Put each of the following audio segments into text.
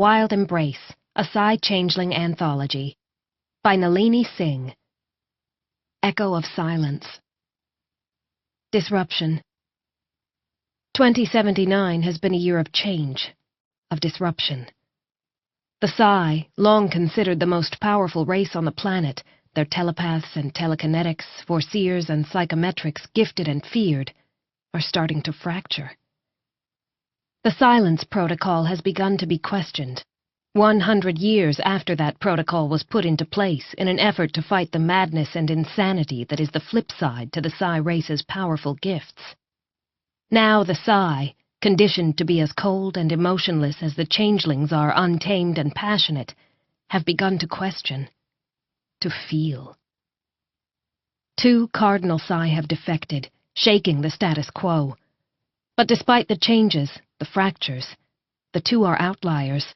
Wild Embrace, a Psy Changeling Anthology, by Nalini Singh. Echo of Silence. Disruption. 2079 has been a year of change, of disruption. The Psy, long considered the most powerful race on the planet, their telepaths and telekinetics, foreseers and psychometrics gifted and feared, are starting to fracture. The Silence Protocol has begun to be questioned, 100 years after that protocol was put into place in an effort to fight the madness and insanity that is the flip side to the Psy race's powerful gifts. Now the Psy, conditioned to be as cold and emotionless as the changelings are untamed and passionate, have begun to question, to feel. 2 cardinal Psy have defected, shaking the status quo. But despite the changes, the fractures, the 2 are outliers.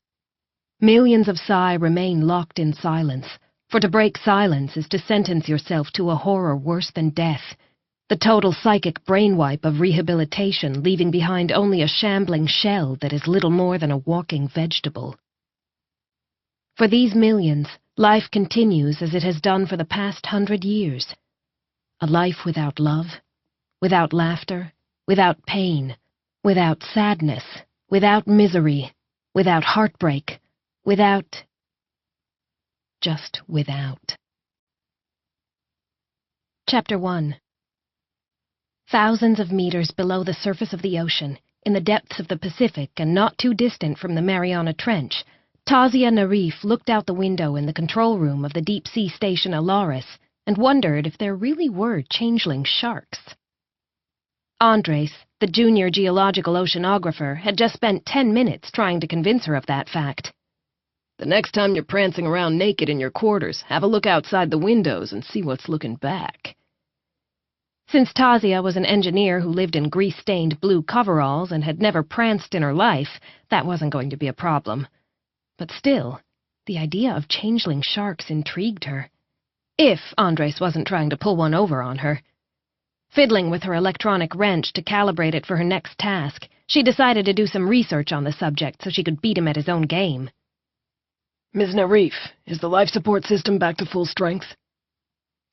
Millions of Psy remain locked in silence, for to break silence is to sentence yourself to a horror worse than death, the total psychic brainwipe of rehabilitation, leaving behind only a shambling shell that is little more than a walking vegetable. For these millions, life continues as it has done for the past 100 years. A life without love, without laughter, without pain, without sadness, without misery, without heartbreak, just without. Chapter 1. Thousands of meters below the surface of the ocean, in the depths of the Pacific and not too distant from the Mariana Trench, Tasia Narif looked out the window in the control room of the deep-sea station Alaris and wondered if there really were changeling sharks. Andres, the junior geological oceanographer, had just spent 10 minutes trying to convince her of that fact. The next time you're prancing around naked in your quarters, have a look outside the windows and see what's looking back. Since Tasia was an engineer who lived in grease-stained blue coveralls and had never pranced in her life, that wasn't going to be a problem. But still, the idea of changeling sharks intrigued her. If Andres wasn't trying to pull one over on her. Fiddling with her electronic wrench to calibrate it for her next task, she decided to do some research on the subject so she could beat him at his own game. Ms. Narif, is the life support system back to full strength?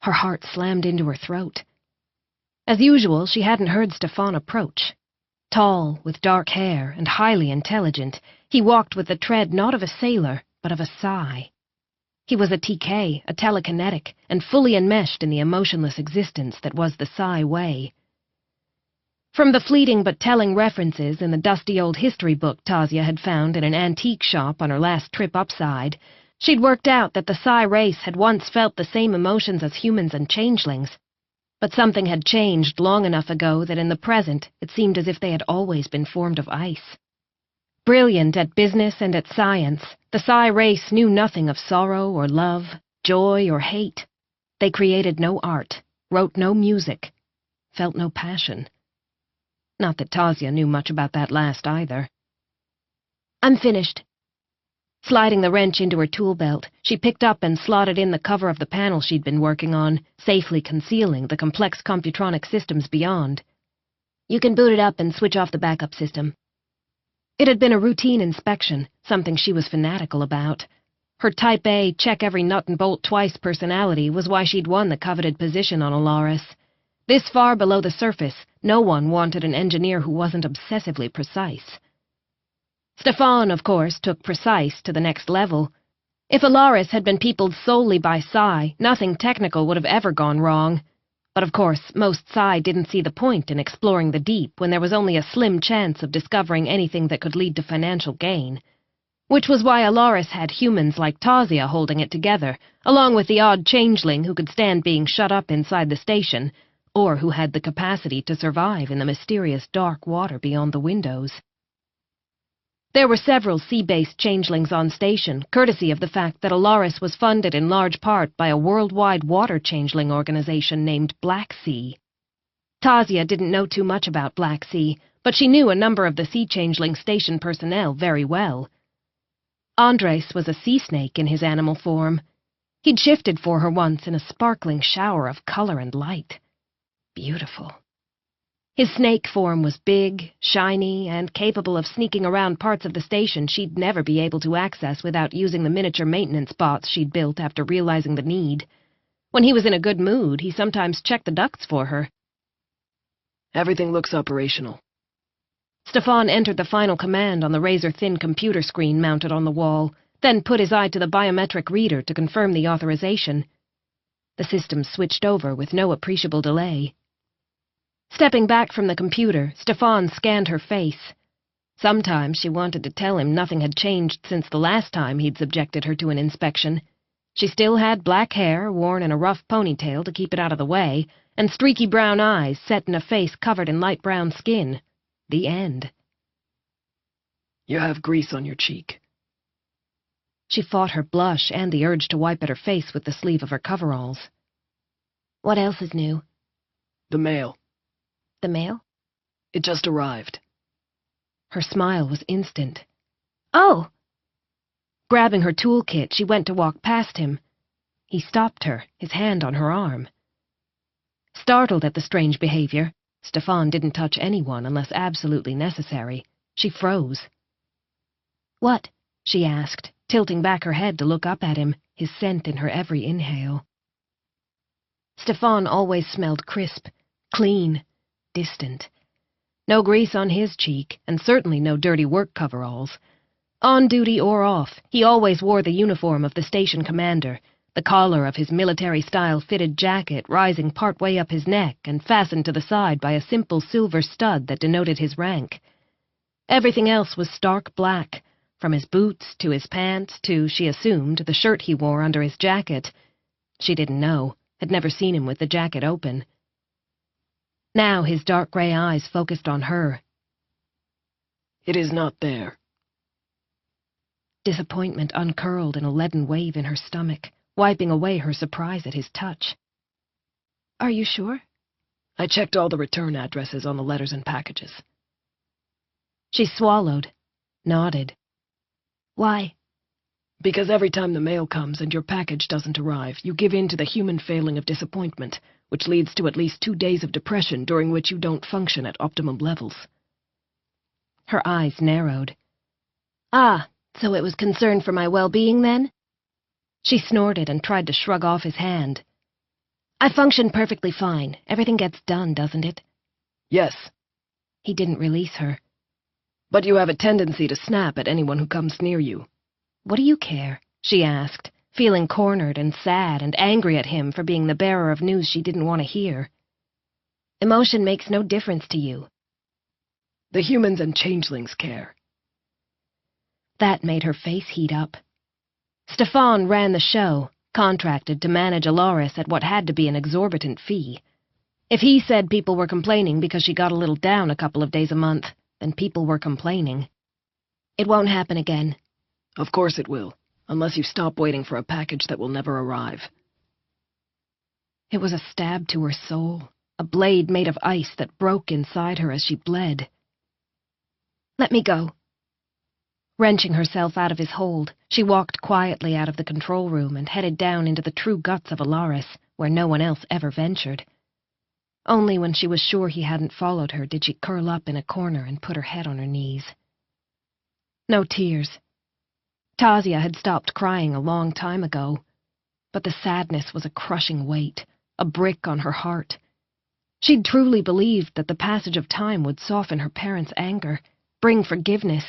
Her heart slammed into her throat. As usual, she hadn't heard Stefan approach. Tall, with dark hair, and highly intelligent, he walked with the tread not of a sailor, but of a Psy. He was a TK, a telekinetic, and fully enmeshed in the emotionless existence that was the Psy way. From the fleeting but telling references in the dusty old history book Tasia had found in an antique shop on her last trip upside, she'd worked out that the Psy race had once felt the same emotions as humans and changelings. But something had changed long enough ago that in the present it seemed as if they had always been formed of ice. Brilliant at business and at science, the Psy race knew nothing of sorrow or love, joy or hate. They created no art, wrote no music, felt no passion. Not that Tasia knew much about that last either. "I'm finished." Sliding the wrench into her tool belt, she picked up and slotted in the cover of the panel she'd been working on, safely concealing the complex computronic systems beyond. "You can boot it up and switch off the backup system." It had been a routine inspection, something she was fanatical about. Her Type A, check-every-nut-and-bolt-twice personality was why she'd won the coveted position on Alaris. This far below the surface, no one wanted an engineer who wasn't obsessively precise. Stefan, of course, took precise to the next level. If Alaris had been peopled solely by Psy, nothing technical would have ever gone wrong. But of course, most Psy didn't see the point in exploring the deep when there was only a slim chance of discovering anything that could lead to financial gain. Which was why Alaris had humans like Tasia holding it together, along with the odd changeling who could stand being shut up inside the station, or who had the capacity to survive in the mysterious dark water beyond the windows. There were several sea-based changelings on station, courtesy of the fact that Alaris was funded in large part by a worldwide water changeling organization named Black Sea. Tasia didn't know too much about Black Sea, but she knew a number of the sea changeling station personnel very well. Andres was a sea snake in his animal form. He'd shifted for her once in a sparkling shower of color and light. Beautiful. His snake form was big, shiny, and capable of sneaking around parts of the station she'd never be able to access without using the miniature maintenance bots she'd built after realizing the need. When he was in a good mood, he sometimes checked the ducts for her. Everything looks operational. Stefan entered the final command on the razor-thin computer screen mounted on the wall, then put his eye to the biometric reader to confirm the authorization. The system switched over with no appreciable delay. Stepping back from the computer, Stefan scanned her face. Sometimes she wanted to tell him nothing had changed since the last time he'd subjected her to an inspection. She still had black hair worn in a rough ponytail to keep it out of the way, and streaky brown eyes set in a face covered in light brown skin. The end. You have grease on your cheek. She fought her blush and the urge to wipe at her face with the sleeve of her coveralls. What else is new? The mail. The mail? It just arrived. Her smile was instant. Oh! Grabbing her toolkit, she went to walk past him. He stopped her, his hand on her arm. Startled at the strange behavior, Stefan didn't touch anyone unless absolutely necessary. She froze. What? She asked, tilting back her head to look up at him, his scent in her every inhale. Stefan always smelled crisp, clean, distant. No grease on his cheek, and certainly no dirty work coveralls. On duty or off, he always wore the uniform of the station commander, the collar of his military-style fitted jacket rising part-way up his neck and fastened to the side by a simple silver stud that denoted his rank. Everything else was stark black, from his boots to his pants to, she assumed, the shirt he wore under his jacket. She didn't know, had never seen him with the jacket open. Now his dark gray eyes focused on her. It is not there. Disappointment uncurled in a leaden wave in her stomach, wiping away her surprise at his touch. Are you sure? I checked all the return addresses on the letters and packages. She swallowed, nodded. Why? Because every time the mail comes and your package doesn't arrive, you give in to the human failing of disappointment, which leads to at least 2 days of depression during which you don't function at optimum levels. Her eyes narrowed. Ah, so it was concern for my well-being then? She snorted and tried to shrug off his hand. I function perfectly fine. Everything gets done, doesn't it? Yes. He didn't release her. But you have a tendency to snap at anyone who comes near you. What do you care? She asked, feeling cornered and sad and angry at him for being the bearer of news she didn't want to hear. Emotion makes no difference to you. The humans and changelings care. That made her face heat up. Stefan ran the show, contracted to manage Alaris at what had to be an exorbitant fee. If he said people were complaining because she got a little down a couple of days a month, then people were complaining. It won't happen again. Of course it will, unless you stop waiting for a package that will never arrive. It was a stab to her soul, a blade made of ice that broke inside her as she bled. Let me go. Wrenching herself out of his hold, she walked quietly out of the control room and headed down into the true guts of Alaris, where no one else ever ventured. Only when she was sure he hadn't followed her did she curl up in a corner and put her head on her knees. No tears. Tasia had stopped crying a long time ago, but the sadness was a crushing weight, a brick on her heart. She'd truly believed that the passage of time would soften her parents' anger, bring forgiveness.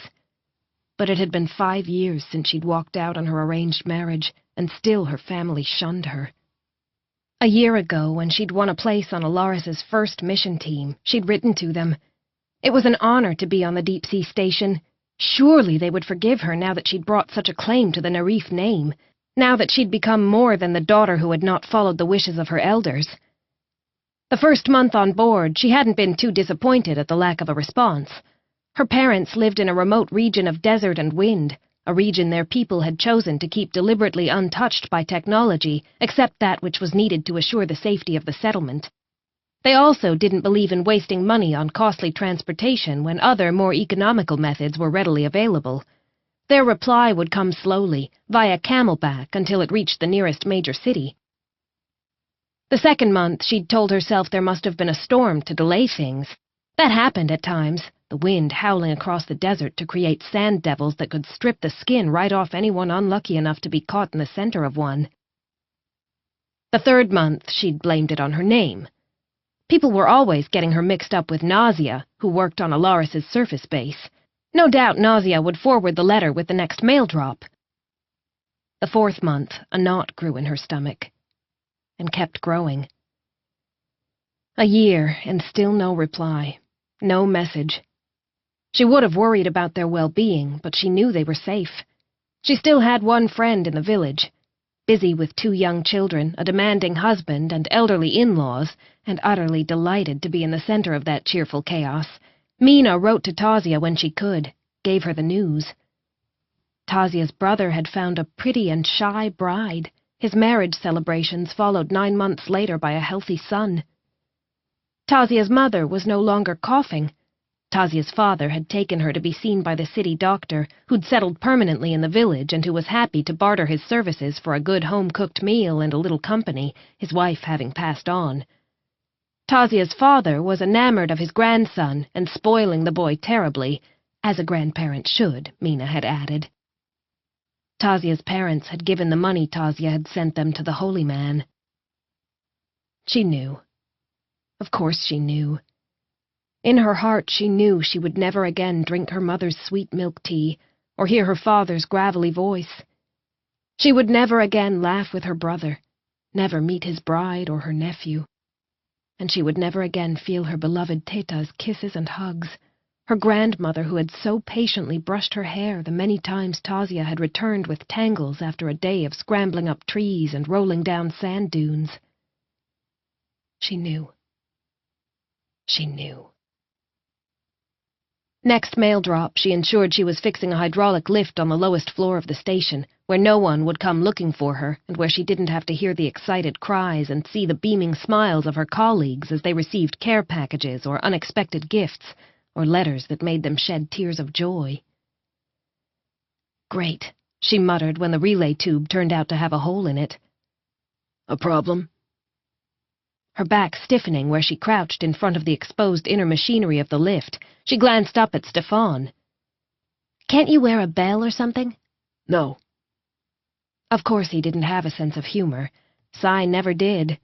But it had been 5 years since she'd walked out on her arranged marriage, and still her family shunned her. A year ago, when she'd won a place on Alaris's first mission team, she'd written to them. It was an honor to be on the deep-sea station. Surely they would forgive her now that she'd brought such a claim to the Narif name, now that she'd become more than the daughter who had not followed the wishes of her elders. The first month on board, she hadn't been too disappointed at the lack of a response. Her parents lived in a remote region of desert and wind, a region their people had chosen to keep deliberately untouched by technology, except that which was needed to assure the safety of the settlement. They also didn't believe in wasting money on costly transportation when other, more economical methods were readily available. Their reply would come slowly, via camelback, until it reached the nearest major city. The second month, she'd told herself there must have been a storm to delay things. That happened at times, the wind howling across the desert to create sand devils that could strip the skin right off anyone unlucky enough to be caught in the center of one. The third month, she'd blamed it on her name. People were always getting her mixed up with Nausea, who worked on Alaris's surface base. No doubt Nausea would forward the letter with the next mail drop. The fourth month, a knot grew in her stomach, and kept growing. A year, and still no reply. No message. She would have worried about their well-being, but she knew they were safe. She still had one friend in the village, busy with 2 young children, a demanding husband, and elderly in-laws, and utterly delighted to be in the center of that cheerful chaos. Mina wrote to Tasia when she could, gave her the news. Tasia's brother had found a pretty and shy bride. His marriage celebrations followed 9 months later by a healthy son. Tasia's mother was no longer coughing. Tasia's father had taken her to be seen by the city doctor, who'd settled permanently in the village and who was happy to barter his services for a good home-cooked meal and a little company, his wife having passed on. Tasia's father was enamored of his grandson and spoiling the boy terribly, as a grandparent should, Mina had added. Tasia's parents had given the money Tasia had sent them to the holy man. She knew. Of course she knew. In her heart she knew she would never again drink her mother's sweet milk tea or hear her father's gravelly voice. She would never again laugh with her brother, never meet his bride or her nephew. And she would never again feel her beloved Teta's kisses and hugs, her grandmother who had so patiently brushed her hair the many times Tasia had returned with tangles after a day of scrambling up trees and rolling down sand dunes. She knew. She knew. Next mail drop, she ensured she was fixing a hydraulic lift on the lowest floor of the station, where no one would come looking for her, and where she didn't have to hear the excited cries and see the beaming smiles of her colleagues as they received care packages or unexpected gifts, or letters that made them shed tears of joy. Great, she muttered when the relay tube turned out to have a hole in it. A problem? Her back stiffening where she crouched in front of the exposed inner machinery of the lift, she glanced up at Stefan. "Can't you wear a bell or something?" No. Of course he didn't have a sense of humor. Psy never did.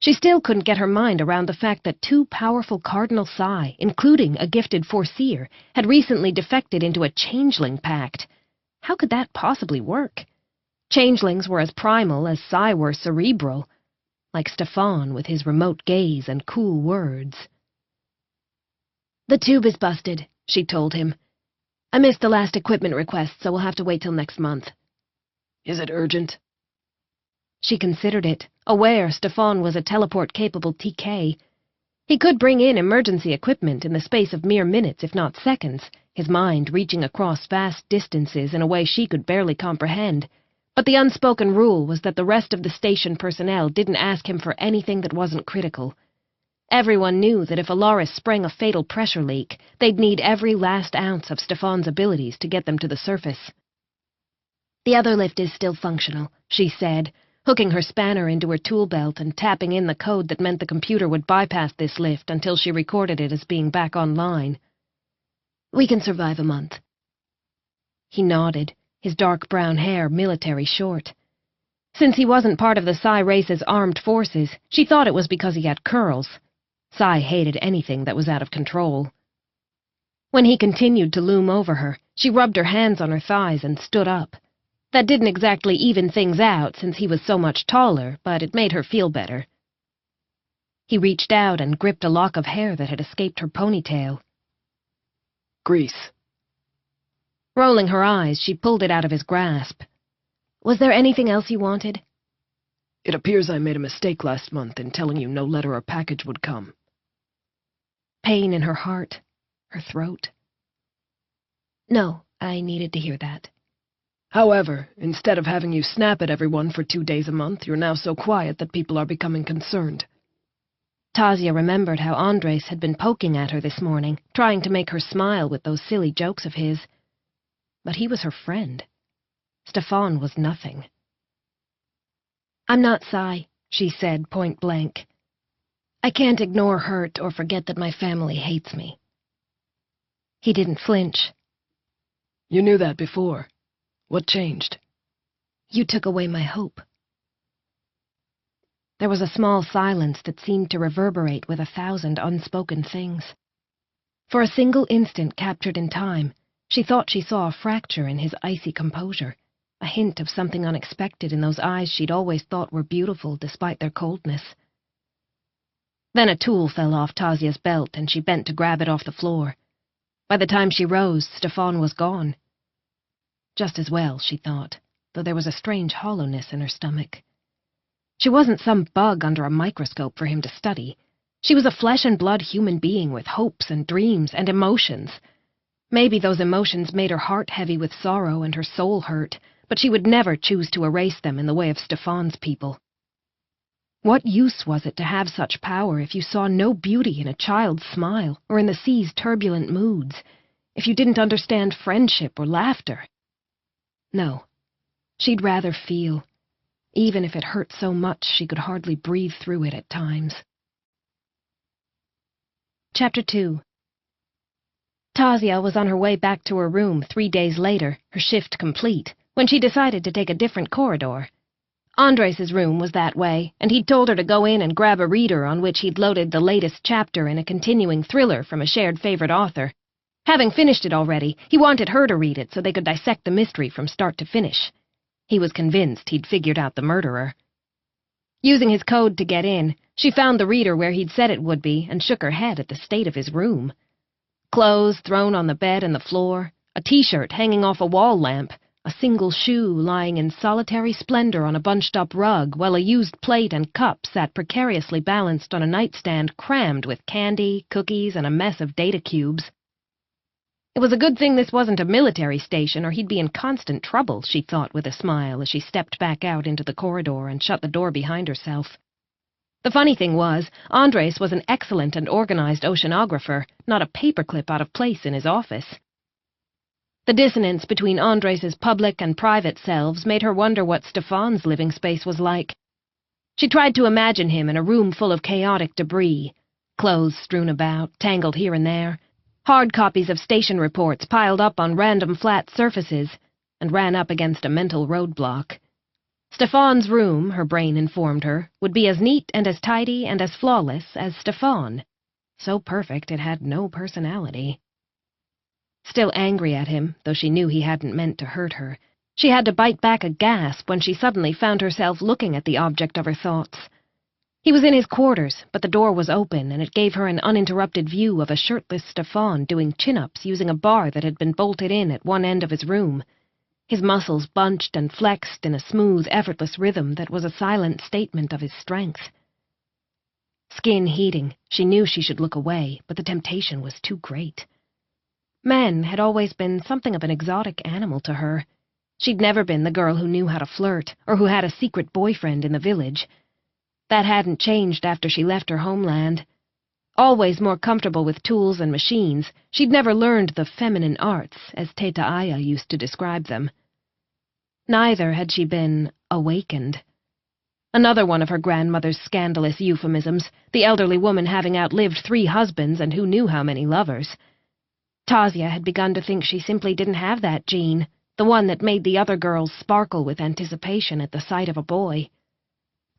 She still couldn't get her mind around the fact that 2 powerful Cardinal Psy, including a gifted Foreseer, had recently defected into a Changeling pact. How could that possibly work? Changelings were as primal as Psy were cerebral, like Stefan with his remote gaze and cool words. "The tube is busted," she told him. "I missed the last equipment request, so we'll have to wait till next month." Is it urgent? She considered it, aware Stefan was a teleport-capable TK. He could bring in emergency equipment in the space of mere minutes, if not seconds, his mind reaching across vast distances in a way she could barely comprehend. But the unspoken rule was that the rest of the station personnel didn't ask him for anything that wasn't critical. Everyone knew that if Alaris sprang a fatal pressure leak, they'd need every last ounce of Stefan's abilities to get them to the surface. "The other lift is still functional," she said, hooking her spanner into her tool belt and tapping in the code that meant the computer would bypass this lift until she recorded it as being back online. "We can survive a month." He nodded, his dark brown hair military short. Since he wasn't part of the Psy race's armed forces, she thought it was because he had curls. Psy hated anything that was out of control. When he continued to loom over her, she rubbed her hands on her thighs and stood up. That didn't exactly even things out since he was so much taller, but it made her feel better. He reached out and gripped a lock of hair that had escaped her ponytail. "Grease." Rolling her eyes, she pulled it out of his grasp. "Was there anything else you wanted?" "It appears I made a mistake last month in telling you no letter or package would come." Pain in her heart, her throat. "No, I needed to hear that." "However, instead of having you snap at everyone for 2 days a month, you're now so quiet that people are becoming concerned." Tasia remembered how Andres had been poking at her this morning, trying to make her smile with those silly jokes of his. But he was her friend. Stefan was nothing. "I'm not Psy," she said point blank. I can't ignore hurt or forget that my family hates me. He didn't flinch. You knew that before. What changed? You took away my hope. There was a small silence that seemed to reverberate with 1,000 unspoken things. For a single instant captured in time, she thought she saw a fracture in his icy composure, a hint of something unexpected in those eyes she'd always thought were beautiful despite their coldness. Then a tool fell off Tasia's belt and she bent to grab it off the floor. By the time she rose, Stefan was gone. Just as well, she thought, though there was a strange hollowness in her stomach. She wasn't some bug under a microscope for him to study. She was a flesh-and-blood human being with hopes and dreams and emotions. Maybe those emotions made her heart heavy with sorrow and her soul hurt, but she would never choose to erase them in the way of Stefan's people. What use was it to have such power if you saw no beauty in a child's smile or in the sea's turbulent moods, if you didn't understand friendship or laughter? No, she'd rather feel, even if it hurt so much she could hardly breathe through it at times. Chapter 2. Tasia was on her way back to her room 3 days later, her shift complete, when she decided to take a different corridor. Andres' room was that way, and he'd told her to go in and grab a reader on which he'd loaded the latest chapter in a continuing thriller from a shared favorite author. Having finished it already, he wanted her to read it so they could dissect the mystery from start to finish. He was convinced he'd figured out the murderer. Using his code to get in, she found the reader where he'd said it would be and shook her head at the state of his room. Clothes thrown on the bed and the floor, a t-shirt hanging off a wall lamp, a single shoe lying in solitary splendor on a bunched-up rug, while a used plate and cup sat precariously balanced on a nightstand crammed with candy, cookies, and a mess of data cubes. It was a good thing this wasn't a military station, or he'd be in constant trouble, she thought with a smile as she stepped back out into the corridor and shut the door behind herself. The funny thing was, Andres was an excellent and organized oceanographer, not a paperclip out of place in his office. The dissonance between Andres's public and private selves made her wonder what Stefan's living space was like. She tried to imagine him in a room full of chaotic debris, clothes strewn about, tangled here and there, hard copies of station reports piled up on random flat surfaces, and ran up against a mental roadblock. Stefan's room, her brain informed her, would be as neat and as tidy and as flawless as Stefan. So perfect it had no personality. Still angry at him, though she knew he hadn't meant to hurt her, she had to bite back a gasp when she suddenly found herself looking at the object of her thoughts. He was in his quarters, but the door was open, and it gave her an uninterrupted view of a shirtless Stefan doing chin-ups using a bar that had been bolted in at one end of his room. His muscles bunched and flexed in a smooth, effortless rhythm that was a silent statement of his strength. Skin heating, she knew she should look away, but the temptation was too great. Men had always been something of an exotic animal to her. She'd never been the girl who knew how to flirt, or who had a secret boyfriend in the village. That hadn't changed after she left her homeland. Always more comfortable with tools and machines, she'd never learned the feminine arts, as Teta Aya used to describe them. Neither had she been awakened. Another one of her grandmother's scandalous euphemisms, the elderly woman having outlived 3 husbands and who knew how many lovers. Tasia had begun to think she simply didn't have that gene, the one that made the other girls sparkle with anticipation at the sight of a boy.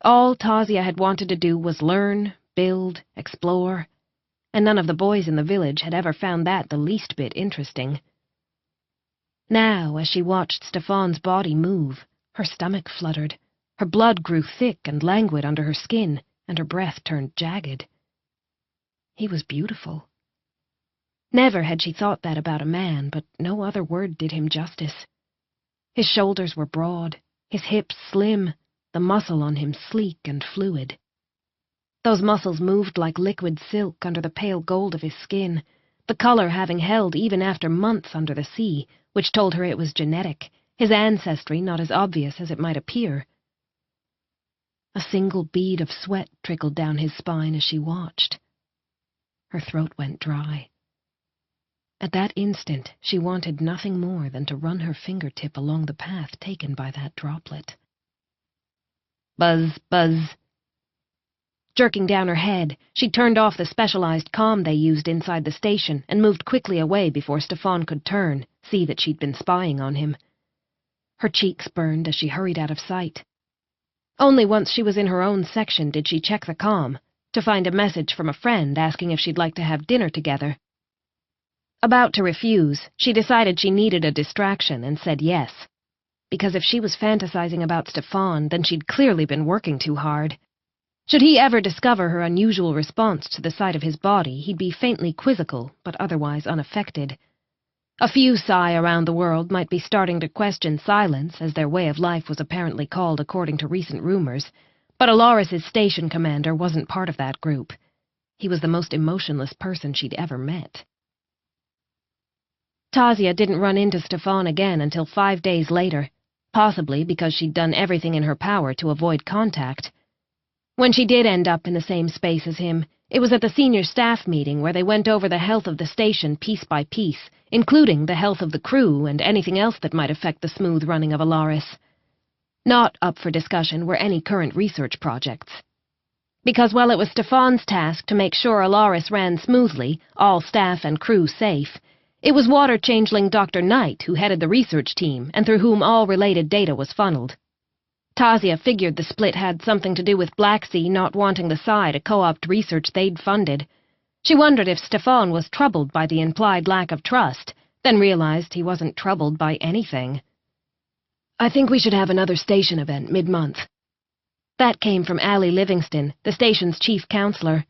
All Tasia had wanted to do was learn, build, explore, and none of the boys in the village had ever found that the least bit interesting. Now, as she watched Stefan's body move, her stomach fluttered, her blood grew thick and languid under her skin, and her breath turned jagged. He was beautiful. Never had she thought that about a man, but no other word did him justice. His shoulders were broad, his hips slim, the muscle on him sleek and fluid. Those muscles moved like liquid silk under the pale gold of his skin, the color having held even after months under the sea, which told her it was genetic, his ancestry not as obvious as it might appear. A single bead of sweat trickled down his spine as she watched. Her throat went dry. At that instant, she wanted nothing more than to run her fingertip along the path taken by that droplet. Buzz, buzz. Jerking down her head, she turned off the specialized comm they used inside the station and moved quickly away before Stefan could turn, see that she'd been spying on him. Her cheeks burned as she hurried out of sight. Only once she was in her own section did she check the comm, to find a message from a friend asking if she'd like to have dinner together. About to refuse, she decided she needed a distraction and said yes. Because if she was fantasizing about Stefan, then she'd clearly been working too hard. Should he ever discover her unusual response to the sight of his body, he'd be faintly quizzical, but otherwise unaffected. A few Psy around the world might be starting to question silence, as their way of life was apparently called according to recent rumors, but Alaris's station commander wasn't part of that group. He was the most emotionless person she'd ever met. Tasia didn't run into Stefan again until 5 days later, possibly because she'd done everything in her power to avoid contact. When she did end up in the same space as him, it was at the senior staff meeting where they went over the health of the station piece by piece, including the health of the crew and anything else that might affect the smooth running of Alaris. Not up for discussion were any current research projects. Because while it was Stefan's task to make sure Alaris ran smoothly, all staff and crew safe, it was Water Changeling Dr. Knight who headed the research team and through whom all related data was funneled. Tasia figured the split had something to do with Black Sea not wanting the Psy to co-opt research they'd funded. She wondered if Stefan was troubled by the implied lack of trust, then realized he wasn't troubled by anything. I think we should have another station event mid-month. That came from Allie Livingston, the station's chief counselor.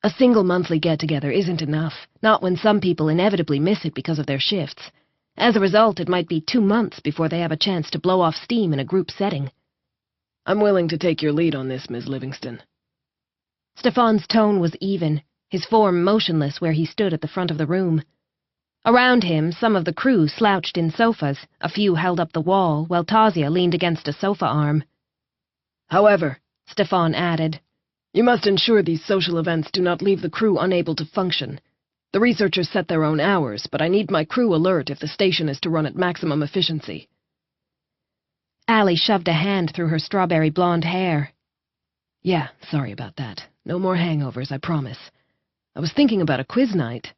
A single monthly get-together isn't enough, not when some people inevitably miss it because of their shifts. As a result, it might be 2 months before they have a chance to blow off steam in a group setting. I'm willing to take your lead on this, Ms. Livingston. Stefan's tone was even, his form motionless where he stood at the front of the room. Around him, some of the crew slouched in sofas, a few held up the wall, while Tasia leaned against a sofa arm. However, Stefan added, you must ensure these social events do not leave the crew unable to function. The researchers set their own hours, but I need my crew alert if the station is to run at maximum efficiency. Allie shoved a hand through her strawberry blonde hair. Yeah, sorry about that. No more hangovers, I promise. I was thinking about a quiz night.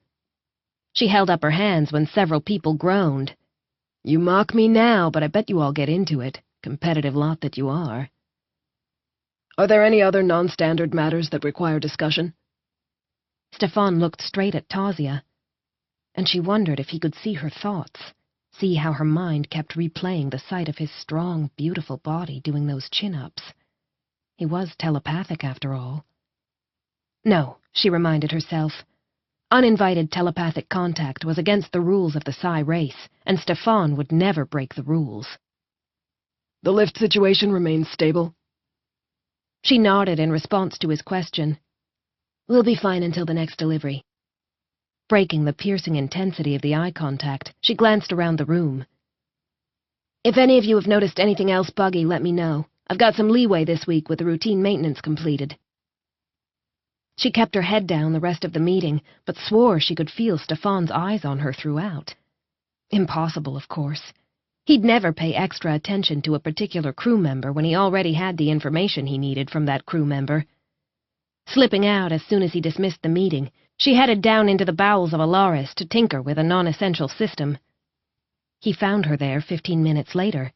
She held up her hands when several people groaned. You mock me now, but I bet you all get into it. Competitive lot that you are. Are there any other non-standard matters that require discussion? Stefan looked straight at Tasia, and she wondered if he could see her thoughts, see how her mind kept replaying the sight of his strong, beautiful body doing those chin-ups. He was telepathic, after all. No, she reminded herself. Uninvited telepathic contact was against the rules of the Psy race, and Stefan would never break the rules. The lift situation remains stable? She nodded in response to his question. We'll be fine until the next delivery. Breaking the piercing intensity of the eye contact, she glanced around the room. If any of you have noticed anything else buggy, let me know. I've got some leeway this week with the routine maintenance completed. She kept her head down the rest of the meeting, but swore she could feel Stefan's eyes on her throughout. Impossible, of course. He'd never pay extra attention to a particular crew member when he already had the information he needed from that crew member. Slipping out as soon as he dismissed the meeting, she headed down into the bowels of Alaris to tinker with a non-essential system. He found her there 15 minutes later.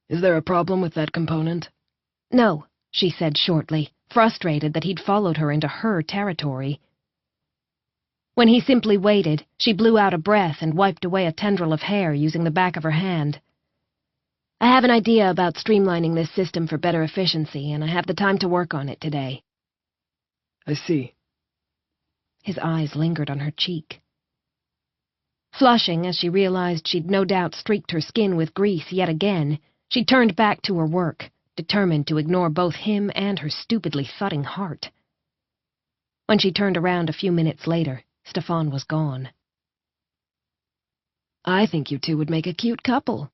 Is there a problem with that component? No, she said shortly, frustrated that he'd followed her into her territory. When he simply waited, she blew out a breath and wiped away a tendril of hair using the back of her hand. I have an idea about streamlining this system for better efficiency, and I have the time to work on it today. I see. His eyes lingered on her cheek. Flushing as she realized she'd no doubt streaked her skin with grease yet again, she turned back to her work, determined to ignore both him and her stupidly thudding heart. When she turned around a few minutes later, Stefan was gone. I think you two would make a cute couple.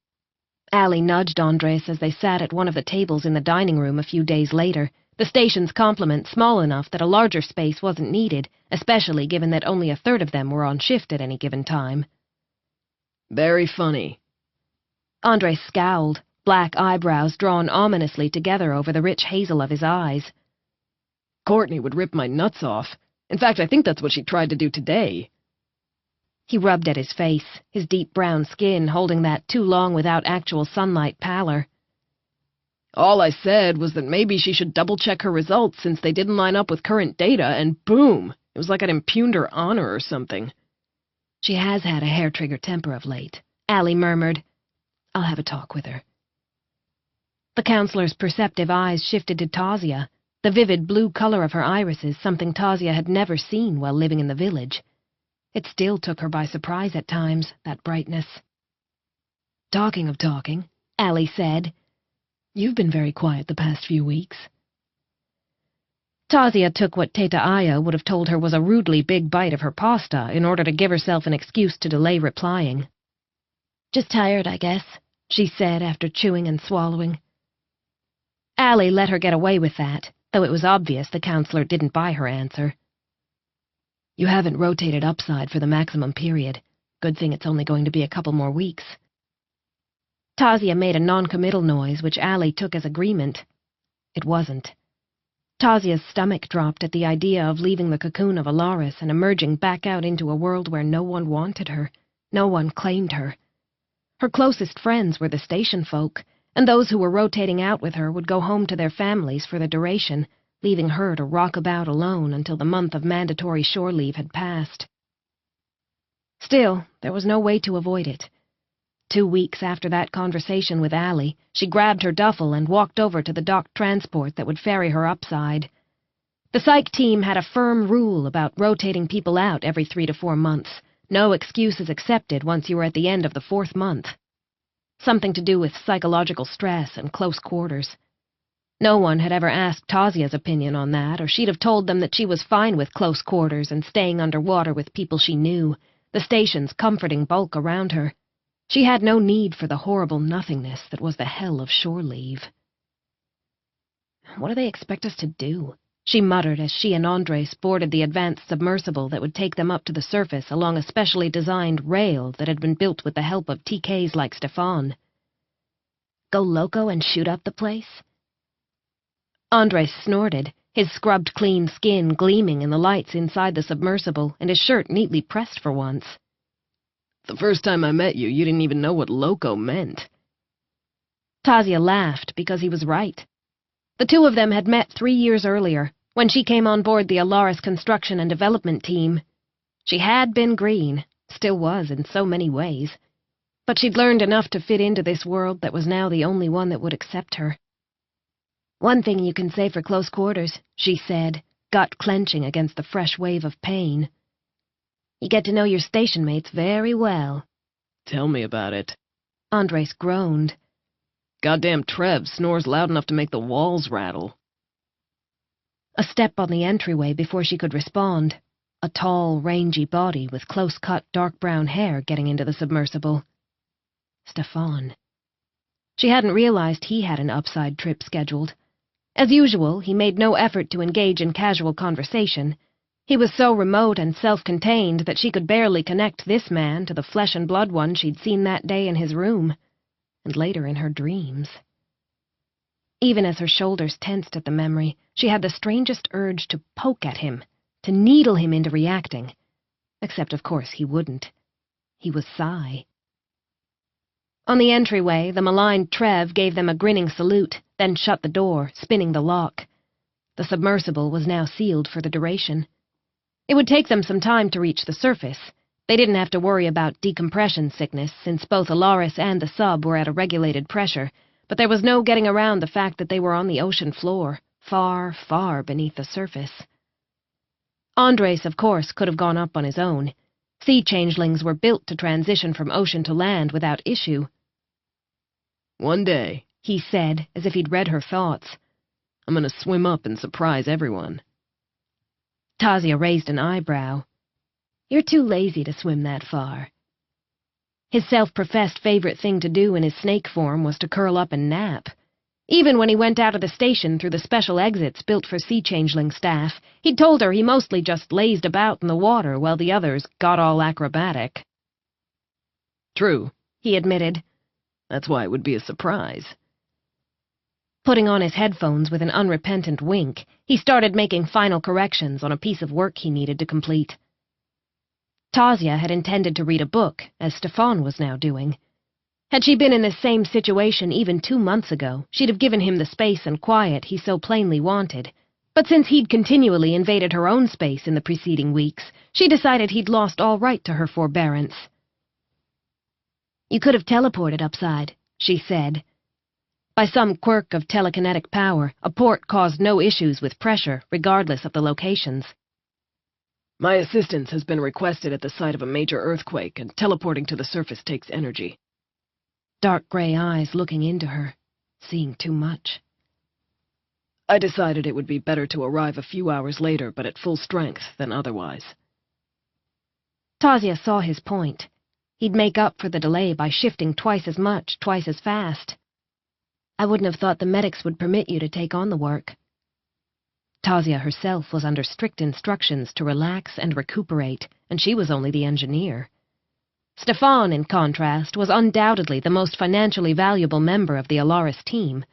Allie nudged Andres as they sat at one of the tables in the dining room a few days later, the station's complement small enough that a larger space wasn't needed, especially given that only a third of them were on shift at any given time. Very funny. Andres scowled, black eyebrows drawn ominously together over the rich hazel of his eyes. Courtney would rip my nuts off. In fact, I think that's what she tried to do today." He rubbed at his face, his deep brown skin holding that too long without actual sunlight pallor. "All I said was that maybe she should double-check her results since they didn't line up with current data, and boom! It was like I'd impugned her honor or something." "She has had a hair-trigger temper of late," Allie murmured. "I'll have a talk with her." The counselor's perceptive eyes shifted to Tasia. The vivid blue color of her irises, something Tasia had never seen while living in the village. It still took her by surprise at times, that brightness. "Talking of talking," Allie said, "you've been very quiet the past few weeks." Tasia took what Teta Aya would have told her was a rudely big bite of her pasta in order to give herself an excuse to delay replying. "Just tired, I guess," she said after chewing and swallowing. Allie let her get away with that, though it was obvious the counselor didn't buy her answer. "You haven't rotated upside for the maximum period. Good thing it's only going to be a couple more weeks." Tasia made a non-committal noise, which Allie took as agreement. It wasn't. Tasia's stomach dropped at the idea of leaving the cocoon of Alaris and emerging back out into a world where no one wanted her, no one claimed her. Her closest friends were the station folk, and those who were rotating out with her would go home to their families for the duration, leaving her to rock about alone until the month of mandatory shore leave had passed. Still, there was no way to avoid it. 2 weeks after that conversation with Allie, she grabbed her duffel and walked over to the docked transport that would ferry her upside. The psych team had a firm rule about rotating people out every 3 to 4 months. No excuses accepted once you were at the end of the 4th month. Something to do with psychological stress and close quarters. No one had ever asked Tasia's opinion on that, or she'd have told them that she was fine with close quarters and staying underwater with people she knew, the station's comforting bulk around her. She had no need for the horrible nothingness that was the hell of shore leave. "What do they expect us to do?" she muttered as she and Andres boarded the advanced submersible that would take them up to the surface along a specially designed rail that had been built with the help of TKs like Stefan. "Go loco and shoot up the place?" Andres snorted, his scrubbed-clean skin gleaming in the lights inside the submersible and his shirt neatly pressed for once. "The first time I met you, you didn't even know what loco meant." Tasia laughed because he was right. The two of them had met 3 years earlier, when she came on board the Alaris construction and development team. She had been green, still was in so many ways, but she'd learned enough to fit into this world that was now the only one that would accept her. "One thing you can say for close quarters," she said, gut clenching against the fresh wave of pain. "You get to know your station mates very well." "Tell me about it." Andres groaned. "Goddamn Trev snores loud enough to make the walls rattle." A step on the entryway before she could respond. A tall, rangy body with close-cut dark brown hair getting into the submersible. Stefan. She hadn't realized he had an upside trip scheduled. As usual, he made no effort to engage in casual conversation. He was so remote and self-contained that she could barely connect this man to the flesh-and-blood one she'd seen that day in his room, and later in her dreams. Even as her shoulders tensed at the memory, she had the strangest urge to poke at him, to needle him into reacting. Except, of course, he wouldn't. He was Psy. On the entryway, the maligned Trev gave them a grinning salute, then shut the door, spinning the lock. The submersible was now sealed for the duration. It would take them some time to reach the surface. They didn't have to worry about decompression sickness, since both Alaris and the sub were at a regulated pressure, but there was no getting around the fact that they were on the ocean floor, far, far beneath the surface. Andres, of course, could have gone up on his own. Sea changelings were built to transition from ocean to land without issue. "One day," he said, as if he'd read her thoughts, "I'm gonna swim up and surprise everyone." Tasia raised an eyebrow. "You're too lazy to swim that far." His self-professed favorite thing to do in his snake form was to curl up and nap. Even when he went out of the station through the special exits built for Sea Changeling staff, he'd told her he mostly just lazed about in the water while the others got all acrobatic. "True," he admitted. "That's why it would be a surprise." Putting on his headphones with an unrepentant wink, he started making final corrections on a piece of work he needed to complete. Tasia had intended to read a book, as Stefan was now doing. Had she been in this same situation even 2 months ago, she'd have given him the space and quiet he so plainly wanted. But since he'd continually invaded her own space in the preceding weeks, she decided he'd lost all right to her forbearance. "You could have teleported upside," she said. By some quirk of telekinetic power, a port caused no issues with pressure, regardless of the locations. "My assistance has been requested at the site of a major earthquake, and teleporting to the surface takes energy." Dark gray eyes looking into her, seeing too much. "I decided it would be better to arrive a few hours later, but at full strength, than otherwise." Tasia saw his point. He'd make up for the delay by shifting twice as much, twice as fast. "I wouldn't have thought the medics would permit you to take on the work." Tasia herself was under strict instructions to relax and recuperate, and she was only the engineer. Stefan, in contrast, was undoubtedly the most financially valuable member of the Alaris team.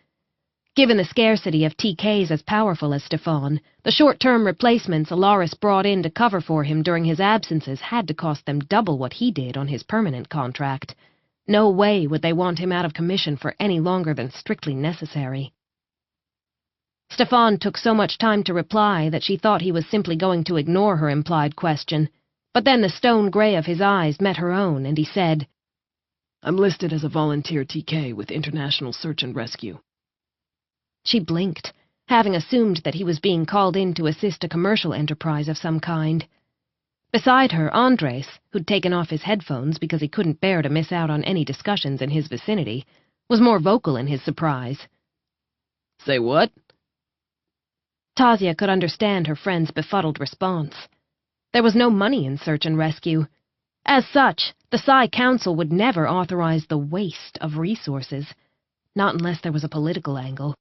Given the scarcity of TKs as powerful as Stefan, the short-term replacements Alaris brought in to cover for him during his absences had to cost them double what he did on his permanent contract. No way would they want him out of commission for any longer than strictly necessary. Stefan took so much time to reply that she thought he was simply going to ignore her implied question. But then the stone gray of his eyes met her own, and he said, "I'm listed as a volunteer TK with International Search and Rescue." She blinked, having assumed that he was being called in to assist a commercial enterprise of some kind. Beside her, Andres, who'd taken off his headphones because he couldn't bear to miss out on any discussions in his vicinity, was more vocal in his surprise. "Say what?" Tasia could understand her friend's befuddled response. There was no money in search and rescue. As such, the Psy Council would never authorize the waste of resources, not unless there was a political angle.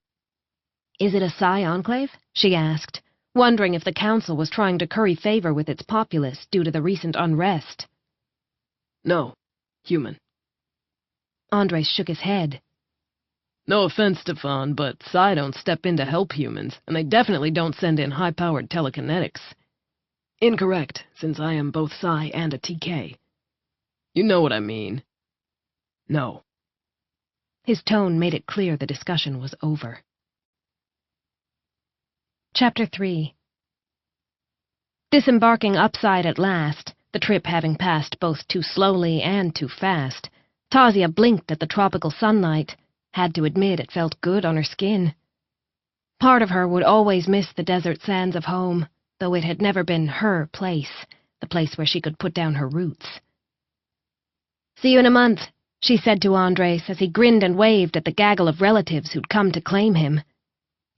"Is it a Psy enclave?" she asked, wondering if the Council was trying to curry favor with its populace due to the recent unrest. "No, human." Andres shook his head. "No offense, Stefan, but Psy don't step in to help humans, and they definitely don't send in high-powered telekinetics." "Incorrect, since I am both Psy and a TK." "You know what I mean." "No." His tone made it clear the discussion was over. Chapter 3. Disembarking upside at last, the trip having passed both too slowly and too fast, Tasia blinked at the tropical sunlight, had to admit it felt good on her skin. Part of her would always miss the desert sands of home, though it had never been her place, the place where she could put down her roots. "See you in a month," she said to Andres as he grinned and waved at the gaggle of relatives who'd come to claim him.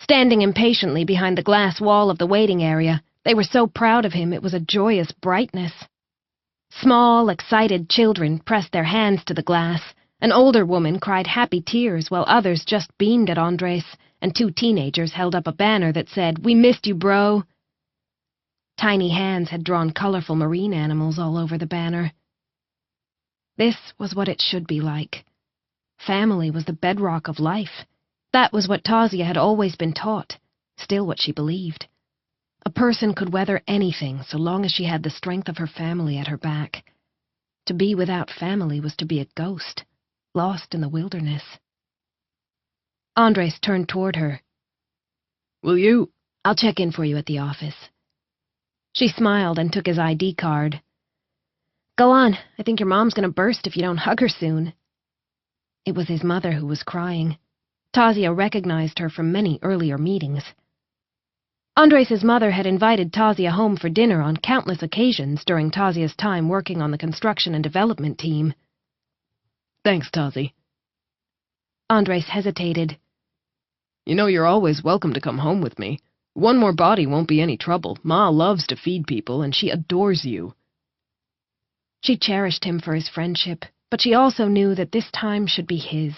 Standing impatiently behind the glass wall of the waiting area, they were so proud of him it was a joyous brightness. Small, excited children pressed their hands to the glass, an older woman cried happy tears while others just beamed at Andres, and 2 teenagers held up a banner that said, "We missed you, bro." Tiny hands had drawn colorful marine animals all over the banner. This was what it should be like. Family was the bedrock of life. That was what Tasia had always been taught, still what she believed. A person could weather anything so long as she had the strength of her family at her back. To be without family was to be a ghost, lost in the wilderness. Andres turned toward her. "Will you—" "I'll check in for you at the office." She smiled and took his ID card. "Go on, I think your mom's gonna burst if you don't hug her soon." It was his mother who was crying. Tasia recognized her from many earlier meetings. Andres' mother had invited Tasia home for dinner on countless occasions during Tasia's time working on the construction and development team. "Thanks, Tasia." Andres hesitated. "You know you're always welcome to come home with me. One more body won't be any trouble. Ma loves to feed people, and she adores you." She cherished him for his friendship, but she also knew that this time should be his.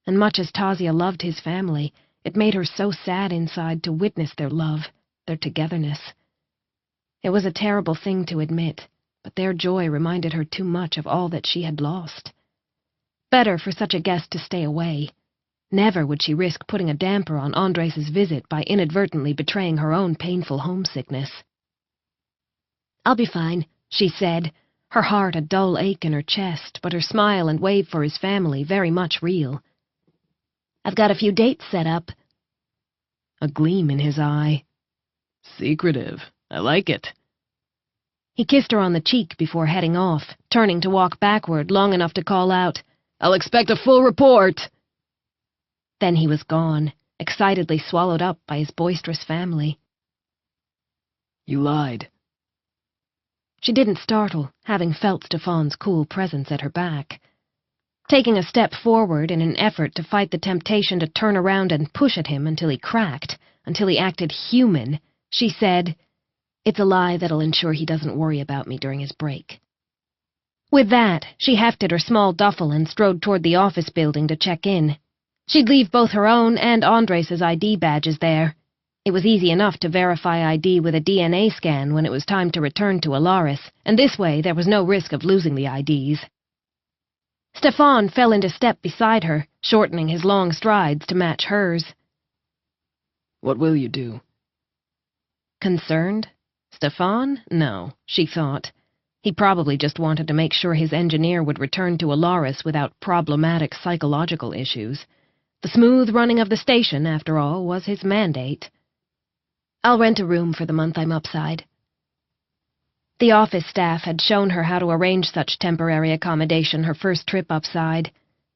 And much as Tasia loved his family, it made her so sad inside to witness their love, their togetherness. It was a terrible thing to admit, but their joy reminded her too much of all that she had lost. Better for such a guest to stay away. Never would she risk putting a damper on Andres' visit by inadvertently betraying her own painful homesickness. "I'll be fine," she said, her heart a dull ache in her chest, but her smile and wave for his family very much real. "I've got a few dates set up." A gleam in his eye. "Secretive. I like it." He kissed her on the cheek before heading off, turning to walk backward long enough to call out, "I'll expect a full report." Then he was gone, excitedly swallowed up by his boisterous family. "You lied." She didn't startle, having felt Stefan's cool presence at her back. Taking a step forward in an effort to fight the temptation to turn around and push at him until he cracked, until he acted human, she said, "It's a lie that'll ensure he doesn't worry about me during his break." With that, she hefted her small duffel and strode toward the office building to check in. She'd leave both her own and Andres' ID badges there. It was easy enough to verify ID with a DNA scan when it was time to return to Alaris, and this way there was no risk of losing the IDs. Stefan fell into step beside her, shortening his long strides to match hers. "What will you do?" Concerned? Stefan? No, she thought. He probably just wanted to make sure his engineer would return to Alaris without problematic psychological issues. The smooth running of the station, after all, was his mandate. "I'll rent a room for the month I'm upside." The office staff had shown her how to arrange such temporary accommodation her first trip upside.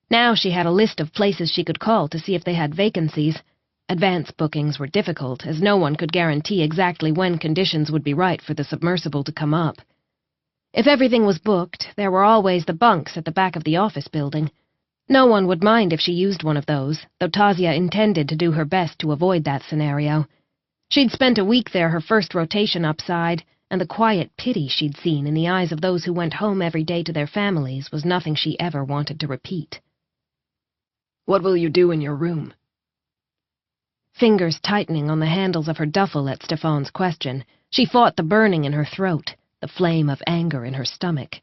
Now she had a list of places she could call to see if they had vacancies. Advance bookings were difficult, as no one could guarantee exactly when conditions would be right for the submersible to come up. If everything was booked, there were always the bunks at the back of the office building. No one would mind if she used one of those, though Tasia intended to do her best to avoid that scenario. She'd spent a week there her first rotation upside, and the quiet pity she'd seen in the eyes of those who went home every day to their families was nothing she ever wanted to repeat. "What will you do in your room?" Fingers tightening on the handles of her duffel at Stefan's question, she fought the burning in her throat, the flame of anger in her stomach.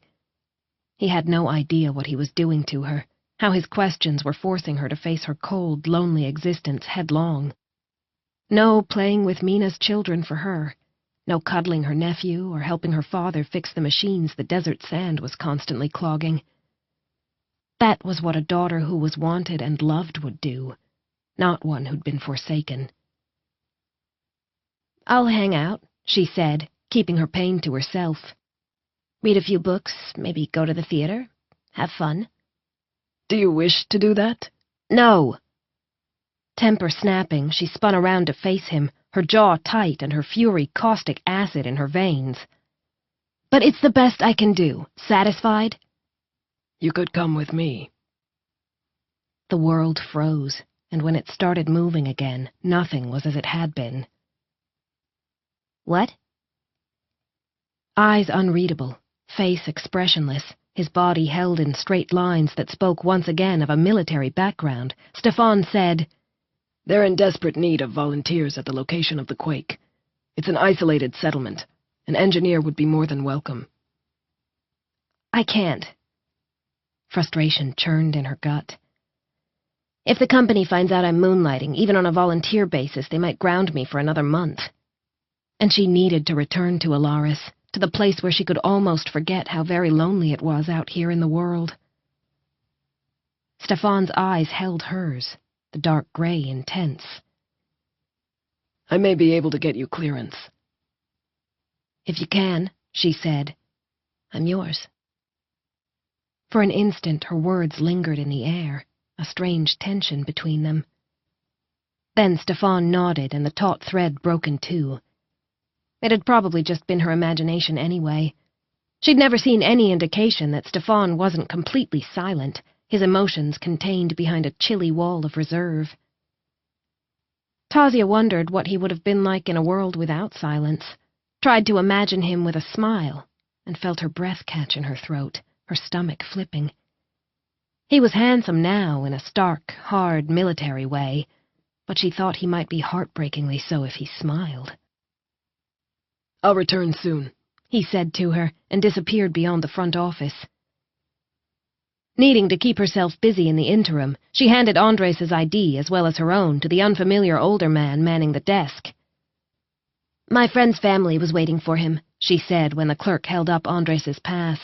He had no idea what he was doing to her, how his questions were forcing her to face her cold, lonely existence headlong. No playing with Mina's children for her. No cuddling her nephew or helping her father fix the machines the desert sand was constantly clogging. That was what a daughter who was wanted and loved would do, not one who'd been forsaken. "I'll hang out," she said, keeping her pain to herself. "Read a few books, maybe go to the theater. Have fun." "Do you wish to do that?" "No." Temper snapping, she spun around to face him, her jaw tight and her fury caustic acid in her veins. "But it's the best I can do. Satisfied?" "You could come with me." The world froze, and when it started moving again, nothing was as it had been. "What?" Eyes unreadable, face expressionless, his body held in straight lines that spoke once again of a military background, Stefan said, "They're in desperate need of volunteers at the location of the quake. It's an isolated settlement. An engineer would be more than welcome." "I can't." Frustration churned in her gut. "If the company finds out I'm moonlighting, even on a volunteer basis, they might ground me for another month." And she needed to return to Alaris, to the place where she could almost forget how very lonely it was out here in the world. Stefan's eyes held hers, the dark gray intense. "I may be able to get you clearance." "If you can," she said, "I'm yours." For an instant her words lingered in the air, a strange tension between them. Then Stefan nodded and the taut thread broke in two. It had probably just been her imagination anyway. She'd never seen any indication that Stefan wasn't completely silent, his emotions contained behind a chilly wall of reserve. Tasia wondered what he would have been like in a world without silence, tried to imagine him with a smile, and felt her breath catch in her throat, her stomach flipping. He was handsome now in a stark, hard military way, but she thought he might be heartbreakingly so if he smiled. "I'll return soon," he said to her, and disappeared beyond the front office. Needing to keep herself busy in the interim, she handed Andres' ID as well as her own to the unfamiliar older man manning the desk. "My friend's family was waiting for him," she said when the clerk held up Andres' pass.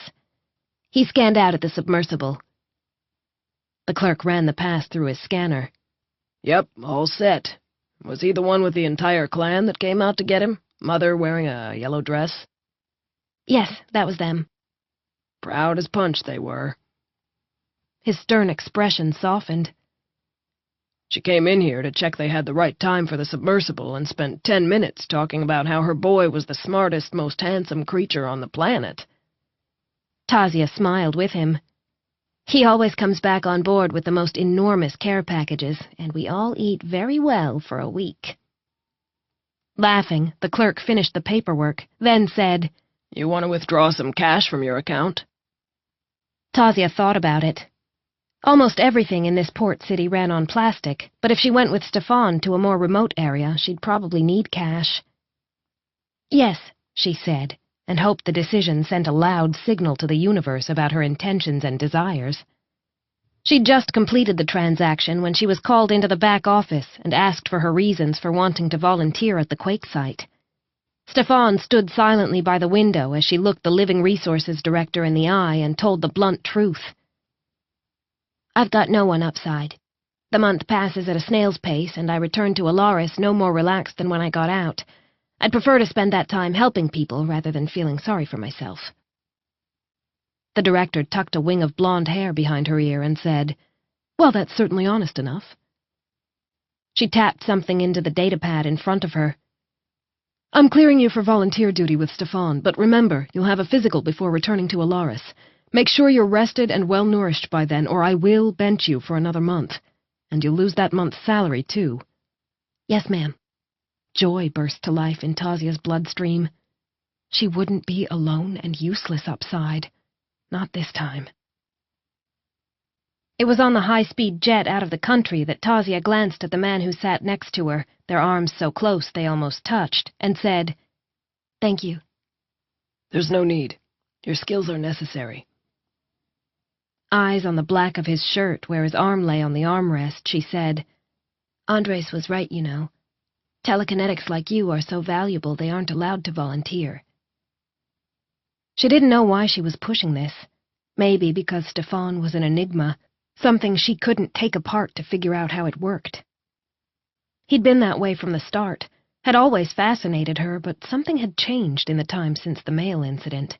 "He scanned out at the submersible." The clerk ran the pass through his scanner. "Yep, all set. Was he the one with the entire clan that came out to get him? Mother wearing a yellow dress?" "Yes, that was them." Proud as punch they were. His stern expression softened. "She came in here to check they had the right time for the submersible and spent 10 minutes talking about how her boy was the smartest, most handsome creature on the planet." Tasia smiled with him. "He always comes back on board with the most enormous care packages, and we all eat very well for a week." Laughing, the clerk finished the paperwork, then said, "You want to withdraw some cash from your account?" Tasia thought about it. Almost everything in this port city ran on plastic, but if she went with Stefan to a more remote area, she'd probably need cash. "Yes," she said, and hoped the decision sent a loud signal to the universe about her intentions and desires. She'd just completed the transaction when she was called into the back office and asked for her reasons for wanting to volunteer at the quake site. Stefan stood silently by the window as she looked the Living Resources Director in the eye and told the blunt truth. "I've got no one upside. The month passes at a snail's pace, and I return to Alaris no more relaxed than when I got out. I'd prefer to spend that time helping people rather than feeling sorry for myself." The director tucked a wing of blonde hair behind her ear and said, "Well, that's certainly honest enough." She tapped something into the datapad in front of her. "I'm clearing you for volunteer duty with Stefan, but remember, you'll have a physical before returning to Alaris. Make sure you're rested and well-nourished by then, or I will bench you for another month. And you'll lose that month's salary, too." "Yes, ma'am." Joy burst to life in Tasia's bloodstream. She wouldn't be alone and useless upside. Not this time. It was on the high-speed jet out of the country that Tasia glanced at the man who sat next to her, their arms so close they almost touched, and said, "Thank you." "There's no need. Your skills are necessary." Eyes on the black of his shirt where his arm lay on the armrest, she said, "Andres was right, you know. Telekinetics like you are so valuable they aren't allowed to volunteer." She didn't know why she was pushing this. Maybe because Stefan was an enigma, something she couldn't take apart to figure out how it worked. He'd been that way from the start, had always fascinated her, but something had changed in the time since the mail incident.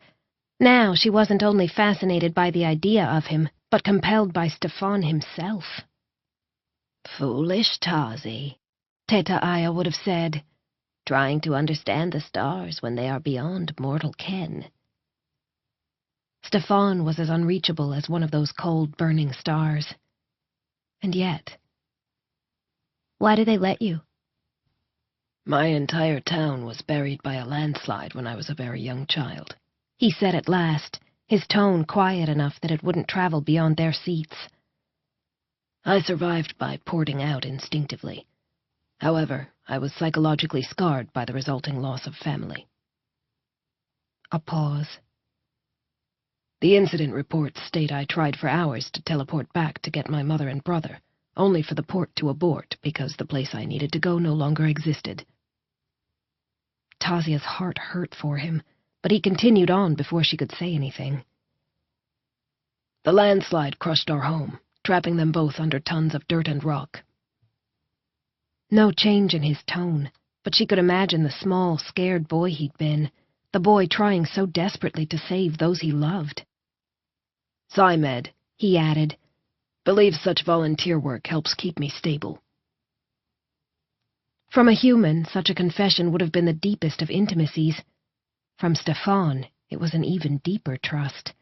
Now she wasn't only fascinated by the idea of him, but compelled by Stefan himself. "Foolish Tazi," Teta Aya would have said, "trying to understand the stars when they are beyond mortal ken." Stefan was as unreachable as one of those cold, burning stars. And yet... "Why do they let you?" "My entire town was buried by a landslide when I was a very young child," he said at last, his tone quiet enough that it wouldn't travel beyond their seats. "I survived by porting out instinctively. However, I was psychologically scarred by the resulting loss of family." A pause. "The incident reports state I tried for hours to teleport back to get my mother and brother, only for the port to abort because the place I needed to go no longer existed." Tasia's heart hurt for him, but he continued on before she could say anything. "The landslide crushed our home, trapping them both under tons of dirt and rock." No change in his tone, but she could imagine the small, scared boy he'd been, the boy trying so desperately to save those he loved. "PsyMed," he added, "believes such volunteer work helps keep me stable." From a human, such a confession would have been the deepest of intimacies. From Stefan, it was an even deeper trust.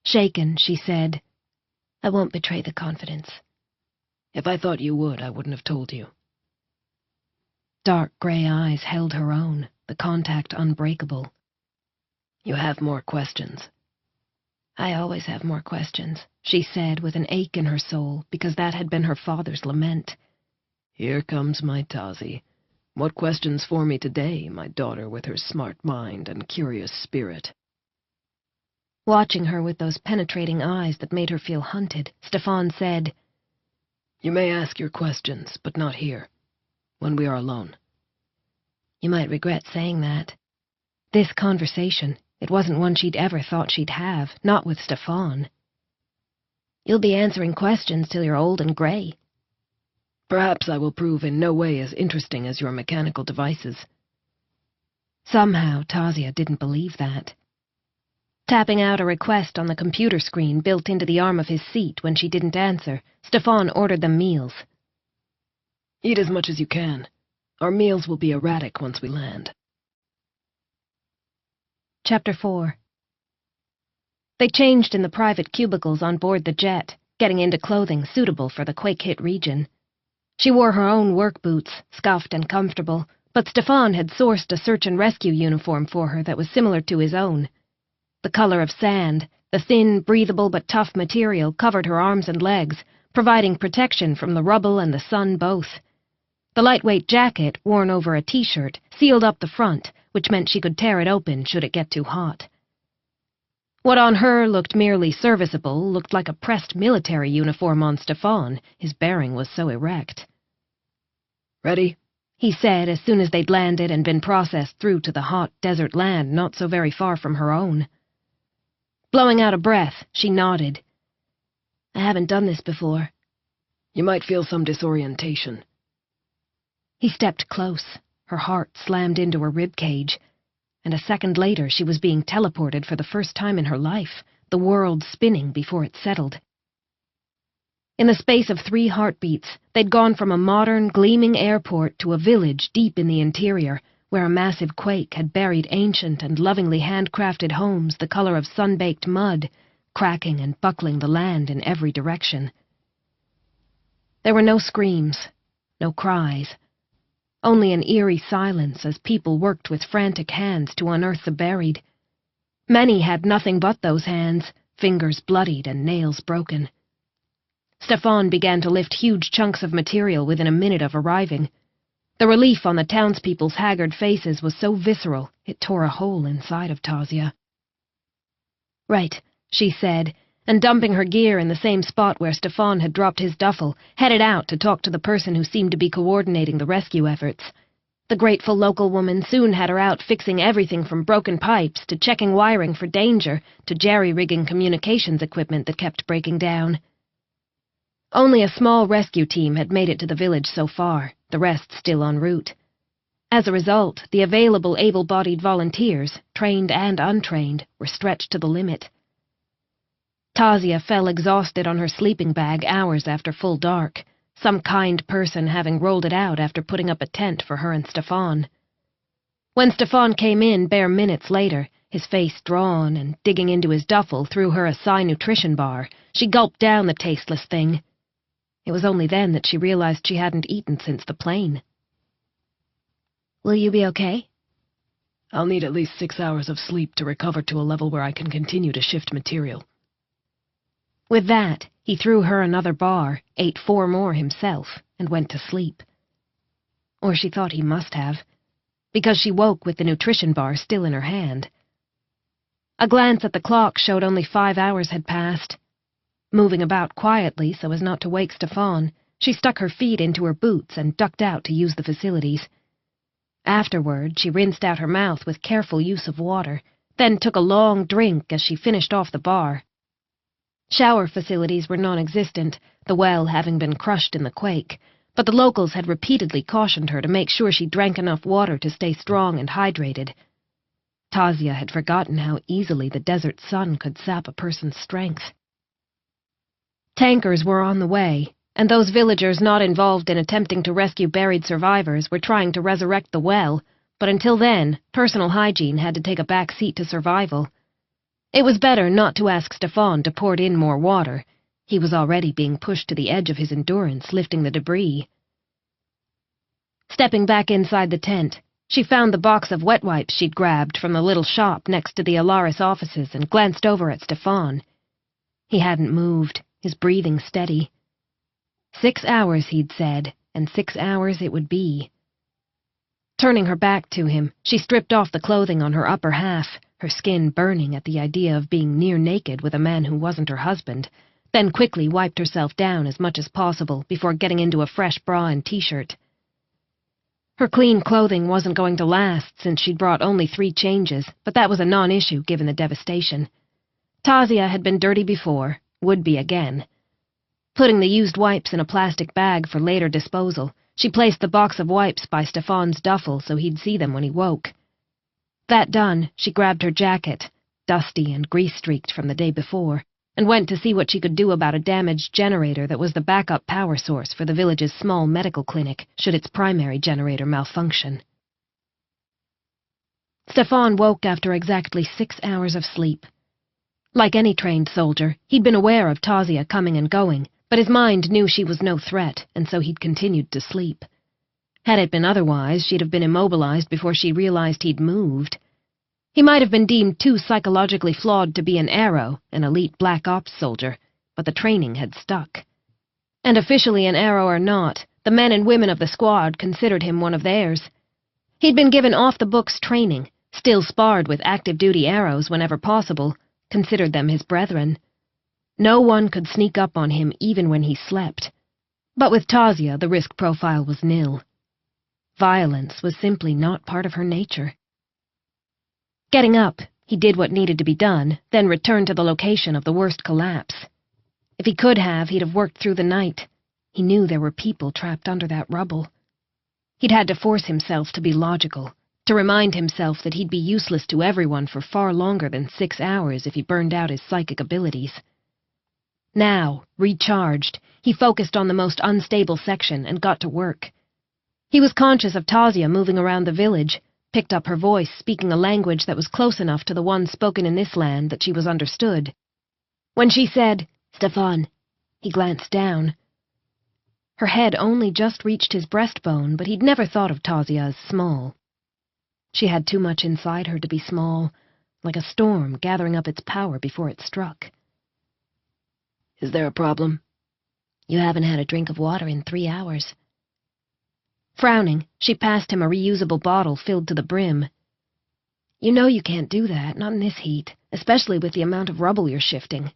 Shaken, she said, "I won't betray the confidence." "If I thought you would, I wouldn't have told you." Dark gray eyes held her own, the contact unbreakable. "You have more questions." "I always have more questions," she said with an ache in her soul, because that had been her father's lament. "Here comes my Tazi. What questions for me today, my daughter with her smart mind and curious spirit?" Watching her with those penetrating eyes that made her feel hunted, Stefan said, "You may ask your questions, but not here, when we are alone." You might regret saying that. This conversation, it wasn't one she'd ever thought she'd have, not with Stefan. You'll be answering questions till you're old and grey. Perhaps I will prove in no way as interesting as your mechanical devices. Somehow, Tasia didn't believe that. Tapping out a request on the computer screen built into the arm of his seat when she didn't answer, Stefan ordered them meals. Eat as much as you can. Our meals will be erratic once we land. Chapter 4. They changed in the private cubicles on board the jet, getting into clothing suitable for the quake-hit region. She wore her own work boots, scuffed and comfortable, but Stefan had sourced a search and rescue uniform for her that was similar to his own. The color of sand, the thin, breathable but tough material covered her arms and legs, providing protection from the rubble and the sun both. The lightweight jacket, worn over a t-shirt, sealed up the front, which meant she could tear it open should it get too hot. What on her looked merely serviceable looked like a pressed military uniform on Stefan. His bearing was so erect. "Ready?" he said as soon as they'd landed and been processed through to the hot desert land not so very far from her own. Blowing out a breath, she nodded. I haven't done this before. You might feel some disorientation. He stepped close. Her heart slammed into her ribcage, and a second later she was being teleported for the first time in her life, the world spinning before it settled. In the space of 3 heartbeats, they'd gone from a modern, gleaming airport to a village deep in the interior, where a massive quake had buried ancient and lovingly handcrafted homes the color of sun-baked mud, cracking and buckling the land in every direction. There were no screams, no cries. Only an eerie silence as people worked with frantic hands to unearth the buried. Many had nothing but those hands, fingers bloodied and nails broken. Stefan began to lift huge chunks of material within a minute of arriving. The relief on the townspeople's haggard faces was so visceral it tore a hole inside of Tasia. Right, she said, and dumping her gear in the same spot where Stefan had dropped his duffel, headed out to talk to the person who seemed to be coordinating the rescue efforts. The grateful local woman soon had her out fixing everything from broken pipes to checking wiring for danger to jerry-rigging communications equipment that kept breaking down. Only a small rescue team had made it to the village so far, the rest still en route. As a result, the available able-bodied volunteers, trained and untrained, were stretched to the limit. Tasia fell exhausted on her sleeping bag hours after full dark, some kind person having rolled it out after putting up a tent for her and Stefan. When Stefan came in bare minutes later, his face drawn and digging into his duffel threw her a Psy nutrition bar, she gulped down the tasteless thing. It was only then that she realized she hadn't eaten since the plane. Will you be okay? I'll need at least 6 hours of sleep to recover to a level where I can continue to shift material. With that, he threw her another bar, ate 4 more himself, and went to sleep. Or she thought he must have, because she woke with the nutrition bar still in her hand. A glance at the clock showed only 5 hours had passed. Moving about quietly so as not to wake Stefan, she stuck her feet into her boots and ducked out to use the facilities. Afterward, she rinsed out her mouth with careful use of water, then took a long drink as she finished off the bar. Shower facilities were non-existent, the well having been crushed in the quake, but the locals had repeatedly cautioned her to make sure she drank enough water to stay strong and hydrated. Tasia had forgotten how easily the desert sun could sap a person's strength. Tankers were on the way, and those villagers not involved in attempting to rescue buried survivors were trying to resurrect the well, but until then, personal hygiene had to take a back seat to survival. It was better not to ask Stefan to pour in more water. He was already being pushed to the edge of his endurance, lifting the debris. Stepping back inside the tent, she found the box of wet wipes she'd grabbed from the little shop next to the Alaris offices and glanced over at Stefan. He hadn't moved, his breathing steady. 6 hours, he'd said, and 6 hours it would be. Turning her back to him, she stripped off the clothing on her upper half, her skin burning at the idea of being near naked with a man who wasn't her husband, then quickly wiped herself down as much as possible before getting into a fresh bra and t-shirt. Her clean clothing wasn't going to last since she'd brought only 3 changes, but that was a non-issue given the devastation. Tasia had been dirty before, would be again. Putting the used wipes in a plastic bag for later disposal, she placed the box of wipes by Stefan's duffel so he'd see them when he woke. That done, she grabbed her jacket, dusty and grease-streaked from the day before, and went to see what she could do about a damaged generator that was the backup power source for the village's small medical clinic should its primary generator malfunction. Stefan woke after exactly 6 hours of sleep. Like any trained soldier, he'd been aware of Tasia coming and going, but his mind knew she was no threat, and so he'd continued to sleep. Had it been otherwise, she'd have been immobilized before she realized he'd moved. He might have been deemed too psychologically flawed to be an Arrow, an elite Black Ops soldier, but the training had stuck. And officially an Arrow or not, the men and women of the squad considered him one of theirs. He'd been given off-the-books training, still sparred with active-duty Arrows whenever possible, considered them his brethren. No one could sneak up on him even when he slept. But with Tasia, the risk profile was nil. Violence was simply not part of her nature. Getting up, he did what needed to be done, then returned to the location of the worst collapse. If he could have, he'd have worked through the night. He knew there were people trapped under that rubble. He'd had to force himself to be logical, to remind himself that he'd be useless to everyone for far longer than 6 hours if he burned out his psychic abilities. Now, recharged, he focused on the most unstable section and got to work. He was conscious of Tasia moving around the village, picked up her voice speaking a language that was close enough to the one spoken in this land that she was understood. When she said, "Stefan," he glanced down. Her head only just reached his breastbone, but he'd never thought of Tasia as small. She had too much inside her to be small, like a storm gathering up its power before it struck. Is there a problem? You haven't had a drink of water in 3 hours. Frowning, she passed him a reusable bottle filled to the brim. You know you can't do that, not in this heat, especially with the amount of rubble you're shifting.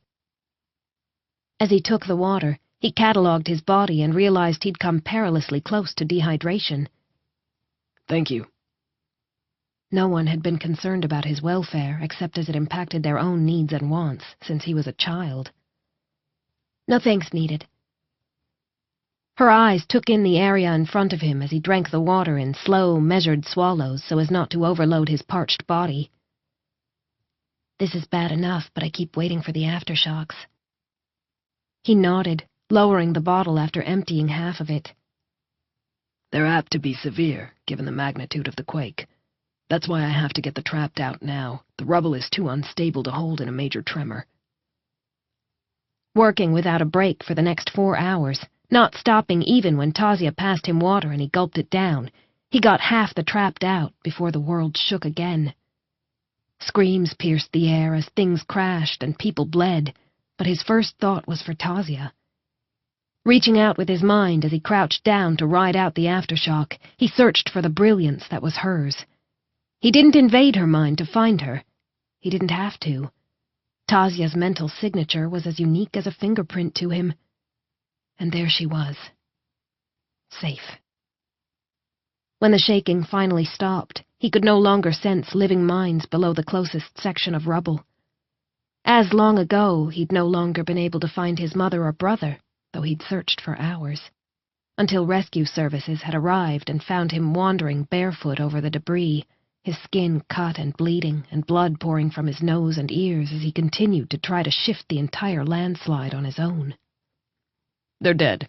As he took the water, he catalogued his body and realized he'd come perilously close to dehydration. Thank you. No one had been concerned about his welfare except as it impacted their own needs and wants since he was a child. No thanks needed. Her eyes took in the area in front of him as he drank the water in slow, measured swallows so as not to overload his parched body. This is bad enough, but I keep waiting for the aftershocks. He nodded, lowering the bottle after emptying half of it. They're apt to be severe, given the magnitude of the quake. That's why I have to get the trapped out now. The rubble is too unstable to hold in a major tremor. Working without a break for the next 4 hours, not stopping even when Tasia passed him water and he gulped it down, he got half the trapped out before the world shook again. Screams pierced the air as things crashed and people bled, but his first thought was for Tasia. Reaching out with his mind as he crouched down to ride out the aftershock, he searched for the brilliance that was hers. He didn't invade her mind to find her. He didn't have to. Tasia's mental signature was as unique as a fingerprint to him. And there she was. Safe. When the shaking finally stopped, he could no longer sense living minds below the closest section of rubble. As long ago, he'd no longer been able to find his mother or brother, though he'd searched for hours, until rescue services had arrived and found him wandering barefoot over the debris, his skin cut and bleeding, and blood pouring from his nose and ears as he continued to try to shift the entire landslide on his own. They're dead,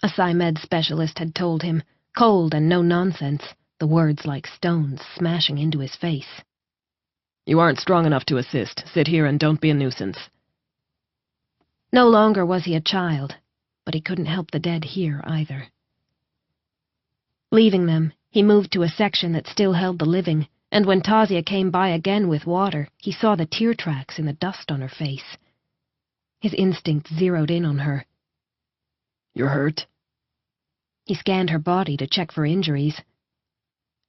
a Psy-Med specialist had told him, cold and no nonsense, the words like stones smashing into his face. You aren't strong enough to assist. Sit here and don't be a nuisance. No longer was he a child, but he couldn't help the dead here either. Leaving them, he moved to a section that still held the living, and when Tasia came by again with water, he saw the tear tracks in the dust on her face. His instinct zeroed in on her. You're hurt? He scanned her body to check for injuries.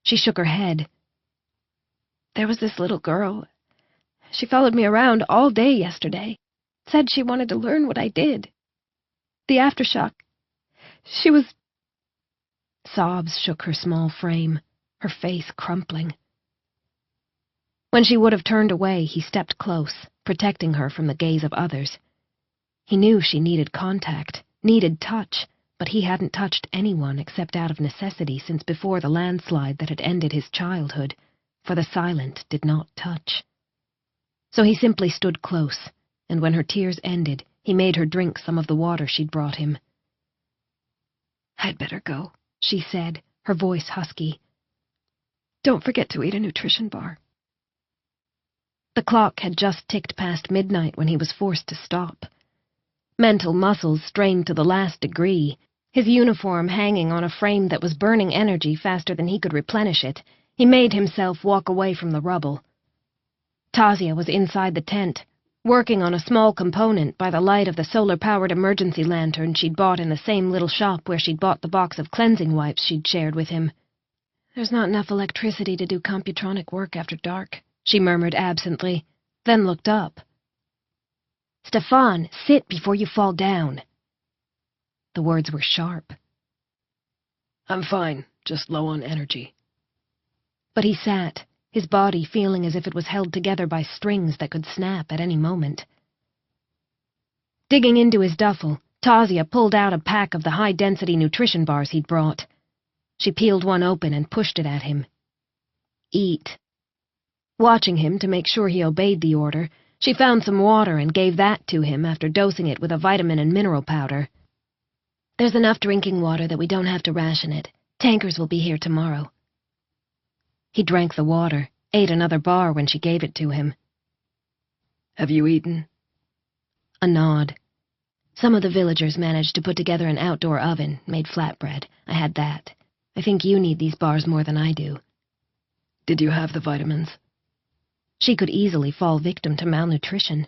She shook her head. There was this little girl. She followed me around all day yesterday. Said she wanted to learn what I did. The aftershock. She was... Sobs shook her small frame, her face crumpling. When she would have turned away, he stepped close, protecting her from the gaze of others. He knew she needed contact, needed touch, but he hadn't touched anyone except out of necessity since before the landslide that had ended his childhood, for the silent did not touch. So he simply stood close, and when her tears ended, he made her drink some of the water she'd brought him. "I'd better go," she said, her voice husky. "Don't forget to eat a nutrition bar." The clock had just ticked past midnight when he was forced to stop. Mental muscles strained to the last degree, his uniform hanging on a frame that was burning energy faster than he could replenish it, he made himself walk away from the rubble. Tasia was inside the tent, working on a small component by the light of the solar-powered emergency lantern she'd bought in the same little shop where she'd bought the box of cleansing wipes she'd shared with him. "There's not enough electricity to do computronic work after dark," she murmured absently, then looked up. "Stefan, sit before you fall down." The words were sharp. "I'm fine, just low on energy." But he sat, his body feeling as if it was held together by strings that could snap at any moment. Digging into his duffel, Tasia pulled out a pack of the high-density nutrition bars he'd brought. She peeled one open and pushed it at him. "Eat." Watching him to make sure he obeyed the order, she found some water and gave that to him after dosing it with a vitamin and mineral powder. "There's enough drinking water that we don't have to ration it. Tankers will be here tomorrow." He drank the water, ate another bar when she gave it to him. "Have you eaten?" A nod. "Some of the villagers managed to put together an outdoor oven, made flatbread. I had that. I think you need these bars more than I do." "Did you have the vitamins?" She could easily fall victim to malnutrition.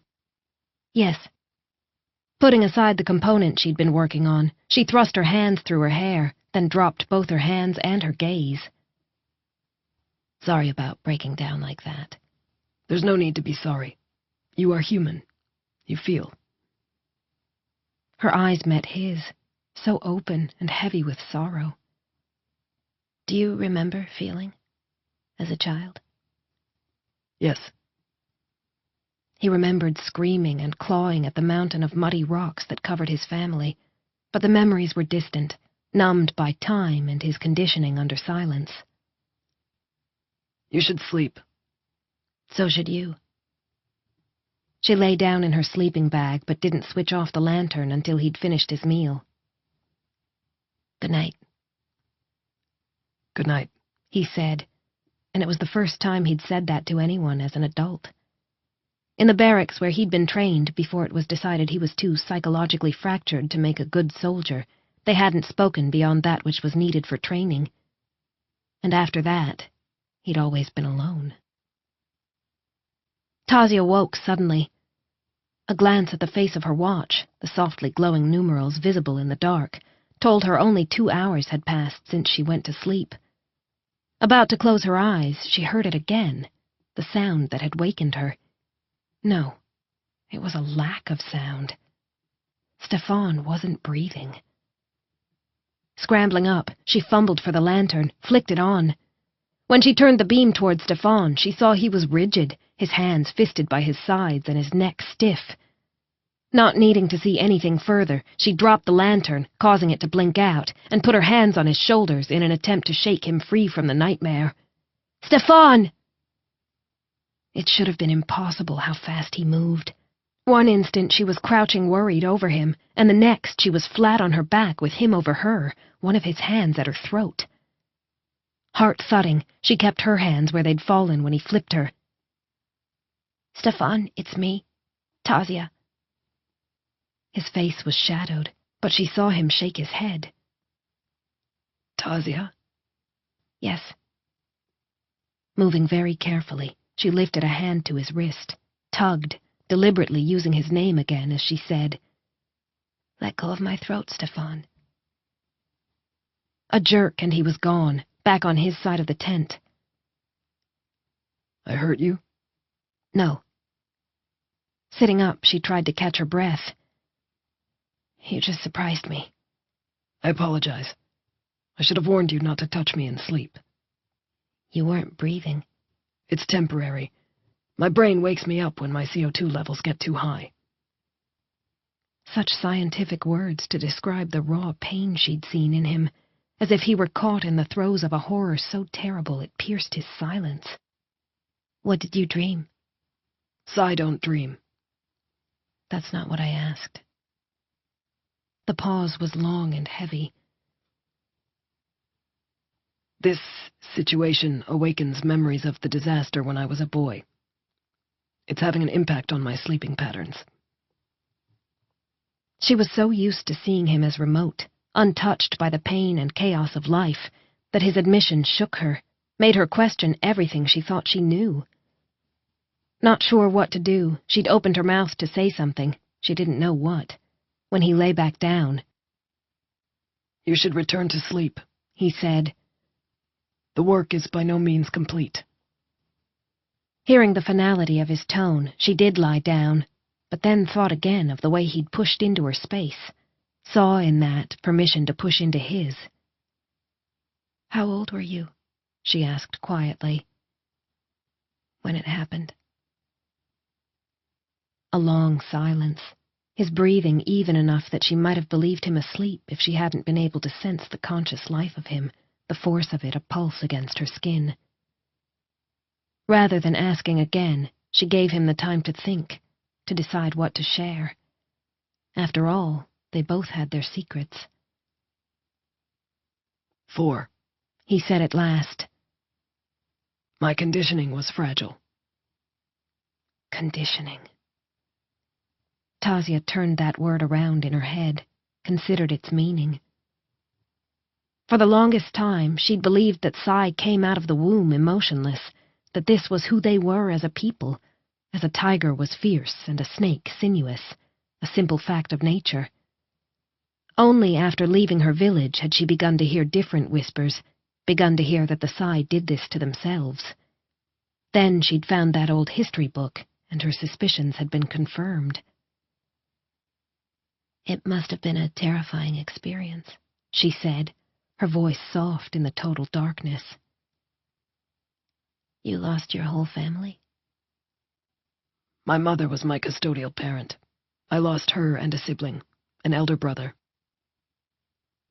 "Yes." Putting aside the component she'd been working on, she thrust her hands through her hair, then dropped both her hands and her gaze. "Sorry about breaking down like that." "There's no need to be sorry. You are human. You feel." Her eyes met his, so open and heavy with sorrow. "Do you remember feeling as a child?" "Yes." He remembered screaming and clawing at the mountain of muddy rocks that covered his family, but the memories were distant, numbed by time and his conditioning under silence. "You should sleep." "So should you." She lay down in her sleeping bag but didn't switch off the lantern until he'd finished his meal. "Good night." "Good night," he said, and it was the first time he'd said that to anyone as an adult. In the barracks where he'd been trained before it was decided he was too psychologically fractured to make a good soldier, they hadn't spoken beyond that which was needed for training. And after that, he'd always been alone. Tasia woke suddenly. A glance at the face of her watch, the softly glowing numerals visible in the dark, told her only 2 hours had passed since she went to sleep. About to close her eyes, she heard it again, the sound that had wakened her. No, it was a lack of sound. Stefan wasn't breathing. Scrambling up, she fumbled for the lantern, flicked it on. When she turned the beam toward Stefan, she saw he was rigid, his hands fisted by his sides and his neck stiff. Not needing to see anything further, she dropped the lantern, causing it to blink out, and put her hands on his shoulders in an attempt to shake him free from the nightmare. "Stefan!" It should have been impossible how fast he moved. One instant she was crouching worried over him, and the next she was flat on her back with him over her, one of his hands at her throat. Heart thudding, she kept her hands where they'd fallen when he flipped her. "Stefan, it's me. Tasia." His face was shadowed, but she saw him shake his head. "Tasia?" "Yes." Moving very carefully, she lifted a hand to his wrist, tugged, deliberately using his name again as she said, "Let go of my throat, Stefan." A jerk and he was gone, back on his side of the tent. "I hurt you?" "No, Sitting up, she tried to catch her breath. You just surprised me. I apologize. I should have warned you not to touch me in sleep. You weren't breathing. It's temporary. My brain wakes me up when my CO2 levels get too high. Such scientific words to describe the raw pain she'd seen in him, as if he were caught in the throes of a horror so terrible it pierced his silence. What did you dream? Psy don't dream. That's not what I asked. The pause was long and heavy. This situation awakens memories of the disaster when I was a boy. It's having an impact on my sleeping patterns. She was so used to seeing him as remote, untouched by the pain and chaos of life, that his admission shook her, made her question everything she thought she knew. Not sure what to do, she'd opened her mouth to say something, she didn't know what, when he lay back down. You should return to sleep, he said. The work is by no means complete. Hearing the finality of his tone, she did lie down, but then thought again of the way he'd pushed into her space, saw in that permission to push into his. How old were you? She asked quietly. When it happened. A long silence, his breathing even enough that she might have believed him asleep if she hadn't been able to sense the conscious life of him, the force of it a pulse against her skin. Rather than asking again, she gave him the time to think, to decide what to share. After all, they both had their secrets. 4, he said at last. My conditioning was fragile. Conditioning. Tasia turned that word around in her head, considered its meaning. For the longest time, she'd believed that Psy came out of the womb emotionless, that this was who they were as a people, as a tiger was fierce and a snake sinuous, a simple fact of nature. Only after leaving her village had she begun to hear different whispers, begun to hear that the Psy did this to themselves. Then she'd found that old history book, and her suspicions had been confirmed. It must have been a terrifying experience, she said, her voice soft in the total darkness. You lost your whole family? My mother was my custodial parent. I lost her and a sibling, an elder brother.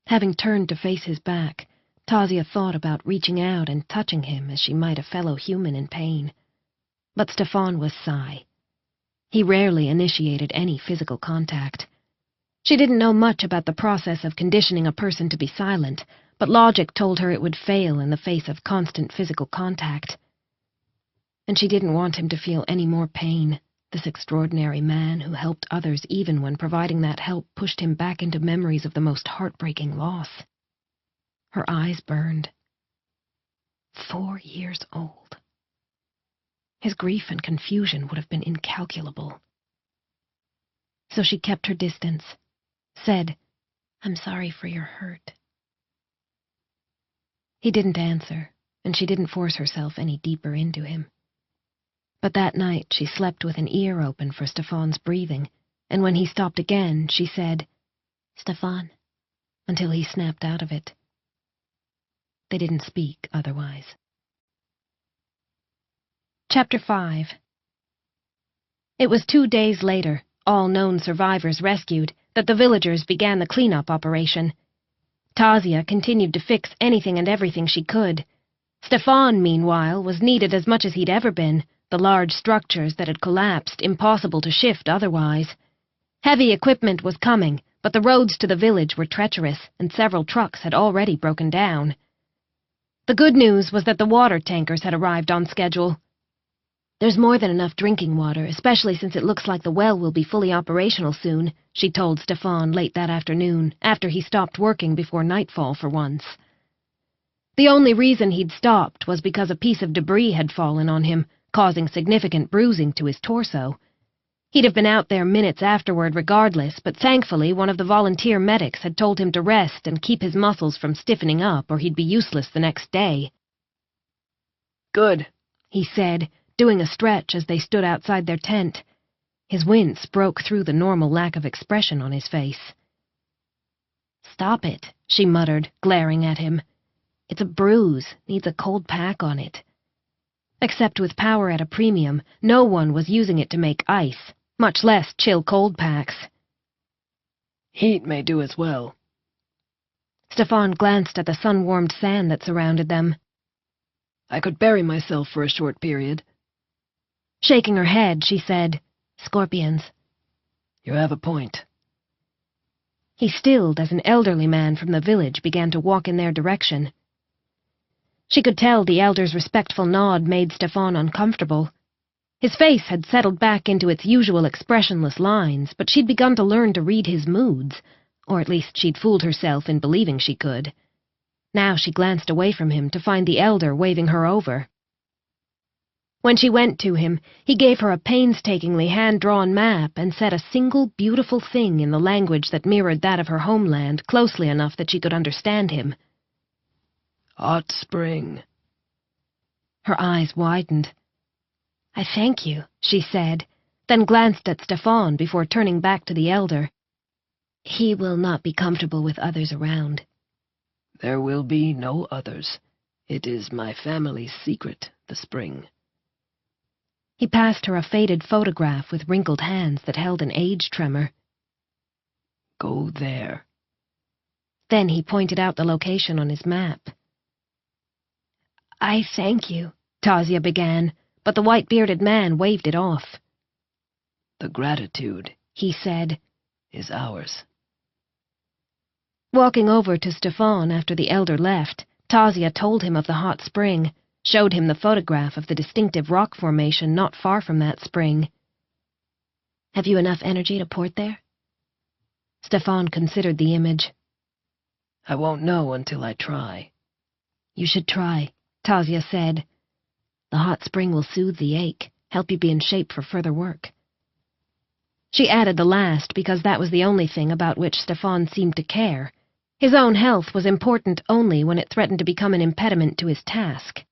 Having turned to face his back, Tasia thought about reaching out and touching him as she might a fellow human in pain. But Stefan was Psy. He rarely initiated any physical contact. She didn't know much about the process of conditioning a person to be silent, but logic told her it would fail in the face of constant physical contact. And she didn't want him to feel any more pain, this extraordinary man who helped others even when providing that help pushed him back into memories of the most heartbreaking loss. Her eyes burned. 4 years old. His grief and confusion would have been incalculable. So she kept her distance, said, I'm sorry for your hurt. He didn't answer, and she didn't force herself any deeper into him. But that night she slept with an ear open for Stefan's breathing, and when he stopped again, she said, Stefan, until he snapped out of it. They didn't speak otherwise. Chapter 5. It was 2 days later, all known survivors rescued, that the villagers began the cleanup operation. Tasia continued to fix anything and everything she could. Stefan, meanwhile, was needed as much as he'd ever been, the large structures that had collapsed, impossible to shift otherwise. Heavy equipment was coming, but the roads to the village were treacherous, and several trucks had already broken down. The good news was that the water tankers had arrived on schedule. There's more than enough drinking water, especially since it looks like the well will be fully operational soon, she told Stefan late that afternoon, after he stopped working before nightfall for once. The only reason he'd stopped was because a piece of debris had fallen on him, causing significant bruising to his torso. He'd have been out there minutes afterward regardless, but thankfully one of the volunteer medics had told him to rest and keep his muscles from stiffening up or he'd be useless the next day. Good, he said, doing a stretch as they stood outside their tent. His wince broke through the normal lack of expression on his face. "Stop it," she muttered, glaring at him. "It's a bruise, needs a cold pack on it." Except with power at a premium, no one was using it to make ice, much less chill cold packs. "Heat may do as well." Stefan glanced at the sun-warmed sand that surrounded them. "I could bury myself for a short period." Shaking her head, she said, "Scorpions." "You have a point." He stilled as an elderly man from the village began to walk in their direction. She could tell the elder's respectful nod made Stefan uncomfortable. His face had settled back into its usual expressionless lines, but she'd begun to learn to read his moods, or at least she'd fooled herself in believing she could. Now she glanced away from him to find the elder waving her over. When she went to him, he gave her a painstakingly hand-drawn map and said a single beautiful thing in the language that mirrored that of her homeland closely enough that she could understand him. "Hot spring." Her eyes widened. "I thank you," she said, then glanced at Stefan before turning back to the elder. "He will not be comfortable with others around." "There will be no others. It is my family's secret, the spring." He passed her a faded photograph with wrinkled hands that held an age tremor. "Go there." Then he pointed out the location on his map. "I thank you," Tasia began, but the white-bearded man waved it off. "The gratitude," he said, "is ours." Walking over to Stefan after the elder left, Tasia told him of the hot spring, showed him the photograph of the distinctive rock formation not far from that spring. "Have you enough energy to port there?" Stefan considered the image. "I won't know until I try." "You should try," Tasia said. "The hot spring will soothe the ache, help you be in shape for further work." She added the last because that was the only thing about which Stefan seemed to care. His own health was important only when it threatened to become an impediment to his task.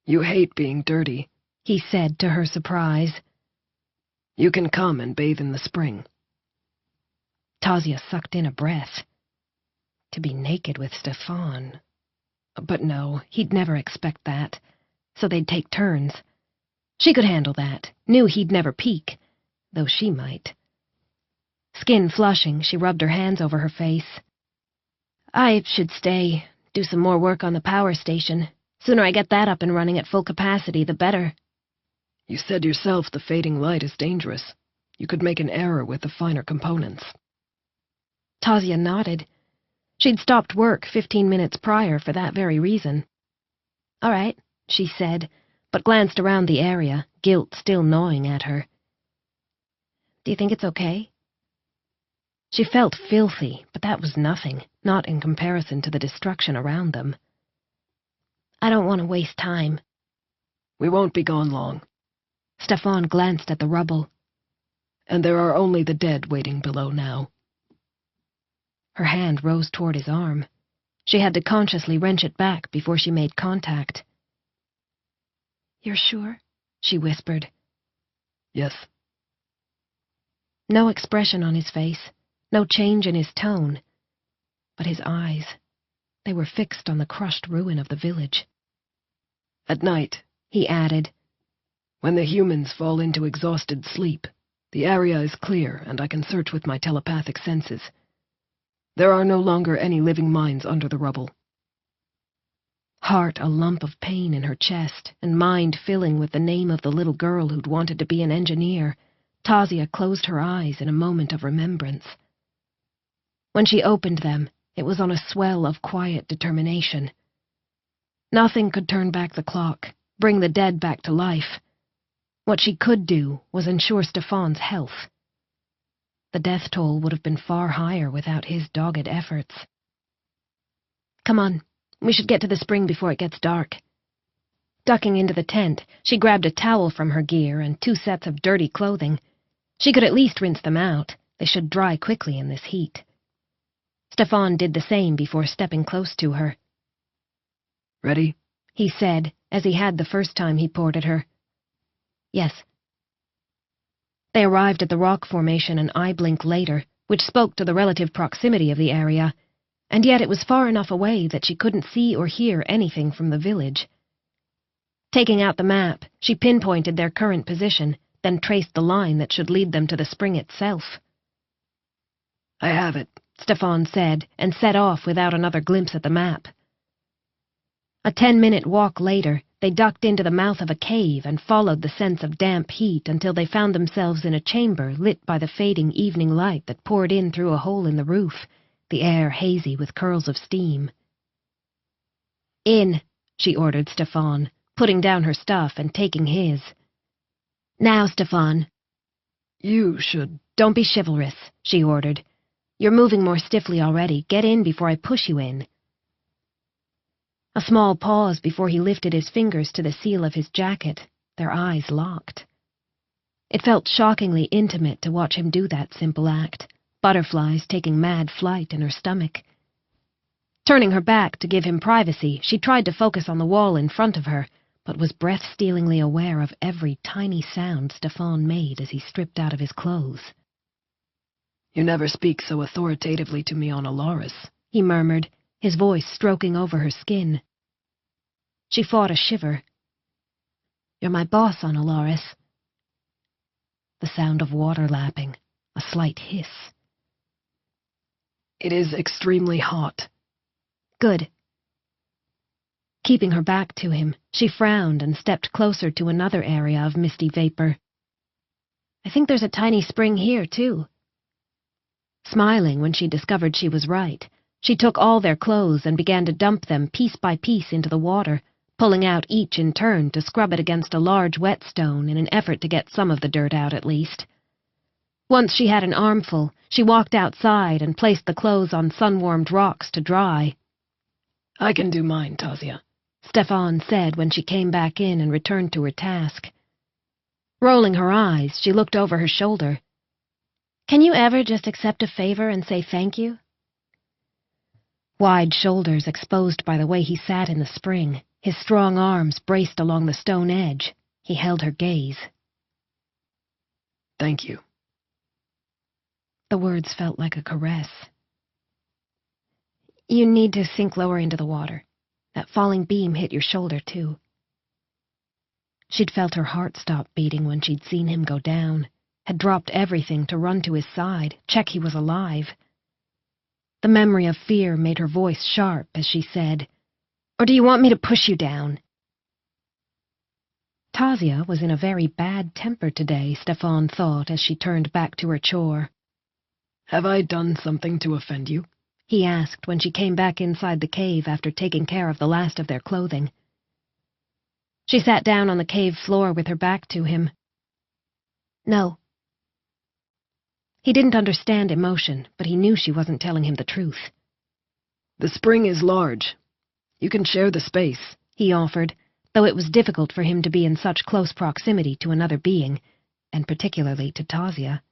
"You hate being dirty," he said to her surprise. "You can come and bathe in the spring." Tasia sucked in a breath. To be naked with Stefan. But no, he'd never expect that. So they'd take turns. She could handle that, knew he'd never peek, though she might. Skin flushing, she rubbed her hands over her face. "I should stay, do some more work on the power station. Sooner I get that up and running at full capacity, the better." "You said yourself the fading light is dangerous. You could make an error with the finer components." Tasia nodded. She'd stopped work 15 minutes prior for that very reason. "All right," she said, but glanced around the area, guilt still gnawing at her. "Do you think it's okay?" She felt filthy, but that was nothing, not in comparison to the destruction around them. "I don't want to waste time." "We won't be gone long." Stefan glanced at the rubble. "And there are only the dead waiting below now." Her hand rose toward his arm. She had to consciously wrench it back before she made contact. "You're sure?" she whispered. "Yes." No expression on his face, no change in his tone. But his eyes, they were fixed on the crushed ruin of the village. "At night," he added, "when the humans fall into exhausted sleep, the area is clear and I can search with my telepathic senses. There are no longer any living minds under the rubble." Heart a lump of pain in her chest, and mind filling with the name of the little girl who'd wanted to be an engineer, Tasia closed her eyes in a moment of remembrance. When she opened them, it was on a swell of quiet determination. Nothing could turn back the clock, bring the dead back to life. What she could do was ensure Stefan's health. The death toll would have been far higher without his dogged efforts. "Come on, we should get to the spring before it gets dark." Ducking into the tent, she grabbed a towel from her gear and 2 sets of dirty clothing. She could at least rinse them out. They should dry quickly in this heat. Stefan did the same before stepping close to her. "Ready?" he said, as he had the first time he ported her. "Yes." They arrived at the rock formation an eye blink later, which spoke to the relative proximity of the area, and yet it was far enough away that she couldn't see or hear anything from the village. Taking out the map, she pinpointed their current position, then traced the line that should lead them to the spring itself. I have it, Stefan said, and set off without another glimpse at the map. A 10-minute walk later, they ducked into the mouth of a cave and followed the sense of damp heat until they found themselves in a chamber lit by the fading evening light that poured in through a hole in the roof, the air hazy with curls of steam. "In," she ordered Stefan, putting down her stuff and taking his. "Now, Stefan." You should... "Don't be chivalrous," she ordered. "You're moving more stiffly already. Get in before I push you in." A small pause before he lifted his fingers to the seal of his jacket, their eyes locked. It felt shockingly intimate to watch him do that simple act, butterflies taking mad flight in her stomach. Turning her back to give him privacy, she tried to focus on the wall in front of her, but was breath-stealingly aware of every tiny sound Stefan made as he stripped out of his clothes. You never speak so authoritatively to me on Alaris, he murmured, his voice stroking over her skin. She fought a shiver. "You're my boss on Alaris." The sound of water lapping, a slight hiss. It is extremely hot. Good. Keeping her back to him, she frowned and stepped closer to another area of misty vapor. "I think there's a tiny spring here, too." Smiling when she discovered she was right, she took all their clothes and began to dump them piece by piece into the water, pulling out each in turn to scrub it against a large whetstone in an effort to get some of the dirt out at least. Once she had an armful, she walked outside and placed the clothes on sun-warmed rocks to dry. I can do mine, Tazia, Stefan said when she came back in and returned to her task. Rolling her eyes, she looked over her shoulder. "Can you ever just accept a favor and say thank you?" Wide shoulders exposed by the way he sat in the spring, his strong arms braced along the stone edge, he held her gaze. Thank you. The words felt like a caress. "You need to sink lower into the water. That falling beam hit your shoulder, too." She'd felt her heart stop beating when she'd seen him go down, had dropped everything to run to his side, check he was alive. The memory of fear made her voice sharp as she said, "Or do you want me to push you down?" Tazia was in a very bad temper today, Stefan thought as she turned back to her chore. Have I done something to offend you? He asked when she came back inside the cave after taking care of the last of their clothing. She sat down on the cave floor with her back to him. No. He didn't understand emotion, but he knew she wasn't telling him the truth. The spring is large. You can share the space, he offered, though it was difficult for him to be in such close proximity to another being, and particularly to Tazia.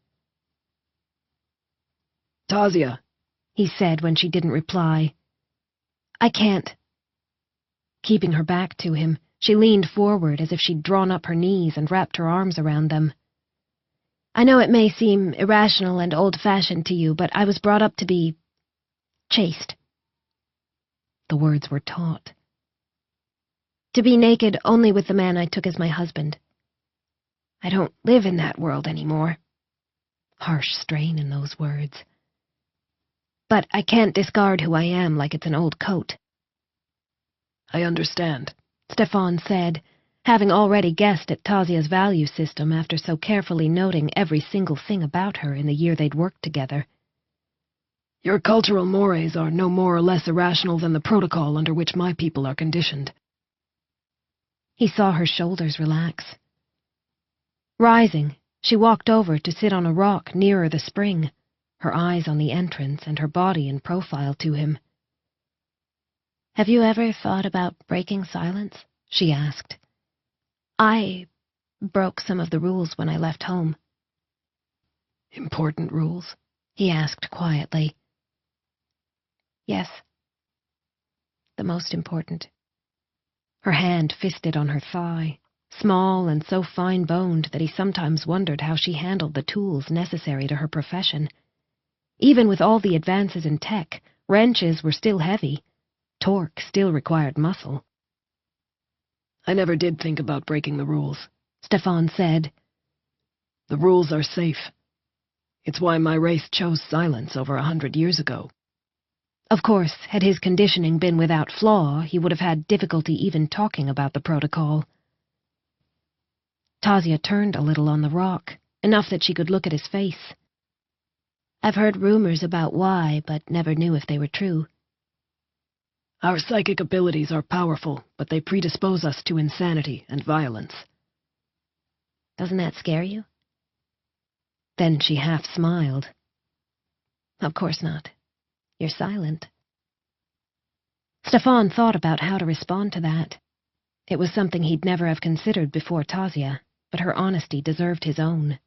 Tazia, he said when she didn't reply. I can't. Keeping her back to him, she leaned forward as if she'd drawn up her knees and wrapped her arms around them. I know it may seem irrational and old-fashioned to you, but I was brought up to be chaste. The words were taut. To be naked only with the man I took as my husband. I don't live in that world anymore. Harsh strain in those words. But I can't discard who I am like it's an old coat. I understand, Stefan said, having already guessed at Tazia's value system after so carefully noting every single thing about her in the year they'd worked together. Your cultural mores are no more or less irrational than the protocol under which my people are conditioned. He saw her shoulders relax. Rising, she walked over to sit on a rock nearer the spring, her eyes on the entrance and her body in profile to him. Have you ever thought about breaking silence? She asked. I broke some of the rules when I left home. Important rules? He asked quietly. Yes. The most important. Her hand fisted on her thigh. small and so fine-boned that he sometimes wondered how she handled the tools necessary to her profession. Even with all the advances in tech, wrenches were still heavy. Torque still required muscle. I never did think about breaking the rules, Stefan said. The rules are safe. It's why my race chose silence over 100 years ago. Of course, had his conditioning been without flaw, he would have had difficulty even talking about the protocol. Tasia turned a little on the rock, enough that she could look at his face. I've heard rumors about why, but never knew if they were true. Our psychic abilities are powerful, but they predispose us to insanity and violence. Doesn't that scare you? Then she half smiled. Of course not. You're silent. Stefan thought about how to respond to that. It was something he'd never have considered before Tasia, but her honesty deserved his own.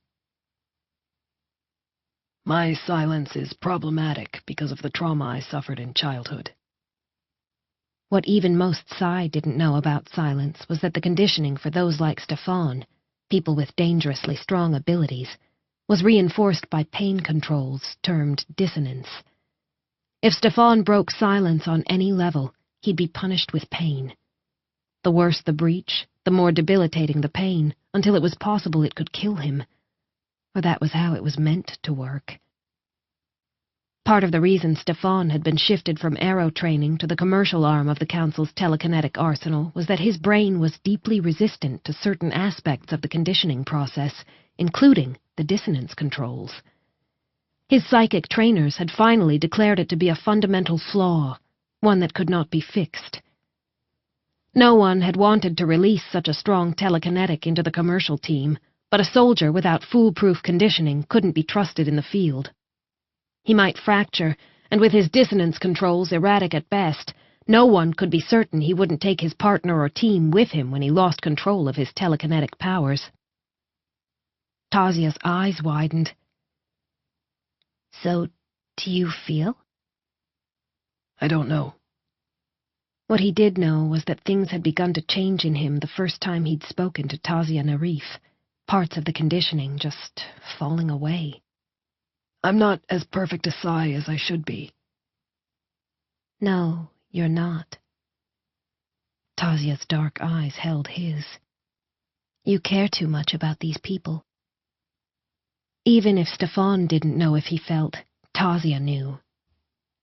My silence is problematic because of the trauma I suffered in childhood. What even most Psy didn't know about silence was that the conditioning for those like Stefan, people with dangerously strong abilities, was reinforced by pain controls termed dissonance. If Stefan broke silence on any level, he'd be punished with pain. The worse the breach, the more debilitating the pain, until it was possible it could kill him. Or that was how it was meant to work. Part of the reason Stefan had been shifted from aero training to the commercial arm of the Council's telekinetic arsenal was that his brain was deeply resistant to certain aspects of the conditioning process, including the dissonance controls. His psychic trainers had finally declared it to be a fundamental flaw, one that could not be fixed. No one had wanted to release such a strong telekinetic into the commercial team, but a soldier without foolproof conditioning couldn't be trusted in the field. He might fracture, and with his dissonance controls erratic at best, no one could be certain he wouldn't take his partner or team with him when he lost control of his telekinetic powers. Tasia's eyes widened. So, do you feel? I don't know. What he did know was that things had begun to change in him the first time he'd spoken to Tasia Narif, parts of the conditioning just falling away. I'm not as perfect a Psy as I should be. No, you're not. Tasia's dark eyes held his. You care too much about these people. Even if Stefan didn't know if he felt, Tasia knew.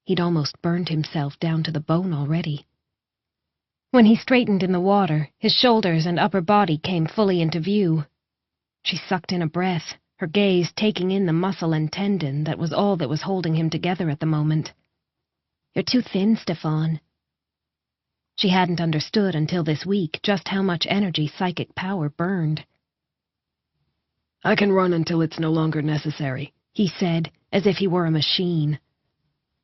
He'd almost burned himself down to the bone already. When he straightened in the water, his shoulders and upper body came fully into view. She sucked in a breath, her gaze taking in the muscle and tendon that was all that was holding him together at the moment. You're too thin, Stefan. She hadn't understood until this week just how much energy psychic power burned. I can run until it's no longer necessary, he said, as if he were a machine.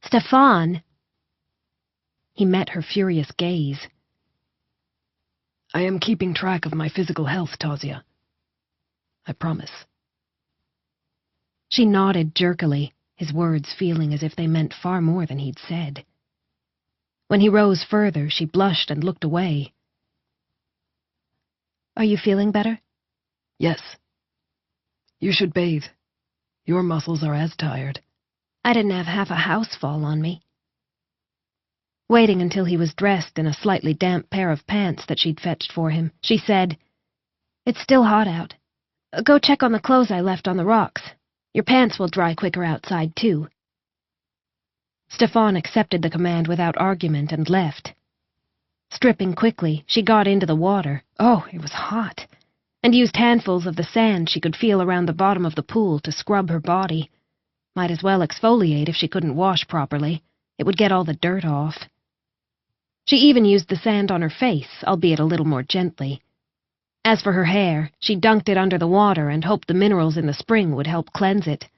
Stefan! He met her furious gaze. I am keeping track of my physical health, Tasia. I promise. She nodded jerkily, his words feeling as if they meant far more than he'd said. When he rose further, she blushed and looked away. Are you feeling better? Yes. You should bathe. Your muscles are as tired. I didn't have half a house fall on me. Waiting until he was dressed in a slightly damp pair of pants that she'd fetched for him, she said, It's still hot out. Go check on the clothes I left on the rocks. Your pants will dry quicker outside, too. Stefan accepted the command without argument and left. Stripping quickly, she got into the water. Oh, it was hot. And used handfuls of the sand she could feel around the bottom of the pool to scrub her body. Might as well exfoliate if she couldn't wash properly. It would get all the dirt off. She even used the sand on her face, albeit a little more gently. As for her hair, she dunked it under the water and hoped the minerals in the spring would help cleanse it.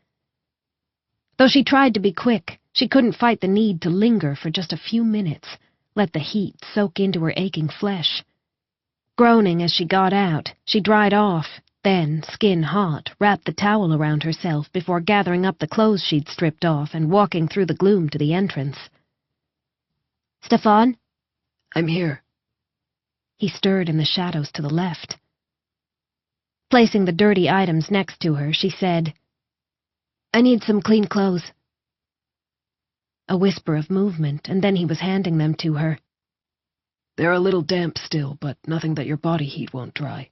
Though she tried to be quick, she couldn't fight the need to linger for just a few minutes, let the heat soak into her aching flesh. Groaning as she got out, she dried off, then, skin hot, wrapped the towel around herself before gathering up the clothes she'd stripped off and walking through the gloom to the entrance. Stefan? I'm here. He stirred in the shadows to the left. Placing the dirty items next to her, she said, "I need some clean clothes." A whisper of movement, and then he was handing them to her. "They're a little damp still, but nothing that your body heat won't dry."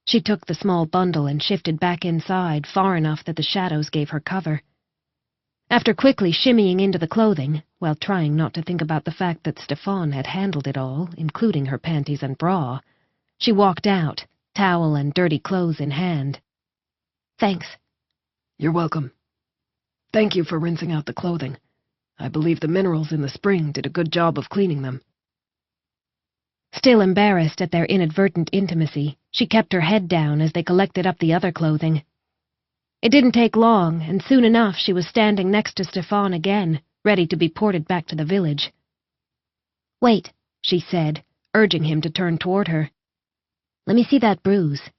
She took the small bundle and shifted back inside far enough that the shadows gave her cover. After quickly shimmying into the clothing, while trying not to think about the fact that Stefan had handled it all, including her panties and bra, she walked out, towel and dirty clothes in hand. "Thanks." "You're welcome. Thank you for rinsing out the clothing. I believe the minerals in the spring did a good job of cleaning them." Still embarrassed at their inadvertent intimacy, she kept her head down as they collected up the other clothing. It didn't take long, and soon enough she was standing next to Stefan again, ready to be ported back to the village. "Wait," she said, urging him to turn toward her. "Let me see that bruise."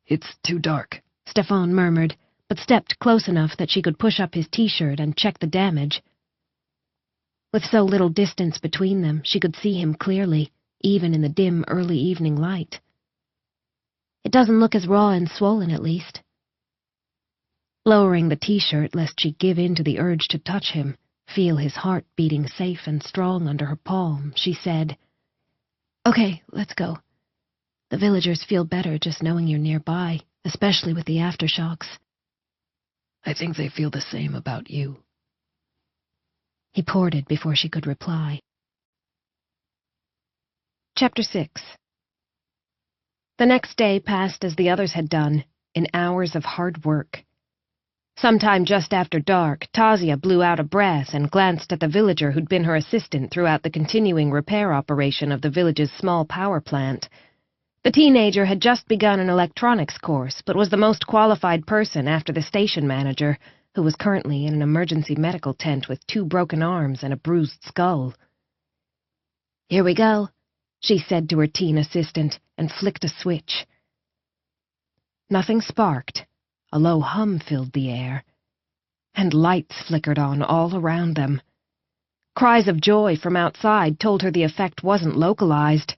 "It's too dark," Stefan murmured, but stepped close enough that she could push up his t-shirt and check the damage. With so little distance between them, she could see him clearly, even in the dim early evening light. "It doesn't look as raw and swollen, at least." Lowering the t-shirt lest she give in to the urge to touch him, feel his heart beating safe and strong under her palm, she said, "Okay, let's go. The villagers feel better just knowing you're nearby, especially with the aftershocks." "I think they feel the same about you." He ported before she could reply. Chapter 6. The next day passed as the others had done, in hours of hard work. Sometime just after dark, Tasia blew out of breath and glanced at the villager who'd been her assistant throughout the continuing repair operation of the village's small power plant. The teenager had just begun an electronics course, but was the most qualified person after the station manager, who was currently in an emergency medical tent with 2 broken arms and a bruised skull. "Here we go," she said to her teen assistant, and flicked a switch. Nothing sparked. A low hum filled the air, and lights flickered on all around them. Cries of joy from outside told her the effect wasn't localized.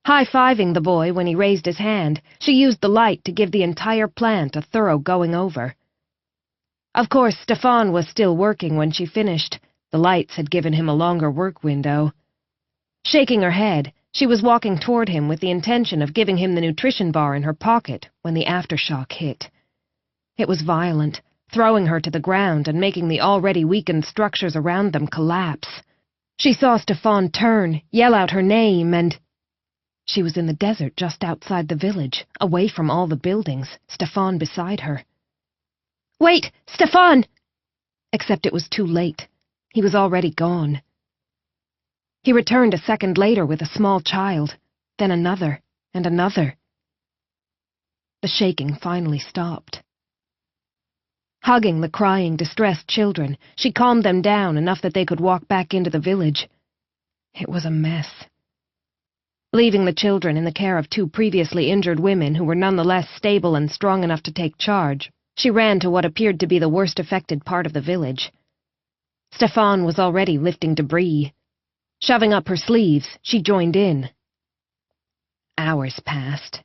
High-fiving the boy when he raised his hand, she used the light to give the entire plant a thorough going-over. Of course, Stefan was still working when she finished. The lights had given him a longer work window. Shaking her head, she was walking toward him with the intention of giving him the nutrition bar in her pocket when the aftershock hit. It was violent, throwing her to the ground and making the already weakened structures around them collapse. She saw Stefan turn, yell out her name, and... She was in the desert just outside the village, away from all the buildings, Stefan beside her. "Wait, Stefan!" Except it was too late. He was already gone. He returned a second later with a small child, then another, and another. The shaking finally stopped. Hugging the crying, distressed children, she calmed them down enough that they could walk back into the village. It was a mess. Leaving the children in the care of 2 previously injured women who were nonetheless stable and strong enough to take charge, she ran to what appeared to be the worst affected part of the village. Stefan was already lifting debris. Shoving up her sleeves, she joined in. Hours passed.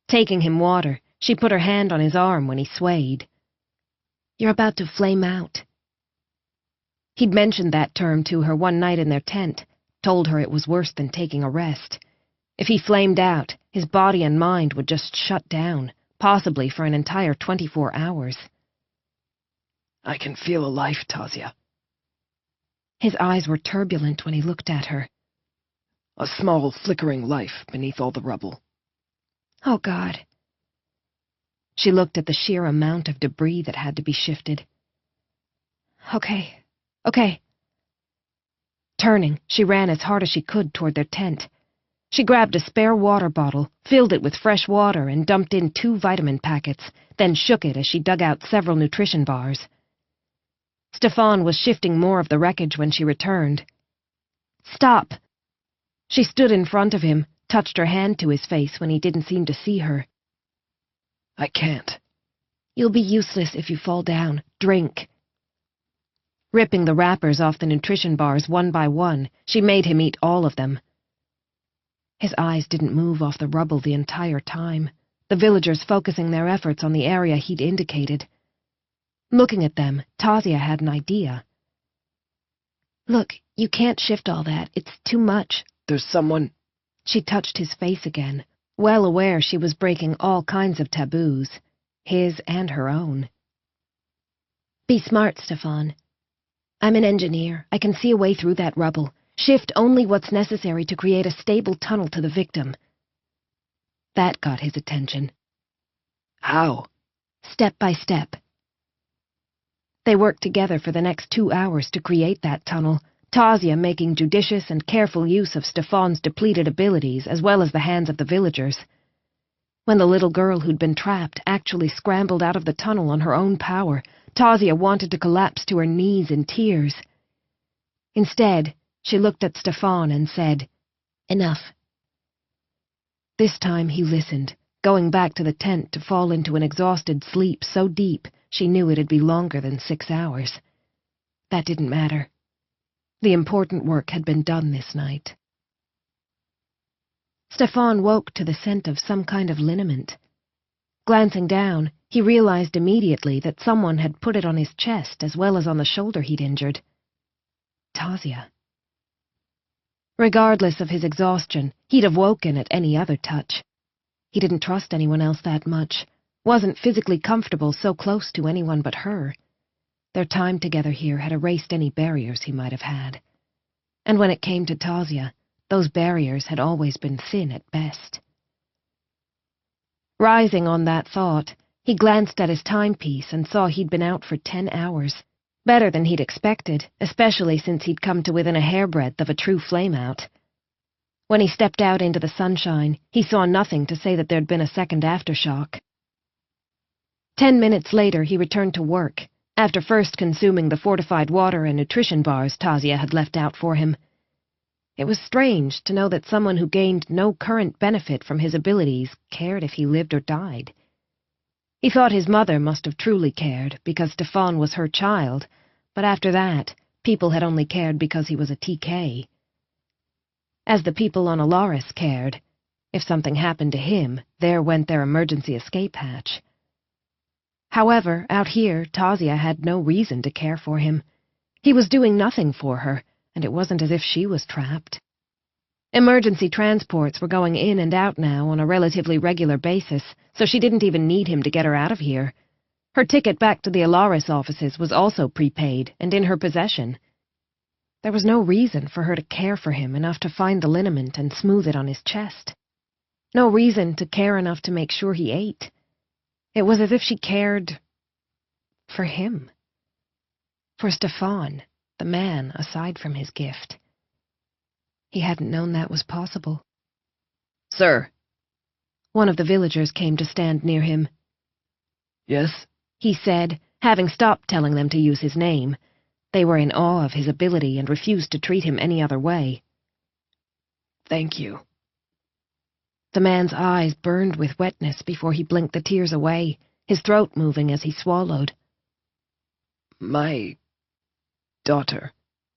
Taking him water, she put her hand on his arm when he swayed. "You're about to flame out." He'd mentioned that term to her one night in their tent, told her it was worse than taking a rest. If he flamed out, his body and mind would just shut down, possibly for an entire 24 hours. "I can feel a life, Tasia." His eyes were turbulent when he looked at her. "A small, flickering life beneath all the rubble." "Oh, God." She looked at the sheer amount of debris that had to be shifted. Okay. Turning, she ran as hard as she could toward their tent. She grabbed a spare water bottle, filled it with fresh water, and dumped in 2 vitamin packets, then shook it as she dug out several nutrition bars. Stefan was shifting more of the wreckage when she returned. "Stop!" She stood in front of him, touched her hand to his face when he didn't seem to see her. "I can't." "You'll be useless if you fall down. Drink." Ripping the wrappers off the nutrition bars one by one, she made him eat all of them. His eyes didn't move off the rubble the entire time, the villagers focusing their efforts on the area he'd indicated. Looking at them, Tasia had an idea. "Look, you can't shift all that. It's too much." There's someone... She touched his face again, well aware she was breaking all kinds of taboos, his and her own. "Be smart, Stefan. I'm an engineer. I can see a way through that rubble. Shift only what's necessary to create a stable tunnel to the victim." That got his attention. How? Step by step. They worked together for the next 2 hours to create that tunnel, Tasia making judicious and careful use of Stefan's depleted abilities as well as the hands of the villagers. When the little girl who'd been trapped actually scrambled out of the tunnel on her own power, Tasia wanted to collapse to her knees in tears. Instead, she looked at Stefan and said, "Enough." This time he listened, going back to the tent to fall into an exhausted sleep so deep she knew it'd be longer than 6 hours. That didn't matter. The important work had been done this night. Stefan woke to the scent of some kind of liniment. Glancing down, he realized immediately that someone had put it on his chest as well as on the shoulder he'd injured. Tasia. Regardless of his exhaustion, he'd have woken at any other touch. He didn't trust anyone else that much, wasn't physically comfortable so close to anyone but her. Their time together here had erased any barriers he might have had. And when it came to Tasia, those barriers had always been thin at best. Rising on that thought, he glanced at his timepiece and saw he'd been out for 10 hours. Better than he'd expected, especially since he'd come to within a hairbreadth of a true flameout. When he stepped out into the sunshine, he saw nothing to say that there'd been a second aftershock. 10 minutes later, he returned to work, after first consuming the fortified water and nutrition bars Tasia had left out for him. It was strange to know that someone who gained no current benefit from his abilities cared if he lived or died. He thought his mother must have truly cared because Stefan was her child, but after that, people had only cared because he was a TK. As the people on Alaris cared, if something happened to him, there went their emergency escape hatch. However, out here, Tasia had no reason to care for him. He was doing nothing for her, and it wasn't as if she was trapped. Emergency transports were going in and out now on a relatively regular basis, so she didn't even need him to get her out of here. Her ticket back to the Alaris offices was also prepaid and in her possession. There was no reason for her to care for him enough to find the liniment and smooth it on his chest. No reason to care enough to make sure he ate. It was as if she cared for him. For Stefan, the man aside from his gift. He hadn't known that was possible. "Sir." One of the villagers came to stand near him. "Yes?" He said, having stopped telling them to use his name. They were in awe of his ability and refused to treat him any other way. "Thank you." The man's eyes burned with wetness before he blinked the tears away, his throat moving as he swallowed. "My daughter,"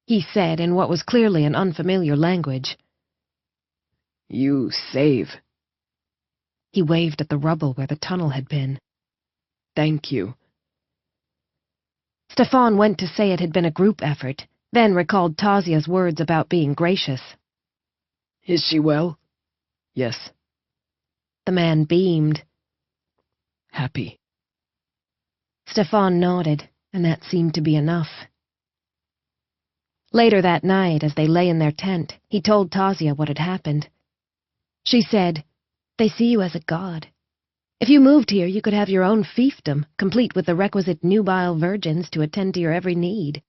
he said in what was clearly an unfamiliar language. "You save." He waved at the rubble where the tunnel had been. "Thank you." Stefan went to say it had been a group effort, then recalled Tasia's words about being gracious. "Is she well?" "Yes." The man beamed. "Happy." Stefan nodded, and that seemed to be enough. Later that night, as they lay in their tent, he told Tasia what had happened. She said, "They see you as a god. If you moved here, you could have your own fiefdom, complete with the requisite nubile virgins to attend to your every need."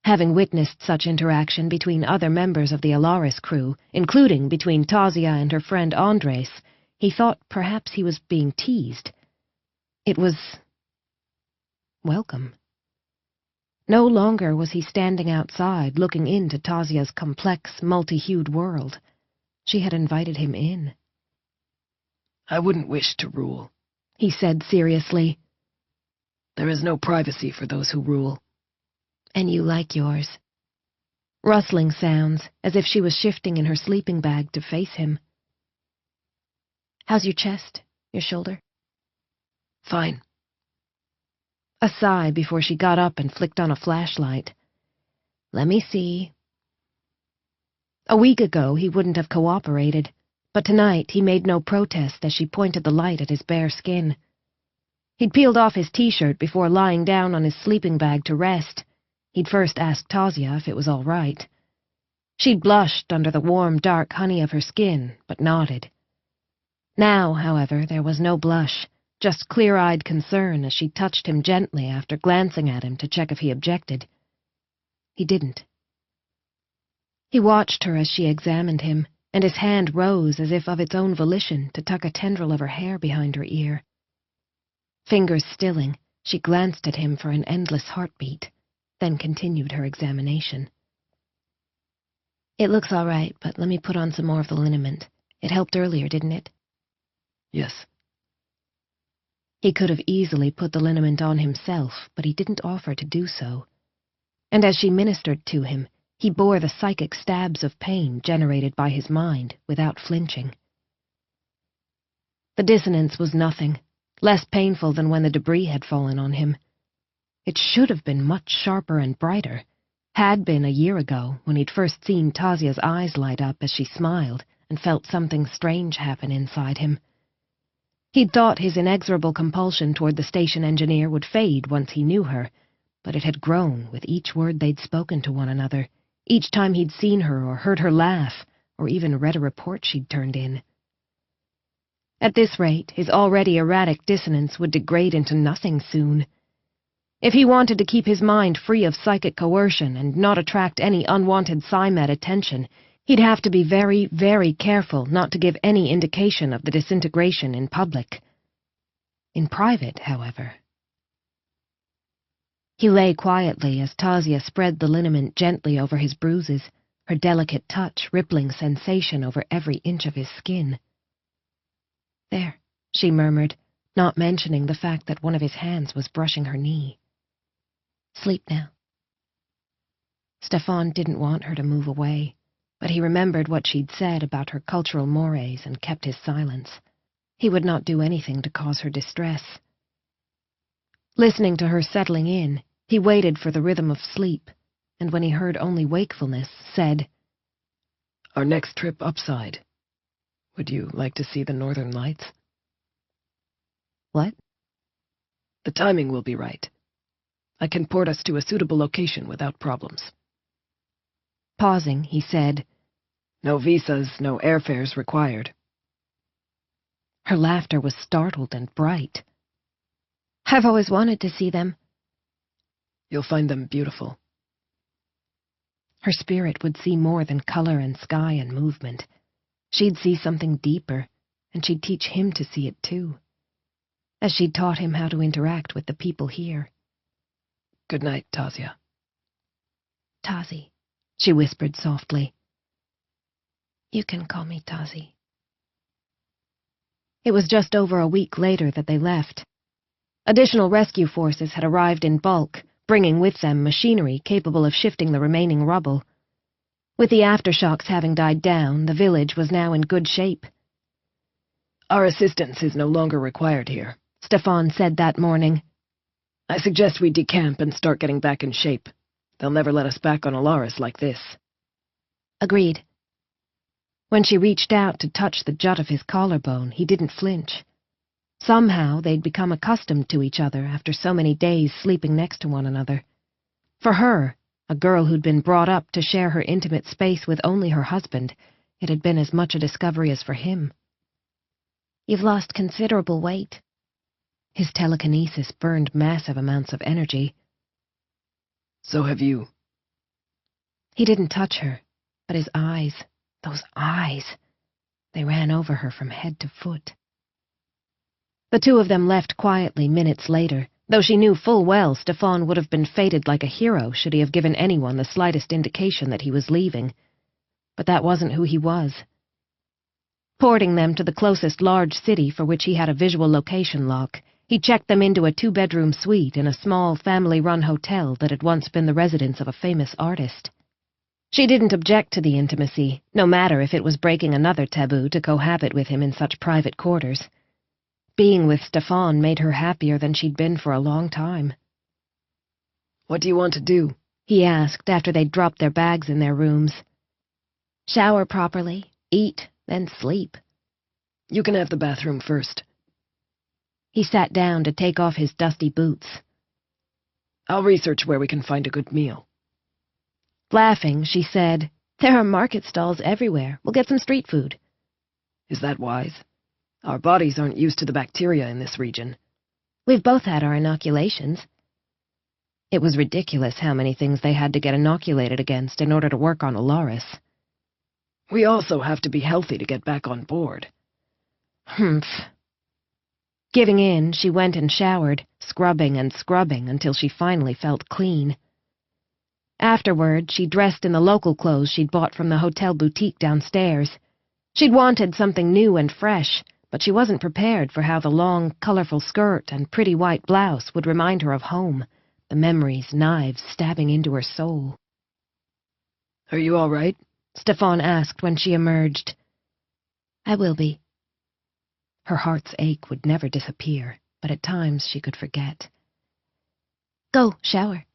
Having witnessed such interaction between other members of the Alaris crew, including between Tasia and her friend Andres, he thought perhaps he was being teased. It was welcome. No longer was he standing outside looking into Tasia's complex, multi-hued world. She had invited him in. "I wouldn't wish to rule," he said seriously. "There is no privacy for those who rule." "And you like yours." Rustling sounds, as if she was shifting in her sleeping bag to face him. "How's your chest? Your shoulder?" Fine. A sigh before she got up and flicked on a flashlight. "Let me see." A week ago he wouldn't have cooperated, but tonight he made no protest as she pointed the light at his bare skin. He'd peeled off his t-shirt before lying down on his sleeping bag to rest. He'd first asked Tasia if it was all right. She'd blushed under the warm, dark honey of her skin, but nodded. Now, however, there was no blush, just clear-eyed concern as she touched him gently after glancing at him to check if he objected. He didn't. He watched her as she examined him, and his hand rose as if of its own volition to tuck a tendril of her hair behind her ear. Fingers stilling, she glanced at him for an endless heartbeat, then continued her examination. "It looks all right, but let me put on some more of the liniment. It helped earlier, didn't it?" Yes. He could have easily put the liniment on himself, but he didn't offer to do so. And as she ministered to him, he bore the psychic stabs of pain generated by his mind without flinching. The dissonance was nothing, less painful than when the debris had fallen on him. It should have been much sharper and brighter, had been a year ago when he'd first seen Tasia's eyes light up as she smiled and felt something strange happen inside him. He'd thought his inexorable compulsion toward the station engineer would fade once he knew her, but it had grown with each word they'd spoken to one another, each time he'd seen her or heard her laugh, or even read a report she'd turned in. At this rate, his already erratic dissonance would degrade into nothing soon. If he wanted to keep his mind free of psychic coercion and not attract any unwanted Psy-Med attention, he'd have to be very, very careful not to give any indication of the disintegration in public. In private, however. He lay quietly as Tasia spread the liniment gently over his bruises, her delicate touch rippling sensation over every inch of his skin. "There," she murmured, not mentioning the fact that one of his hands was brushing her knee. "Sleep now." Stefan didn't want her to move away, but he remembered what she'd said about her cultural mores and kept his silence. He would not do anything to cause her distress. Listening to her settling in, he waited for the rhythm of sleep, and when he heard only wakefulness, said, "Our next trip upside. Would you like to see the Northern Lights?" "What?" "The timing will be right. I can port us to a suitable location without problems." Pausing, he said, "No visas, no airfares required." Her laughter was startled and bright. "I've always wanted to see them." "You'll find them beautiful." Her spirit would see more than color and sky and movement. She'd see something deeper, and she'd teach him to see it too, as she'd taught him how to interact with the people here. "Good night, Tasia." "Tazi," she whispered softly. "You can call me Tazi." It was just over a week later that they left. Additional rescue forces had arrived in bulk, bringing with them machinery capable of shifting the remaining rubble. With the aftershocks having died down, the village was now in good shape. "Our assistance is no longer required here," Stefan said that morning. "I suggest we decamp and start getting back in shape. They'll never let us back on Alaris like this." Agreed. When she reached out to touch the jut of his collarbone, he didn't flinch. Somehow they'd become accustomed to each other after so many days sleeping next to one another. For her, a girl who'd been brought up to share her intimate space with only her husband, it had been as much a discovery as for him. "You've lost considerable weight." His telekinesis burned massive amounts of energy. "So have you." He didn't touch her, but his eyes, those eyes, they ran over her from head to foot. The two of them left quietly minutes later, though she knew full well Stefan would have been fated like a hero should he have given anyone the slightest indication that he was leaving. But that wasn't who he was. Porting them to the closest large city for which he had a visual location lock, he checked them into a 2-bedroom suite in a small family-run hotel that had once been the residence of a famous artist. She didn't object to the intimacy, no matter if it was breaking another taboo to cohabit with him in such private quarters. Being with Stefan made her happier than she'd been for a long time. "What do you want to do?" he asked after they'd dropped their bags in their rooms. "Shower properly, eat, then sleep." "You can have the bathroom first." He sat down to take off his dusty boots. "I'll research where we can find a good meal." Laughing, she said, "There are market stalls everywhere. We'll get some street food." "Is that wise? Our bodies aren't used to the bacteria in this region." "We've both had our inoculations." It was ridiculous how many things they had to get inoculated against in order to work on Alaris. "We also have to be healthy to get back on board." Humph. Giving in, she went and showered, scrubbing and scrubbing until she finally felt clean. Afterward, she dressed in the local clothes she'd bought from the hotel boutique downstairs. She'd wanted something new and fresh, but she wasn't prepared for how the long, colorful skirt and pretty white blouse would remind her of home, the memories knives stabbing into her soul. "Are you all right?" Stefan asked when she emerged. "I will be." Her heart's ache would never disappear, but at times she could forget. "Go, shower."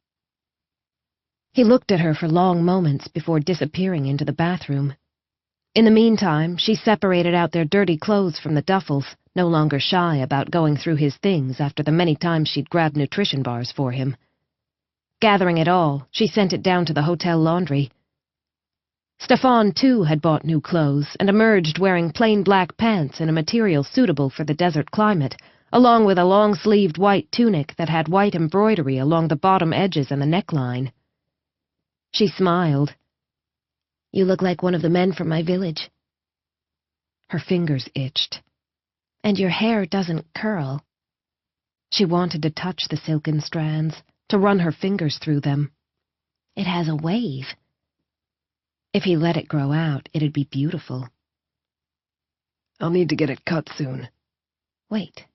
He looked at her for long moments before disappearing into the bathroom. In the meantime, she separated out their dirty clothes from the duffels, no longer shy about going through his things after the many times she'd grabbed nutrition bars for him. Gathering it all, she sent it down to the hotel laundry. Stefan, too, had bought new clothes and emerged wearing plain black pants in a material suitable for the desert climate, along with a long-sleeved white tunic that had white embroidery along the bottom edges and the neckline. She smiled. "You look like one of the men from my village." Her fingers itched. "And your hair doesn't curl." She wanted to touch the silken strands, to run her fingers through them. "It has a wave." If he let it grow out, it'd be beautiful. "I'll need to get it cut soon." "Wait,"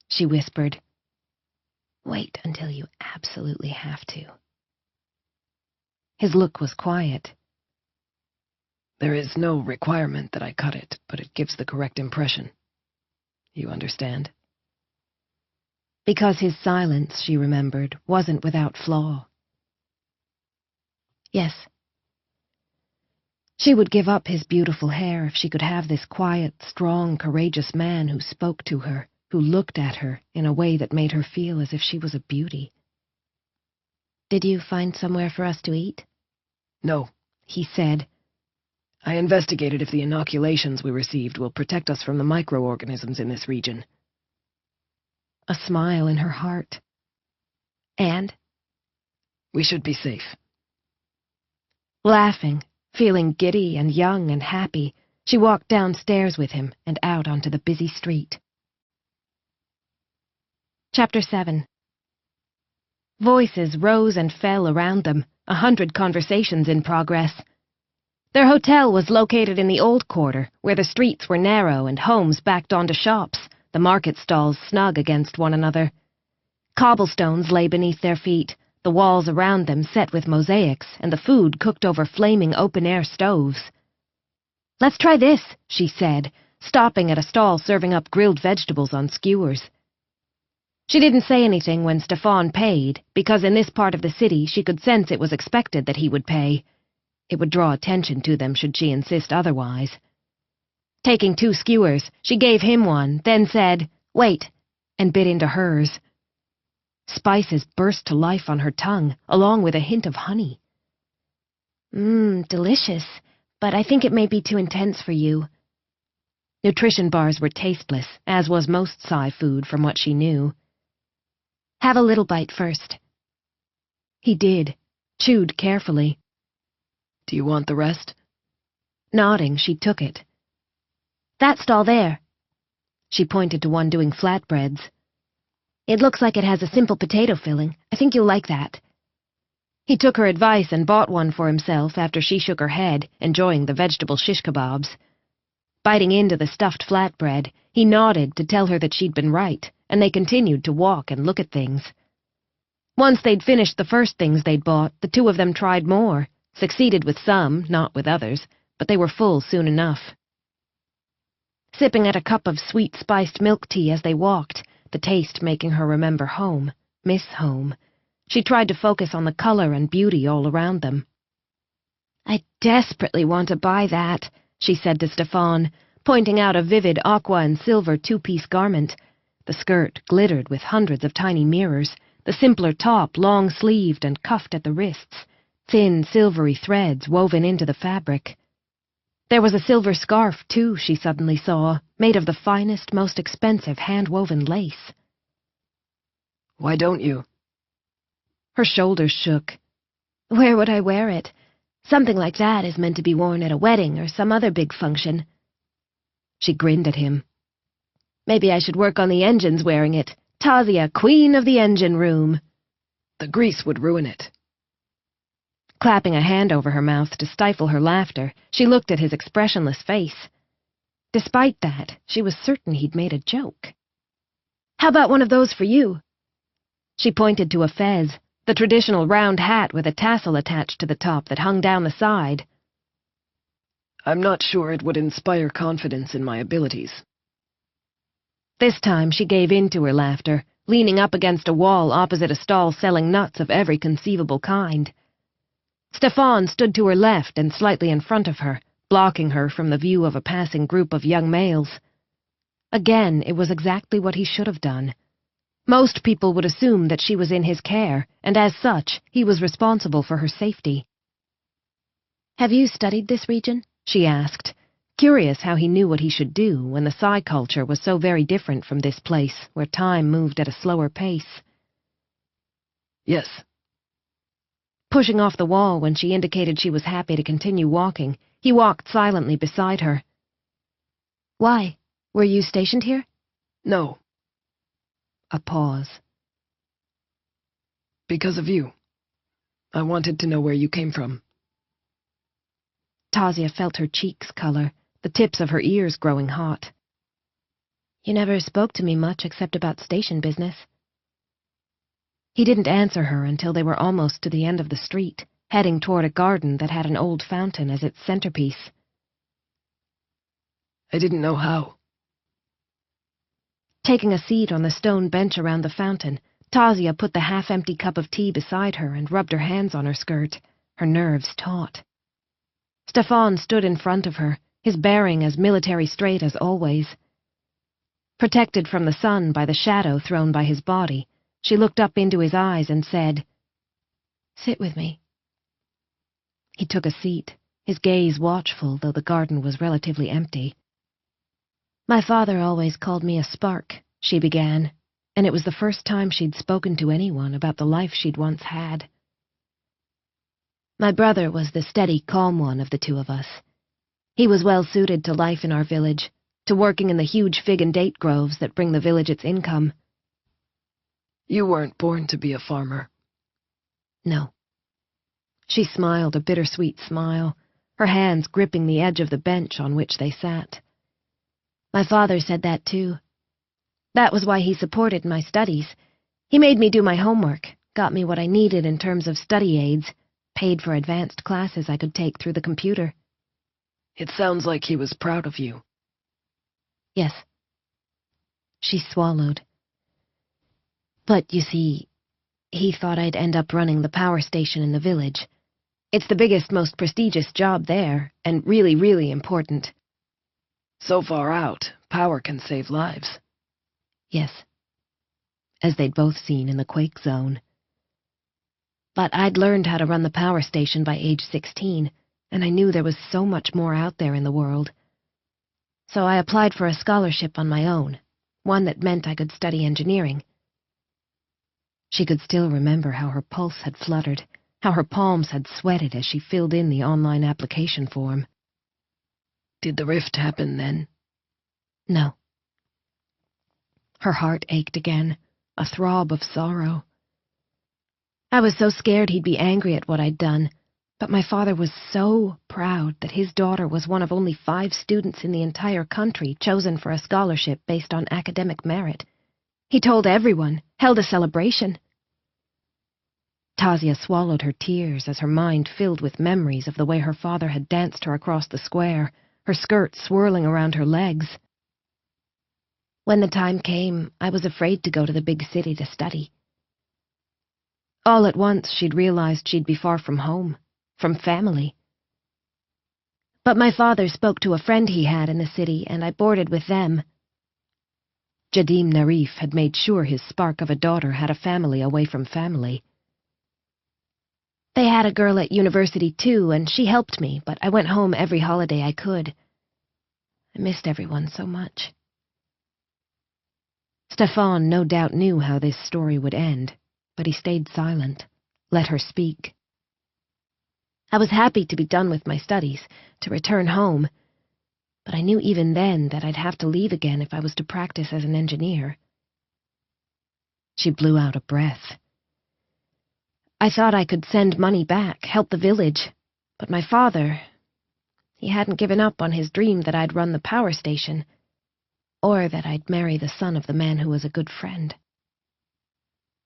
she whispered. "Wait until you absolutely have to." His look was quiet. "There is no requirement that I cut it, but it gives the correct impression. You understand?" Because his silence, she remembered, wasn't without flaw. Yes. She would give up his beautiful hair if she could have this quiet, strong, courageous man who spoke to her, who looked at her in a way that made her feel as if she was a beauty. "Did you find somewhere for us to eat?" "No," he said. "I investigated if the inoculations we received will protect us from the microorganisms in this region." A smile in her heart. "And?" "We should be safe." Laughing, feeling giddy and young and happy, she walked downstairs with him and out onto the busy street. Chapter 7. Voices rose and fell around them, 100 conversations in progress. Their hotel was located in the old quarter, where the streets were narrow and homes backed onto shops, the market stalls snug against one another. Cobblestones lay beneath their feet, the walls around them set with mosaics, and the food cooked over flaming open-air stoves. "Let's try this," she said, stopping at a stall serving up grilled vegetables on skewers. She didn't say anything when Stefan paid, because in this part of the city she could sense it was expected that he would pay. It would draw attention to them should she insist otherwise. Taking 2 skewers, she gave him one, then said, "Wait," and bit into hers. Spices burst to life on her tongue, along with a hint of honey. Delicious, but I think it may be too intense for you." Nutrition bars were tasteless, as was most Psy food from what she knew. "Have a little bite first." He did, chewed carefully. "Do you want the rest?" Nodding, she took it. "That stall there." She pointed to one doing flatbreads. "It looks like it has a simple potato filling. I think you'll like that." He took her advice and bought one for himself after she shook her head, enjoying the vegetable shish kebabs. Biting into the stuffed flatbread, he nodded to tell her that she'd been right, and they continued to walk and look at things. Once they'd finished the first things they'd bought, the two of them tried more, Succeeded with some, not with others, but they were full soon enough. Sipping at a cup of sweet spiced milk tea as they walked, the taste making her remember home, miss home, she tried to focus on the color and beauty all around them. "I desperately want to buy that," she said to Stefan, pointing out a vivid aqua and silver two-piece garment. The skirt glittered with hundreds of tiny mirrors, the simpler top long-sleeved and cuffed at the wrists, thin silvery threads woven into the fabric. There was a silver scarf, too, she suddenly saw, made of the finest, most expensive hand-woven lace. "Why don't you?" Her shoulders shook. "Where would I wear it? Something like that is meant to be worn at a wedding or some other big function." She grinned at him. "Maybe I should work on the engines wearing it. Tasia, queen of the engine room." "The grease would ruin it." Clapping a hand over her mouth to stifle her laughter, she looked at his expressionless face. Despite that, she was certain he'd made a joke. "How about one of those for you?" She pointed to a fez, the traditional round hat with a tassel attached to the top that hung down the side. "I'm not sure it would inspire confidence in my abilities." This time she gave in to her laughter, leaning up against a wall opposite a stall selling nuts of every conceivable kind. Stefan stood to her left and slightly in front of her, blocking her from the view of a passing group of young males. Again, it was exactly what he should have done. Most people would assume that she was in his care, and as such, he was responsible for her safety. "Have you studied this region?" she asked, curious how he knew what he should do when the Psy culture was so very different from this place, where time moved at a slower pace. "Yes." Pushing off the wall when she indicated she was happy to continue walking, he walked silently beside her. "Why? Were you stationed here?" "No." A pause. "Because of you. I wanted to know where you came from." Tasia felt her cheeks color, the tips of her ears growing hot. "You never spoke to me much except about station business." He didn't answer her until they were almost to the end of the street, heading toward a garden that had an old fountain as its centerpiece. "I didn't know how." Taking a seat on the stone bench around the fountain, Tasia put the half-empty cup of tea beside her and rubbed her hands on her skirt, her nerves taut. Stefan stood in front of her, his bearing as military straight as always. Protected from the sun by the shadow thrown by his body, she looked up into his eyes and said, "Sit with me." He took a seat, his gaze watchful though the garden was relatively empty. "My father always called me a spark," she began, and it was the first time she'd spoken to anyone about the life she'd once had. "My brother was the steady, calm one of the two of us. He was well suited to life in our village, to working in the huge fig and date groves that bring the village its income." "You weren't born to be a farmer." "No." She smiled a bittersweet smile, her hands gripping the edge of the bench on which they sat. "My father said that too. That was why he supported my studies. He made me do my homework, got me what I needed in terms of study aids, paid for advanced classes I could take through the computer." "It sounds like he was proud of you." "Yes." She swallowed. "But, you see, he thought I'd end up running the power station in the village. It's the biggest, most prestigious job there, and really, really important." "So far out, power can save lives." "Yes." As they'd both seen in the quake zone. "But I'd learned how to run the power station by age 16, and I knew there was so much more out there in the world. So I applied for a scholarship on my own, one that meant I could study engineering." She could still remember how her pulse had fluttered, how her palms had sweated as she filled in the online application form. "Did the rift happen then?" No. Her heart ached again, a throb of sorrow. "I was so scared he'd be angry at what I'd done, but my father was so proud that his daughter was one of only 5 students in the entire country chosen for a scholarship based on academic merit. He told everyone, held a celebration." Tasia swallowed her tears as her mind filled with memories of the way her father had danced her across the square, her skirt swirling around her legs. When the time came, I was afraid to go to the big city to study. All at once, she'd realized she'd be far from home, from family. But my father spoke to a friend he had in the city, and I boarded with them. Jadim Narif had made sure his spark of a daughter had a family away from family. They had a girl at university too, and she helped me, but I went home every holiday I could. I missed everyone so much. Stefan no doubt knew how this story would end, but he stayed silent, let her speak. I was happy to be done with my studies, to return home, but I knew even then that I'd have to leave again if I was to practice as an engineer. She blew out a breath. I thought I could send money back, help the village, but my father, he hadn't given up on his dream that I'd run the power station, or that I'd marry the son of the man who was a good friend.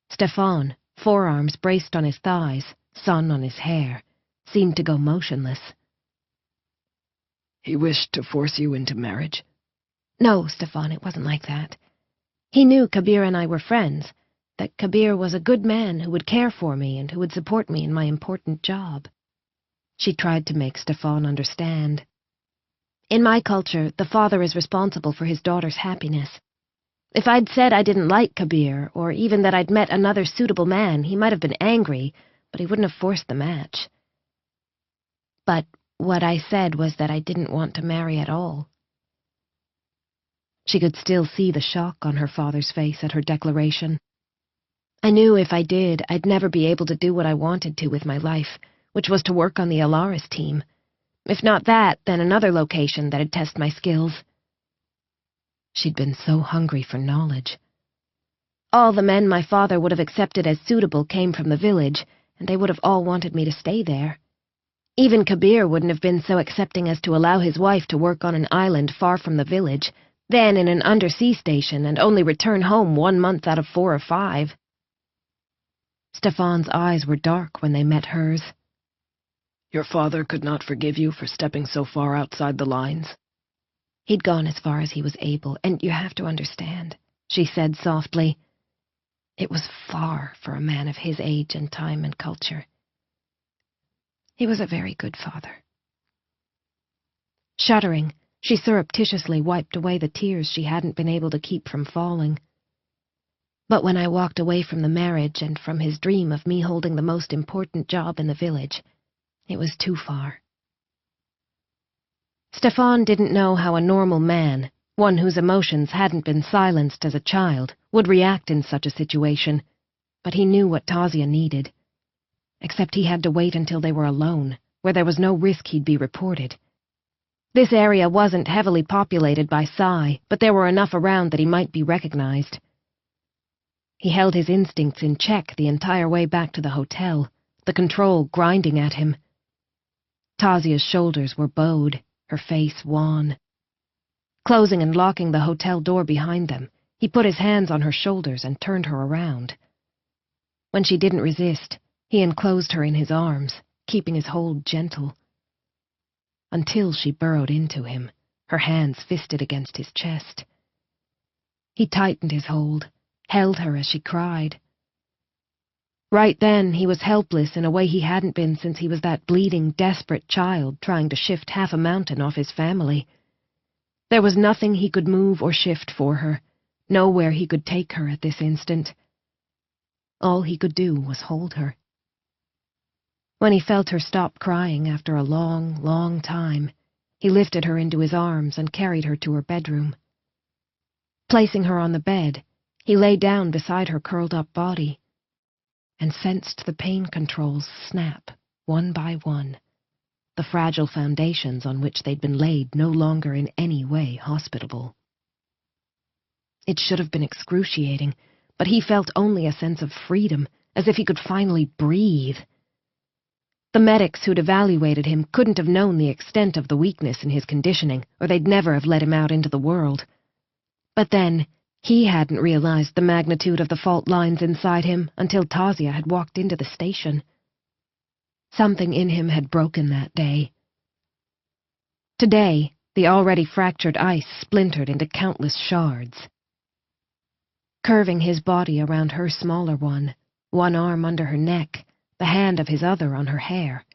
Stefan, forearms braced on his thighs, sun on his hair, seemed to go motionless. He wished to force you into marriage? No, Stefan, it wasn't like that. He knew Kabir and I were friends, that Kabir was a good man who would care for me and who would support me in my important job. She tried to make Stefan understand. In my culture, the father is responsible for his daughter's happiness. If I'd said I didn't like Kabir, or even that I'd met another suitable man, he might have been angry, but he wouldn't have forced the match. But what I said was that I didn't want to marry at all. She could still see the shock on her father's face at her declaration. I knew if I did, I'd never be able to do what I wanted to with my life, which was to work on the Alaris team. If not that, then another location that'd test my skills. She'd been so hungry for knowledge. All the men my father would have accepted as suitable came from the village, and they would have all wanted me to stay there. Even Kabir wouldn't have been so accepting as to allow his wife to work on an island far from the village, then in an undersea station, and only return home 1 month out of 4 or 5. Stefan's eyes were dark when they met hers. Your father could not forgive you for stepping so far outside the lines? He'd gone as far as he was able, and you have to understand, she said softly. It was far for a man of his age and time and culture. He was a very good father. Shuddering, she surreptitiously wiped away the tears she hadn't been able to keep from falling. But when I walked away from the marriage and from his dream of me holding the most important job in the village, it was too far. Stefan didn't know how a normal man, one whose emotions hadn't been silenced as a child, would react in such a situation, but he knew what Tasia needed. Except he had to wait until they were alone, where there was no risk he'd be reported. This area wasn't heavily populated by Psy, but there were enough around that he might be recognized. He held his instincts in check the entire way back to the hotel, the control grinding at him. Tasia's shoulders were bowed, her face wan. Closing and locking the hotel door behind them, he put his hands on her shoulders and turned her around. When she didn't resist, he enclosed her in his arms, keeping his hold gentle. Until she burrowed into him, her hands fisted against his chest. He tightened his hold, held her as she cried. Right then, he was helpless in a way he hadn't been since he was that bleeding, desperate child trying to shift half a mountain off his family. There was nothing he could move or shift for her, nowhere he could take her at this instant. All he could do was hold her. When he felt her stop crying after a long, long time, he lifted her into his arms and carried her to her bedroom. Placing her on the bed, he lay down beside her curled-up body and sensed the pain controls snap, one by one, the fragile foundations on which they'd been laid no longer in any way hospitable. It should have been excruciating, but he felt only a sense of freedom, as if he could finally breathe. The medics who'd evaluated him couldn't have known the extent of the weakness in his conditioning, or they'd never have let him out into the world. But then, He hadn't realized the magnitude of the fault lines inside him until Tasia had walked into the station. Something in him had broken that day. Today, the already fractured ice splintered into countless shards. Curving his body around her smaller one arm under her neck, the hand of his other on her hair,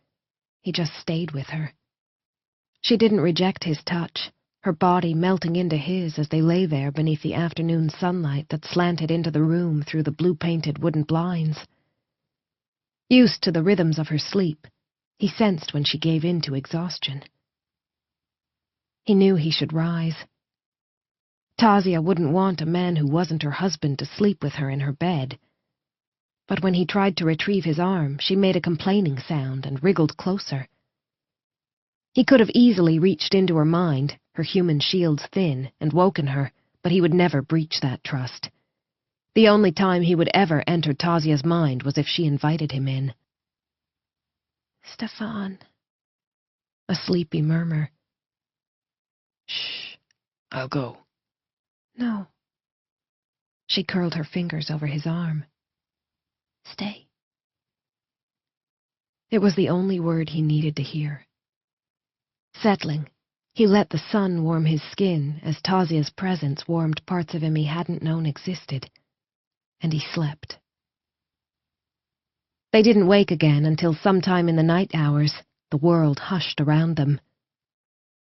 he just stayed with her. She didn't reject his touch, her body melting into his as they lay there beneath the afternoon sunlight that slanted into the room through the blue-painted wooden blinds. Used to the rhythms of her sleep, he sensed when she gave in to exhaustion. He knew he should rise. Tasia wouldn't want a man who wasn't her husband to sleep with her in her bed. But when he tried to retrieve his arm, she made a complaining sound and wriggled closer. He could have easily reached into her mind, her human shields thin, and woken her, but he would never breach that trust. The only time he would ever enter Tasia's mind was if she invited him in. "Stefan," a sleepy murmur. "Shh, I'll go." "No." She curled her fingers over his arm. "Stay." It was the only word he needed to hear. Settling, he let the sun warm his skin as Tasia's presence warmed parts of him he hadn't known existed, and he slept. They didn't wake again until sometime in the night hours, the world hushed around them.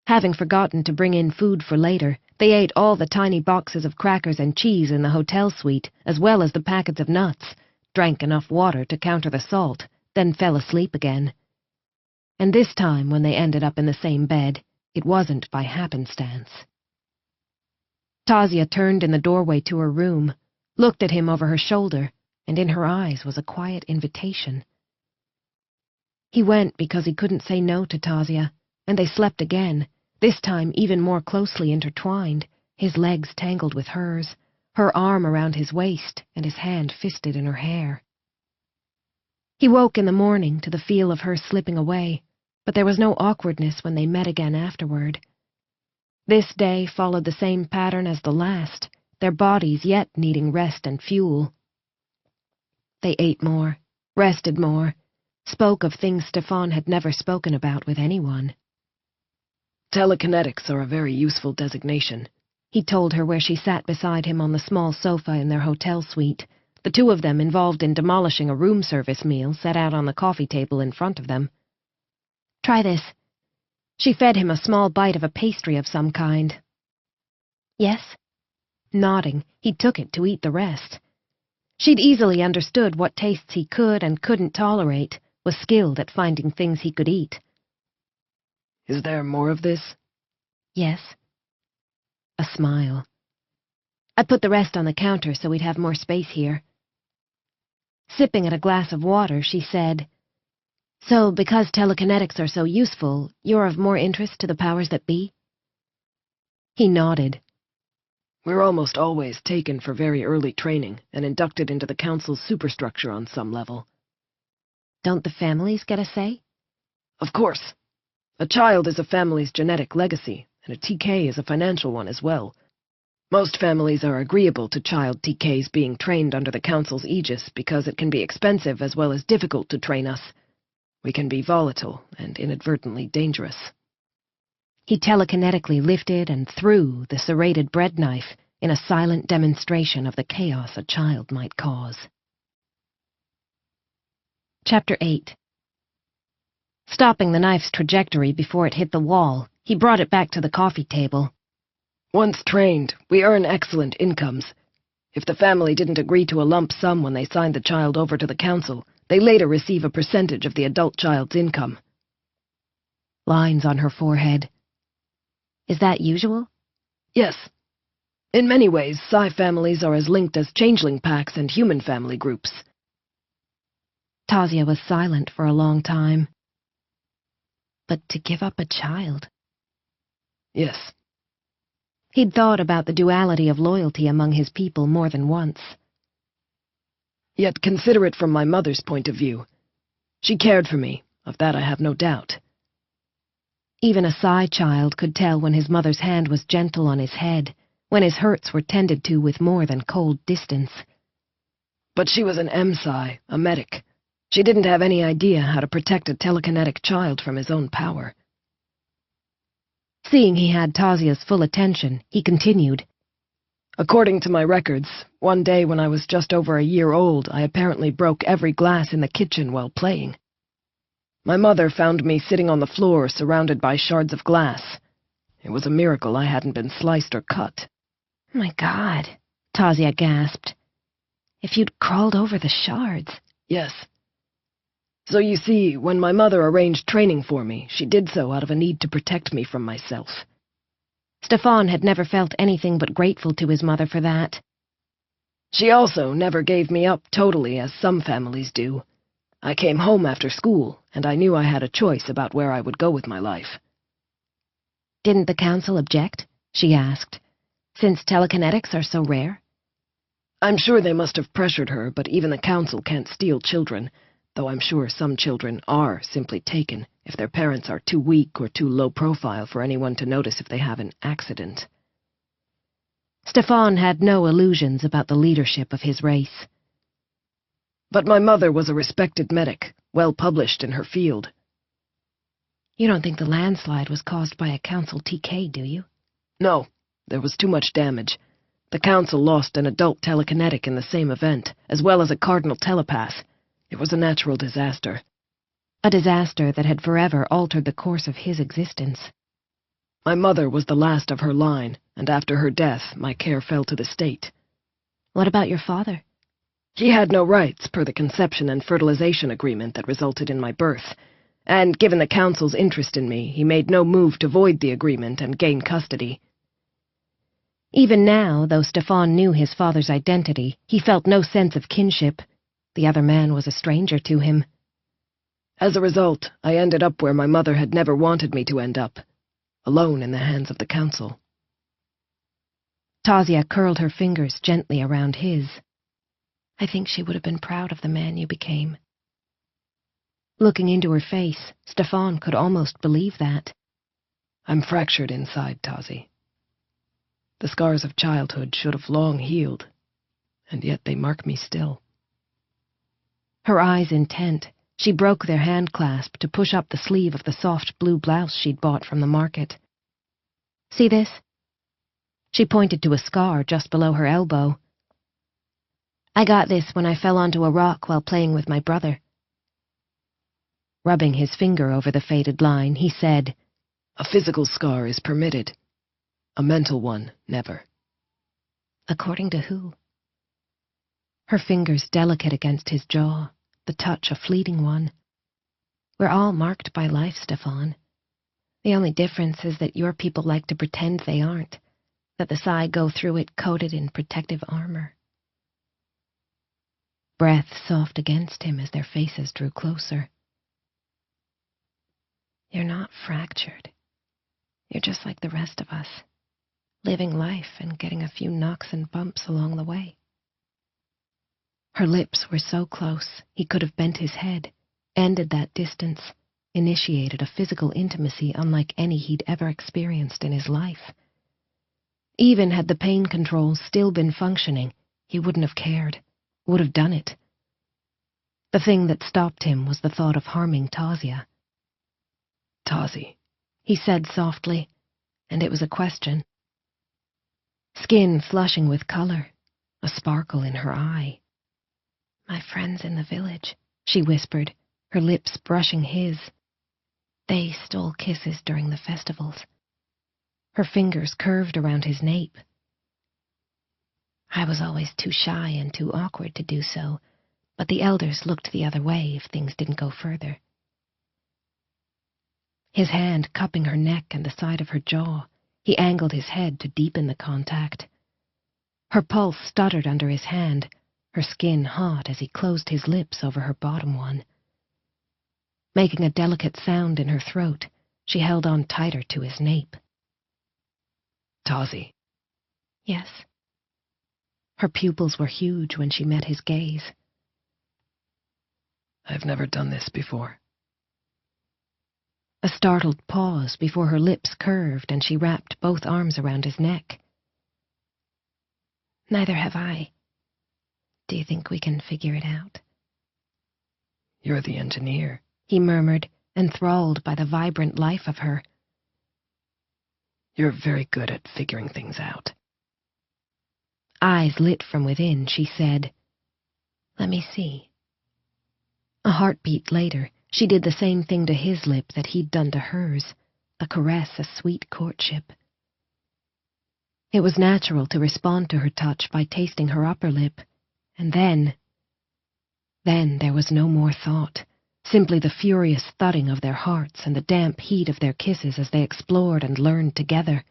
Having forgotten to bring in food for later, they ate all the tiny boxes of crackers and cheese in the hotel suite, as well as the packets of nuts, drank enough water to counter the salt, then fell asleep again. And this time, when they ended up in the same bed, it wasn't by happenstance. Tasia turned in the doorway to her room, looked at him over her shoulder, and in her eyes was a quiet invitation. He went because he couldn't say no to Tasia, and they slept again, this time even more closely intertwined, his legs tangled with hers, her arm around his waist and his hand fisted in her hair. He woke in the morning to the feel of her slipping away, but there was no awkwardness when they met again afterward. This day followed the same pattern as the last, their bodies yet needing rest and fuel. They ate more, rested more, spoke of things Stefan had never spoken about with anyone. "Telekinetics are a very useful designation," he told her where she sat beside him on the small sofa in their hotel suite, the two of them involved in demolishing a room service meal set out on the coffee table in front of them. "Try this." She fed him a small bite of a pastry of some kind. "Yes?" Nodding, he took it to eat the rest. She'd easily understood what tastes he could and couldn't tolerate, was skilled at finding things he could eat. "Is there more of this?" "Yes." A smile. "I put the rest on the counter so we'd have more space here." Sipping at a glass of water, she said, "So, because telekinetics are so useful, you're of more interest to the powers that be?" He nodded. "We're almost always taken for very early training and inducted into the Council's superstructure on some level." "Don't the families get a say?" "Of course. A child is a family's genetic legacy, and a TK is a financial one as well. Most families are agreeable to child TKs being trained under the Council's aegis because it can be expensive as well as difficult to train us. We can be volatile and inadvertently dangerous." He telekinetically lifted and threw the serrated bread knife in a silent demonstration of the chaos a child might cause. Chapter 8. Stopping the knife's trajectory before it hit the wall, he brought it back to the coffee table. "Once trained, we earn excellent incomes. If the family didn't agree to a lump sum when they signed the child over to the Council, they later receive a percentage of the adult child's income." Lines on her forehead. "Is that usual?" "Yes. In many ways, Psy families are as linked as changeling packs and human family groups." Tasia was silent for a long time. But to give up a child? "Yes." He'd thought about the duality of loyalty among his people more than once. "Yet consider it from my mother's point of view. She cared for me, of that I have no doubt." Even a Psy child could tell when his mother's hand was gentle on his head, when his hurts were tended to with more than cold distance. But she was an Psy, a medic. She didn't have any idea how to protect a telekinetic child from his own power. Seeing he had Tasia's full attention, he continued. According to my records, one day when I was just over a year old, I apparently broke every glass in the kitchen while playing. My mother found me sitting on the floor surrounded by shards of glass. It was a miracle I hadn't been sliced or cut. My God, Tasia gasped. If you'd crawled over the shards. Yes. So you see, when my mother arranged training for me, she did so out of a need to protect me from myself. Stefan had never felt anything but grateful to his mother for that. She also never gave me up totally, as some families do. I came home after school, and I knew I had a choice about where I would go with my life. Didn't the council object? She asked. Since telekinetics are so rare? I'm sure they must have pressured her, but even the council can't steal children, though I'm sure some children are simply taken if their parents are too weak or too low profile for anyone to notice if they have an accident. Stefan had no illusions about the leadership of his race. But my mother was a respected medic, well published in her field. You don't think the landslide was caused by a council TK, do you? No, there was too much damage. The council lost an adult telekinetic in the same event, as well as a cardinal telepath. It was a natural disaster. A disaster that had forever altered the course of his existence. My mother was the last of her line, and after her death, my care fell to the state. What about your father? He had no rights per the conception and fertilization agreement that resulted in my birth, and given the council's interest in me, he made no move to void the agreement and gain custody. Even now, though Stefan knew his father's identity, he felt no sense of kinship. The other man was a stranger to him. As a result, I ended up where my mother had never wanted me to end up, alone in the hands of the council. Tasia curled her fingers gently around his. I think she would have been proud of the man you became. Looking into her face, Stefan could almost believe that. I'm fractured inside, Tazi. The scars of childhood should have long healed, and yet they mark me still. Her eyes intent, she broke their handclasp to push up the sleeve of the soft blue blouse she'd bought from the market. See this? She pointed to a scar just below her elbow. I got this when I fell onto a rock while playing with my brother. Rubbing his finger over the faded line, he said, A physical scar is permitted. A mental one, never. According to who? Her fingers delicate against his jaw, the touch a fleeting one. We're all marked by life, Stefan. The only difference is that your people like to pretend they aren't, that the Psy go through it coated in protective armor. Breath soft against him as their faces drew closer. You're not fractured. You're just like the rest of us, living life and getting a few knocks and bumps along the way. Her lips were so close, he could have bent his head, ended that distance, initiated a physical intimacy unlike any he'd ever experienced in his life. Even had the pain controls still been functioning, he wouldn't have cared, would have done it. The thing that stopped him was the thought of harming Tasia. Tazi, he said softly, and it was a question. Skin flushing with color, a sparkle in her eye. My friends in the village, she whispered, her lips brushing his. They stole kisses during the festivals. Her fingers curved around his nape. I was always too shy and too awkward to do so, but the elders looked the other way if things didn't go further. His hand cupping her neck and the side of her jaw, he angled his head to deepen the contact. Her pulse stuttered under his hand, her skin hot as he closed his lips over her bottom one. Making a delicate sound in her throat, she held on tighter to his nape. Tazi. Yes. Her pupils were huge when she met his gaze. I've never done this before. A startled pause before her lips curved and she wrapped both arms around his neck. Neither have I. Do you think we can figure it out? You're the engineer, he murmured, enthralled by the vibrant life of her. You're very good at figuring things out. Eyes lit from within, she said, "Let me see." A heartbeat later, she did the same thing to his lip that he'd done to hers, a caress, a sweet courtship. It was natural to respond to her touch by tasting her upper lip, and then there was no more thought, simply the furious thudding of their hearts and the damp heat of their kisses as they explored and learned together.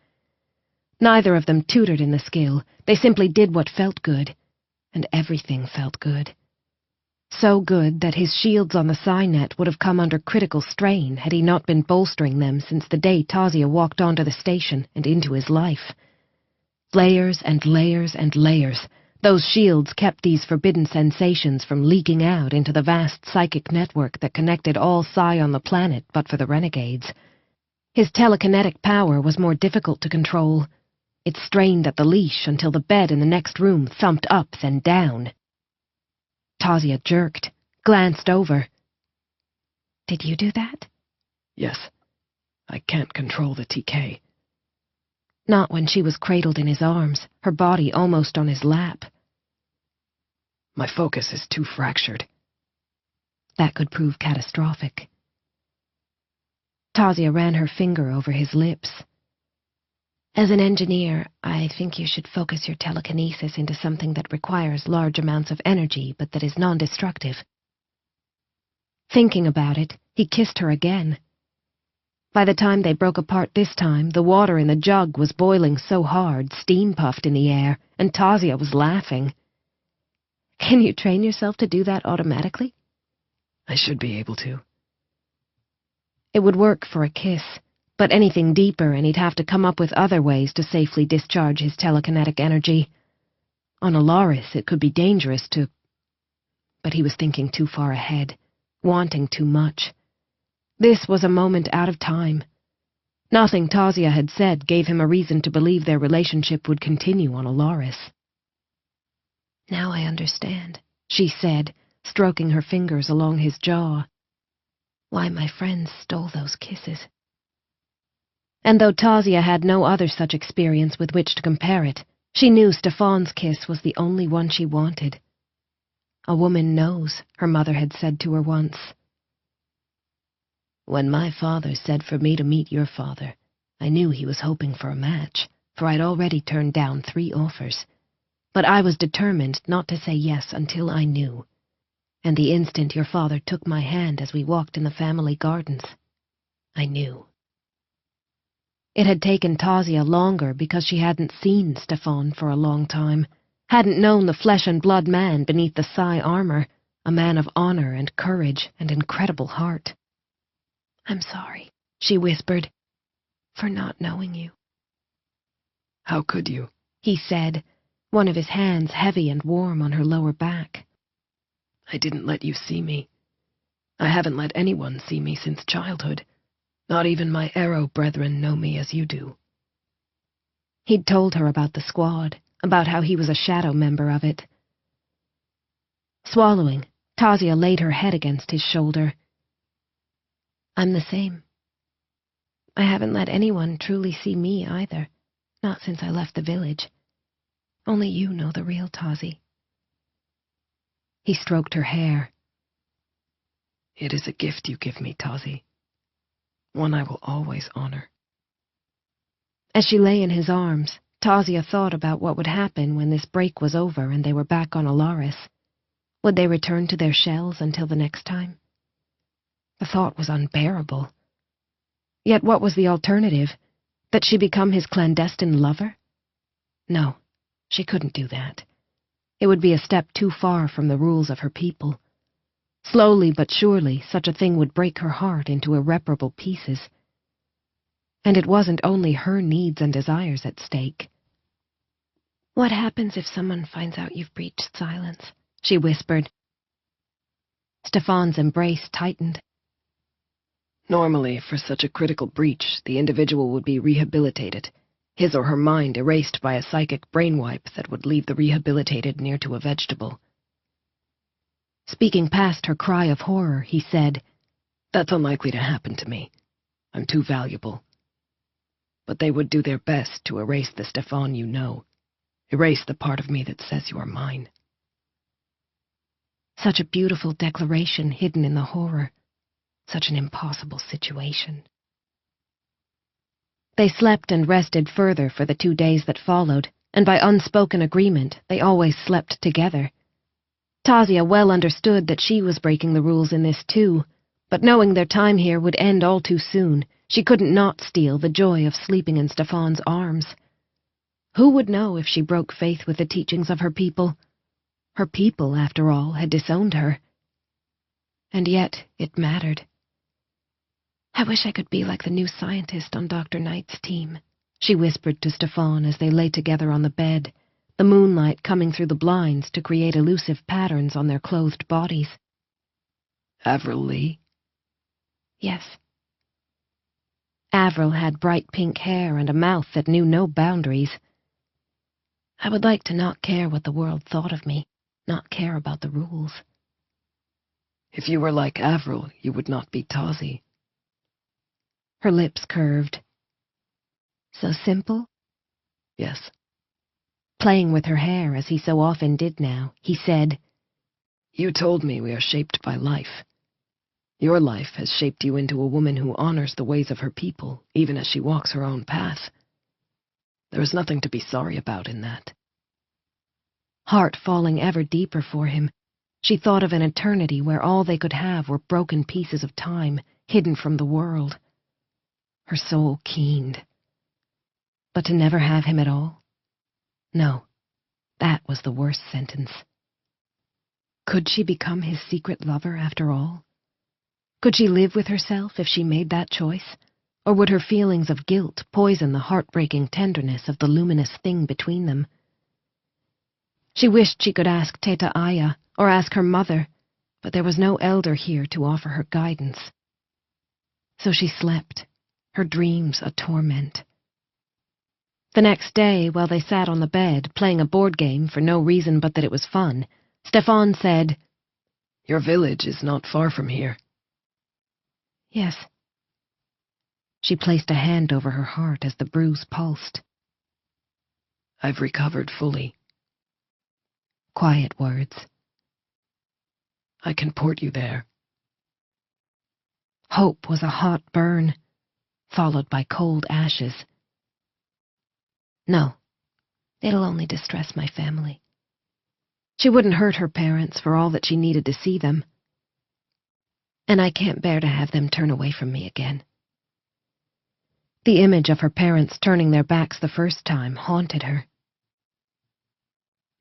Neither of them tutored in the skill, they simply did what felt good, and everything felt good. So good that his shields on the Psy net would have come under critical strain had he not been bolstering them since the day Tasia walked onto the station and into his life. Layers and layers and layers, those shields kept these forbidden sensations from leaking out into the vast psychic network that connected all Psy on the planet but for the renegades. His telekinetic power was more difficult to control. It strained at the leash until the bed in the next room thumped up then down. Tasia jerked, glanced over. "Did you do that?" Yes. I can't control the TK. Not when she was cradled in his arms, her body almost on his lap. My focus is too fractured. That could prove catastrophic. Tasia ran her finger over his lips. "As an engineer, I think you should focus your telekinesis into something that requires large amounts of energy but that is non-destructive." Thinking about it, he kissed her again. By the time they broke apart this time, the water in the jug was boiling so hard, steam puffed in the air, and Tasia was laughing. "Can you train yourself to do that automatically?" I should be able to. It would work for a kiss, but anything deeper and he'd have to come up with other ways to safely discharge his telekinetic energy. On Alaris, it could be dangerous to... But he was thinking too far ahead, wanting too much. This was a moment out of time. Nothing Tasia had said gave him a reason to believe their relationship would continue on Alaris. "Now I understand," she said, stroking her fingers along his jaw. "Why my friends stole those kisses." And though Tasia had no other such experience with which to compare it, she knew Stefan's kiss was the only one she wanted. "A woman knows," her mother had said to her once. "When my father said for me to meet your father, I knew he was hoping for a match, for I'd already turned down 3 offers. But I was determined not to say yes until I knew. And the instant your father took my hand as we walked in the family gardens, I knew." It had taken Tasia longer because she hadn't seen Stefan for a long time, hadn't known the flesh-and-blood man beneath the Psy armor, a man of honor and courage and incredible heart. "I'm sorry," she whispered, "for not knowing you." How could you? He said, one of his hands heavy and warm on her lower back. I didn't let you see me. I haven't let anyone see me since childhood. Not even my arrow brethren know me as you do. He'd told her about the squad, about how he was a shadow member of it. Swallowing, Tasia laid her head against his shoulder. "I'm the same. I haven't let anyone truly see me either, not since I left the village. Only you know the real Tazi." He stroked her hair. It is a gift you give me, Tazi. One I will always honor. As she lay in his arms, Tasia thought about what would happen when this break was over and they were back on Alaris. Would they return to their shells until the next time? The thought was unbearable. Yet what was the alternative? That she become his clandestine lover? No, she couldn't do that. It would be a step too far from the rules of her people. Slowly but surely, such a thing would break her heart into irreparable pieces. And it wasn't only her needs and desires at stake. "What happens if someone finds out you've breached silence?" she whispered. Stefan's embrace tightened. Normally, for such a critical breach, the individual would be rehabilitated. his or her mind erased by a psychic brainwipe that would leave the rehabilitated near to a vegetable. Speaking past her cry of horror, he said, "That's unlikely to happen to me. I'm too valuable. But they would do their best to erase the Stefan you know. Erase the part of me that says you are mine." Such a beautiful declaration hidden in the horror. Such an impossible situation. They slept and rested further for the 2 days that followed, and by unspoken agreement, they always slept together. Tasia well understood that she was breaking the rules in this too, but knowing their time here would end all too soon, she couldn't not steal the joy of sleeping in Stefan's arms. Who would know if she broke faith with the teachings of her people? Her people, after all, had disowned her. And yet it mattered. "I wish I could be like the new scientist on Dr. Knight's team," she whispered to Stefan as they lay together on the bed, the moonlight coming through the blinds to create elusive patterns on their clothed bodies. "Avril Lee?" Yes. Avril had bright pink hair and a mouth that knew no boundaries. "I would like to not care what the world thought of me, not care about the rules." "If you were like Avril, you would not be Tazi." Her lips curved. "So simple?" "Yes." Playing with her hair, as he so often did now, he said, "You told me we are shaped by life. Your life has shaped you into a woman who honors the ways of her people, even as she walks her own path. There is nothing to be sorry about in that." Heart falling ever deeper for him, she thought of an eternity where all they could have were broken pieces of time, hidden from the world. Her soul keened. But to never have him at all? No, that was the worst sentence. Could she become his secret lover after all? Could she live with herself if she made that choice? Or would her feelings of guilt poison the heartbreaking tenderness of the luminous thing between them? She wished she could ask Teta Aya, or ask her mother, but there was no elder here to offer her guidance. So she slept, her dreams a torment. The next day, while they sat on the bed, playing a board game for no reason but that it was fun, Stefan said, "Your village is not far from here." "Yes." She placed a hand over her heart as the bruise pulsed. "I've recovered fully." Quiet words. "I can port you there." Hope was a hot burn, followed by cold ashes. "No, it'll only distress my family." She wouldn't hurt her parents for all that she needed to see them. And I can't bear to have them turn away from me again. The image of her parents turning their backs the first time haunted her.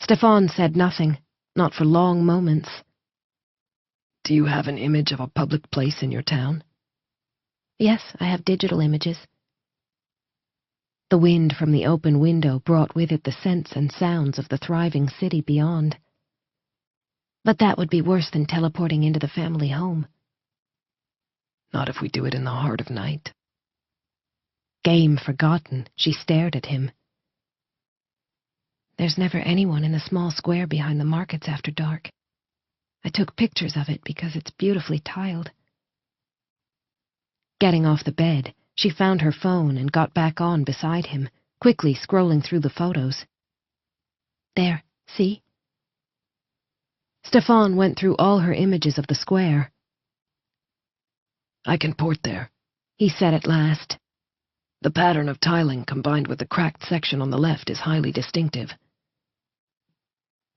Stefan said nothing, not for long moments. "Do you have an image of a public place in your town?" "Yes, I have digital images." The wind from the open window brought with it the scents and sounds of the thriving city beyond. But that would be worse than teleporting into the family home. "Not if we do it in the heart of night." Game forgotten, she stared at him. "There's never anyone in the small square behind the markets after dark. I took pictures of it because it's beautifully tiled." Getting off the bed, she found her phone and got back on beside him, quickly scrolling through the photos. "There, see?" Stefan went through all her images of the square. "I can port there," he said at last. "The pattern of tiling combined with the cracked section on the left is highly distinctive."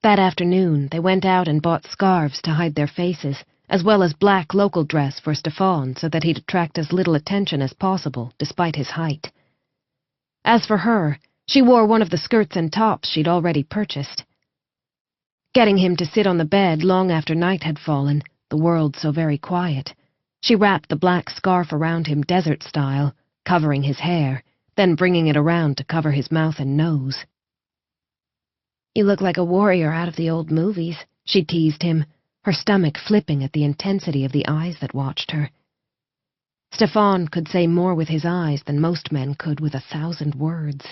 That afternoon, they went out and bought scarves to hide their faces, as well as black local dress for Stefan so that he'd attract as little attention as possible, despite his height. As for her, she wore one of the skirts and tops she'd already purchased. Getting him to sit on the bed long after night had fallen, the world so very quiet, she wrapped the black scarf around him desert style, covering his hair, then bringing it around to cover his mouth and nose. "You look like a warrior out of the old movies," she teased him, her stomach flipping at the intensity of the eyes that watched her. Stefan could say more with his eyes than most men could with 1,000 words.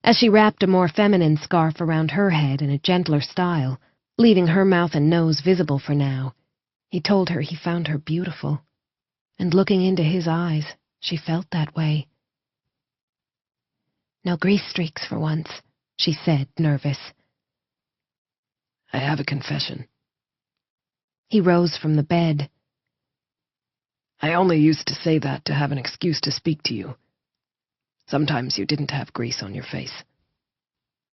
As she wrapped a more feminine scarf around her head in a gentler style, leaving her mouth and nose visible for now, he told her he found her beautiful. And looking into his eyes, she felt that way. "No grease streaks for once," she said, nervous. "I have a confession." He rose from the bed. "I only used to say that to have an excuse to speak to you. Sometimes you didn't have grease on your face.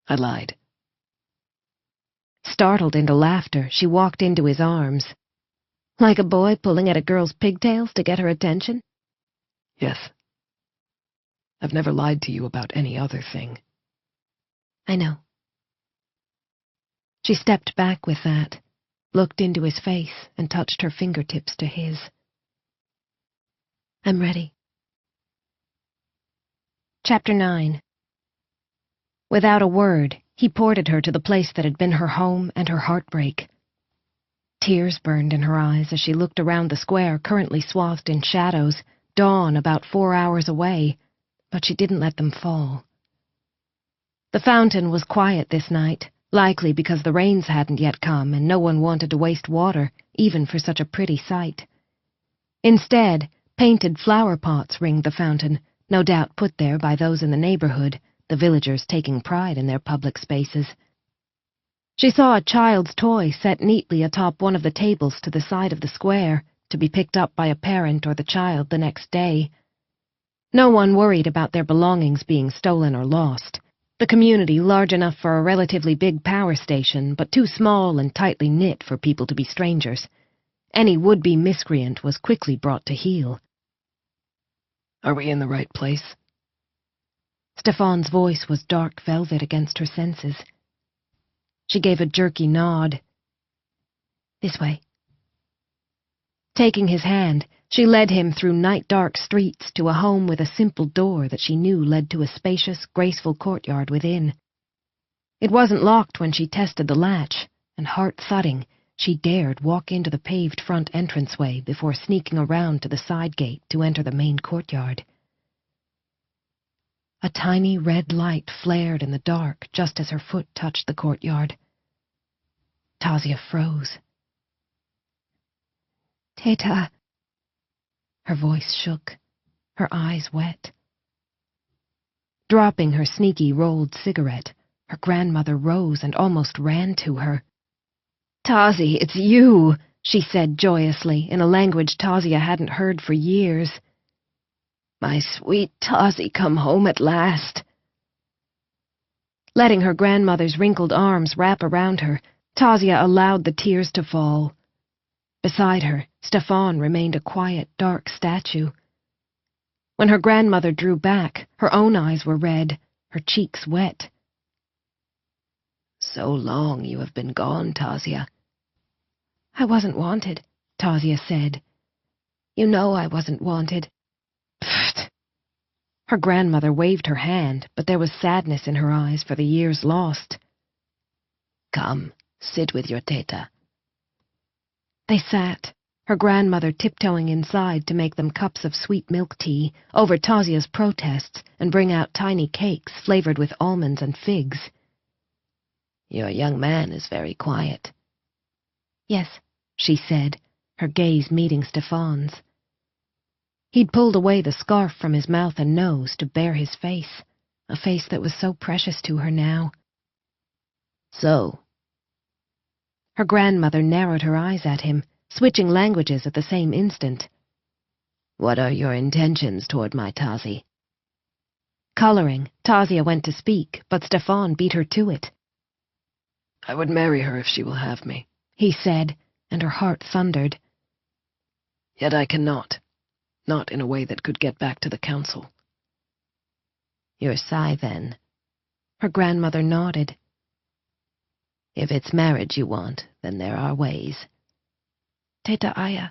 I lied." Startled into laughter, she walked into his arms. Like a boy pulling at a girl's pigtails to get her attention? "Yes. I've never lied to you about any other thing." "I know." She stepped back with that, looked into his face, and touched her fingertips to his. "I'm ready." Chapter 9. Without a word, he ported her to the place that had been her home and her heartbreak. Tears burned in her eyes as she looked around the square currently swathed in shadows, dawn about 4 hours away, but she didn't let them fall. The fountain was quiet this night, likely because the rains hadn't yet come and no one wanted to waste water, even for such a pretty sight. Instead, painted flower pots ringed the fountain, no doubt put there by those in the neighborhood, the villagers taking pride in their public spaces. She saw a child's toy set neatly atop one of the tables to the side of the square, to be picked up by a parent or the child the next day. No one worried about their belongings being stolen or lost. The community large enough for a relatively big power station, but too small and tightly knit for people to be strangers. Any would-be miscreant was quickly brought to heel. "Are we in the right place?" Stefan's voice was dark velvet against her senses. She gave a jerky nod. "This way." Taking his hand, she led him through night-dark streets to a home with a simple door that she knew led to a spacious, graceful courtyard within. It wasn't locked when she tested the latch, and heart-thudding, she dared walk into the paved front entranceway before sneaking around to the side gate to enter the main courtyard. A tiny red light flared in the dark just as her foot touched the courtyard. Tasia froze. "Teta." Her voice shook, her eyes wet. Dropping her sneaky rolled cigarette, her grandmother rose and almost ran to her. "Tasie, it's you," she said joyously, in a language Tasia hadn't heard for years. "My sweet Tasie come home at last." Letting her grandmother's wrinkled arms wrap around her, Tasia allowed the tears to fall. Beside her, Stefan remained a quiet, dark statue. When her grandmother drew back, her own eyes were red, her cheeks wet. "So long you have been gone, Tasia." "I wasn't wanted," Tasia said. "You know I wasn't wanted." "Pfft." Her grandmother waved her hand, but there was sadness in her eyes for the years lost. "Come, sit with your teta." They sat, her grandmother tiptoeing inside to make them cups of sweet milk tea, over Tasia's protests, and bring out tiny cakes flavored with almonds and figs. "Your young man is very quiet." "Yes," she said, her gaze meeting Stefan's. He'd pulled away the scarf from his mouth and nose to bare his face, a face that was so precious to her now. "So?" Her grandmother narrowed her eyes at him, switching languages at the same instant. "What are your intentions toward my Tasie?" Coloring, Tasia went to speak, but Stefan beat her to it. "I would marry her if she will have me," he said, and her heart thundered. "Yet I cannot. Not in a way that could get back to the council." "You're Psy, then?" Her grandmother nodded. "If it's marriage you want, then there are ways." "Teta Aya,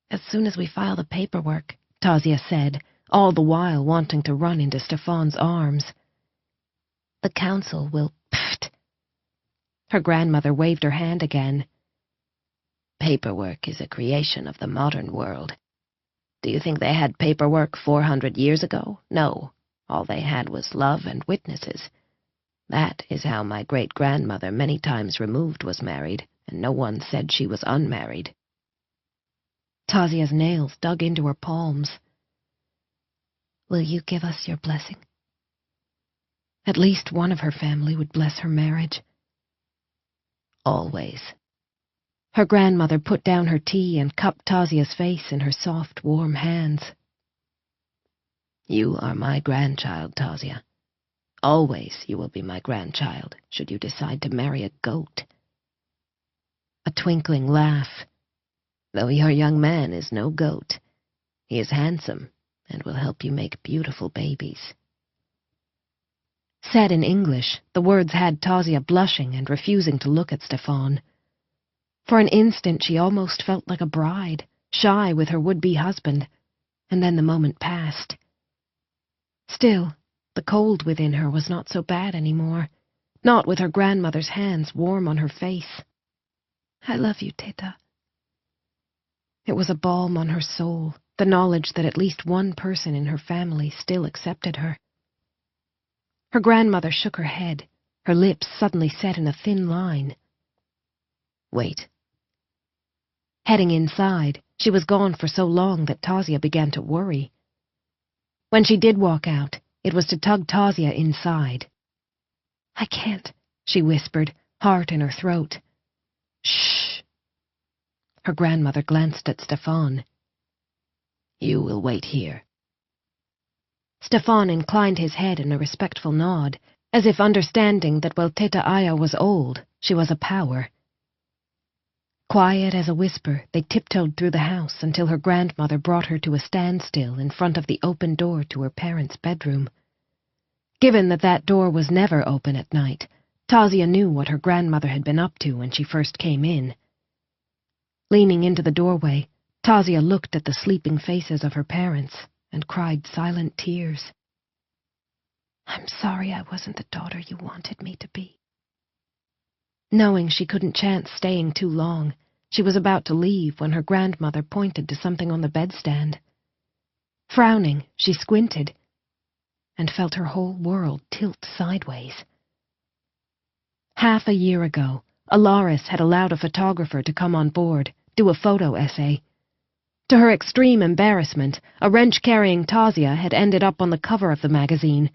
as soon as we file the paperwork," Tasia said, all the while wanting to run into Stefan's arms. "The council will..." Pfft! Her grandmother waved her hand again. "Paperwork is a creation of the modern world. Do you think they had paperwork 400 years ago? No. All they had was love and witnesses. That is how my great-grandmother many times removed was married, and no one said she was unmarried. Tazia's nails dug into her palms. Will you give us your blessing? At least one of her family would bless her marriage. Always. Her grandmother put down her tea and cupped Tazia's face in her soft, warm hands. You are my grandchild, Tazia. Always you will be my grandchild, should you decide to marry a goat. A twinkling laugh. Though your young man is no goat, he is handsome and will help you make beautiful babies. Said in English, the words had Tazia blushing and refusing to look at Stefan. For an instant she almost felt like a bride, shy with her would-be husband, and then the moment passed. Still, the cold within her was not so bad anymore, not with her grandmother's hands warm on her face. I love you, Teta. It was a balm on her soul, the knowledge that at least one person in her family still accepted her. Her grandmother shook her head, her lips suddenly set in a thin line. Wait. Heading inside, she was gone for so long that Tazia began to worry. When she did walk out, it was to tug Tazia inside. I can't, she whispered, heart in her throat. Shh. Her grandmother glanced at Stefan. You will wait here. Stefan inclined his head in a respectful nod, as if understanding that while Teta Aya was old, she was a power. Quiet as a whisper, they tiptoed through the house until her grandmother brought her to a standstill in front of the open door to her parents' bedroom. Given that that door was never open at night, Tazia knew what her grandmother had been up to when she first came in. Leaning into the doorway, Tazia looked at the sleeping faces of her parents and cried silent tears. I'm sorry I wasn't the daughter you wanted me to be. Knowing she couldn't chance staying too long, she was about to leave when her grandmother pointed to something on the bedstand. Frowning, she squinted and felt her whole world tilt sideways. Half a year ago, Alaris had allowed a photographer to come on board, do a photo essay. To her extreme embarrassment, a wrench-carrying Tazia had ended up on the cover of the magazine,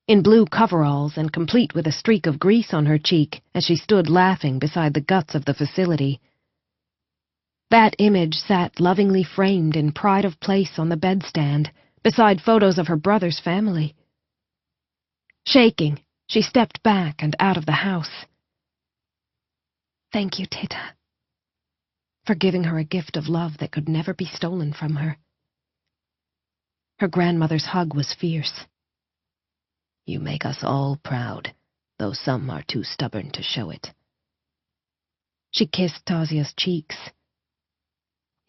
in blue coveralls and complete with a streak of grease on her cheek as she stood laughing beside the guts of the facility. That image sat lovingly framed in pride of place on the bedstand, beside photos of her brother's family. Shaking, she stepped back and out of the house. Thank you, Teta, for giving her a gift of love that could never be stolen from her. Her grandmother's hug was fierce. You make us all proud, though some are too stubborn to show it. She kissed Tazia's cheeks.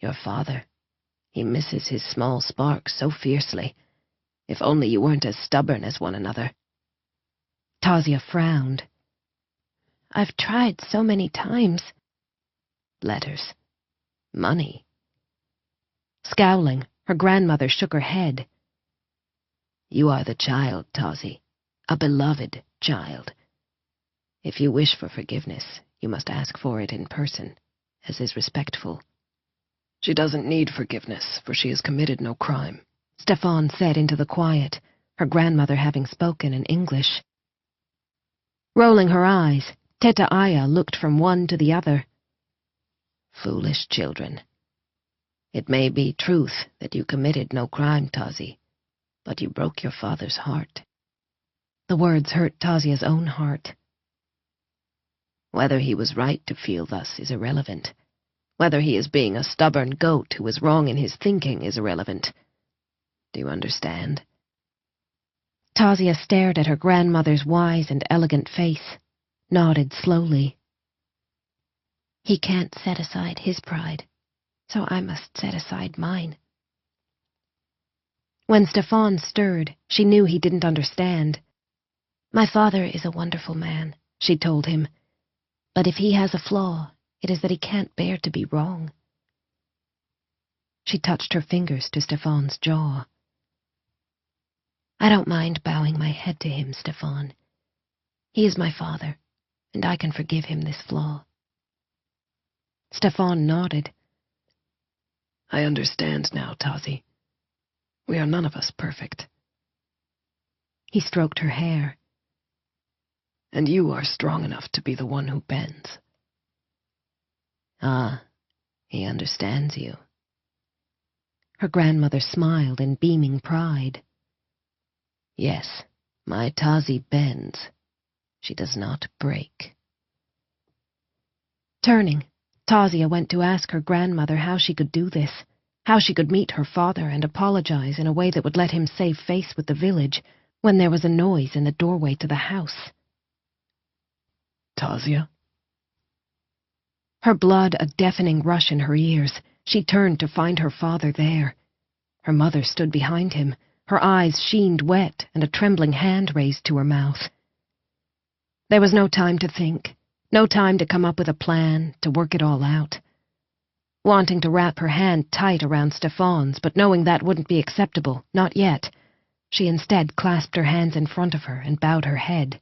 Your father, he misses his small spark so fiercely. If only you weren't as stubborn as one another. Tazia frowned. I've tried so many times. Letters. Money. Scowling, her grandmother shook her head. You are the child, Tazi. A beloved child. If you wish for forgiveness, you must ask for it in person, as is respectful. She doesn't need forgiveness, for she has committed no crime, Stefan said into the quiet, her grandmother having spoken in English. Rolling her eyes, Teta Aya looked from one to the other. Foolish children. It may be truth that you committed no crime, Tazi, but you broke your father's heart. The words hurt Tazia's own heart. Whether he was right to feel thus is irrelevant. Whether he is being a stubborn goat who is wrong in his thinking is irrelevant. Do you understand? Tazia stared at her grandmother's wise and elegant face, nodded slowly. He can't set aside his pride, so I must set aside mine. When Stefan stirred, she knew he didn't understand. My father is a wonderful man, she told him, but if he has a flaw, it is that he can't bear to be wrong. She touched her fingers to Stefan's jaw. I don't mind bowing my head to him, Stefan. He is my father, and I can forgive him this flaw. Stefan nodded. I understand now, Tazi. We are none of us perfect. He stroked her hair. And you are strong enough to be the one who bends. Ah, he understands you. Her grandmother smiled in beaming pride. Yes, my Tazi bends. She does not break. Turning, Tazia went to ask her grandmother how she could do this, how she could meet her father and apologize in a way that would let him save face with the village when there was a noise in the doorway to the house. Tazia? Her blood a deafening rush in her ears, she turned to find her father there. Her mother stood behind him, her eyes sheened wet and a trembling hand raised to her mouth. There was no time to think, no time to come up with a plan, to work it all out. Wanting to wrap her hand tight around Stefan's, but knowing that wouldn't be acceptable, not yet, she instead clasped her hands in front of her and bowed her head.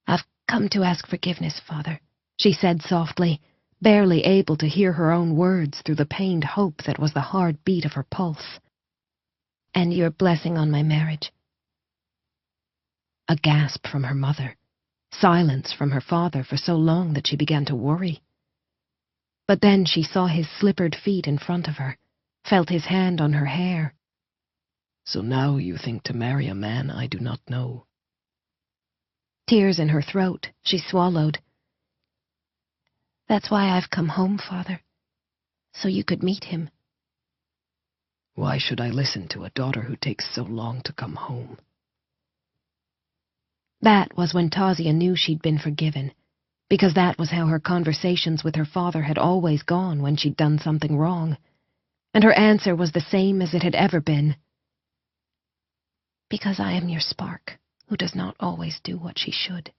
I've come to ask forgiveness, Father, she said softly, barely able to hear her own words through the pained hope that was the hard beat of her pulse. And your blessing on my marriage. A gasp from her mother, silence from her father for so long that she began to worry. But then she saw his slippered feet in front of her, felt his hand on her hair. So now you think to marry a man I do not know. Tears in her throat, she swallowed. That's why I've come home, Father, so you could meet him. Why should I listen to a daughter who takes so long to come home? That was when Tazia knew she'd been forgiven, because that was how her conversations with her father had always gone when she'd done something wrong, and her answer was the same as it had ever been. Because I am your spark, who does not always do what she should.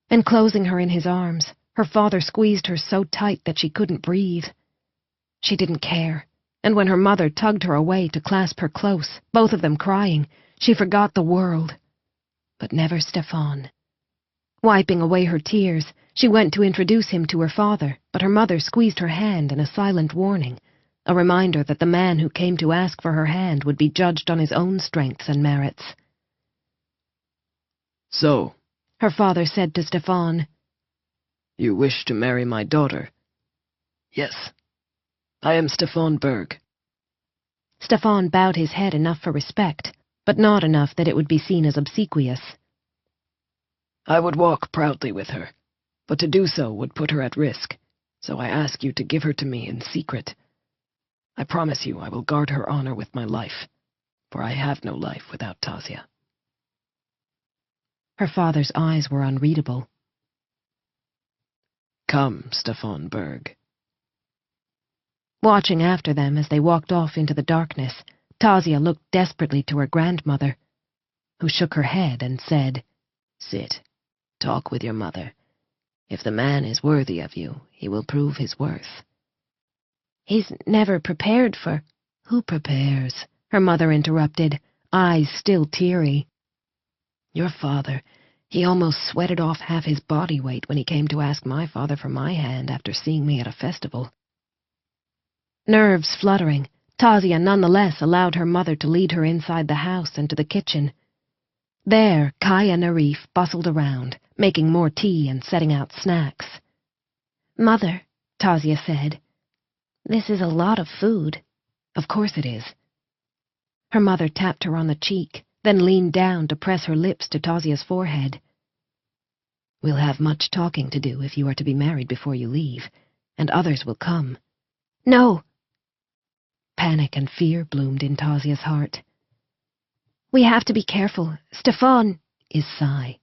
Enclosing her in his arms, her father squeezed her so tight that she couldn't breathe. She didn't care, and when her mother tugged her away to clasp her close, both of them crying, she forgot the world. But never Stefan. Wiping away her tears, she went to introduce him to her father, but her mother squeezed her hand in a silent warning, a reminder that the man who came to ask for her hand would be judged on his own strengths and merits. So, her father said to Stefan, you wish to marry my daughter? Yes. I am Stefan Berg. Stefan bowed his head enough for respect, but not enough that it would be seen as obsequious. I would walk proudly with her, but to do so would put her at risk, so I ask you to give her to me in secret. I promise you I will guard her honor with my life, for I have no life without Tazia. Her father's eyes were unreadable. Come, Stefan Berg. Watching after them as they walked off into the darkness, Tazia looked desperately to her grandmother, who shook her head and said, Sit, talk with your mother. If the man is worthy of you, he will prove his worth. He's never prepared for... Who prepares? Her mother interrupted, eyes still teary. Your father, he almost sweated off half his body weight when he came to ask my father for my hand after seeing me at a festival. Nerves fluttering, Tazia nonetheless allowed her mother to lead her inside the house and to the kitchen. There, Kaya Narif bustled around, making more tea and setting out snacks. Mother, Tazia said, this is a lot of food. Of course it is. Her mother tapped her on the cheek, then leaned down to press her lips to Tazia's forehead. We'll have much talking to do if you are to be married before you leave, and others will come. No! Panic and fear bloomed in Tazia's heart. We have to be careful. Stefan is Psy.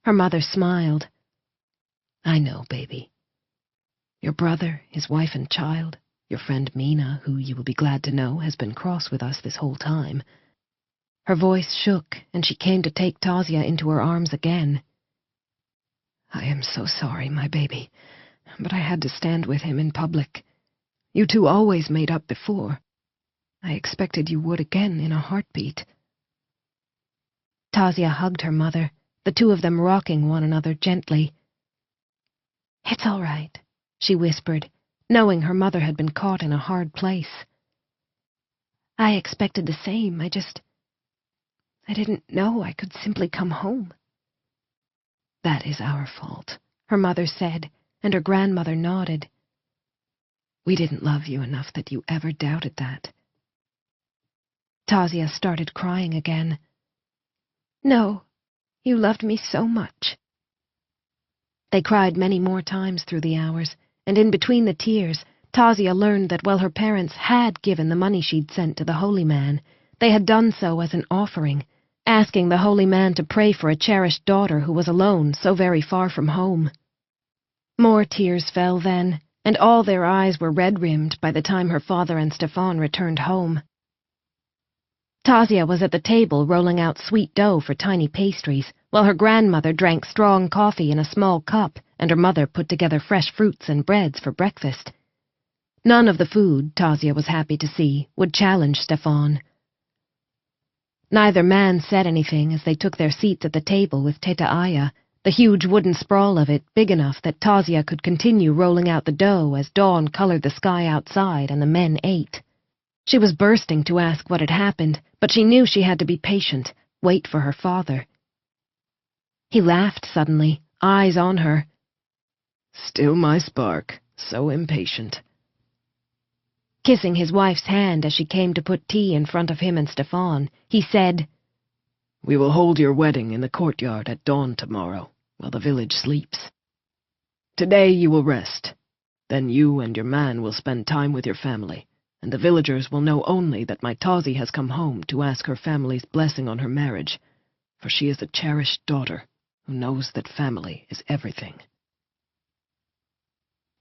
Her mother smiled. I know, baby. Your brother, his wife and child, your friend Mina, who you will be glad to know has been cross with us this whole time. Her voice shook, and she came to take Tazia into her arms again. I am so sorry, my baby, but I had to stand with him in public. You two always made up before. I expected you would again in a heartbeat. Tazia hugged her mother, the two of them rocking one another gently. "It's all right," she whispered, knowing her mother had been caught in a hard place. "I expected the same. I didn't know I could simply come home." "That is our fault," her mother said, and her grandmother nodded. "We didn't love you enough that you ever doubted that." Tazia started crying again. "No, you loved me so much." They cried many more times through the hours, and in between the tears, Tazia learned that while her parents had given the money she'd sent to the holy man, they had done so as an offering, asking the holy man to pray for a cherished daughter who was alone so very far from home. More tears fell then, and all their eyes were red-rimmed by the time her father and Stefan returned home. Tazia was at the table rolling out sweet dough for tiny pastries, while her grandmother drank strong coffee in a small cup and her mother put together fresh fruits and breads for breakfast. None of the food, Tazia was happy to see, would challenge Stefan. Neither man said anything as they took their seats at the table with Teta Aya, the huge wooden sprawl of it big enough that Tazia could continue rolling out the dough as dawn colored the sky outside and the men ate. She was bursting to ask what had happened, but she knew she had to be patient, wait for her father. He laughed suddenly, eyes on her. "Still my spark, so impatient." Kissing his wife's hand as she came to put tea in front of him and Stefan, he said, "We will hold your wedding in the courtyard at dawn tomorrow, while the village sleeps. Today you will rest. Then you and your man will spend time with your family, and the villagers will know only that my Tazi has come home to ask her family's blessing on her marriage, for she is a cherished daughter who knows that family is everything."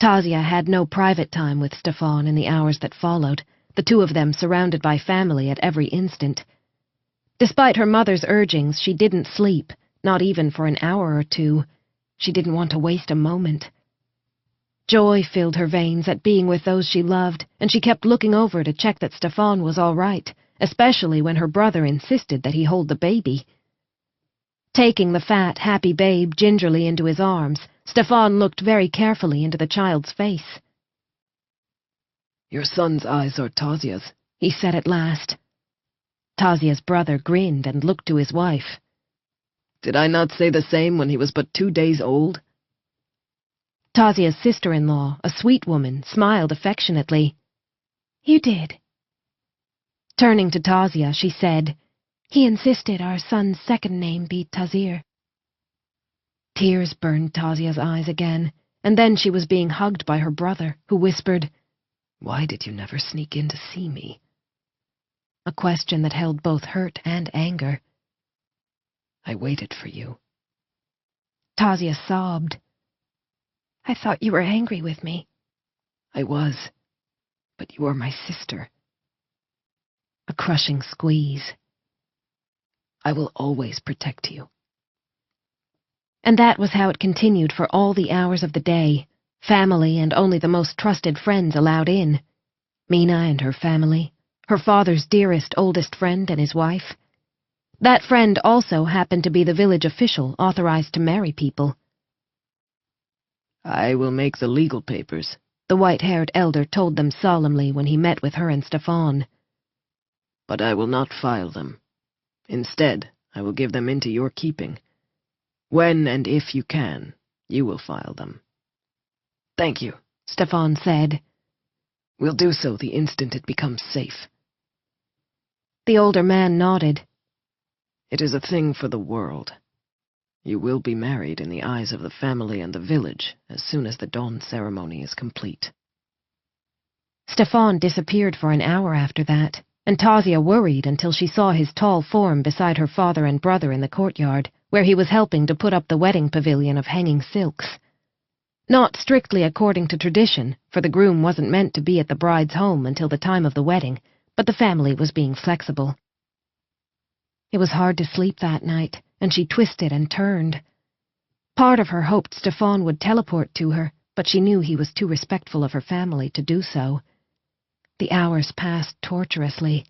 Tazia had no private time with Stefan in the hours that followed, the two of them surrounded by family at every instant. Despite her mother's urgings, she didn't sleep, not even for an hour or two. She didn't want to waste a moment. Joy filled her veins at being with those she loved, and she kept looking over to check that Stefan was all right, especially when her brother insisted that he hold the baby. Taking the fat, happy babe gingerly into his arms, Stefan looked very carefully into the child's face. "Your son's eyes are Tazia's," he said at last. Tazia's brother grinned and looked to his wife. "Did I not say the same when he was but 2 days old?" Tazia's sister-in-law, a sweet woman, smiled affectionately. "You did." Turning to Tazia, she said, "He insisted our son's second name be Tazir." Tears burned Tazia's eyes again, and then she was being hugged by her brother, who whispered, "Why did you never sneak in to see me?" A question that held both hurt and anger. "I waited for you." Tazia sobbed. "I thought you were angry with me." "I was, but you are my sister." A crushing squeeze. "I will always protect you." And that was how it continued for all the hours of the day, family and only the most trusted friends allowed in. Mina and her family, her father's dearest oldest friend and his wife. That friend also happened to be the village official authorized to marry people. "I will make the legal papers," the white-haired elder told them solemnly when he met with her and Stefan. "But I will not file them. Instead, I will give them into your keeping. When and if you can, you will file them." "Thank you," Stefan said. "We'll do so the instant it becomes safe." The older man nodded. "It is a thing for the world. You will be married in the eyes of the family and the village as soon as the dawn ceremony is complete." Stefan disappeared for an hour after that, and Tazia worried until she saw his tall form beside her father and brother in the courtyard, where he was helping to put up the wedding pavilion of hanging silks. Not strictly according to tradition, for the groom wasn't meant to be at the bride's home until the time of the wedding, but the family was being flexible. It was hard to sleep that night, and she twisted and turned. Part of her hoped Stefan would teleport to her, but she knew he was too respectful of her family to do so. The hours passed torturously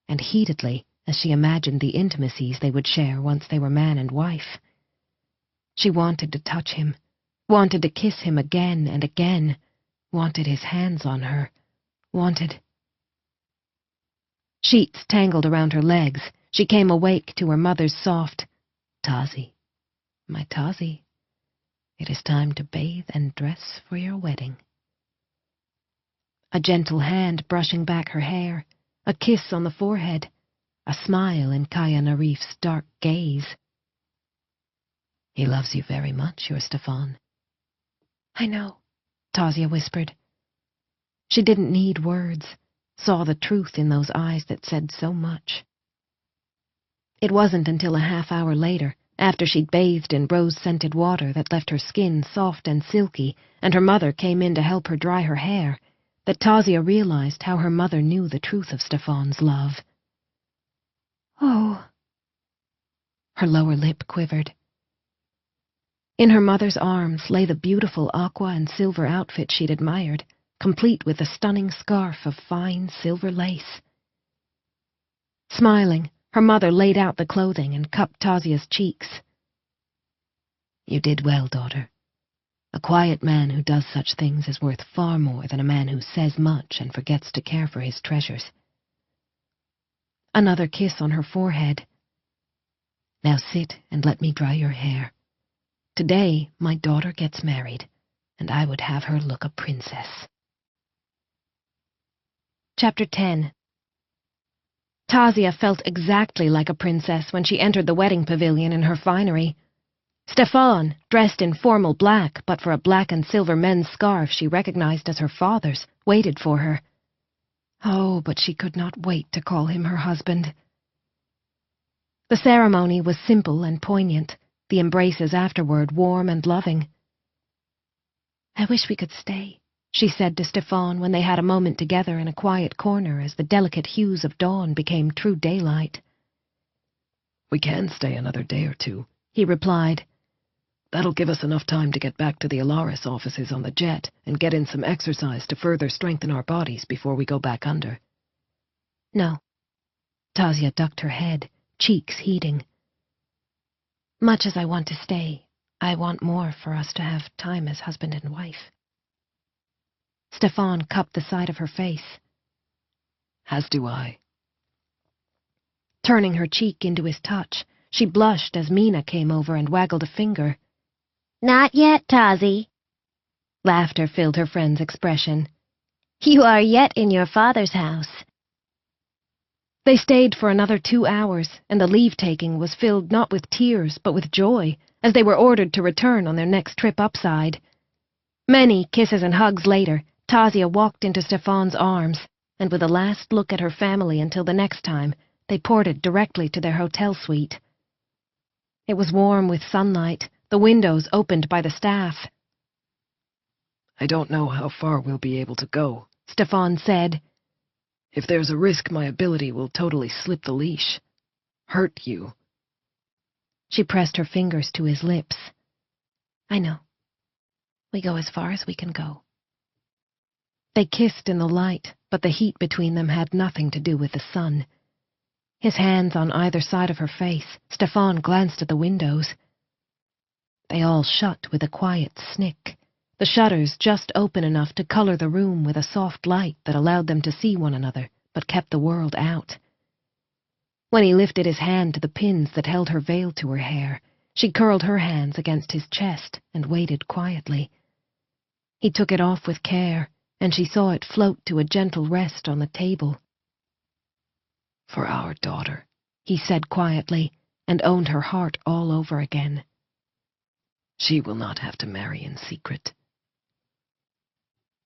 and heatedly as she imagined the intimacies they would share once they were man and wife. She wanted to touch him, wanted to kiss him again and again, wanted his hands on her, wanted... Sheets tangled around her legs. She came awake to her mother's soft, "Tazi, my Tazi, it is time to bathe and dress for your wedding." A gentle hand brushing back her hair, a kiss on the forehead, a smile in Kaya Narif's dark gaze. "He loves you very much, your Stefan." "I know," Tazia whispered. She didn't need words, saw the truth in those eyes that said so much. It wasn't until a half-hour later, after she'd bathed in rose-scented water that left her skin soft and silky, and her mother came in to help her dry her hair, that Tazia realized how her mother knew the truth of Stefan's love. "Oh." Her lower lip quivered. In her mother's arms lay the beautiful aqua and silver outfit she'd admired, complete with a stunning scarf of fine silver lace. Smiling, her mother laid out the clothing and cupped Tazia's cheeks. "You did well, daughter. A quiet man who does such things is worth far more than a man who says much and forgets to care for his treasures." Another kiss on her forehead. "Now sit and let me dry your hair. Today my daughter gets married, and I would have her look a princess." Chapter 10. Tazia felt exactly like a princess when she entered the wedding pavilion in her finery. Stefan, dressed in formal black but for a black and silver men's scarf she recognized as her father's, waited for her. Oh, but she could not wait to call him her husband. The ceremony was simple and poignant, the embraces afterward warm and loving. "I wish we could stay," she said to Stefan when they had a moment together in a quiet corner as the delicate hues of dawn became true daylight. "We can stay another day or two," he replied. "That'll give us enough time to get back to the Alaris offices on the jet and get in some exercise to further strengthen our bodies before we go back under." "No." Tazia ducked her head, cheeks heating. "Much as I want to stay, I want more for us to have time as husband and wife." Stefan cupped the side of her face. "As do I." Turning her cheek into his touch, she blushed as Mina came over and waggled a finger. "Not yet, Tazi." Laughter filled her friend's expression. "You are yet in your father's house." They stayed for another 2 hours, and the leave-taking was filled not with tears but with joy, as they were ordered to return on their next trip upside. Many kisses and hugs later, Tazia walked into Stefan's arms, and with a last look at her family until the next time, they ported directly to their hotel suite. It was warm with sunlight, the windows opened by the staff. "I don't know how far we'll be able to go," Stefan said. "If there's a risk my ability will totally slip the leash. Hurt you." She pressed her fingers to his lips. "I know. We go as far as we can go." They kissed in the light, but the heat between them had nothing to do with the sun. His hands on either side of her face, Stefan glanced at the windows. They all shut with a quiet snick, the shutters just open enough to color the room with a soft light that allowed them to see one another, but kept the world out. When he lifted his hand to the pins that held her veil to her hair, she curled her hands against his chest and waited quietly. He took it off with care, and she saw it float to a gentle rest on the table. "For our daughter," he said quietly, and owned her heart all over again. "She will not have to marry in secret."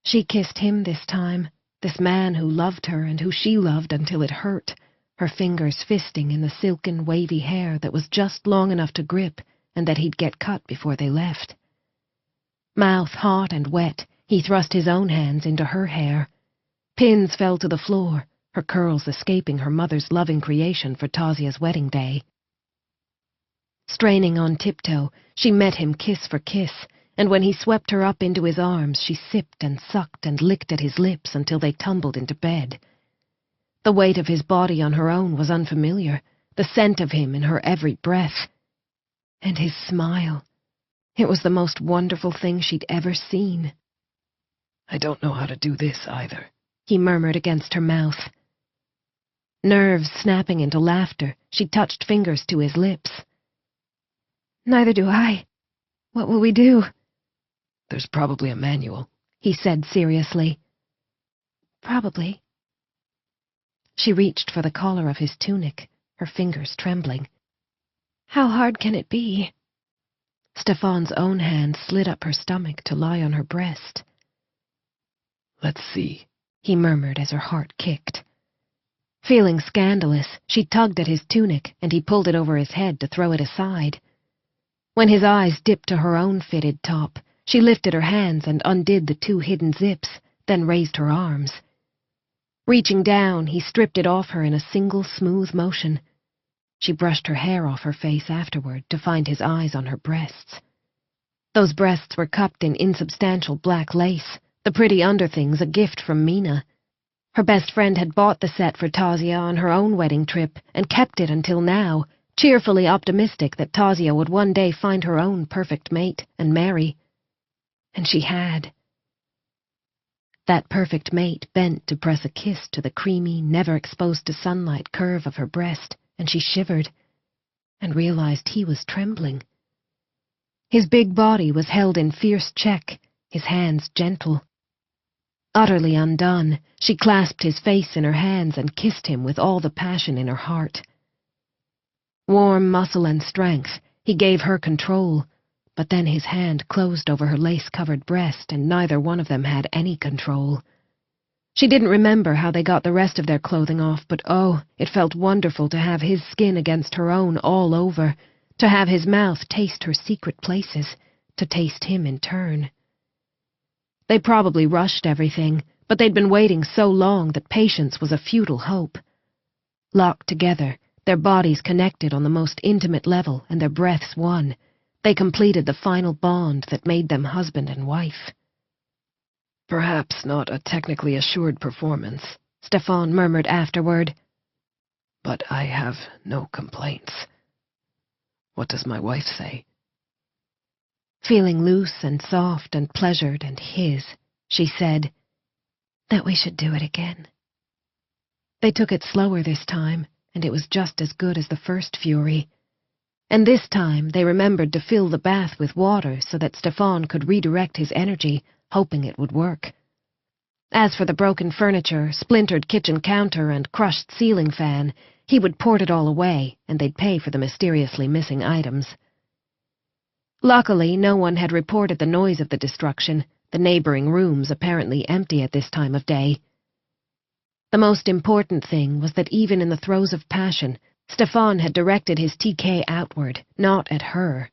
She kissed him this time, this man who loved her and who she loved until it hurt, her fingers fisting in the silken, wavy hair that was just long enough to grip and that he'd get cut before they left. Mouth hot and wet, he thrust his own hands into her hair. Pins fell to the floor, her curls escaping her mother's loving creation for Tazia's wedding day. Straining on tiptoe, she met him kiss for kiss, and when he swept her up into his arms, she sipped and sucked and licked at his lips until they tumbled into bed. The weight of his body on her own was unfamiliar, the scent of him in her every breath. And his smile. It was the most wonderful thing she'd ever seen. I don't know how to do this either, he murmured against her mouth. Nerves snapping into laughter, she touched fingers to his lips. Neither do I. What will we do? There's probably a manual, he said seriously. Probably. She reached for the collar of his tunic, her fingers trembling. How hard can it be? Stefan's own hand slid up her stomach to lie on her breast. Let's see, he murmured as her heart kicked. Feeling scandalous, she tugged at his tunic, and he pulled it over his head to throw it aside. When his eyes dipped to her own fitted top, she lifted her hands and undid the 2 hidden zips, then raised her arms. Reaching down, he stripped it off her in a single smooth motion. She brushed her hair off her face afterward to find his eyes on her breasts. Those breasts were cupped in insubstantial black lace, the pretty underthings a gift from Mina. Her best friend had bought the set for Tasia on her own wedding trip and kept it until now, cheerfully optimistic that Tasia would one day find her own perfect mate and marry. And she had. That perfect mate bent to press a kiss to the creamy, never-exposed-to-sunlight curve of her breast, and she shivered, and realized he was trembling. His big body was held in fierce check, his hands gentle. Utterly undone, she clasped his face in her hands and kissed him with all the passion in her heart. Warm muscle and strength, he gave her control, but then his hand closed over her lace-covered breast, and neither one of them had any control. She didn't remember how they got the rest of their clothing off, but oh, it felt wonderful to have his skin against her own all over, to have his mouth taste her secret places, to taste him in turn. They probably rushed everything, but they'd been waiting so long that patience was a futile hope. Locked together, their bodies connected on the most intimate level and their breaths one, they completed the final bond that made them husband and wife. Perhaps not a technically assured performance, Stefan murmured afterward. But I have no complaints. What does my wife say? Feeling loose and soft and pleasured and his, she said, that we should do it again. They took it slower this time, and it was just as good as the first fury. And this time they remembered to fill the bath with water so that Stefan could redirect his energy, hoping it would work. As for the broken furniture, splintered kitchen counter, and crushed ceiling fan, he would port it all away, and they'd pay for the mysteriously missing items. Luckily, no one had reported the noise of the destruction, the neighboring rooms apparently empty at this time of day. The most important thing was that even in the throes of passion, Stefan had directed his TK outward, not at her.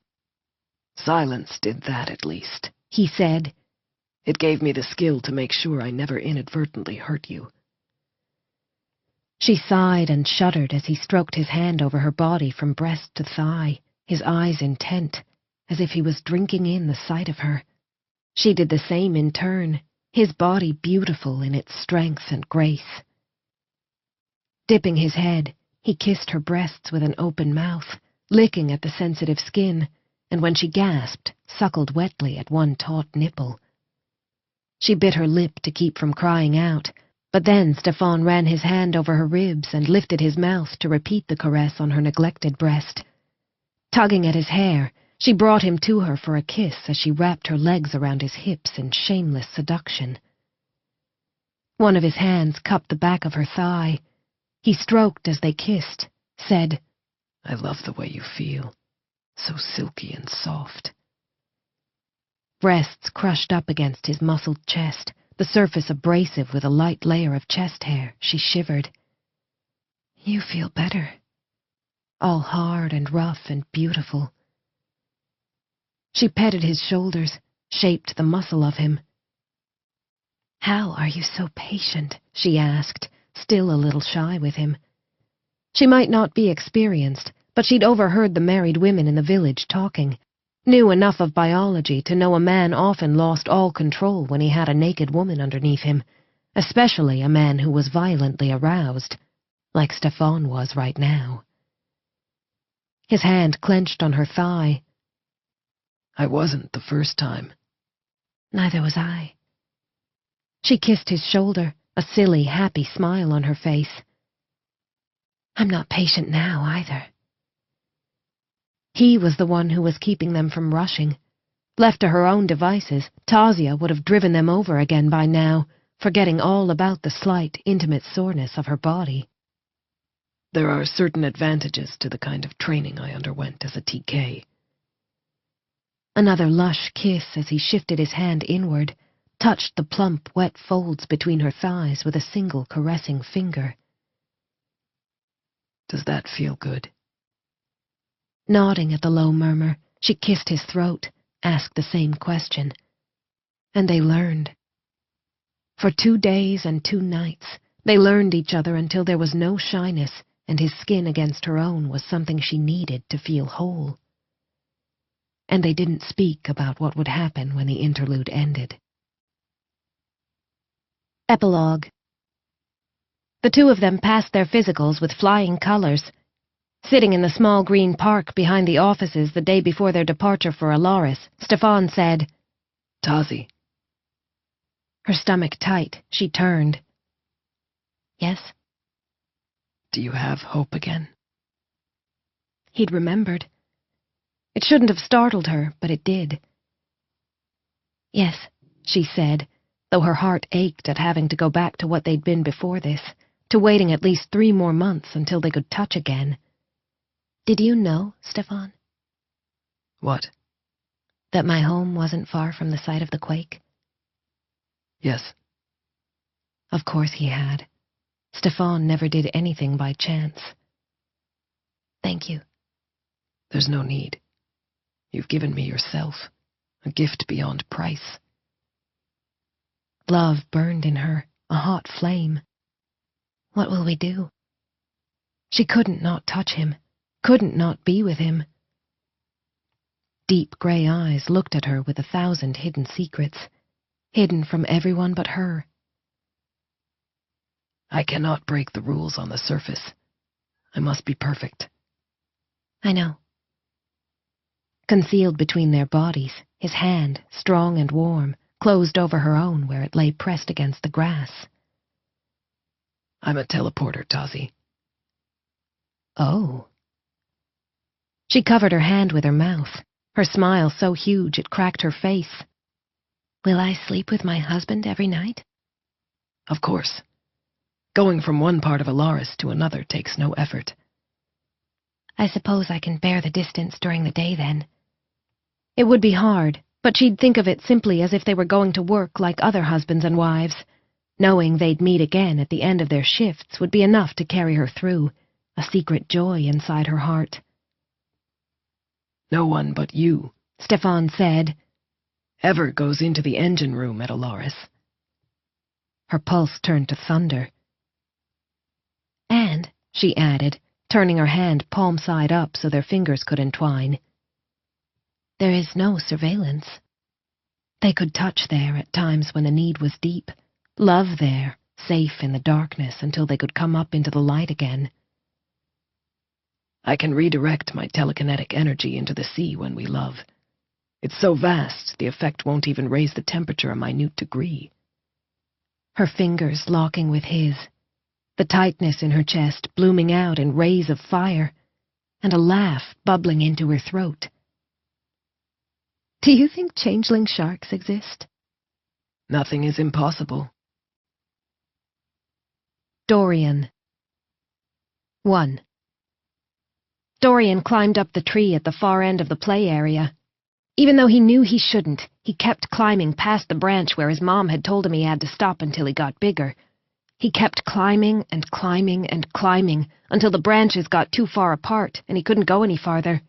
Silence did that, at least, he said. It gave me the skill to make sure I never inadvertently hurt you. She sighed and shuddered as he stroked his hand over her body from breast to thigh, his eyes intent, as if he was drinking in the sight of her. She did the same in turn, his body beautiful in its strength and grace. Dipping his head, he kissed her breasts with an open mouth, licking at the sensitive skin, and when she gasped, suckled wetly at one taut nipple. She bit her lip to keep from crying out, but then Stefan ran his hand over her ribs and lifted his mouth to repeat the caress on her neglected breast. Tugging at his hair, she brought him to her for a kiss as she wrapped her legs around his hips in shameless seduction. One of his hands cupped the back of her thigh. He stroked as they kissed, said, I love the way you feel, so silky and soft. Breasts crushed up against his muscled chest, the surface abrasive with a light layer of chest hair, she shivered. You feel better. All hard and rough and beautiful. She petted his shoulders, shaped the muscle of him. How are you so patient? She asked, still a little shy with him. She might not be experienced, but she'd overheard the married women in the village talking, knew enough of biology to know a man often lost all control when he had a naked woman underneath him, especially a man who was violently aroused, like Stefan was right now. His hand clenched on her thigh. I wasn't the first time. Neither was I. She kissed his shoulder, a silly, happy smile on her face. I'm not patient now, either. He was the one who was keeping them from rushing. Left to her own devices, Tasia would have driven them over again by now, forgetting all about the slight, intimate soreness of her body. There are certain advantages to the kind of training I underwent as a TK. Another lush kiss as he shifted his hand inward, touched the plump, wet folds between her thighs with a single caressing finger. Does that feel good? Nodding at the low murmur, she kissed his throat, asked the same question. And they learned. For 2 days and 2 nights, they learned each other until there was no shyness, and his skin against her own was something she needed to feel whole. And they didn't speak about what would happen when the interlude ended. Epilogue. The two of them passed their physicals with flying colors. Sitting in the small green park behind the offices the day before their departure for Alaris, Stefan said, Tazi. Her stomach tight, she turned. Yes? Do you have hope again? He'd remembered. It shouldn't have startled her, but it did. Yes, she said, though her heart ached at having to go back to what they'd been before this, to waiting at least 3 more months until they could touch again. Did you know, Stefan? What? That my home wasn't far from the site of the quake? Yes. Of course he had. Stefan never did anything by chance. Thank you. There's no need. You've given me yourself, a gift beyond price. Love burned in her, a hot flame. What will we do? She couldn't not touch him, couldn't not be with him. Deep gray eyes looked at her with 1,000 hidden secrets, hidden from everyone but her. I cannot break the rules on the surface. I must be perfect. I know. Concealed between their bodies, his hand, strong and warm, closed over her own where it lay pressed against the grass. I'm a teleporter, Tazi. Oh. She covered her hand with her mouth, her smile so huge it cracked her face. Will I sleep with my husband every night? Of course. Going from one part of Alaris to another takes no effort. I suppose I can bear the distance during the day, then. It would be hard, but she'd think of it simply as if they were going to work like other husbands and wives. Knowing they'd meet again at the end of their shifts would be enough to carry her through, a secret joy inside her heart. No one but you, Stefan said, ever goes into the engine room at Alaris. Her pulse turned to thunder. And, she added, turning her hand palm side up so their fingers could entwine, there is no surveillance. They could touch there at times when the need was deep, love there, safe in the darkness until they could come up into the light again. I can redirect my telekinetic energy into the sea when we love. It's so vast, the effect won't even raise the temperature a minute degree. Her fingers locking with his, the tightness in her chest blooming out in rays of fire, and a laugh bubbling into her throat. Do you think changeling sharks exist? Nothing is impossible. Dorian. 1. Dorian climbed up the tree at the far end of the play area. Even though he knew he shouldn't, he kept climbing past the branch where his mom had told him he had to stop until he got bigger. He kept climbing and climbing and climbing until the branches got too far apart and he couldn't go any farther.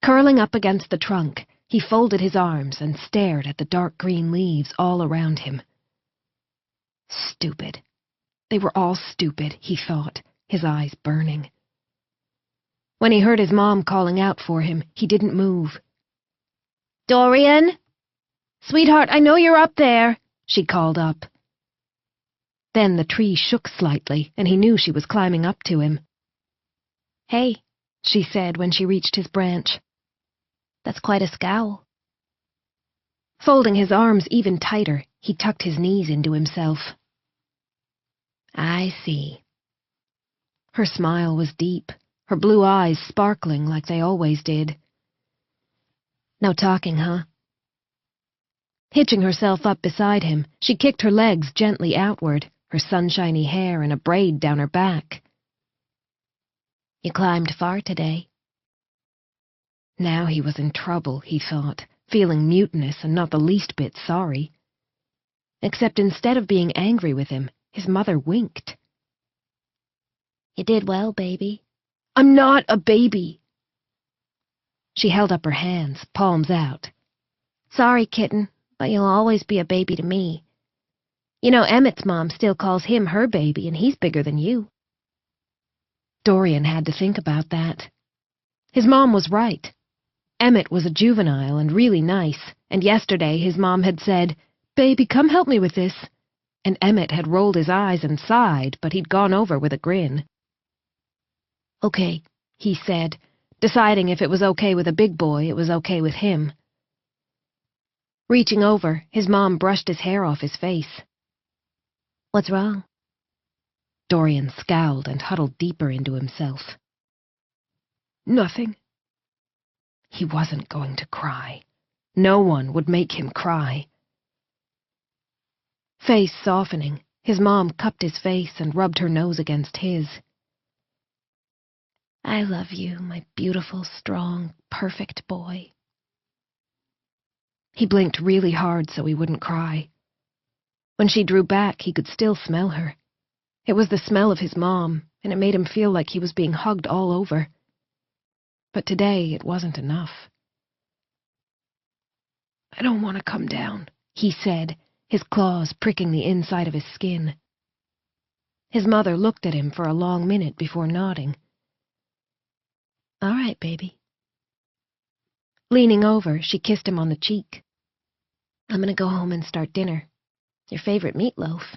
Curling up against the trunk, he folded his arms and stared at the dark green leaves all around him. Stupid. They were all stupid, he thought, his eyes burning. When he heard his mom calling out for him, he didn't move. Dorian? Sweetheart, I know you're up there, she called up. Then the tree shook slightly, and he knew she was climbing up to him. "Hey," she said when she reached his branch. "That's quite a scowl." Folding his arms even tighter, he tucked his knees into himself. "I see." Her smile was deep, her blue eyes sparkling like they always did. "No talking, huh?" Hitching herself up beside him, she kicked her legs gently outward, her sunshiny hair in a braid down her back. "You climbed far today." Now he was in trouble, he thought, feeling mutinous and not the least bit sorry. Except instead of being angry with him, his mother winked. "You did well, baby." "I'm not a baby." She held up her hands, palms out. "Sorry, kitten, but you'll always be a baby to me. You know Emmett's mom still calls him her baby, and he's bigger than you." Dorian had to think about that. His mom was right. Emmett was a juvenile and really nice, and yesterday his mom had said, "Baby, come help me with this," and Emmett had rolled his eyes and sighed, but he'd gone over with a grin. "Okay," he said, deciding if it was okay with a big boy, it was okay with him. Reaching over, his mom brushed his hair off his face. "What's wrong?" Dorian scowled and huddled deeper into himself. "Nothing." He wasn't going to cry. No one would make him cry. Face softening, his mom cupped his face and rubbed her nose against his. "I love you, my beautiful, strong, perfect boy." He blinked really hard so he wouldn't cry. When she drew back, he could still smell her. It was the smell of his mom, and it made him feel like he was being hugged all over. But today it wasn't enough. "I don't want to come down," he said, his claws pricking the inside of his skin. His mother looked at him for a long minute before nodding. "All right, baby." Leaning over, she kissed him on the cheek. "I'm gonna go home and start dinner. Your favorite meatloaf."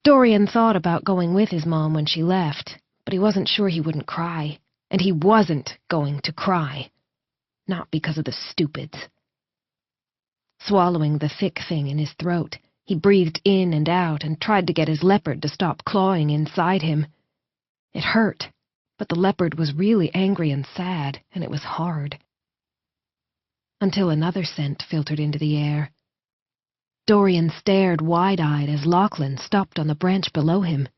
Dorian thought about going with his mom when she left, but he wasn't sure he wouldn't cry, and he wasn't going to cry. Not because of the stupids. Swallowing the thick thing in his throat, he breathed in and out and tried to get his leopard to stop clawing inside him. It hurt, but the leopard was really angry and sad, and it was hard. Until another scent filtered into the air. Dorian stared wide-eyed as Lachlan stopped on the branch below him.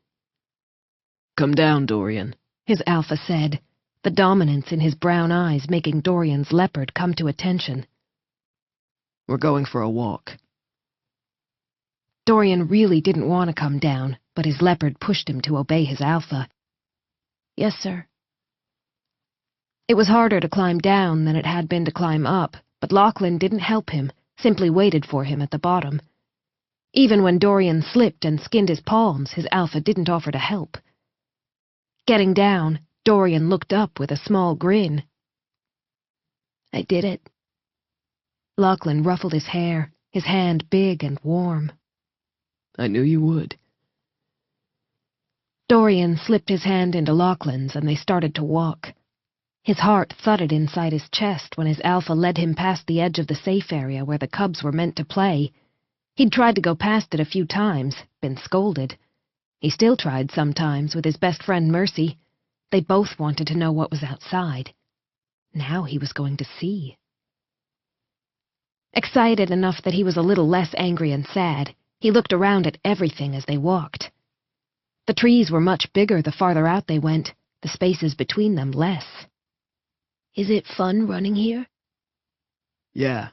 "Come down, Dorian," his alpha said, the dominance in his brown eyes making Dorian's leopard come to attention. "We're going for a walk." Dorian really didn't want to come down, but his leopard pushed him to obey his alpha. "Yes, sir." It was harder to climb down than it had been to climb up, but Lachlan didn't help him, simply waited for him at the bottom. Even when Dorian slipped and skinned his palms, his alpha didn't offer to help. Getting down, Dorian looked up with a small grin. "I did it." Lachlan ruffled his hair, his hand big and warm. "I knew you would." Dorian slipped his hand into Lachlan's and they started to walk. His heart thudded inside his chest when his alpha led him past the edge of the safe area where the cubs were meant to play. He'd tried to go past it a few times, been scolded. He still tried sometimes with his best friend Mercy. They both wanted to know what was outside. Now he was going to see. Excited enough that he was a little less angry and sad, he looked around at everything as they walked. The trees were much bigger the farther out they went, the spaces between them less. "Is it fun running here?" "Yeah."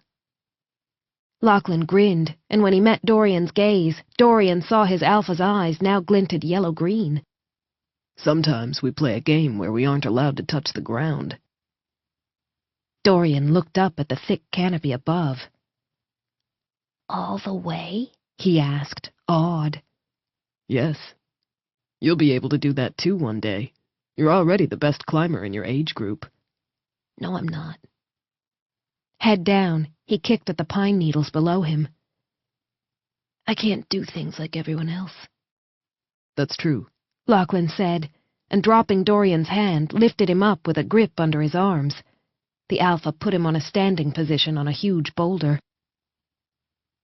Lachlan grinned, and when he met Dorian's gaze, Dorian saw his alpha's eyes now glinted yellow-green. "Sometimes we play a game where we aren't allowed to touch the ground." Dorian looked up at the thick canopy above. "All the way?" he asked, awed. "Yes. You'll be able to do that too one day. You're already the best climber in your age group." "No, I'm not." Head down, he kicked at the pine needles below him. I can't do things like everyone else. That's true, Lachlan said, and dropping Dorian's hand, lifted him up with a grip under his arms. The alpha put him on a standing position on a huge boulder.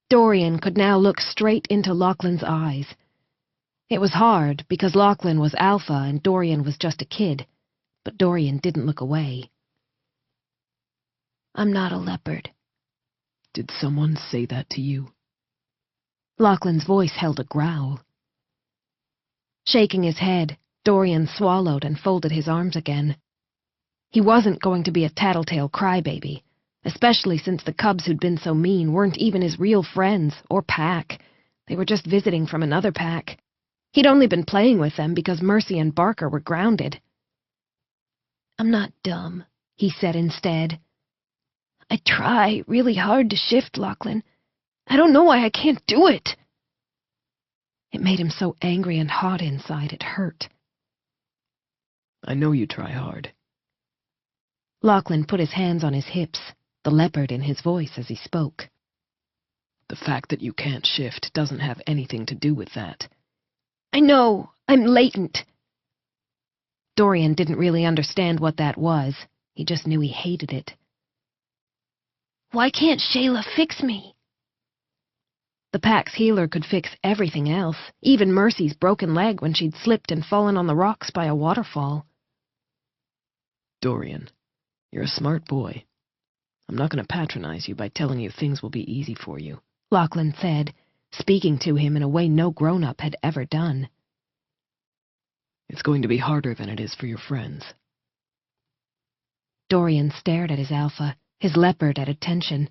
Dorian could now look straight into Lachlan's eyes. It was hard, because Lachlan was alpha and Dorian was just a kid, but Dorian didn't look away. I'm not a leopard. Did someone say that to you? Lachlan's voice held a growl. Shaking his head, Dorian swallowed and folded his arms again. He wasn't going to be a tattletale crybaby, especially since the cubs who'd been so mean weren't even his real friends or pack. They were just visiting from another pack. He'd only been playing with them because Mercy and Barker were grounded. I'm not dumb, he said instead. I try really hard to shift, Lachlan. I don't know why I can't do it. It made him so angry and hot inside it hurt. I know you try hard. Lachlan put his hands on his hips, the leopard in his voice as he spoke. The fact that you can't shift doesn't have anything to do with that. I know, I'm latent. Dorian didn't really understand what that was. He just knew he hated it. Why can't Shayla fix me? The pack's healer could fix everything else, even Mercy's broken leg when she'd slipped and fallen on the rocks by a waterfall. Dorian, you're a smart boy. I'm not going to patronize you by telling you things will be easy for you, Lachlan said, speaking to him in a way no grown-up had ever done. It's going to be harder than it is for your friends. Dorian stared at his alpha, his leopard at attention.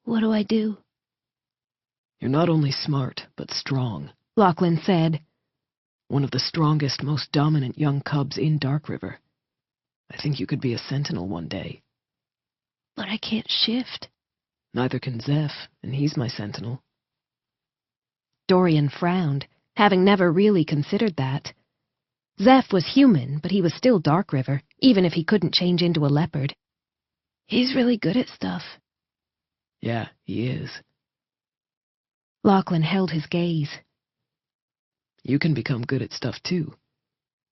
What do I do? You're not only smart, but strong, Lachlan said. One of the strongest, most dominant young cubs in Dark River. I think you could be a sentinel one day. But I can't shift. Neither can Zeph, and he's my sentinel. Dorian frowned, having never really considered that. Zeph was human, but he was still Dark River, even if he couldn't change into a leopard. He's really good at stuff. Yeah, he is. Lachlan held his gaze. You can become good at stuff too.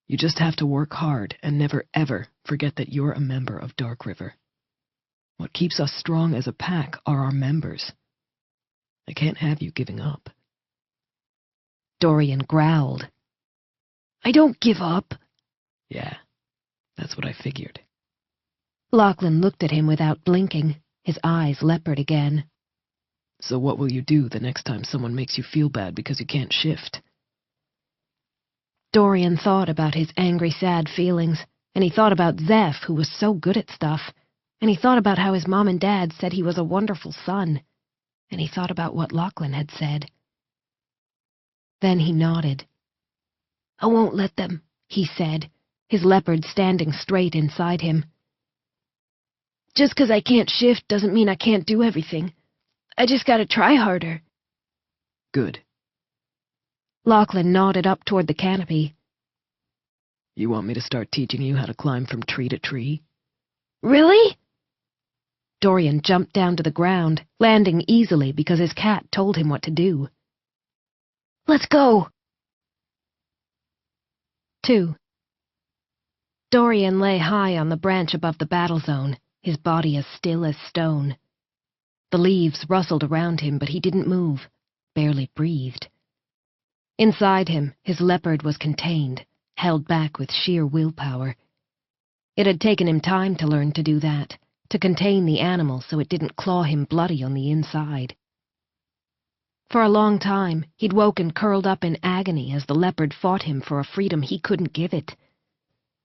You just have to work hard and never ever forget that you're a member of Dark River. What keeps us strong as a pack are our members. I can't have you giving up. Dorian growled. I don't give up. Yeah, that's what I figured. Lachlan looked at him without blinking, his eyes leopard again. So what will you do the next time someone makes you feel bad because you can't shift? Dorian thought about his angry, sad feelings, and he thought about Zeph, who was so good at stuff, and he thought about how his mom and dad said he was a wonderful son, and he thought about what Lachlan had said. Then he nodded. I won't let them, he said, his leopard standing straight inside him. Just 'cause I can't shift doesn't mean I can't do everything. I just gotta try harder. Good. Lachlan nodded up toward the canopy. You want me to start teaching you how to climb from tree to tree? Really? Dorian jumped down to the ground, landing easily because his cat told him what to do. Let's go! 2. Dorian lay high on the branch above the battle zone, his body as still as stone. The leaves rustled around him, but he didn't move, barely breathed. Inside him, his leopard was contained, held back with sheer willpower. It had taken him time to learn to do that, to contain the animal so it didn't claw him bloody on the inside. For a long time, he'd woken curled up in agony as the leopard fought him for a freedom he couldn't give it.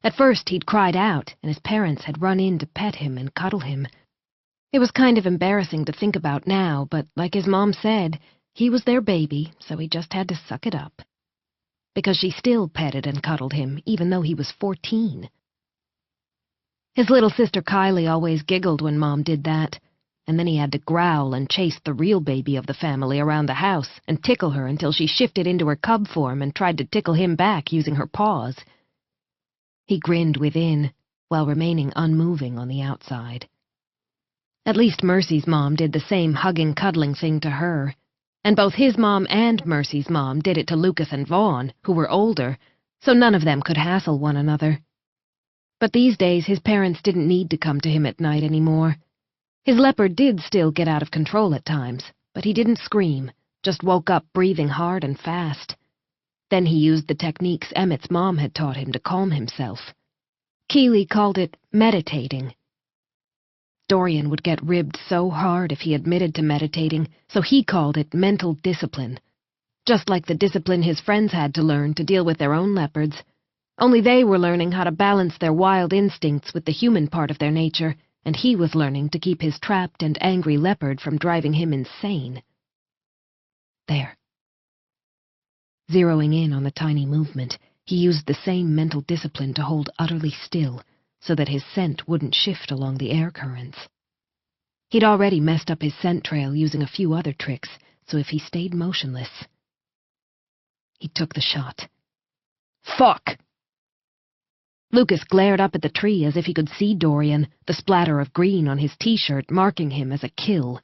At first, he'd cried out, and his parents had run in to pet him and cuddle him. It was kind of embarrassing to think about now, but like his mom said, he was their baby, so he just had to suck it up. Because she still petted and cuddled him, even though he was 14. His little sister Kylie always giggled when Mom did that, and then he had to growl and chase the real baby of the family around the house and tickle her until she shifted into her cub form and tried to tickle him back using her paws. He grinned within, while remaining unmoving on the outside. At least Mercy's mom did the same hugging-cuddling thing to her, and both his mom and Mercy's mom did it to Lucas and Vaughn, who were older, so none of them could hassle one another. But these days his parents didn't need to come to him at night anymore. His leopard did still get out of control at times, but he didn't scream, just woke up breathing hard and fast. Then he used the techniques Emmett's mom had taught him to calm himself. Keeley called it meditating. Dorian would get ribbed so hard if he admitted to meditating, so he called it mental discipline, just like the discipline his friends had to learn to deal with their own leopards. Only they were learning how to balance their wild instincts with the human part of their nature, and he was learning to keep his trapped and angry leopard from driving him insane. There. Zeroing in on the tiny movement, he used the same mental discipline to hold utterly still, so that his scent wouldn't shift along the air currents. He'd already messed up his scent trail using a few other tricks, so if he stayed motionless... He took the shot. Fuck! Lucas glared up at the tree as if he could see Dorian, the splatter of green on his t-shirt marking him as a kill.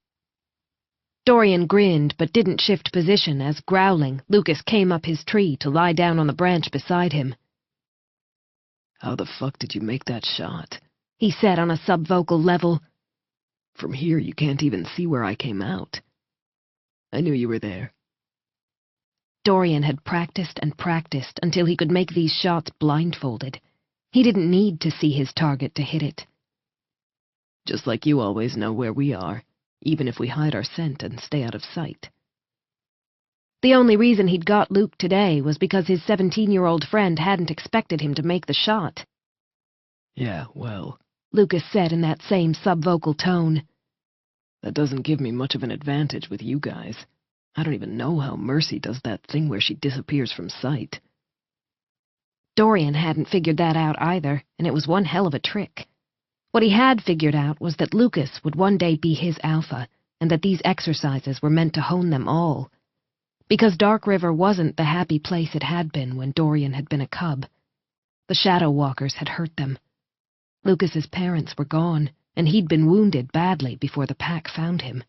Dorian grinned but didn't shift position as, growling, Lucas came up his tree to lie down on the branch beside him. How the fuck did you make that shot? He said on a subvocal level. From here you can't even see where I came out. I knew you were there. Dorian had practiced and practiced until he could make these shots blindfolded. He didn't need to see his target to hit it. Just like you always know where we are, even if we hide our scent and stay out of sight. The only reason he'd got Luke today was because his 17-year-old friend hadn't expected him to make the shot. Yeah, well, Lucas said in that same subvocal tone. That doesn't give me much of an advantage with you guys. I don't even know how Mercy does that thing where she disappears from sight. Dorian hadn't figured that out either, and it was one hell of a trick. What he had figured out was that Lucas would one day be his alpha, and that these exercises were meant to hone them all. Because Dark River wasn't the happy place it had been when Dorian had been a cub. The Shadow Walkers had hurt them. Lucas's parents were gone, and he'd been wounded badly before the pack found him.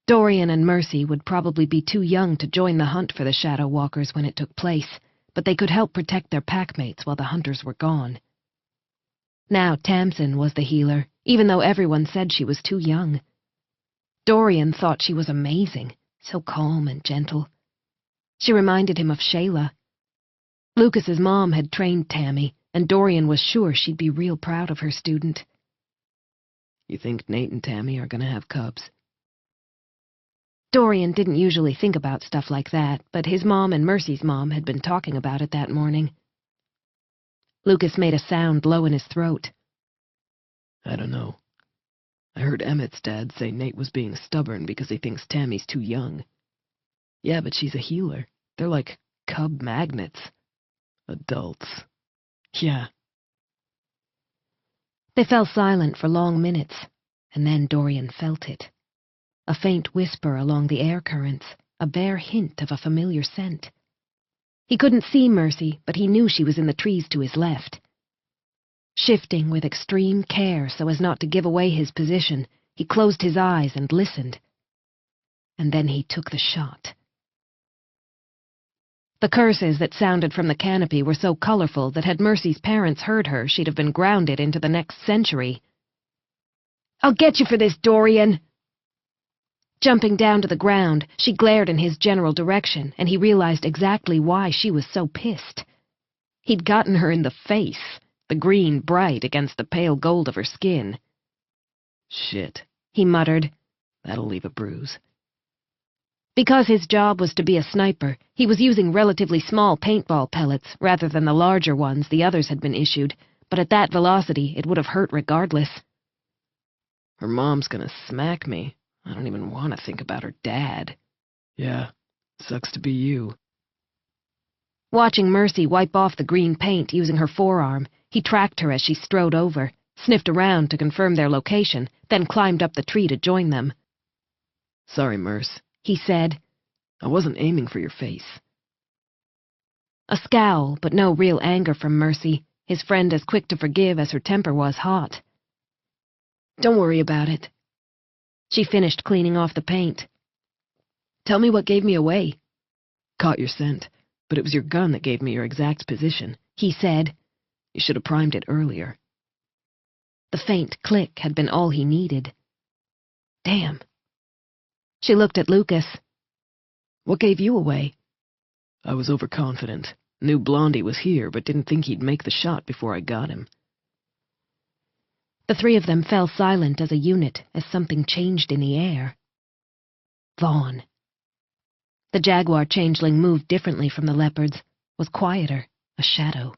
Dorian and Mercy would probably be too young to join the hunt for the Shadow Walkers when it took place, but they could help protect their packmates while the hunters were gone. Now Tamsin was the healer, even though everyone said she was too young. Dorian thought she was amazing, so calm and gentle. She reminded him of Shayla. Lucas's mom had trained Tammy, and Dorian was sure she'd be real proud of her student. You think Nate and Tammy are gonna have cubs? Dorian didn't usually think about stuff like that, but his mom and Mercy's mom had been talking about it that morning. Lucas made a sound low in his throat. I don't know. I heard Emmett's dad say Nate was being stubborn because he thinks Tammy's too young. Yeah, but she's a healer. They're like cub magnets. Adults. Yeah. They fell silent for long minutes, and then Dorian felt it. A faint whisper along the air currents, a bare hint of a familiar scent. He couldn't see Mercy, but he knew she was in the trees to his left. Shifting with extreme care so as not to give away his position, he closed his eyes and listened. And then he took the shot. The curses that sounded from the canopy were so colorful that had Mercy's parents heard her, she'd have been grounded into the next century. "I'll get you for this, Dorian!" Jumping down to the ground, she glared in his general direction, and he realized exactly why she was so pissed. He'd gotten her in the face, the green bright against the pale gold of her skin. Shit, he muttered. That'll leave a bruise. Because his job was to be a sniper, he was using relatively small paintball pellets rather than the larger ones the others had been issued, but at that velocity it would have hurt regardless. Her mom's gonna smack me. I don't even want to think about her dad. Yeah, sucks to be you. Watching Mercy wipe off the green paint using her forearm, he tracked her as she strode over, sniffed around to confirm their location, then climbed up the tree to join them. Sorry, Merce, he said. I wasn't aiming for your face. A scowl, but no real anger from Mercy, his friend as quick to forgive as her temper was hot. Don't worry about it. She finished cleaning off the paint. Tell me what gave me away. Caught your scent, but it was your gun that gave me your exact position, he said. You should have primed it earlier. The faint click had been all he needed. Damn. She looked at Lucas. What gave you away? I was overconfident. Knew Blondie was here, but didn't think he'd make the shot before I got him. The three of them fell silent as a unit as something changed in the air. Vaughn. The jaguar changeling moved differently from the leopards, was quieter, a shadow.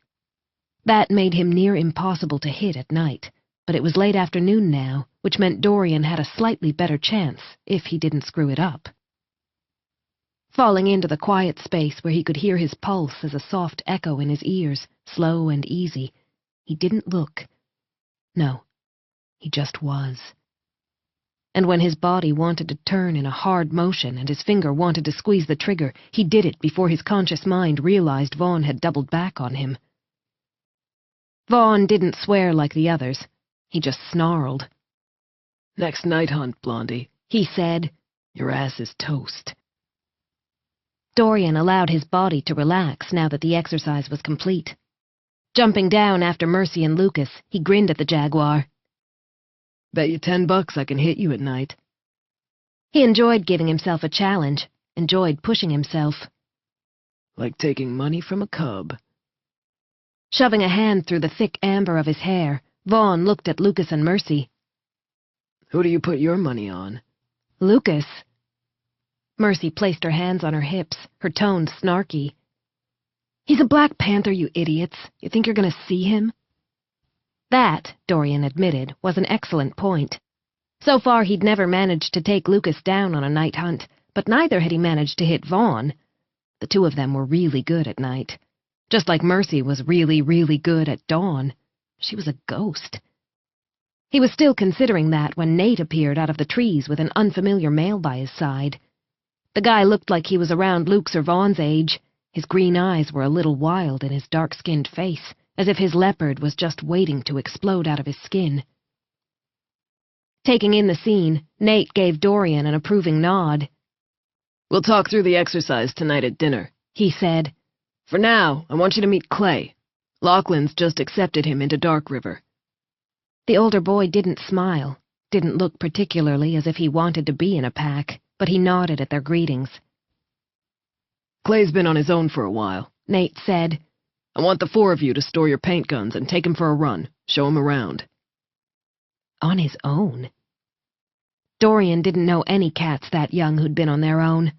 That made him near impossible to hit at night, but it was late afternoon now, which meant Dorian had a slightly better chance if he didn't screw it up. Falling into the quiet space where he could hear his pulse as a soft echo in his ears, slow and easy, he didn't look. No, he just was. And when his body wanted to turn in a hard motion and his finger wanted to squeeze the trigger, he did it before his conscious mind realized Vaughn had doubled back on him. Vaughn didn't swear like the others. He just snarled. Next night hunt, Blondie, he said. Your ass is toast. Dorian allowed his body to relax now that the exercise was complete. Jumping down after Mercy and Lucas, he grinned at the jaguar. Bet you $10 I can hit you at night. He enjoyed giving himself a challenge, enjoyed pushing himself. Like taking money from a cub. Shoving a hand through the thick amber of his hair, Vaughn looked at Lucas and Mercy. Who do you put your money on? Lucas. Mercy placed her hands on her hips, her tone snarky. He's a Black Panther, you idiots. You think you're going to see him? That, Dorian admitted, was an excellent point. So far he'd never managed to take Lucas down on a night hunt, but neither had he managed to hit Vaughn. The two of them were really good at night. Just like Mercy was really, really good at dawn. She was a ghost. He was still considering that when Nate appeared out of the trees with an unfamiliar male by his side. The guy looked like he was around Luke's or Vaughn's age. His green eyes were a little wild in his dark-skinned face, as if his leopard was just waiting to explode out of his skin. Taking in the scene, Nate gave Dorian an approving nod. We'll talk through the exercise tonight at dinner, he said. For now, I want you to meet Clay. Lachlan's just accepted him into Dark River. The older boy didn't smile, didn't look particularly as if he wanted to be in a pack, but he nodded at their greetings. Clay's been on his own for a while, Nate said. I want the four of you to store your paint guns and take him for a run. Show him around. On his own? Dorian didn't know any cats that young who'd been on their own.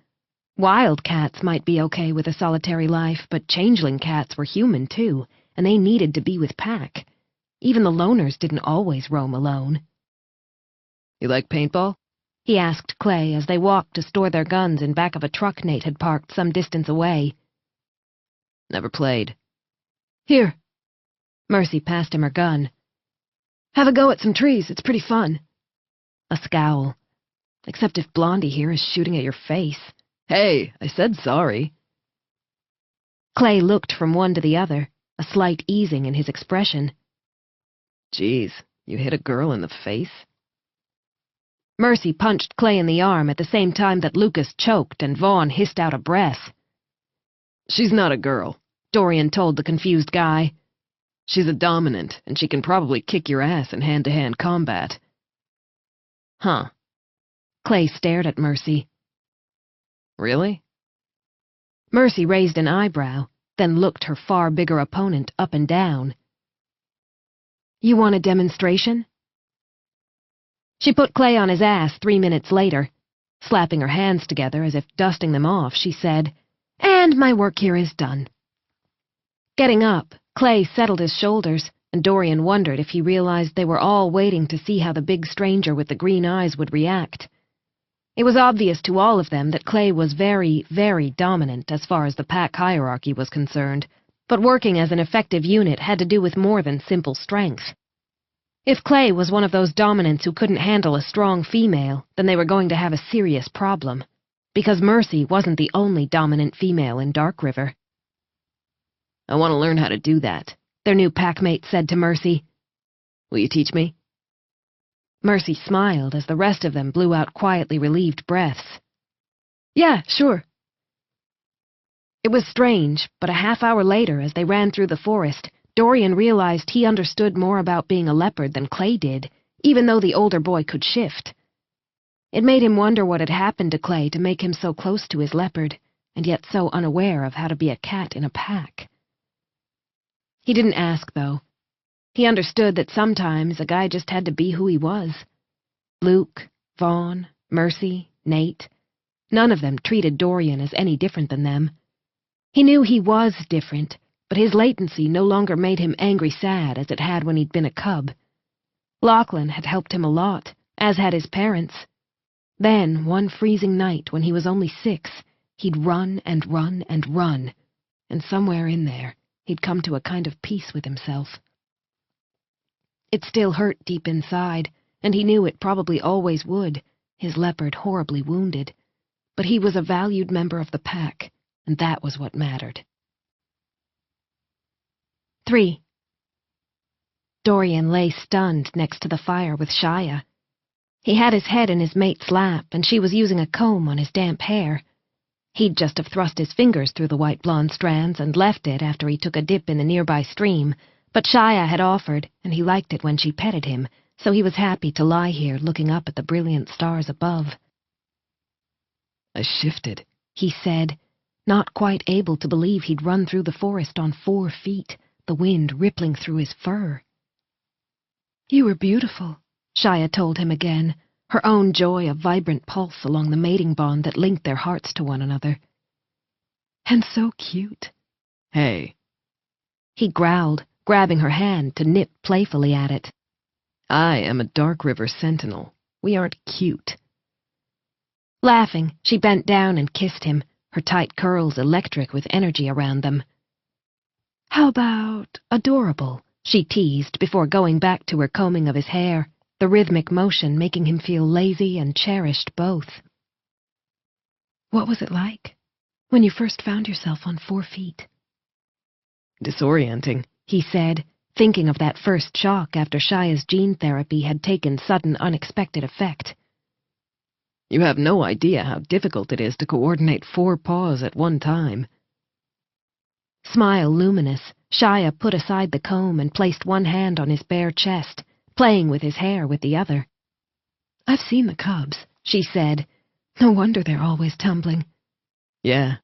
Wild cats might be okay with a solitary life, but changeling cats were human too, and they needed to be with pack. Even the loners didn't always roam alone. You like paintball? He asked Clay as they walked to store their guns in back of a truck Nate had parked some distance away. Never played. Here. Mercy passed him her gun. Have a go at some trees, it's pretty fun. A scowl. Except if Blondie here is shooting at your face. Hey, I said sorry. Clay looked from one to the other, a slight easing in his expression. Geez, you hit a girl in the face? Mercy punched Clay in the arm at the same time that Lucas choked and Vaughn hissed out a breath. She's not a girl, Dorian told the confused guy. She's a dominant, and she can probably kick your ass in hand-to-hand combat. Huh. Clay stared at Mercy. Really? Mercy raised an eyebrow, then looked her far bigger opponent up and down. You want a demonstration? She put Clay on his ass 3 minutes later. Slapping her hands together as if dusting them off, she said, And my work here is done. Getting up, Clay settled his shoulders, and Dorian wondered if he realized they were all waiting to see how the big stranger with the green eyes would react. It was obvious to all of them that Clay was very, very dominant as far as the pack hierarchy was concerned, but working as an effective unit had to do with more than simple strength. If Clay was one of those dominants who couldn't handle a strong female, then they were going to have a serious problem, because Mercy wasn't the only dominant female in Dark River. I want to learn how to do that, their new packmate said to Mercy. Will you teach me? Mercy smiled as the rest of them blew out quietly relieved breaths. Yeah, sure. It was strange, but a half-hour later, as they ran through the forest, Dorian realized he understood more about being a leopard than Clay did, even though the older boy could shift. It made him wonder what had happened to Clay to make him so close to his leopard, and yet so unaware of how to be a cat in a pack. He didn't ask, though. He understood that sometimes a guy just had to be who he was. Luke, Vaughn, Mercy, Nate, none of them treated Dorian as any different than them. He knew he was different, but his latency no longer made him angry-sad as it had when he'd been a cub. Lachlan had helped him a lot, as had his parents. Then, one freezing night when he was only 6, he'd run and run and run, and somewhere in there, he'd come to a kind of peace with himself. It still hurt deep inside, and he knew it probably always would, his leopard horribly wounded. But he was a valued member of the pack, and that was what mattered. 3. Dorian lay stunned next to the fire with Shia. He had his head in his mate's lap, and she was using a comb on his damp hair. He'd just have thrust his fingers through the white blonde strands and left it after he took a dip in the nearby stream, but Shia had offered, and he liked it when she petted him, so he was happy to lie here looking up at the brilliant stars above. I shifted, he said, not quite able to believe he'd run through the forest on 4 feet, the wind rippling through his fur. You were beautiful, Shia told him again, her own joy a vibrant pulse along the mating bond that linked their hearts to one another. And so cute. Hey. He growled, grabbing her hand to nip playfully at it. I am a Dark River Sentinel. We aren't cute. Laughing, she bent down and kissed him, her tight curls electric with energy around them. How about adorable, she teased before going back to her combing of his hair, the rhythmic motion making him feel lazy and cherished both. What was it like, when you first found yourself on 4 feet? Disorienting, he said, thinking of that first shock after Shia's gene therapy had taken sudden, unexpected effect. You have no idea how difficult it is to coordinate 4 paws at one time. Smile luminous, Shia put aside the comb and placed one hand on his bare chest, playing with his hair with the other. I've seen the cubs, she said. No wonder they're always tumbling. Yeah.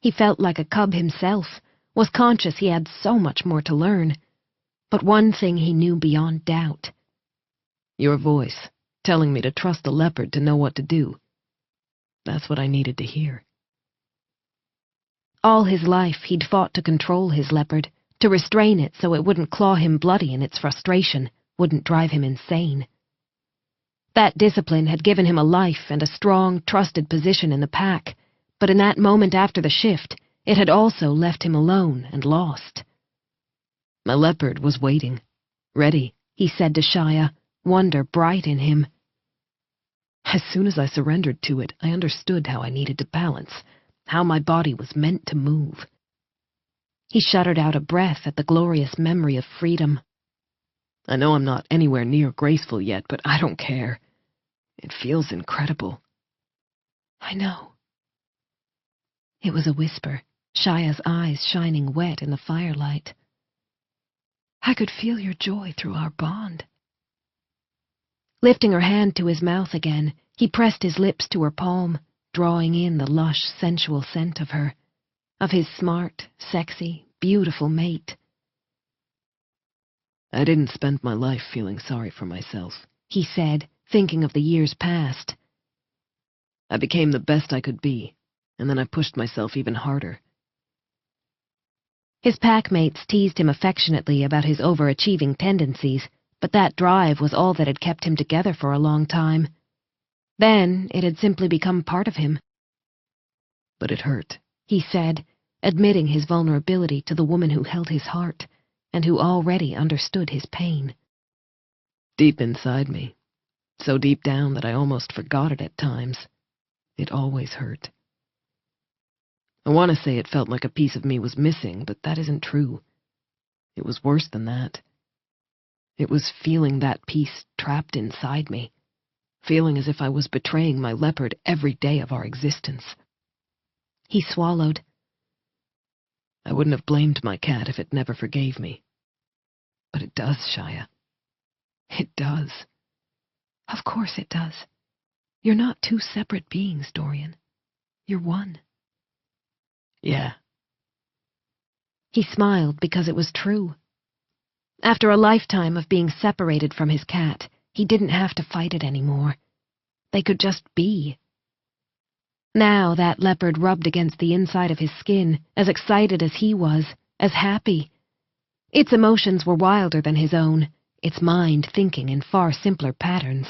He felt like a cub himself, was conscious he had so much more to learn. But one thing he knew beyond doubt. Your voice, telling me to trust a leopard to know what to do. That's what I needed to hear. All his life he'd fought to control his leopard, to restrain it so it wouldn't claw him bloody in its frustration, wouldn't drive him insane. That discipline had given him a life and a strong, trusted position in the pack, but in that moment after the shift, it had also left him alone and lost. My leopard was waiting. Ready, he said to Shia, wonder bright in him. As soon as I surrendered to it, I understood how I needed to balance, how my body was meant to move. He shuddered out a breath at the glorious memory of freedom. I know I'm not anywhere near graceful yet, but I don't care. It feels incredible. I know. It was a whisper, Shia's eyes shining wet in the firelight. I could feel your joy through our bond. Lifting her hand to his mouth again, he pressed his lips to her palm, drawing in the lush, sensual scent of her, of his smart, sexy, beautiful mate. I didn't spend my life feeling sorry for myself, he said, thinking of the years past. I became the best I could be, and then I pushed myself even harder. His packmates teased him affectionately about his overachieving tendencies, but that drive was all that had kept him together for a long time. Then it had simply become part of him. But it hurt, he said, admitting his vulnerability to the woman who held his heart, and who already understood his pain. Deep inside me, so deep down that I almost forgot it at times, it always hurt. I want to say it felt like a piece of me was missing, but that isn't true. It was worse than that. It was feeling that piece trapped inside me, feeling as if I was betraying my leopard every day of our existence. He swallowed. I wouldn't have blamed my cat if it never forgave me. But it does, Shia. It does. Of course it does. You're not two separate beings, Dorian. You're one. Yeah. He smiled because it was true. After a lifetime of being separated from his cat, he didn't have to fight it anymore. They could just be. Now that leopard rubbed against the inside of his skin, as excited as he was, as happy. Its emotions were wilder than his own, its mind thinking in far simpler patterns.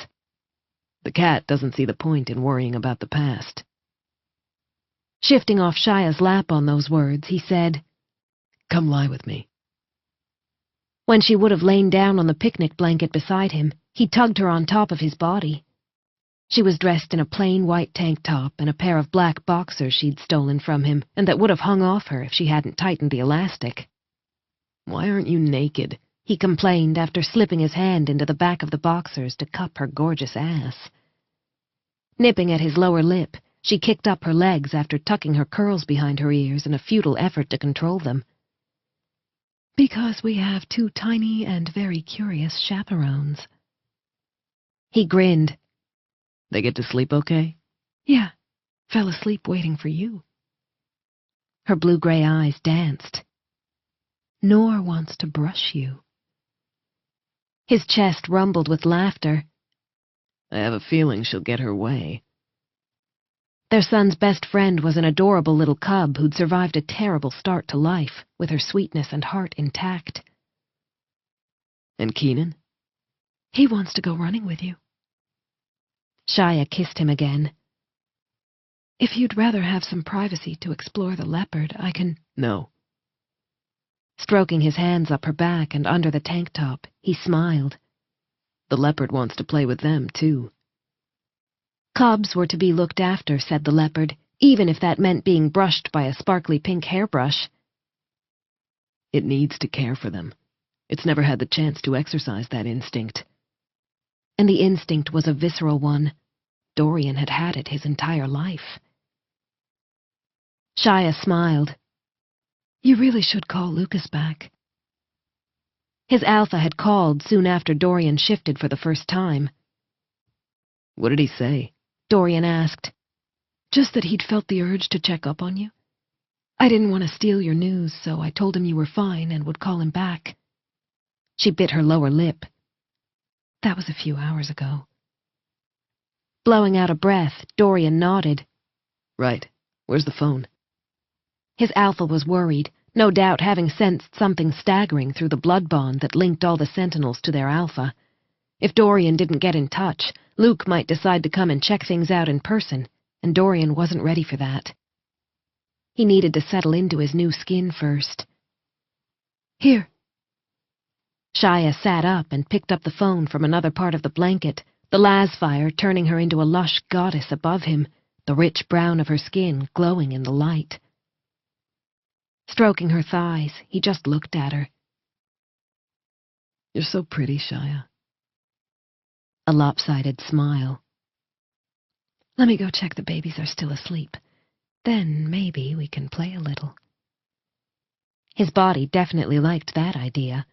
The cat doesn't see the point in worrying about the past. Shifting off Shia's lap on those words, he said, "Come lie with me." When she would have lain down on the picnic blanket beside him, he tugged her on top of his body. She was dressed in a plain white tank top and a pair of black boxers she'd stolen from him and that would have hung off her if she hadn't tightened the elastic. "Why aren't you naked?" he complained after slipping his hand into the back of the boxers to cup her gorgeous ass. Nipping at his lower lip, she kicked up her legs after tucking her curls behind her ears in a futile effort to control them. "Because we have two tiny and very curious chaperones." He grinned. "They get to sleep okay?" "Yeah, fell asleep waiting for you." Her blue-gray eyes danced. "Nor wants to brush you." His chest rumbled with laughter. "I have a feeling she'll get her way." Their son's best friend was an adorable little cub who'd survived a terrible start to life, with her sweetness and heart intact. "And Keenan?" "He wants to go running with you." Shia kissed him again. "If you'd rather have some privacy to explore the leopard, I can—" "No." Stroking his hands up her back and under the tank top, he smiled. "The leopard wants to play with them, too." Cubs were to be looked after, said the leopard, even if that meant being brushed by a sparkly pink hairbrush. "It needs to care for them. It's never had the chance to exercise that instinct." And the instinct was a visceral one. Dorian had had it his entire life. Shia smiled. "You really should call Lucas back." His alpha had called soon after Dorian shifted for the first time. "What did he say?" Dorian asked. "Just that he'd felt the urge to check up on you. I didn't want to steal your news, so I told him you were fine and would call him back." She bit her lower lip. "That was a few hours ago." Blowing out a breath, Dorian nodded. "Right. Where's the phone?" His alpha was worried, no doubt having sensed something staggering through the blood bond that linked all the sentinels to their alpha. If Dorian didn't get in touch, Luke might decide to come and check things out in person, and Dorian wasn't ready for that. He needed to settle into his new skin first. "Here." Shia sat up and picked up the phone from another part of the blanket, the las fire turning her into a lush goddess above him, the rich brown of her skin glowing in the light. Stroking her thighs, he just looked at her. "You're so pretty, Shia." A lopsided smile. "Let me go check the babies are still asleep. Then maybe we can play a little." His body definitely liked that idea.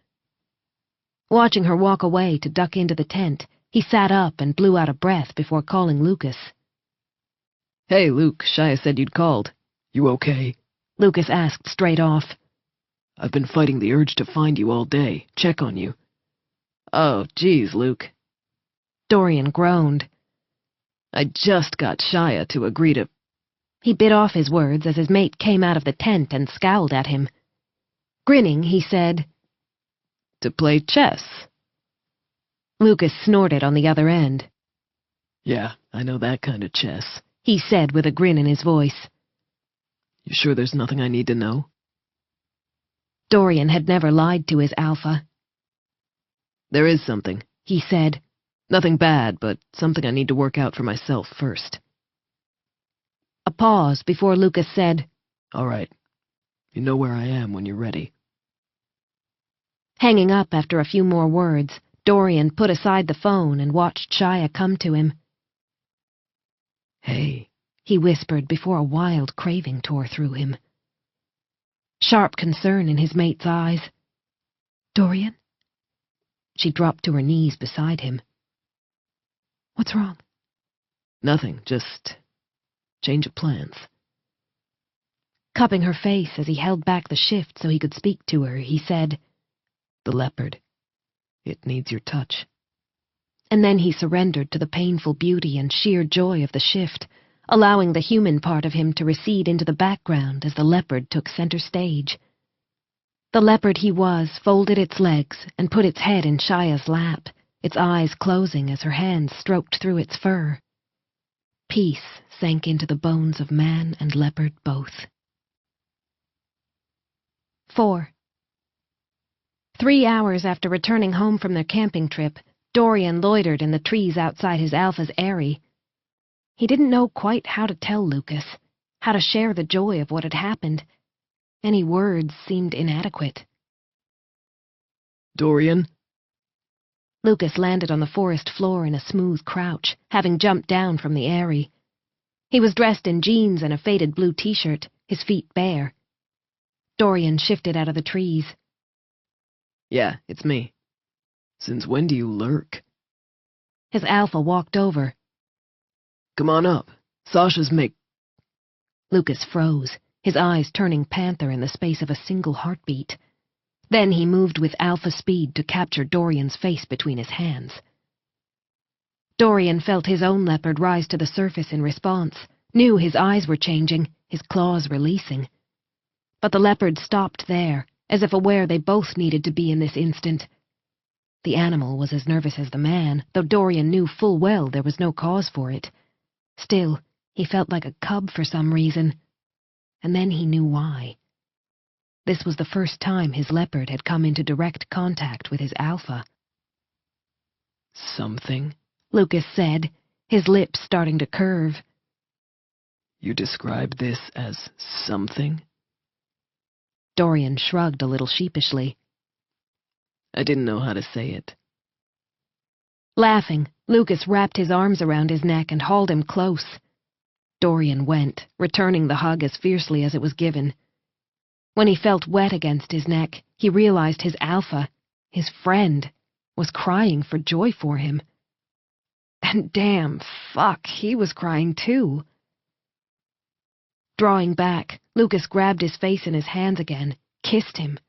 Watching her walk away to duck into the tent, he sat up and blew out a breath before calling Lucas. "Hey, Luke, Shia said you'd called. You okay?" Lucas asked straight off. "I've been fighting the urge to find you all day, check on you." "Oh, geez, Luke." Dorian groaned. "I just got Shia to agree to—" He bit off his words as his mate came out of the tent and scowled at him. Grinning, he said, "To play chess." Lucas snorted on the other end. "Yeah, I know that kind of chess," he said with a grin in his voice. "You sure there's nothing I need to know?" Dorian had never lied to his alpha. "There is something," he said. "Nothing bad, but something I need to work out for myself first." A pause before Lucas said, "All right. You know where I am when you're ready." Hanging up after a few more words, Dorian put aside the phone and watched Shia come to him. Hey, he whispered before a wild craving tore through him. Sharp concern in his mate's eyes. Dorian? She dropped to her knees beside him. What's wrong? nothing, just change of plans. Cupping her face as he held back the shift so he could speak to her, he said, The leopard. It needs your touch. And then he surrendered to the painful beauty and sheer joy of the shift, allowing the human part of him to recede into the background as the leopard took center stage. The leopard he was folded its legs and put its head in Shaya's lap, its eyes closing as her hands stroked through its fur. Peace sank into the bones of man and leopard both. 4. 3 hours after returning home from their camping trip, Dorian loitered in the trees outside his alpha's eyrie. He didn't know quite how to tell Lucas, how to share the joy of what had happened. Any words seemed inadequate. Dorian? Lucas landed on the forest floor in a smooth crouch, having jumped down from the eyrie. He was dressed in jeans and a faded blue t-shirt, his feet bare. Dorian shifted out of the trees. Yeah, it's me. Since when do you lurk? His alpha walked over. Come on up. Sasha's make... Lucas froze, his eyes turning panther in the space of a single heartbeat. Then he moved with alpha speed to capture Dorian's face between his hands. Dorian felt his own leopard rise to the surface in response, knew his eyes were changing, his claws releasing. But the leopard stopped there, as if aware they both needed to be in this instant. The animal was as nervous as the man, though Dorian knew full well there was no cause for it. Still, he felt like a cub for some reason. And then he knew why. This was the first time his leopard had come into direct contact with his alpha. Something? Lucas said, his lips starting to curve. You describe this as something? Dorian shrugged a little sheepishly. I didn't know how to say it. Laughing, Lucas wrapped his arms around his neck and hauled him close. Dorian went, returning the hug as fiercely as it was given. When he felt wet against his neck, he realized his alpha, his friend, was crying for joy for him. And damn, fuck, he was crying too. Drawing back, Lucas grabbed his face in his hands again, kissed him.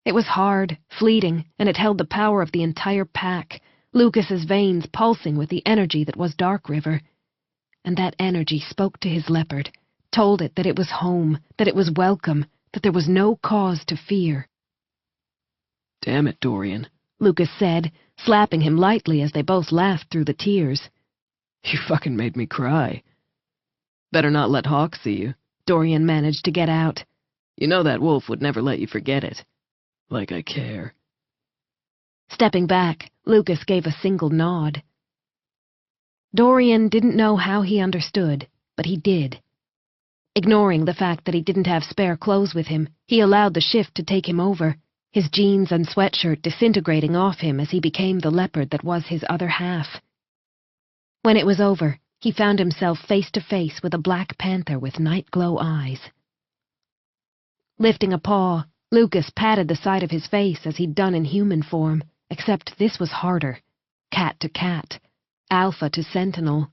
It was hard, fleeting, and it held the power of the entire pack, Lucas's veins pulsing with the energy that was Dark River. And that energy spoke to his leopard, told it that it was home, that it was welcome, that there was no cause to fear. Damn it, Dorian, Lucas said, slapping him lightly as they both laughed through the tears. You fucking made me cry. Better not let Hawk see you, Dorian managed to get out. You know that wolf would never let you forget it. Like I care. Stepping back, Lucas gave a single nod. Dorian didn't know how he understood, but he did. Ignoring the fact that he didn't have spare clothes with him, he allowed the shift to take him over, his jeans and sweatshirt disintegrating off him as he became the leopard that was his other half. When it was over, he found himself face to face with a black panther with night-glow eyes. Lifting a paw, Lucas patted the side of his face as he'd done in human form, except this was harder. Cat to cat, alpha to sentinel.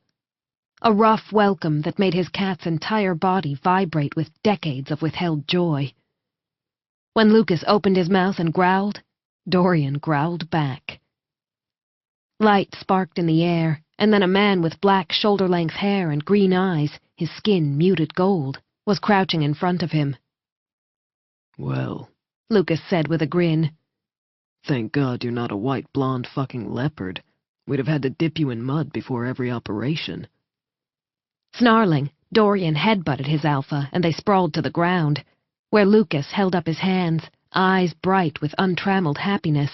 A rough welcome that made his cat's entire body vibrate with decades of withheld joy. When Lucas opened his mouth and growled, Dorian growled back. Light sparked in the air, and then a man with black shoulder-length hair and green eyes, his skin muted gold, was crouching in front of him. Well, Lucas said with a grin. Thank God you're not a white blonde fucking leopard. We'd have had to dip you in mud before every operation. Snarling, Dorian headbutted his alpha, and they sprawled to the ground, where Lucas held up his hands, eyes bright with untrammeled happiness.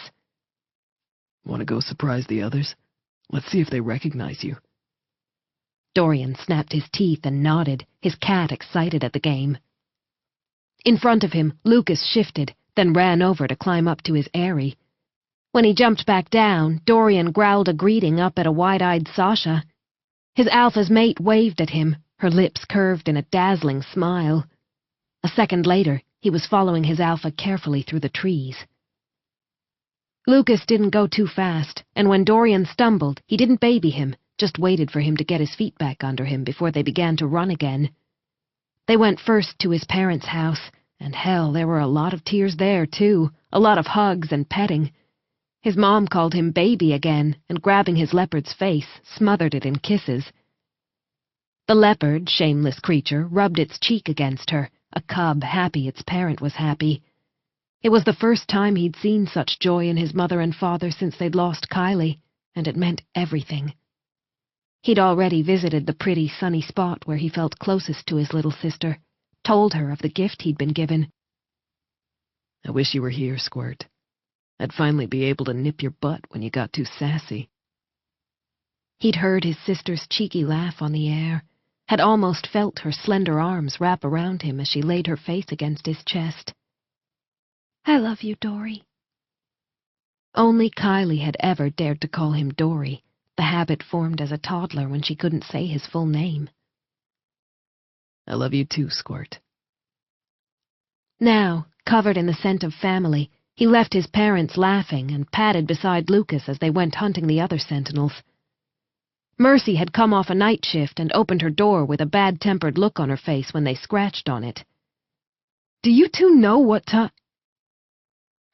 Want to go surprise the others? Let's see if they recognize you. Dorian snapped his teeth and nodded, his cat excited at the game. In front of him, Lucas shifted, then ran over to climb up to his eyrie. When he jumped back down, Dorian growled a greeting up at a wide-eyed Sasha. His alpha's mate waved at him, her lips curved in a dazzling smile. A second later, he was following his alpha carefully through the trees. Lucas didn't go too fast, and when Dorian stumbled, he didn't baby him, just waited for him to get his feet back under him before they began to run again. They went first to his parents' house, and hell, there were a lot of tears there, too, a lot of hugs and petting. His mom called him baby again, and grabbing his leopard's face, smothered it in kisses. The leopard, shameless creature, rubbed its cheek against her, a cub happy its parent was happy. It was the first time he'd seen such joy in his mother and father since they'd lost Kylie, and it meant everything. He'd already visited the pretty, sunny spot where he felt closest to his little sister, told her of the gift he'd been given. I wish you were here, Squirt. I'd finally be able to nip your butt when you got too sassy. He'd heard his sister's cheeky laugh on the air, had almost felt her slender arms wrap around him as she laid her face against his chest. I love you, Dory. Only Kylie had ever dared to call him Dory, the habit formed as a toddler when she couldn't say his full name. I love you too, Squirt. Now, covered in the scent of family, he left his parents laughing and padded beside Lucas as they went hunting the other sentinels. Mercy had come off a night shift and opened her door with a bad-tempered look on her face when they scratched on it. Do you two know what time?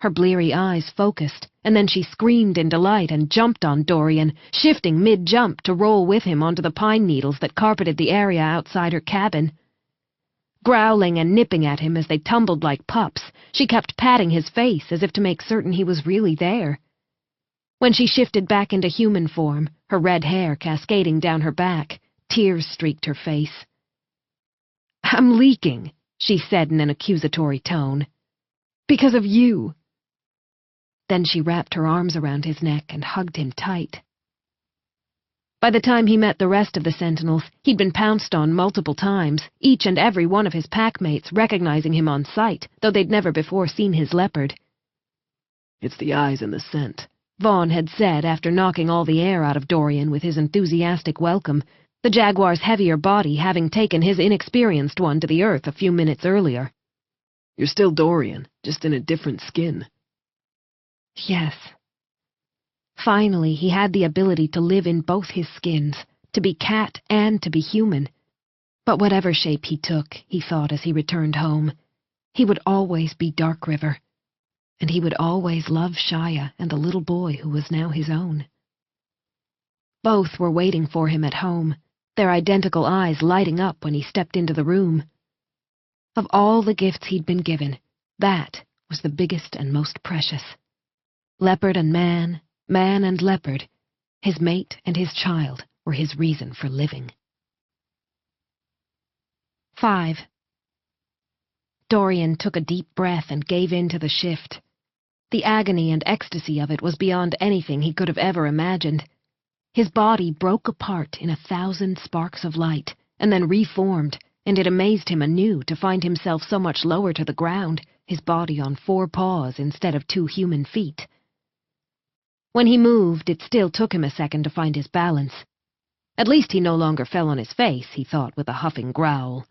Her bleary eyes focused, and then she screamed in delight and jumped on Dorian, shifting mid-jump to roll with him onto the pine needles that carpeted the area outside her cabin. Growling and nipping at him as they tumbled like pups, she kept patting his face as if to make certain he was really there. When she shifted back into human form, her red hair cascading down her back, tears streaked her face. I'm leaking, she said in an accusatory tone. Because of you. Then she wrapped her arms around his neck and hugged him tight. By the time he met the rest of the sentinels, he'd been pounced on multiple times, each and every one of his packmates recognizing him on sight, though they'd never before seen his leopard. It's the eyes and the scent, Vaughn had said after knocking all the air out of Dorian with his enthusiastic welcome, the jaguar's heavier body having taken his inexperienced one to the earth a few minutes earlier. You're still Dorian, just in a different skin. Yes. Finally, he had the ability to live in both his skins, to be cat and to be human. But whatever shape he took, he thought as he returned home, he would always be Dark River, and he would always love Shia and the little boy who was now his own. Both were waiting for him at home, their identical eyes lighting up when he stepped into the room. Of all the gifts he'd been given, that was the biggest and most precious. Leopard and man, man and leopard, his mate and his child were his reason for living. 5. Dorian took a deep breath and gave in to the shift. The agony and ecstasy of it was beyond anything he could have ever imagined. His body broke apart in 1,000 sparks of light, and then reformed, and it amazed him anew to find himself so much lower to the ground, his body on 4 paws instead of 2 human feet. When he moved, it still took him a second to find his balance. At least he no longer fell on his face, he thought with a huffing growl.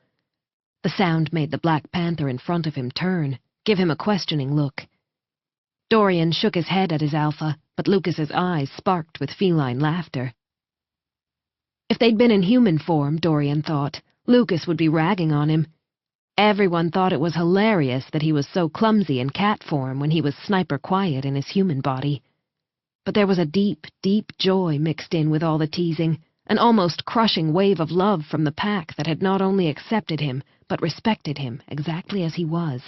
The sound made the Black Panther in front of him turn, give him a questioning look. Dorian shook his head at his alpha, but Lucas's eyes sparked with feline laughter. If they'd been in human form, Dorian thought, Lucas would be ragging on him. Everyone thought it was hilarious that he was so clumsy in cat form when he was sniper quiet in his human body. But there was a deep, deep joy mixed in with all the teasing, an almost crushing wave of love from the pack that had not only accepted him, but respected him exactly as he was,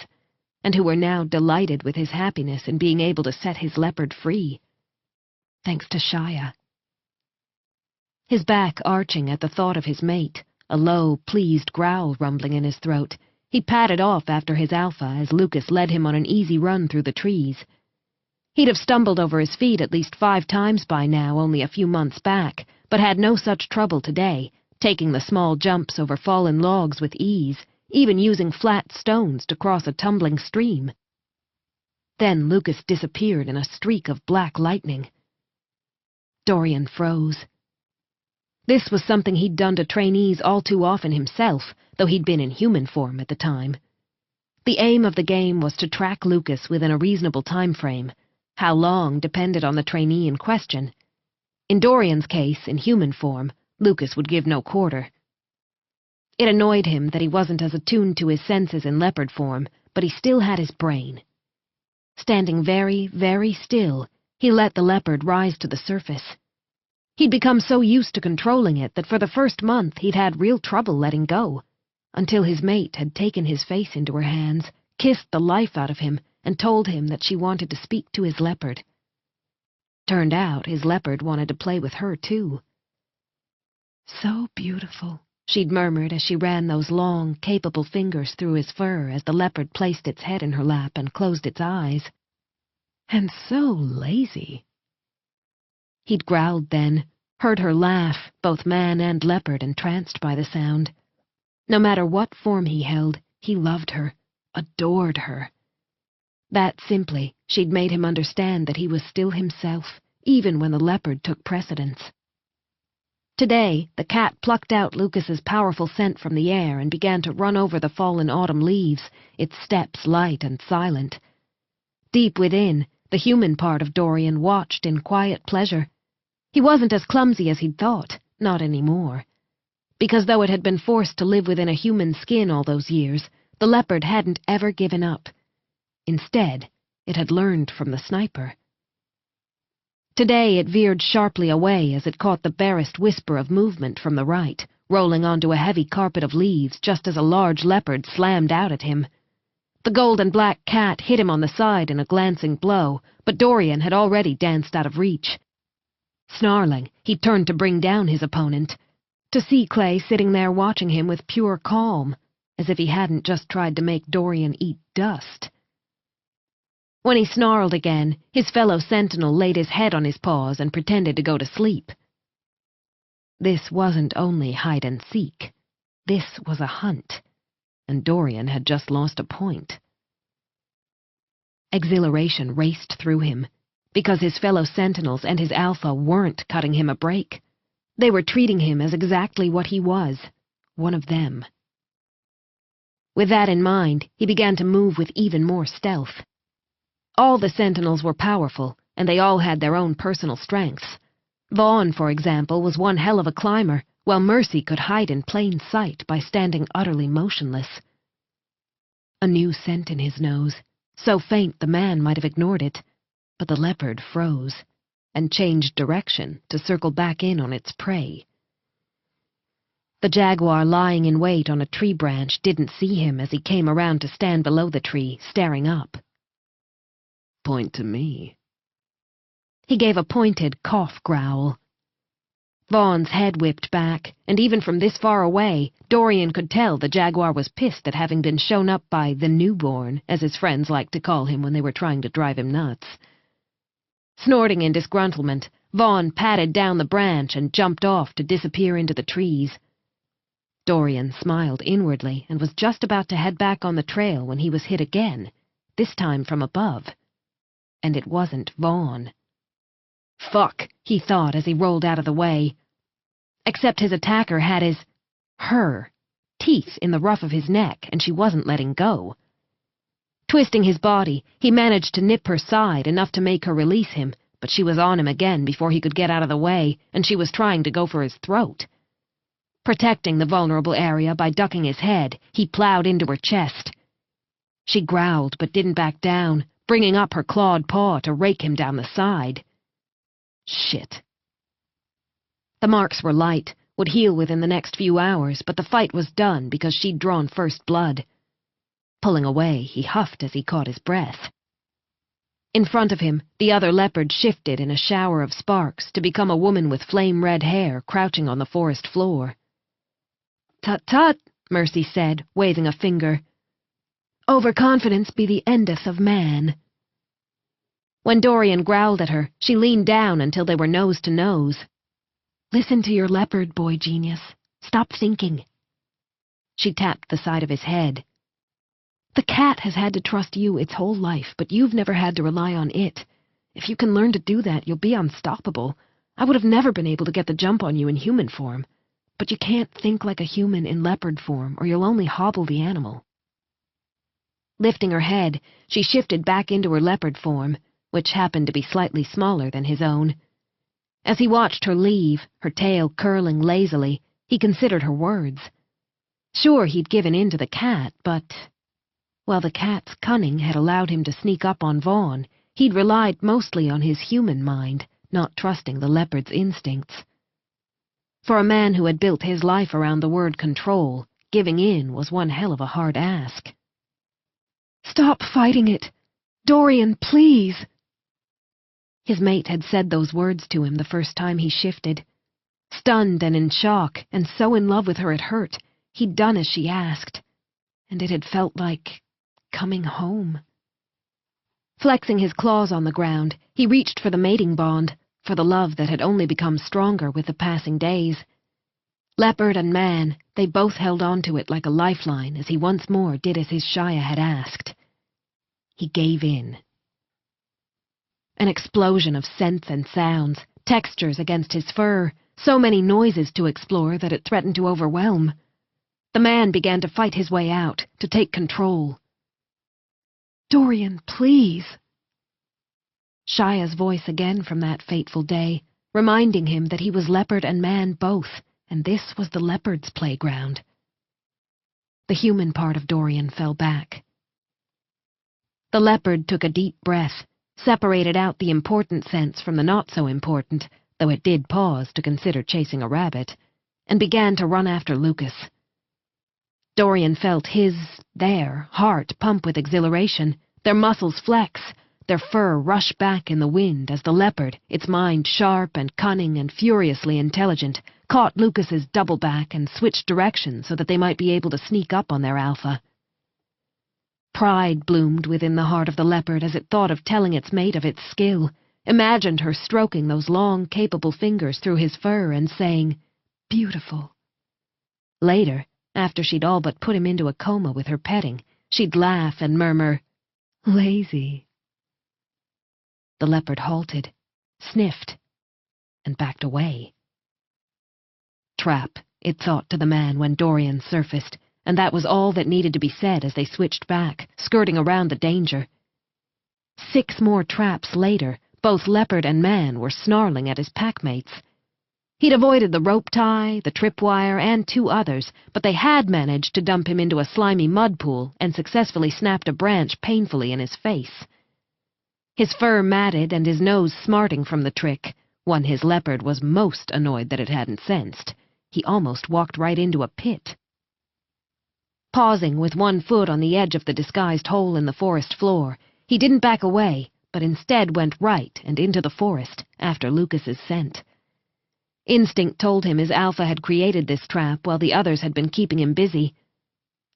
and who were now delighted with his happiness in being able to set his leopard free. Thanks to Shia. His back arching at the thought of his mate, a low, pleased growl rumbling in his throat, he padded off after his alpha as Lucas led him on an easy run through the trees. He'd have stumbled over his feet at least 5 times by now only a few months back, but had no such trouble today, taking the small jumps over fallen logs with ease, even using flat stones to cross a tumbling stream. Then Lucas disappeared in a streak of black lightning. Dorian froze. This was something he'd done to trainees all too often himself, though he'd been in human form at the time. The aim of the game was to track Lucas within a reasonable time frame. How long depended on the trainee in question. In Dorian's case, in human form, Lucas would give no quarter. It annoyed him that he wasn't as attuned to his senses in leopard form, but he still had his brain. Standing very, very still, he let the leopard rise to the surface. He'd become so used to controlling it that for the first month he'd had real trouble letting go, until his mate had taken his face into her hands, kissed the life out of him, and told him that she wanted to speak to his leopard. Turned out his leopard wanted to play with her, too. "So beautiful," she'd murmured as she ran those long, capable fingers through his fur as the leopard placed its head in her lap and closed its eyes. "And so lazy." He'd growled then, heard her laugh, both man and leopard entranced by the sound. No matter what form he held, he loved her, adored her. That simply, she'd made him understand that he was still himself, even when the leopard took precedence. Today, the cat plucked out Lucas's powerful scent from the air and began to run over the fallen autumn leaves, its steps light and silent. Deep within, the human part of Dorian watched in quiet pleasure. He wasn't as clumsy as he'd thought, not anymore. Because though it had been forced to live within a human skin all those years, the leopard hadn't ever given up. Instead, it had learned from the sniper. Today it veered sharply away as it caught the barest whisper of movement from the right, rolling onto a heavy carpet of leaves just as a large leopard slammed out at him. The gold and black cat hit him on the side in a glancing blow, but Dorian had already danced out of reach. Snarling, he turned to bring down his opponent, to see Clay sitting there watching him with pure calm, as if he hadn't just tried to make Dorian eat dust. When he snarled again, his fellow sentinel laid his head on his paws and pretended to go to sleep. This wasn't only hide-and-seek. This was a hunt, and Dorian had just lost a point. Exhilaration raced through him, because his fellow sentinels and his alpha weren't cutting him a break. They were treating him as exactly what he was, one of them. With that in mind, he began to move with even more stealth. All the sentinels were powerful, and they all had their own personal strengths. Vaughn, for example, was one hell of a climber, while Mercy could hide in plain sight by standing utterly motionless. A new scent in his nose, so faint the man might have ignored it, but the leopard froze, and changed direction to circle back in on its prey. The jaguar lying in wait on a tree branch didn't see him as he came around to stand below the tree, staring up. "Point to me." He gave a pointed cough growl. Vaughn's head whipped back, and even from this far away, Dorian could tell the jaguar was pissed at having been shown up by the newborn, as his friends liked to call him when they were trying to drive him nuts. Snorting in disgruntlement, Vaughn patted down the branch and jumped off to disappear into the trees. Dorian smiled inwardly and was just about to head back on the trail when he was hit again, this time from above. And it wasn't Vaughn. Fuck, he thought as he rolled out of the way. Except his attacker had her teeth in the ruff of his neck, and she wasn't letting go. Twisting his body, he managed to nip her side enough to make her release him, but she was on him again before he could get out of the way, and she was trying to go for his throat. Protecting the vulnerable area by ducking his head, he plowed into her chest. She growled but didn't back down, bringing up her clawed paw to rake him down the side. Shit. The marks were light, would heal within the next few hours, but the fight was done because she'd drawn first blood. Pulling away, he huffed as he caught his breath. In front of him, the other leopard shifted in a shower of sparks to become a woman with flame-red hair crouching on the forest floor. "Tut-tut," Mercy said, waving a finger. "Overconfidence be the endeth of man." When Dorian growled at her, she leaned down until they were nose to nose. "Listen to your leopard, boy genius. Stop thinking." She tapped the side of his head. "The cat has had to trust you its whole life, but you've never had to rely on it. If you can learn to do that, you'll be unstoppable. I would have never been able to get the jump on you in human form, but you can't think like a human in leopard form, or you'll only hobble the animal." Lifting her head, she shifted back into her leopard form, which happened to be slightly smaller than his own. As he watched her leave, her tail curling lazily, he considered her words. Sure, he'd given in to the cat, but while the cat's cunning had allowed him to sneak up on Vaughn, he'd relied mostly on his human mind, not trusting the leopard's instincts. For a man who had built his life around the word control, giving in was one hell of a hard ask. "Stop fighting it! Dorian, please!" His mate had said those words to him the first time he shifted. Stunned and in shock, and so in love with her it hurt, he'd done as she asked, and it had felt like coming home. Flexing his claws on the ground, he reached for the mating bond, for the love that had only become stronger with the passing days. Leopard and man, they both held on to it like a lifeline as he once more did as his Shia had asked. He gave in. An explosion of scents and sounds, textures against his fur, so many noises to explore that it threatened to overwhelm. The man began to fight his way out, to take control. "Dorian, please." Shia's voice again from that fateful day, reminding him that he was leopard and man both, and this was the leopard's playground. The human part of Dorian fell back. The leopard took a deep breath, separated out the important sense from the not-so-important, though it did pause to consider chasing a rabbit, and began to run after Lucas. Dorian felt their heart pump with exhilaration, their muscles flex, their fur rush back in the wind as the leopard, its mind sharp and cunning and furiously intelligent, caught Lucas's double back and switched directions so that they might be able to sneak up on their alpha. Pride bloomed within the heart of the leopard as it thought of telling its mate of its skill, imagined her stroking those long, capable fingers through his fur and saying, "Beautiful." Later, after she'd all but put him into a coma with her petting, she'd laugh and murmur, "Lazy." The leopard halted, sniffed, and backed away. Trap, it thought to the man when Dorian surfaced, and that was all that needed to be said as they switched back, skirting around the danger. 6 more traps later, both leopard and man were snarling at his packmates. He'd avoided the rope tie, the tripwire, and 2 others, but they had managed to dump him into a slimy mud pool and successfully snapped a branch painfully in his face. His fur matted and his nose smarting from the trick, one his leopard was most annoyed that it hadn't sensed. He almost walked right into a pit. Pausing with one foot on the edge of the disguised hole in the forest floor, he didn't back away, but instead went right and into the forest, after Lucas's scent. Instinct told him his alpha had created this trap while the others had been keeping him busy.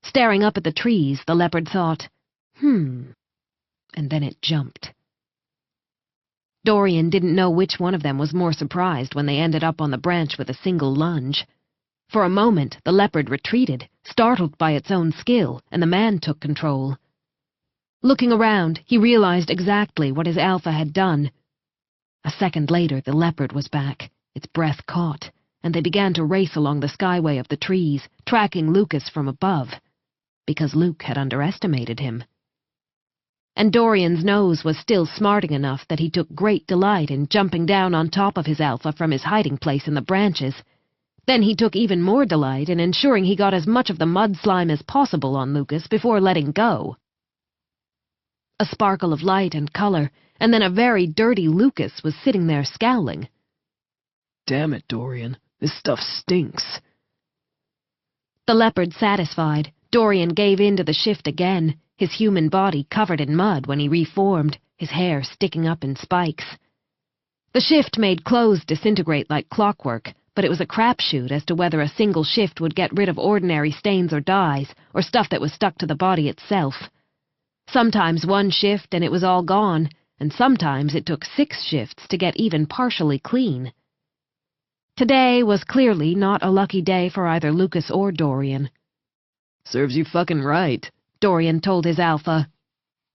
Staring up at the trees, the leopard thought, and then it jumped. Dorian didn't know which one of them was more surprised when they ended up on the branch with a single lunge. For a moment, the leopard retreated, startled by its own skill, and the man took control. Looking around, he realized exactly what his alpha had done. A second later, the leopard was back, its breath caught, and they began to race along the skyway of the trees, tracking Lucas from above, because Luke had underestimated him. And Dorian's nose was still smarting enough that he took great delight in jumping down on top of his alpha from his hiding place in the branches. Then he took even more delight in ensuring he got as much of the mud slime as possible on Lucas before letting go. A sparkle of light and color, and then a very dirty Lucas was sitting there scowling. "Damn it, Dorian. This stuff stinks." The leopard satisfied, Dorian gave in to the shift again, his human body covered in mud when he reformed, his hair sticking up in spikes. The shift made clothes disintegrate like clockwork, but it was a crapshoot as to whether a single shift would get rid of ordinary stains or dyes, or stuff that was stuck to the body itself. Sometimes 1 shift and it was all gone, and sometimes it took 6 shifts to get even partially clean. Today was clearly not a lucky day for either Lucas or Dorian. "Serves you fucking right," Dorian told his alpha.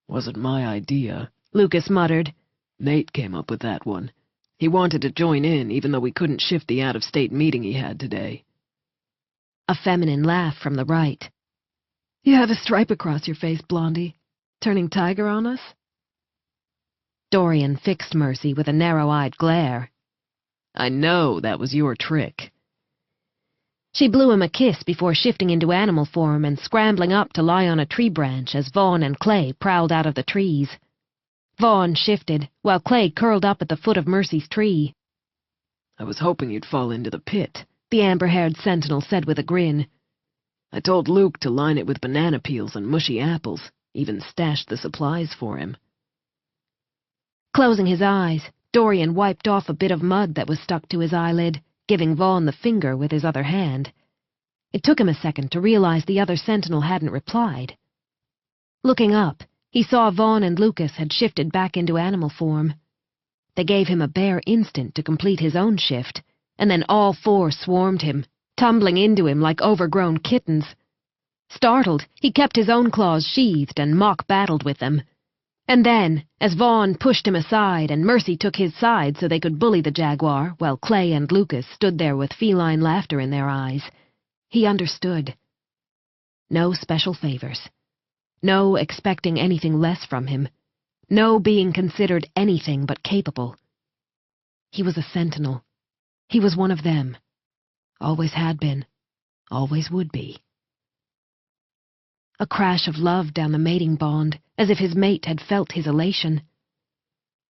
"Wasn't my idea," Lucas muttered. "Nate came up with that one. He wanted to join in, even though we couldn't shift the out-of-state meeting he had today. A feminine laugh from the right. You have a stripe across your face, Blondie. Turning tiger on us? Dorian fixed Mercy with a narrow-eyed glare. I know that was your trick. She blew him a kiss before shifting into animal form and scrambling up to lie on a tree branch as Vaughn and Clay prowled out of the trees. Vaughn shifted, while Clay curled up at the foot of Mercy's tree. I was hoping you'd fall into the pit, the amber-haired sentinel said with a grin. I told Luke to line it with banana peels and mushy apples, even stashed the supplies for him. Closing his eyes, Dorian wiped off a bit of mud that was stuck to his eyelid, giving Vaughn the finger with his other hand. It took him a second to realize the other sentinel hadn't replied. Looking up, he saw Vaughn and Lucas had shifted back into animal form. They gave him a bare instant to complete his own shift, and then all four swarmed him, tumbling into him like overgrown kittens. Startled, he kept his own claws sheathed and mock-battled with them. And then, as Vaughn pushed him aside and Mercy took his side so they could bully the jaguar while Clay and Lucas stood there with feline laughter in their eyes, he understood. No special favors. No expecting anything less from him. No being considered anything but capable. He was a sentinel. He was one of them. Always had been. Always would be. A crash of love down the mating bond, as if his mate had felt his elation.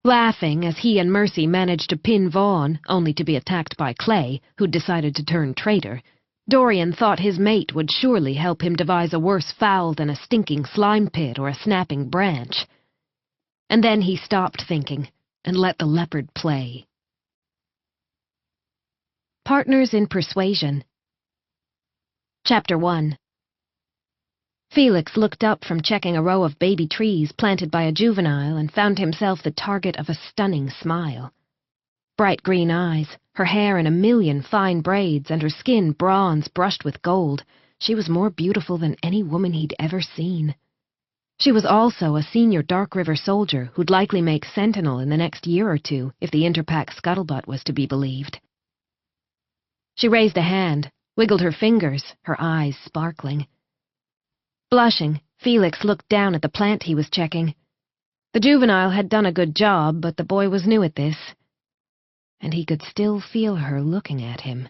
Laughing as he and Mercy managed to pin Vaughn, only to be attacked by Clay, who'd decided to turn traitor, Dorian thought his mate would surely help him devise a worse foul than a stinking slime pit or a snapping branch. And then he stopped thinking, and let the leopard play. Partners in Persuasion. Chapter 1. Felix looked up from checking a row of baby trees planted by a juvenile and found himself the target of a stunning smile. Bright green eyes, her hair in a million fine braids, and her skin bronze brushed with gold, she was more beautiful than any woman he'd ever seen. She was also a senior Dark River soldier who'd likely make sentinel in the next year or two if the Interpack scuttlebutt was to be believed. She raised a hand, wiggled her fingers, her eyes sparkling. Blushing, Felix looked down at the plant he was checking. The juvenile had done a good job, but the boy was new at this. And he could still feel her looking at him.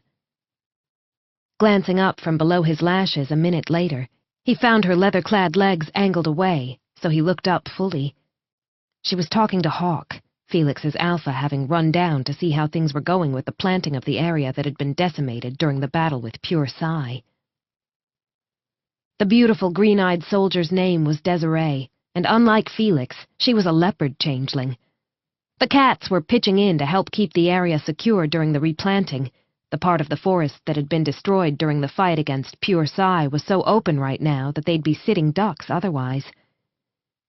Glancing up from below his lashes a minute later, he found her leather-clad legs angled away, so he looked up fully. She was talking to Hawk, Felix's alpha having run down to see how things were going with the planting of the area that had been decimated during the battle with pure Psy. The beautiful green-eyed soldier's name was Desiree, and unlike Felix, she was a leopard changeling. The cats were pitching in to help keep the area secure during the replanting. The part of the forest that had been destroyed during the fight against pure Psy was so open right now that they'd be sitting ducks otherwise.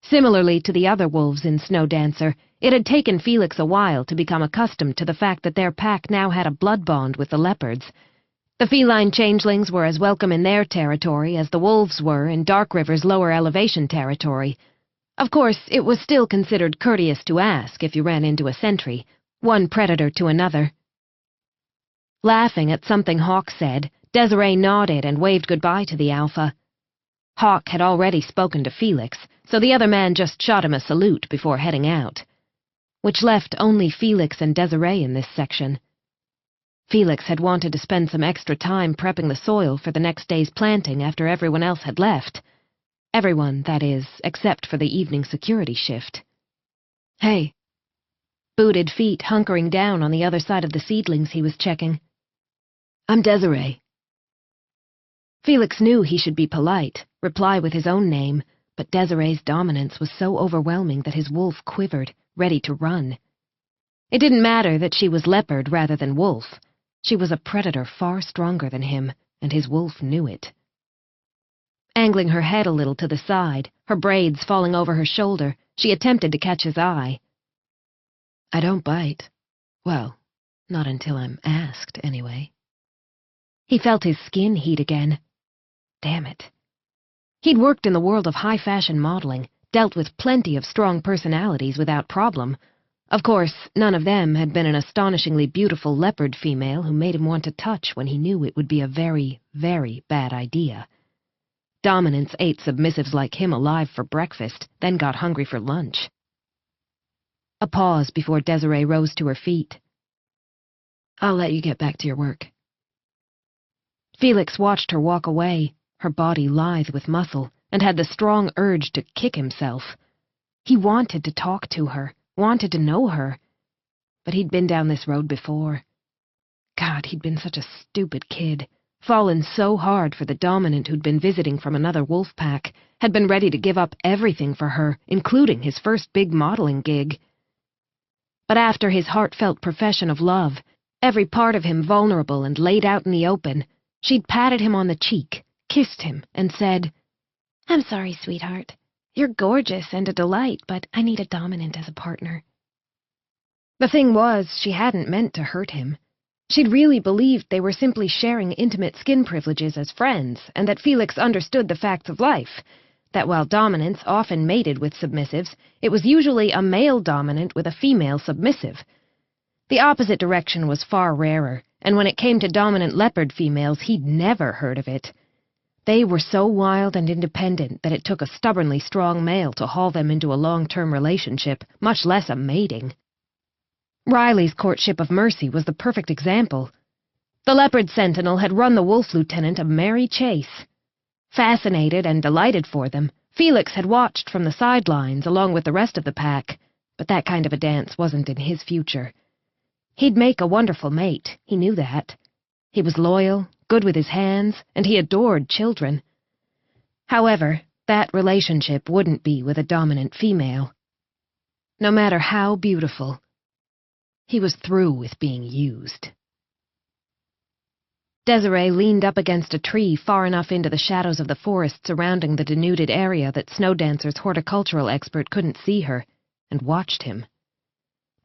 Similarly to the other wolves in Snow Dancer, it had taken Felix a while to become accustomed to the fact that their pack now had a blood bond with the leopards. The feline changelings were as welcome in their territory as the wolves were in Dark River's lower elevation territory. Of course, it was still considered courteous to ask if you ran into a sentry, one predator to another. Laughing at something Hawk said, Desiree nodded and waved goodbye to the alpha. Hawk had already spoken to Felix, so the other man just shot him a salute before heading out, which left only Felix and Desiree in this section. Felix had wanted to spend some extra time prepping the soil for the next day's planting after everyone else had left. Everyone, that is, except for the evening security shift. Hey. Booted feet hunkering down on the other side of the seedlings he was checking. I'm Desiree. Felix knew he should be polite, reply with his own name, but Desiree's dominance was so overwhelming that his wolf quivered, ready to run. It didn't matter that she was leopard rather than wolf. She was a predator far stronger than him, and his wolf knew it. Angling her head a little to the side, her braids falling over her shoulder, she attempted to catch his eye. I don't bite. Well, not until I'm asked, anyway. He felt his skin heat again. Damn it. He'd worked in the world of high-fashion modeling, dealt with plenty of strong personalities without problem. Of course, none of them had been an astonishingly beautiful leopard female who made him want to touch when he knew it would be a very, very bad idea. Dominants ate submissives like him alive for breakfast, then got hungry for lunch. A pause before Desiree rose to her feet. I'll let you get back to your work. Felix watched her walk away, her body lithe with muscle, and had the strong urge to kick himself. He wanted to talk to her, wanted to know her, but he'd been down this road before. God, he'd been such a stupid kid, fallen so hard for the dominant who'd been visiting from another wolf pack, had been ready to give up everything for her, including his first big modeling gig. But after his heartfelt profession of love, every part of him vulnerable and laid out in the open, she'd patted him on the cheek, kissed him, and said, "I'm sorry, sweetheart. You're gorgeous and a delight, but I need a dominant as a partner." The thing was, she hadn't meant to hurt him. She'd really believed they were simply sharing intimate skin privileges as friends, and that Felix understood the facts of life, that while dominants often mated with submissives, it was usually a male dominant with a female submissive. The opposite direction was far rarer, and when it came to dominant leopard females, he'd never heard of it. They were so wild and independent that it took a stubbornly strong male to haul them into a long-term relationship, much less a mating. Riley's courtship of Mercy was the perfect example. The leopard sentinel had run the wolf lieutenant a merry chase. Fascinated and delighted for them, Felix had watched from the sidelines along with the rest of the pack, but that kind of a dance wasn't in his future. He'd make a wonderful mate, he knew that. He was loyal, good with his hands, and he adored children. However, that relationship wouldn't be with a dominant female. No matter how beautiful, he was through with being used. Desiree leaned up against a tree far enough into the shadows of the forest surrounding the denuded area that Snowdancer's horticultural expert couldn't see her, and watched him.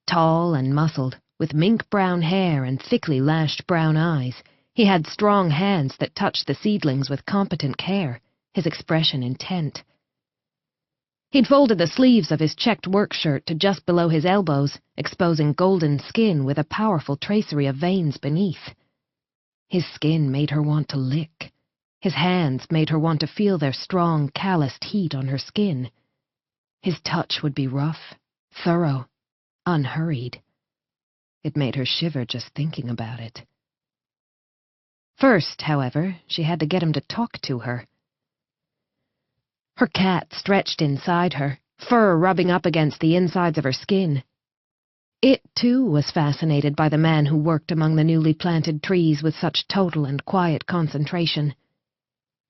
Tall and muscled, with mink-brown hair and thickly lashed brown eyes, he had strong hands that touched the seedlings with competent care, his expression intent. He'd folded the sleeves of his checked work shirt to just below his elbows, exposing golden skin with a powerful tracery of veins beneath. His skin made her want to lick. His hands made her want to feel their strong, calloused heat on her skin. His touch would be rough, thorough, unhurried. It made her shiver just thinking about it. First, however, she had to get him to talk to her. Her cat stretched inside her, fur rubbing up against the insides of her skin. It, too, was fascinated by the man who worked among the newly planted trees with such total and quiet concentration.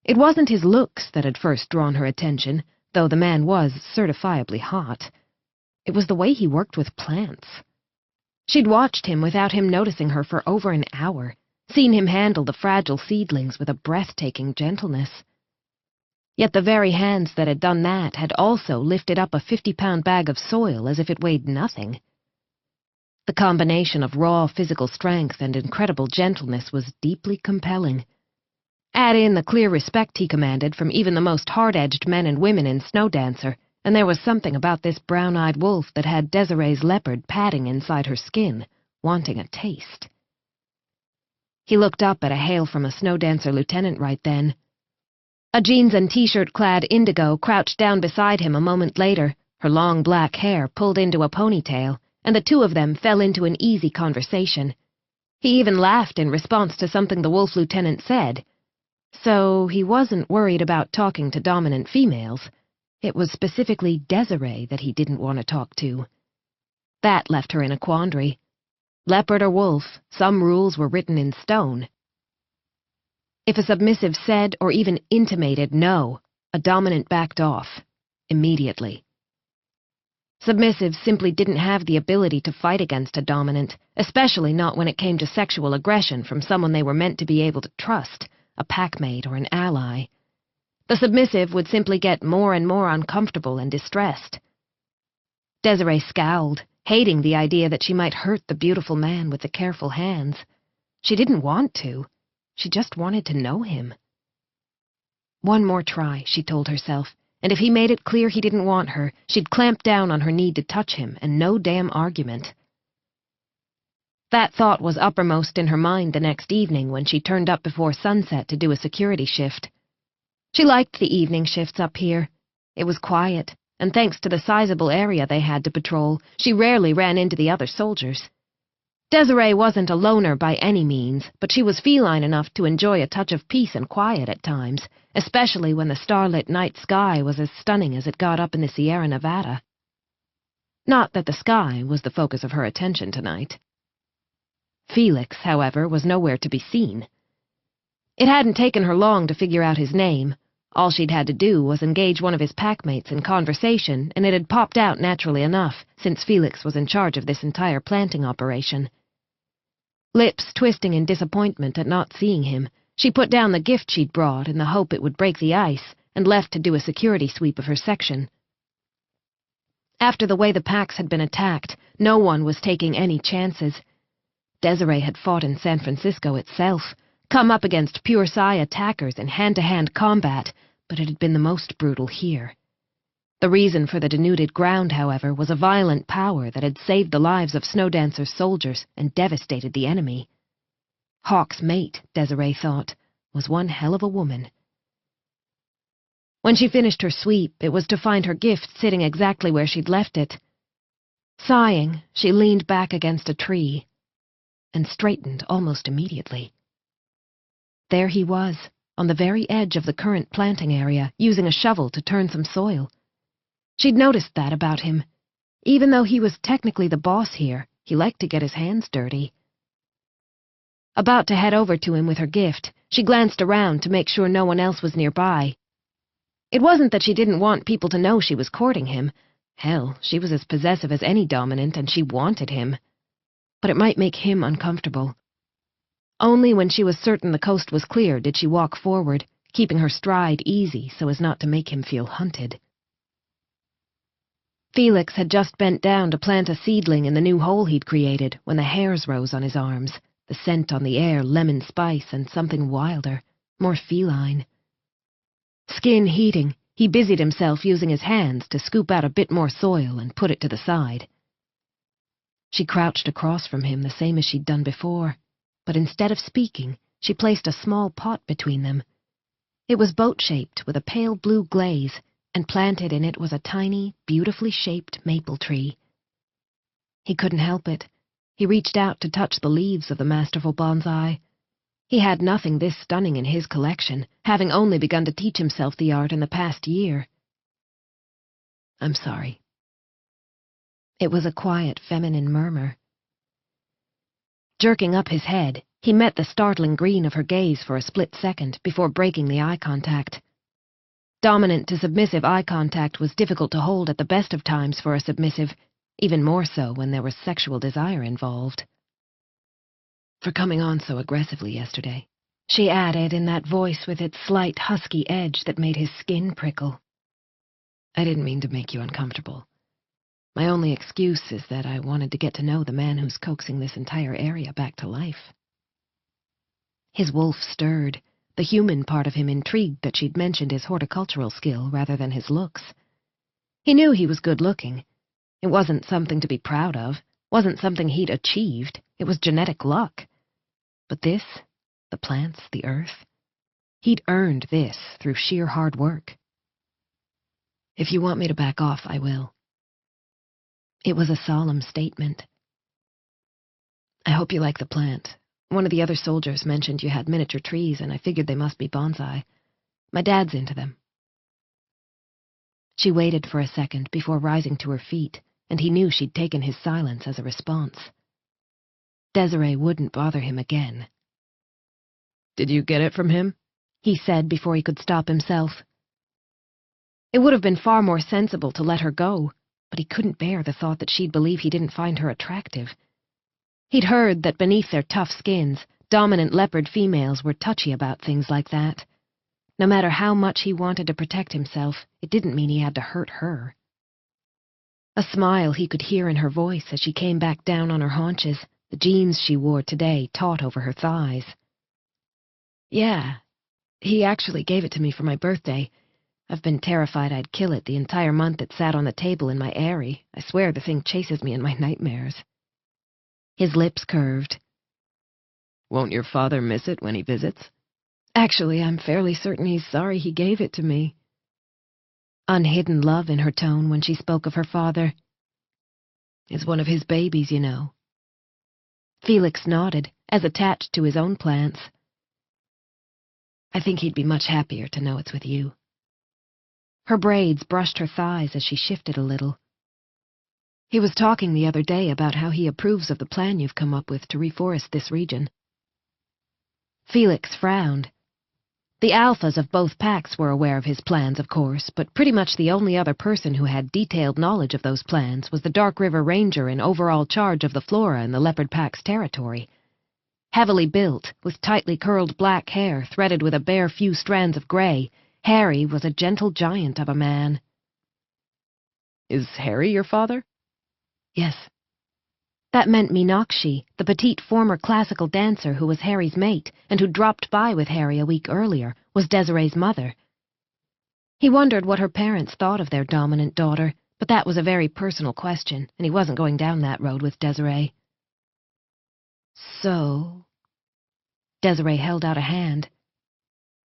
It wasn't his looks that had first drawn her attention, though the man was certifiably hot. It was the way he worked with plants. She'd watched him without him noticing her for over an hour, seen him handle the fragile seedlings with a breathtaking gentleness. Yet the very hands that had done that had also lifted up a 50-pound bag of soil as if it weighed nothing. The combination of raw physical strength and incredible gentleness was deeply compelling. Add in the clear respect he commanded from even the most hard-edged men and women in Snowdancer, and there was something about this brown-eyed wolf that had Desiree's leopard padding inside her skin, wanting a taste. He looked up at a hail from a Snowdancer lieutenant right then. A jeans and t-shirt-clad Indigo crouched down beside him a moment later, her long black hair pulled into a ponytail, and the two of them fell into an easy conversation. He even laughed in response to something the wolf lieutenant said. So he wasn't worried about talking to dominant females. It was specifically Desiree that he didn't want to talk to. That left her in a quandary. Leopard or wolf, some rules were written in stone. If a submissive said or even intimated no, a dominant backed off, immediately. Submissives simply didn't have the ability to fight against a dominant, especially not when it came to sexual aggression from someone they were meant to be able to trust, a packmate or an ally. The submissive would simply get more and more uncomfortable and distressed. Desiree scowled, hating the idea that she might hurt the beautiful man with the careful hands. She didn't want to. She just wanted to know him. One more try, she told herself, and if he made it clear he didn't want her, she'd clamp down on her need to touch him, and no damn argument. That thought was uppermost in her mind the next evening when she turned up before sunset to do a security shift. She liked the evening shifts up here. It was quiet, and thanks to the sizable area they had to patrol, she rarely ran into the other soldiers. Desiree wasn't a loner by any means, but she was feline enough to enjoy a touch of peace and quiet at times, especially when the starlit night sky was as stunning as it got up in the Sierra Nevada. Not that the sky was the focus of her attention tonight. Felix, however, was nowhere to be seen. It hadn't taken her long to figure out his name. All she'd had to do was engage one of his packmates in conversation, and it had popped out naturally enough, since Felix was in charge of this entire planting operation. Lips twisting in disappointment at not seeing him, she put down the gift she'd brought in the hope it would break the ice, and left to do a security sweep of her section. After the way the packs had been attacked, no one was taking any chances. Desiree had fought in San Francisco itself, come up against pure Psy attackers in hand-to-hand combat, but it had been the most brutal here. The reason for the denuded ground, however, was a violent power that had saved the lives of Snowdancer's soldiers and devastated the enemy. Hawk's mate, Desiree thought, was one hell of a woman. When she finished her sweep, it was to find her gift sitting exactly where she'd left it. Sighing, she leaned back against a tree, and straightened almost immediately. There he was, on the very edge of the current planting area, using a shovel to turn some soil. She'd noticed that about him. Even though he was technically the boss here, he liked to get his hands dirty. About to head over to him with her gift, she glanced around to make sure no one else was nearby. It wasn't that she didn't want people to know she was courting him. Hell, she was as possessive as any dominant, and she wanted him. But it might make him uncomfortable. Only when she was certain the coast was clear did she walk forward, keeping her stride easy so as not to make him feel hunted. Felix had just bent down to plant a seedling in the new hole he'd created when the hairs rose on his arms, the scent on the air lemon spice and something wilder, more feline. Skin heating, he busied himself using his hands to scoop out a bit more soil and put it to the side. She crouched across from him the same as she'd done before, but instead of speaking, she placed a small pot between them. It was boat-shaped with a pale blue glaze, and planted in it was a tiny, beautifully shaped maple tree. He couldn't help it. He reached out to touch the leaves of the masterful bonsai. He had nothing this stunning in his collection, having only begun to teach himself the art in the past year. "I'm sorry." It was a quiet, feminine murmur. Jerking up his head, he met the startling green of her gaze for a split second before breaking the eye contact. Dominant to submissive eye contact was difficult to hold at the best of times for a submissive, even more so when there was sexual desire involved. "For coming on so aggressively yesterday," she added in that voice with its slight husky edge that made his skin prickle. "I didn't mean to make you uncomfortable. My only excuse is that I wanted to get to know the man who's coaxing this entire area back to life." His wolf stirred, the human part of him intrigued that she'd mentioned his horticultural skill rather than his looks. He knew he was good-looking. It wasn't something to be proud of, wasn't something he'd achieved, it was genetic luck. But this, the plants, the earth, he'd earned this through sheer hard work. "If you want me to back off, I will." It was a solemn statement. "I hope you like the plant. One of the other soldiers mentioned you had miniature trees, and I figured they must be bonsai. My dad's into them." She waited for a second before rising to her feet, and he knew she'd taken his silence as a response. Desiree wouldn't bother him again. "Did you get it from him?" he said before he could stop himself. It would have been far more sensible to let her go, but he couldn't bear the thought that she'd believe he didn't find her attractive. He'd heard that beneath their tough skins, dominant leopard females were touchy about things like that. No matter how much he wanted to protect himself, it didn't mean he had to hurt her. A smile he could hear in her voice as she came back down on her haunches, the jeans she wore today taut over her thighs. "Yeah, he actually gave it to me for my birthday. I've been terrified I'd kill it the entire month it sat on the table in my aerie. I swear the thing chases me in my nightmares." His lips curved. "Won't your father miss it when he visits?" "Actually, I'm fairly certain he's sorry he gave it to me." Unhidden love in her tone when she spoke of her father. "It's one of his babies, you know." Felix nodded, as attached to his own plants. "I think he'd be much happier to know it's with you." Her braids brushed her thighs as she shifted a little. "He was talking the other day about how he approves of the plan you've come up with to reforest this region." Felix frowned. The alphas of both packs were aware of his plans, of course, but pretty much the only other person who had detailed knowledge of those plans was the Dark River Ranger in overall charge of the flora in the Leopard Pack's territory. Heavily built, with tightly curled black hair threaded with a bare few strands of gray, Harry was a gentle giant of a man. "Is Harry your father?" "Yes." That meant Meenakshi, the petite former classical dancer who was Harry's mate and who dropped by with Harry a week earlier, was Desiree's mother. He wondered what her parents thought of their dominant daughter, but that was a very personal question, and he wasn't going down that road with Desiree. "So—" Desiree held out a hand.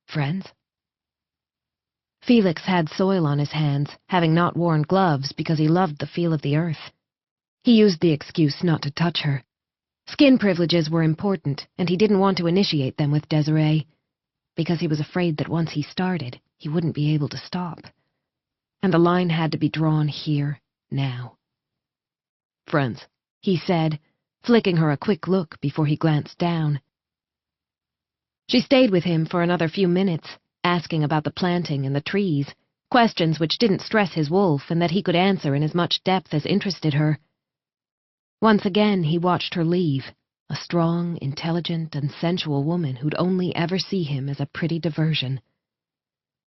"Friends?" Felix had soil on his hands, having not worn gloves because he loved the feel of the earth. He used the excuse not to touch her. Skin privileges were important, and he didn't want to initiate them with Desiree, because he was afraid that once he started, he wouldn't be able to stop. And the line had to be drawn here, now. "Friends," he said, flicking her a quick look before he glanced down. She stayed with him for another few minutes, asking about the planting and the trees, questions which didn't stress his wolf and that he could answer in as much depth as interested her. Once again he watched her leave, a strong, intelligent, and sensual woman who'd only ever see him as a pretty diversion.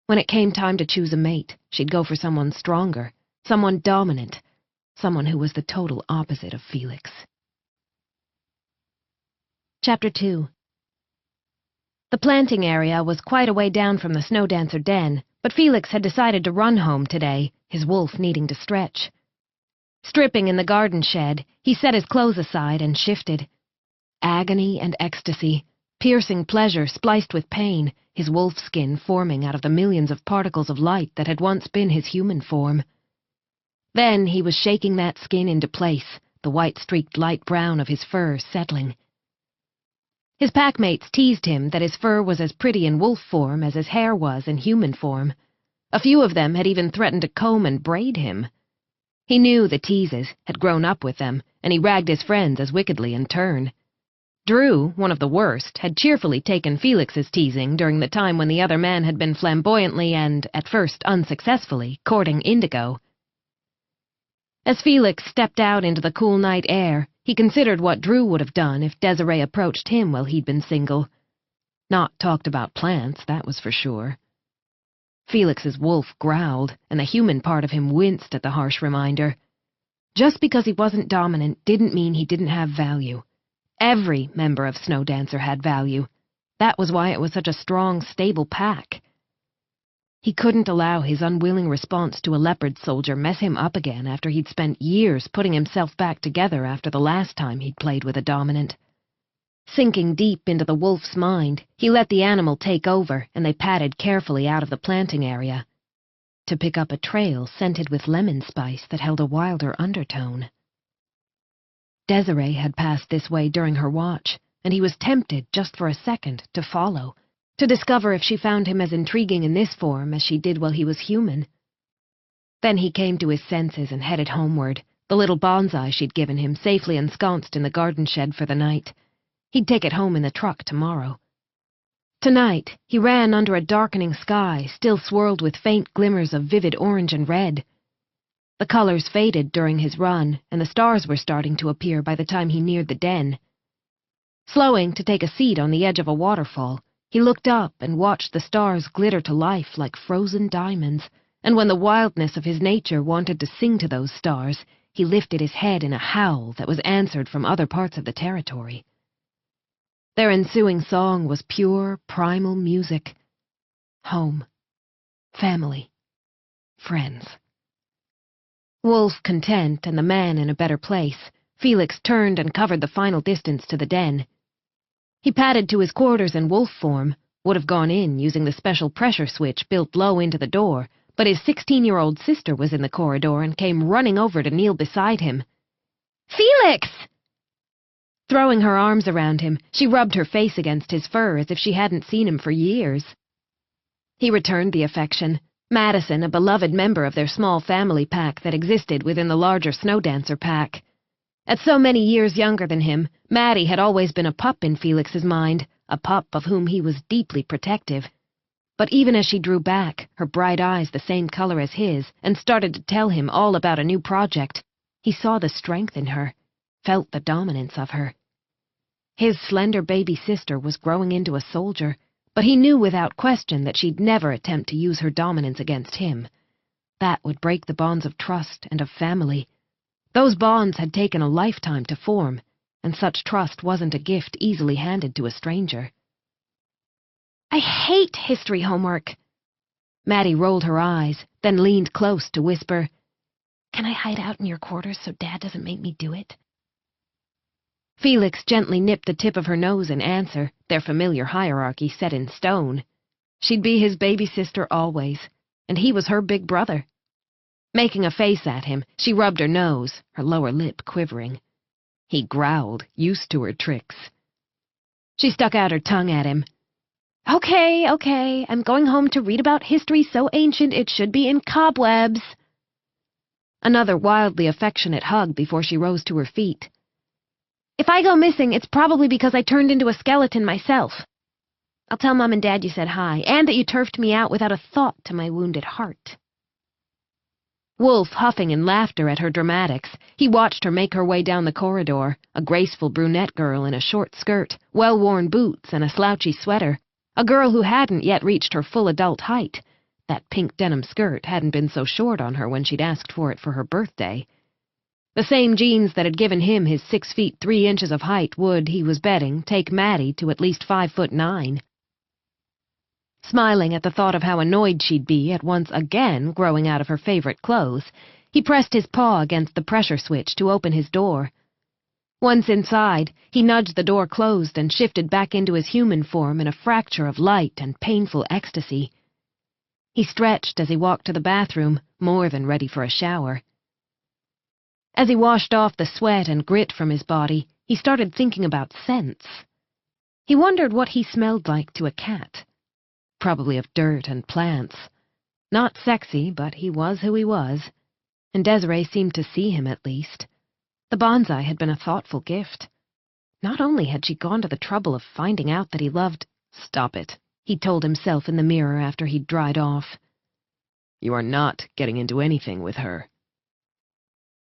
When it came time to choose a mate, she'd go for someone stronger, someone dominant, someone who was the total opposite of Felix. Chapter 2. The planting area was quite a way down from the snow dancer den, but Felix had decided to run home today, his wolf needing to stretch. Stripping in the garden shed, he set his clothes aside and shifted. Agony and ecstasy, piercing pleasure spliced with pain, his wolf skin forming out of the millions of particles of light that had once been his human form. Then he was shaking that skin into place, the white-streaked light brown of his fur settling. His packmates teased him that his fur was as pretty in wolf form as his hair was in human form. A few of them had even threatened to comb and braid him. He knew the teases, had grown up with them, and he ragged his friends as wickedly in turn. Drew, one of the worst, had cheerfully taken Felix's teasing during the time when the other man had been flamboyantly and, at first unsuccessfully, courting Indigo. As Felix stepped out into the cool night air, he considered what Drew would have done if Desiree approached him while he'd been single. Not talked about plants, that was for sure. Felix's wolf growled, and the human part of him winced at the harsh reminder. Just because he wasn't dominant didn't mean he didn't have value. Every member of Snow Dancer had value. That was why it was such a strong, stable pack. He couldn't allow his unwilling response to a leopard soldier mess him up again after he'd spent years putting himself back together after the last time he'd played with a dominant. Sinking deep into the wolf's mind, he let the animal take over, and they padded carefully out of the planting area, to pick up a trail scented with lemon spice that held a wilder undertone. Desiree had passed this way during her watch, and he was tempted, just for a second, to follow, to discover if she found him as intriguing in this form as she did while he was human. Then he came to his senses and headed homeward, the little bonsai she'd given him safely ensconced in the garden shed for the night. He'd take it home in the truck tomorrow. Tonight, he ran under a darkening sky, still swirled with faint glimmers of vivid orange and red. The colors faded during his run, and the stars were starting to appear by the time he neared the den. Slowing to take a seat on the edge of a waterfall, he looked up and watched the stars glitter to life like frozen diamonds, and when the wildness of his nature wanted to sing to those stars, he lifted his head in a howl that was answered from other parts of the territory. Their ensuing song was pure, primal music. Home. Family. friends. Wolf content and the man in a better place, Felix turned and covered the final distance to the den. He padded to his quarters in wolf form, would have gone in using the special pressure switch built low into the door, but his 16-year-old sister was in the corridor and came running over to kneel beside him. "Felix!" Throwing her arms around him, she rubbed her face against his fur as if she hadn't seen him for years. He returned the affection. Madison, a beloved member of their small family pack that existed within the larger Snowdancer pack. At so many years younger than him, Maddie had always been a pup in Felix's mind, a pup of whom he was deeply protective. But even as she drew back, her bright eyes the same color as his, and started to tell him all about a new project, he saw the strength in her, felt the dominance of her. His slender baby sister was growing into a soldier, but he knew without question that she'd never attempt to use her dominance against him. That would break the bonds of trust and of family. Those bonds had taken a lifetime to form, and such trust wasn't a gift easily handed to a stranger. "I hate history homework." Maddie rolled her eyes, then leaned close to whisper, "Can I hide out in your quarters so Dad doesn't make me do it?" Felix gently nipped the tip of her nose in answer, their familiar hierarchy set in stone. She'd be his baby sister always, and he was her big brother. Making a face at him, she rubbed her nose, her lower lip quivering. He growled, used to her tricks. She stuck out her tongue at him. Okay, I'm going home to read about history so ancient it should be in cobwebs." Another wildly affectionate hug before she rose to her feet. "If I go missing, it's probably because I turned into a skeleton myself. I'll tell Mom and Dad you said hi, and that you turfed me out without a thought to my wounded heart." Wolf huffing in laughter at her dramatics, he watched her make her way down the corridor, a graceful brunette girl in a short skirt, well-worn boots, and a slouchy sweater, a girl who hadn't yet reached her full adult height. That pink denim skirt hadn't been so short on her when she'd asked for it for her birthday. The same jeans that had given him his 6 feet 3 inches of height would, he was betting, take Maddie to at least 5'9". Smiling at the thought of how annoyed she'd be at once again growing out of her favorite clothes, he pressed his paw against the pressure switch to open his door. Once inside, he nudged the door closed and shifted back into his human form in a fracture of light and painful ecstasy. He stretched as he walked to the bathroom, more than ready for a shower. As he washed off the sweat and grit from his body, he started thinking about scents. He wondered what he smelled like to a cat. Probably of dirt and plants. Not sexy, but he was who he was, and Desiree seemed to see him at least. The bonsai had been a thoughtful gift. Not only had she gone to the trouble of finding out that he loved— "Stop it," he told himself in the mirror after he'd dried off. "You are not getting into anything with her."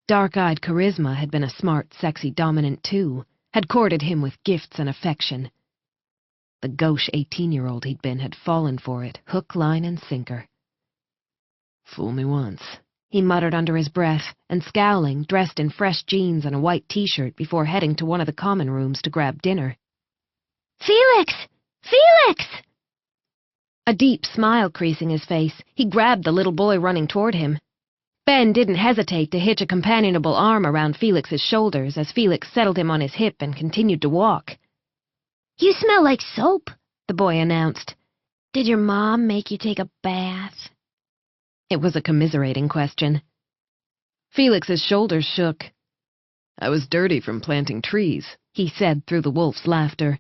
Dark-eyed Charisma had been a smart, sexy dominant too, had courted him with gifts and affection. The gauche 18-year-old he'd been had fallen for it, hook, line, and sinker. "Fool me once," he muttered under his breath, and scowling, dressed in fresh jeans and a white t-shirt before heading to one of the common rooms to grab dinner. "Felix! Felix!" A deep smile creasing his face, he grabbed the little boy running toward him. Ben didn't hesitate to hitch a companionable arm around Felix's shoulders as Felix settled him on his hip and continued to walk. "You smell like soap," the boy announced. "Did your mom make you take a bath?" It was a commiserating question. Felix's shoulders shook. "I was dirty from planting trees," he said through the wolf's laughter.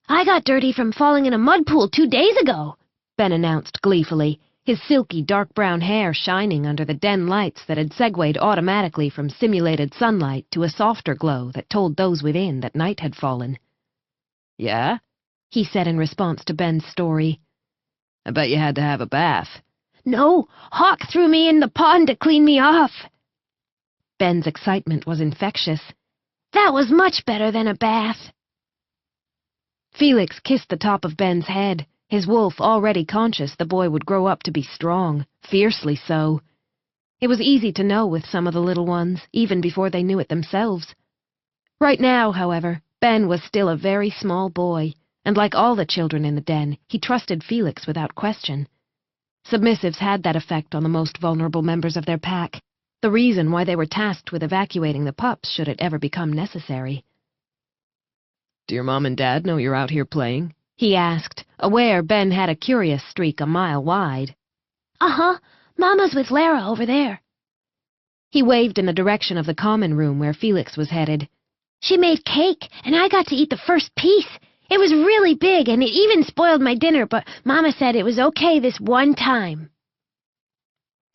"I got dirty from falling in a mud pool 2 days ago," Ben announced gleefully, his silky dark brown hair shining under the den lights that had segued automatically from simulated sunlight to a softer glow that told those within that night had fallen. "Yeah?" he said in response to Ben's story. "I bet you had to have a bath." "No, Hawk threw me in the pond to clean me off." Ben's excitement was infectious. "That was much better than a bath." Felix kissed the top of Ben's head, his wolf already conscious the boy would grow up to be strong, fiercely so. It was easy to know with some of the little ones, even before they knew it themselves. Right now, however, Ben was still a very small boy, and like all the children in the den, he trusted Felix without question. Submissives had that effect on the most vulnerable members of their pack, the reason why they were tasked with evacuating the pups should it ever become necessary. "Do your mom and dad know you're out here playing?" he asked, aware Ben had a curious streak a mile wide. Uh-huh. Mama's with Lara over there. He waved in the direction of the common room where Felix was headed. She made cake, and I got to eat the first piece. It was really big, and it even spoiled my dinner, but Mama said it was okay this one time.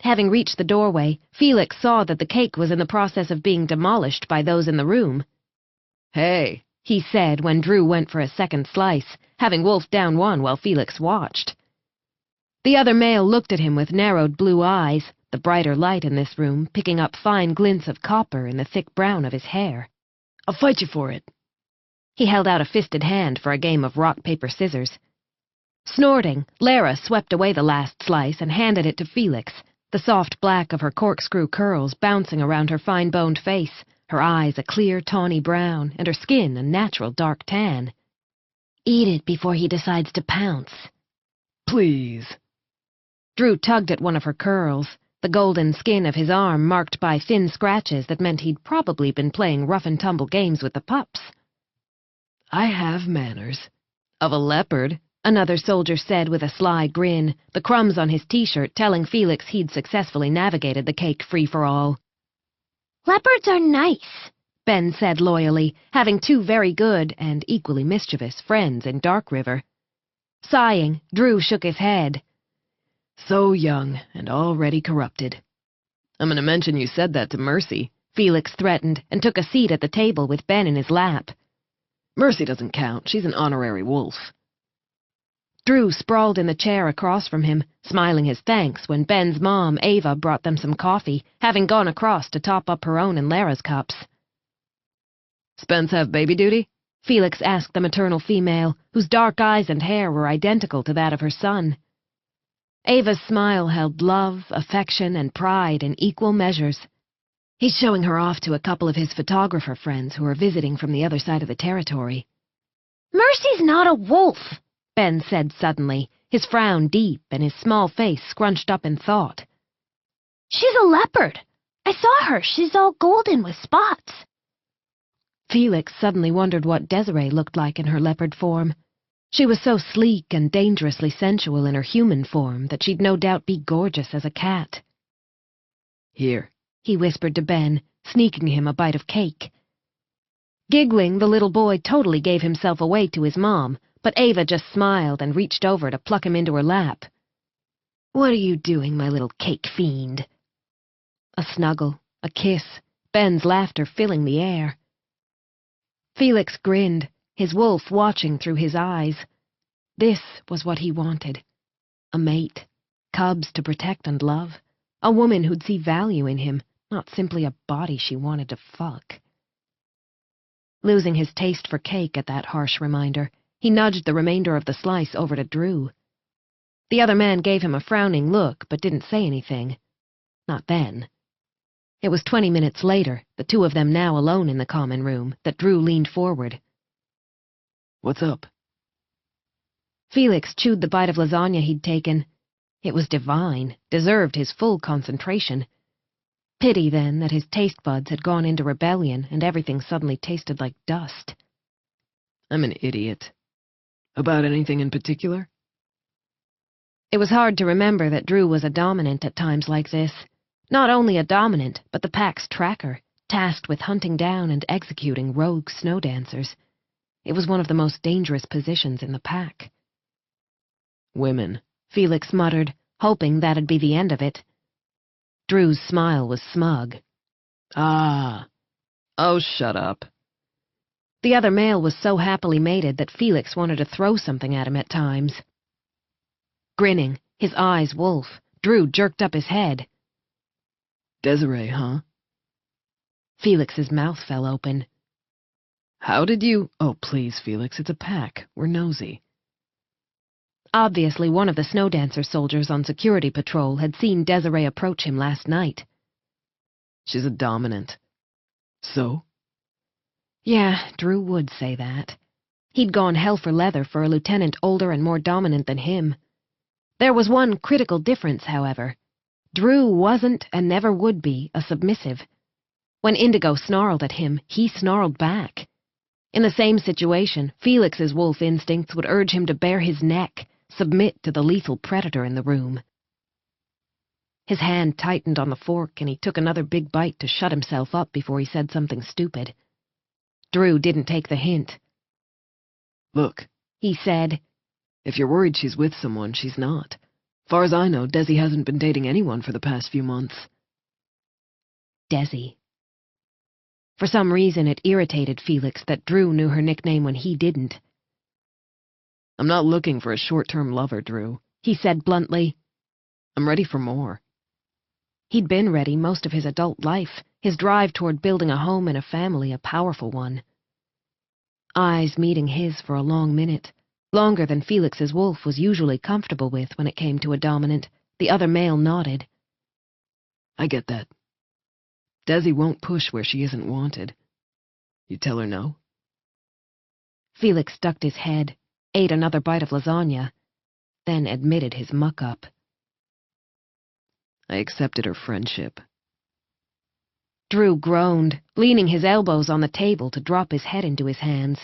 Having reached the doorway, Felix saw that the cake was in the process of being demolished by those in the room. "Hey," he said when Drew went for a second slice, having wolfed down one while Felix watched. The other male looked at him with narrowed blue eyes, the brighter light in this room picking up fine glints of copper in the thick brown of his hair. "I'll fight you for it." He held out a fisted hand for a game of rock, paper, scissors. Snorting, Lara swept away the last slice and handed it to Felix, the soft black of her corkscrew curls bouncing around her fine-boned face, her eyes a clear tawny brown, and her skin a natural dark tan. Eat it before he decides to pounce. "Please." Drew tugged at one of her curls, the golden skin of his arm marked by thin scratches that meant he'd probably been playing rough-and-tumble games with the pups. "I have manners." "Of a leopard," another soldier said with a sly grin, the crumbs on his t-shirt telling Felix he'd successfully navigated the cake free-for-all. Leopards are nice, Ben said loyally, having two very good and equally mischievous friends in Dark River. Sighing, Drew shook his head. "So young and already corrupted." "I'm going to mention you said that to Mercy," Felix threatened, and took a seat at the table with Ben in his lap. "Mercy doesn't count. She's an honorary wolf." Drew sprawled in the chair across from him, smiling his thanks when Ben's mom, Ava, brought them some coffee, having gone across to top up her own and Lara's cups. "Spence have baby duty?" Felix asked the maternal female, whose dark eyes and hair were identical to that of her son. Ava's smile held love, affection, and pride in equal measures. "He's showing her off to a couple of his photographer friends who are visiting from the other side of the territory." Mercy's not a wolf, Ben said suddenly, his frown deep and his small face scrunched up in thought. She's a leopard. I saw her. She's all golden with spots. Felix suddenly wondered what Desiree looked like in her leopard form. She was so sleek and dangerously sensual in her human form that she'd no doubt be gorgeous as a cat. "Here," he whispered to Ben, sneaking him a bite of cake. Giggling, the little boy totally gave himself away to his mom, but Ava just smiled and reached over to pluck him into her lap. "What are you doing, my little cake fiend?" A snuggle, a kiss, Ben's laughter filling the air. Felix grinned, his wolf watching through his eyes. This was what he wanted. A mate, cubs to protect and love, a woman who'd see value in him, not simply a body she wanted to fuck. Losing his taste for cake at that harsh reminder, he nudged the remainder of the slice over to Drew. The other man gave him a frowning look, but didn't say anything. Not then. It was 20 minutes later, the two of them now alone in the common room, that Drew leaned forward. "What's up?" Felix chewed the bite of lasagna he'd taken. It was divine, deserved his full concentration. Pity, then, that his taste buds had gone into rebellion and everything suddenly tasted like dust. "I'm an idiot. About anything in particular?" It was hard to remember that Drew was a dominant at times like this. Not only a dominant, but the pack's tracker, tasked with hunting down and executing rogue snow dancers. It was one of the most dangerous positions in the pack. "Women," Felix muttered, hoping that'd be the end of it. Drew's smile was smug. "Ah. Oh, shut up." The other male was so happily mated that Felix wanted to throw something at him at times. Grinning, his eyes wolf, Drew jerked up his head. "Desiree, huh?" Felix's mouth fell open. "How did you—" "Oh, please, Felix, it's a pack. We're nosy." Obviously, one of the snow dancer soldiers on security patrol had seen Desiree approach him last night. "She's a dominant." "So?" Yeah, Drew would say that. He'd gone hell for leather for a lieutenant older and more dominant than him. There was one critical difference, however. Drew wasn't and never would be a submissive. When Indigo snarled at him, he snarled back. In the same situation, Felix's wolf instincts would urge him to bare his neck, submit to the lethal predator in the room. His hand tightened on the fork, and he took another big bite to shut himself up before he said something stupid. Drew didn't take the hint. Look, He said, if you're worried she's with someone, she's not. Far as I know, Desi hasn't been dating anyone for the past few months. Desi. For some reason, it irritated Felix that Drew knew her nickname when he didn't. I'm not looking for a short-term lover, Drew, He said bluntly. I'm ready for more. He'd been ready most of his adult life, his drive toward building a home and a family a powerful one. Eyes meeting his for a long minute, longer than Felix's wolf was usually comfortable with when it came to a dominant, the other male nodded. I get that. Desi won't push where she isn't wanted. You tell her no? Felix ducked his head, ate another bite of lasagna, then admitted his muck-up. I accepted her friendship. Drew groaned, leaning his elbows on the table to drop his head into his hands.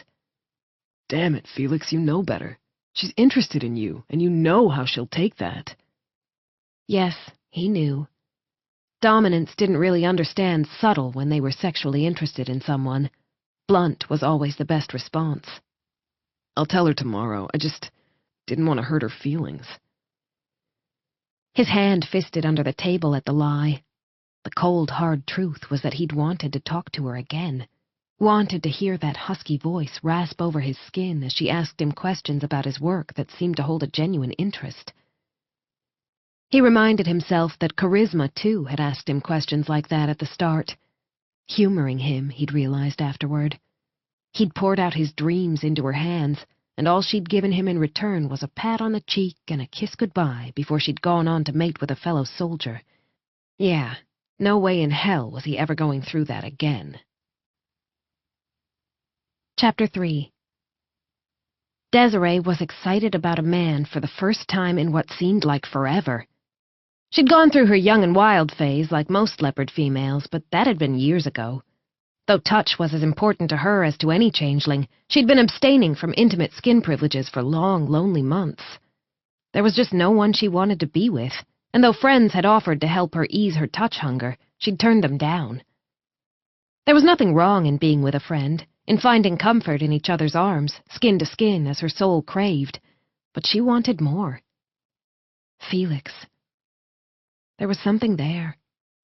Damn it, Felix, you know better. She's interested in you, and you know how she'll take that. Yes, he knew. Dominants didn't really understand subtle when they were sexually interested in someone. Blunt was always the best response. I'll tell her tomorrow. I just didn't want to hurt her feelings. His hand fisted under the table at the lie. The cold, hard truth was that he'd wanted to talk to her again. Wanted to hear that husky voice rasp over his skin as she asked him questions about his work that seemed to hold a genuine interest. He reminded himself that Charisma, too, had asked him questions like that at the start. Humoring him, he'd realized afterward. He'd poured out his dreams into her hands, and all she'd given him in return was a pat on the cheek and a kiss goodbye before she'd gone on to mate with a fellow soldier. Yeah, no way in hell was he ever going through that again. Chapter 3. Desiree was excited about a man for the first time in what seemed like forever. She'd gone through her young and wild phase like most leopard females, but that had been years ago. Though touch was as important to her as to any changeling, she'd been abstaining from intimate skin privileges for long, lonely months. There was just no one she wanted to be with, and though friends had offered to help her ease her touch hunger, she'd turned them down. There was nothing wrong in being with a friend, in finding comfort in each other's arms, skin to skin as her soul craved, but she wanted more. Felix. There was something there.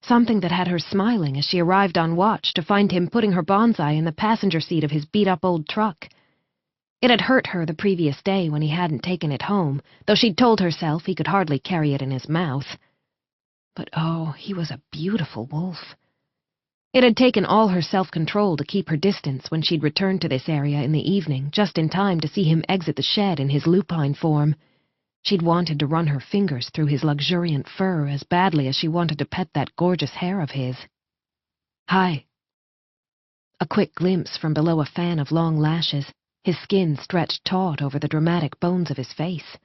Something that had her smiling as she arrived on watch to find him putting her bonsai in the passenger seat of his beat-up old truck. It had hurt her the previous day when he hadn't taken it home, though she'd told herself he could hardly carry it in his mouth. But oh, he was a beautiful wolf. It had taken all her self-control to keep her distance when she'd returned to this area in the evening, just in time to see him exit the shed in his lupine form. She'd wanted to run her fingers through his luxuriant fur as badly as she wanted to pet that gorgeous hair of his. Hi. A quick glimpse from below a fan of long lashes, his skin stretched taut over the dramatic bones of his face.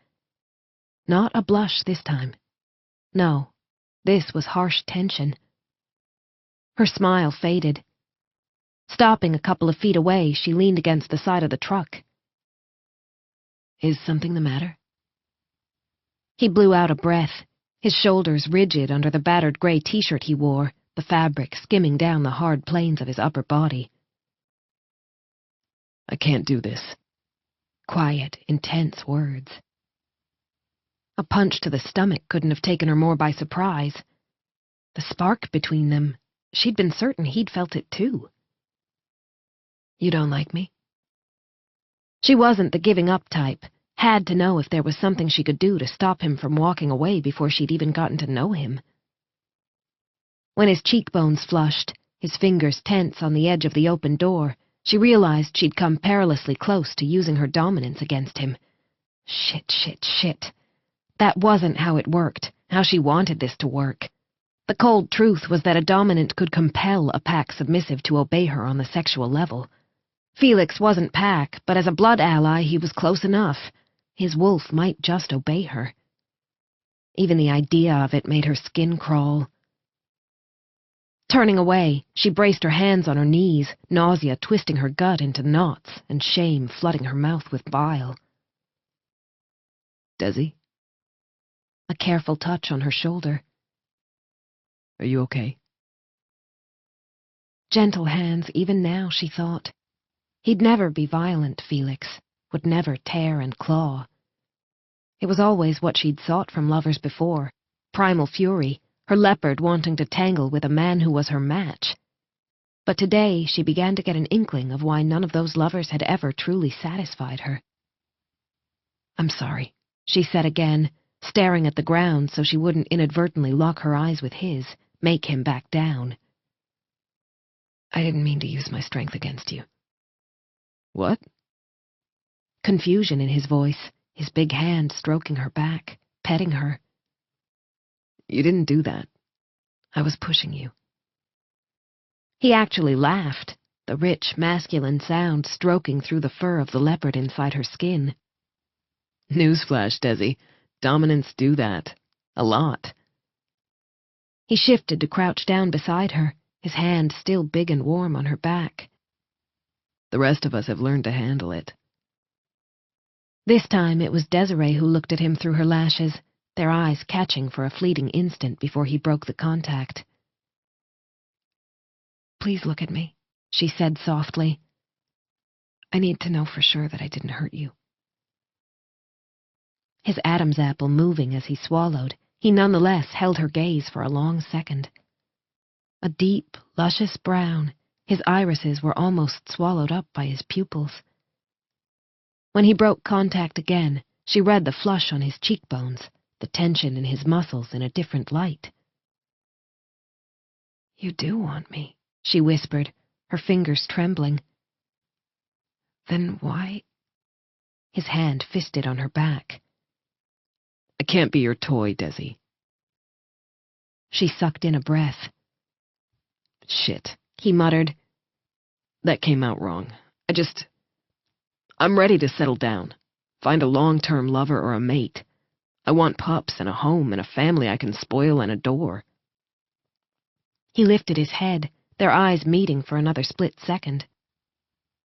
Not a blush this time. No, this was harsh tension. Her smile faded. Stopping a couple of feet away, she leaned against the side of the truck. Is something the matter? He blew out a breath, his shoulders rigid under the battered gray t-shirt he wore, the fabric skimming down the hard planes of his upper body. I can't do this. Quiet, intense words. A punch to the stomach couldn't have taken her more by surprise. The spark between them, she'd been certain he'd felt it too. You don't like me? She wasn't the giving-up type. Had to know if there was something she could do to stop him from walking away before she'd even gotten to know him. When his cheekbones flushed, his fingers tense on the edge of the open door, she realized she'd come perilously close to using her dominance against him. Shit. That wasn't how it worked, how she wanted this to work. The cold truth was that a dominant could compel a pack submissive to obey her on the sexual level. Felix wasn't pack, but as a blood ally he was close enough. His wolf might just obey her. Even the idea of it made her skin crawl. Turning away, she braced her hands on her knees, nausea twisting her gut into knots and shame flooding her mouth with bile. Desi? A careful touch on her shoulder. Are you okay? Gentle hands even now, she thought. He'd never be violent, Felix, would never tear and claw. It was always what she'd sought from lovers before, primal fury, her leopard wanting to tangle with a man who was her match. But today she began to get an inkling of why none of those lovers had ever truly satisfied her. "I'm sorry," she said again, staring at the ground so she wouldn't inadvertently lock her eyes with his, make him back down. "I didn't mean to use my strength against you." "What?" Confusion in his voice, his big hand stroking her back, petting her. "You didn't do that. I was pushing you." He actually laughed, the rich, masculine sound stroking through the fur of the leopard inside her skin. "Newsflash, Desi. Dominants do that. A lot." He shifted to crouch down beside her, his hand still big and warm on her back. "The rest of us have learned to handle it." This time it was Desiree who looked at him through her lashes, their eyes catching for a fleeting instant before he broke the contact. "Please look at me," she said softly. "I need to know for sure that I didn't hurt you." His Adam's apple moving as he swallowed, he nonetheless held her gaze for a long second. A deep, luscious brown, his irises were almost swallowed up by his pupils. When he broke contact again, she read the flush on his cheekbones, the tension in his muscles in a different light. "You do want me," she whispered, her fingers trembling. "Then why?" His hand fisted on her back. "I can't be your toy, Desi." She sucked in a breath. "Shit," he muttered. "That came out wrong. I'm ready to settle down, find a long-term lover or a mate. I want pups and a home and a family I can spoil and adore." He lifted his head, their eyes meeting for another split second.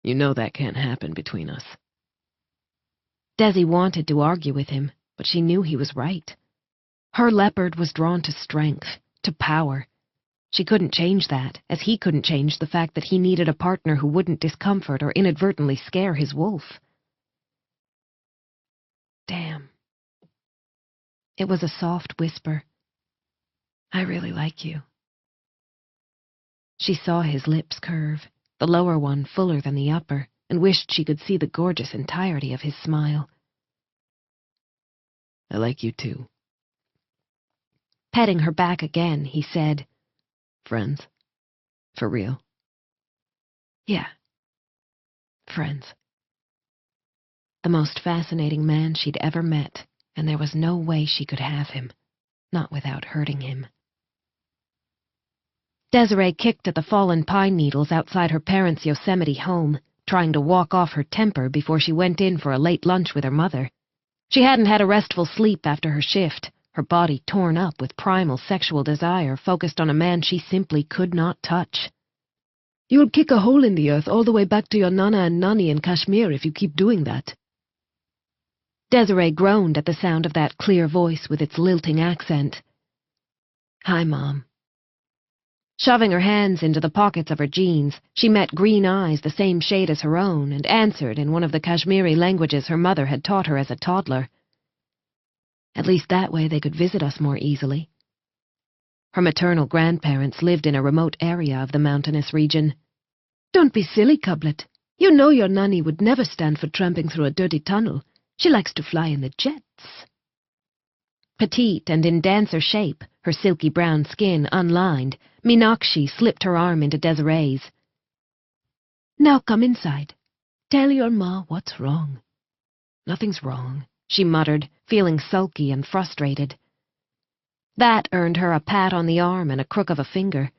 "You know that can't happen between us." Desi wanted to argue with him, but she knew he was right. Her leopard was drawn to strength, to power. She couldn't change that, as he couldn't change the fact that he needed a partner who wouldn't discomfort or inadvertently scare his wolf. "Damn." It was a soft whisper. "I really like you." She saw his lips curve, the lower one fuller than the upper, and wished she could see the gorgeous entirety of his smile. "I like you too." Petting her back again, he said, "Friends? For real?" "Yeah. Friends." The most fascinating man she'd ever met, and there was no way she could have him, not without hurting him. Desiree kicked at the fallen pine needles outside her parents' Yosemite home, trying to walk off her temper before she went in for a late lunch with her mother. She hadn't had a restful sleep after her shift, her body torn up with primal sexual desire focused on a man she simply could not touch. "You'll kick a hole in the earth all the way back to your Nana and Nani in Kashmir if you keep doing that." Desiree groaned at the sound of that clear voice with its lilting accent. "Hi, Mom." Shoving her hands into the pockets of her jeans, she met green eyes the same shade as her own and answered in one of the Kashmiri languages her mother had taught her as a toddler. At least that way they could visit us more easily. Her maternal grandparents lived in a remote area of the mountainous region. "Don't be silly, Cublet. You know your Nanny would never stand for tramping through a dirty tunnel. She likes to fly in the jets." Petite and in dancer shape, her silky brown skin unlined, Meenakshi slipped her arm into Desiree's. "Now come inside. Tell your ma what's wrong." "Nothing's wrong," she muttered, feeling sulky and frustrated. That earned her a pat on the arm and a crook of a finger.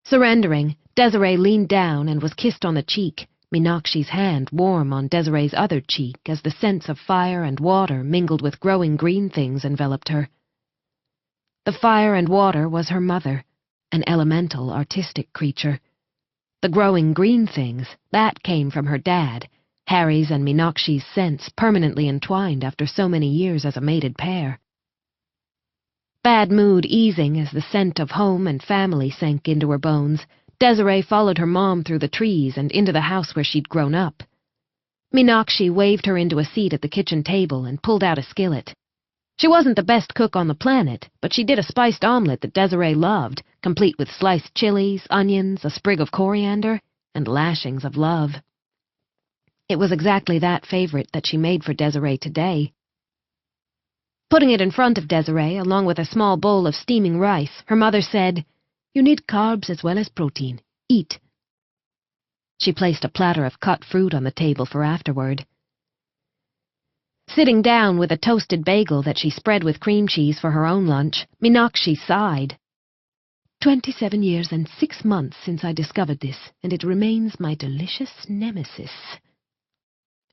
Surrendering, Desiree leaned down and was kissed on the cheek, Meenakshi's hand warm on Desiree's other cheek as the scents of fire and water mingled with growing green things enveloped her, The fire and water was her mother, an elemental, artistic creature. The growing green things, that came from her dad, Harry's and Meenakshi's scents permanently entwined after so many years as a mated pair. Bad mood easing as the scent of home and family sank into her bones, Desiree followed her mom through the trees and into the house where she'd grown up. Meenakshi waved her into a seat at the kitchen table and pulled out a skillet. She wasn't the best cook on the planet, but she did a spiced omelet that Desiree loved, complete with sliced chilies, onions, a sprig of coriander, and lashings of love. It was exactly that favorite that she made for Desiree today. Putting it in front of Desiree, along with a small bowl of steaming rice, her mother said, "You need carbs as well as protein. Eat." She placed a platter of cut fruit on the table for afterward. Sitting down with a toasted bagel that she spread with cream cheese for her own lunch, Meenakshi sighed. 27 years and 6 months since I discovered this, and it remains my delicious nemesis.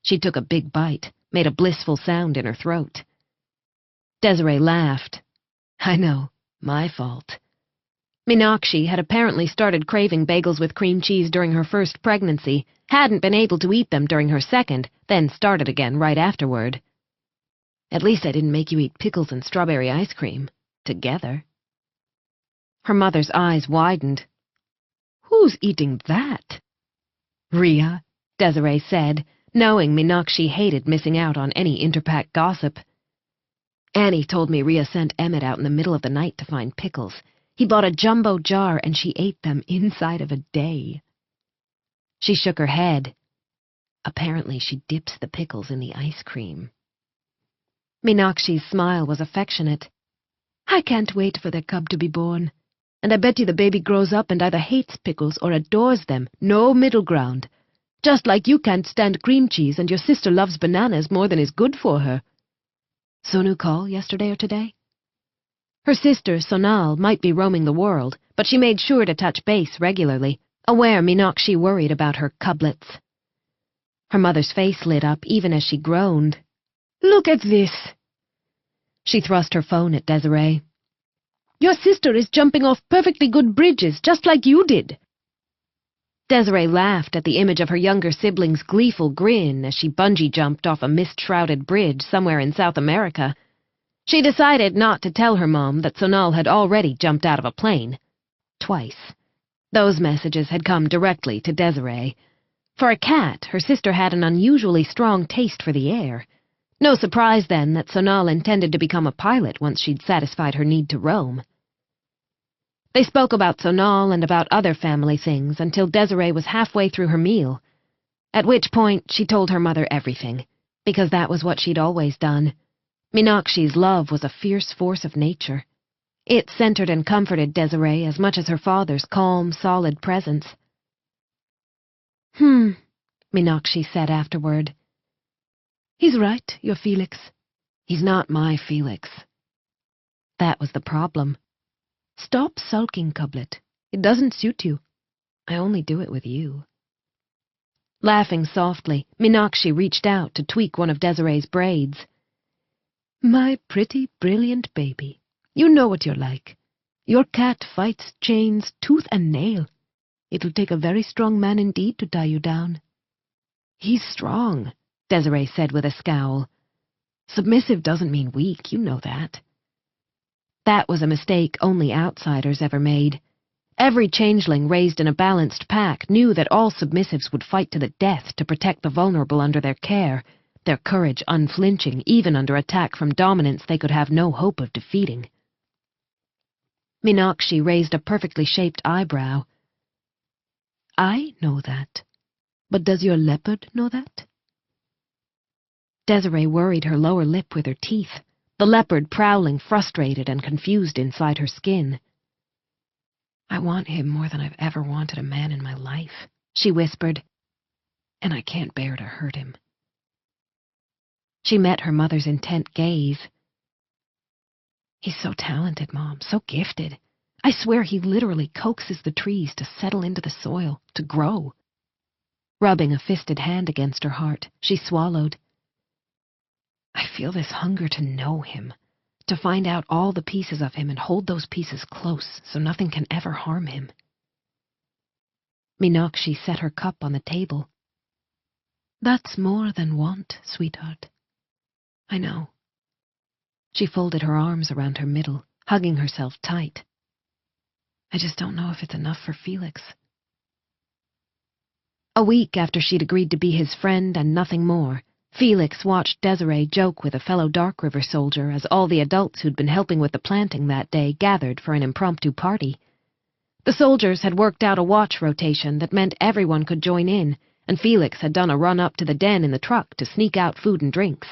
She took a big bite, made a blissful sound in her throat. Desiree laughed. I know, my fault. Meenakshi had apparently started craving bagels with cream cheese during her first pregnancy, hadn't been able to eat them during her second, then started again right afterward. At least I didn't make you eat pickles and strawberry ice cream. Together. Her mother's eyes widened. Who's eating that? Rhea, Desiree said, knowing Meenakshi hated missing out on any interpack gossip. Annie told me Rhea sent Emmett out in the middle of the night to find pickles. He bought a jumbo jar and she ate them inside of a day. She shook her head. Apparently she dips the pickles in the ice cream. Meenakshi's smile was affectionate. I can't wait for their cub to be born. And I bet you the baby grows up and either hates pickles or adores them. No middle ground. Just like you can't stand cream cheese and your sister loves bananas more than is good for her. Sonu call yesterday or today? Her sister, Sonal, might be roaming the world, but she made sure to touch base regularly, aware Meenakshi worried about her cublets. Her mother's face lit up even as she groaned. Look at this! She thrust her phone at Desiree. Your sister is jumping off perfectly good bridges, just like you did. Desiree laughed at the image of her younger sibling's gleeful grin as she bungee jumped off a mist-shrouded bridge somewhere in South America. She decided not to tell her mom that Sonal had already jumped out of a plane. Twice. Those messages had come directly to Desiree. For a cat, her sister had an unusually strong taste for the air. No surprise, then, that Sonal intended to become a pilot once she'd satisfied her need to roam. They spoke about Sonal and about other family things until Desiree was halfway through her meal, at which point she told her mother everything, because that was what she'd always done. Meenakshi's love was a fierce force of nature. It centered and comforted Desiree as much as her father's calm, solid presence. Meenakshi said afterward. He's right, your Felix. He's not my Felix. That was the problem. Stop sulking, Cublet. It doesn't suit you. I only do it with you. Laughing softly, Meenakshi reached out to tweak one of Desiree's braids. My pretty, brilliant baby. You know what you're like. Your cat fights chains tooth and nail. It'll take a very strong man indeed to tie you down. He's strong, Desiree said with a scowl. Submissive doesn't mean weak, you know that. That was a mistake only outsiders ever made. Every changeling raised in a balanced pack knew that all submissives would fight to the death to protect the vulnerable under their care, their courage unflinching even under attack from dominance they could have no hope of defeating. Meenakshi raised a perfectly shaped eyebrow. I know that. But does your leopard know that? Desiree worried her lower lip with her teeth, the leopard prowling frustrated and confused inside her skin. I want him more than I've ever wanted a man in my life, she whispered, and I can't bear to hurt him. She met her mother's intent gaze. He's so talented, Mom, so gifted. I swear he literally coaxes the trees to settle into the soil, to grow. Rubbing a fisted hand against her heart, she swallowed. I feel this hunger to know him, To find out all the pieces of him and hold those pieces close so nothing can ever harm him. Meenakshi set her cup on the table. That's more than want, sweetheart. I know. She folded her arms around her middle, hugging herself tight. I just don't know if it's enough for Felix. A week after she'd agreed to be his friend and nothing more, Felix watched Desiree joke with a fellow Dark River soldier as all the adults who'd been helping with the planting that day gathered for an impromptu party. The soldiers had worked out a watch rotation that meant everyone could join in, and Felix had done a run up to the den in the truck to sneak out food and drinks.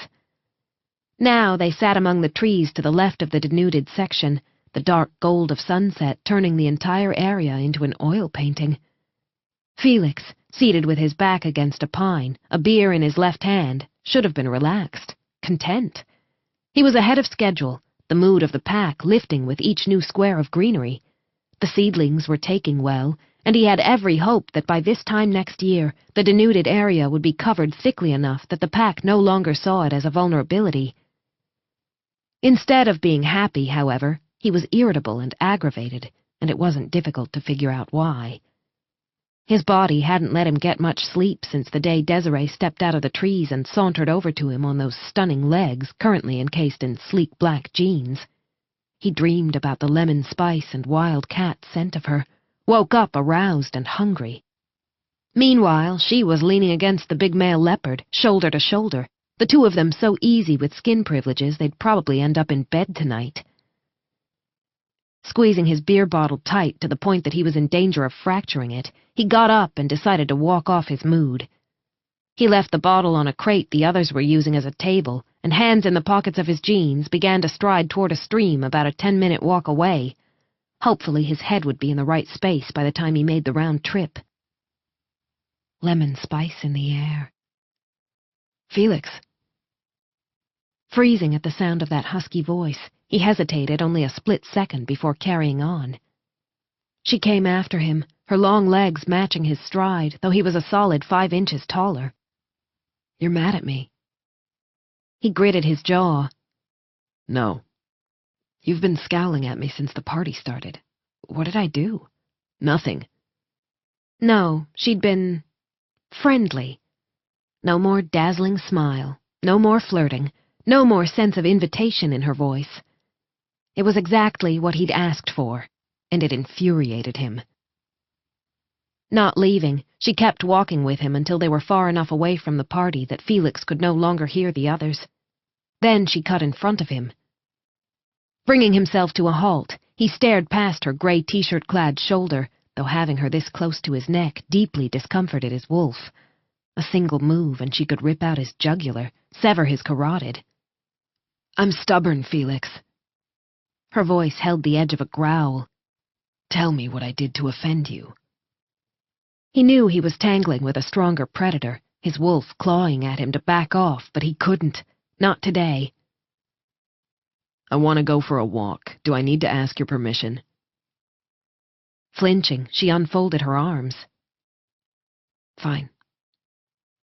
Now they sat among the trees to the left of the denuded section, the dark gold of sunset turning the entire area into an oil painting. Felix, seated with his back against a pine, a beer in his left hand, should have been relaxed, content. He was ahead of schedule, the mood of the pack lifting with each new square of greenery. The seedlings were taking well, and he had every hope that by this time next year the denuded area would be covered thickly enough that the pack no longer saw it as a vulnerability. Instead of being happy, however, he was irritable and aggravated, and it wasn't difficult to figure out why. His body hadn't let him get much sleep since the day Desiree stepped out of the trees and sauntered over to him on those stunning legs currently encased in sleek black jeans. He dreamed about the lemon spice and wild cat scent of her, woke up aroused and hungry. Meanwhile, she was leaning against the big male leopard, shoulder to shoulder, the two of them so easy with skin privileges they'd probably end up in bed tonight. Squeezing his beer bottle tight to the point that he was in danger of fracturing it, he got up and decided to walk off his mood. He left the bottle on a crate the others were using as a table, and hands in the pockets of his jeans began to stride toward a stream about a 10-minute walk away. Hopefully his head would be in the right space by the time he made the round trip. Lemon spice in the air. Felix. Freezing at the sound of that husky voice, he hesitated only a split second before carrying on. She came after him, her long legs matching his stride, though he was a solid 5 inches taller. You're mad at me. He gritted his jaw. No. You've been scowling at me since the party started. What did I do? Nothing. No, she'd been friendly. No more dazzling smile, no more flirting, no more sense of invitation in her voice. It was exactly what he'd asked for, and it infuriated him. Not leaving, she kept walking with him until they were far enough away from the party that Felix could no longer hear the others. Then she cut in front of him. Bringing himself to a halt, he stared past her gray t-shirt-clad shoulder, though having her this close to his neck deeply discomforted his wolf. A single move and she could rip out his jugular, sever his carotid. I'm stubborn, Felix. Her voice held the edge of a growl. Tell me what I did to offend you. He knew he was tangling with a stronger predator, his wolf clawing at him to back off, but he couldn't. Not today. I want to go for a walk. Do I need to ask your permission? Flinching, she unfolded her arms. Fine.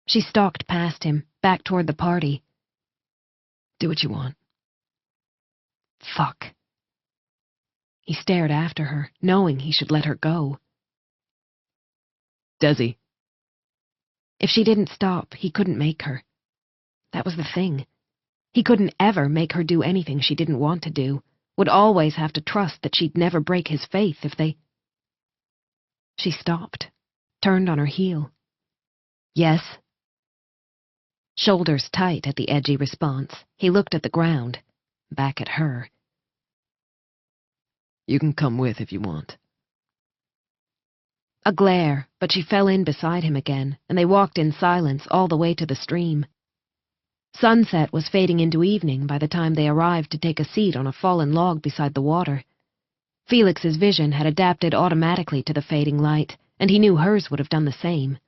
She stalked past him, back toward the party. Do what you want. Fuck. He stared after her, knowing he should let her go. Desi. If she didn't stop, he couldn't make her. That was the thing. He couldn't ever make her do anything she didn't want to do, would always have to trust that she'd never break his faith if they... She stopped, turned on her heel. Yes? Shoulders tight at the edgy response, he looked at the ground, back at her. You can come with if you want. A glare, but she fell in beside him again, and they walked in silence all the way to the stream. Sunset was fading into evening by the time they arrived to take a seat on a fallen log beside the water. Felix's vision had adapted automatically to the fading light, and he knew hers would have done the same.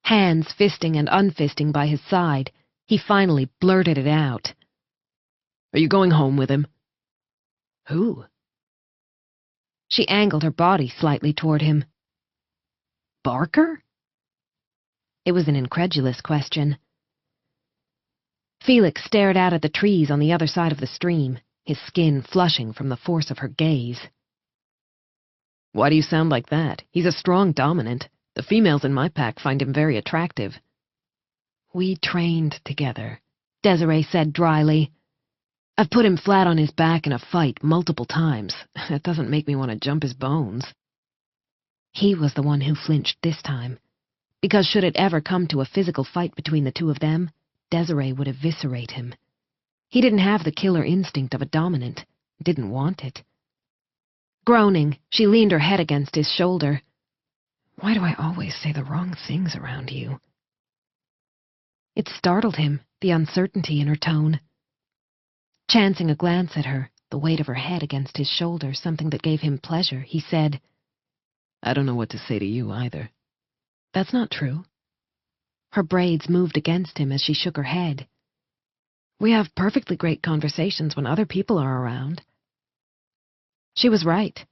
Hands fisting and unfisting by his side, he finally blurted it out. Are you going home with him? Who? She angled her body slightly toward him. Barker? It was an incredulous question. Felix stared out at the trees on the other side of the stream, his skin flushing from the force of her gaze. Why do you sound like that? He's a strong dominant. The females in my pack find him very attractive. We trained together, Desiree said dryly. I've put him flat on his back in a fight multiple times. That doesn't make me want to jump his bones. He was the one who flinched this time, because should it ever come to a physical fight between the two of them, Desiree would eviscerate him. He didn't have the killer instinct of a dominant, didn't want it. Groaning, she leaned her head against his shoulder. Why do I always say the wrong things around you? It startled him, the uncertainty in her tone. Chancing a glance at her, the weight of her head against his shoulder something that gave him pleasure, he said, I don't know what to say to you either. That's not true. Her braids moved against him as she shook her head. We have perfectly great conversations when other people are around. She was right.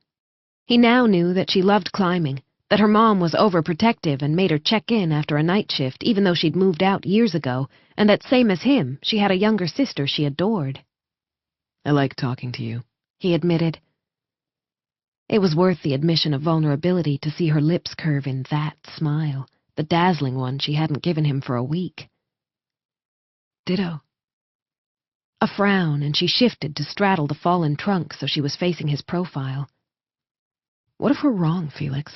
He now knew that she loved climbing, that her mom was overprotective and made her check in after a night shift even though she'd moved out years ago, and that same as him, she had a younger sister she adored. I like talking to you, he admitted. It was worth the admission of vulnerability to see her lips curve in that smile, the dazzling one she hadn't given him for a week. Ditto. A frown, and she shifted to straddle the fallen trunk so she was facing his profile. What if we're wrong, Felix?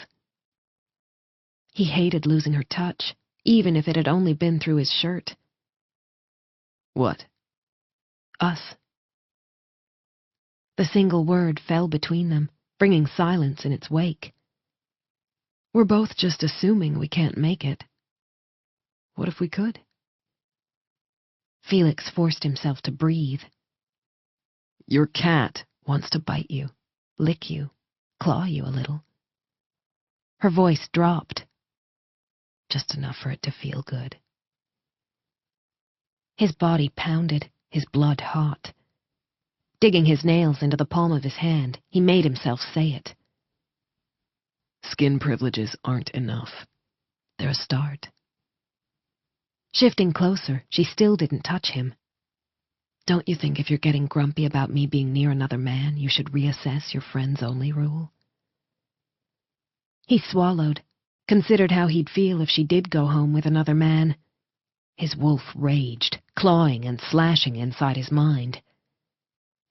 He hated losing her touch, even if it had only been through his shirt. What? Us. The single word fell between them, bringing silence in its wake. We're both just assuming we can't make it. What if we could? Felix forced himself to breathe. Your cat wants to bite you, lick you, claw you a little. Her voice dropped. Just enough for it to feel good. His body pounded, his blood hot. Digging his nails into the palm of his hand, he made himself say it. Skin privileges aren't enough. They're a start. Shifting closer, she still didn't touch him. Don't you think if you're getting grumpy about me being near another man, you should reassess your friends-only rule? He swallowed, considered how he'd feel if she did go home with another man. His wolf raged, clawing and slashing inside his mind.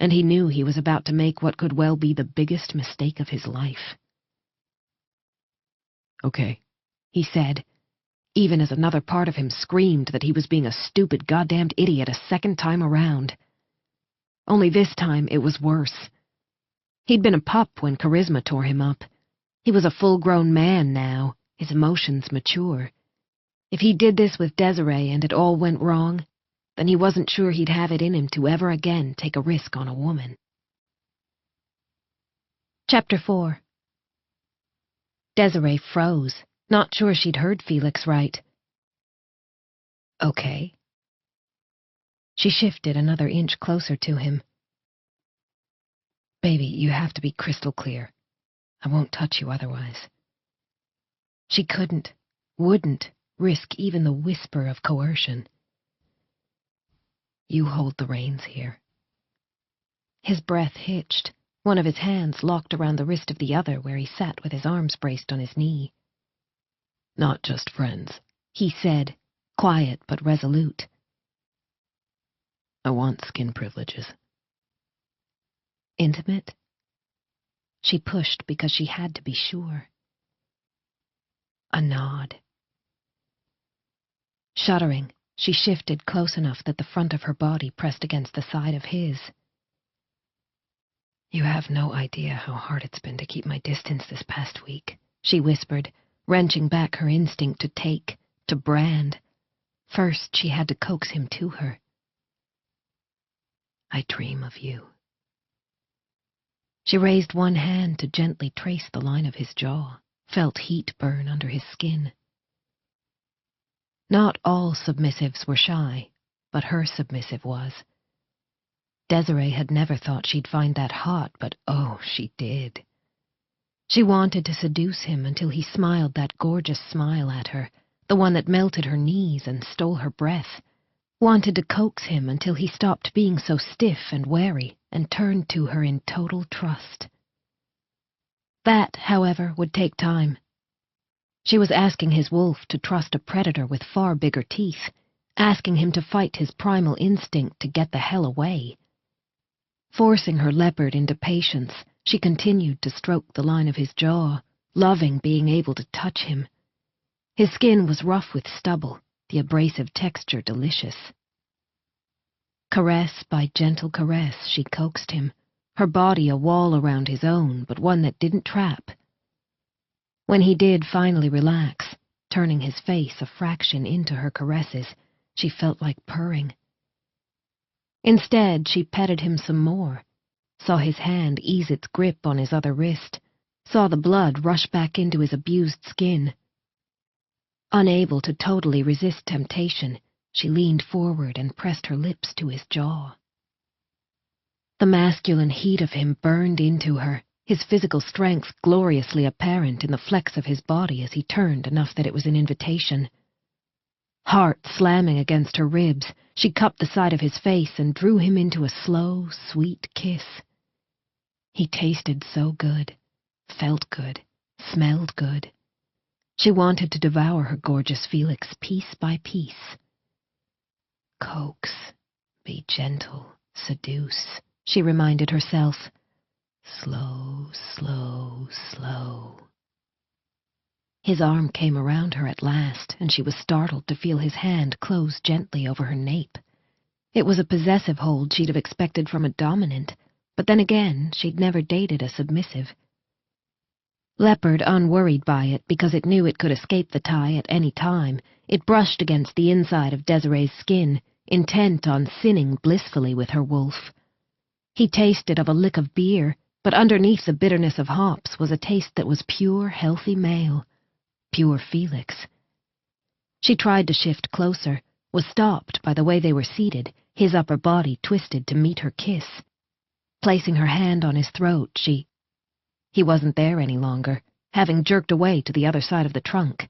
And he knew he was about to make what could well be the biggest mistake of his life. Okay, he said, even as another part of him screamed that he was being a stupid goddamned idiot a second time around. Only this time it was worse. He'd been a pup when charisma tore him up. He was a full-grown man now, his emotions mature. If he did this with Desiree and it all went wrong, then he wasn't sure he'd have it in him to ever again take a risk on a woman. Chapter 4. Desiree froze, not sure she'd heard Felix right. Okay. She shifted another inch closer to him. Baby, you have to be crystal clear. I won't touch you otherwise. She couldn't, wouldn't risk even the whisper of coercion. You hold the reins here. His breath hitched. One of his hands locked around the wrist of the other where he sat with his arms braced on his knee. Not just friends, he said, quiet but resolute. I want skin privileges. Intimate? She pushed because she had to be sure. A nod. Shuddering, she shifted close enough that the front of her body pressed against the side of his. You have no idea how hard it's been to keep my distance this past week, she whispered, wrenching back her instinct to take, to brand. First, she had to coax him to her. I dream of you. She raised one hand to gently trace the line of his jaw, felt heat burn under his skin. Not all submissives were shy, but her submissive was. Desiree had never thought she'd find that hot, but oh, she did. She wanted to seduce him until he smiled that gorgeous smile at her, the one that melted her knees and stole her breath, wanted to coax him until he stopped being so stiff and wary and turned to her in total trust. That, however, would take time. She was asking his wolf to trust a predator with far bigger teeth, asking him to fight his primal instinct to get the hell away. Forcing her leopard into patience, she continued to stroke the line of his jaw, loving being able to touch him. His skin was rough with stubble, the abrasive texture delicious. Caress by gentle caress, she coaxed him, her body a wall around his own, but one that didn't trap. When he did finally relax, turning his face a fraction into her caresses, she felt like purring. Instead, she petted him some more, saw his hand ease its grip on his other wrist, saw the blood rush back into his abused skin. Unable to totally resist temptation, she leaned forward and pressed her lips to his jaw. The masculine heat of him burned into her, his physical strength gloriously apparent in the flex of his body as he turned enough that it was an invitation. Heart slamming against her ribs, she cupped the side of his face and drew him into a slow, sweet kiss. He tasted so good, felt good, smelled good. She wanted to devour her gorgeous Felix piece by piece. Coax, be gentle, seduce, she reminded herself. Slow, slow, slow. His arm came around her at last, and she was startled to feel his hand close gently over her nape. It was a possessive hold she'd have expected from a dominant, but then again, she'd never dated a submissive. Leopard, unworried by it because it knew it could escape the tie at any time, it brushed against the inside of Desiree's skin, intent on sinning blissfully with her wolf. He tasted of a lick of beer, but underneath the bitterness of hops was a taste that was pure, healthy male. Pure Felix. She tried to shift closer, was stopped by the way they were seated, his upper body twisted to meet her kiss. Placing her hand on his throat, He wasn't there any longer, having jerked away to the other side of the trunk.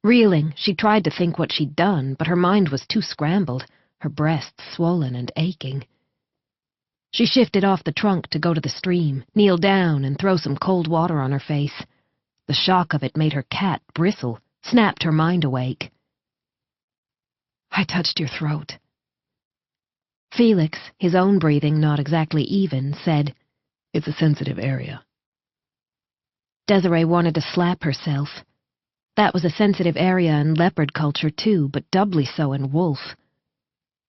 Reeling, she tried to think what she'd done, but her mind was too scrambled, her breasts swollen and aching. She shifted off the trunk to go to the stream, kneel down and throw some cold water on her face. The shock of it made her cat bristle, snapped her mind awake. I touched your throat. Felix, his own breathing not exactly even, said, It's a sensitive area. Desiree wanted to slap herself. That was a sensitive area in leopard culture too, but doubly so in wolf.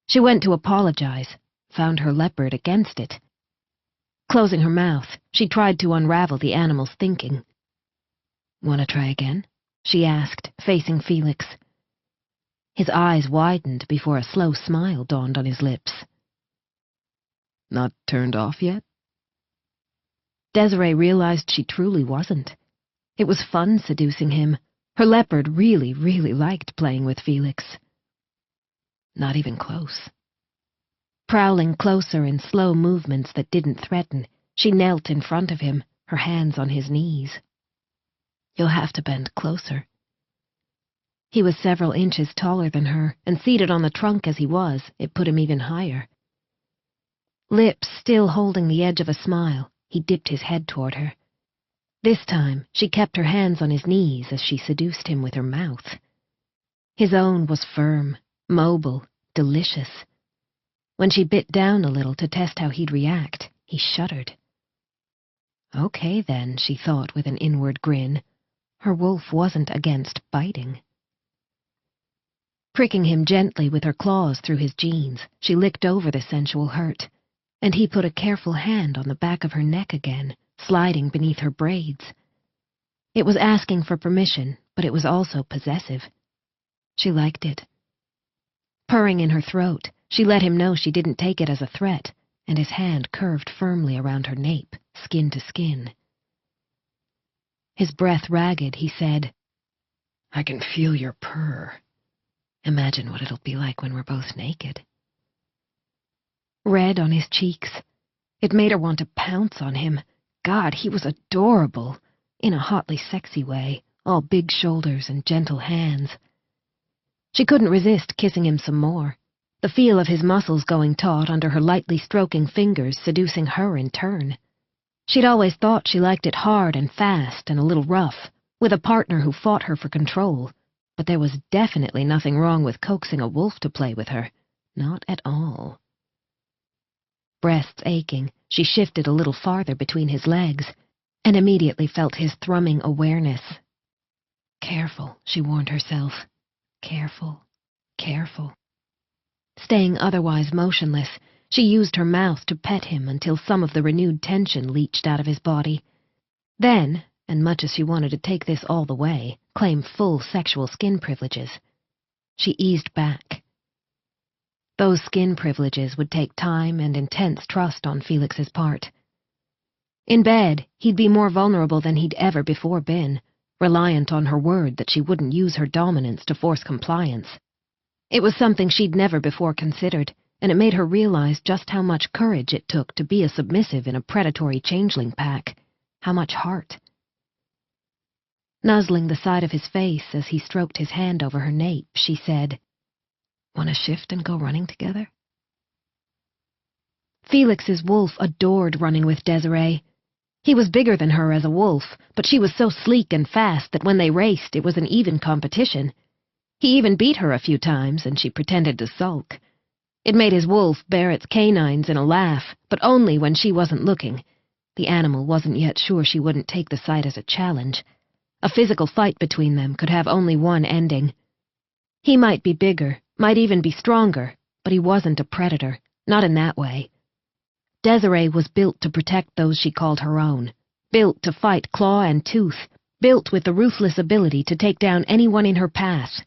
She went to apologize, found her leopard against it. Closing her mouth, she tried to unravel the animal's thinking. Want to try again? She asked, facing Felix. His eyes widened before a slow smile dawned on his lips. Not turned off yet? Desiree realized she truly wasn't. It was fun seducing him. Her leopard really, really liked playing with Felix. Not even close. Prowling closer in slow movements that didn't threaten, she knelt in front of him, her hands on his knees. You'll have to bend closer. He was several inches taller than her, and seated on the trunk as he was, it put him even higher. Lips still holding the edge of a smile, he dipped his head toward her. This time, she kept her hands on his knees as she seduced him with her mouth. His own was firm, mobile, delicious. When she bit down a little to test how he'd react, he shuddered. Okay then, she thought with an inward grin. Her wolf wasn't against biting. Pricking him gently with her claws through his jeans, she licked over the sensual hurt, and he put a careful hand on the back of her neck again, sliding beneath her braids. It was asking for permission, but it was also possessive. She liked it. Purring in her throat, she let him know she didn't take it as a threat, and his hand curved firmly around her nape, skin to skin. His breath ragged, he said, I can feel your purr. Imagine what it'll be like when we're both naked. Red on his cheeks. It made her want to pounce on him. God, he was adorable, in a hotly sexy way, all big shoulders and gentle hands. She couldn't resist kissing him some more. the feel of his muscles going taut under her lightly stroking fingers seducing her in turn. She'd always thought she liked it hard and fast and a little rough, with a partner who fought her for control, but there was definitely nothing wrong with coaxing a wolf to play with her. Not at all. Breasts aching, she shifted a little farther between his legs, and immediately felt his thrumming awareness. Careful, she warned herself. Careful, careful. Staying otherwise motionless, she used her mouth to pet him until some of the renewed tension leached out of his body. Then, and much as she wanted to take this all the way, claim full sexual skin privileges, she eased back. Those skin privileges would take time and intense trust on Felix's part. In bed, he'd be more vulnerable than he'd ever before been, reliant on her word that she wouldn't use her dominance to force compliance. It was something she'd never before considered, and it made her realize just how much courage it took to be a submissive in a predatory changeling pack, how much heart. Nuzzling the side of his face as he stroked his hand over her nape, she said, "Want to shift and go running together?" Felix's wolf adored running with Desiree. He was bigger than her as a wolf, but she was so sleek and fast that when they raced it was an even competition. He even beat her a few times, and she pretended to sulk. It made his wolf bare its canines in a laugh, but only when she wasn't looking. The animal wasn't yet sure she wouldn't take the sight as a challenge. A physical fight between them could have only one ending. He might be bigger, might even be stronger, but he wasn't a predator, not in that way. Desiree was built to protect those she called her own, built to fight claw and tooth, built with the ruthless ability to take down anyone in her path.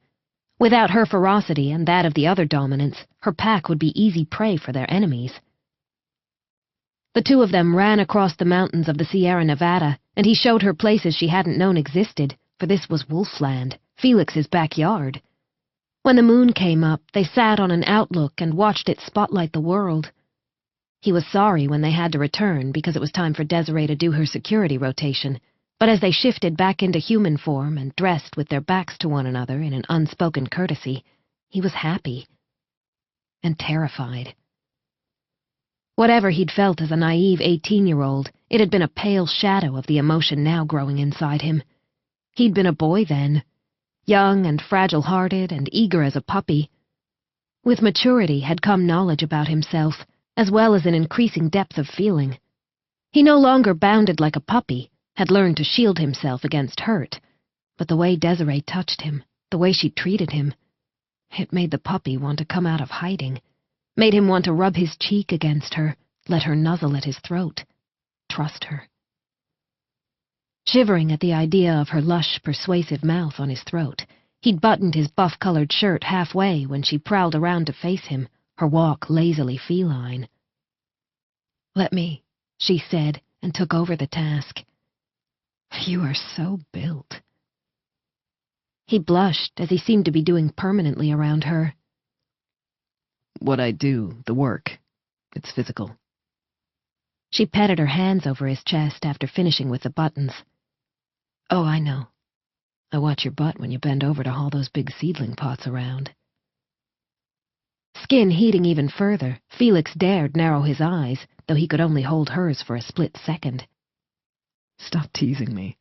Without her ferocity and that of the other dominants, her pack would be easy prey for their enemies. The two of them ran across the mountains of the Sierra Nevada, and he showed her places she hadn't known existed, for this was Wolfland, Felix's backyard. When the moon came up, they sat on an outlook and watched it spotlight the world. He was sorry when they had to return because it was time for Desiree to do her security rotation, but as they shifted back into human form and dressed with their backs to one another in an unspoken courtesy, he was happy. And terrified. Whatever he'd felt as a naive 18-year-old, it had been a pale shadow of the emotion now growing inside him. He'd been a boy then, young and fragile-hearted and eager as a puppy. With maturity had come knowledge about himself, as well as an increasing depth of feeling. He no longer bounded like a puppy, had learned to shield himself against hurt, but the way Desiree touched him, the way she treated him, it made the puppy want to come out of hiding, made him want to rub his cheek against her, let her nuzzle at his throat, trust her. Shivering at the idea of her lush, persuasive mouth on his throat, he'd buttoned his buff-colored shirt halfway when she prowled around to face him, her walk lazily feline. "Let me," she said, and took over the task. "You are so built." He blushed as he seemed to be doing permanently around her. "What I do, the work, it's physical." She petted her hands over his chest after finishing with the buttons. "Oh, I know. I watch your butt when you bend over to haul those big seedling pots around." Skin heating even further, Felix dared narrow his eyes, though he could only hold hers for a split second. "Stop teasing me."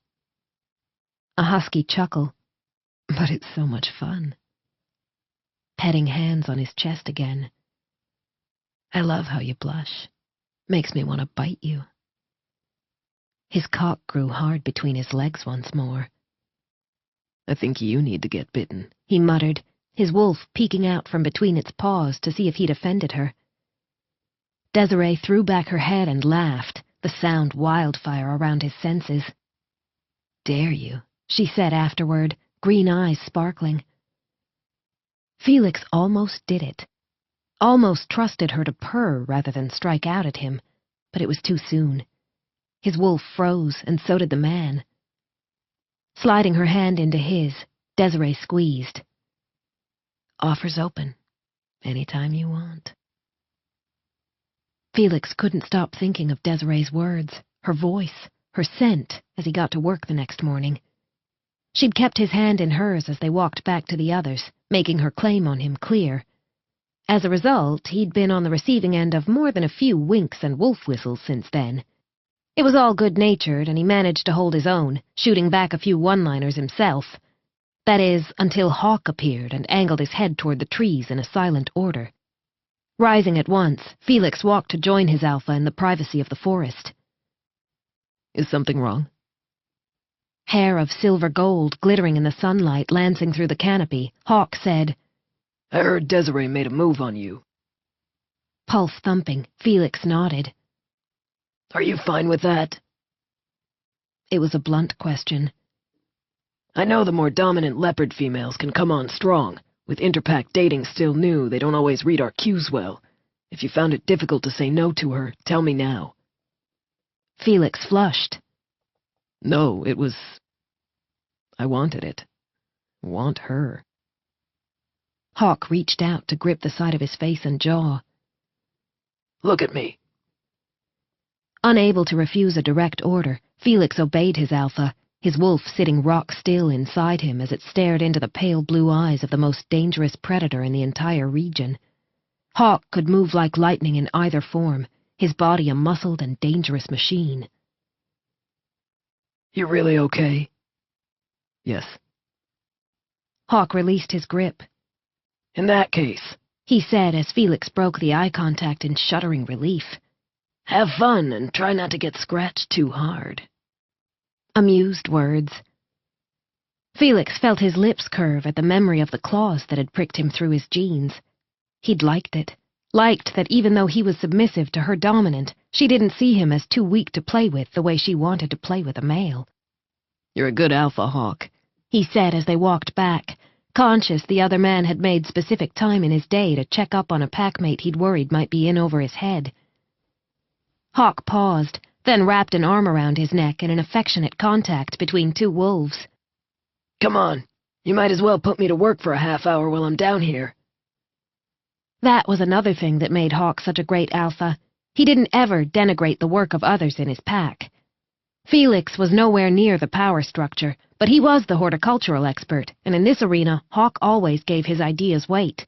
A husky chuckle. "But it's so much fun." Petting hands on his chest again. "I love how you blush. Makes me want to bite you." His cock grew hard between his legs once more. "I think you need to get bitten," he muttered, his wolf peeking out from between its paws to see if he'd offended her. Desiree threw back her head and laughed, the sound wildfire around his senses. "Dare you," she said afterward, green eyes sparkling. Felix almost did it. Almost trusted her to purr rather than strike out at him, but it was too soon. His wolf froze, and so did the man. Sliding her hand into his, Desiree squeezed. "Offer's open. Anytime you want." Felix couldn't stop thinking of Desiree's words, her voice, her scent, as he got to work the next morning. She'd kept his hand in hers as they walked back to the others, making her claim on him clear. As a result, he'd been on the receiving end of more than a few winks and wolf whistles since then. It was all good-natured, and he managed to hold his own, shooting back a few one-liners himself. That is, until Hawk appeared and angled his head toward the trees in a silent order. Rising at once, Felix walked to join his alpha in the privacy of the forest. Is something wrong? Hair of silver gold glittering in the sunlight lancing through the canopy, Hawk said, I heard Desiree made a move on you. Pulse thumping, Felix nodded. Are you fine with that? It was a blunt question. I know the more dominant leopard females can come on strong. With interpack dating still new, they don't always read our cues well. If you found it difficult to say no to her, tell me now. Felix flushed. No, it was... I wanted it. Want her. Hawk reached out to grip the side of his face and jaw. Look at me. Unable to refuse a direct order, Felix obeyed his alpha, his wolf sitting rock-still inside him as it stared into the pale blue eyes of the most dangerous predator in the entire region. Hawk could move like lightning in either form, his body a muscled and dangerous machine. You really okay? Yes. Hawk released his grip. In that case, he said as Felix broke the eye contact in shuddering relief. Have fun and try not to get scratched too hard. Amused words. Felix felt his lips curve at the memory of the claws that had pricked him through his jeans. He'd liked it. Liked that even though he was submissive to her dominant, she didn't see him as too weak to play with the way she wanted to play with a male. You're a good alpha, Hawk, he said as they walked back, conscious the other man had made specific time in his day to check up on a packmate he'd worried might be in over his head. Hawk paused, then wrapped an arm around his neck in an affectionate contact between two wolves. Come on, you might as well put me to work for a half hour while I'm down here. That was another thing that made Hawk such a great alpha. He didn't ever denigrate the work of others in his pack. Felix was nowhere near the power structure, but he was the horticultural expert, and in this arena, Hawk always gave his ideas weight.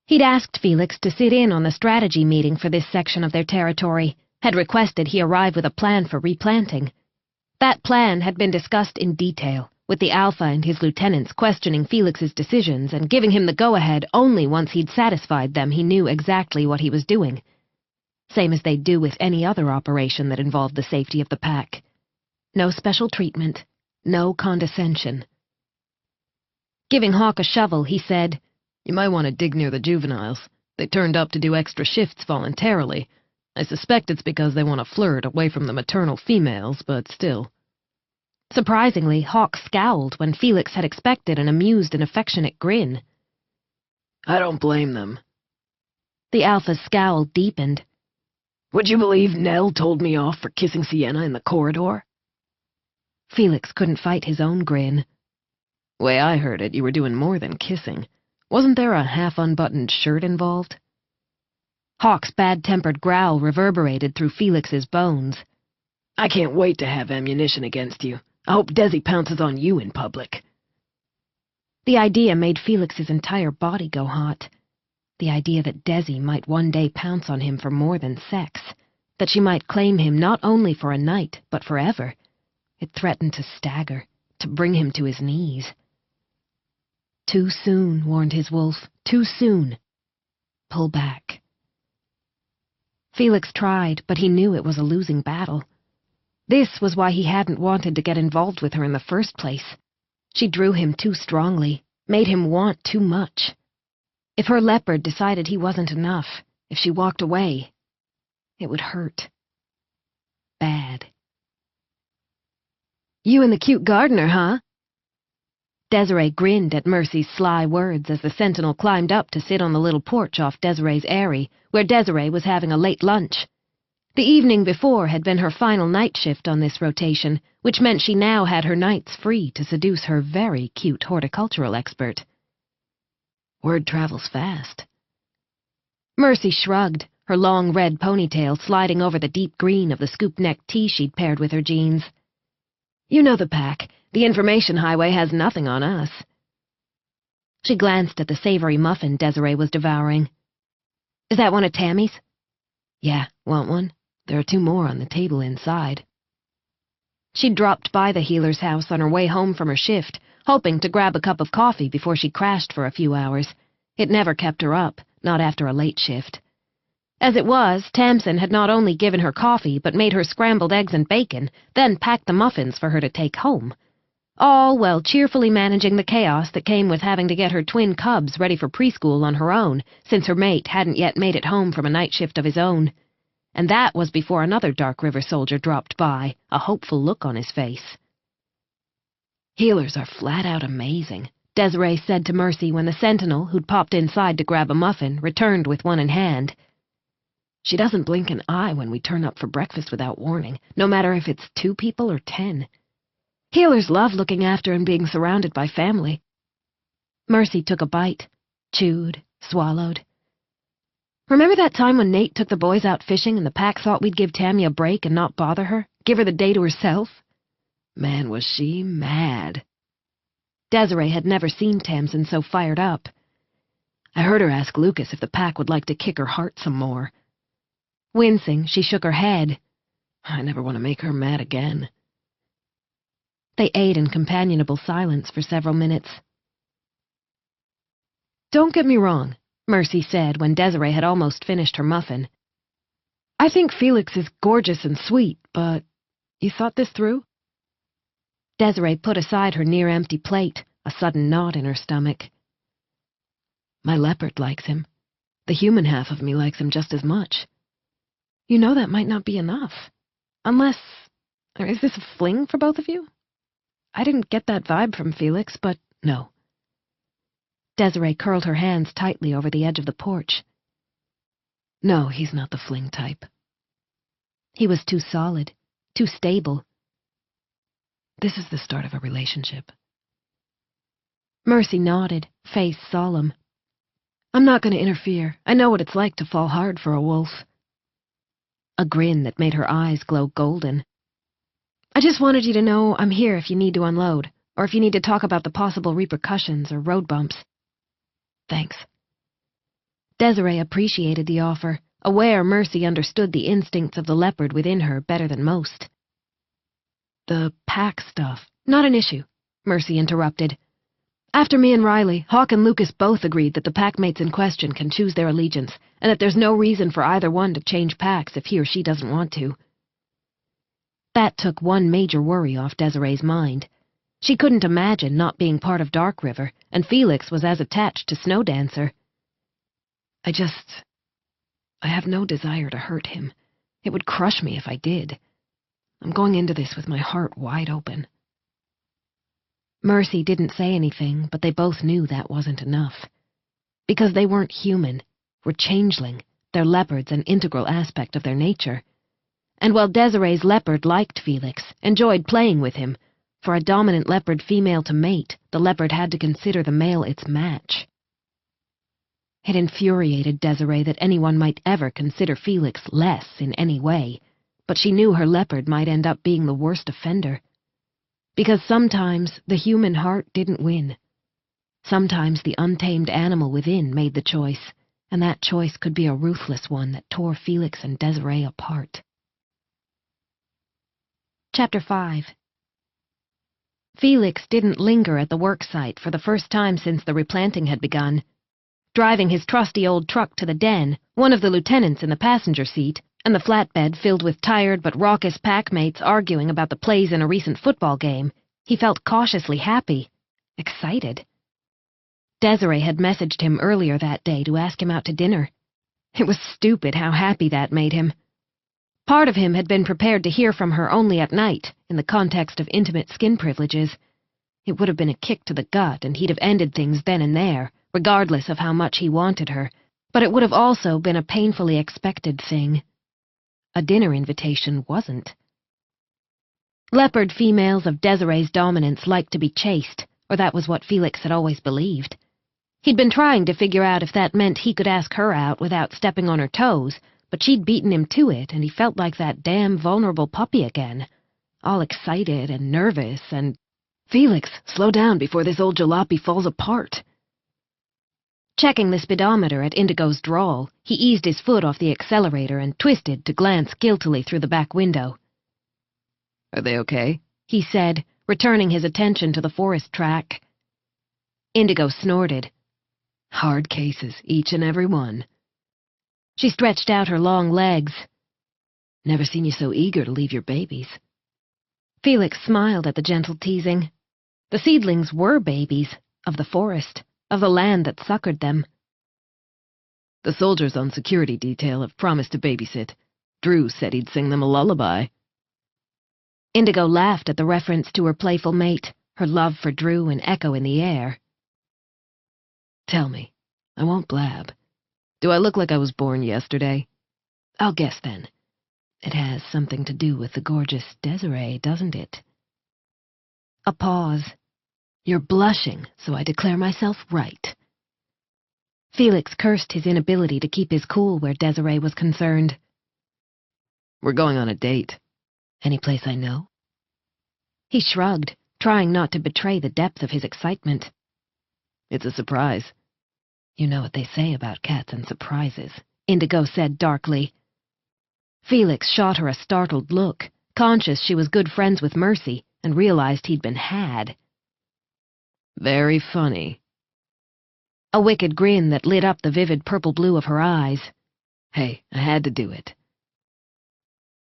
He'd asked Felix to sit in on the strategy meeting for this section of their territory, had requested he arrive with a plan for replanting. That plan had been discussed in detail, with the alpha and his lieutenants questioning Felix's decisions and giving him the go-ahead only once he'd satisfied them he knew exactly what he was doing. Same as they'd do with any other operation that involved the safety of the pack. No special treatment, no condescension. Giving Hawk a shovel, he said, You might want to dig near the juveniles. They turned up to do extra shifts voluntarily. I suspect it's because they want to flirt away from the maternal females, but still. Surprisingly, Hawk scowled when Felix had expected an amused and affectionate grin. I don't blame them. The alpha's scowl deepened. Would you believe Nell told me off for kissing Sienna in the corridor? Felix couldn't fight his own grin. Way I heard it, you were doing more than kissing. Wasn't there a half-unbuttoned shirt involved? Hawk's bad-tempered growl reverberated through Felix's bones. I can't wait to have ammunition against you. I hope Desi pounces on you in public. The idea made Felix's entire body go hot. The idea that Desi might one day pounce on him for more than sex, that she might claim him not only for a night, but forever. It threatened to stagger, to bring him to his knees. Too soon, warned his wolf, too soon. Pull back. Felix tried, but he knew it was a losing battle. This was why he hadn't wanted to get involved with her in the first place. She drew him too strongly, made him want too much. If her leopard decided he wasn't enough, if she walked away, it would hurt. Bad. You and the cute gardener, huh? Desiree grinned at Mercy's sly words as the sentinel climbed up to sit on the little porch off Desiree's eyrie, where Desiree was having a late lunch. The evening before had been her final night shift on this rotation, which meant she now had her nights free to seduce her very cute horticultural expert. Word travels fast. Mercy shrugged, her long red ponytail sliding over the deep green of the scoop-neck tee she'd paired with her jeans. You know the pack. The information highway has nothing on us. She glanced at the savory muffin Desiree was devouring. Is that one of Tammy's? Yeah, want one? There are 2 more on the table inside. She'd dropped by the healer's house on her way home from her shift, hoping to grab a cup of coffee before she crashed for a few hours. It never kept her up, not after a late shift. As it was, Tamsin had not only given her coffee, but made her scrambled eggs and bacon, then packed the muffins for her to take home. All while cheerfully managing the chaos that came with having to get her twin cubs ready for preschool on her own, since her mate hadn't yet made it home from a night shift of his own. And that was before another Dark River soldier dropped by, a hopeful look on his face. Healers are flat-out amazing, Desiree said to Mercy when the sentinel, who'd popped inside to grab a muffin, returned with one in hand. She doesn't blink an eye when we turn up for breakfast without warning, no matter if it's 2 people or 10. Healers love looking after and being surrounded by family. Mercy took a bite, chewed, swallowed. Remember that time when Nate took the boys out fishing and the pack thought we'd give Tammy a break and not bother her, give her the day to herself? Man, was she mad. Desiree had never seen Tamsin so fired up. I heard her ask Lucas if the pack would like to kick her heart some more. Wincing, she shook her head. I never want to make her mad again. They ate in companionable silence for several minutes. Don't get me wrong, Mercy said when Desiree had almost finished her muffin. I think Felix is gorgeous and sweet, but you thought this through? Desiree put aside her near-empty plate, a sudden knot in her stomach. My leopard likes him. The human half of me likes him just as much. You know that might not be enough. Unless... Or is this a fling for both of you? I didn't get that vibe from Felix, but no. Desiree curled her hands tightly over the edge of the porch. No, he's not the fling type. He was too solid, too stable. This is the start of a relationship. Mercy nodded, face solemn. I'm not going to interfere. I know what it's like to fall hard for a wolf. A grin that made her eyes glow golden. I just wanted you to know I'm here if you need to unload, or if you need to talk about the possible repercussions or road bumps. Thanks. Desiree appreciated the offer, aware Mercy understood the instincts of the leopard within her better than most. The pack stuff. Not an issue, Mercy interrupted. After me and Riley, Hawk and Lucas both agreed that the packmates in question can choose their allegiance, and that there's no reason for either one to change packs if he or she doesn't want to. That took one major worry off Desiree's mind. She couldn't imagine not being part of Dark River, and Felix was as attached to Snowdancer. I have no desire to hurt him. It would crush me if I did. I'm going into this with my heart wide open. Mercy didn't say anything, but they both knew that wasn't enough. Because they weren't human, were changeling, their leopard's an integral aspect of their nature. And while Desiree's leopard liked Felix, enjoyed playing with him, for a dominant leopard female to mate, the leopard had to consider the male its match. It infuriated Desiree that anyone might ever consider Felix less in any way, but she knew her leopard might end up being the worst offender. Because sometimes the human heart didn't win. Sometimes the untamed animal within made the choice, and that choice could be a ruthless one that tore Felix and Desiree apart. Chapter 5. Felix didn't linger at the work site for the first time since the replanting had begun. Driving his trusty old truck to the den, one of the lieutenants in the passenger seat, and the flatbed filled with tired but raucous packmates arguing about the plays in a recent football game, he felt cautiously happy, excited. Desiree had messaged him earlier that day to ask him out to dinner. It was stupid how happy that made him. Part of him had been prepared to hear from her only at night, in the context of intimate skin privileges. It would have been a kick to the gut, and he'd have ended things then and there, regardless of how much he wanted her, but it would have also been a painfully expected thing. A dinner invitation wasn't. Leopard females of Desiree's dominance liked to be chased, or that was what Felix had always believed. He'd been trying to figure out if that meant he could ask her out without stepping on her toes, but she'd beaten him to it, and he felt like that damn vulnerable puppy again, all excited and nervous and... Felix, slow down before this old jalopy falls apart. Checking the speedometer at Indigo's drawl, he eased his foot off the accelerator and twisted to glance guiltily through the back window. "Are they okay?" he said, returning his attention to the forest track. Indigo snorted. "Hard cases, each and every one." She stretched out her long legs. "Never seen you so eager to leave your babies." Felix smiled at the gentle teasing. The seedlings were babies, of the forest, of the land that succored them. "The soldiers on security detail have promised to babysit. Drew said he'd sing them a lullaby." Indigo laughed at the reference to her playful mate, her love for Drew an echo in the air. "Tell me, I won't blab. Do I look like I was born yesterday?" "I'll guess then. It has something to do with the gorgeous Desiree, doesn't it?" A pause. "You're blushing, so I declare myself right." Felix cursed his inability to keep his cool where Desiree was concerned. "We're going on a date. Any place I know?" He shrugged, trying not to betray the depth of his excitement. "It's a surprise." "You know what they say about cats and surprises," Indigo said darkly. Felix shot her a startled look, conscious she was good friends with Mercy, and realized he'd been had. "Very funny." A wicked grin that lit up the vivid purple-blue of her eyes. "Hey, I had to do it."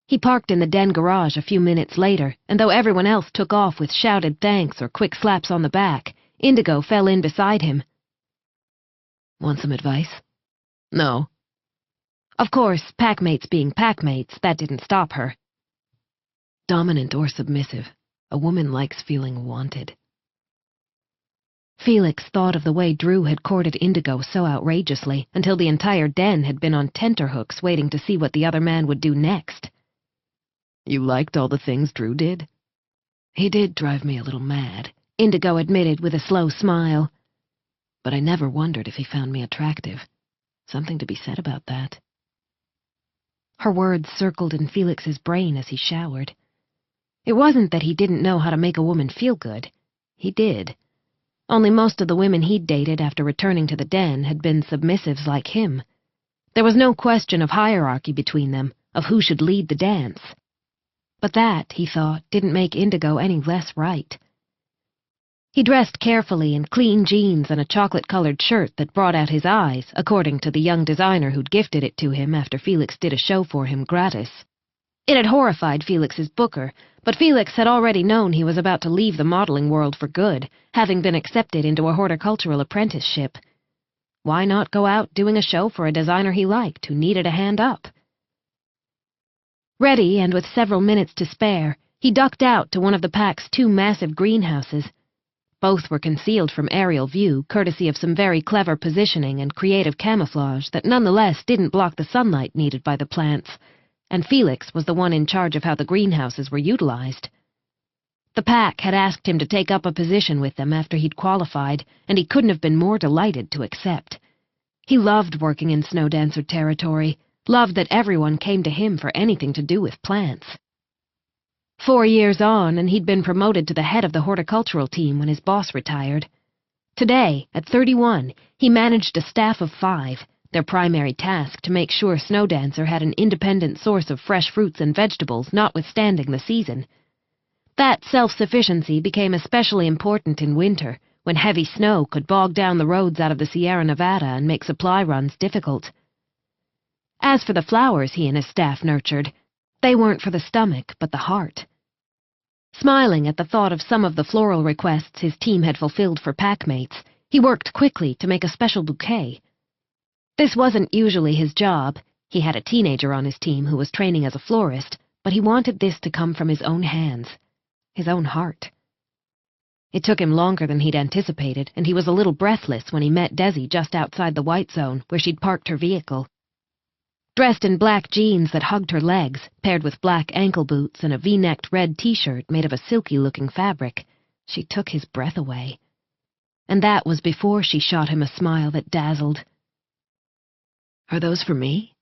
He parked in the den garage a few minutes later, and though everyone else took off with shouted thanks or quick slaps on the back, Indigo fell in beside him. "Want some advice?" "No." Of course, packmates being packmates, that didn't stop her. "Dominant or submissive, a woman likes feeling wanted." Felix thought of the way Drew had courted Indigo so outrageously until the entire den had been on tenterhooks waiting to see what the other man would do next. "You liked all the things Drew did?" "He did drive me a little mad," Indigo admitted with a slow smile. "But I never wondered if he found me attractive. Something to be said about that." Her words circled in Felix's brain as he showered. It wasn't that he didn't know how to make a woman feel good. He did. Only most of the women he'd dated after returning to the den had been submissives like him. There was no question of hierarchy between them, of who should lead the dance. But that, he thought, didn't make Indigo any less right. He dressed carefully in clean jeans and a chocolate-colored shirt that brought out his eyes, according to the young designer who'd gifted it to him after Felix did a show for him gratis. It had horrified Felix's booker, but Felix had already known he was about to leave the modeling world for good, having been accepted into a horticultural apprenticeship. Why not go out doing a show for a designer he liked, who needed a hand up? Ready, and with several minutes to spare, he ducked out to one of the pack's 2 massive greenhouses. Both were concealed from aerial view, courtesy of some very clever positioning and creative camouflage that nonetheless didn't block the sunlight needed by the plants, and Felix was the one in charge of how the greenhouses were utilized. The pack had asked him to take up a position with them after he'd qualified, and he couldn't have been more delighted to accept. He loved working in Snowdancer territory, loved that everyone came to him for anything to do with plants. 4 years on, and he'd been promoted to the head of the horticultural team when his boss retired. Today, at 31, he managed a staff of 5, their primary task to make sure Snowdancer had an independent source of fresh fruits and vegetables notwithstanding the season. That self-sufficiency became especially important in winter, when heavy snow could bog down the roads out of the Sierra Nevada and make supply runs difficult. As for the flowers he and his staff nurtured, they weren't for the stomach, but the heart. Smiling at the thought of some of the floral requests his team had fulfilled for packmates, he worked quickly to make a special bouquet. This wasn't usually his job. He had a teenager on his team who was training as a florist, but he wanted this to come from his own hands, his own heart. It took him longer than he'd anticipated, and he was a little breathless when he met Desi just outside the white zone where she'd parked her vehicle. Dressed in black jeans that hugged her legs, paired with black ankle boots and a V-necked red t-shirt made of a silky-looking fabric, she took his breath away. And that was before she shot him a smile that dazzled. "Are those for me?"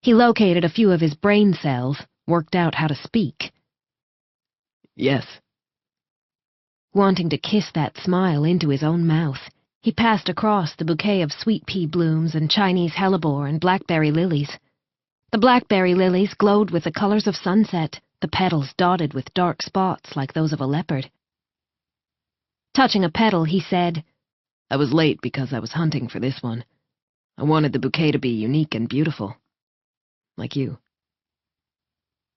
He located a few of his brain cells, worked out how to speak. "Yes." Wanting to kiss that smile into his own mouth, He passed across the bouquet of sweet pea blooms and Chinese hellebore and blackberry lilies. The blackberry lilies glowed with the colors of sunset, the petals dotted with dark spots like those of a leopard. Touching a petal, he said, "I was late because I was hunting for this one. I wanted the bouquet to be unique and beautiful. Like you."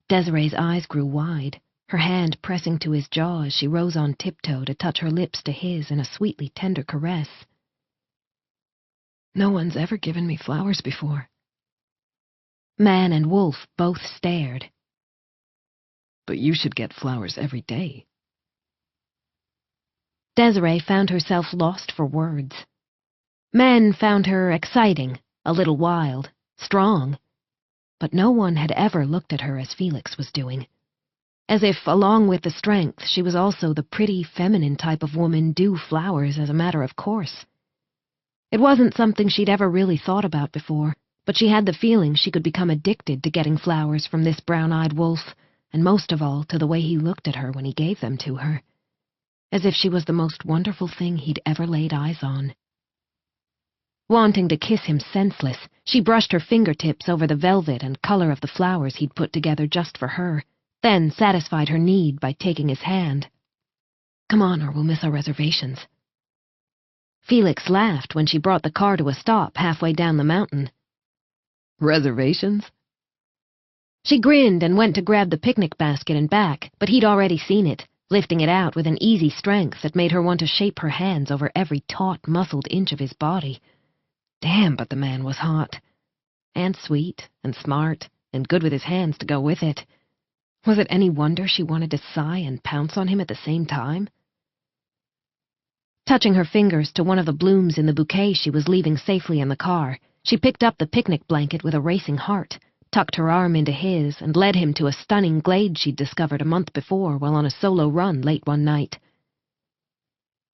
Desiree's eyes grew wide, her hand pressing to his jaw as she rose on tiptoe to touch her lips to his in a sweetly tender caress. "No one's ever given me flowers before." Man and wolf both stared. "But you should get flowers every day." Desiree found herself lost for words. Men found her exciting, a little wild, strong, but no one had ever looked at her as Felix was doing. As if, along with the strength, she was also the pretty, feminine type of woman due flowers as a matter of course. It wasn't something she'd ever really thought about before, but she had the feeling she could become addicted to getting flowers from this brown-eyed wolf, and most of all to the way he looked at her when he gave them to her, as if she was the most wonderful thing he'd ever laid eyes on. Wanting to kiss him senseless, she brushed her fingertips over the velvet and color of the flowers he'd put together just for her, then satisfied her need by taking his hand. "Come on, or we'll miss our reservations." Felix laughed when she brought the car to a stop halfway down the mountain. "Reservations?" She grinned and went to grab the picnic basket and back, but he'd already seen it, lifting it out with an easy strength that made her want to shape her hands over every taut, muscled inch of his body. Damn, but the man was hot. And sweet, and smart, and good with his hands to go with it. Was it any wonder she wanted to sigh and pounce on him at the same time? Touching her fingers to one of the blooms in the bouquet she was leaving safely in the car, she picked up the picnic blanket with a racing heart, tucked her arm into his, and led him to a stunning glade she'd discovered a month before while on a solo run late one night.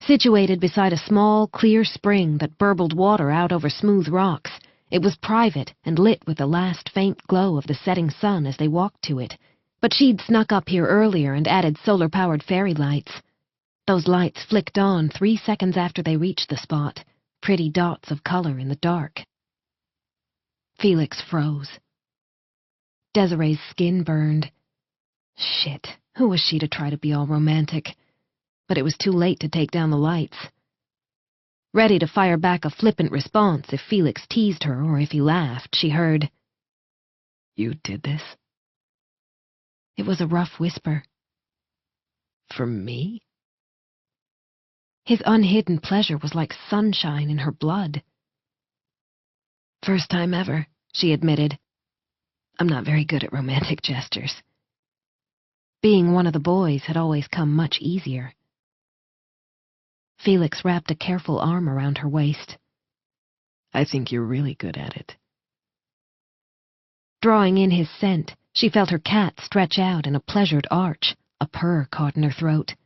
Situated beside a small, clear spring that burbled water out over smooth rocks, it was private and lit with the last faint glow of the setting sun as they walked to it, but she'd snuck up here earlier and added solar-powered fairy lights. Those lights flicked on 3 seconds after they reached the spot, pretty dots of color in the dark. Felix froze. Desiree's skin burned. Shit, who was she to try to be all romantic? But it was too late to take down the lights. Ready to fire back a flippant response if Felix teased her or if he laughed, she heard, "You did this?" It was a rough whisper. "For me?" His unhidden pleasure was like sunshine in her blood. "First time ever," she admitted. "I'm not very good at romantic gestures." Being one of the boys had always come much easier. Felix wrapped a careful arm around her waist. "I think you're really good at it." Drawing in his scent, she felt her cat stretch out in a pleasured arch, a purr caught in her throat.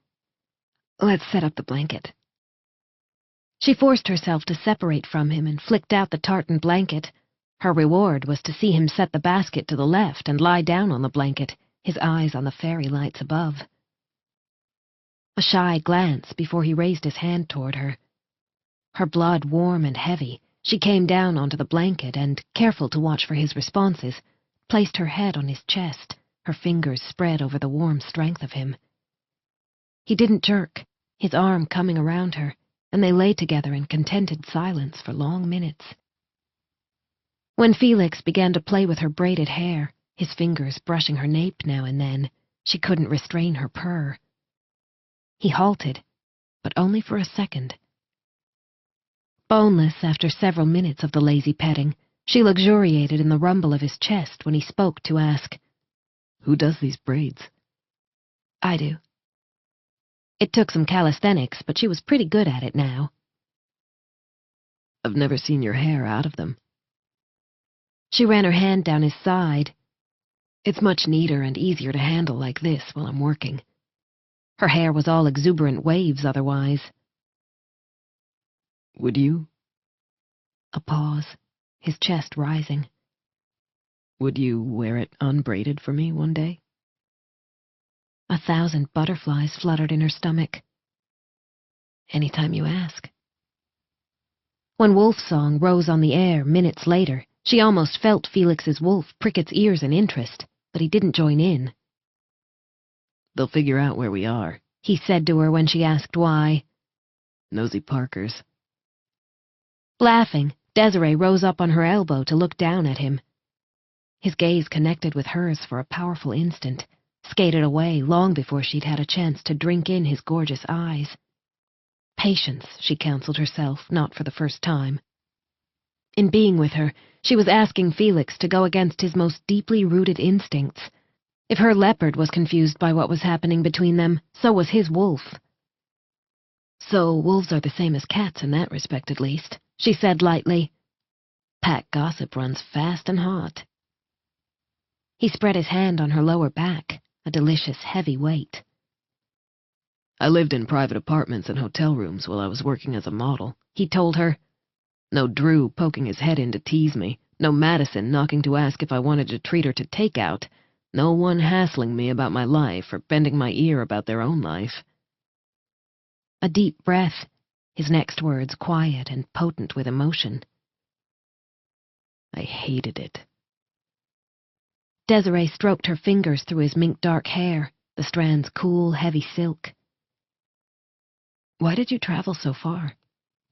"Let's set up the blanket." She forced herself to separate from him and flicked out the tartan blanket. Her reward was to see him set the basket to the left and lie down on the blanket, his eyes on the fairy lights above. A shy glance before he raised his hand toward her. Her blood warm and heavy, she came down onto the blanket and, careful to watch for his responses, placed her head on his chest, her fingers spread over the warm strength of him. He didn't jerk, his arm coming around her, and they lay together in contented silence for long minutes. When Felix began to play with her braided hair, his fingers brushing her nape now and then, she couldn't restrain her purr. He halted, but only for a second. Boneless after several minutes of the lazy petting, she luxuriated in the rumble of his chest when he spoke to ask, "Who does these braids?" "I do." It took some calisthenics, but she was pretty good at it now. "I've never seen your hair out of them." She ran her hand down his side. "It's much neater and easier to handle like this while I'm working." Her hair was all exuberant waves otherwise. "Would you?" A pause, his chest rising. "Would you wear it unbraided for me one day?" 1,000 butterflies fluttered in her stomach. "Anytime you ask." When Wolf Song rose on the air minutes later, she almost felt Felix's wolf prick its ears in interest, but he didn't join in. "They'll figure out where we are," he said to her when she asked why. "Nosy Parkers." Laughing, Desiree rose up on her elbow to look down at him. His gaze connected with hers for a powerful instant, skated away long before she'd had a chance to drink in his gorgeous eyes. Patience, she counseled herself, not for the first time. In being with her, she was asking Felix to go against his most deeply rooted instincts. If her leopard was confused by what was happening between them, so was his wolf. "So wolves are the same as cats in that respect, at least," she said lightly. "Pack gossip runs fast and hot." He spread his hand on her lower back, a delicious heavy weight. "I lived in private apartments and hotel rooms while I was working as a model," he told her. "No Drew poking his head in to tease me, no Madison knocking to ask if I wanted to treat her to takeout, no one hassling me about my life or bending my ear about their own life." A deep breath, his next words quiet and potent with emotion. "I hated it." Desiree stroked her fingers through his mink-dark hair, the strands cool, heavy silk. "Why did you travel so far?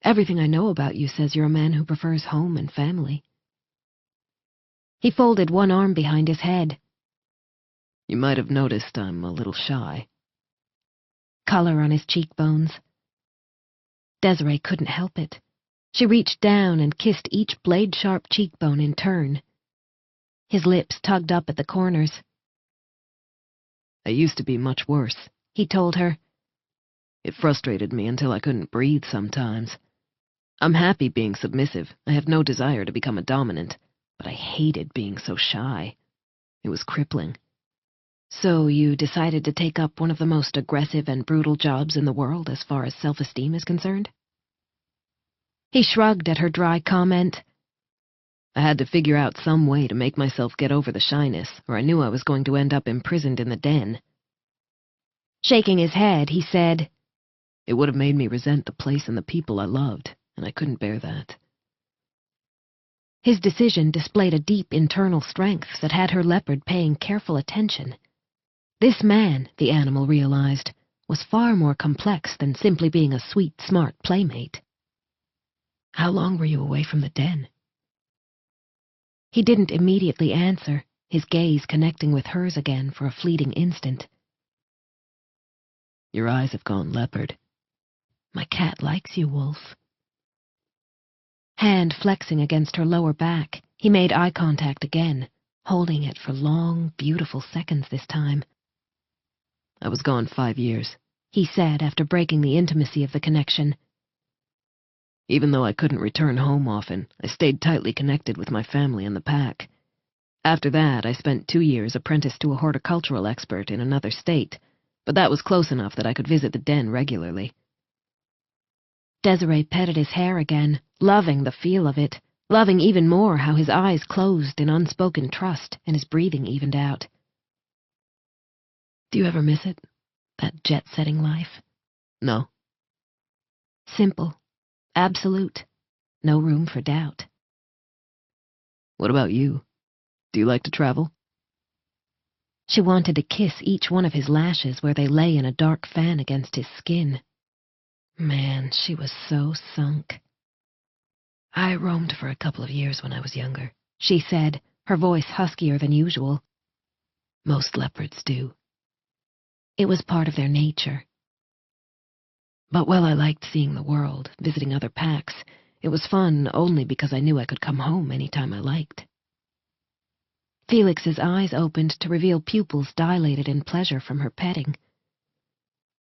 Everything I know about you says you're a man who prefers home and family." He folded one arm behind his head. "You might have noticed I'm a little shy." Color on his cheekbones. Desiree couldn't help it. She reached down and kissed each blade-sharp cheekbone in turn. His lips tugged up at the corners. "I used to be much worse," he told her. "It frustrated me until I couldn't breathe sometimes. I'm happy being submissive. I have no desire to become a dominant, but I hated being so shy. It was crippling." "So you decided to take up one of the most aggressive and brutal jobs in the world as far as self-esteem is concerned?" He shrugged at her dry comment. "I had to figure out some way to make myself get over the shyness, or I knew I was going to end up imprisoned in the den." Shaking his head, he said, "It would have made me resent the place and the people I loved, and I couldn't bear that." His decision displayed a deep internal strength that had her leopard paying careful attention. This man, the animal realized, was far more complex than simply being a sweet, smart playmate. "How long were you away from the den?" He didn't immediately answer, his gaze connecting with hers again for a fleeting instant. "Your eyes have gone leopard." "My cat likes you, Wolf." Hand flexing against her lower back, he made eye contact again, holding it for long, beautiful seconds this time. "I was gone 5 years," he said after breaking the intimacy of the connection. "Even though I couldn't return home often, I stayed tightly connected with my family and the pack. After that, I spent 2 years apprenticed to a horticultural expert in another state, but that was close enough that I could visit the den regularly." Desiree petted his hair again, loving the feel of it, loving even more how his eyes closed in unspoken trust and his breathing evened out. "Do you ever miss it? That jet-setting life?" "No." "Simple. Absolute. No room for doubt." "What about you? Do you like to travel?" She wanted to kiss each one of his lashes where they lay in a dark fan against his skin. Man, she was so sunk. "I roamed for a couple of years when I was younger," she said, her voice huskier than usual. "Most leopards do." It was part of their nature. "But while I liked seeing the world, visiting other packs, it was fun only because I knew I could come home any time I liked." Felix's eyes opened to reveal pupils dilated in pleasure from her petting.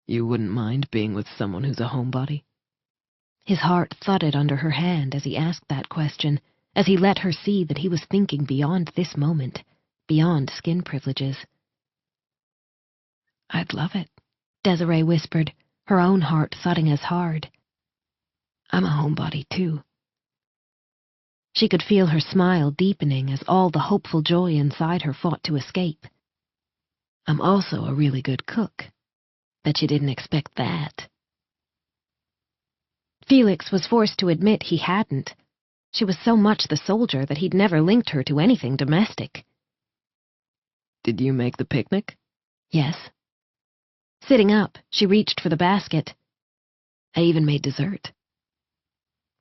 "You wouldn't mind being with someone who's a homebody?" His heart thudded under her hand as he asked that question, as he let her see that he was thinking beyond this moment, beyond skin privileges. "I'd love it," Desiree whispered, her own heart thudding as hard. "I'm a homebody, too." She could feel her smile deepening as all the hopeful joy inside her fought to escape. "I'm also a really good cook. Bet you didn't expect that." Felix was forced to admit he hadn't. She was so much the soldier that he'd never linked her to anything domestic. Did you make the picnic? Yes. Sitting up, she reached for the basket. I even made dessert.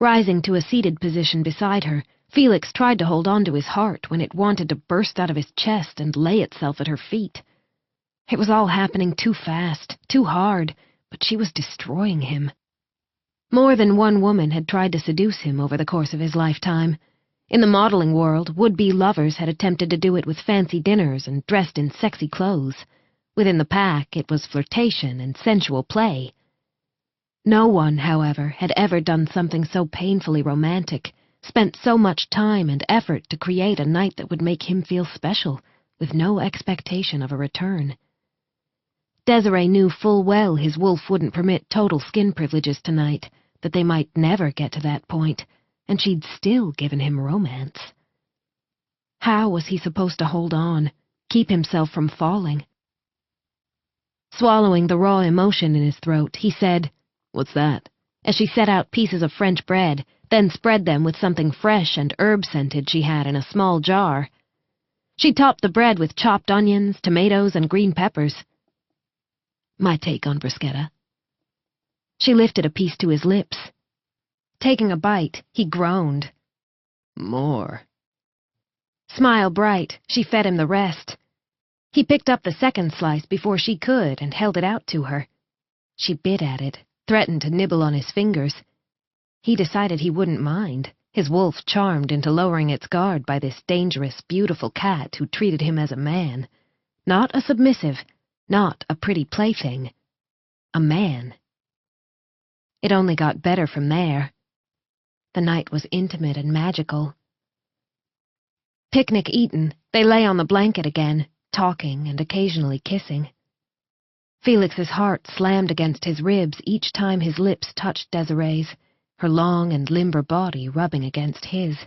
Rising to a seated position beside her, Felix tried to hold on to his heart when it wanted to burst out of his chest and lay itself at her feet. It was all happening too fast, too hard, but she was destroying him. More than one woman had tried to seduce him over the course of his lifetime. In the modeling world, would-be lovers had attempted to do it with fancy dinners and dressed in sexy clothes. Within the pack, it was flirtation and sensual play. No one, however, had ever done something so painfully romantic, spent so much time and effort to create a night that would make him feel special, with no expectation of a return. Desiree knew full well his wolf wouldn't permit total skin privileges tonight, that they might never get to that point, and she'd still given him romance. How was he supposed to hold on, keep himself from falling? Swallowing the raw emotion in his throat, he said, "What's that?" as she set out pieces of French bread, then spread them with something fresh and herb-scented she had in a small jar. She topped the bread with chopped onions, tomatoes, and green peppers. My take on bruschetta. She lifted a piece to his lips. Taking a bite, he groaned. More. Smile bright, she fed him the rest. He picked up the second slice before she could and held it out to her. She bit at it, threatened to nibble on his fingers. He decided he wouldn't mind, his wolf charmed into lowering its guard by this dangerous, beautiful cat who treated him as a man. Not a submissive, not a pretty plaything. A man. It only got better from there. The night was intimate and magical. Picnic eaten, they lay on the blanket again, talking and occasionally kissing. Felix's heart slammed against his ribs each time his lips touched Desiree's, her long and limber body rubbing against his.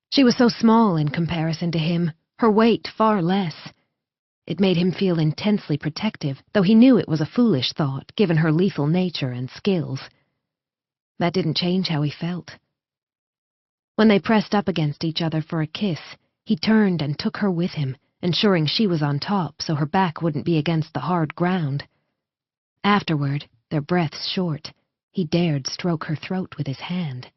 She was so small in comparison to him, her weight far less. It made him feel intensely protective, though he knew it was a foolish thought, given her lethal nature and skills. That didn't change how he felt. When they pressed up against each other for a kiss, he turned and took her with him, ensuring she was on top so her back wouldn't be against the hard ground. Afterward, their breaths short, he dared stroke her throat with his hand.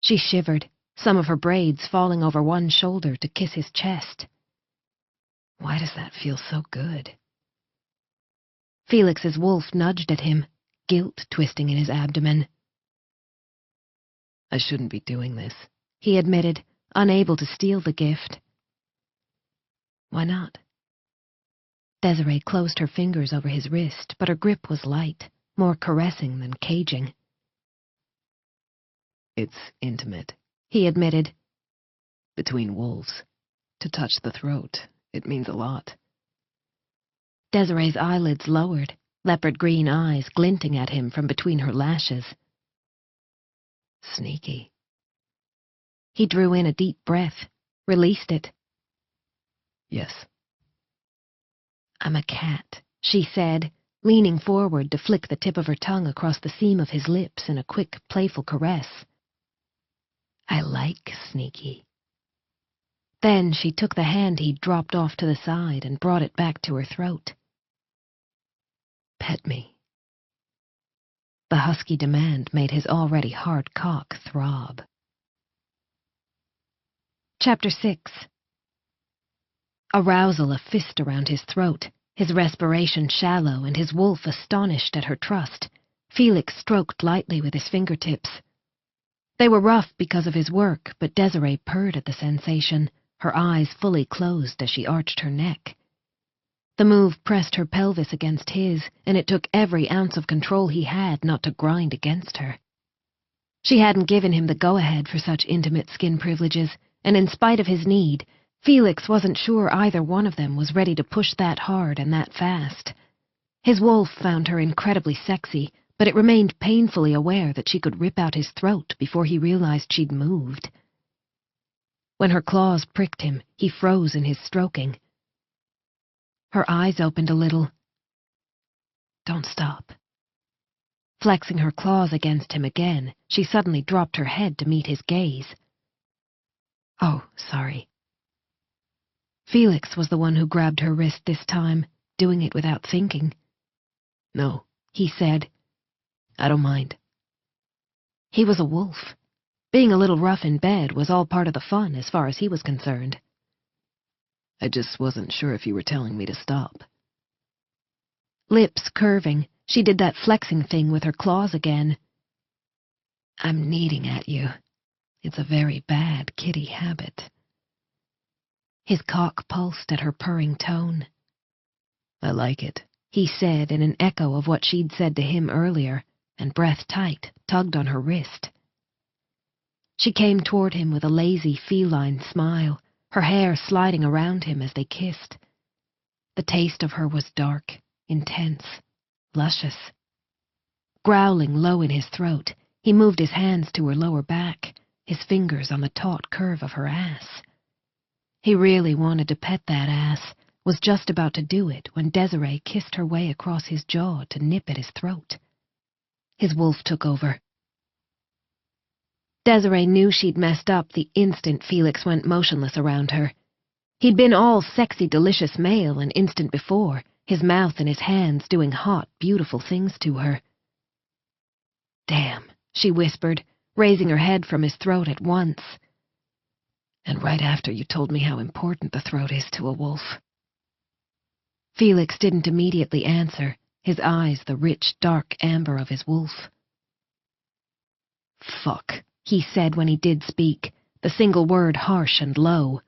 She shivered, some of her braids falling over one shoulder to kiss his chest. Why does that feel so good? Felix's wolf nudged at him, guilt twisting in his abdomen. I shouldn't be doing this, he admitted, unable to steal the gift. Why not? Desiree closed her fingers over his wrist, but her grip was light, more caressing than caging. It's intimate, he admitted. Between wolves. To touch the throat, it means a lot. Desiree's eyelids lowered, leopard green eyes glinting at him from between her lashes. Sneaky. He drew in a deep breath, released it. Yes. I'm a cat, she said, leaning forward to flick the tip of her tongue across the seam of his lips in a quick, playful caress. I like sneaky. Then she took the hand he'd dropped off to the side and brought it back to her throat. Pet me. The husky demand made his already hard cock throb. Chapter 6. Arousal a fist around his throat, his respiration shallow and his wolf astonished at her trust, Felix stroked lightly with his fingertips. They were rough because of his work, but Desiree purred at the sensation, her eyes fully closed as she arched her neck. The move pressed her pelvis against his, and it took every ounce of control he had not to grind against her. She hadn't given him the go-ahead for such intimate skin privileges, and in spite of his need, Felix wasn't sure either one of them was ready to push that hard and that fast. His wolf found her incredibly sexy, but it remained painfully aware that she could rip out his throat before he realized she'd moved. When her claws pricked him, he froze in his stroking. Her eyes opened a little. Don't stop. Flexing her claws against him again, she suddenly dropped her head to meet his gaze. "Oh, sorry." Felix was the one who grabbed her wrist this time, doing it without thinking. "No," he said. "I don't mind." He was a wolf. Being a little rough in bed was all part of the fun as far as he was concerned. "I just wasn't sure if you were telling me to stop." Lips curving, she did that flexing thing with her claws again. "I'm kneading at you. It's a very bad kitty habit." His cock pulsed at her purring tone. "I like it," he said in an echo of what she'd said to him earlier, and breath tight, tugged on her wrist. She came toward him with a lazy, feline smile, her hair sliding around him as they kissed. The taste of her was dark, intense, luscious. Growling low in his throat, he moved his hands to her lower back, his fingers on the taut curve of her ass. He really wanted to pet that ass, was just about to do it when Desiree kissed her way across his jaw to nip at his throat. His wolf took over. Desiree knew she'd messed up the instant Felix went motionless around her. He'd been all sexy, delicious male an instant before, his mouth and his hands doing hot, beautiful things to her. "Damn," she whispered, raising her head from his throat at once. "And right after you told me how important the throat is to a wolf." Felix didn't immediately answer, his eyes the rich, dark amber of his wolf. "Fuck," he said when he did speak, the single word harsh and low.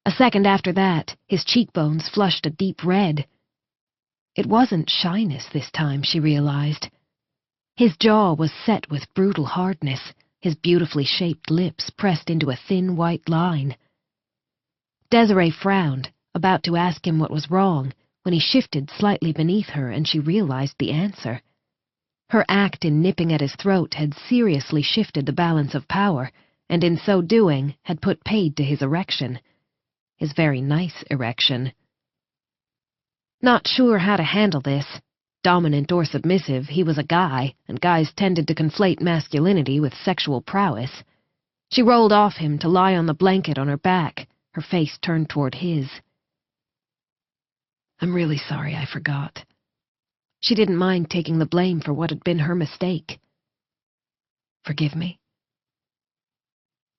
A second after that, his cheekbones flushed a deep red. It wasn't shyness this time, she realized. His jaw was set with brutal hardness, his beautifully shaped lips pressed into a thin white line. Desiree frowned, about to ask him what was wrong, when he shifted slightly beneath her and she realized the answer. Her act in nipping at his throat had seriously shifted the balance of power, and in so doing had put paid to his erection. His very nice erection. Not sure how to handle this. Dominant or submissive, he was a guy, and guys tended to conflate masculinity with sexual prowess. She rolled off him to lie on the blanket on her back, her face turned toward his. "I'm really sorry I forgot." She didn't mind taking the blame for what had been her mistake. "Forgive me?"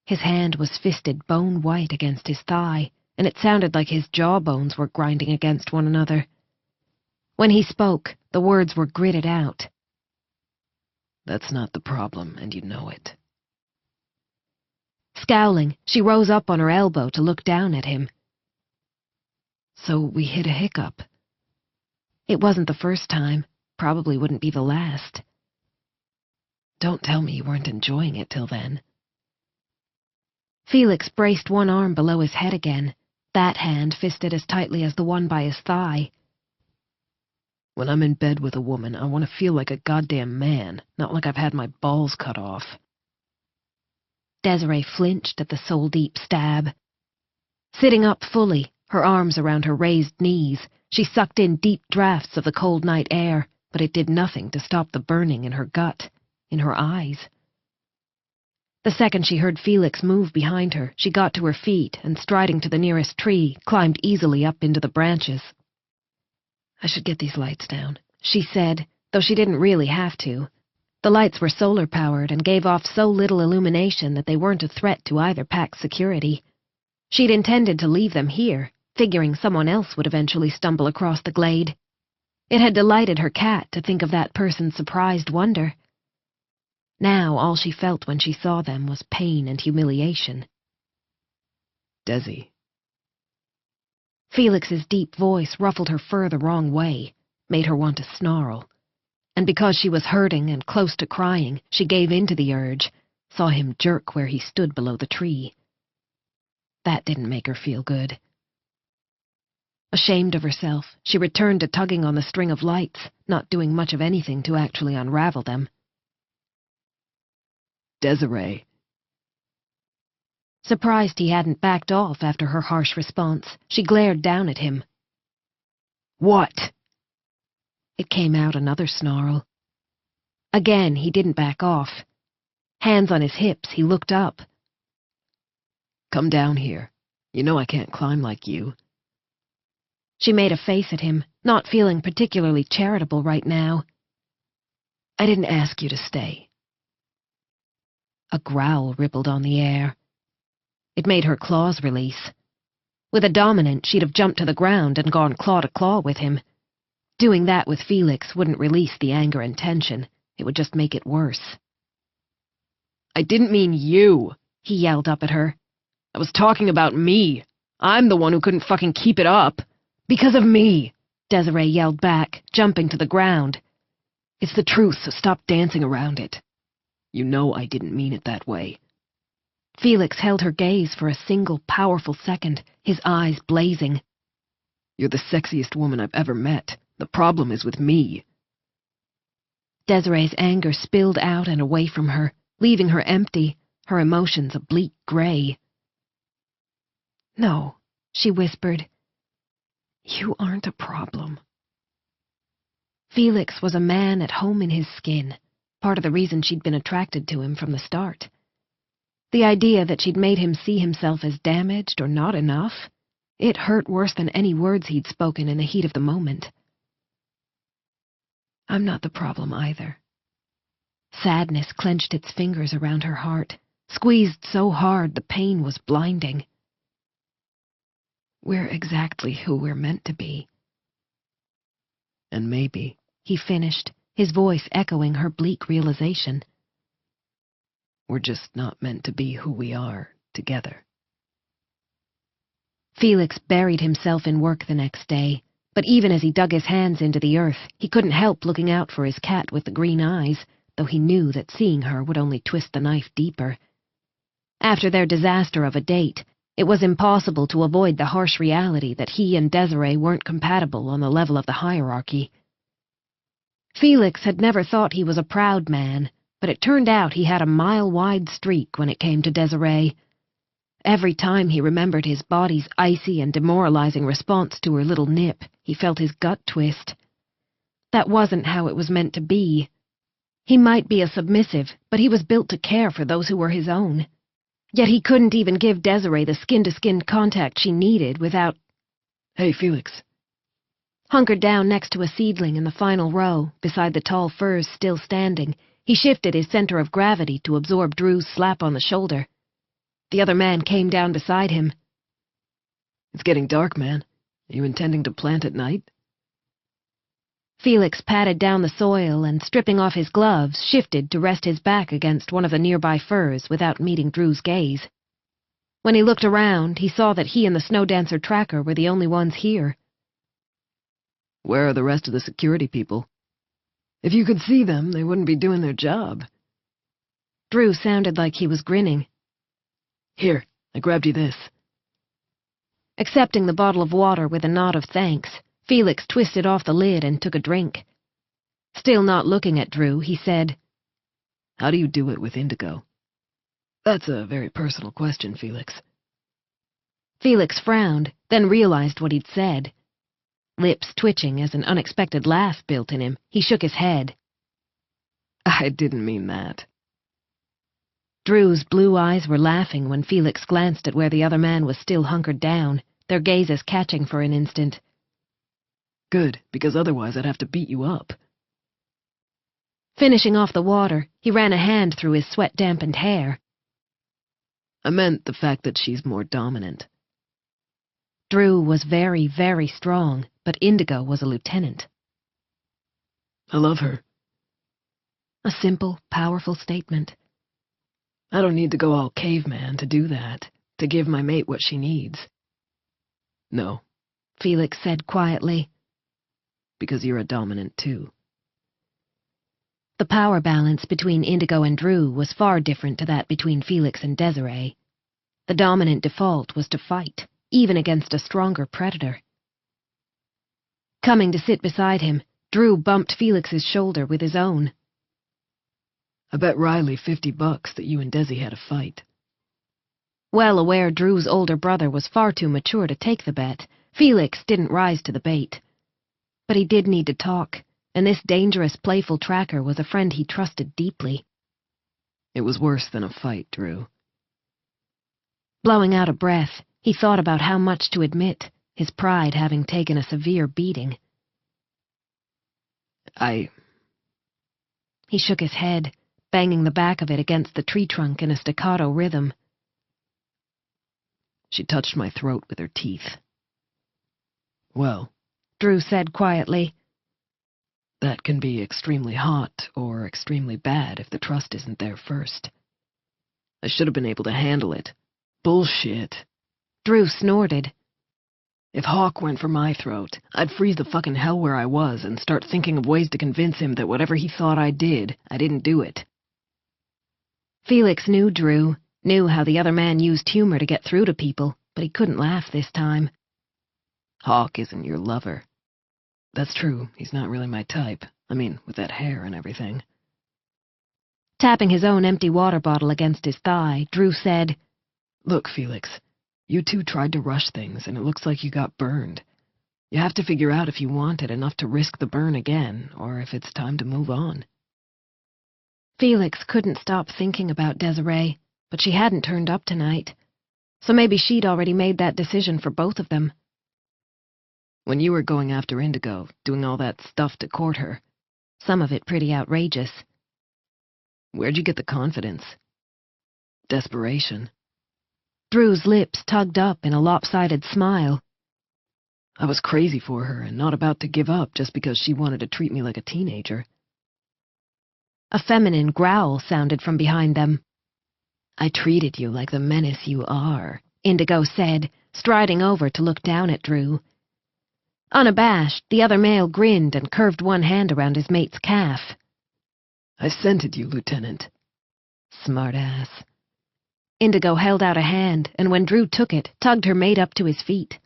His hand was fisted bone-white against his thigh, and it sounded like his jawbones were grinding against one another. When he spoke, the words were gritted out. "That's not the problem, and you know it." Scowling, she rose up on her elbow to look down at him. "So we hit a hiccup." It wasn't the first time, probably wouldn't be the last. "Don't tell me you weren't enjoying it till then." Felix braced one arm below his head again, that hand fisted as tightly as the one by his thigh. "When I'm in bed with a woman, I want to feel like a goddamn man, not like I've had my balls cut off." Desiree flinched at the soul-deep stab. Sitting up fully, her arms around her raised knees, she sucked in deep draughts of the cold night air, but it did nothing to stop the burning in her gut, in her eyes. The second she heard Felix move behind her, she got to her feet and, striding to the nearest tree, climbed easily up into the branches. "I should get these lights down," she said, though she didn't really have to. The lights were solar-powered and gave off so little illumination that they weren't a threat to either pack's security. She'd intended to leave them here, figuring someone else would eventually stumble across the glade. It had delighted her cat to think of that person's surprised wonder. Now all she felt when she saw them was pain and humiliation. "Desi." Felix's deep voice ruffled her fur the wrong way, made her want to snarl. And because she was hurting and close to crying, she gave in to the urge, saw him jerk where he stood below the tree. That didn't make her feel good. Ashamed of herself, she returned to tugging on the string of lights, not doing much of anything to actually unravel them. "Desiree." Surprised he hadn't backed off after her harsh response, she glared down at him. "What?" It came out another snarl. Again, he didn't back off. Hands on his hips, he looked up. Come down here. You know I can't climb like you. She made a face at him, not feeling particularly charitable right now. I didn't ask you to stay. A growl rippled on the air. It made her claws release. With a dominant, she'd have jumped to the ground and gone claw to claw with him. Doing that with Felix wouldn't release the anger and tension. It would just make it worse. I didn't mean you, he yelled up at her. I was talking about me. I'm the one who couldn't fucking keep it up. Because of me, Desiree yelled back, jumping to the ground. It's the truth, so stop dancing around it. You know I didn't mean it that way. Felix held her gaze for a single powerful second, his eyes blazing. You're the sexiest woman I've ever met. The problem is with me. Desiree's anger spilled out and away from her, leaving her empty, her emotions a bleak gray. No, she whispered. You aren't a problem. Felix was a man at home in his skin, part of the reason she'd been attracted to him from the start. The idea that she'd made him see himself as damaged or not enough, it hurt worse than any words he'd spoken in the heat of the moment. I'm not the problem either. Sadness clenched its fingers around her heart, squeezed so hard the pain was blinding. We're exactly who we're meant to be. And maybe, he finished, his voice echoing her bleak realization. We're just not meant to be who we are, together. Felix buried himself in work the next day, but even as he dug his hands into the earth, he couldn't help looking out for his cat with the green eyes, though he knew that seeing her would only twist the knife deeper. After their disaster of a date, it was impossible to avoid the harsh reality that he and Desiree weren't compatible on the level of the hierarchy. Felix had never thought he was a proud man, but it turned out he had a mile-wide streak when it came to Desiree. Every time he remembered his body's icy and demoralizing response to her little nip, he felt his gut twist. That wasn't how it was meant to be. He might be a submissive, but he was built to care for those who were his own. Yet he couldn't even give Desiree the skin-to-skin contact she needed without... Hey, Felix. Hunkered down next to a seedling in the final row, beside the tall firs still standing, he shifted his center of gravity to absorb Drew's slap on the shoulder. The other man came down beside him. It's getting dark, man. Are you intending to plant at night? Felix patted down the soil and, stripping off his gloves, shifted to rest his back against one of the nearby firs without meeting Drew's gaze. When he looked around, he saw that he and the snow dancer tracker were the only ones here. Where are the rest of the security people? If you could see them, they wouldn't be doing their job. Drew sounded like he was grinning. Here, I grabbed you this. Accepting the bottle of water with a nod of thanks, Felix twisted off the lid and took a drink. Still not looking at Drew, he said, How do you do it with indigo? That's a very personal question, Felix. Felix frowned, then realized what he'd said. Lips twitching as an unexpected laugh built in him, he shook his head. I didn't mean that. Drew's blue eyes were laughing when Felix glanced at where the other man was still hunkered down, their gazes catching for an instant. Good, because otherwise I'd have to beat you up. Finishing off the water, he ran a hand through his sweat-dampened hair. I meant the fact that she's more dominant. Drew was very, very strong, but Indigo was a lieutenant. I love her. A simple, powerful statement. I don't need to go all caveman to do that, to give my mate what she needs. No, Felix said quietly. Because you're a dominant too. The power balance between Indigo and Drew was far different to that between Felix and Desiree. The dominant default was to fight, even against a stronger predator. Coming to sit beside him, Drew bumped Felix's shoulder with his own. I bet Riley $50 that you and Desi had a fight. Well aware Drew's older brother was far too mature to take the bet, Felix didn't rise to the bait. But he did need to talk, and this dangerous, playful tracker was a friend he trusted deeply. It was worse than a fight, Drew. Blowing out a breath, he thought about how much to admit, his pride having taken a severe beating. He shook his head, banging the back of it against the tree trunk in a staccato rhythm. She touched my throat with her teeth. Well, Drew said quietly, that can be extremely hot or extremely bad if the trust isn't there first. I should have been able to handle it. Bullshit. Drew snorted. If Hawk went for my throat, I'd freeze the fucking hell where I was and start thinking of ways to convince him that whatever he thought I didn't do it. Felix knew Drew, knew how the other man used humor to get through to people, but he couldn't laugh this time. Hawk isn't your lover. That's true, he's not really my type. I mean, with that hair and everything. Tapping his own empty water bottle against his thigh, Drew said, Look, Felix, you two tried to rush things, and it looks like you got burned. You have to figure out if you want it enough to risk the burn again, or if it's time to move on. Felix couldn't stop thinking about Desiree, but she hadn't turned up tonight, so maybe she'd already made that decision for both of them. When you were going after Indigo, doing all that stuff to court her, some of it pretty outrageous, where'd you get the confidence? Desperation. Drew's lips tugged up in a lopsided smile. I was crazy for her and not about to give up just because she wanted to treat me like a teenager. A feminine growl sounded from behind them. I treated you like the menace you are, Indigo said, striding over to look down at Drew. Unabashed, the other male grinned and curved one hand around his mate's calf. I scented you, Lieutenant. Smartass. Indigo held out a hand, and when Drew took it, tugged her mate up to his feet.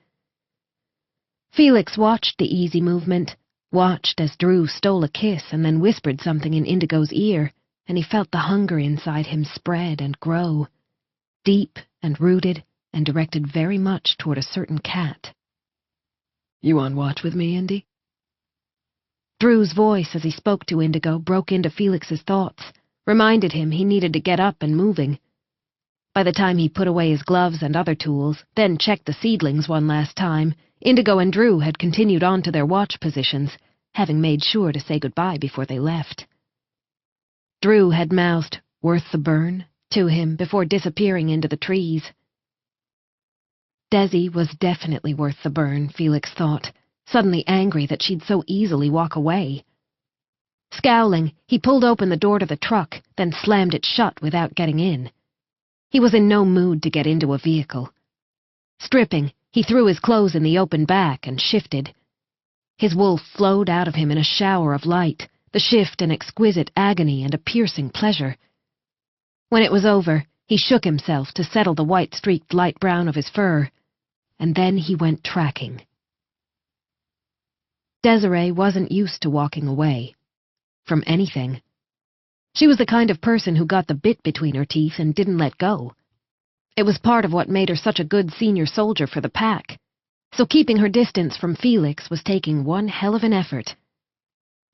Felix watched the easy movement, watched as Drew stole a kiss and then whispered something in Indigo's ear, and he felt the hunger inside him spread and grow, deep and rooted and directed very much toward a certain cat. You on watch with me, Indy? Drew's voice as he spoke to Indigo broke into Felix's thoughts, reminded him he needed to get up and moving. By the time he put away his gloves and other tools, then checked the seedlings one last time, Indigo and Drew had continued on to their watch positions, having made sure to say goodbye before they left. Drew had mouthed, "Worth the burn?" to him before disappearing into the trees. Desi was definitely worth the burn, Felix thought, suddenly angry that she'd so easily walk away. Scowling, he pulled open the door to the truck, then slammed it shut without getting in. He was in no mood to get into a vehicle. Stripping, he threw his clothes in the open back and shifted. His wolf flowed out of him in a shower of light, the shift an exquisite agony and a piercing pleasure. When it was over, he shook himself to settle the white-streaked light brown of his fur, and then he went tracking. Desiree wasn't used to walking away. From anything. She was the kind of person who got the bit between her teeth and didn't let go. It was part of what made her such a good senior soldier for the pack, so keeping her distance from Felix was taking one hell of an effort.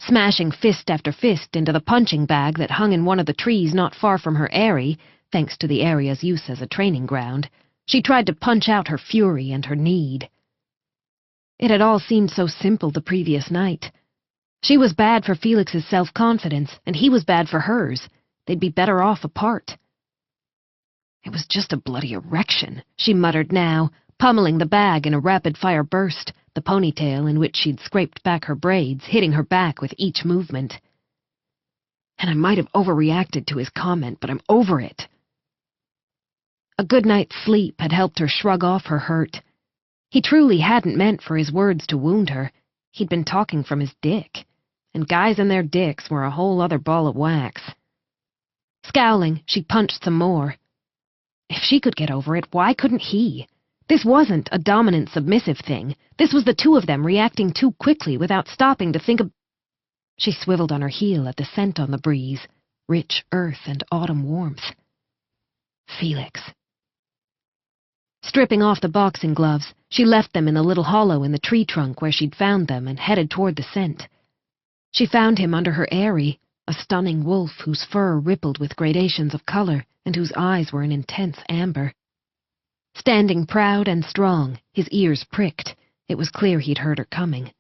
Smashing fist after fist into the punching bag that hung in one of the trees not far from her eyrie, thanks to the area's use as a training ground, she tried to punch out her fury and her need. It had all seemed so simple the previous night. She was bad for Felix's self-confidence, and he was bad for hers. They'd be better off apart. It was just a bloody erection, she muttered now, pummeling the bag in a rapid-fire burst, the ponytail in which she'd scraped back her braids hitting her back with each movement. And I might have overreacted to his comment, but I'm over it. A good night's sleep had helped her shrug off her hurt. He truly hadn't meant for his words to wound her. He'd been talking from his dick, and guys and their dicks were a whole other ball of wax. Scowling, she punched some more. If she could get over it, why couldn't he? This wasn't a dominant submissive thing. This was the two of them reacting too quickly without stopping to think of... She swiveled on her heel at the scent on the breeze, rich earth and autumn warmth. Felix. Stripping off the boxing gloves, she left them in the little hollow in the tree trunk where she'd found them and headed toward the scent. She found him under her eyrie, a stunning wolf whose fur rippled with gradations of color and whose eyes were an intense amber. Standing proud and strong, his ears pricked, it was clear he'd heard her coming.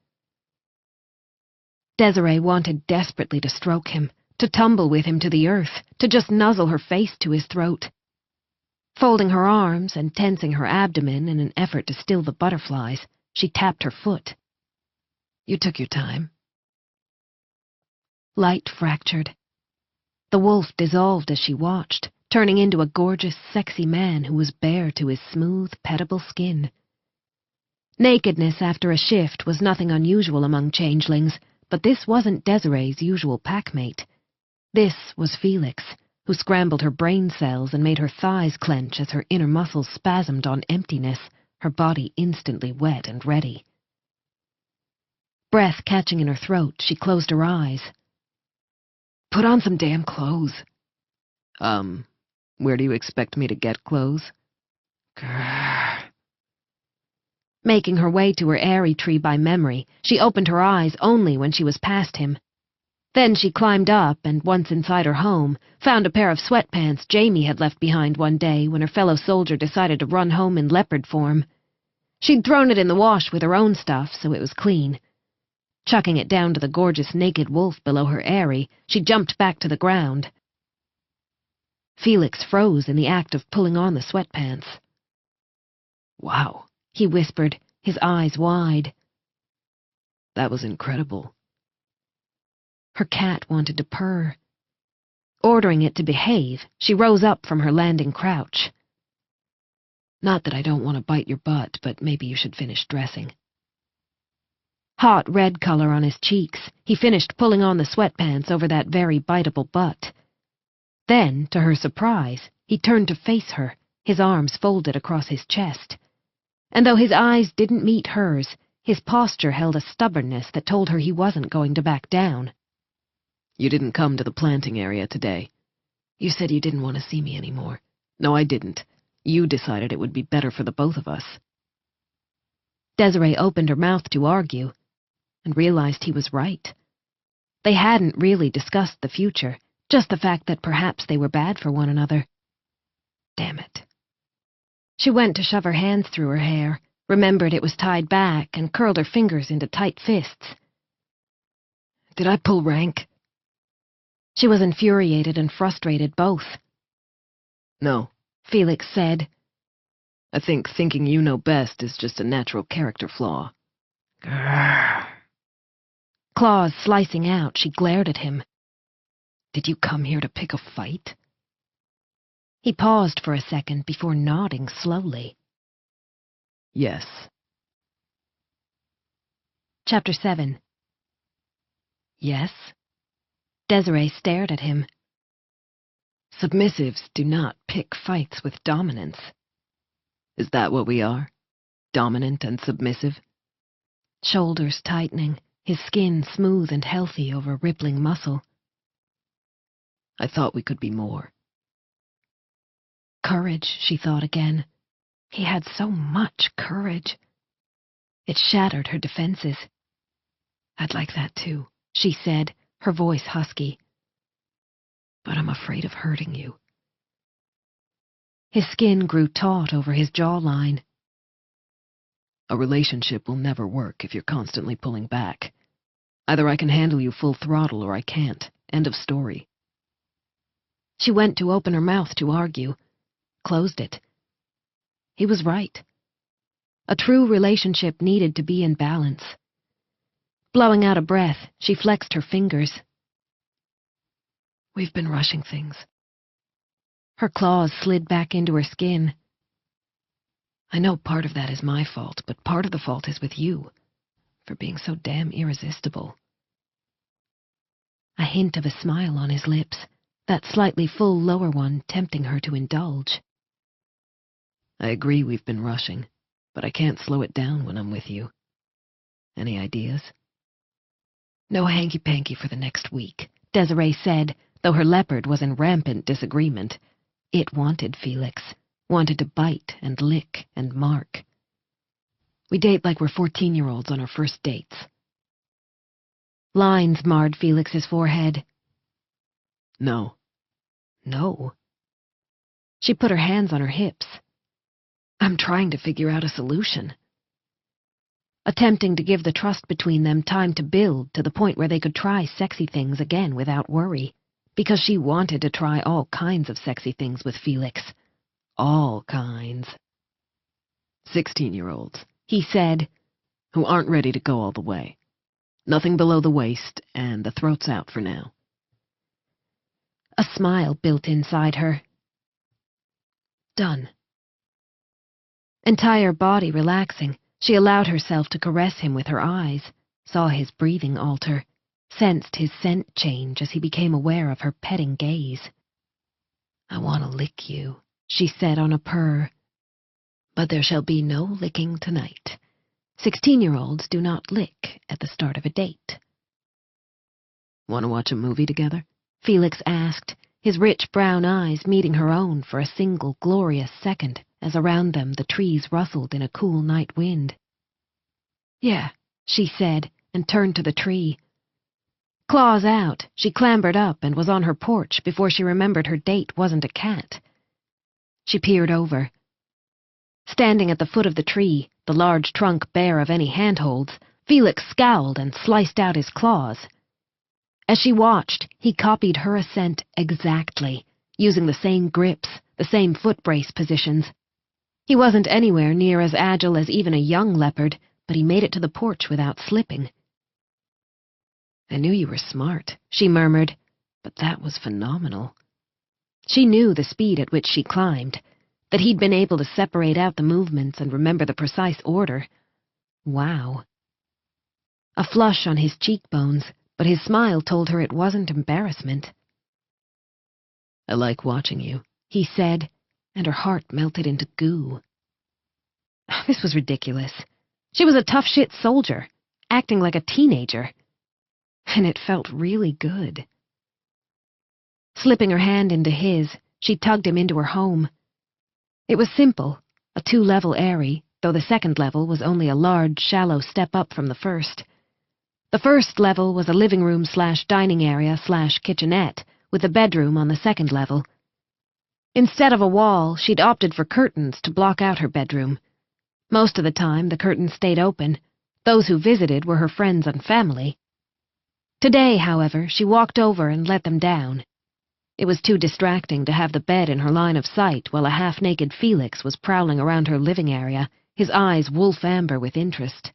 Desiree wanted desperately to stroke him, to tumble with him to the earth, to just nuzzle her face to his throat. Folding her arms and tensing her abdomen in an effort to still the butterflies, she tapped her foot. You took your time. Light fractured. The wolf dissolved as she watched, turning into a gorgeous, sexy man who was bare to his smooth, pettable skin. Nakedness after a shift was nothing unusual among changelings, but this wasn't Desiree's usual packmate. This was Felix, who scrambled her brain cells and made her thighs clench as her inner muscles spasmed on emptiness, her body instantly wet and ready. Breath catching in her throat, she closed her eyes. Put on some damn clothes. Where do you expect me to get clothes? Grrr. Making her way to her airy tree by memory, she opened her eyes only when she was past him. Then she climbed up and, once inside her home, found a pair of sweatpants Jamie had left behind one day when her fellow soldier decided to run home in leopard form. She'd thrown it in the wash with her own stuff, so it was clean. Chucking it down to the gorgeous naked wolf below her eyrie, she jumped back to the ground. Felix froze in the act of pulling on the sweatpants. Wow, he whispered, his eyes wide. That was incredible. Her cat wanted to purr. Ordering it to behave, she rose up from her landing crouch. Not that I don't want to bite your butt, but maybe you should finish dressing. Hot red color on his cheeks, he finished pulling on the sweatpants over that very biteable butt. Then, to her surprise, he turned to face her, his arms folded across his chest. And though his eyes didn't meet hers, his posture held a stubbornness that told her he wasn't going to back down. You didn't come to the planting area today. You said you didn't want to see me anymore. No, I didn't. You decided it would be better for the both of us. Desiree opened her mouth to argue, and realized he was right. They hadn't really discussed the future, just the fact that perhaps they were bad for one another. Damn it. She went to shove her hands through her hair, remembered it was tied back, and curled her fingers into tight fists. Did I pull rank? She was infuriated and frustrated both. No, Felix said. I think thinking you know best is just a natural character flaw. Grrr. Claws slicing out, she glared at him. Did you come here to pick a fight? He paused for a second before nodding slowly. Yes. Chapter 7. Yes? Desiree stared at him. Submissives do not pick fights with dominance. Is that what we are? Dominant and submissive? Shoulders tightening, his skin smooth and healthy over rippling muscle. I thought we could be more. Courage, she thought again. He had so much courage. It shattered her defenses. I'd like that too, she said, her voice husky. But I'm afraid of hurting you. His skin grew taut over his jawline. A relationship will never work if you're constantly pulling back. Either I can handle you full throttle or I can't. End of story. She went to open her mouth to argue, closed it. He was right. A true relationship needed to be in balance. Blowing out a breath, she flexed her fingers. We've been rushing things. Her claws slid back into her skin. I know part of that is my fault, but part of the fault is with you, for being so damn irresistible. A hint of a smile on his lips, that slightly full lower one tempting her to indulge. I agree we've been rushing, but I can't slow it down when I'm with you. Any ideas? No hanky-panky for the next week, Desiree said, though her leopard was in rampant disagreement. It wanted Felix, wanted to bite and lick and mark. We date like we're 14-year-olds on our first dates. Lines marred Felix's forehead. No. No. She put her hands on her hips. I'm trying to figure out a solution. Attempting to give the trust between them time to build to the point where they could try sexy things again without worry, because she wanted to try all kinds of sexy things with Felix. All kinds. 16-year-olds, he said, who aren't ready to go all the way. Nothing below the waist, and the throat's out for now. A smile built inside her. Done. Entire body relaxing, she allowed herself to caress him with her eyes, saw his breathing alter, sensed his scent change as he became aware of her petting gaze. I want to lick you, she said on a purr. But there shall be no licking tonight. 16-year-olds do not lick at the start of a date. Want to watch a movie together? Felix asked, his rich brown eyes meeting her own for a single glorious second as around them the trees rustled in a cool night wind. Yeah, she said, and turned to the tree. Claws out, she clambered up and was on her porch before she remembered her date wasn't a cat. She peered over. Standing at the foot of the tree, the large trunk bare of any handholds, Felix scowled and sliced out his claws. As she watched, he copied her ascent exactly, using the same grips, the same foot brace positions. He wasn't anywhere near as agile as even a young leopard, but he made it to the porch without slipping. I knew you were smart, she murmured, but that was phenomenal. She knew the speed at which she climbed, that he'd been able to separate out the movements and remember the precise order. Wow. A flush on his cheekbones, but his smile told her it wasn't embarrassment. I like watching you, he said, and her heart melted into goo. This was ridiculous. She was a tough-shit soldier, acting like a teenager. And it felt really good. Slipping her hand into his, she tugged him into her home. It was simple, a 2-level airy, though the second level was only a large, shallow step up from the first. The first level was a living room/dining area/kitchenette, with a bedroom on the second level. Instead of a wall, she'd opted for curtains to block out her bedroom. Most of the time, the curtains stayed open. Those who visited were her friends and family. Today, however, she walked over and let them down. It was too distracting to have the bed in her line of sight while a half-naked Felix was prowling around her living area, his eyes wolf-amber with interest.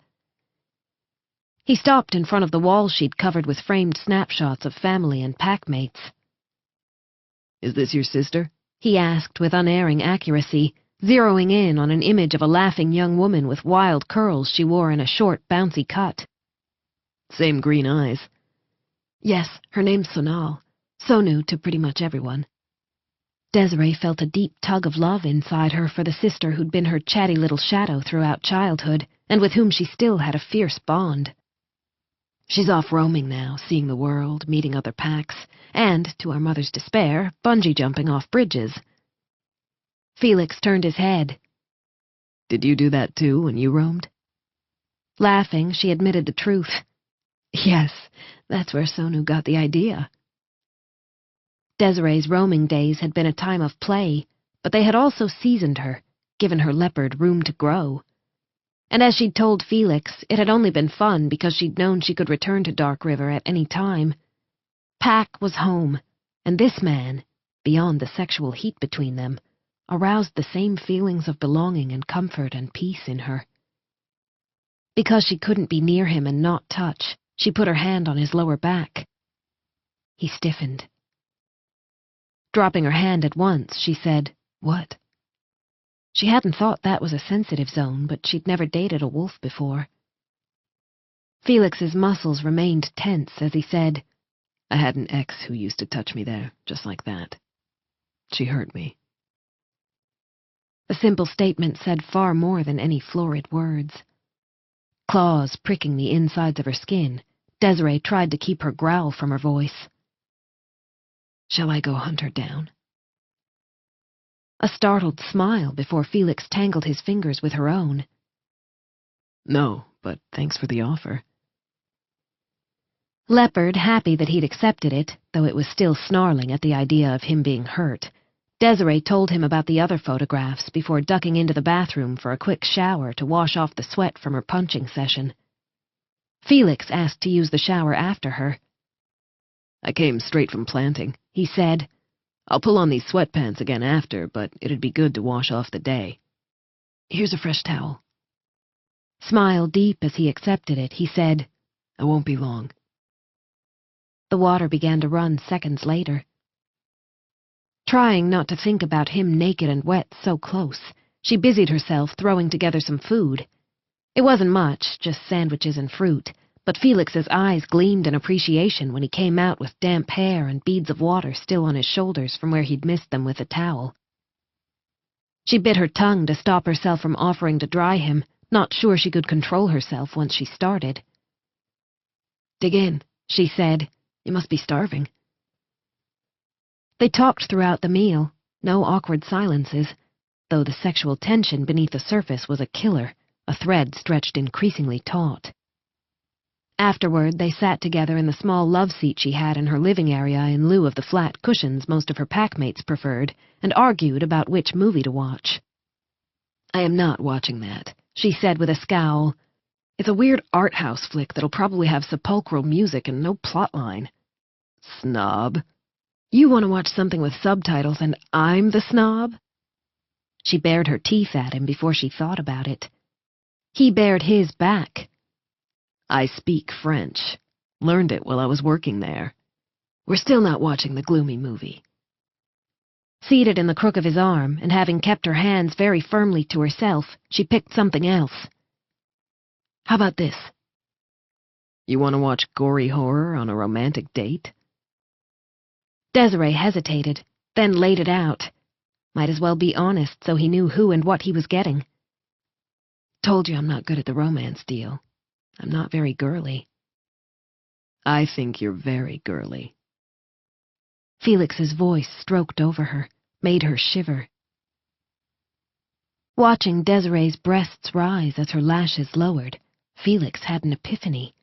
He stopped in front of the wall she'd covered with framed snapshots of family and packmates. Is this your sister? He asked with unerring accuracy, zeroing in on an image of a laughing young woman with wild curls she wore in a short, bouncy cut. Same green eyes. Yes, her name's Sonal. Sonu to pretty much everyone. Desiree felt a deep tug of love inside her for the sister who'd been her chatty little shadow throughout childhood, and with whom she still had a fierce bond. She's off roaming now, seeing the world, meeting other packs, and, to our mother's despair, bungee jumping off bridges. Felix turned his head. Did you do that too when you roamed? Laughing, she admitted the truth. Yes, that's where Sonu got the idea. Desiree's roaming days had been a time of play, but they had also seasoned her, given her leopard room to grow. And as she'd told Felix, it had only been fun because she'd known she could return to Dark River at any time. Pack was home, and this man, beyond the sexual heat between them, aroused the same feelings of belonging and comfort and peace in her. Because she couldn't be near him and not touch, she put her hand on his lower back. He stiffened. Dropping her hand at once, she said, "What?" She hadn't thought that was a sensitive zone, but she'd never dated a wolf before. Felix's muscles remained tense as he said, I had an ex who used to touch me there, just like that. She hurt me. The simple statement said far more than any florid words. Claws pricking the insides of her skin, Desiree tried to keep her growl from her voice. Shall I go hunt her down? A startled smile before Felix tangled his fingers with her own. No, but thanks for the offer. Leopard, happy that he'd accepted it, though it was still snarling at the idea of him being hurt, Desiree told him about the other photographs before ducking into the bathroom for a quick shower to wash off the sweat from her punching session. Felix asked to use the shower after her. I came straight from planting, he said. I'll pull on these sweatpants again after, but it'd be good to wash off the day. Here's a fresh towel. Smile deep as he accepted it, he said, I won't be long. The water began to run seconds later. Trying not to think about him naked and wet so close, she busied herself throwing together some food. It wasn't much, just sandwiches and fruit, but Felix's eyes gleamed in appreciation when he came out with damp hair and beads of water still on his shoulders from where he'd missed them with a towel. She bit her tongue to stop herself from offering to dry him, not sure she could control herself once she started. Dig in, she said. You must be starving. They talked throughout the meal, no awkward silences, though the sexual tension beneath the surface was a killer, a thread stretched increasingly taut. Afterward, they sat together in the small love seat she had in her living area in lieu of the flat cushions most of her packmates preferred, and argued about which movie to watch. I am not watching that, she said with a scowl. It's a weird art house flick that'll probably have sepulchral music and no plotline. Snob. You want to watch something with subtitles and I'm the snob? She bared her teeth at him before she thought about it. He bared his back. I speak French. Learned it while I was working there. We're still not watching the gloomy movie. Seated in the crook of his arm, and having kept her hands very firmly to herself, she picked something else. How about this? You want to watch gory horror on a romantic date? Desiree hesitated, then laid it out. Might as well be honest so he knew who and what he was getting. Told you I'm not good at the romance deal. I'm not very girly. I think you're very girly. Felix's voice stroked over her, made her shiver. Watching Desiree's breasts rise as her lashes lowered, Felix had an epiphany.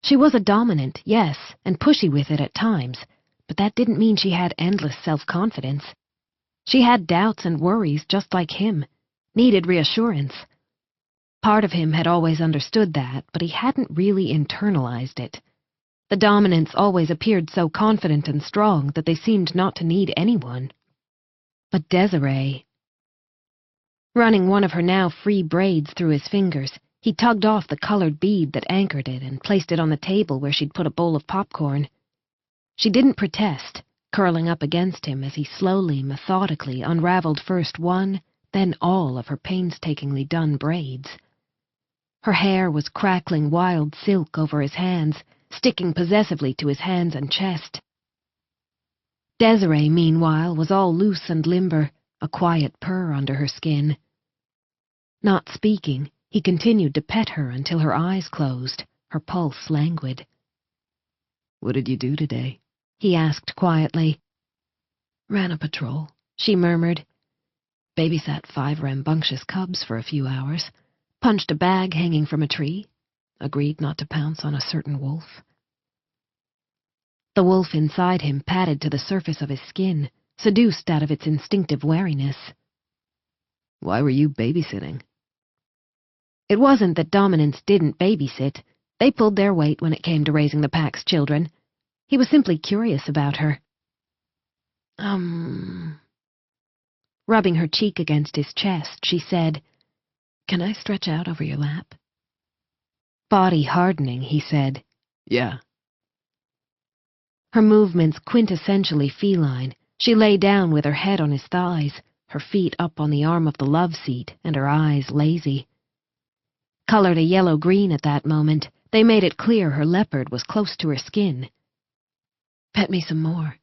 She was a dominant, yes, and pushy with it at times, but that didn't mean she had endless self-confidence. She had doubts and worries just like him, needed reassurance. Part of him had always understood that, but he hadn't really internalized it. The dominants always appeared so confident and strong that they seemed not to need anyone. But Desiree... Running one of her now free braids through his fingers, he tugged off the colored bead that anchored it and placed it on the table where she'd put a bowl of popcorn. She didn't protest, curling up against him as he slowly, methodically unraveled first one, then all of her painstakingly done braids. Her hair was crackling wild silk over his hands, sticking possessively to his hands and chest. Desiree, meanwhile, was all loose and limber, a quiet purr under her skin. Not speaking, he continued to pet her until her eyes closed, her pulse languid. What did you do today? He asked quietly. Ran a patrol, she murmured. Babysat 5 rambunctious cubs for a few hours. Punched a bag hanging from a tree. Agreed not to pounce on a certain wolf. The wolf inside him padded to the surface of his skin, seduced out of its instinctive wariness. Why were you babysitting? It wasn't that dominants didn't babysit. They pulled their weight when it came to raising the pack's children. He was simply curious about her. Rubbing her cheek against his chest, she said, Can I stretch out over your lap? Body hardening, he said. Yeah. Her movements quintessentially feline, she lay down with her head on his thighs, her feet up on the arm of the love seat, and her eyes lazy. Colored a yellow-green at that moment, they made it clear her leopard was close to her skin. Pet me some more.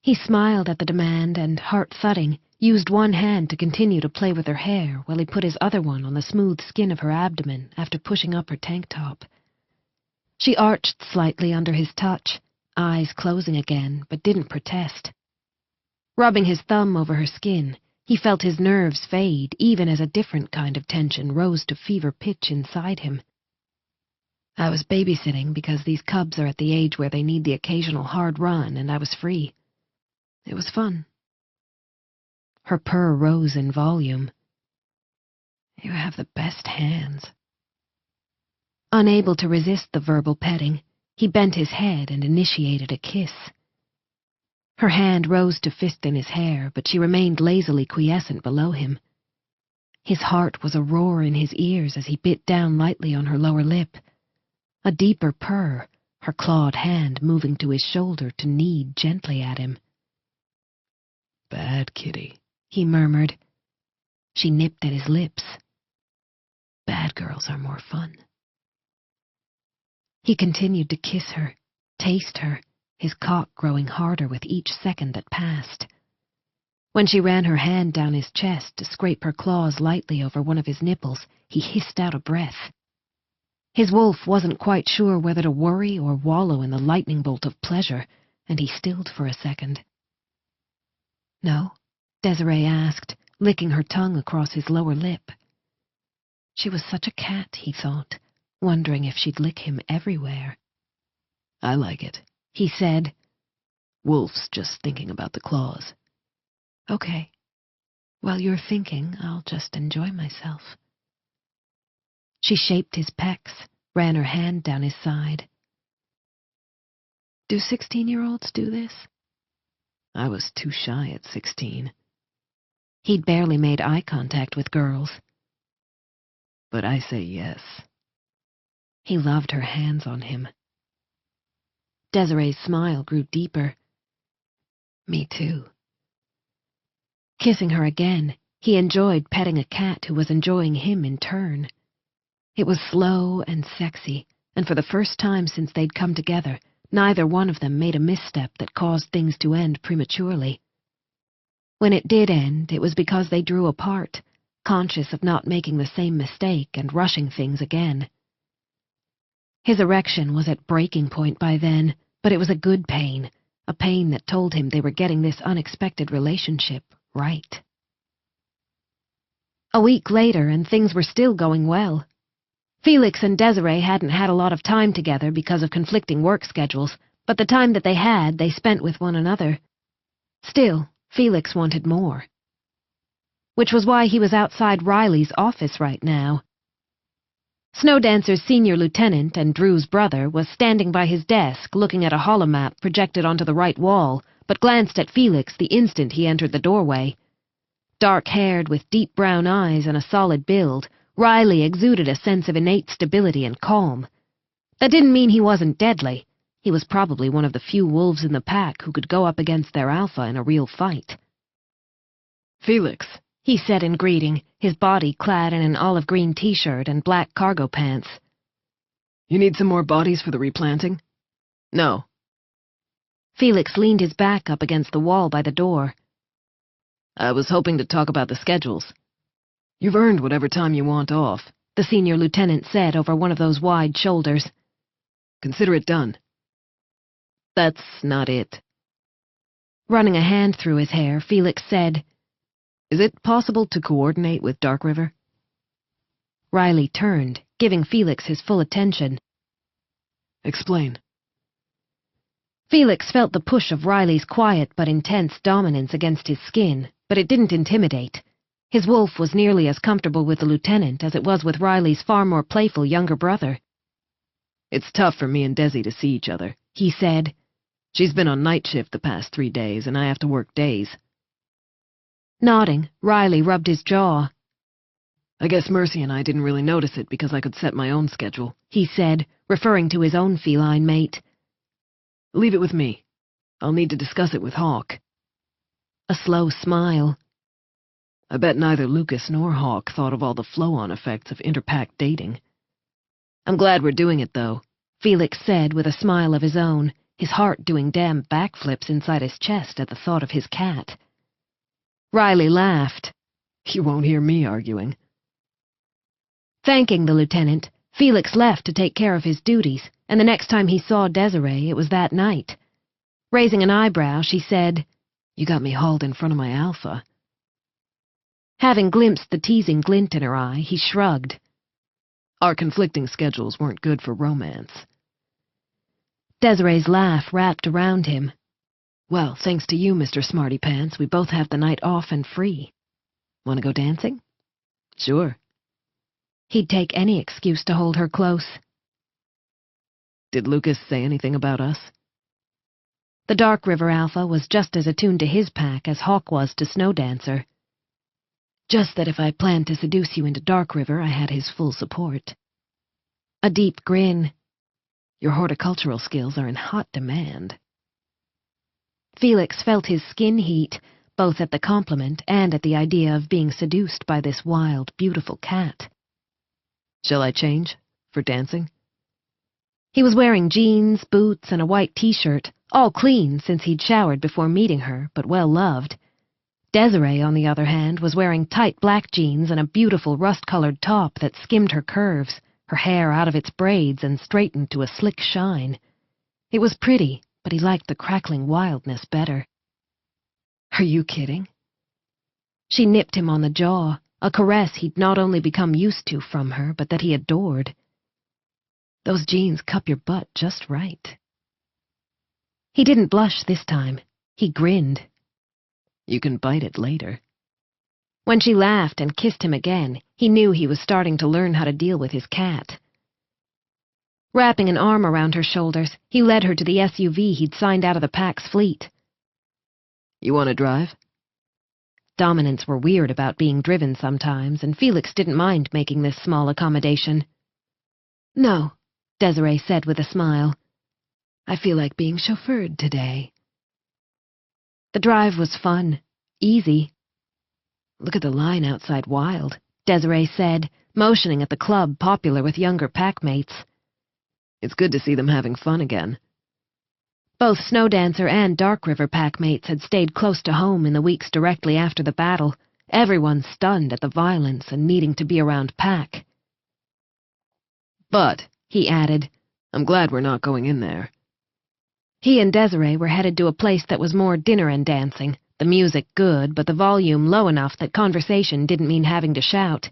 He smiled at the demand and, heart-thudding, used one hand to continue to play with her hair while he put his other one on the smooth skin of her abdomen after pushing up her tank top. She arched slightly under his touch, eyes closing again, but didn't protest. Rubbing his thumb over her skin, he felt his nerves fade even as a different kind of tension rose to fever pitch inside him. I was babysitting because these cubs are at the age where they need the occasional hard run, and I was free. It was fun. Her purr rose in volume. You have the best hands. Unable to resist the verbal petting, he bent his head and initiated a kiss. Her hand rose to fist in his hair, but she remained lazily quiescent below him. His heart was a roar in his ears as he bit down lightly on her lower lip. A deeper purr, her clawed hand moving to his shoulder to knead gently at him. Bad kitty, he murmured. She nipped at his lips. Bad girls are more fun. He continued to kiss her, taste her, his cock growing harder with each second that passed. When she ran her hand down his chest to scrape her claws lightly over one of his nipples, he hissed out a breath. His wolf wasn't quite sure whether to worry or wallow in the lightning bolt of pleasure, and he stilled for a second. No? Desiree asked, licking her tongue across his lower lip. She was such a cat, he thought, wondering if she'd lick him everywhere. I like it, he said. Wolf's just thinking about the claws. Okay. While you're thinking, I'll just enjoy myself. She shaped his pecs, ran her hand down his side. Do 16-year-olds do this? I was too shy at 16. He'd barely made eye contact with girls. But I say yes. He loved her hands on him. Desiree's smile grew deeper. Me too. Kissing her again, he enjoyed petting a cat who was enjoying him in turn. It was slow and sexy, and for the first time since they'd come together, neither one of them made a misstep that caused things to end prematurely. When it did end, it was because they drew apart, conscious of not making the same mistake and rushing things again. His erection was at breaking point by then, but it was a good pain, a pain that told him they were getting this unexpected relationship right. A week later, and things were still going well. Felix and Desiree hadn't had a lot of time together because of conflicting work schedules, but the time that they had, they spent with one another. Still, Felix wanted more. Which was why he was outside Riley's office right now. Snowdancer's senior lieutenant and Drew's brother was standing by his desk looking at a holomap projected onto the right wall, but glanced at Felix the instant he entered the doorway. Dark-haired with deep brown eyes and a solid build, Riley exuded a sense of innate stability and calm. That didn't mean he wasn't deadly. He was probably one of the few wolves in the pack who could go up against their alpha in a real fight. Felix, he said in greeting, his body clad in an olive-green t-shirt and black cargo pants. You need some more bodies for the replanting? No. Felix leaned his back up against the wall by the door. I was hoping to talk about the schedules. You've earned whatever time you want off, the senior lieutenant said over one of those wide shoulders. Consider it done. That's not it. Running a hand through his hair, Felix said, Is it possible to coordinate with Dark River? Riley turned, giving Felix his full attention. Explain. Felix felt the push of Riley's quiet but intense dominance against his skin, but it didn't intimidate. His wolf was nearly as comfortable with the lieutenant as it was with Riley's far more playful younger brother. It's tough for me and Desi to see each other, he said. She's been on night shift the past 3 days, and I have to work days. Nodding, Riley rubbed his jaw. I guess Mercy and I didn't really notice it because I could set my own schedule, he said, referring to his own feline mate. Leave it with me. I'll need to discuss it with Hawk. A slow smile. I bet neither Lucas nor Hawk thought of all the flow-on effects of interpack dating. I'm glad we're doing it, though, Felix said with a smile of his own, his heart doing damn backflips inside his chest at the thought of his cat. Riley laughed. You won't hear me arguing. Thanking the lieutenant, Felix left to take care of his duties, and the next time he saw Desiree, it was that night. Raising an eyebrow, she said, You got me hauled in front of my alpha. Having glimpsed the teasing glint in her eye, he shrugged. Our conflicting schedules weren't good for romance. Desiree's laugh wrapped around him. Well, thanks to you, Mr. Smarty Pants, we both have the night off and free. Want to go dancing? Sure. He'd take any excuse to hold her close. Did Lucas say anything about us? The Dark River Alpha was just as attuned to his pack as Hawk was to Snowdancer. Just that if I planned to seduce you into Dark River, I had his full support. A deep grin. Your horticultural skills are in hot demand. Felix felt his skin heat, both at the compliment and at the idea of being seduced by this wild, beautiful cat. Shall I change for dancing? He was wearing jeans, boots, and a white t-shirt, all clean since he'd showered before meeting her, but well-loved. Desiree, on the other hand, was wearing tight black jeans and a beautiful rust-colored top that skimmed her curves, her hair out of its braids and straightened to a slick shine. It was pretty, but he liked the crackling wildness better. Are you kidding? She nipped him on the jaw, a caress he'd not only become used to from her, but that he adored. Those jeans cup your butt just right. He didn't blush this time. He grinned. You can bite it later. When she laughed and kissed him again, he knew he was starting to learn how to deal with his cat. Wrapping an arm around her shoulders, he led her to the SUV he'd signed out of the pack's fleet. You want to drive? Dominants were weird about being driven sometimes, and Felix didn't mind making this small accommodation. No, Desiree said with a smile. I feel like being chauffeured today. The drive was fun, easy. Look at the line outside Wild, Desiree said, motioning at the club popular with younger packmates. It's good to see them having fun again. Both Snowdancer and Dark River packmates had stayed close to home in the weeks directly after the battle, everyone stunned at the violence and needing to be around Pack. But, he added, I'm glad we're not going in there. He and Desiree were headed to a place that was more dinner and dancing, the music good, but the volume low enough that conversation didn't mean having to shout.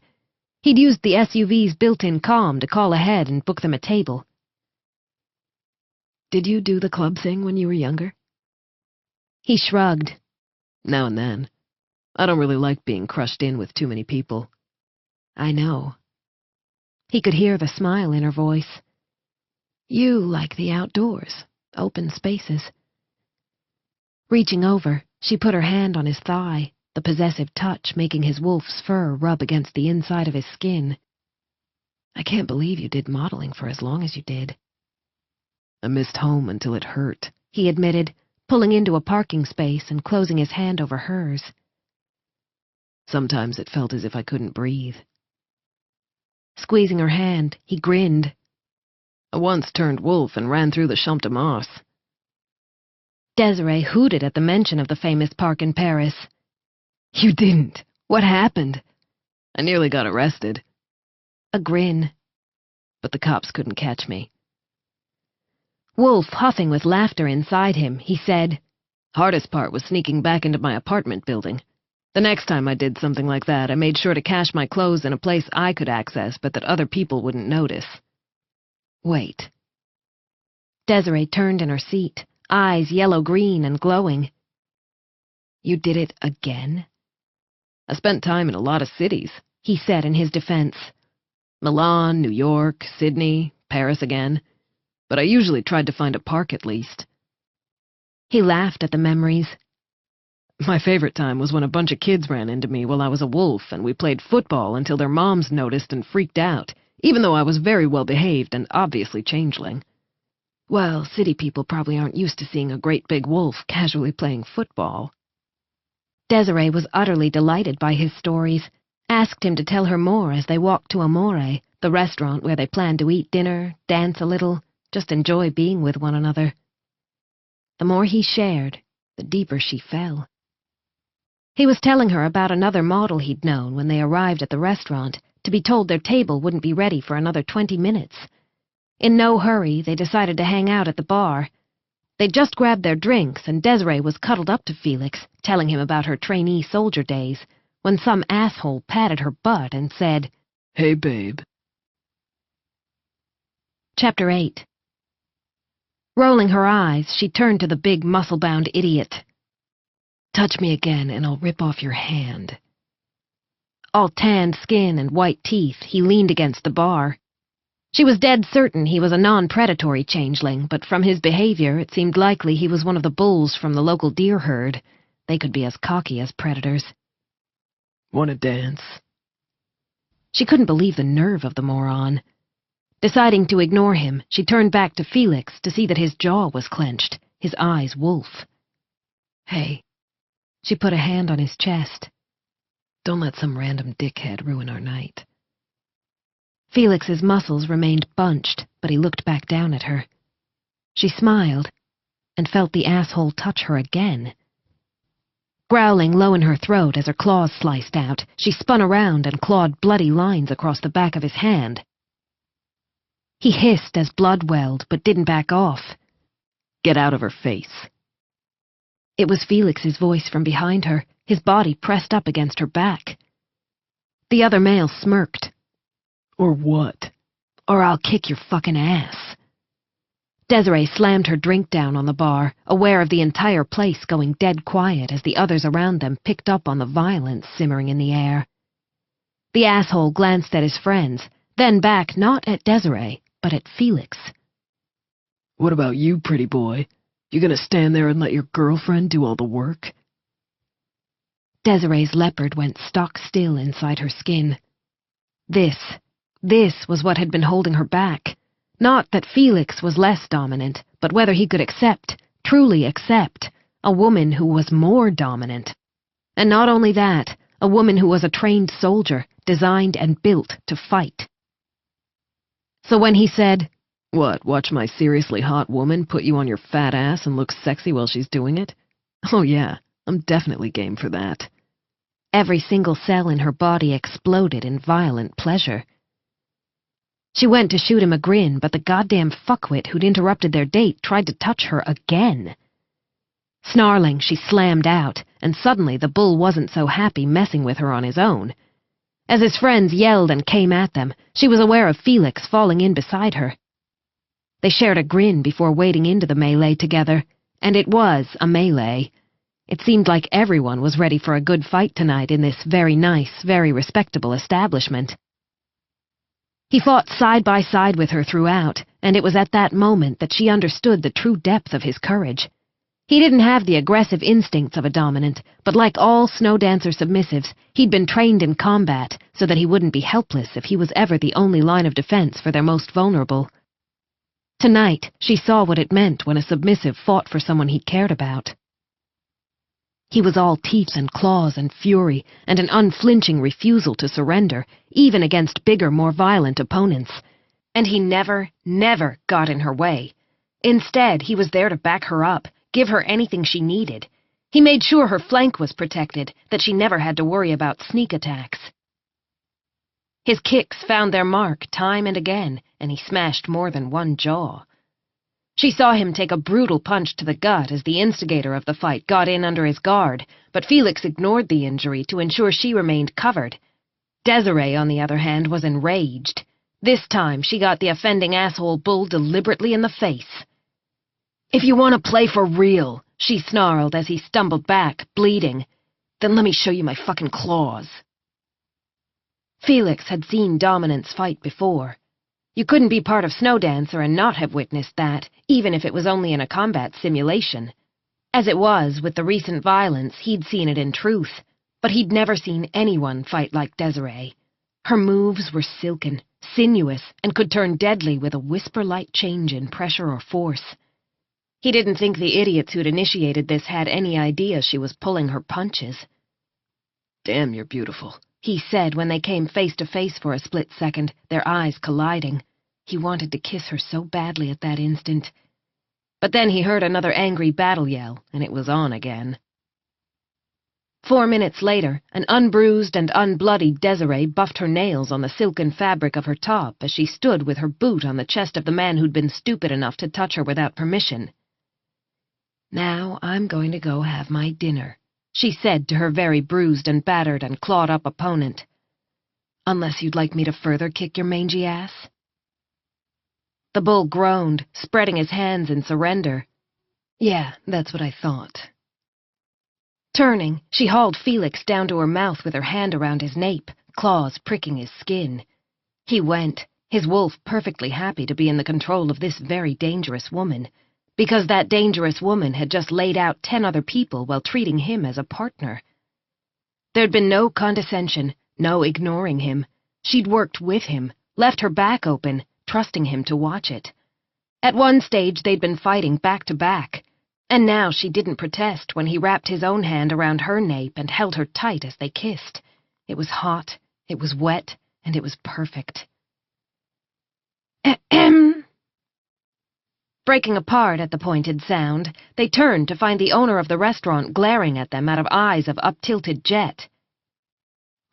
He'd used the SUV's built-in comm to call ahead and book them a table. Did you do the club thing when you were younger? He shrugged. Now and then. I don't really like being crushed in with too many people. I know. He could hear the smile in her voice. You like the outdoors, open spaces. Reaching over, she put her hand on his thigh, the possessive touch making his wolf's fur rub against the inside of his skin. I can't believe you did modeling for as long as you did. I missed home until it hurt, he admitted, pulling into a parking space and closing his hand over hers. Sometimes it felt as if I couldn't breathe. Squeezing her hand, he grinned. I once turned wolf and ran through the Champ de Mars. Desiree hooted at the mention of the famous park in Paris. You didn't. What happened? I nearly got arrested. A grin. But the cops couldn't catch me. Wolf huffing with laughter inside him, he said, Hardest part was sneaking back into my apartment building. The next time I did something like that, I made sure to cache my clothes in a place I could access, but that other people wouldn't notice. Wait. Desiree turned in her seat, eyes yellow-green and glowing. You did it again? I spent time in a lot of cities, he said in his defense. Milan, New York, Sydney, Paris again. But I usually tried to find a park at least. He laughed at the memories. My favorite time was when a bunch of kids ran into me while I was a wolf and we played football until their moms noticed and freaked out, even though I was very well behaved and obviously changeling. Well, city people probably aren't used to seeing a great big wolf casually playing football. Desiree was utterly delighted by his stories, asked him to tell her more as they walked to Amore, the restaurant where they planned to eat dinner, dance a little, just enjoy being with one another. The more he shared, the deeper she fell. He was telling her about another model he'd known when they arrived at the restaurant, to be told their table wouldn't be ready for another 20 minutes. In no hurry, they decided to hang out at the bar. They'd just grabbed their drinks, and Desiree was cuddled up to Felix, telling him about her trainee soldier days, when some asshole patted her butt and said, Hey, babe. Chapter 8. Rolling her eyes, she turned to the big, muscle-bound idiot. Touch me again, and I'll rip off your hand. All tanned skin and white teeth, he leaned against the bar. She was dead certain he was a non-predatory changeling, but from his behavior it seemed likely he was one of the bulls from the local deer herd. They could be as cocky as predators. Want to dance? She couldn't believe the nerve of the moron. Deciding to ignore him, she turned back to Felix to see that his jaw was clenched, his eyes wolf. Hey. She put a hand on his chest. Don't let some random dickhead ruin our night. Felix's muscles remained bunched, but he looked back down at her. She smiled, and felt the asshole touch her again. Growling low in her throat as her claws sliced out, she spun around and clawed bloody lines across the back of his hand. He hissed as blood welled, but didn't back off. Get out of her face. It was Felix's voice from behind her, his body pressed up against her back. The other male smirked. Or what? Or I'll kick your fucking ass. Desiree slammed her drink down on the bar, aware of the entire place going dead quiet as the others around them picked up on the violence simmering in the air. The asshole glanced at his friends, then back not at Desiree, but at Felix. What about you, pretty boy? You gonna stand there and let your girlfriend do all the work? Desiree's leopard went stock still inside her skin. This was what had been holding her back. Not that Felix was less dominant, but whether he could accept, truly accept, a woman who was more dominant. And not only that, a woman who was a trained soldier, designed and built to fight. So when he said, What, watch my seriously hot woman put you on your fat ass and look sexy while she's doing it? Oh yeah, I'm definitely game for that. Every single cell in her body exploded in violent pleasure. She went to shoot him a grin, but the goddamn fuckwit who'd interrupted their date tried to touch her again. Snarling, she slammed out, and suddenly the bull wasn't so happy messing with her on his own. As his friends yelled and came at them, she was aware of Felix falling in beside her. They shared a grin before wading into the melee together, and it was a melee. It seemed like everyone was ready for a good fight tonight in this very nice, very respectable establishment. He fought side by side with her throughout, and it was at that moment that she understood the true depth of his courage. He didn't have the aggressive instincts of a dominant, but like all snow dancer submissives, he'd been trained in combat so that he wouldn't be helpless if he was ever the only line of defense for their most vulnerable. Tonight, she saw what it meant when a submissive fought for someone he cared about. He was all teeth and claws and fury, and an unflinching refusal to surrender, even against bigger, more violent opponents. And he never got in her way. Instead, he was there to back her up, give her anything she needed. He made sure her flank was protected, that she never had to worry about sneak attacks. His kicks found their mark time and again, and he smashed more than one jaw. She saw him take a brutal punch to the gut as the instigator of the fight got in under his guard, but Felix ignored the injury to ensure she remained covered. Desiree, on the other hand, was enraged. This time, she got the offending asshole bull deliberately in the face. "If you want to play for real," she snarled as he stumbled back, bleeding, "then let me show you my fucking claws." Felix had seen dominants fight before. You couldn't be part of Snow Dancer and not have witnessed that, even if it was only in a combat simulation. As it was, with the recent violence, he'd seen it in truth, but he'd never seen anyone fight like Desiree. Her moves were silken, sinuous, and could turn deadly with a whisper-like change in pressure or force. He didn't think the idiots who'd initiated this had any idea she was pulling her punches. "Damn, you're beautiful," he said when they came face to face for a split second, their eyes colliding. He wanted to kiss her so badly at that instant. But then he heard another angry battle yell, and it was on again. 4 minutes later, an unbruised and unbloodied Desiree buffed her nails on the silken fabric of her top as she stood with her boot on the chest of the man who'd been stupid enough to touch her without permission. "Now I'm going to go have my dinner," she said to her very bruised and battered and clawed-up opponent. "Unless you'd like me to further kick your mangy ass?" The bull groaned, spreading his hands in surrender. Yeah, that's what I thought. Turning, she hauled Felix down to her mouth with her hand around his nape, claws pricking his skin. He went, his wolf perfectly happy to be in the control of this very dangerous woman, because that dangerous woman had just laid out 10 other people while treating him as a partner. There'd been no condescension, no ignoring him. She'd worked with him, left her back open, trusting him to watch it. At one stage they'd been fighting back to back, and now she didn't protest when he wrapped his own hand around her nape and held her tight as they kissed. It was hot, it was wet, and it was perfect. Ahem. Breaking apart at the pointed sound, they turned to find the owner of the restaurant glaring at them out of eyes of up-tilted jet.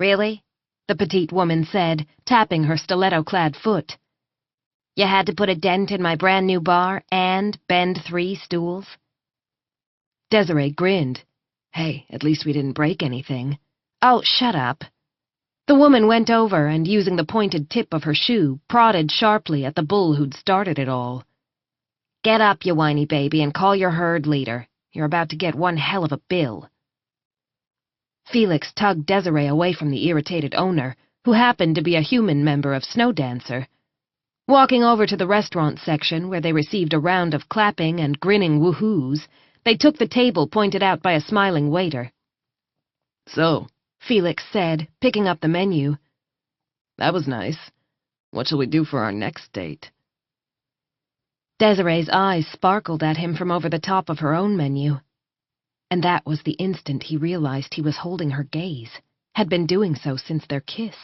"Really?" the petite woman said, tapping her stiletto-clad foot. "You had to put a dent in my brand-new bar and bend 3 stools?" Desiree grinned. Hey, at least we didn't break anything. "Oh, shut up." The woman went over and, using the pointed tip of her shoe, prodded sharply at the bull who'd started it all. "Get up, you whiny baby, and call your herd leader. You're about to get one hell of a bill." Felix tugged Desiree away from the irritated owner, who happened to be a human member of Snowdancer. Walking over to the restaurant section, where they received a round of clapping and grinning woohoos, they took the table pointed out by a smiling waiter. "So," Felix said, picking up the menu. "That was nice. What shall we do for our next date?" Desiree's eyes sparkled at him from over the top of her own menu. And that was the instant he realized he was holding her gaze, had been doing so since their kiss.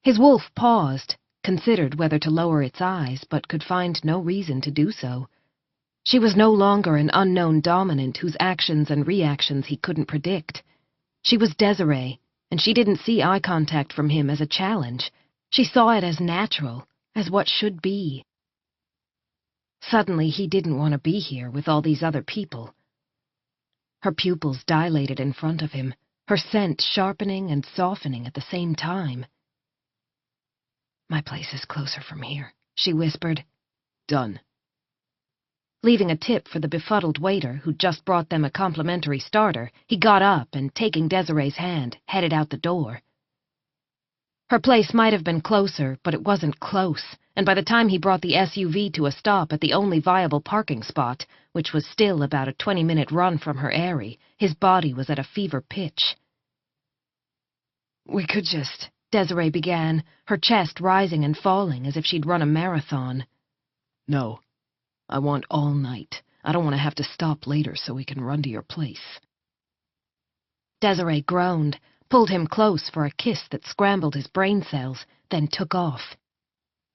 His wolf paused, considered whether to lower its eyes, but could find no reason to do so. She was no longer an unknown dominant whose actions and reactions he couldn't predict. She was Desiree, and she didn't see eye contact from him as a challenge. She saw it as natural, as what should be. Suddenly he didn't want to be here with all these other people. Her pupils dilated in front of him, her scent sharpening and softening at the same time. "My place is closer from here," she whispered. "Done." Leaving a tip for the befuddled waiter who'd just brought them a complimentary starter, he got up and, taking Desiree's hand, headed out the door. Her place might have been closer, but it wasn't close, and by the time he brought the SUV to a stop at the only viable parking spot, which was still about a 20-minute run from her aerie, his body was at a fever pitch. "We could just..." Desiree began, her chest rising and falling as if she'd run a marathon. "No. I want all night. I don't want to have to stop later so we can run to your place." Desiree groaned, pulled him close for a kiss that scrambled his brain cells, then took off.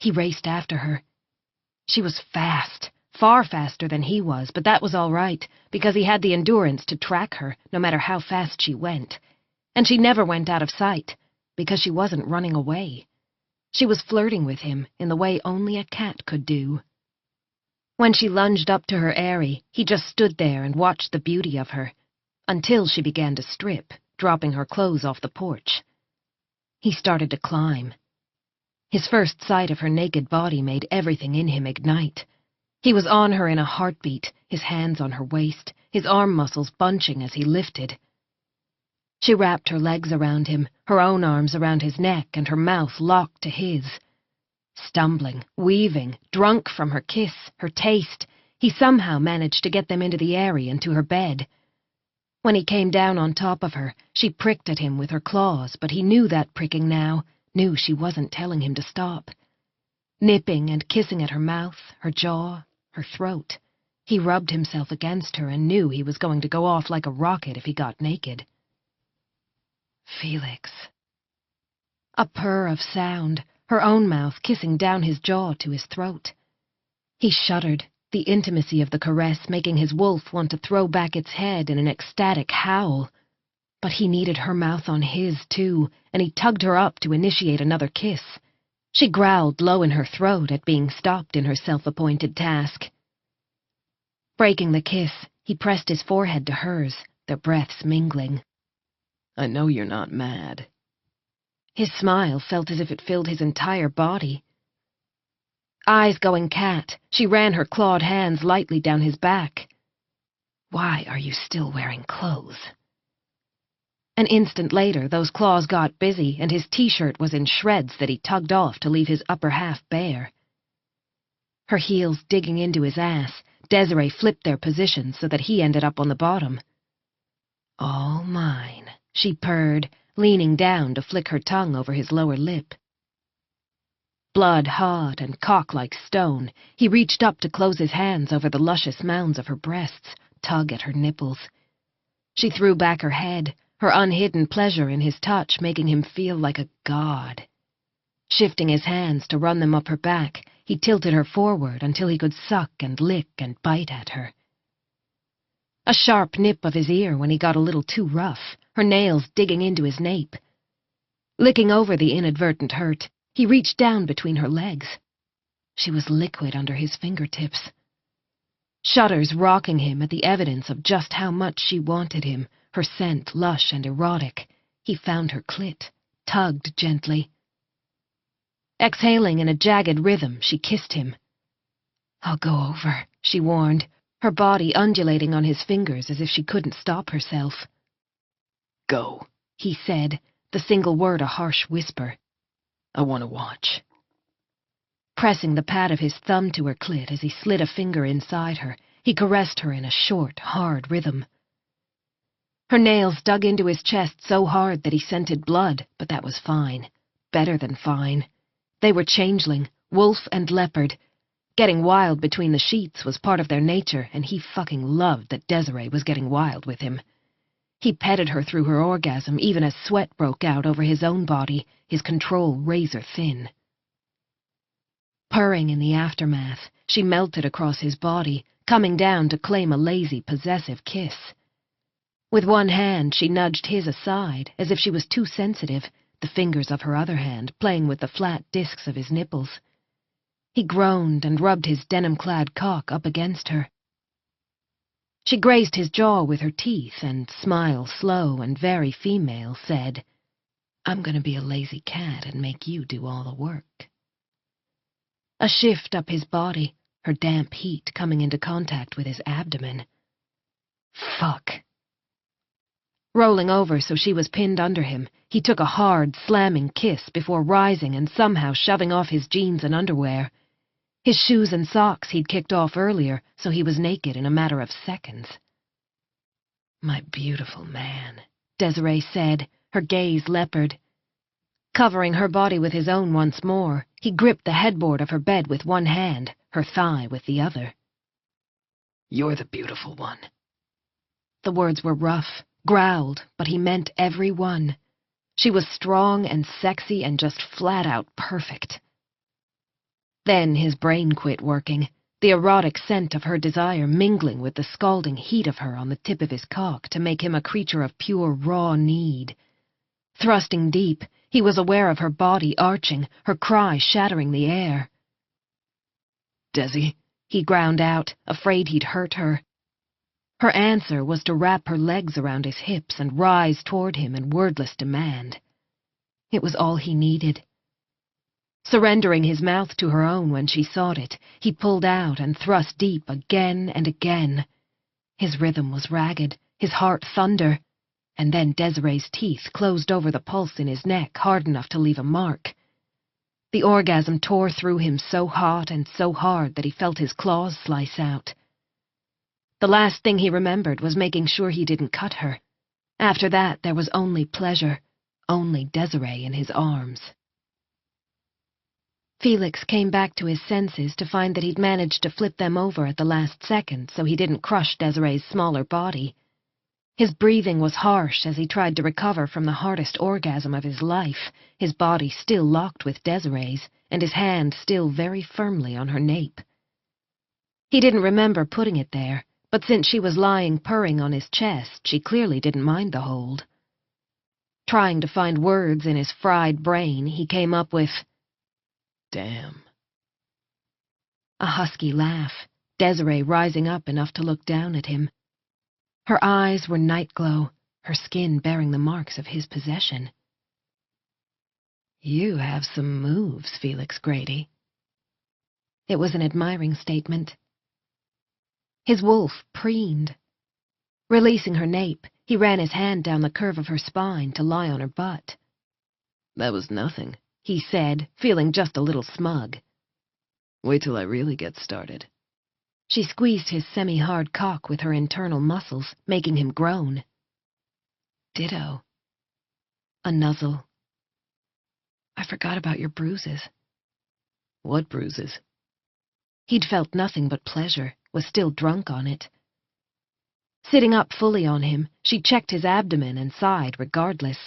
He raced after her. She was fast, far faster than he was, but that was all right, because he had the endurance to track her, no matter how fast she went. And she never went out of sight, because she wasn't running away. She was flirting with him in the way only a cat could do. When she lunged up to her aerie, he just stood there and watched the beauty of her, until she began to strip, dropping her clothes off the porch. He started to climb. His first sight of her naked body made everything in him ignite. He was on her in a heartbeat, his hands on her waist, his arm muscles bunching as he lifted. She wrapped her legs around him, her own arms around his neck, and her mouth locked to his. Stumbling, weaving, drunk from her kiss, her taste, he somehow managed to get them into the aerie and to her bed. When he came down on top of her, she pricked at him with her claws, but he knew that pricking now, knew she wasn't telling him to stop. Nipping and kissing at her mouth, her jaw, her throat, he rubbed himself against her and knew he was going to go off like a rocket if he got naked. "Felix." A purr of sound, her own mouth kissing down his jaw to his throat. He shuddered, the intimacy of the caress making his wolf want to throw back its head in an ecstatic howl. But he needed her mouth on his, too, and he tugged her up to initiate another kiss. She growled low in her throat at being stopped in her self-appointed task. Breaking the kiss, he pressed his forehead to hers, their breaths mingling. "I know you're not mad." His smile felt as if it filled his entire body. Eyes going cat, she ran her clawed hands lightly down his back. Why are you still wearing clothes? An instant later, those claws got busy, and his t-shirt was in shreds that he tugged off to leave his upper half bare. Her heels digging into his ass, Desiree flipped their positions so that he ended up on the bottom. All mine, she purred, leaning down to flick her tongue over his lower lip. Blood hot and cock like stone, he reached up to close his hands over the luscious mounds of her breasts, tug at her nipples. She threw back her head, her unhidden pleasure in his touch making him feel like a god. Shifting his hands to run them up her back, he tilted her forward until he could suck and lick and bite at her. A sharp nip of his ear when he got a little too rough, her nails digging into his nape. Licking over the inadvertent hurt, he reached down between her legs. She was liquid under his fingertips. Shudders rocking him at the evidence of just how much she wanted him, her scent lush and erotic. He found her clit, tugged gently. Exhaling in a jagged rhythm, she kissed him. I'll go over, she warned, her body undulating on his fingers as if she couldn't stop herself. Go, he said, the single word a harsh whisper. I want to watch. Pressing the pad of his thumb to her clit as he slid a finger inside her, he caressed her in a short, hard rhythm. Her nails dug into his chest so hard that he scented blood, but that was fine. Better than fine. They were changeling, wolf and leopard. Getting wild between the sheets was part of their nature, and he fucking loved that Desiree was getting wild with him. He petted her through her orgasm even as sweat broke out over his own body, his control razor thin. Purring in the aftermath, she melted across his body, coming down to claim a lazy, possessive kiss. With one hand, she nudged his aside, as if she was too sensitive, the fingers of her other hand playing with the flat discs of his nipples. He groaned and rubbed his denim-clad cock up against her. She grazed his jaw with her teeth and, smile slow and very female, said, I'm gonna be a lazy cat and make you do all the work. A shift up his body, her damp heat coming into contact with his abdomen. Fuck. Rolling over so she was pinned under him, he took a hard, slamming kiss before rising and somehow shoving off his jeans and underwear. His shoes and socks he'd kicked off earlier, so he was naked in a matter of seconds. My beautiful man, Desiree said, her gaze leopard. Covering her body with his own once more, he gripped the headboard of her bed with one hand, her thigh with the other. You're the beautiful one. The words were rough, growled, but he meant every one. She was strong and sexy and just flat-out perfect. Then his brain quit working, the erotic scent of her desire mingling with the scalding heat of her on the tip of his cock to make him a creature of pure raw need. Thrusting deep, he was aware of her body arching, her cry shattering the air. Desi, he ground out, afraid he'd hurt her. Her answer was to wrap her legs around his hips and rise toward him in wordless demand. It was all he needed. Surrendering his mouth to her own when she sought it, he pulled out and thrust deep again and again. His rhythm was ragged, his heart thunder, and then Desiree's teeth closed over the pulse in his neck hard enough to leave a mark. The orgasm tore through him so hot and so hard that he felt his claws slice out. The last thing he remembered was making sure he didn't cut her. After that, there was only pleasure, only Desiree in his arms. Felix came back to his senses to find that he'd managed to flip them over at the last second so he didn't crush Desiree's smaller body. His breathing was harsh as he tried to recover from the hardest orgasm of his life, his body still locked with Desiree's, and his hand still very firmly on her nape. He didn't remember putting it there, but since she was lying purring on his chest, she clearly didn't mind the hold. Trying to find words in his fried brain, he came up with, damn. A husky laugh, Desiree rising up enough to look down at him. Her eyes were night-glow, her skin bearing the marks of his possession. You have some moves, Felix Grady. It was an admiring statement. His wolf preened. Releasing her nape, he ran his hand down the curve of her spine to lie on her butt. That was nothing, he said, feeling just a little smug. Wait till I really get started. She squeezed his semi-hard cock with her internal muscles, making him groan. Ditto. A nuzzle. I forgot about your bruises. What bruises? He'd felt nothing but pleasure, was still drunk on it. Sitting up fully on him, she checked his abdomen and sighed regardless.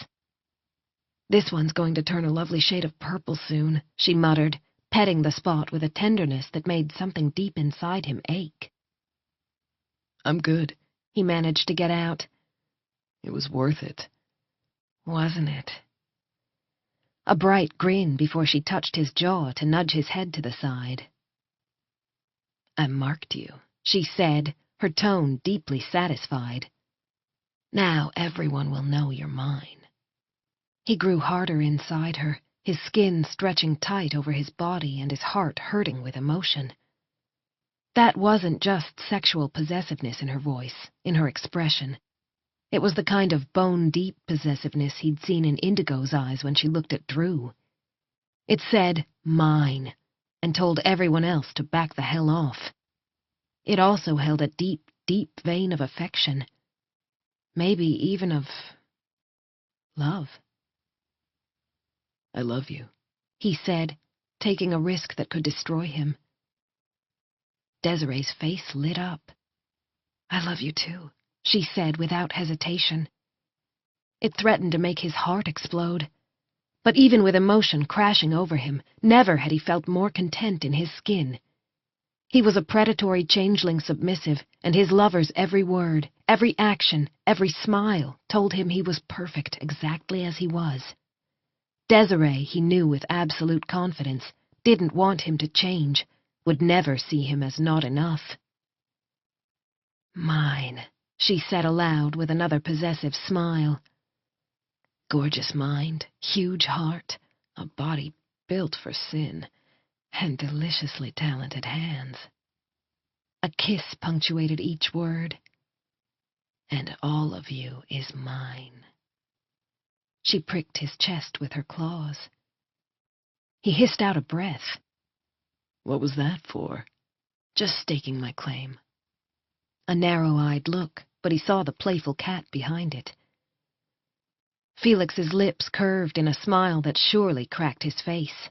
This one's going to turn a lovely shade of purple soon, she muttered, petting the spot with a tenderness that made something deep inside him ache. I'm good, he managed to get out. It was worth it. Wasn't it? A bright grin before she touched his jaw to nudge his head to the side. I marked you, she said, her tone deeply satisfied. Now everyone will know you're mine. He grew harder inside her, his skin stretching tight over his body and his heart hurting with emotion. That wasn't just sexual possessiveness in her voice, in her expression. It was the kind of bone-deep possessiveness he'd seen in Indigo's eyes when she looked at Drew. It said, mine, and told everyone else to back the hell off. It also held a deep, deep vein of affection. Maybe even of love. I love you, he said, taking a risk that could destroy him. Desiree's face lit up. I love you too, she said without hesitation. It threatened to make his heart explode. But even with emotion crashing over him, never had he felt more content in his skin. He was a predatory changeling submissive, and his lover's every word, every action, every smile told him he was perfect exactly as he was. Desiree, he knew with absolute confidence, didn't want him to change, would never see him as not enough. Mine, she said aloud with another possessive smile. Gorgeous mind, huge heart, a body built for sin, and deliciously talented hands. A kiss punctuated each word. And all of you is mine. She pricked his chest with her claws. He hissed out a breath. What was that for? Just staking my claim. A narrow-eyed look, but he saw the playful cat behind it. Felix's lips curved in a smile that surely cracked his face.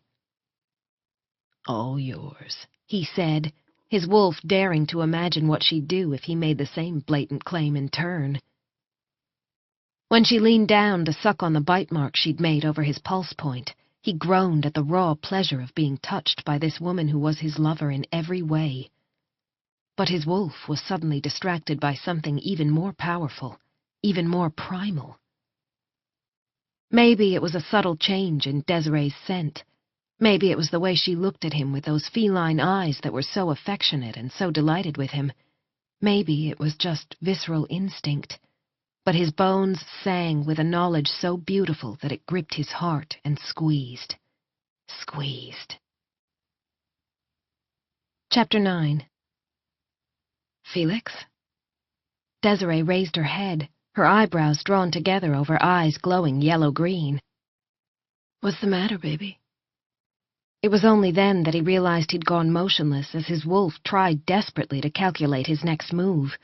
All yours, he said, his wolf daring to imagine what she'd do if he made the same blatant claim in turn. When she leaned down to suck on the bite mark she'd made over his pulse point, he groaned at the raw pleasure of being touched by this woman who was his lover in every way. But his wolf was suddenly distracted by something even more powerful, even more primal. Maybe it was a subtle change in Desiree's scent. Maybe it was the way she looked at him with those feline eyes that were so affectionate and so delighted with him. Maybe it was just visceral instinct. But his bones sang with a knowledge so beautiful that it gripped his heart and squeezed. Squeezed. Chapter 9. Felix? Desiree raised her head, her eyebrows drawn together over eyes glowing yellow-green. What's the matter, baby? It was only then that he realized he'd gone motionless as his wolf tried desperately to calculate his next move.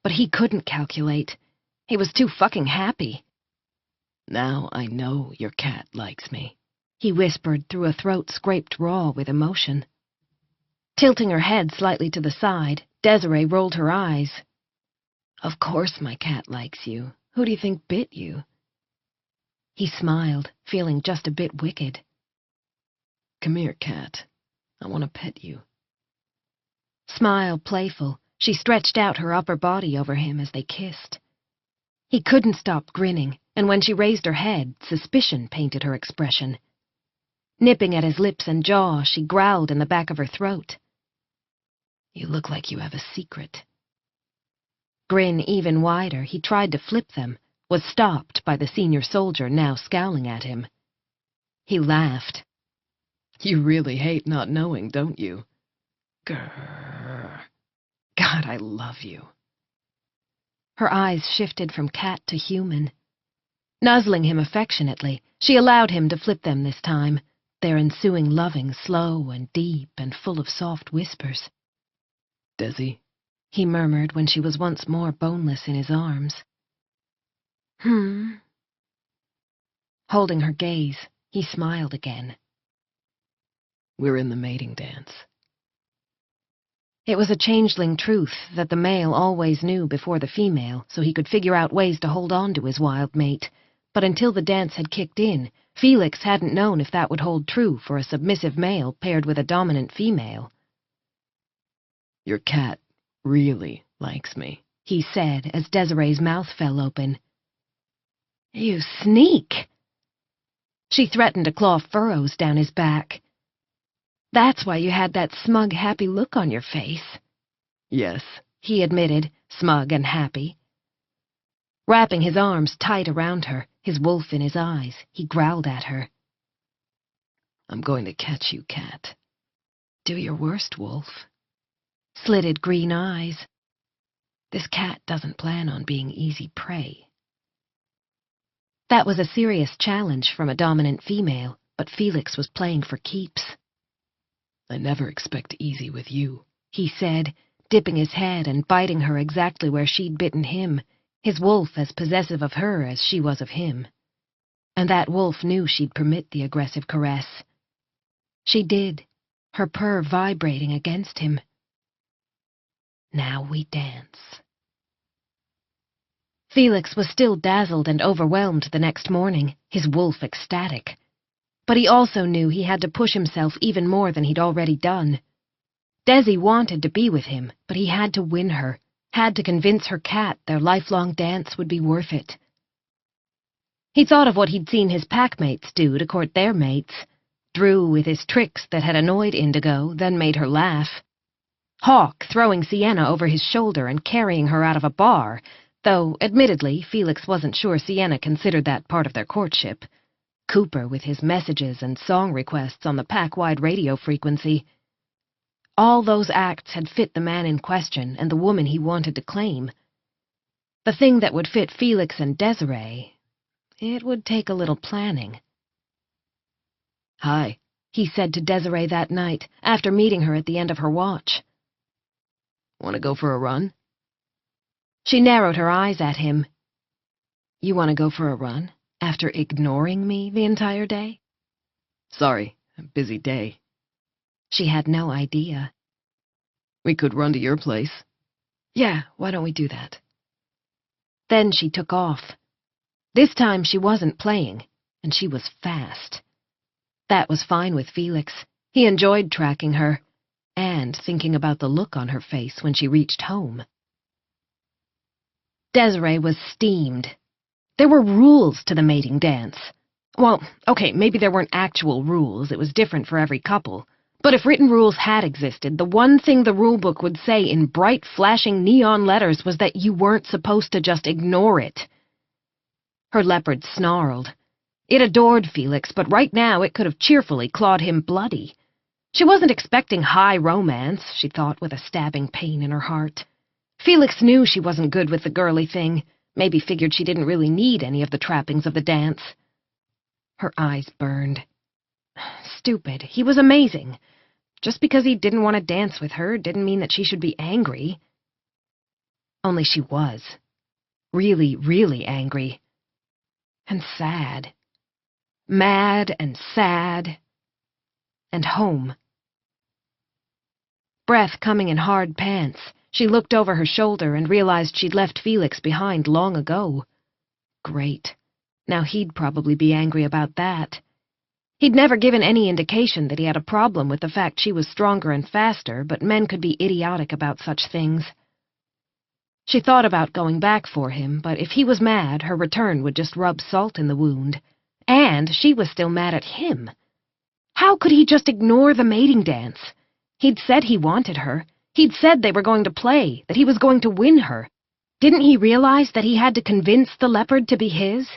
But he couldn't calculate. He was too fucking happy. Now I know your cat likes me, he whispered through a throat scraped raw with emotion. Tilting her head slightly to the side, Desiree rolled her eyes. Of course my cat likes you. Who do you think bit you? He smiled, feeling just a bit wicked. Come here, cat. I want to pet you. Smile playful, she stretched out her upper body over him as they kissed. He couldn't stop grinning, and when she raised her head, suspicion painted her expression. Nipping at his lips and jaw, she growled in the back of her throat. You look like you have a secret. Grin even wider, he tried to flip them, was stopped by the senior soldier now scowling at him. He laughed. You really hate not knowing, don't you? Grrr. God, I love you. Her eyes shifted from cat to human. Nuzzling him affectionately, she allowed him to flip them this time, their ensuing loving slow and deep and full of soft whispers. Desi, he murmured when she was once more boneless in his arms. Holding her gaze, he smiled again. We're in the mating dance. It was a changeling truth that the male always knew before the female, so he could figure out ways to hold on to his wild mate. But until the dance had kicked in, Felix hadn't known if that would hold true for a submissive male paired with a dominant female. Your cat really likes me, he said as Desiree's mouth fell open. You sneak! She threatened to claw furrows down his back. That's why you had that smug, happy look on your face. Yes, he admitted, smug and happy. Wrapping his arms tight around her, his wolf in his eyes, he growled at her. I'm going to catch you, cat. Do your worst, wolf. Slitted green eyes. This cat doesn't plan on being easy prey. That was a serious challenge from a dominant female, but Felix was playing for keeps. I never expect easy with you, he said, dipping his head and biting her exactly where she'd bitten him, his wolf as possessive of her as she was of him. And that wolf knew she'd permit the aggressive caress. She did, her purr vibrating against him. Now we dance. Felix was still dazzled and overwhelmed the next morning, his wolf ecstatic. But he also knew he had to push himself even more than he'd already done. Desi wanted to be with him, but he had to win her, had to convince her cat their lifelong dance would be worth it. He thought of what he'd seen his packmates do to court their mates. Drew with his tricks that had annoyed Indigo, then made her laugh. Hawk throwing Sienna over his shoulder and carrying her out of a bar, though, admittedly, Felix wasn't sure Sienna considered that part of their courtship. Cooper with his messages and song requests on the pack-wide radio frequency. All those acts had fit the man in question and the woman he wanted to claim. The thing that would fit Felix and Desiree, it would take a little planning. Hi, he said to Desiree that night, after meeting her at the end of her watch. Want to go for a run? She narrowed her eyes at him. You want to go for a run? After ignoring me the entire day? Sorry, a busy day. She had no idea. We could run to your place. Yeah, why don't we do that? Then she took off. This time she wasn't playing, and she was fast. That was fine with Felix. He enjoyed tracking her, and thinking about the look on her face when she reached home. Desiree was steamed. There were rules to the mating dance. Well, okay, maybe there weren't actual rules, it was different for every couple. But if written rules had existed, the one thing the rulebook would say in bright, flashing neon letters was that you weren't supposed to just ignore it. Her leopard snarled. It adored Felix, but right now it could have cheerfully clawed him bloody. She wasn't expecting high romance, she thought with a stabbing pain in her heart. Felix knew she wasn't good with the girly thing, maybe figured she didn't really need any of the trappings of the dance. Her eyes burned. Stupid. He was amazing. Just because he didn't want to dance with her didn't mean that she should be angry. Only she was. Really, really angry. And sad. Mad and sad. And home. Breath coming in hard pants, she looked over her shoulder and realized she'd left Felix behind long ago. Great. Now he'd probably be angry about that. He'd never given any indication that he had a problem with the fact she was stronger and faster, but men could be idiotic about such things. She thought about going back for him, but if he was mad, her return would just rub salt in the wound. And she was still mad at him. How could he just ignore the mating dance? He'd said he wanted her. He'd said they were going to play, that he was going to win her. Didn't he realize that he had to convince the leopard to be his?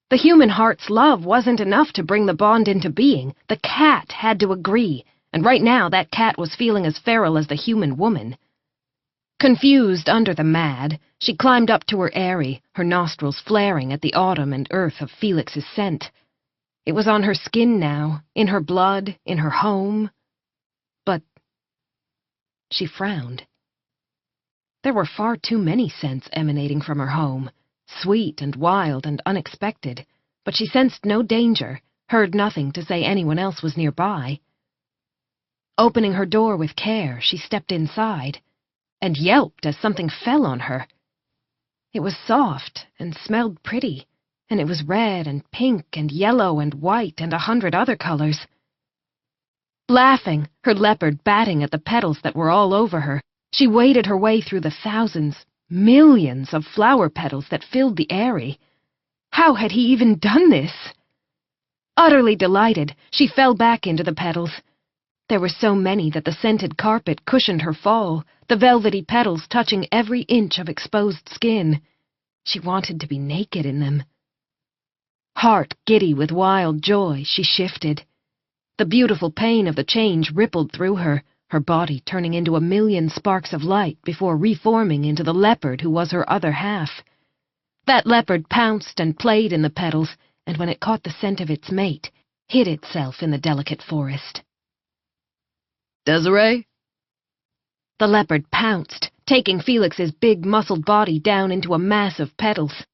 The human heart's love wasn't enough to bring the bond into being. The cat had to agree, and right now that cat was feeling as feral as the human woman. Confused under the mad, she climbed up to her eyrie, her nostrils flaring at the autumn and earth of Felix's scent. It was on her skin now, in her blood, in her home. But she frowned. There were far too many scents emanating from her home, sweet and wild and unexpected, but she sensed no danger, heard nothing to say anyone else was nearby. Opening her door with care, she stepped inside, and yelped as something fell on her. It was soft and smelled pretty, and it was red and pink and yellow and white and 100 other colors. Laughing, her leopard batting at the petals that were all over her, she waded her way through the thousands, millions of flower petals that filled the eyrie. How had he even done this? Utterly delighted, she fell back into the petals. There were so many that the scented carpet cushioned her fall, the velvety petals touching every inch of exposed skin. She wanted to be naked in them. Heart giddy with wild joy, she shifted. The beautiful pain of the change rippled through her, her body turning into 1,000,000 sparks of light before reforming into the leopard who was her other half. That leopard pounced and played in the petals, and when it caught the scent of its mate, hid itself in the delicate forest. Desiree? The leopard pounced, taking Felix's big, muscled body down into a mass of petals.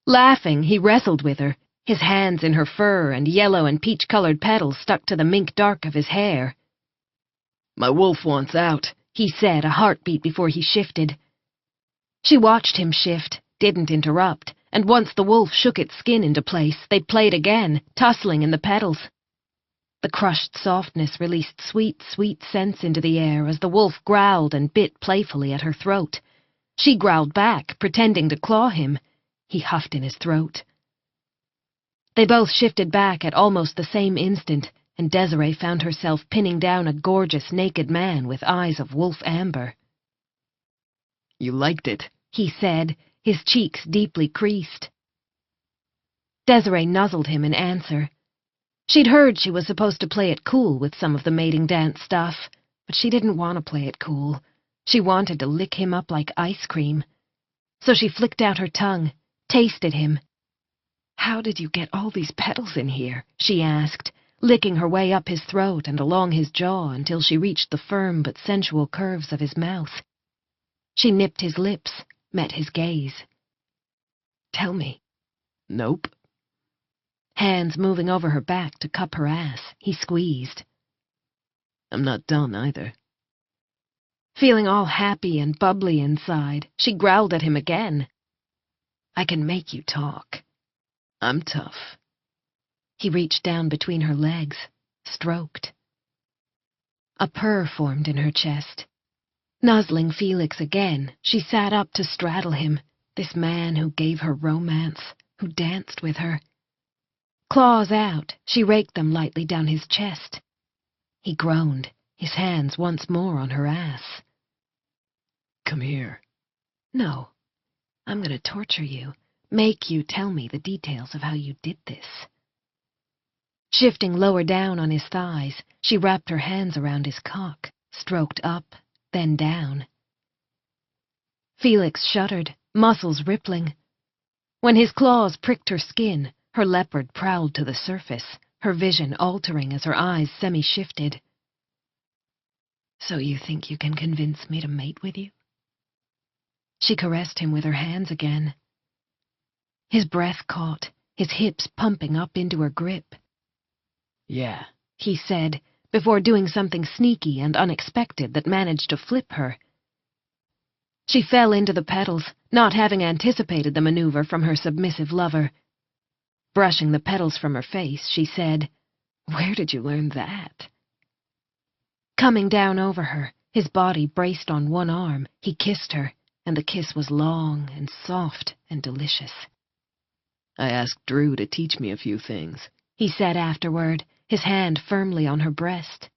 Laughing, he wrestled with her, his hands in her fur and yellow and peach-colored petals stuck to the mink dark of his hair. My wolf wants out, he said, a heartbeat before he shifted. She watched him shift, didn't interrupt, and once the wolf shook its skin into place, they played again, tussling in the petals. The crushed softness released sweet, sweet scents into the air as the wolf growled and bit playfully at her throat. She growled back, pretending to claw him. He huffed in his throat. They both shifted back at almost the same instant, and Desiree found herself pinning down a gorgeous naked man with eyes of wolf amber. You liked it, he said, his cheeks deeply creased. Desiree nuzzled him in answer. She'd heard she was supposed to play it cool with some of the mating dance stuff, but she didn't want to play it cool. She wanted to lick him up like ice cream. So she flicked out her tongue, tasted him. How did you get all these petals in here? She asked, licking her way up his throat and along his jaw until she reached the firm but sensual curves of his mouth. She nipped his lips, met his gaze. Tell me. Nope. Hands moving over her back to cup her ass, he squeezed. I'm not done either. Feeling all happy and bubbly inside, she growled at him again. I can make you talk. I'm tough. He reached down between her legs, stroked. A purr formed in her chest. Nuzzling Felix again, she sat up to straddle him, this man who gave her romance, who danced with her. Claws out, she raked them lightly down his chest. He groaned, his hands once more on her ass. Come here. No, I'm going to torture you, make you tell me the details of how you did this. Shifting lower down on his thighs, she wrapped her hands around his cock, stroked up, then down. Felix shuddered, muscles rippling. When his claws pricked her skin, her leopard prowled to the surface, her vision altering as her eyes semi-shifted. So you think you can convince me to mate with you? She caressed him with her hands again. His breath caught, his hips pumping up into her grip. Yeah, he said, before doing something sneaky and unexpected that managed to flip her. She fell into the petals, not having anticipated the maneuver from her submissive lover. Brushing the petals from her face, she said, Where did you learn that? Coming down over her, his body braced on one arm, he kissed her, and the kiss was long and soft and delicious. I asked Drew to teach me a few things, he said afterward, his hand firmly on her breast.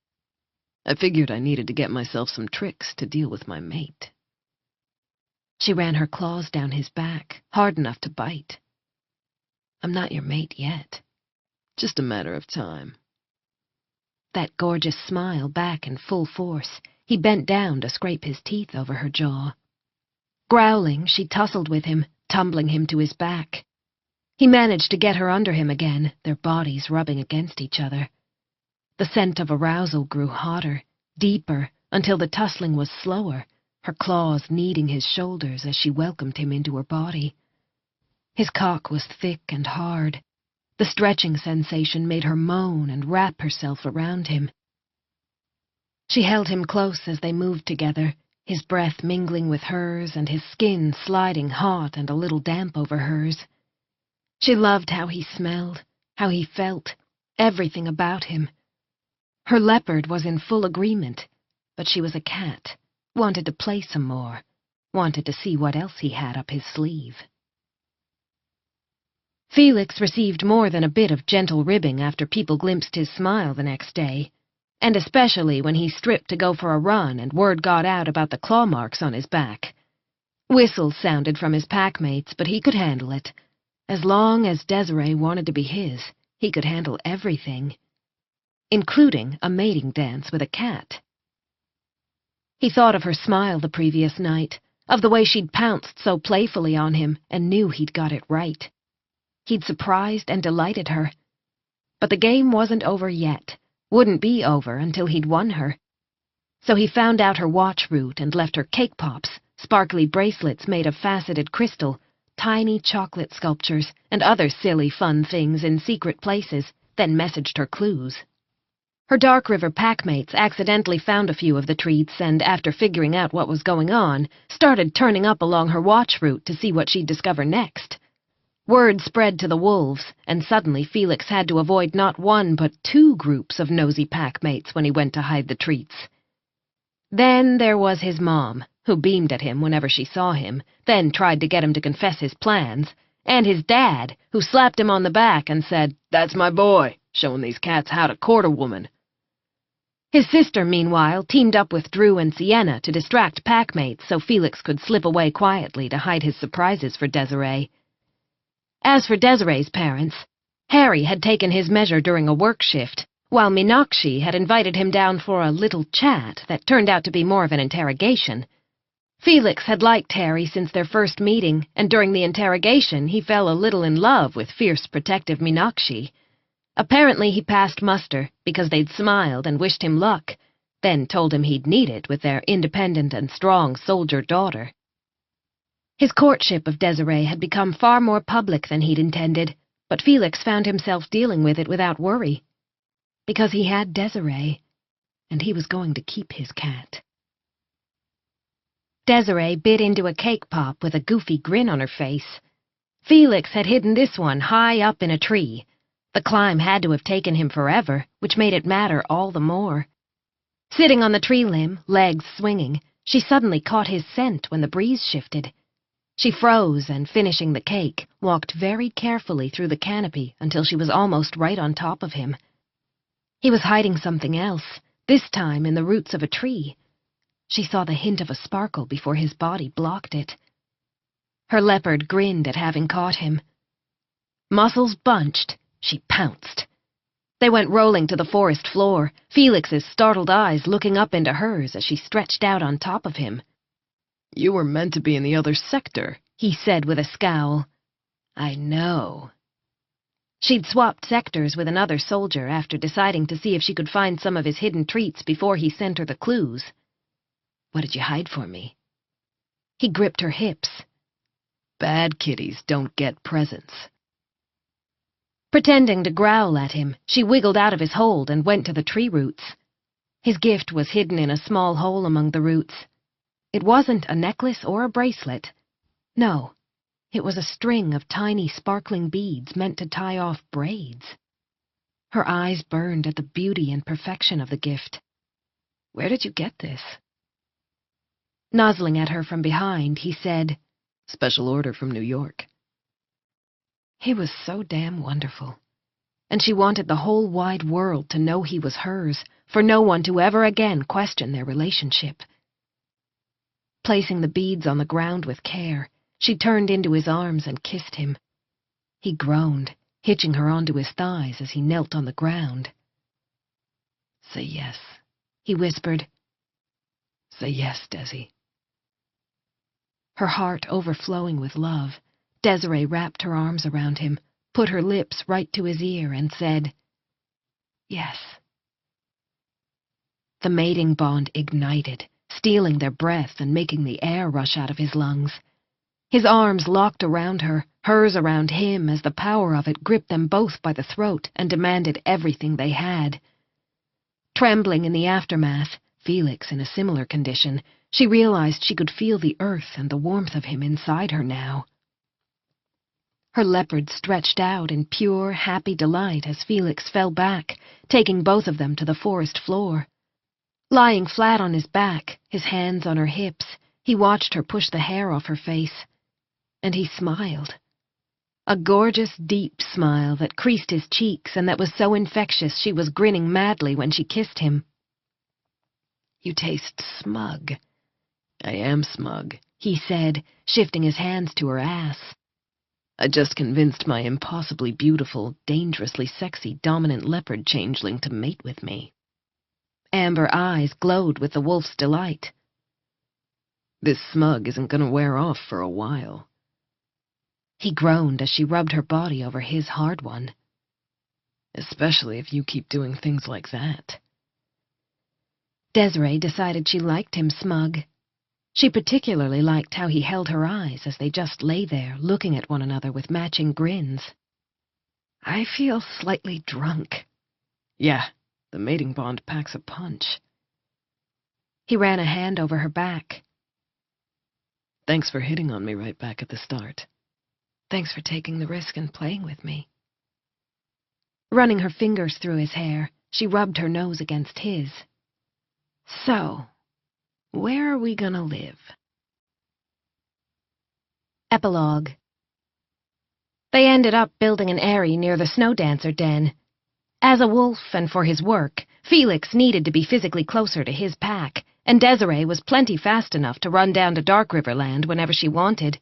I figured I needed to get myself some tricks to deal with my mate. She ran her claws down his back, hard enough to bite. I'm not your mate yet. Just a matter of time. that gorgeous smile back in full force, he bent down to scrape his teeth over her jaw. Growling, she tussled with him, tumbling him to his back. He managed to get her under him again, their bodies rubbing against each other. The scent of arousal grew hotter, deeper, until the tussling was slower, her claws kneading his shoulders as she welcomed him into her body. His cock was thick and hard. The stretching sensation made her moan and wrap herself around him. She held him close as they moved together, his breath mingling with hers and his skin sliding hot and a little damp over hers. She loved how he smelled, how he felt, everything about him. Her leopard was in full agreement, but she was a cat, wanted to play some more, wanted to see what else he had up his sleeve. Felix received more than a bit of gentle ribbing after people glimpsed his smile the next day, and especially when he stripped to go for a run and word got out about the claw marks on his back. Whistles sounded from his packmates, but he could handle it. As long as Desiree wanted to be his, he could handle everything, including a mating dance with a cat. He thought of her smile the previous night, of the way she'd pounced so playfully on him and knew he'd got it right. He'd surprised and delighted her. But the game wasn't over yet, wouldn't be over until he'd won her. So he found out her watch route and left her cake pops, sparkly bracelets made of faceted crystal, tiny chocolate sculptures, and other silly fun things in secret places, then messaged her clues. Her Dark River packmates accidentally found a few of the treats and, after figuring out what was going on, started turning up along her watch route to see what she'd discover next. Word spread to the wolves, and suddenly Felix had to avoid not one but 2 groups of nosy packmates when he went to hide the treats. Then there was his mom, who beamed at him whenever she saw him, then tried to get him to confess his plans, and his dad, who slapped him on the back and said, "That's my boy, showing these cats how to court a woman." His sister, meanwhile, teamed up with Drew and Sienna to distract packmates so Felix could slip away quietly to hide his surprises for Desiree. As for Desiree's parents, Harry had taken his measure during a work shift, while Meenakshi had invited him down for a little chat that turned out to be more of an interrogation. Felix had liked Harry since their first meeting, and during the interrogation he fell a little in love with fierce, protective Meenakshi. Apparently he passed muster because they'd smiled and wished him luck, then told him he'd need it with their independent and strong soldier daughter. His courtship of Desiree had become far more public than he'd intended, but Felix found himself dealing with it without worry. Because he had Desiree, and he was going to keep his cat. Desiree bit into a cake pop with a goofy grin on her face. Felix had hidden this one high up in a tree. The climb had to have taken him forever, which made it matter all the more. Sitting on the tree limb, legs swinging, she suddenly caught his scent when the breeze shifted. She froze and, finishing the cake, walked very carefully through the canopy until she was almost right on top of him. He was hiding something else, this time in the roots of a tree. She saw the hint of a sparkle before his body blocked it. Her leopard grinned at having caught him. Muscles bunched, she pounced. They went rolling to the forest floor, Felix's startled eyes looking up into hers as she stretched out on top of him. "You were meant to be in the other sector," he said with a scowl. "I know." She'd swapped sectors with another soldier after deciding to see if she could find some of his hidden treats before he sent her the clues. "What did you hide for me?" He gripped her hips. "Bad kitties don't get presents." Pretending to growl at him, she wiggled out of his hold and went to the tree roots. His gift was hidden in a small hole among the roots. It wasn't a necklace or a bracelet. No, it was a string of tiny sparkling beads meant to tie off braids. Her eyes burned at the beauty and perfection of the gift. "Where did you get this?" Nuzzling at her from behind, he said, "Special order from New York." He was so damn wonderful, and she wanted the whole wide world to know he was hers, for no one to ever again question their relationship. Placing the beads on the ground with care, she turned into his arms and kissed him. He groaned, hitching her onto his thighs as he knelt on the ground. Say yes, he whispered. say yes, Desi. Her heart overflowing with love, Desiree wrapped her arms around him, put her lips right to his ear, and said, "Yes." The mating bond ignited, stealing their breath and making the air rush out of his lungs. His arms locked around her, hers around him, as the power of it gripped them both by the throat and demanded everything they had. Trembling in the aftermath, Felix in a similar condition, she realized she could feel the earth and the warmth of him inside her now. Her leopard stretched out in pure, happy delight as Felix fell back, taking both of them to the forest floor. Lying flat on his back, his hands on her hips, he watched her push the hair off her face. And he smiled. A gorgeous, deep smile that creased his cheeks and that was so infectious she was grinning madly when she kissed him. You taste smug. I am smug, he said, shifting his hands to her ass. I just convinced my impossibly beautiful, dangerously sexy, dominant leopard changeling to mate with me. Amber eyes glowed with the wolf's delight. This smug isn't going to wear off for a while. He groaned as she rubbed her body over his hard one. Especially if you keep doing things like that. Desiree decided she liked him smug. She particularly liked how he held her eyes as they just lay there, looking at one another with matching grins. I feel slightly drunk. Yeah, the mating bond packs a punch. He ran a hand over her back. Thanks for hitting on me right back at the start. Thanks for taking the risk and playing with me. Running her fingers through his hair, she rubbed her nose against his. So, where are we gonna live? Epilogue. They ended up building an eyrie near the snow dancer den. As a wolf and for his work, Felix needed to be physically closer to his pack, and Desiree was plenty fast enough to run down to Dark River Land whenever she wanted.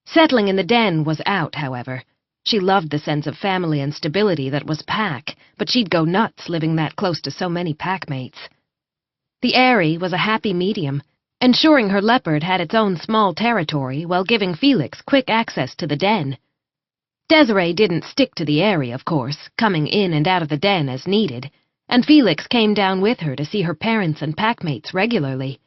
Settling in the den was out, however. She loved the sense of family and stability that was pack, but she'd go nuts living that close to so many packmates. The eyrie was a happy medium, ensuring her leopard had its own small territory while giving Felix quick access to the den. Desiree didn't stick to the eyrie, of course, coming in and out of the den as needed, and Felix came down with her to see her parents and packmates regularly.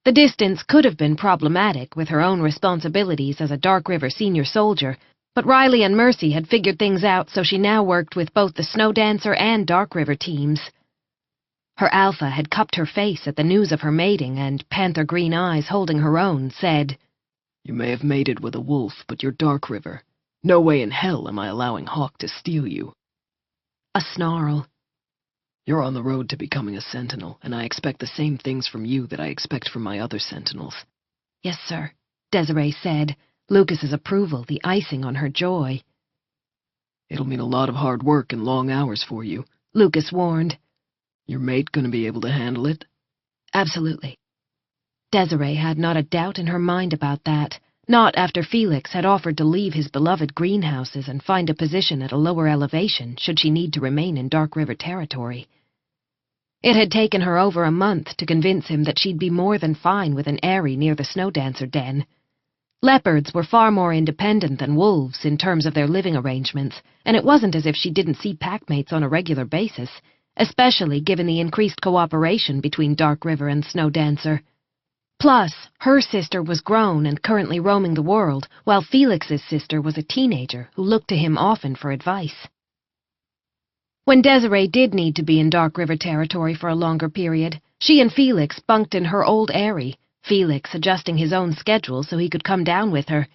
The distance could have been problematic with her own responsibilities as a Dark River senior soldier, but Riley and Mercy had figured things out, so she now worked with both the Snow Dancer and Dark River teams. Her alpha had cupped her face at the news of her mating, and panther green eyes holding her own said, You may have mated with a wolf, but you're Dark River. No way in hell am I allowing Hawk to steal you. A snarl. You're on the road to becoming a sentinel, and I expect the same things from you that I expect from my other sentinels. Yes, sir, Desiree said, Lucas's approval the icing on her joy. It'll mean a lot of hard work and long hours for you, Lucas warned. Your mate gonna be able to handle it? Absolutely. Desiree had not a doubt in her mind about that, not after Felix had offered to leave his beloved greenhouses and find a position at a lower elevation should she need to remain in Dark River territory. It had taken her over a month to convince him that she'd be more than fine with an eyrie near the Snow Dancer den. Leopards were far more independent than wolves in terms of their living arrangements, and it wasn't as if she didn't see packmates on a regular basis, especially given the increased cooperation between Dark River and Snow Dancer. Plus, her sister was grown and currently roaming the world, while Felix's sister was a teenager who looked to him often for advice. When Desiree did need to be in Dark River territory for a longer period, she and Felix bunked in her old eyrie, Felix adjusting his own schedule so he could come down with her.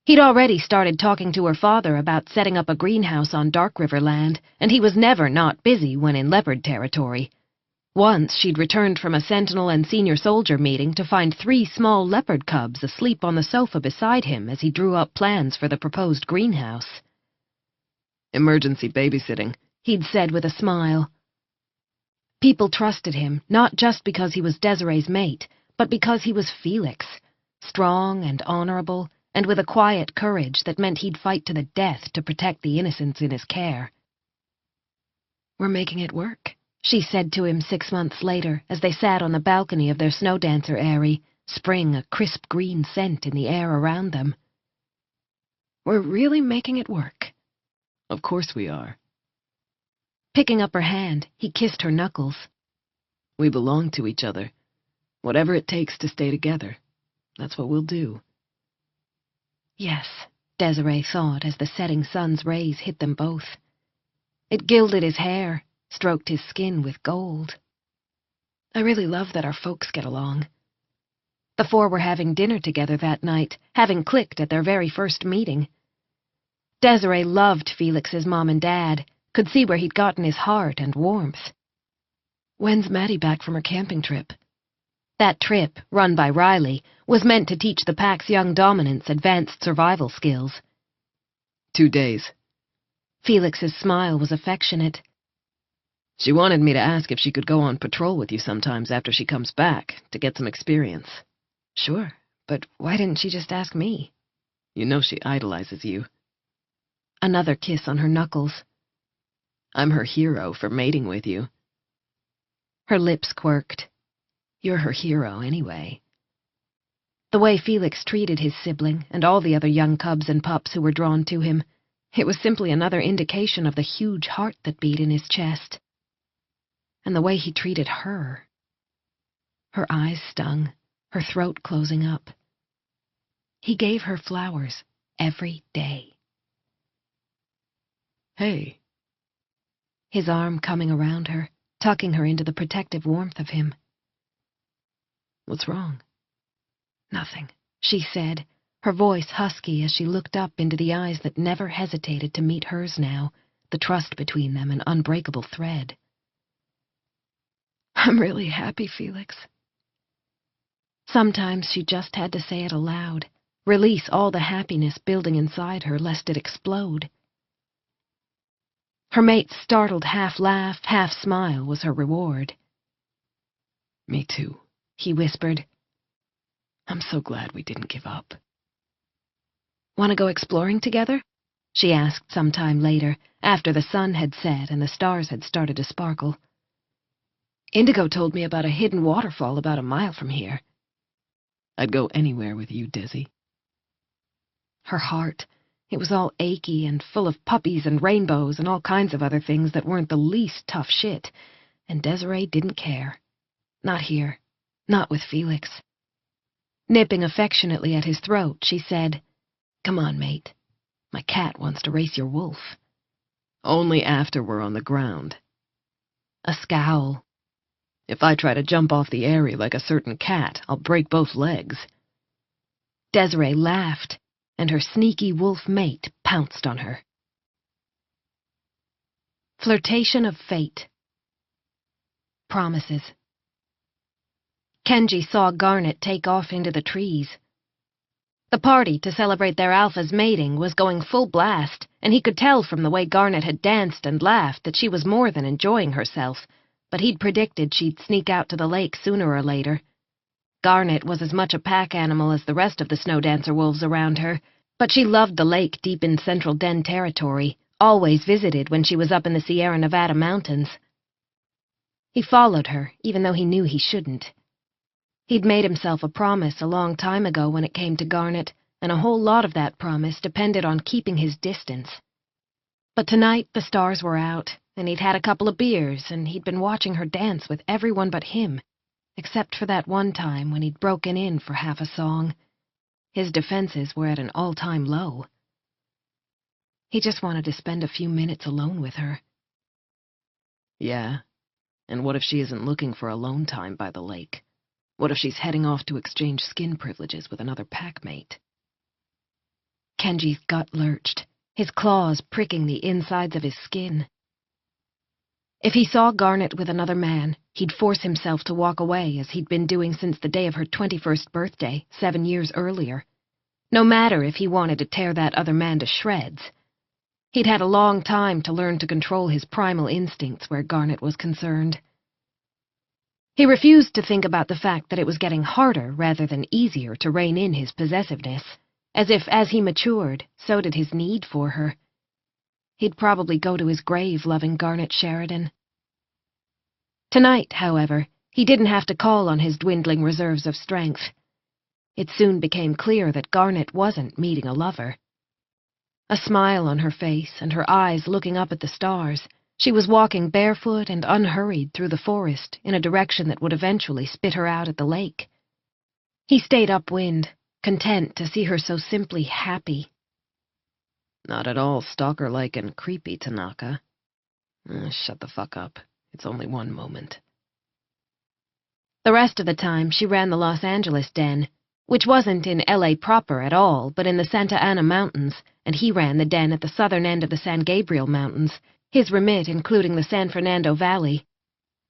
He'd already started talking to her father about setting up a greenhouse on Dark River Land, and he was never not busy when in leopard territory. Once she'd returned from a sentinel and senior soldier meeting to find 3 small leopard cubs asleep on the sofa beside him as he drew up plans for the proposed greenhouse. Emergency babysitting, he'd said with a smile. People trusted him, not just because he was Desiree's mate, but because he was Felix, strong and honorable, and with a quiet courage that meant he'd fight to the death to protect the innocents in his care. We're making it work, she said to him 6 months later as they sat on the balcony of their snow dancer eyrie, spring a crisp green scent in the air around them. We're really making it work. Of course we are. Picking up her hand, he kissed her knuckles. We belong to each other. Whatever it takes to stay together, that's what we'll do. Yes, Desiree thought as the setting sun's rays hit them both. It gilded his hair, stroked his skin with gold. I really love that our folks get along. The four were having dinner together that night, having clicked at their very first meeting. Desiree loved Felix's mom and dad, could see where he'd gotten his heart and warmth. When's Maddie back from her camping trip? That trip, run by Riley, was meant to teach the pack's young dominants advanced survival skills. 2 days. Felix's smile was affectionate. She wanted me to ask if she could go on patrol with you sometimes after she comes back, to get some experience. Sure, but why didn't she just ask me? You know she idolizes you. Another kiss on her knuckles. I'm her hero for mating with you. Her lips quirked. You're her hero anyway. The way Felix treated his sibling and all the other young cubs and pups who were drawn to him, it was simply another indication of the huge heart that beat in his chest. And the way he treated her. Her eyes stung, her throat closing up. He gave her flowers every day. Hey. His arm coming around her, tucking her into the protective warmth of him. What's wrong? Nothing, she said, her voice husky as she looked up into the eyes that never hesitated to meet hers now, the trust between them an unbreakable thread. I'm really happy, Felix. Sometimes she just had to say it aloud, release all the happiness building inside her lest it explode. Her mate's startled half-laugh, half-smile was her reward. Me too, he whispered. I'm so glad we didn't give up. Want to go exploring together? She asked some time later, after the sun had set and the stars had started to sparkle. Indigo told me about a hidden waterfall about a mile from here. I'd go anywhere with you, Desi. Her heart, it was all achy and full of puppies and rainbows and all kinds of other things that weren't the least tough shit, and Desiree didn't care. Not here. Not with Felix. Nipping affectionately at his throat, she said, "Come on, mate. My cat wants to race your wolf." Only after we're on the ground. A scowl. If I try to jump off the eyrie like a certain cat, I'll break both legs. Desiree laughed, and her sneaky wolf mate pounced on her. Flirtation of fate. Promises. Kenji saw Garnet take off into the trees. The party to celebrate their alpha's mating was going full blast, and he could tell from the way Garnet had danced and laughed that she was more than enjoying herself, but he'd predicted she'd sneak out to the lake sooner or later. Garnet was as much a pack animal as the rest of the snow dancer wolves around her, but she loved the lake deep in Central Den territory, always visited when she was up in the Sierra Nevada mountains. He followed her, even though he knew he shouldn't. He'd made himself a promise a long time ago when it came to Garnet, and a whole lot of that promise depended on keeping his distance. But tonight the stars were out, and he'd had a couple of beers, and he'd been watching her dance with everyone but him, except for that one time when he'd broken in for half a song. His defenses were at an all-time low. He just wanted to spend a few minutes alone with her. Yeah, and what if she isn't looking for alone time by the lake? What if she's heading off to exchange skin privileges with another packmate? Kenji's gut lurched, his claws pricking the insides of his skin. If he saw Garnet with another man, he'd force himself to walk away as he'd been doing since the day of her 21st birthday, 7 years earlier. No matter if he wanted to tear that other man to shreds. He'd had a long time to learn to control his primal instincts where Garnet was concerned. He refused to think about the fact that it was getting harder rather than easier to rein in his possessiveness, as if as he matured, so did his need for her. He'd probably go to his grave loving Garnet Sheridan. Tonight, however, he didn't have to call on his dwindling reserves of strength. It soon became clear that Garnet wasn't meeting a lover. A smile on her face and her eyes looking up at the stars, she was walking barefoot and unhurried through the forest in a direction that would eventually spit her out at the lake. He stayed upwind, content to see her so simply happy. Not at all stalker-like and creepy, Tanaka. Shut the fuck up. It's only one moment. The rest of the time, she ran the Los Angeles den, which wasn't in L.A. proper at all, but in the Santa Ana Mountains, and he ran the den at the southern end of the San Gabriel Mountains, his remit including the San Fernando Valley.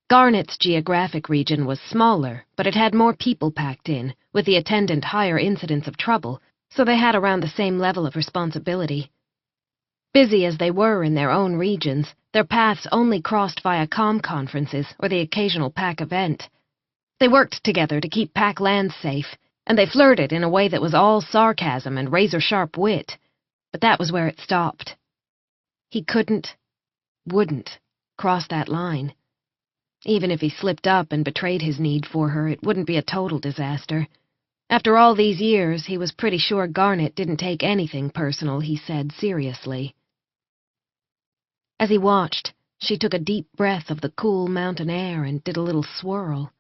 Garnet's geographic region was smaller, but it had more people packed in, with the attendant higher incidence of trouble, so they had around the same level of responsibility. Busy as they were in their own regions, their paths only crossed via comm conferences or the occasional PAC event. They worked together to keep PAC lands safe, and they flirted in a way that was all sarcasm and razor-sharp wit, but that was where it stopped. He wouldn't cross that line. Even if he slipped up and betrayed his need for her, it wouldn't be a total disaster. After all these years, he was pretty sure Garnet didn't take anything personal he said seriously. As he watched, she took a deep breath of the cool mountain air and did a little swirl.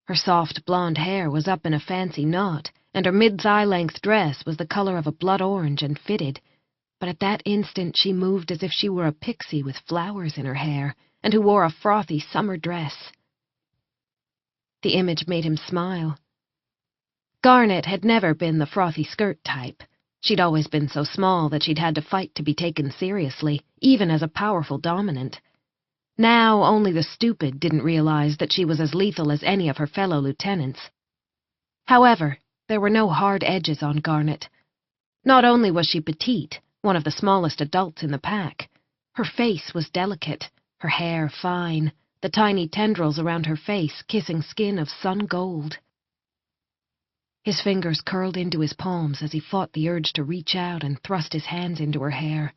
Her soft blonde hair was up in a fancy knot, and her mid-thigh-length dress was the color of a blood orange and fitted, but at that instant she moved as if she were a pixie with flowers in her hair, and who wore a frothy summer dress. The image made him smile. Garnet had never been the frothy skirt type. She'd always been so small that she'd had to fight to be taken seriously, even as a powerful dominant. Now only the stupid didn't realize that she was as lethal as any of her fellow lieutenants. However, there were no hard edges on Garnet. Not only was she petite, one of the smallest adults in the pack, her face was delicate, her hair fine, the tiny tendrils around her face kissing skin of sun gold. His fingers curled into his palms as he fought the urge to reach out and thrust his hands into her hair,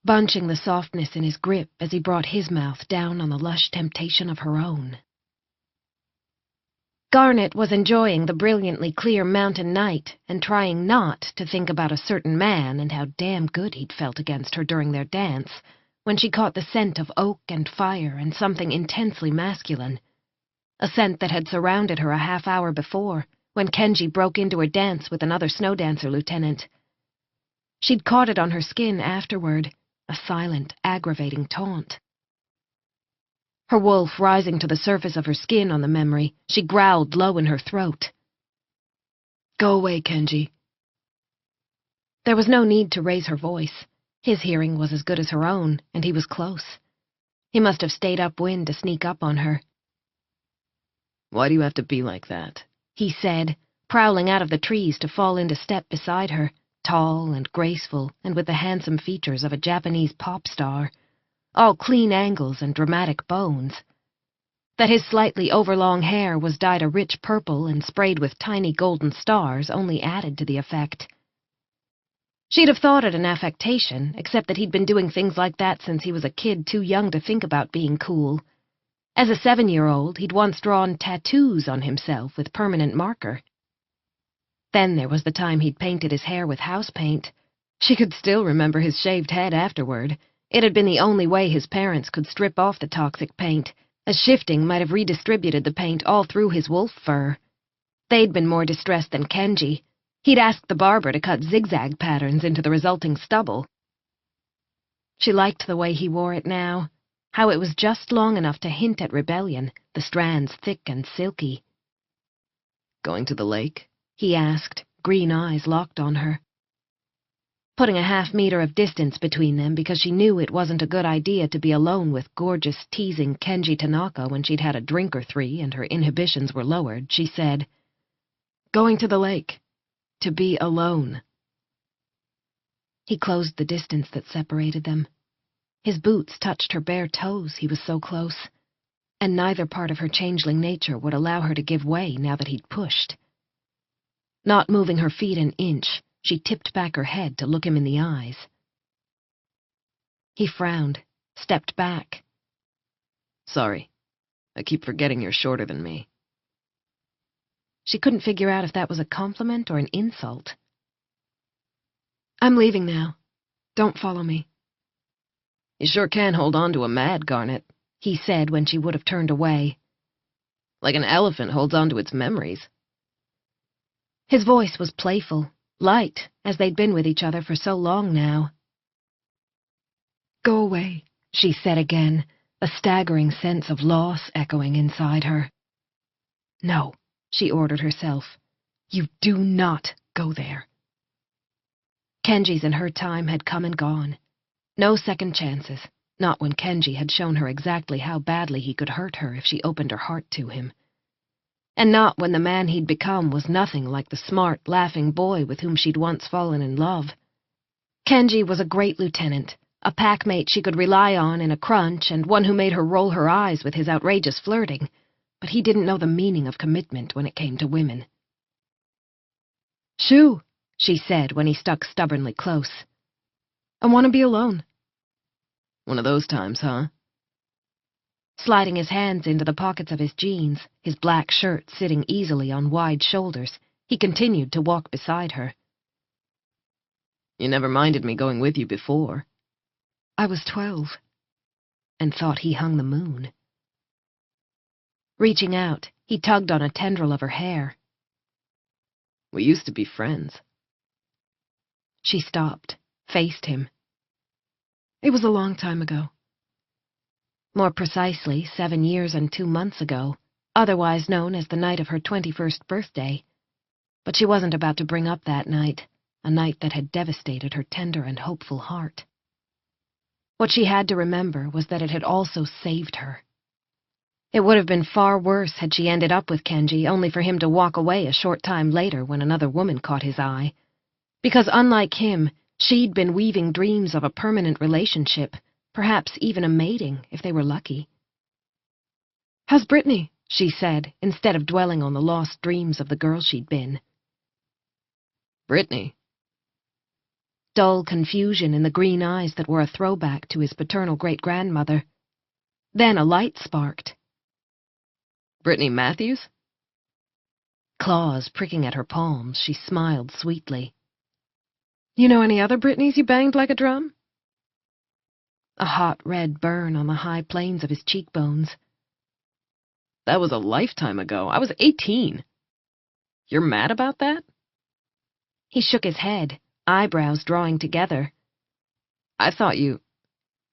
bunching the softness in his grip as he brought his mouth down on the lush temptation of her own. Garnet was enjoying the brilliantly clear mountain night and trying not to think about a certain man and how damn good he'd felt against her during their dance, when she caught the scent of oak and fire and something intensely masculine, a scent that had surrounded her a half hour before, when Kenji broke into her dance with another snow dancer lieutenant. She'd caught it on her skin afterward, a silent, aggravating taunt. Her wolf rising to the surface of her skin on the memory, she growled low in her throat. Go away, Kenji. There was no need to raise her voice. His hearing was as good as her own, and he was close. He must have stayed upwind to sneak up on her. Why do you have to be like that? He said, prowling out of the trees to fall into step beside her, tall and graceful and with the handsome features of a Japanese pop star, all clean angles and dramatic bones. That his slightly overlong hair was dyed a rich purple and sprayed with tiny golden stars only added to the effect. She'd have thought it an affectation, except that he'd been doing things like that since he was a kid too young to think about being cool. As a 7-year-old, he'd once drawn tattoos on himself with permanent marker. Then there was the time he'd painted his hair with house paint. She could still remember his shaved head afterward. It had been the only way his parents could strip off the toxic paint, as shifting might have redistributed the paint all through his wolf fur. They'd been more distressed than Kenji. He'd asked the barber to cut zigzag patterns into the resulting stubble. She liked the way he wore it now, how it was just long enough to hint at rebellion, the strands thick and silky. Going to the lake? He asked, green eyes locked on her. Putting a half-meter of distance between them because she knew it wasn't a good idea to be alone with gorgeous, teasing Kenji Tanaka when she'd had a drink or three and her inhibitions were lowered, she said, Going to the lake. To be alone. He closed the distance that separated them. His boots touched her bare toes, he was so close, and neither part of her changeling nature would allow her to give way now that he'd pushed. Not moving her feet an inch, she tipped back her head to look him in the eyes. He frowned, stepped back. Sorry. I keep forgetting you're shorter than me. She couldn't figure out if that was a compliment or an insult. I'm leaving now. Don't follow me. You sure can hold on to a mad, Garnet, he said when she would have turned away. Like an elephant holds on to its memories. His voice was playful, light, as they'd been with each other for so long now. Go away, she said again, a staggering sense of loss echoing inside her. No, she ordered herself. You do not go there. Kenji's and her time had come and gone. No second chances, not when Kenji had shown her exactly how badly he could hurt her if she opened her heart to him. And not when the man he'd become was nothing like the smart, laughing boy with whom she'd once fallen in love. Kenji was a great lieutenant, a packmate she could rely on in a crunch and one who made her roll her eyes with his outrageous flirting, but he didn't know the meaning of commitment when it came to women. Shoo, she said when he stuck stubbornly close. I want to be alone. One of those times, huh? Sliding his hands into the pockets of his jeans, his black shirt sitting easily on wide shoulders, he continued to walk beside her. You never minded me going with you before. I was 12, and thought he hung the moon. Reaching out, he tugged on a tendril of her hair. We used to be friends. She stopped, faced him. It was a long time ago. More precisely, 7 years and 2 months ago, otherwise known as the night of her 21st birthday. But she wasn't about to bring up that night, a night that had devastated her tender and hopeful heart. What she had to remember was that it had also saved her. It would have been far worse had she ended up with Kenji only for him to walk away a short time later when another woman caught his eye. Because unlike him, she'd been weaving dreams of a permanent relationship, perhaps even a mating, if they were lucky. How's Brittany? She said, instead of dwelling on the lost dreams of the girl she'd been. Brittany? Dull confusion in the green eyes that were a throwback to his paternal great-grandmother. Then a light sparked. Brittany Matthews? Claws pricking at her palms, she smiled sweetly. You know any other Brittnys you banged like a drum? A hot red burn on the high planes of his cheekbones. That was a lifetime ago. I was 18. You're mad about that? He shook his head, eyebrows drawing together. I thought you...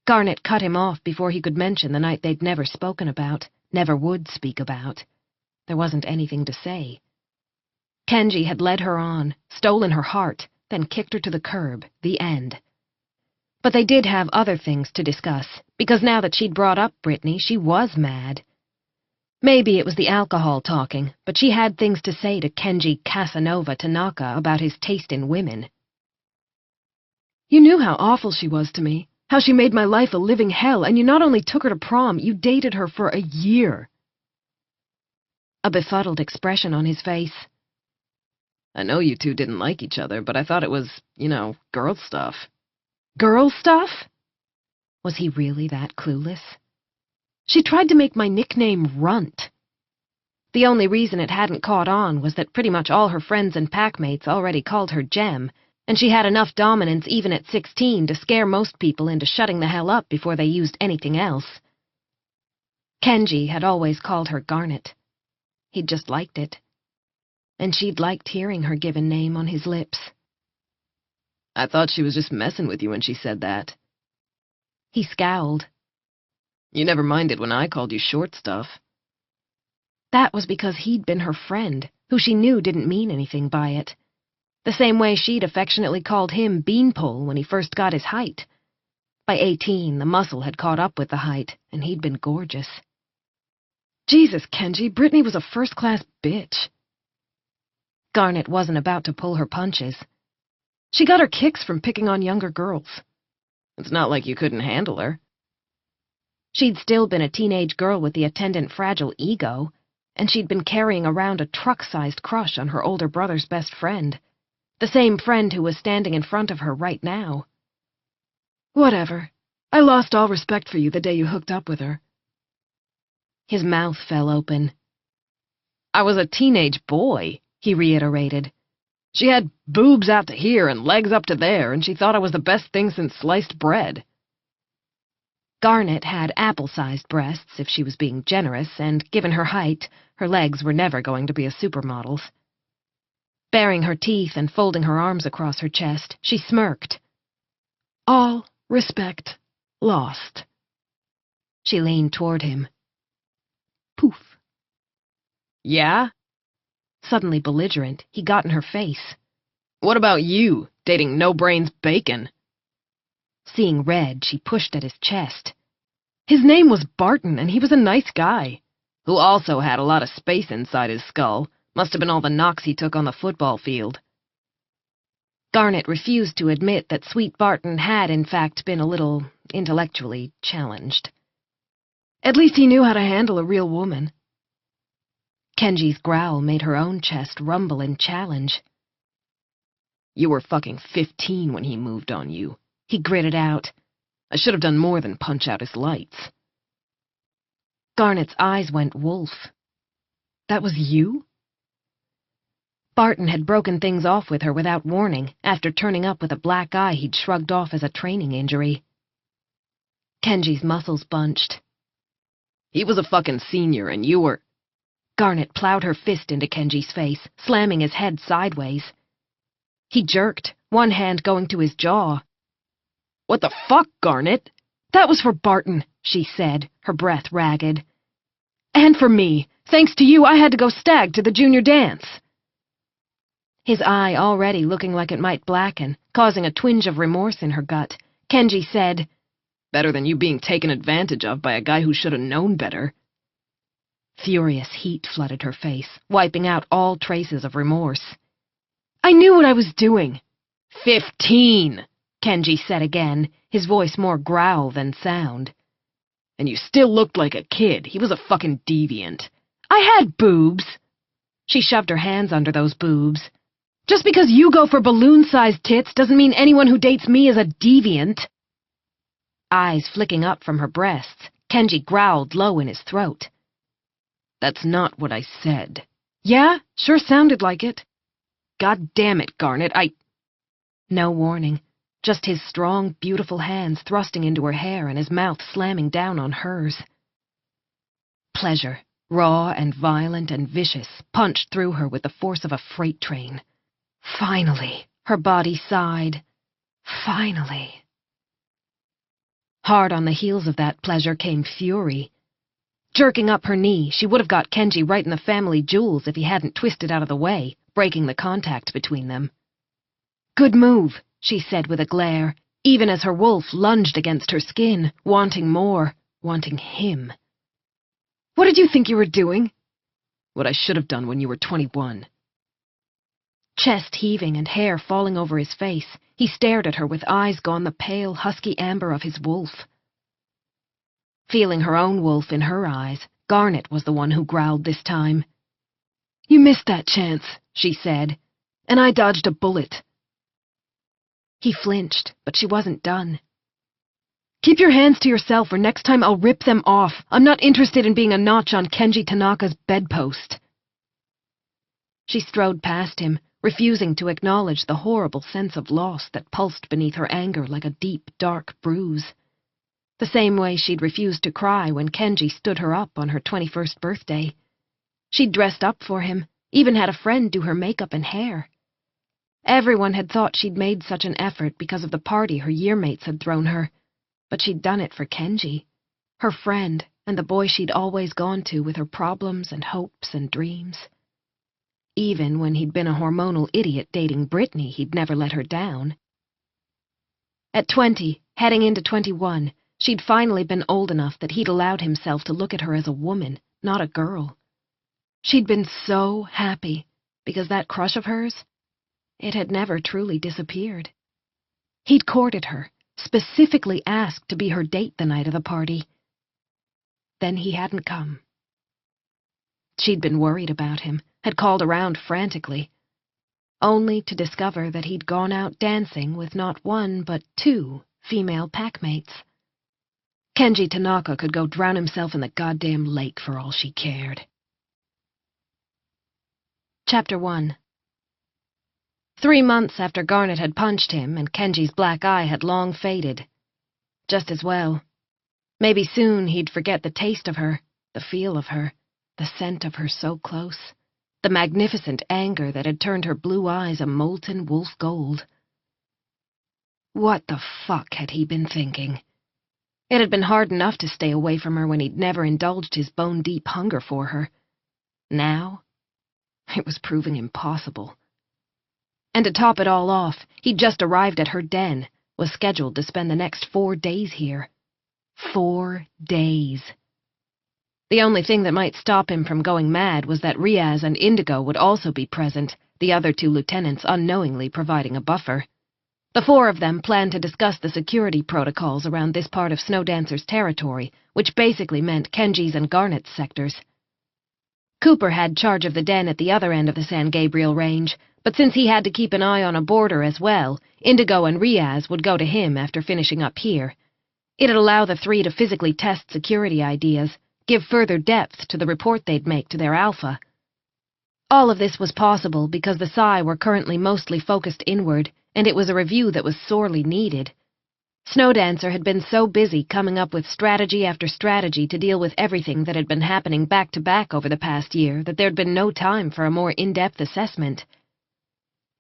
Garnet cut him off before he could mention the night they'd never spoken about, never would speak about. There wasn't anything to say. Kenji had led her on, stolen her heart, then kicked her to the curb, the end. But they did have other things to discuss, because now that she'd brought up Brittany, she was mad. Maybe it was the alcohol talking, but she had things to say to Kenji Casanova Tanaka about his taste in women. You knew how awful she was to me, how she made my life a living hell, and you not only took her to prom, you dated her for a year. A befuddled expression on his face. I know you two didn't like each other, but I thought it was, girl stuff. Girl stuff? Was he really that clueless? She tried to make my nickname Runt. The only reason it hadn't caught on was that pretty much all her friends and packmates already called her Gem, and she had enough dominance even at 16 to scare most people into shutting the hell up before they used anything else. Kenji had always called her Garnet. He'd just liked it. And she'd liked hearing her given name on his lips. I thought she was just messing with you when she said that. He scowled. You never minded when I called you short stuff. That was because he'd been her friend, who she knew didn't mean anything by it. The same way she'd affectionately called him Beanpole when he first got his height. By 18, the muscle had caught up with the height, and he'd been gorgeous. Jesus, Kenji, Brittany was a first-class bitch. Garnet wasn't about to pull her punches. She got her kicks from picking on younger girls. It's not like you couldn't handle her. She'd still been a teenage girl with the attendant fragile ego, and she'd been carrying around a truck-sized crush on her older brother's best friend, the same friend who was standing in front of her right now. Whatever. I lost all respect for you the day you hooked up with her. His mouth fell open. "I was a teenage boy," he reiterated. "She had boobs out to here and legs up to there, and she thought I was the best thing since sliced bread." Garnet had apple-sized breasts, if she was being generous, and given her height, her legs were never going to be a supermodel's. Baring her teeth and folding her arms across her chest, she smirked. "All respect lost." She leaned toward him. Poof. "Yeah?" Suddenly belligerent, he got in her face. "What about you, dating no-brains Bacon?" Seeing red, she pushed at his chest. "His name was Barton, and he was a nice guy, who also had a lot of space inside his skull. Must have been all the knocks he took on the football field." Garnet refused to admit that Sweet Barton had, in fact, been a little intellectually challenged. "At least he knew how to handle a real woman." Kenji's growl made her own chest rumble in challenge. "You were fucking 15 when he moved on you," he gritted out. "I should have done more than punch out his lights." Garnet's eyes went wolf. "That was you?" Barton had broken things off with her without warning, after turning up with a black eye he'd shrugged off as a training injury. Kenji's muscles bunched. "He was a fucking senior, and you were—" Garnet plowed her fist into Kenji's face, slamming his head sideways. He jerked, one hand going to his jaw. "What the fuck, Garnet?" "That was for Barton," she said, her breath ragged. "And for me. Thanks to you, I had to go stag to the junior dance." His eye already looking like it might blacken, causing a twinge of remorse in her gut, Kenji said, "Better than you being taken advantage of by a guy who should have known better." Furious heat flooded her face, wiping out all traces of remorse. "I knew what I was doing." 15, Kenji said again, his voice more growl than sound. "And you still looked like a kid. He was a fucking deviant." "I had boobs." She shoved her hands under those boobs. "Just because you go for balloon-sized tits doesn't mean anyone who dates me is a deviant." Eyes flicking up from her breasts, Kenji growled low in his throat. "That's not what I said." "Yeah? Sure sounded like it." "God damn it, Garnet, No warning, just his strong, beautiful hands thrusting into her hair and his mouth slamming down on hers. Pleasure, raw and violent and vicious, punched through her with the force of a freight train. Finally, her body sighed. Finally. Hard on the heels of that pleasure came fury. Jerking up her knee, she would have got Kenji right in the family jewels if he hadn't twisted out of the way, breaking the contact between them. "Good move," she said with a glare, even as her wolf lunged against her skin, wanting more, wanting him. "What did you think you were doing?" "What I should have done when you were 21. Chest heaving and hair falling over his face, he stared at her with eyes gone the pale, husky amber of his wolf. Feeling her own wolf in her eyes, Garnet was the one who growled this time. "You missed that chance," she said, "and I dodged a bullet." He flinched, but she wasn't done. "Keep your hands to yourself, or next time I'll rip them off. I'm not interested in being a notch on Kenji Tanaka's bedpost." She strode past him, refusing to acknowledge the horrible sense of loss that pulsed beneath her anger like a deep, dark bruise. The same way she'd refused to cry when Kenji stood her up on her 21st birthday. She'd dressed up for him, even had a friend do her makeup and hair. Everyone had thought she'd made such an effort because of the party her yearmates had thrown her, but she'd done it for Kenji, her friend and the boy she'd always gone to with her problems and hopes and dreams. Even when he'd been a hormonal idiot dating Brittany, he'd never let her down. At 20, heading into 21, she'd finally been old enough that he'd allowed himself to look at her as a woman, not a girl. She'd been so happy, because that crush of hers, it had never truly disappeared. He'd courted her, specifically asked to be her date the night of the party. Then he hadn't come. She'd been worried about him, had called around frantically, only to discover that he'd gone out dancing with not one but 2 female packmates. Kenji Tanaka could go drown himself in the goddamn lake for all she cared. Chapter 1. 3 months after Garnet had punched him and Kenji's black eye had long faded. Just as well. Maybe soon he'd forget the taste of her, the feel of her, the scent of her so close, the magnificent anger that had turned her blue eyes a molten wolf gold. What the fuck had he been thinking? It had been hard enough to stay away from her when he'd never indulged his bone-deep hunger for her. Now, it was proving impossible. And to top it all off, he'd just arrived at her den, was scheduled to spend the next 4 days here. 4 days. The only thing that might stop him from going mad was that Riaz and Indigo would also be present, the other 2 lieutenants unknowingly providing a buffer. The 4 of them planned to discuss the security protocols around this part of Snowdancer's territory, which basically meant Kenji's and Garnet's sectors. Cooper had charge of the den at the other end of the San Gabriel range, but since he had to keep an eye on a border as well, Indigo and Riaz would go to him after finishing up here. It'd allow the 3 to physically test security ideas, give further depth to the report they'd make to their alpha. All of this was possible because the Psy were currently mostly focused inward, and it was a review that was sorely needed. Snowdancer had been so busy coming up with strategy after strategy to deal with everything that had been happening back-to-back over the past year that there'd been no time for a more in-depth assessment.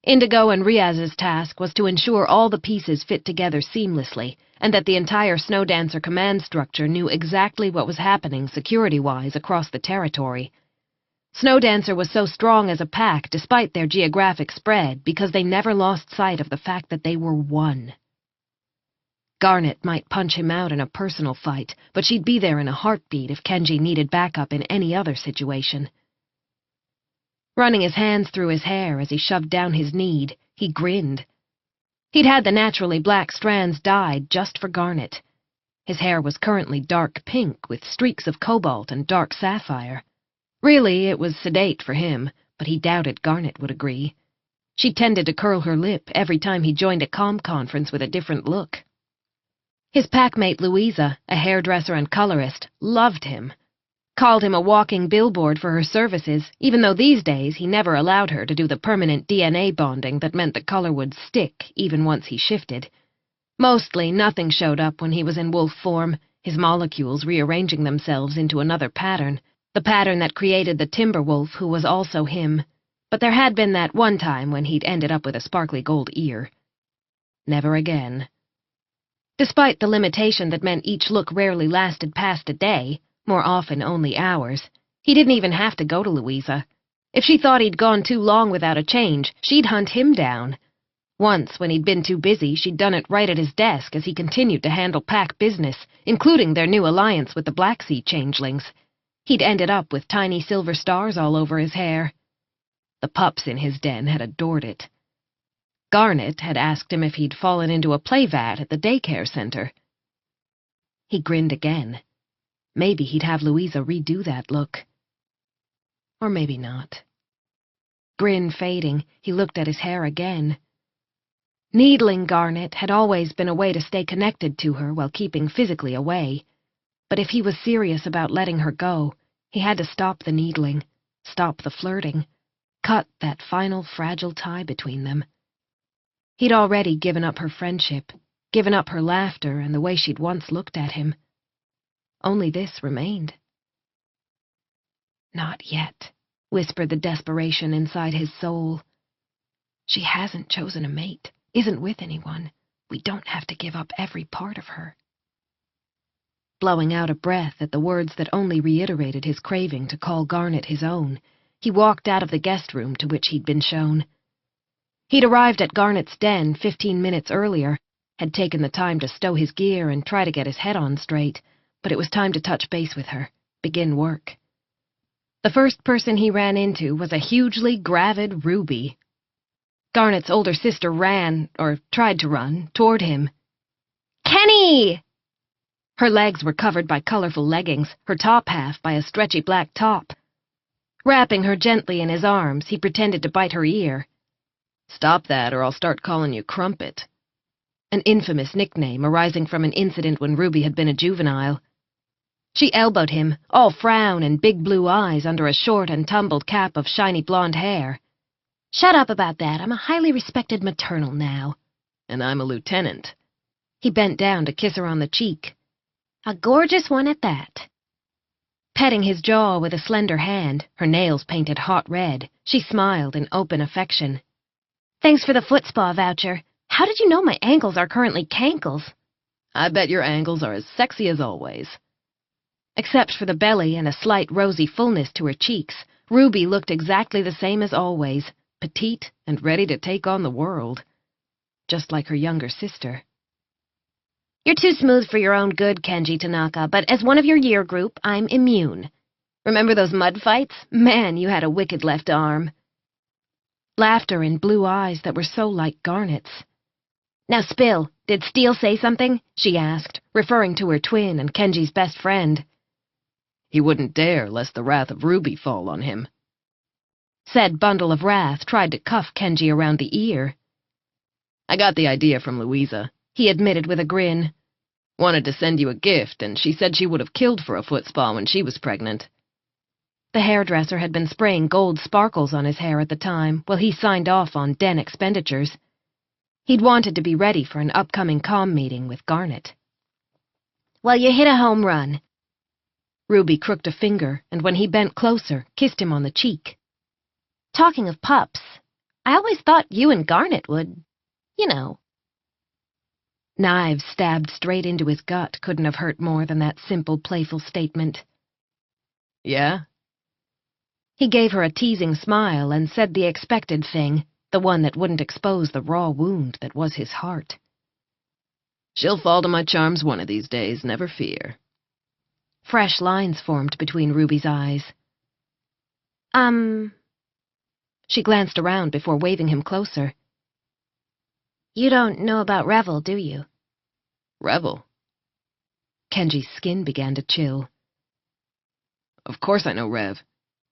Indigo and Riaz's task was to ensure all the pieces fit together seamlessly, and that the entire Snowdancer command structure knew exactly what was happening security-wise across the territory. Snowdancer was so strong as a pack despite their geographic spread because they never lost sight of the fact that they were one. Garnet might punch him out in a personal fight, but she'd be there in a heartbeat if Kenji needed backup in any other situation. Running his hands through his hair as he shoved down his need, he grinned. He'd had the naturally black strands dyed just for Garnet. His hair was currently dark pink with streaks of cobalt and dark sapphire. Really, it was sedate for him, but he doubted Garnet would agree. She tended to curl her lip every time he joined a comm conference with a different look. His packmate Louisa, a hairdresser and colorist, loved him. Called him a walking billboard for her services, even though these days he never allowed her to do the permanent DNA bonding that meant the color would stick even once he shifted. Mostly nothing showed up when he was in wolf form, his molecules rearranging themselves into another pattern, the pattern that created the timber wolf who was also him. But there had been that one time when he'd ended up with a sparkly gold ear. Never again. Despite the limitation that meant each look rarely lasted past a day, more often only hours, he didn't even have to go to Louisa. If she thought he'd gone too long without a change, she'd hunt him down. Once, when he'd been too busy, she'd done it right at his desk as he continued to handle pack business, including their new alliance with the Psy Changelings. He'd ended up with tiny silver stars all over his hair. The pups in his den had adored it. Garnet had asked him if he'd fallen into a play vat at the daycare center. He grinned again. Maybe he'd have Louisa redo that look. Or maybe not. Grin fading, he looked at his hair again. Needling Garnet had always been a way to stay connected to her while keeping physically away. But if he was serious about letting her go, he had to stop the needling, stop the flirting, cut that final fragile tie between them. He'd already given up her friendship, given up her laughter and the way she'd once looked at him. Only this remained. Not yet, whispered the desperation inside his soul. She hasn't chosen a mate, isn't with anyone. We don't have to give up every part of her. Blowing out a breath at the words that only reiterated his craving to call Garnet his own, he walked out of the guest room to which he'd been shown. He'd arrived at Garnet's den 15 minutes earlier, had taken the time to stow his gear and try to get his head on straight, but it was time to touch base with her, begin work. The first person he ran into was a hugely gravid Ruby. Garnet's older sister ran, or tried to run, toward him. "Kenny!" Her legs were covered by colorful leggings, her top half by a stretchy black top. Wrapping her gently in his arms, he pretended to bite her ear. "Stop that or I'll start calling you Crumpet." an infamous nickname arising from an incident when Ruby had been a juvenile. She elbowed him, all frown and big blue eyes under a short and tumbled cap of shiny blonde hair. "Shut up about that. I'm a highly respected maternal now." "And I'm a lieutenant." He bent down to kiss her on the cheek. "A gorgeous one at that." Petting his jaw with a slender hand, her nails painted hot red, she smiled in open affection. "Thanks for the foot spa voucher. How did you know my ankles are currently cankles?" "I bet your ankles are as sexy as always." Except for the belly and a slight rosy fullness to her cheeks, Ruby looked exactly the same as always, petite and ready to take on the world. Just like her younger sister. "You're too smooth for your own good, Kenji Tanaka, but as one of your year group, I'm immune. Remember those mud fights? Man, you had a wicked left arm." Laughter in blue eyes that were so like Garnet's. "Now spill. Did Steele say something?" she asked, referring to her twin and Kenji's best friend. "He wouldn't dare lest the wrath of Ruby fall on him." Said bundle of wrath tried to cuff Kenji around the ear. "I got the idea from Louisa," he admitted with a grin. "Wanted to send you a gift, and she said she would have killed for a foot spa when she was pregnant." The hairdresser had been spraying gold sparkles on his hair at the time, while he signed off on den expenditures. He'd wanted to be ready for an upcoming comm meeting with Garnet. "Well, you hit a home run." Ruby crooked a finger, and when he bent closer, kissed him on the cheek. "Talking of pups, I always thought you and Garnet would, you know." Knives stabbed straight into his gut couldn't have hurt more than that simple, playful statement. "Yeah?" He gave her a teasing smile and said the expected thing, the one that wouldn't expose the raw wound that was his heart. "She'll fall to my charms one of these days, never fear." Fresh lines formed between Ruby's eyes. She glanced around before waving him closer. "You don't know about Revel, do you?" "Revel?" Kenji's skin began to chill. "Of course I know Rev.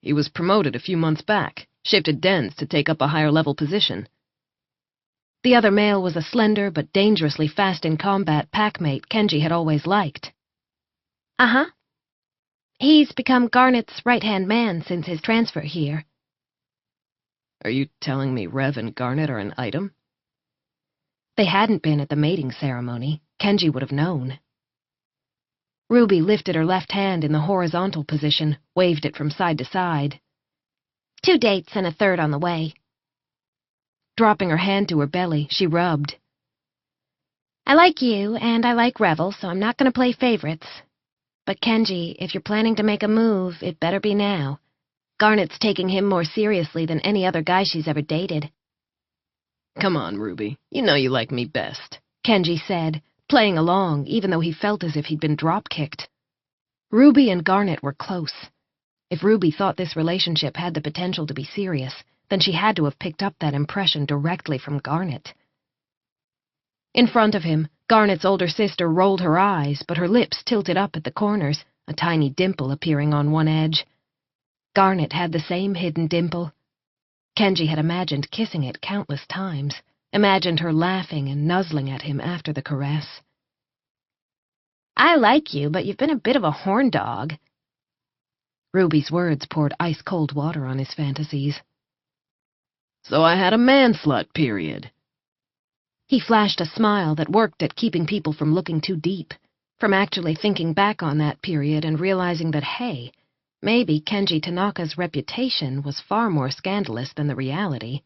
He was promoted a few months back, shifted dens to take up a higher-level position." The other male was a slender but dangerously fast-in-combat packmate Kenji had always liked. "Uh-huh. He's become Garnet's right-hand man since his transfer here." "Are you telling me Rev and Garnet are an item?" They hadn't been at the mating ceremony. Kenji would have known. Ruby lifted her left hand in the horizontal position, waved it from side to side. 2 dates and a third on the way." Dropping her hand to her belly, she rubbed. "I like you, and I like Revel, so I'm not going to play favorites. But Kenji, if you're planning to make a move, it better be now. Garnet's taking him more seriously than any other guy she's ever dated." "Come on, Ruby. You know you like me best," Kenji said, playing along even though he felt as if he'd been drop-kicked. Ruby and Garnet were close. If Ruby thought this relationship had the potential to be serious, then she had to have picked up that impression directly from Garnet. In front of him, Garnet's older sister rolled her eyes, but her lips tilted up at the corners, a tiny dimple appearing on one edge. Garnet had the same hidden dimple. Kenji had imagined kissing it countless times, imagined her laughing and nuzzling at him after the caress. "I like you, but you've been a bit of a horn dog." Ruby's words poured ice-cold water on his fantasies. "So I had a man-slut period." He flashed a smile that worked at keeping people from looking too deep, from actually thinking back on that period and realizing that, hey, maybe Kenji Tanaka's reputation was far more scandalous than the reality.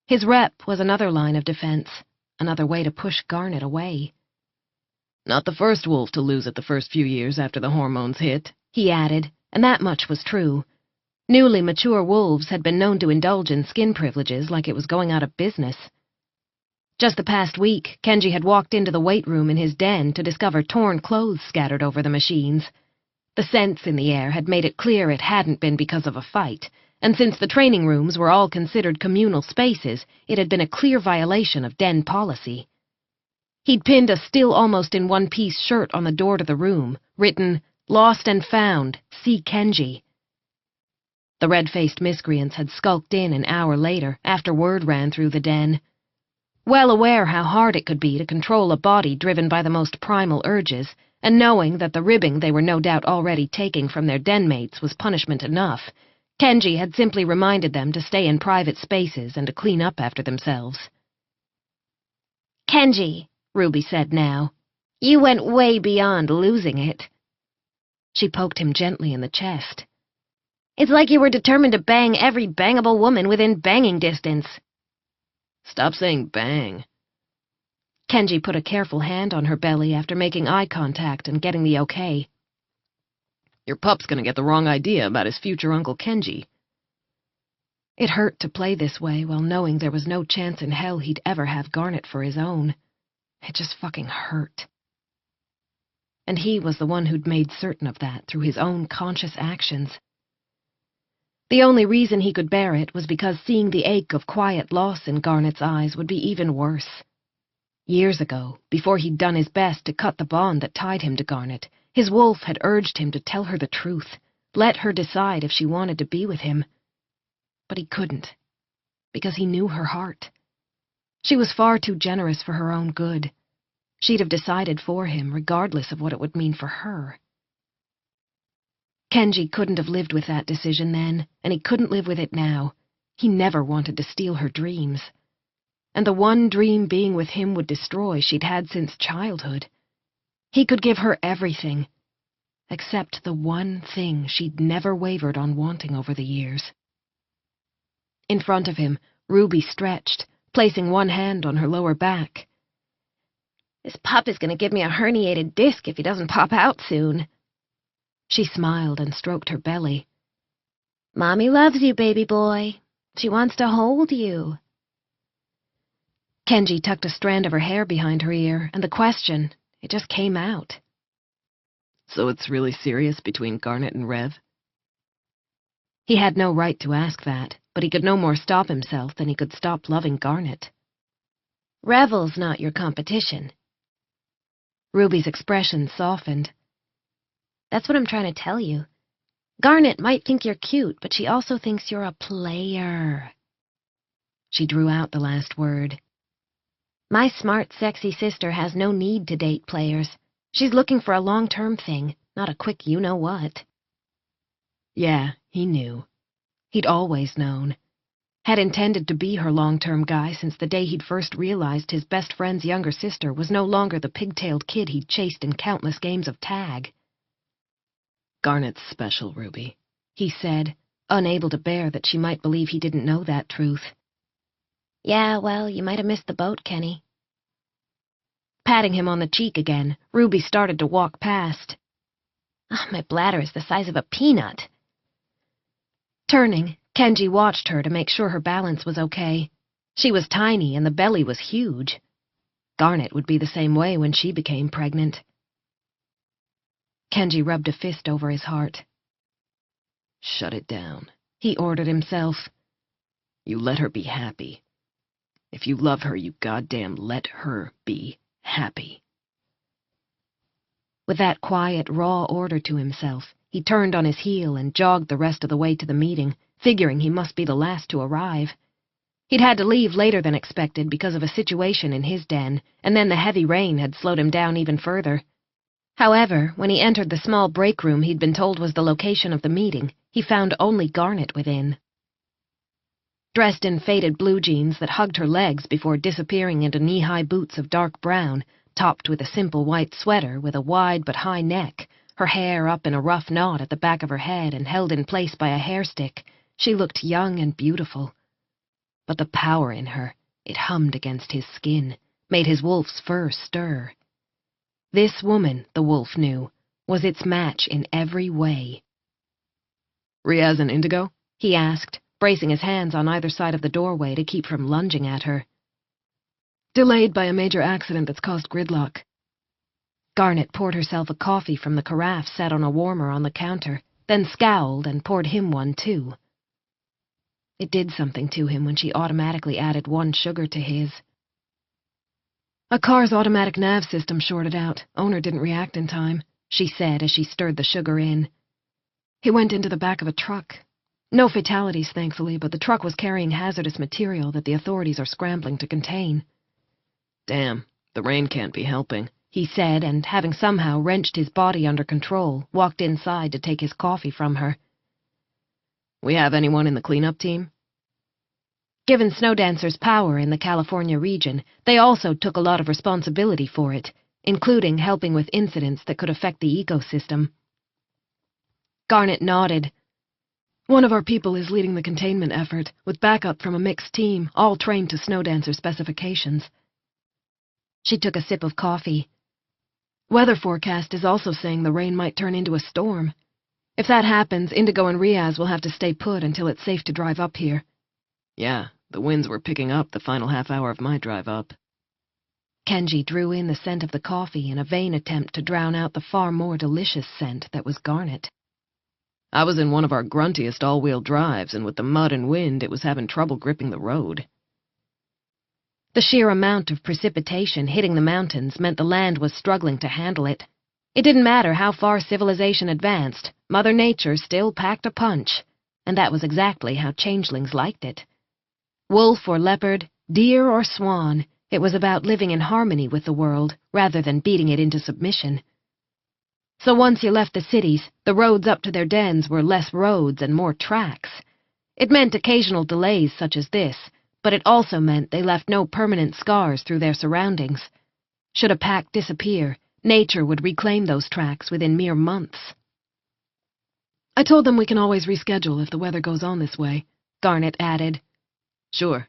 His rep was another line of defense, another way to push Garnet away. "Not the first wolf to lose it the first few years after the hormones hit," he added, and that much was true. Newly mature wolves had been known to indulge in skin privileges like it was going out of business. Just the past week, Kenji had walked into the weight room in his den to discover torn clothes scattered over the machines. The scents in the air had made it clear it hadn't been because of a fight, and since the training rooms were all considered communal spaces, it had been a clear violation of den policy. He'd pinned a still almost in one-piece shirt on the door to the room, written, "Lost and found, see Kenji." The red-faced miscreants had skulked in an hour later, after word ran through the den. Well aware how hard it could be to control a body driven by the most primal urges, and knowing that the ribbing they were no doubt already taking from their den mates was punishment enough, Kenji had simply reminded them to stay in private spaces and to clean up after themselves. "Kenji," Ruby said now, "you went way beyond losing it." She poked him gently in the chest. "It's like you were determined to bang every bangable woman within banging distance." Stop saying bang. Kenji put a careful hand on her belly after making eye contact and getting the okay. Your pup's gonna get the wrong idea about his future Uncle Kenji. It hurt to play this way while knowing there was no chance in hell he'd ever have Garnet for his own. It just fucking hurt. And he was the one who'd made certain of that through his own conscious actions. The only reason he could bear it was because seeing the ache of quiet loss in Garnet's eyes would be even worse. Years ago, before he'd done his best to cut the bond that tied him to Garnet, his wolf had urged him to tell her the truth, let her decide if she wanted to be with him. But he couldn't, because he knew her heart. She was far too generous for her own good. She'd have decided for him, regardless of what it would mean for her. Kenji couldn't have lived with that decision then, and he couldn't live with it now. He never wanted to steal her dreams. And the one dream being with him would destroy she'd had since childhood. He could give her everything, except the one thing she'd never wavered on wanting over the years. In front of him, Ruby stretched, placing one hand on her lower back. "This pup is going to give me a herniated disc if he doesn't pop out soon." She smiled and stroked her belly. "Mommy loves you, baby boy. She wants to hold you." Kenji tucked a strand of her hair behind her ear, and the question, it just came out. "So it's really serious between Garnet and Rev?" He had no right to ask that, but he could no more stop himself than he could stop loving Garnet. "Revel's not your competition." Ruby's expression softened. "That's what I'm trying to tell you. Garnet might think you're cute, but she also thinks you're a player." She drew out the last word. "My smart, sexy sister has no need to date players. She's looking for a long-term thing, not a quick you-know-what." Yeah, he knew. He'd always known. Had intended to be her long-term guy since the day he'd first realized his best friend's younger sister was no longer the pig-tailed kid he'd chased in countless games of tag. "Garnet's special, Ruby," he said, unable to bear that she might believe he didn't know that truth. "Yeah, well, you might have missed the boat, Kenny." Patting him on the cheek again, Ruby started to walk past. My bladder is the size of a peanut." Turning, Kenji watched her to make sure her balance was okay. She was tiny and the belly was huge. Garnet would be the same way when she became pregnant. Kenji rubbed a fist over his heart. "Shut it down," he ordered himself. "You let her be happy. If you love her, you goddamn let her be happy." With that quiet, raw order to himself, he turned on his heel and jogged the rest of the way to the meeting, figuring he must be the last to arrive. He'd had to leave later than expected because of a situation in his den, and then the heavy rain had slowed him down even further. However, when he entered the small break room he'd been told was the location of the meeting, he found only Garnet within. Dressed in faded blue jeans that hugged her legs before disappearing into knee-high boots of dark brown, topped with a simple white sweater with a wide but high neck, her hair up in a rough knot at the back of her head and held in place by a hair stick, she looked young and beautiful. But the power in her, it hummed against his skin, made his wolf's fur stir. This woman, the wolf knew, was its match in every way. "Riaz and Indigo?" he asked, bracing his hands on either side of the doorway to keep from lunging at her. "Delayed by a major accident that's caused gridlock." Garnet poured herself a coffee from the carafe set on a warmer on the counter, then scowled and poured him one too. It did something to him when she automatically added one sugar to his. "A car's automatic nav system shorted out. Owner didn't react in time," she said as she stirred the sugar in. "He went into the back of a truck. No fatalities, thankfully, but the truck was carrying hazardous material that the authorities are scrambling to contain." Damn, the rain can't be helping, he said, and having somehow wrenched his body under control, walked inside to take his coffee from her. We have anyone in the cleanup team? Given Snowdancer's power in the California region, they also took a lot of responsibility for it, including helping with incidents that could affect the ecosystem. Garnet nodded. One of our people is leading the containment effort, with backup from a mixed team, all trained to Snowdancer specifications. She took a sip of coffee. Weather forecast is also saying the rain might turn into a storm. If that happens, Indigo and Riaz will have to stay put until it's safe to drive up here. Yeah, the winds were picking up the final half hour of my drive up. Kenji drew in the scent of the coffee in a vain attempt to drown out the far more delicious scent that was Garnet. I was in one of our gruntiest all-wheel drives, and with the mud and wind, it was having trouble gripping the road. The sheer amount of precipitation hitting the mountains meant the land was struggling to handle it. It didn't matter how far civilization advanced, Mother Nature still packed a punch, and that was exactly how changelings liked it. Wolf or leopard, deer or swan, it was about living in harmony with the world, rather than beating it into submission. So once you left the cities, the roads up to their dens were less roads and more tracks. It meant occasional delays such as this, but it also meant they left no permanent scars through their surroundings. Should a pack disappear, nature would reclaim those tracks within mere months. I told them we can always reschedule if the weather goes on this way, Garnet added. Sure.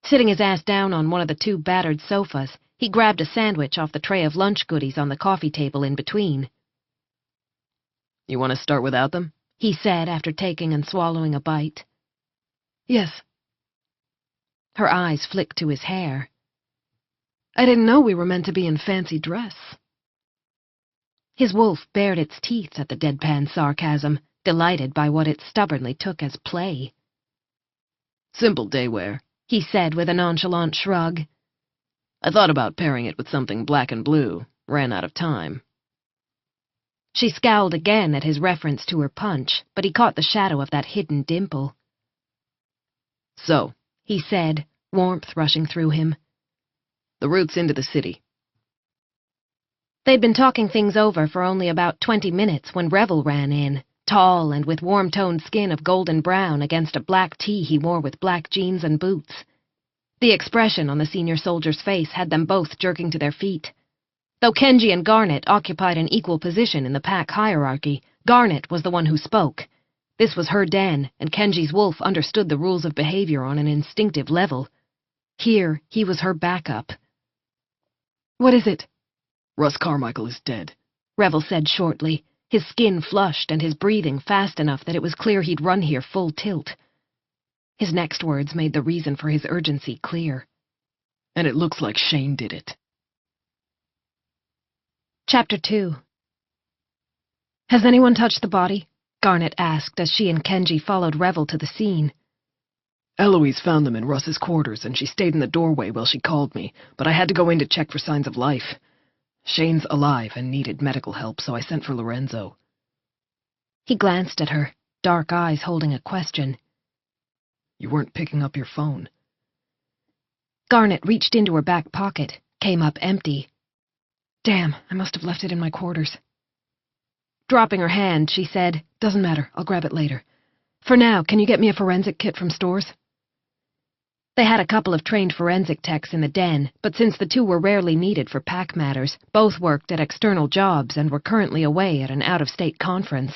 Sitting his ass down on one of the two battered sofas, he grabbed a sandwich off the tray of lunch goodies on the coffee table in between. You want to start without them? He said after taking and swallowing a bite. Yes. Her eyes flicked to his hair. I didn't know we were meant to be in fancy dress. His wolf bared its teeth at the deadpan sarcasm, delighted by what it stubbornly took as play. Simple day wear, he said with a nonchalant shrug. I thought about pairing it with something black and blue, ran out of time. She scowled again at his reference to her punch, but he caught the shadow of that hidden dimple. So, he said, warmth rushing through him. The route's into the city. They'd been talking things over for only about 20 minutes when Revel ran in, tall and with warm-toned skin of golden brown against a black tee he wore with black jeans and boots. The expression on the senior soldier's face had them both jerking to their feet. Though Kenji and Garnet occupied an equal position in the pack hierarchy, Garnet was the one who spoke. This was her den, and Kenji's wolf understood the rules of behavior on an instinctive level. Here, he was her backup. What is it? Russ Carmichael is dead, Revel said shortly, his skin flushed and his breathing fast enough that it was clear he'd run here full tilt. His next words made the reason for his urgency clear. And it looks like Shane did it. Chapter 2. Has anyone touched the body? Garnet asked as she and Kenji followed Revel to the scene. Eloise found them in Russ's quarters, and she stayed in the doorway while she called me, but I had to go in to check for signs of life. Shane's alive and needed medical help, so I sent for Lorenzo. He glanced at her, dark eyes holding a question. You weren't picking up your phone. Garnet reached into her back pocket, came up empty. Damn, I must have left it in my quarters. Dropping her hand, she said, Doesn't matter, I'll grab it later. For now, can you get me a forensic kit from stores? They had a couple of trained forensic techs in the den, but since the two were rarely needed for pack matters, both worked at external jobs and were currently away at an out-of-state conference.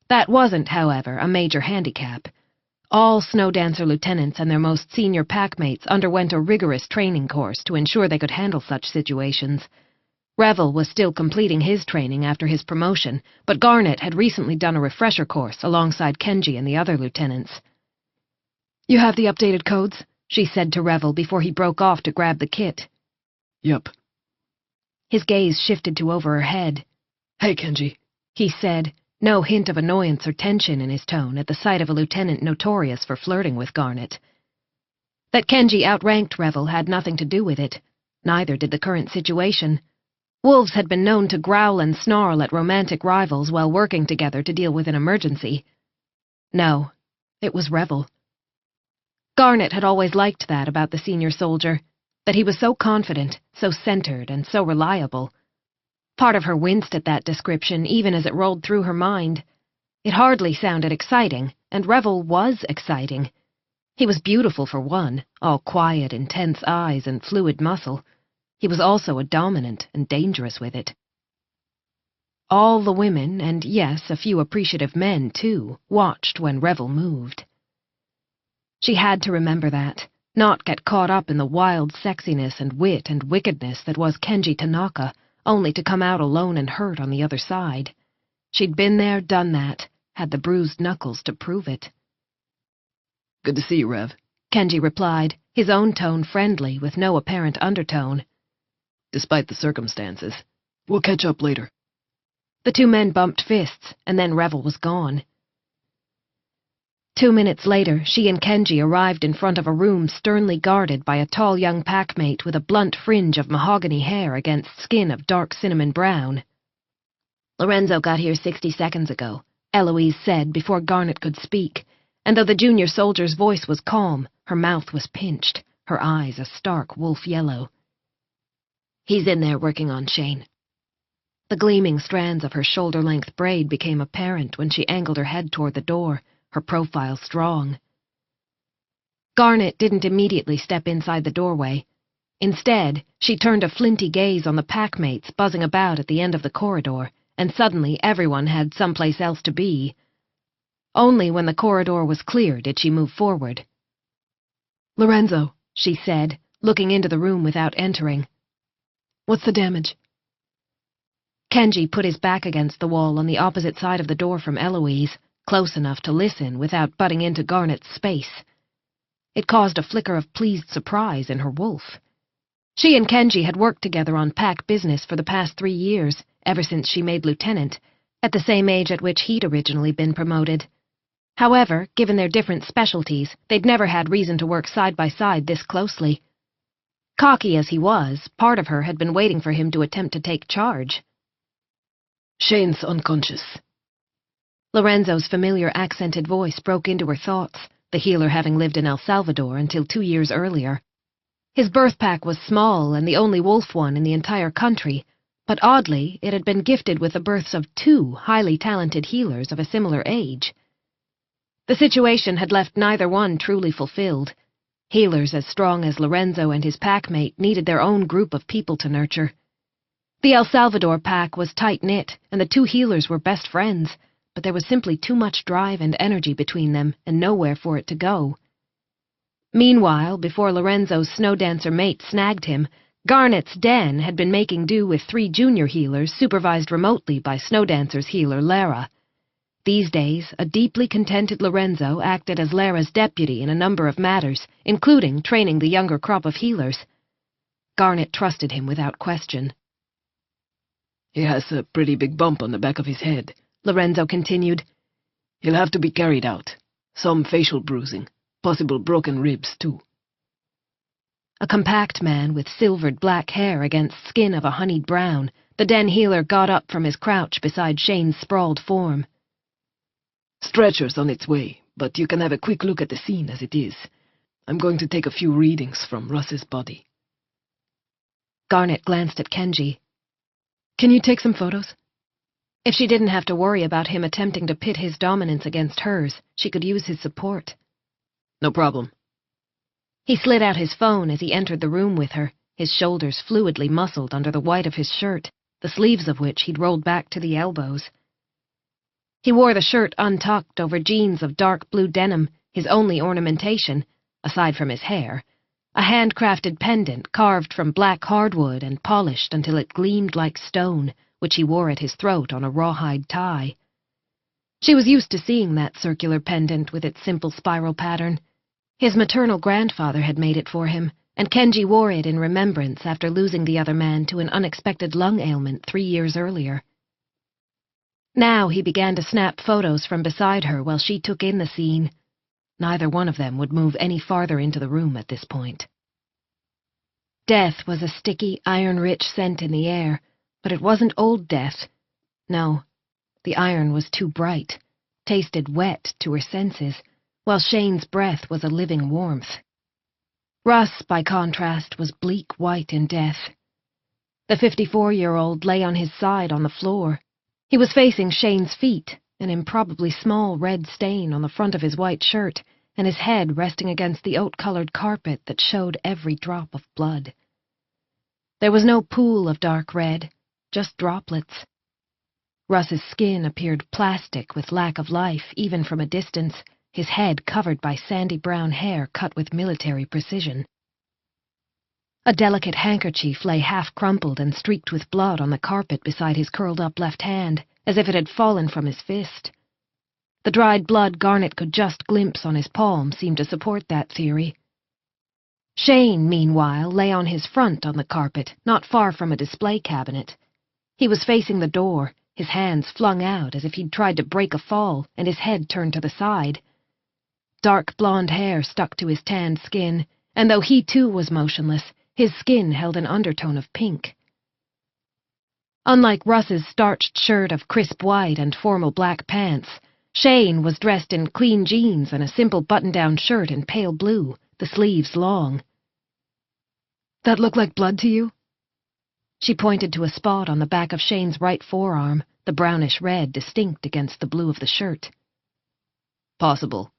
That wasn't, however, a major handicap. All Snowdancer lieutenants and their most senior packmates underwent a rigorous training course to ensure they could handle such situations. Revel was still completing his training after his promotion, but Garnet had recently done a refresher course alongside Kenji and the other lieutenants. You have the updated codes? She said to Revel before he broke off to grab the kit. Yup. His gaze shifted to over her head. Hey, Kenji, he said, no hint of annoyance or tension in his tone at the sight of a lieutenant notorious for flirting with Garnet. That Kenji outranked Revel had nothing to do with it. Neither did the current situation. Wolves had been known to growl and snarl at romantic rivals while working together to deal with an emergency. No, it was Revel. Garnet had always liked that about the senior soldier. that he was so confident, so centered, and so reliable. Part of her winced at that description even as it rolled through her mind. It hardly sounded exciting, and Revel was exciting. He was beautiful for one, all quiet, intense eyes and fluid muscle. He was also dominant and dangerous with it. All the women, and yes, a few appreciative men too, watched when Revel moved. She had to remember that, not get caught up in the wild sexiness and wit and wickedness that was Kenji Tanaka, only to come out alone and hurt on the other side. She'd been there, done that, had the bruised knuckles to prove it. Good to see you, Rev, Kenji replied, his own tone friendly, with no apparent undertone. Despite the circumstances. We'll catch up later. The two men bumped fists, and then Revel was gone. 2 minutes later, she and Kenji arrived in front of a room sternly guarded by a tall young packmate with a blunt fringe of mahogany hair against skin of dark cinnamon brown. Lorenzo got here 60 seconds ago, Eloise said before Garnet could speak, and though the junior soldier's voice was calm, her mouth was pinched, her eyes a stark wolf yellow. He's in there working on Shane. The gleaming strands of her shoulder-length braid became apparent when she angled her head toward the door, her profile strong. Garnet didn't immediately step inside the doorway. Instead, she turned a flinty gaze on the packmates buzzing about at the end of the corridor, and suddenly everyone had someplace else to be. Only when the corridor was clear did she move forward. Lorenzo, she said, looking into the room without entering. What's the damage? Kenji put his back against the wall on the opposite side of the door from Eloise, close enough to listen without butting into Garnet's space. It caused a flicker of pleased surprise in her wolf. She and Kenji had worked together on pack business for the past 3 years, ever since she made lieutenant, at the same age at which he'd originally been promoted. However, given their different specialties, they'd never had reason to work side by side this closely. Cocky as he was, part of her had been waiting for him to attempt to take charge. Shane's unconscious. Lorenzo's familiar accented voice broke into her thoughts, the healer having lived in El Salvador until 2 years earlier. His birth pack was small and the only wolf one in the entire country, but oddly, it had been gifted with the births of 2 highly talented healers of a similar age. The situation had left neither one truly fulfilled. Healers as strong as Lorenzo and his packmate needed their own group of people to nurture. The El Salvador pack was tight-knit, and the 2 healers were best friends, but there was simply too much drive and energy between them, and nowhere for it to go. Meanwhile, before Lorenzo's snow dancer mate snagged him, Garnet's den had been making do with 3 junior healers supervised remotely by snow dancer's healer Lara. These days, a deeply contented Lorenzo acted as Lara's deputy in a number of matters, including training the younger crop of healers. Garnet trusted him without question. He has a pretty big bump on the back of his head, Lorenzo continued. He'll have to be carried out. Some facial bruising, possible broken ribs, too. A compact man with silvered black hair against skin of a honeyed brown, the den healer got up from his crouch beside Shane's sprawled form. Stretcher's on its way, but you can have a quick look at the scene as it is. I'm going to take a few readings from Russ's body. Garnet glanced at Kenji. Can you take some photos? If she didn't have to worry about him attempting to pit his dominance against hers, she could use his support. No problem. He slid out his phone as he entered the room with her, his shoulders fluidly muscled under the white of his shirt, the sleeves of which he'd rolled back to the elbows. He wore the shirt untucked over jeans of dark blue denim, his only ornamentation, aside from his hair, a handcrafted pendant carved from black hardwood and polished until it gleamed like stone, which he wore at his throat on a rawhide tie. She was used to seeing that circular pendant with its simple spiral pattern. His maternal grandfather had made it for him, and Kenji wore it in remembrance after losing the other man to an unexpected lung ailment 3 years earlier. Now he began to snap photos from beside her while she took in the scene. Neither one of them would move any farther into the room at this point. Death was a sticky, iron-rich scent in the air, but it wasn't old death. No, the iron was too bright, tasted wet to her senses, while Shane's breath was a living warmth. Russ, by contrast, was bleak white in death. The 54-year-old lay on his side on the floor. He was facing Shane's feet, an improbably small red stain on the front of his white shirt, and his head resting against the oat-colored carpet that showed every drop of blood. There was no pool of dark red, just droplets. Russ's skin appeared plastic with lack of life, even from a distance, his head covered by sandy brown hair cut with military precision. A delicate handkerchief lay half-crumpled and streaked with blood on the carpet beside his curled-up left hand, as if it had fallen from his fist. The dried blood Garnet could just glimpse on his palm seemed to support that theory. Shane, meanwhile, lay on his front on the carpet, not far from a display cabinet. He was facing the door, his hands flung out as if he'd tried to break a fall, and his head turned to the side. Dark blonde hair stuck to his tanned skin, and though he too was motionless, his skin held an undertone of pink. Unlike Russ's starched shirt of crisp white and formal black pants, Shane was dressed in clean jeans and a simple button-down shirt in pale blue, the sleeves long. "That look like blood to you?" She pointed to a spot on the back of Shane's right forearm, the brownish red distinct against the blue of the shirt. "Possible."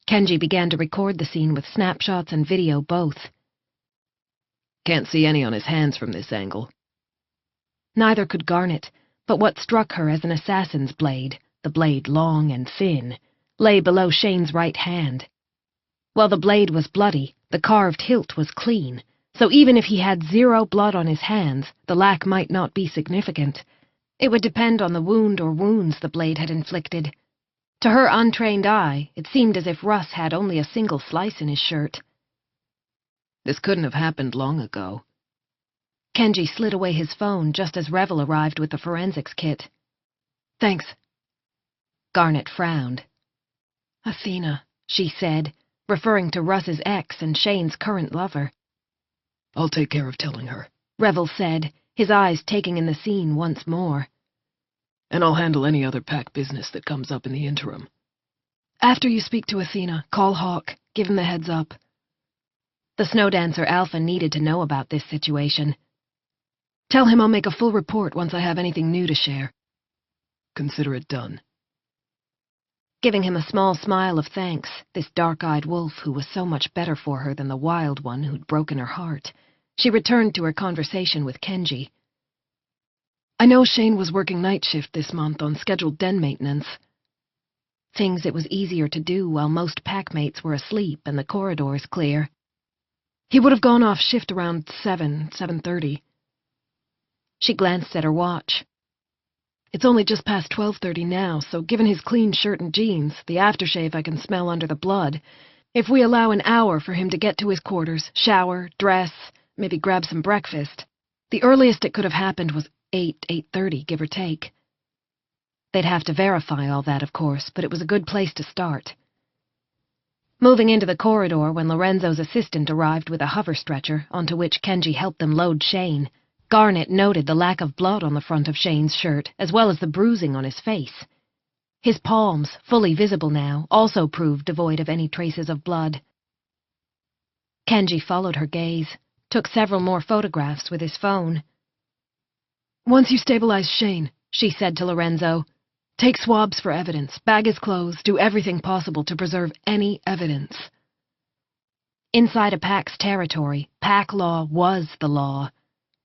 Kenji began to record the scene with snapshots and video both. "Can't see any on his hands from this angle." Neither could Garnet, but what struck her as an assassin's blade, the blade long and thin, lay below Shane's right hand. While the blade was bloody, the carved hilt was clean, so even if he had zero blood on his hands, the lack might not be significant. It would depend on the wound or wounds the blade had inflicted. To her untrained eye, it seemed as if Russ had only a single slice in his shirt. "This couldn't have happened long ago." Kenji slid away his phone just as Revel arrived with the forensics kit. "Thanks." Garnet frowned. "Athena," she said, referring to Russ's ex and Shane's current lover. "I'll take care of telling her," Revel said, his eyes taking in the scene once more. "And I'll handle any other pack business that comes up in the interim." "After you speak to Athena, call Hawk. Give him the heads up." The snowdancer Alpha needed to know about this situation. "Tell him I'll make a full report once I have anything new to share." "Consider it done." Giving him a small smile of thanks, this dark-eyed wolf who was so much better for her than the wild one who'd broken her heart, she returned to her conversation with Kenji. "I know Shane was working night shift this month on scheduled den maintenance." Things it was easier to do while most packmates were asleep and the corridors clear. "He would have gone off shift around 7:30. She glanced at her watch. "It's only just past 12:30 now, so given his clean shirt and jeans, the aftershave I can smell under the blood, if we allow an hour for him to get to his quarters, shower, dress, maybe grab some breakfast, the earliest it could have happened was 8:30, give or take." They'd have to verify all that, of course, but it was a good place to start. Moving into the corridor when Lorenzo's assistant arrived with a hover stretcher onto which Kenji helped them load Shane, Garnet noted the lack of blood on the front of Shane's shirt, as well as the bruising on his face. His palms, fully visible now, also proved devoid of any traces of blood. Kenji followed her gaze, took several more photographs with his phone. "Once you stabilize Shane," she said to Lorenzo, "take swabs for evidence, bag his clothes, do everything possible to preserve any evidence." Inside a pack's territory, pack law was the law.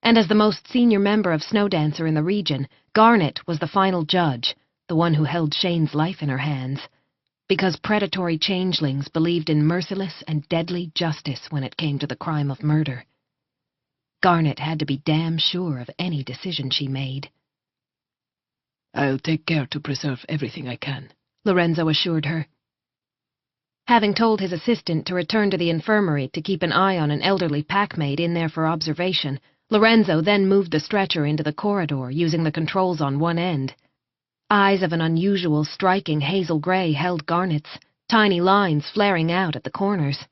And as the most senior member of Snowdancer in the region, Garnet was the final judge, the one who held Shane's life in her hands, because predatory changelings believed in merciless and deadly justice when it came to the crime of murder. Garnet had to be damn sure of any decision she made. "I'll take care to preserve everything I can," Lorenzo assured her. Having told his assistant to return to the infirmary to keep an eye on an elderly packmate in there for observation, Lorenzo then moved the stretcher into the corridor, using the controls on one end. Eyes of an unusual, striking hazel gray held Garnet's, tiny lines flaring out at the corners.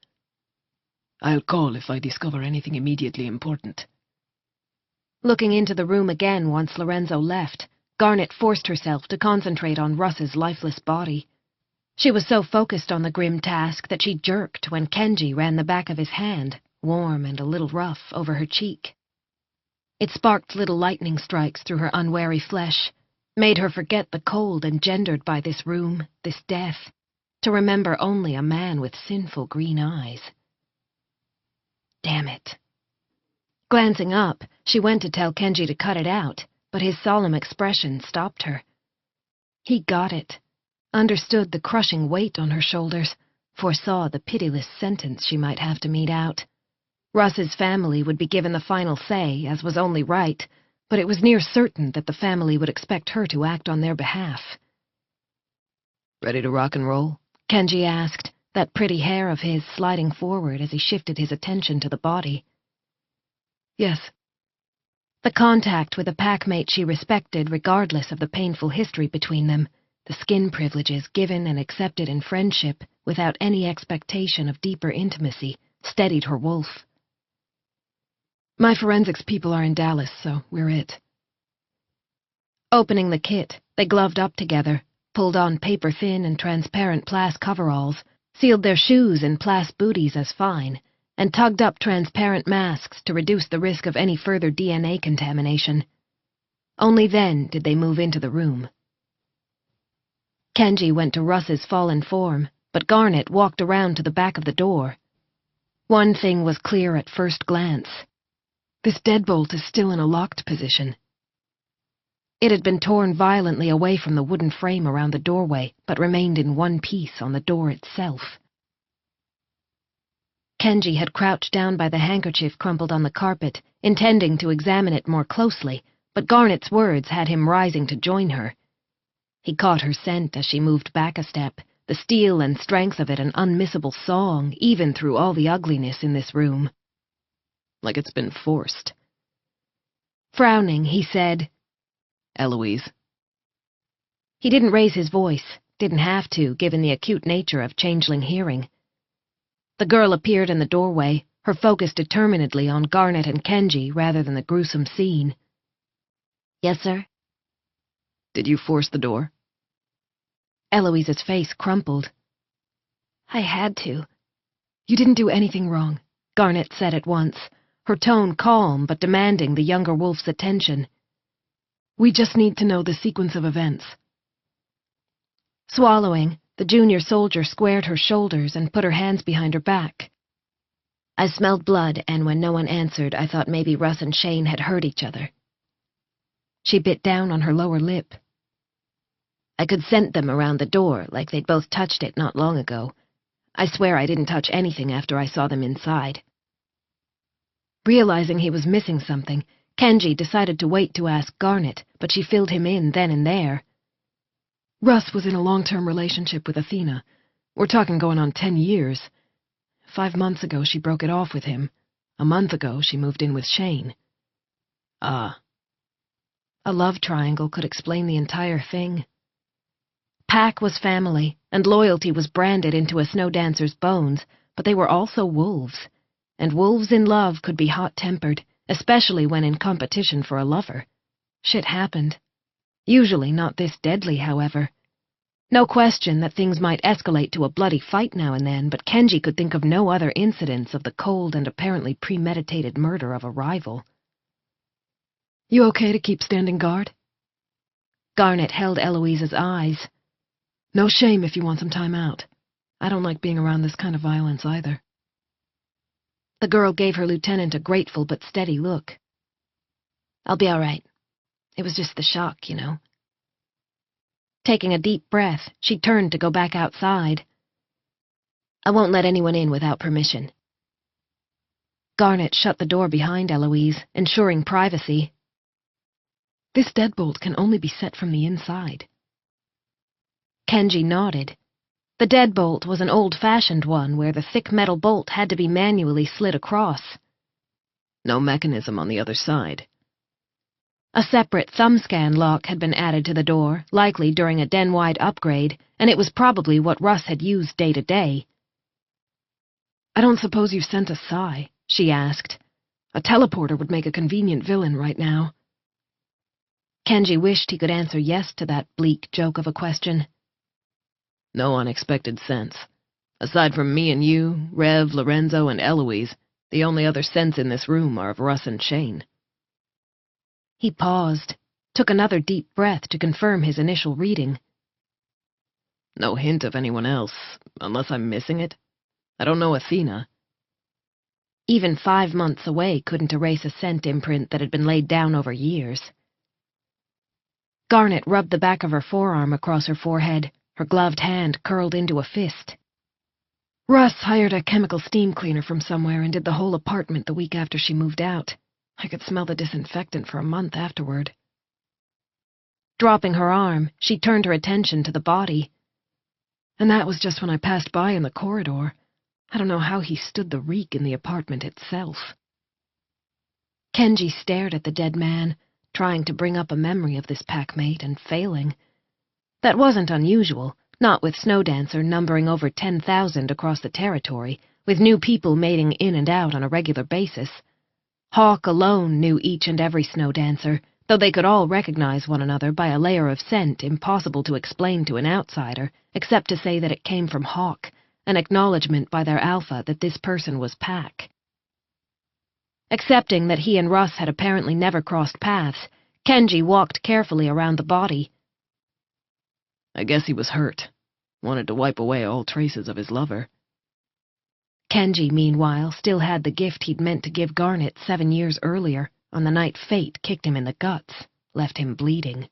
"I'll call if I discover anything immediately important." Looking into the room again once Lorenzo left, Garnet forced herself to concentrate on Russ's lifeless body. She was so focused on the grim task that she jerked when Kenji ran the back of his hand, warm and a little rough, over her cheek. It sparked little lightning strikes through her unwary flesh, made her forget the cold engendered by this room, this death, to remember only a man with sinful green eyes. Damn it. Glancing up, she went to tell Kenji to cut it out, but his solemn expression stopped her. He got it, understood the crushing weight on her shoulders, foresaw the pitiless sentence she might have to mete out. Russ's family would be given the final say, as was only right, but it was near certain that the family would expect her to act on their behalf. Ready to rock and roll? Kenji asked, that pretty hair of his sliding forward as he shifted his attention to the body. Yes. The contact with a packmate she respected regardless of the painful history between them, the skin privileges given and accepted in friendship without any expectation of deeper intimacy, steadied her wolf. My forensics people are in Dallas, so we're it. Opening the kit, they gloved up together, pulled on paper-thin and transparent plas coveralls, sealed their shoes in plas booties as fine, and tugged up transparent masks to reduce the risk of any further DNA contamination. Only then did they move into the room. Kenji went to Russ's fallen form, but Garnet walked around to the back of the door. One thing was clear at first glance. This deadbolt is still in a locked position. It had been torn violently away from the wooden frame around the doorway, but remained in one piece on the door itself. Kenji had crouched down by the handkerchief crumpled on the carpet, intending to examine it more closely, but Garnet's words had him rising to join her. He caught her scent as she moved back a step, the steel and strength of it an unmissable song, even through all the ugliness in this room. Like it's been forced. Frowning, he said, Eloise. He didn't raise his voice, didn't have to, given the acute nature of changeling hearing. The girl appeared in the doorway, her focus determinedly on Garnet and Kenji rather than the gruesome scene. Yes, sir? Did you force the door? Eloise's face crumpled. I had to. You didn't do anything wrong, Garnet said at once, her tone calm but demanding the younger wolf's attention. We just need to know the sequence of events. Swallowing, the junior soldier squared her shoulders and put her hands behind her back. I smelled blood, and when no one answered, I thought maybe Russ and Shane had hurt each other. She bit down on her lower lip. I could scent them around the door, like they'd both touched it not long ago. I swear I didn't touch anything after I saw them inside. Realizing he was missing something, Kenji decided to wait to ask Garnet, but she filled him in then and there. Russ was in a long-term relationship with Athena. We're talking going on 10 years. 5 months ago she broke it off with him. A month ago she moved in with Shane. Ah. A love triangle could explain the entire thing. Pack was family, and loyalty was branded into a snow dancer's bones, but they were also wolves, and wolves in love could be hot-tempered, especially when in competition for a lover. Shit happened. Usually not this deadly, however. No question that things might escalate to a bloody fight now and then, but Kenji could think of no other incidents of the cold and apparently premeditated murder of a rival. You okay to keep standing guard? Garnet held Eloise's eyes. No shame if you want some time out. I don't like being around this kind of violence either. The girl gave her lieutenant a grateful but steady look. I'll be all right. It was just the shock, you know. Taking a deep breath, she turned to go back outside. I won't let anyone in without permission. Garnet shut the door behind Eloise, ensuring privacy. This deadbolt can only be set from the inside. Kenji nodded. The deadbolt was an old-fashioned one where the thick metal bolt had to be manually slid across. No mechanism on the other side. A separate thumb-scan lock had been added to the door, likely during a den-wide upgrade, and it was probably what Russ had used day to day. I don't suppose you've sent a Psy, she asked. A teleporter would make a convenient villain right now. Kenji wished he could answer yes to that bleak joke of a question. No unexpected scents. Aside from me and you, Rev, Lorenzo, and Eloise, the only other scents in this room are of Russ and Shane." He paused, took another deep breath to confirm his initial reading. "No hint of anyone else, unless I'm missing it. I don't know Athena." Even 5 months away couldn't erase a scent imprint that had been laid down over years. Garnet rubbed the back of her forearm across her forehead, her gloved hand curled into a fist. "Russ hired a chemical steam cleaner from somewhere and did the whole apartment the week after she moved out. I could smell the disinfectant for a month afterward." Dropping her arm, she turned her attention to the body. "And that was just when I passed by in the corridor. I don't know how he stood the reek in the apartment itself." Kenji stared at the dead man, trying to bring up a memory of this packmate and failing. That wasn't unusual, not with Snowdancer numbering over 10,000 across the territory, with new people mating in and out on a regular basis. Hawk alone knew each and every Snowdancer, though they could all recognize one another by a layer of scent impossible to explain to an outsider, except to say that it came from Hawk, an acknowledgement by their alpha that this person was Pack. Accepting that he and Russ had apparently never crossed paths, Kenji walked carefully around the body. "I guess he was hurt. Wanted to wipe away all traces of his lover." Kenji, meanwhile, still had the gift he'd meant to give Garnet 7 years earlier, on the night fate kicked him in the guts, left him bleeding.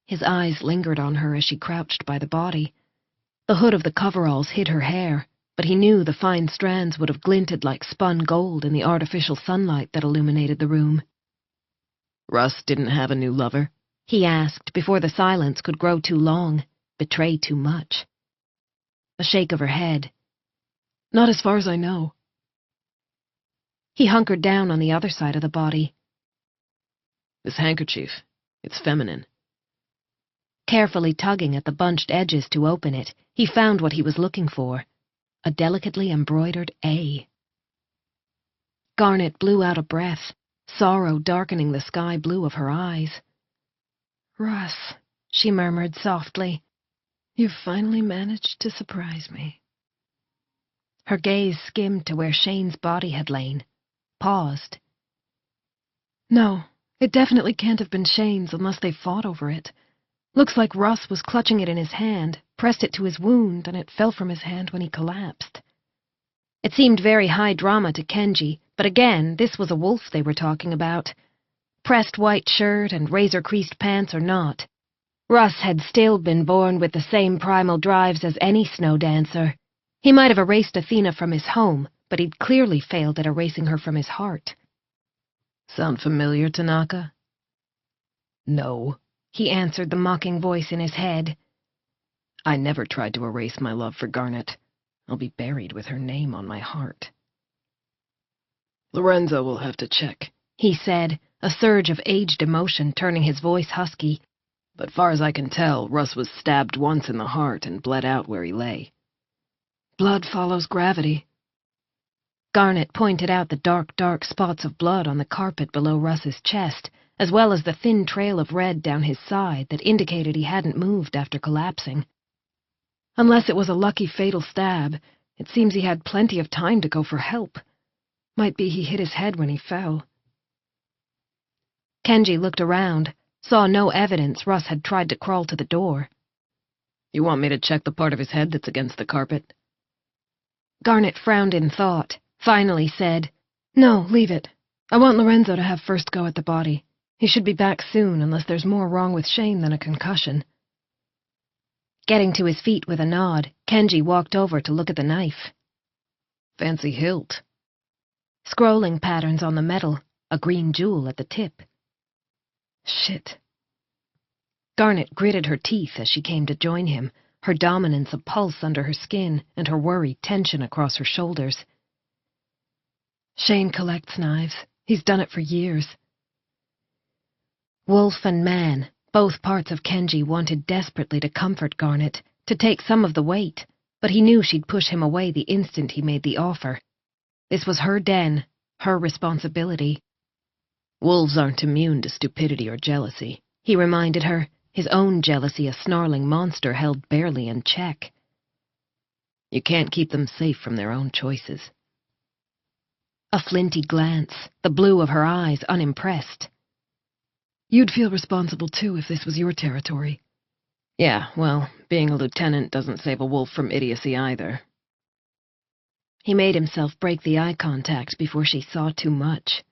His eyes lingered on her as she crouched by the body. The hood of the coveralls hid her hair, but he knew the fine strands would have glinted like spun gold in the artificial sunlight that illuminated the room. "Russ didn't have a new lover?" he asked before the silence could grow too long, betray too much. A shake of her head. "Not as far as I know." He hunkered down on the other side of the body. "This handkerchief, it's feminine." Carefully tugging at the bunched edges to open it, he found what he was looking for, a delicately embroidered A. Garnet blew out a breath, sorrow darkening the sky blue of her eyes. "Russ," she murmured softly, "you've finally managed to surprise me." Her gaze skimmed to where Shane's body had lain, paused. "No, it definitely can't have been Shane's unless they fought over it. Looks like Russ was clutching it in his hand, pressed it to his wound, and it fell from his hand when he collapsed." It seemed very high drama to Kenji, but again, this was a wolf they were talking about. Pressed white shirt and razor-creased pants or not, Russ had still been born with the same primal drives as any Snowdancer. He might have erased Athena from his home, but he'd clearly failed at erasing her from his heart. "Sound familiar, Tanaka?" "No," he answered the mocking voice in his head. "I never tried to erase my love for Garnet. I'll be buried with her name on my heart." "Lorenzo will have to check," he said, a surge of aged emotion turning his voice husky. "But far as I can tell, Russ was stabbed once in the heart and bled out where he lay." "Blood follows gravity." Garnet pointed out the dark spots of blood on the carpet below Russ's chest, as well as the thin trail of red down his side that indicated he hadn't moved after collapsing. "Unless it was a lucky fatal stab, it seems he had plenty of time to go for help. Might be he hit his head when he fell." Kenji looked around, saw no evidence Russ had tried to crawl to the door. "You want me to check the part of his head that's against the carpet?" Garnet frowned in thought, finally said, "No, leave it. I want Lorenzo to have first go at the body. He should be back soon unless there's more wrong with Shane than a concussion." Getting to his feet with a nod, Kenji walked over to look at the knife. "Fancy hilt." Scrolling patterns on the metal, a green jewel at the tip. "Shit." Garnet gritted her teeth as she came to join him, her dominance a pulse under her skin and her worry tension across her shoulders. "Shane collects knives. He's done it for years." Wolf and man, both parts of Kenji wanted desperately to comfort Garnet, to take some of the weight, but he knew she'd push him away the instant he made the offer. This was her den, her responsibility. "Wolves aren't immune to stupidity or jealousy," he reminded her, his own jealousy a snarling monster held barely in check. You can't keep them safe from their own choices. A flinty glance, the blue of her eyes unimpressed. You'd feel responsible too if this was your territory. Yeah, well, being a lieutenant doesn't save a wolf from idiocy either. He made himself break the eye contact before she saw too much.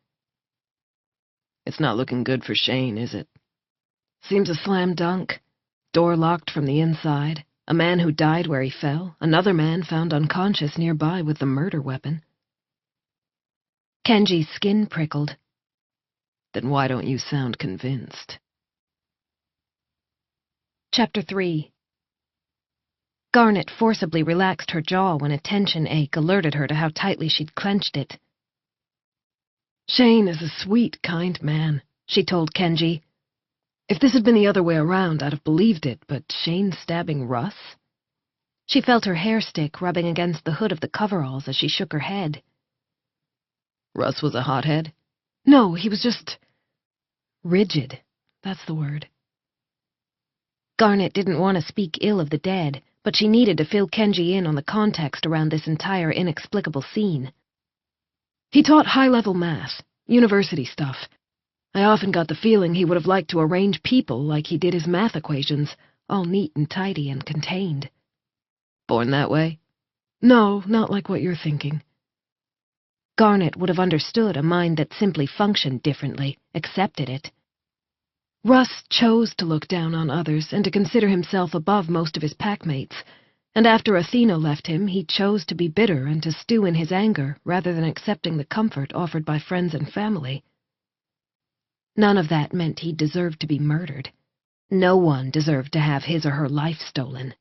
It's not looking good for Shane, is it? Seems a slam dunk. Door locked from the inside. A man who died where he fell. Another man found unconscious nearby with the murder weapon. Kenji's skin prickled. Then why don't you sound convinced? Chapter 3. Garnet forcibly relaxed her jaw when a tension ache alerted her to how tightly she'd clenched it. Shane is a sweet, kind man, she told Kenji. If this had been the other way around, I'd have believed it, but Shane stabbing Russ? She felt her hair stick rubbing against the hood of the coveralls as she shook her head. Russ was a hothead? No, he was just rigid. That's the word. Garnet didn't want to speak ill of the dead, but she needed to fill Kenji in on the context around this entire inexplicable scene. He taught high-level math, university stuff. I often got the feeling he would have liked to arrange people like he did his math equations, all neat and tidy and contained. Born that way? No, not like what you're thinking. Garnet would have understood a mind that simply functioned differently, accepted it. Russ chose to look down on others and to consider himself above most of his packmates, and after Athena left him, he chose to be bitter and to stew in his anger rather than accepting the comfort offered by friends and family. None of that meant he deserved to be murdered. No one deserved to have his or her life stolen.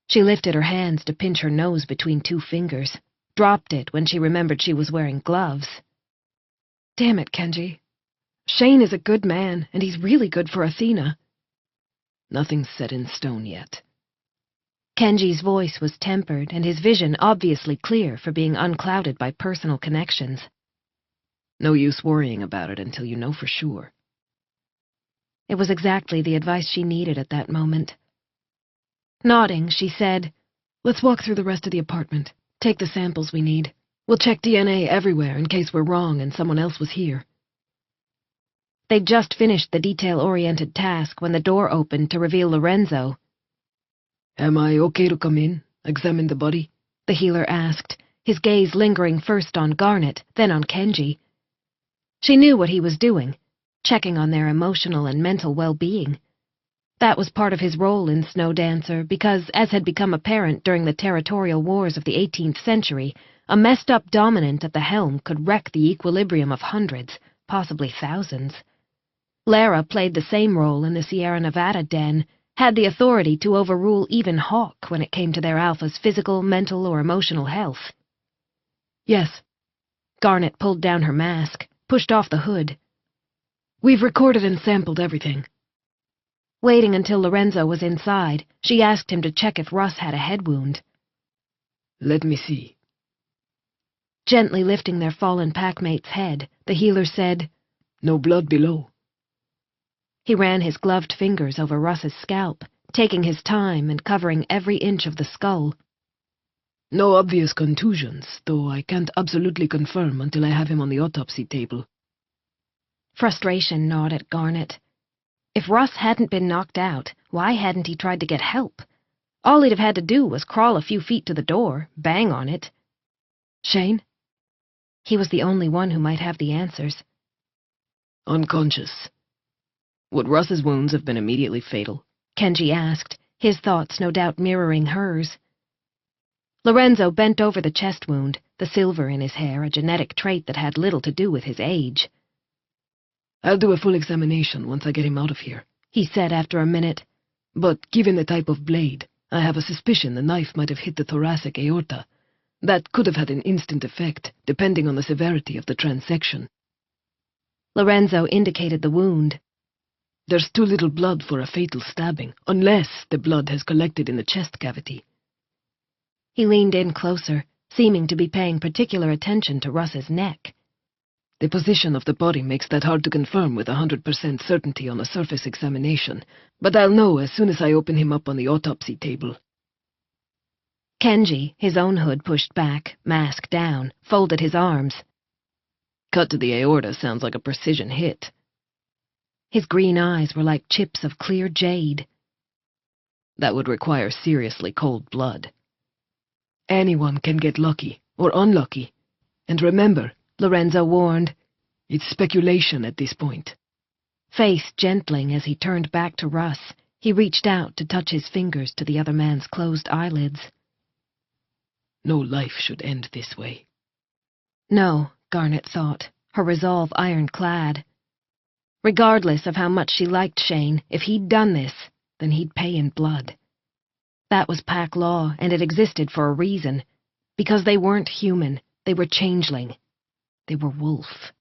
She lifted her hands to pinch her nose between two fingers, dropped it when she remembered she was wearing gloves. Damn it, Kenji. Shane is a good man, and he's really good for Athena. Nothing's set in stone yet. Kenji's voice was tempered and his vision obviously clear for being unclouded by personal connections. No use worrying about it until you know for sure. It was exactly the advice she needed at that moment. Nodding, she said, "Let's walk through the rest of the apartment. Take the samples we need. We'll check DNA everywhere in case we're wrong and someone else was here." They'd just finished the detail-oriented task when the door opened to reveal Lorenzo. "Am I okay to come in, examine the body?" the healer asked, his gaze lingering first on Garnet, then on Kenji. She knew what he was doing, checking on their emotional and mental well-being. That was part of his role in Snow Dancer because, as had become apparent during the territorial wars of the 18th century, a messed-up dominant at the helm could wreck the equilibrium of hundreds, possibly thousands. Lara played the same role in the Sierra Nevada den, had the authority to overrule even Hawk when it came to their alpha's physical, mental, or emotional health. "Yes." Garnet pulled down her mask, pushed off the hood. "We've recorded and sampled everything." Waiting until Lorenzo was inside, she asked him to check if Russ had a head wound. "Let me see." Gently lifting their fallen packmate's head, the healer said, "No blood below." He ran his gloved fingers over Russ's scalp, taking his time and covering every inch of the skull. "No obvious contusions, though I can't absolutely confirm until I have him on the autopsy table." Frustration gnawed at Garnet. If Russ hadn't been knocked out, why hadn't he tried to get help? All he'd have had to do was crawl a few feet to the door, bang on it. "Shane?" He was the only one who might have the answers. "Unconscious." "Would Russ's wounds have been immediately fatal?" Kenji asked, his thoughts no doubt mirroring hers. Lorenzo bent over the chest wound, the silver in his hair a genetic trait that had little to do with his age. "I'll do a full examination once I get him out of here," he said after a minute. "But given the type of blade, I have a suspicion the knife might have hit the thoracic aorta. That could have had an instant effect, depending on the severity of the transection." Lorenzo indicated the wound. "There's too little blood for a fatal stabbing, unless the blood has collected in the chest cavity." He leaned in closer, seeming to be paying particular attention to Russ's neck. The position of the body makes that hard to confirm with 100% certainty on a surface examination, but I'll know as soon as I open him up on the autopsy table. Kenji, his own hood pushed back, mask down, folded his arms. Cut to the aorta sounds like a precision hit. His green eyes were like chips of clear jade. That would require seriously cold blood. Anyone can get lucky, or unlucky. And remember, Lorenzo warned, it's speculation at this point. Face gentling as he turned back to Russ, he reached out to touch his fingers to the other man's closed eyelids. No life should end this way. No, Garnet thought, her resolve ironclad. Regardless of how much she liked Shane, if he'd done this, then he'd pay in blood. That was pack law, and it existed for a reason. Because they weren't human, they were changeling. They were wolf.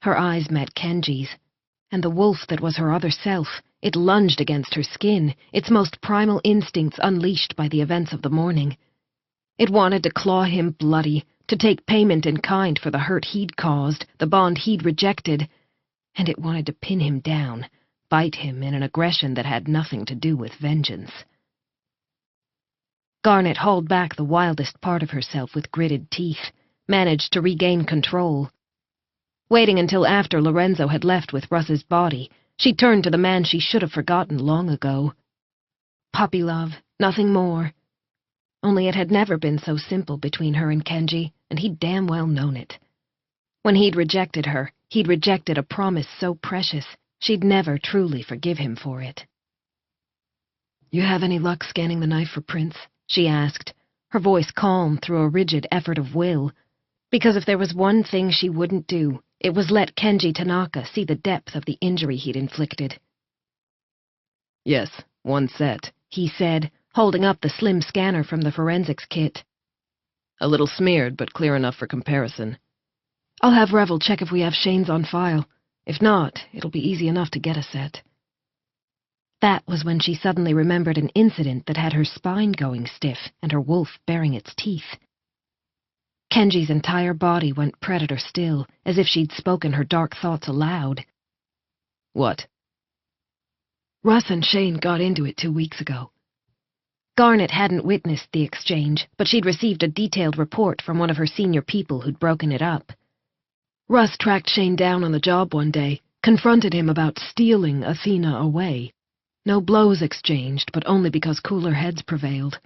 Her eyes met Kenji's, and the wolf that was her other self, it lunged against her skin, its most primal instincts unleashed by the events of the morning. It wanted to claw him bloody, to take payment in kind for the hurt he'd caused, the bond he'd rejected, and it wanted to pin him down, bite him in an aggression that had nothing to do with vengeance. Garnet hauled back the wildest part of herself with gritted teeth, managed to regain control. Waiting until after Lorenzo had left with Russ's body, she turned to the man she should have forgotten long ago. Puppy love, nothing more. Only it had never been so simple between her and Kenji, and he'd damn well known it. When he'd rejected her, he'd rejected a promise so precious, she'd never truly forgive him for it. You have any luck scanning the knife for prints? She asked, her voice calm through a rigid effort of will. Because if there was one thing she wouldn't do, it was let Kenji Tanaka see the depth of the injury he'd inflicted. Yes, one set, he said, holding up the slim scanner from the forensics kit. A little smeared, but clear enough for comparison. I'll have Revel check if we have Shane's on file. If not, it'll be easy enough to get a set. That was when she suddenly remembered an incident that had her spine going stiff and her wolf baring its teeth. Kenji's entire body went predator still, as if she'd spoken her dark thoughts aloud. What? Russ and Shane got into it 2 weeks ago. Garnet hadn't witnessed the exchange, but she'd received a detailed report from one of her senior people who'd broken it up. Russ tracked Shane down on the job one day, confronted him about stealing Athena away. No blows exchanged, but only because cooler heads prevailed.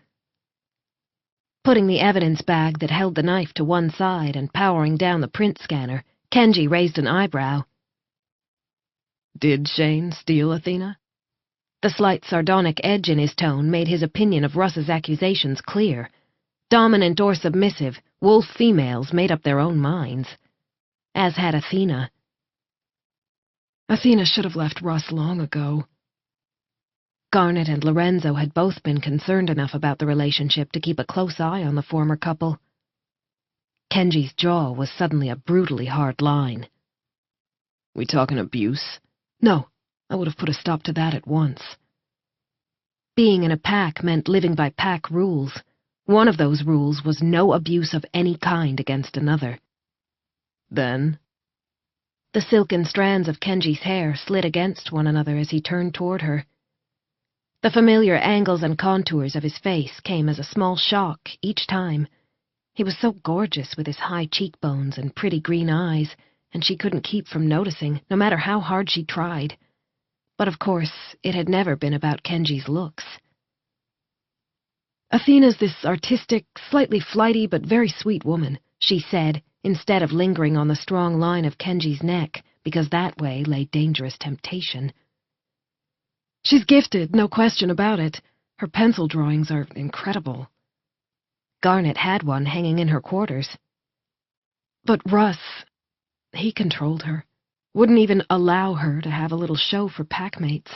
Putting the evidence bag that held the knife to one side and powering down the print scanner, Kenji raised an eyebrow. Did Shane steal Athena? The slight sardonic edge in his tone made his opinion of Russ's accusations clear. Dominant or submissive, wolf females made up their own minds. As had Athena. Athena should have left Russ long ago. Garnet and Lorenzo had both been concerned enough about the relationship to keep a close eye on the former couple. Kenji's jaw was suddenly a brutally hard line. We talking abuse? No, I would have put a stop to that at once. Being in a pack meant living by pack rules. One of those rules was no abuse of any kind against another. Then? The silken strands of Kenji's hair slid against one another as he turned toward her. The familiar angles and contours of his face came as a small shock each time. He was so gorgeous with his high cheekbones and pretty green eyes, and she couldn't keep from noticing, no matter how hard she tried. But of course, it had never been about Kenji's looks. Athena's this artistic, slightly flighty but very sweet woman, she said, instead of lingering on the strong line of Kenji's neck, because that way lay dangerous temptation. She's gifted, no question about it. Her pencil drawings are incredible. Garnet had one hanging in her quarters. But Russ, he controlled her. Wouldn't even allow her to have a little show for packmates.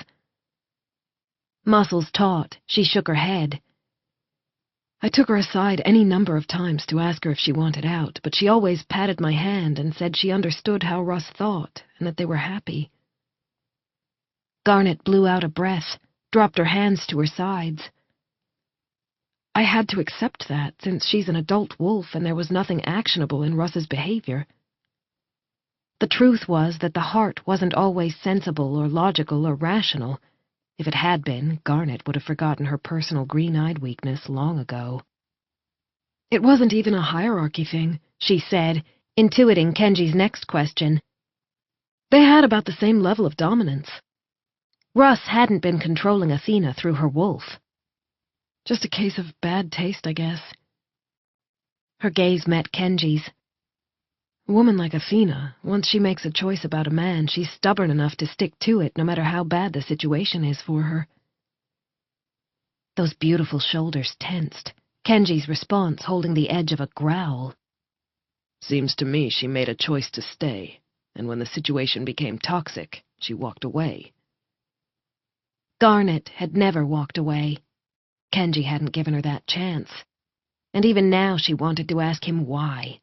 Muscles taut, she shook her head. I took her aside any number of times to ask her if she wanted out, but she always patted my hand and said she understood how Russ thought and that they were happy. Garnet blew out a breath, dropped her hands to her sides. I had to accept that, since she's an adult wolf and there was nothing actionable in Russ's behavior. The truth was that the heart wasn't always sensible or logical or rational. If it had been, Garnet would have forgotten her personal green-eyed weakness long ago. It wasn't even a hierarchy thing, she said, intuiting Kenji's next question. They had about the same level of dominance. Russ hadn't been controlling Athena through her wolf. Just a case of bad taste, I guess. Her gaze met Kenji's. A woman like Athena, once she makes a choice about a man, she's stubborn enough to stick to it no matter how bad the situation is for her. Those beautiful shoulders tensed, Kenji's response holding the edge of a growl. Seems to me she made a choice to stay, and when the situation became toxic, she walked away. Garnet had never walked away. Kenji hadn't given her that chance. And even now she wanted to ask him why.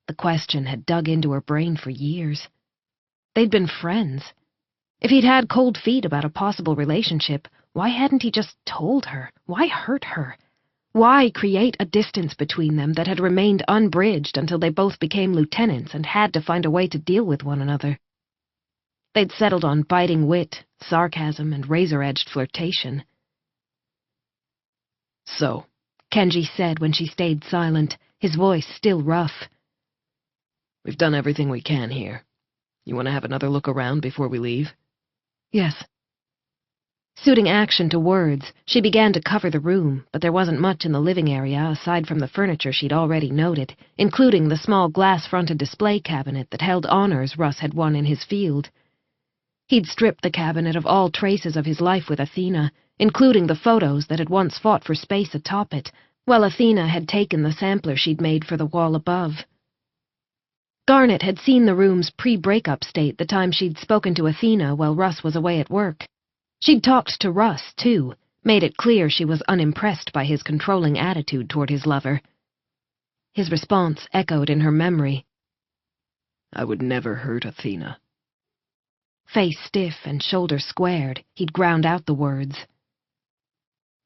The question had dug into her brain for years. They'd been friends. If he'd had cold feet about a possible relationship, why hadn't he just told her? Why hurt her? Why create a distance between them that had remained unbridged until they both became lieutenants and had to find a way to deal with one another? They'd settled on biting wit, sarcasm, and razor-edged flirtation. So, Kenji said when she stayed silent, his voice still rough. We've done everything we can here. You want to have another look around before we leave? Yes. Suiting action to words, she began to cover the room, but there wasn't much in the living area aside from the furniture she'd already noted, including the small glass-fronted display cabinet that held honors Russ had won in his field. He'd stripped the cabinet of all traces of his life with Athena, including the photos that had once fought for space atop it, while Athena had taken the sampler she'd made for the wall above. Garnet had seen the room's pre-breakup state the time she'd spoken to Athena while Russ was away at work. She'd talked to Russ, too, made it clear she was unimpressed by his controlling attitude toward his lover. His response echoed in her memory. I would never hurt Athena. Face stiff and shoulders squared, he'd ground out the words.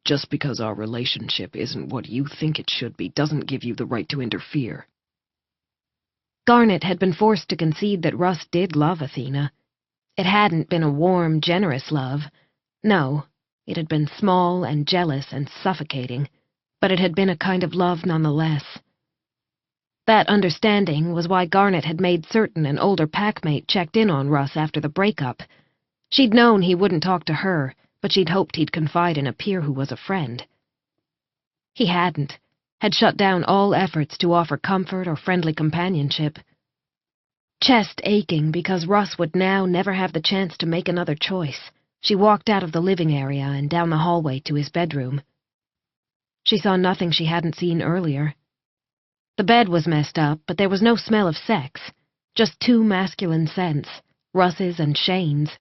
Just because our relationship isn't what you think it should be doesn't give you the right to interfere. Garnet had been forced to concede that Russ did love Athena. It hadn't been a warm, generous love. No, it had been small and jealous and suffocating, but it had been a kind of love nonetheless. That understanding was why Garnet had made certain an older packmate checked in on Russ after the breakup. She'd known he wouldn't talk to her, but she'd hoped he'd confide in a peer who was a friend. He hadn't, had shut down all efforts to offer comfort or friendly companionship. Chest aching because Russ would now never have the chance to make another choice, she walked out of the living area and down the hallway to his bedroom. She saw nothing she hadn't seen earlier. The bed was messed up, but there was no smell of sex, just two masculine scents, Russ's and Shane's.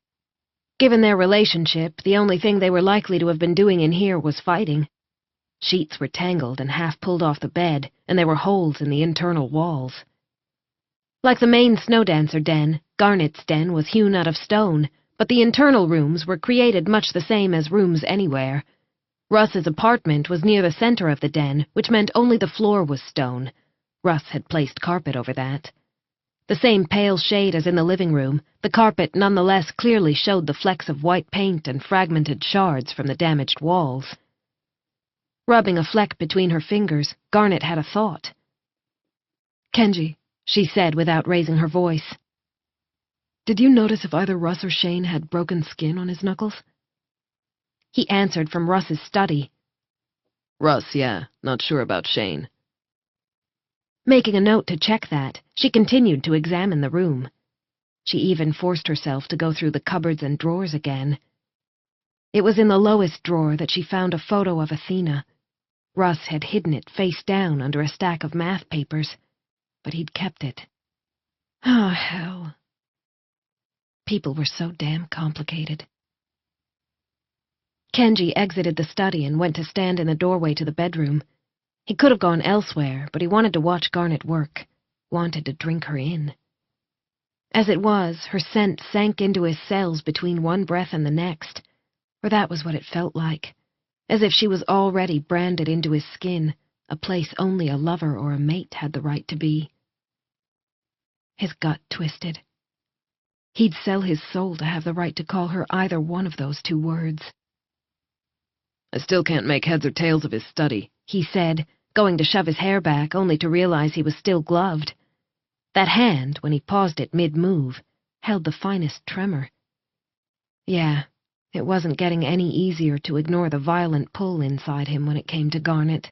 Given their relationship, the only thing they were likely to have been doing in here was fighting. Sheets were tangled and half pulled off the bed, and there were holes in the internal walls. Like the main snowdancer den, Garnet's den was hewn out of stone, but the internal rooms were created much the same as rooms anywhere. Russ's apartment was near the center of the den, which meant only the floor was stone. Russ had placed carpet over that. The same pale shade as in the living room, the carpet nonetheless clearly showed the flecks of white paint and fragmented shards from the damaged walls. Rubbing a fleck between her fingers, Garnet had a thought. Kenji, she said without raising her voice. Did you notice if either Russ or Shane had broken skin on his knuckles? He answered from Russ's study. Russ, yeah. Not sure about Shane. Making a note to check that, she continued to examine the room. She even forced herself to go through the cupboards and drawers again. It was in the lowest drawer that she found a photo of Athena. Russ had hidden it face down under a stack of math papers, but he'd kept it. Oh, hell. People were so damn complicated. Kenji exited the study and went to stand in the doorway to the bedroom. He could have gone elsewhere, but he wanted to watch Garnet work, wanted to drink her in. As it was, her scent sank into his cells between one breath and the next, or that was what it felt like, as if she was already branded into his skin, a place only a lover or a mate had the right to be. His gut twisted. He'd sell his soul to have the right to call her either one of those two words. I still can't make heads or tails of his study, he said, going to shove his hair back only to realize he was still gloved. That hand, when he paused it mid-move, held the finest tremor. Yeah, it wasn't getting any easier to ignore the violent pull inside him when it came to Garnet.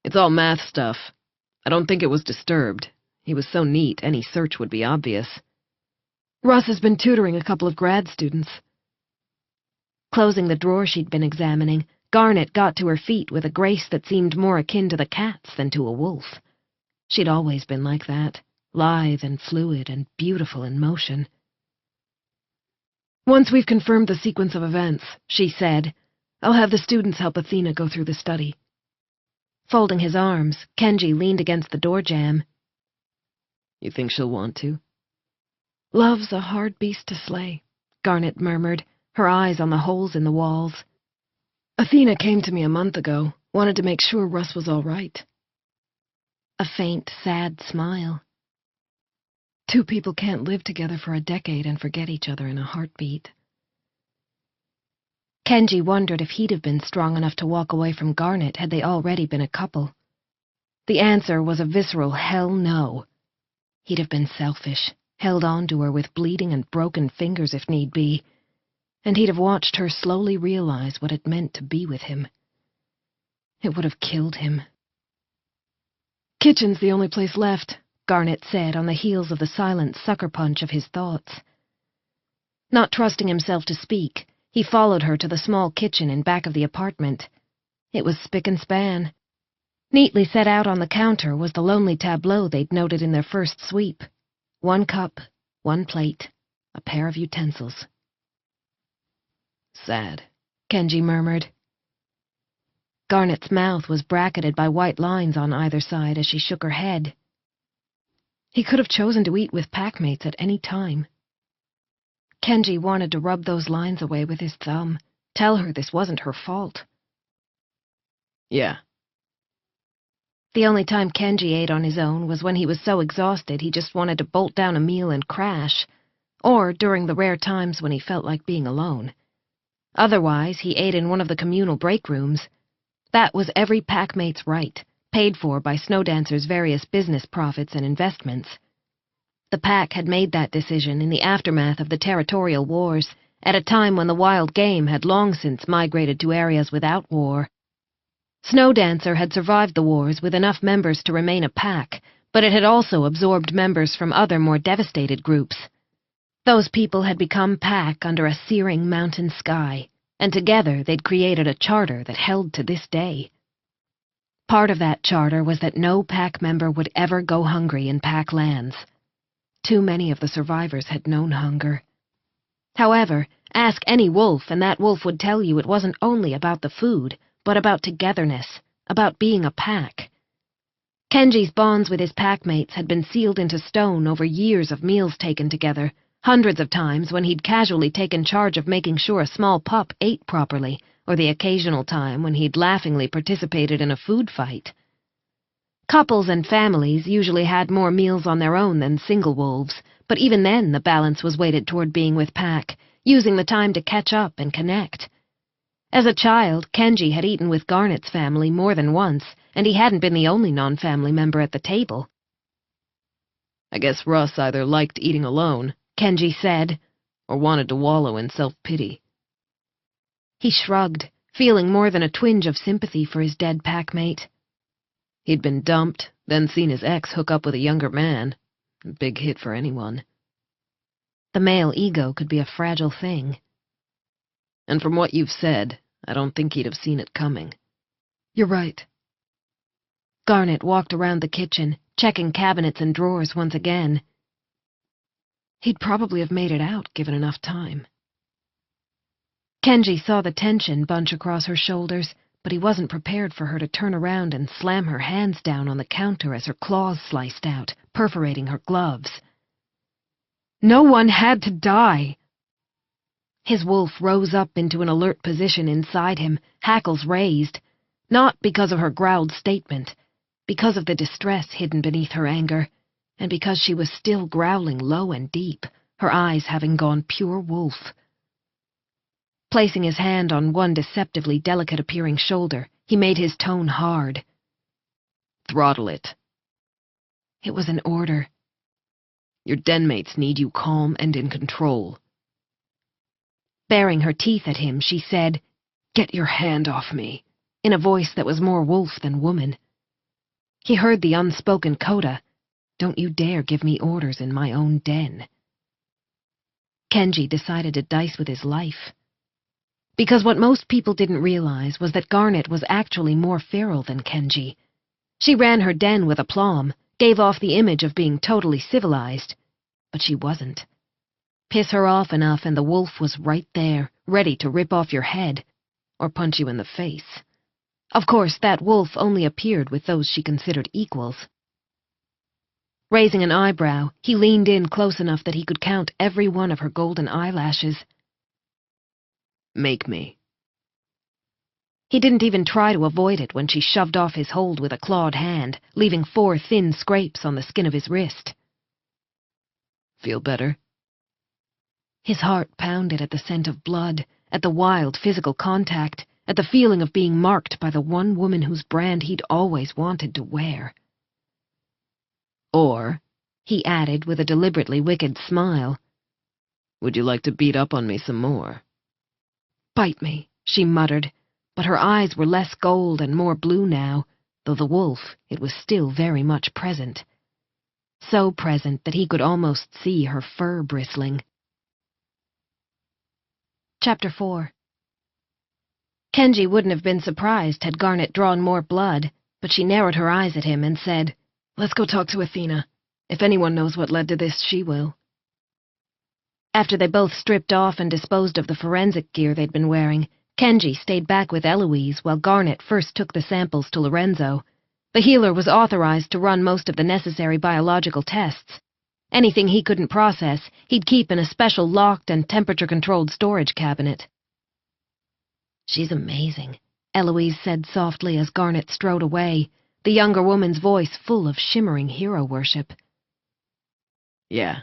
It's all math stuff. I don't think it was disturbed. He was so neat, any search would be obvious. Russ has been tutoring a couple of grad students. Closing the drawer she'd been examining, Garnet got to her feet with a grace that seemed more akin to the cat's than to a wolf. She'd always been like that, lithe and fluid and beautiful in motion. Once we've confirmed the sequence of events, she said, I'll have the students help Athena go through the study. Folding his arms, Kenji leaned against the door jamb. You think she'll want to? Love's a hard beast to slay, Garnet murmured, her eyes on the holes in the walls. Athena came to me a month ago, wanted to make sure Russ was all right. A faint, sad smile. Two people can't live together for a decade and forget each other in a heartbeat. Kenji wondered if he'd have been strong enough to walk away from Garnet had they already been a couple. The answer was a visceral hell no. He'd have been selfish, held on to her with bleeding and broken fingers if need be, and he'd have watched her slowly realize what it meant to be with him. It would have killed him. Kitchen's the only place left, Garnet said on the heels of the silent sucker punch of his thoughts. Not trusting himself to speak, he followed her to the small kitchen in back of the apartment. It was spick and span. Neatly set out on the counter was the lonely tableau they'd noted in their first sweep. 1 cup, 1 plate, a pair of utensils. Sad, Kenji murmured. Garnet's mouth was bracketed by white lines on either side as she shook her head. He could have chosen to eat with packmates at any time. Kenji wanted to rub those lines away with his thumb, tell her this wasn't her fault. Yeah. The only time Kenji ate on his own was when he was so exhausted he just wanted to bolt down a meal and crash, or during the rare times when he felt like being alone. Otherwise, he ate in one of the communal break rooms. That was every packmate's right, paid for by Snowdancer's various business profits and investments. The pack had made that decision in the aftermath of the territorial wars, at a time when the wild game had long since migrated to areas without war. Snowdancer had survived the wars with enough members to remain a pack, but it had also absorbed members from other more devastated groups. Those people had become pack under a searing mountain sky, and together they'd created a charter that held to this day. Part of that charter was that no pack member would ever go hungry in pack lands. Too many of the survivors had known hunger. However, ask any wolf and that wolf would tell you it wasn't only about the food, but about togetherness, about being a pack. Kenji's bonds with his packmates had been sealed into stone over years of meals taken together, hundreds of times when he'd casually taken charge of making sure a small pup ate properly, or the occasional time when he'd laughingly participated in a food fight. Couples and families usually had more meals on their own than single wolves, but even then the balance was weighted toward being with pack, using the time to catch up and connect. As a child, Kenji had eaten with Garnet's family more than once, and he hadn't been the only non-family member at the table. I guess Russ either liked eating alone, Kenji said, or wanted to wallow in self-pity. He shrugged, feeling more than a twinge of sympathy for his dead packmate. He'd been dumped, then seen his ex hook up with a younger man. A big hit for anyone. The male ego could be a fragile thing. And from what you've said, I don't think he'd have seen it coming. You're right. Garnet walked around the kitchen, checking cabinets and drawers once again. He'd probably have made it out, given enough time. Kenji saw the tension bunch across her shoulders, but he wasn't prepared for her to turn around and slam her hands down on the counter as her claws sliced out, perforating her gloves. No one had to die! His wolf rose up into an alert position inside him, hackles raised, not because of her growled statement, because of the distress hidden beneath her anger, and because she was still growling low and deep, her eyes having gone pure wolf. Placing his hand on one deceptively delicate-appearing shoulder, he made his tone hard. Throttle it. It was an order. Your denmates need you calm and in control. Baring her teeth at him, she said, Get your hand off me, in a voice that was more wolf than woman. He heard the unspoken coda, Don't you dare give me orders in my own den. Kenji decided to dice with his life. Because what most people didn't realize was that Garnet was actually more feral than Kenji. She ran her den with aplomb, gave off the image of being totally civilized, but she wasn't. Piss her off enough and the wolf was right there, ready to rip off your head, or punch you in the face. Of course, that wolf only appeared with those she considered equals. Raising an eyebrow, he leaned in close enough that he could count every one of her golden eyelashes. Make me. He didn't even try to avoid it when she shoved off his hold with a clawed hand, leaving 4 thin scrapes on the skin of his wrist. Feel better? His heart pounded at the scent of blood, at the wild physical contact, at the feeling of being marked by the one woman whose brand he'd always wanted to wear. Or, he added with a deliberately wicked smile, would you like to beat up on me some more? Bite me, she muttered, but her eyes were less gold and more blue now, though the wolf, it was still very much present. So present that he could almost see her fur bristling. Chapter 4. Kenji wouldn't have been surprised had Garnet drawn more blood, but she narrowed her eyes at him and said, Let's go talk to Athena. If anyone knows what led to this, she will. After they both stripped off and disposed of the forensic gear they'd been wearing, Kenji stayed back with Eloise while Garnet first took the samples to Lorenzo. The healer was authorized to run most of the necessary biological tests. Anything he couldn't process, he'd keep in a special locked and temperature-controlled storage cabinet. She's amazing, Eloise said softly as Garnet strode away, the younger woman's voice full of shimmering hero worship. Yeah.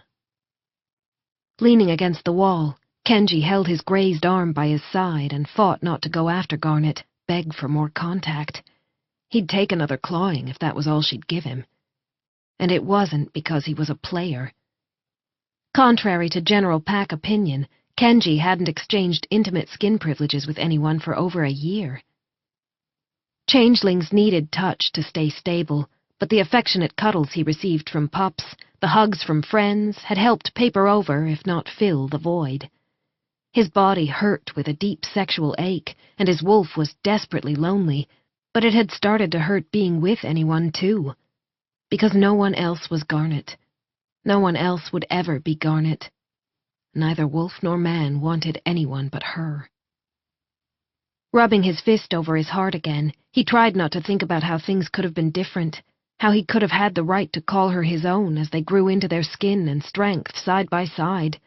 Leaning against the wall, Kenji held his grazed arm by his side and fought not to go after Garnet, begged for more contact. He'd take another clawing if that was all she'd give him. And it wasn't because he was a player. Contrary to general pack opinion, Kenji hadn't exchanged intimate skin privileges with anyone for over a year. Changelings needed touch to stay stable, but the affectionate cuddles he received from pups, the hugs from friends, had helped paper over, if not fill, the void. His body hurt with a deep sexual ache, and his wolf was desperately lonely, but it had started to hurt being with anyone, too. Because no one else was Garnet. No one else would ever be Garnet. Neither wolf nor man wanted anyone but her. Rubbing his fist over his heart again, he tried not to think about how things could have been different, how he could have had the right to call her his own as they grew into their skin and strength side by side.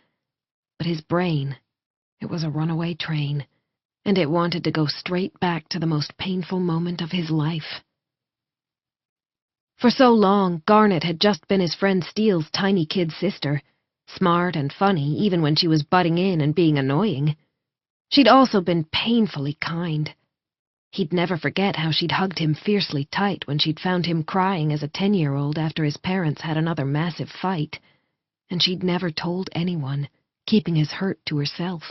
But his brain, it was a runaway train, and it wanted to go straight back to the most painful moment of his life. For so long, Garnet had just been his friend Steele's tiny kid sister, smart and funny even when she was butting in and being annoying. She'd also been painfully kind. He'd never forget how she'd hugged him fiercely tight when she'd found him crying as a 10-year-old after his parents had another massive fight, and she'd never told anyone, keeping his hurt to herself.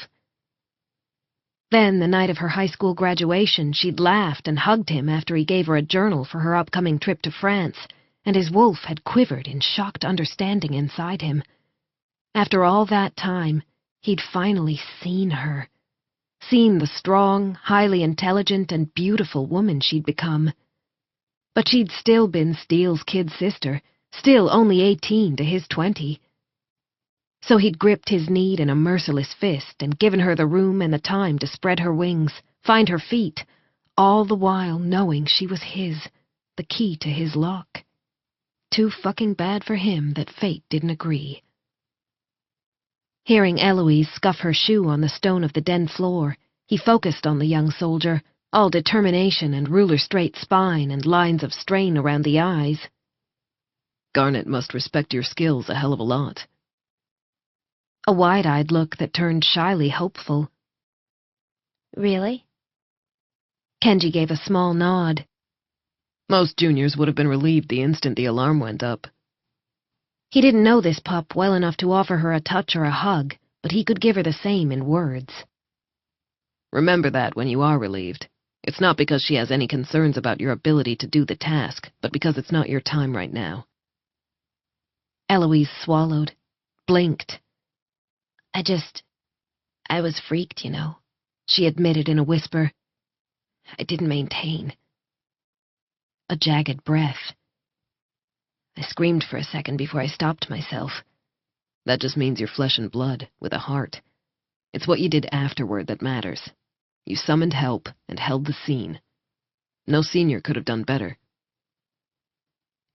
Then, the night of her high school graduation, she'd laughed and hugged him after he gave her a journal for her upcoming trip to France, and his wolf had quivered in shocked understanding inside him. After all that time, he'd finally seen her. Seen the strong, highly intelligent, and beautiful woman she'd become. But she'd still been Steele's kid sister, still only 18 to his 20. So he'd gripped his need in a merciless fist and given her the room and the time to spread her wings, find her feet, all the while knowing she was his, the key to his lock. Too fucking bad for him that fate didn't agree. Hearing Eloise scuff her shoe on the stone of the den floor, he focused on the young soldier, all determination and ruler-straight spine and lines of strain around the eyes. Garnet must respect your skills a hell of a lot. A wide-eyed look that turned shyly hopeful. Really? Kenji gave a small nod. Most juniors would have been relieved the instant the alarm went up. He didn't know this pup well enough to offer her a touch or a hug, but he could give her the same in words. Remember that when you are relieved. It's not because she has any concerns about your ability to do the task, but because it's not your time right now. Eloise swallowed, blinked. I was freaked, you know. She admitted in a whisper. I didn't maintain. A jagged breath. I screamed for a second before I stopped myself. That just means you're flesh and blood, with a heart. It's what you did afterward that matters. You summoned help and held the scene. No senior could have done better.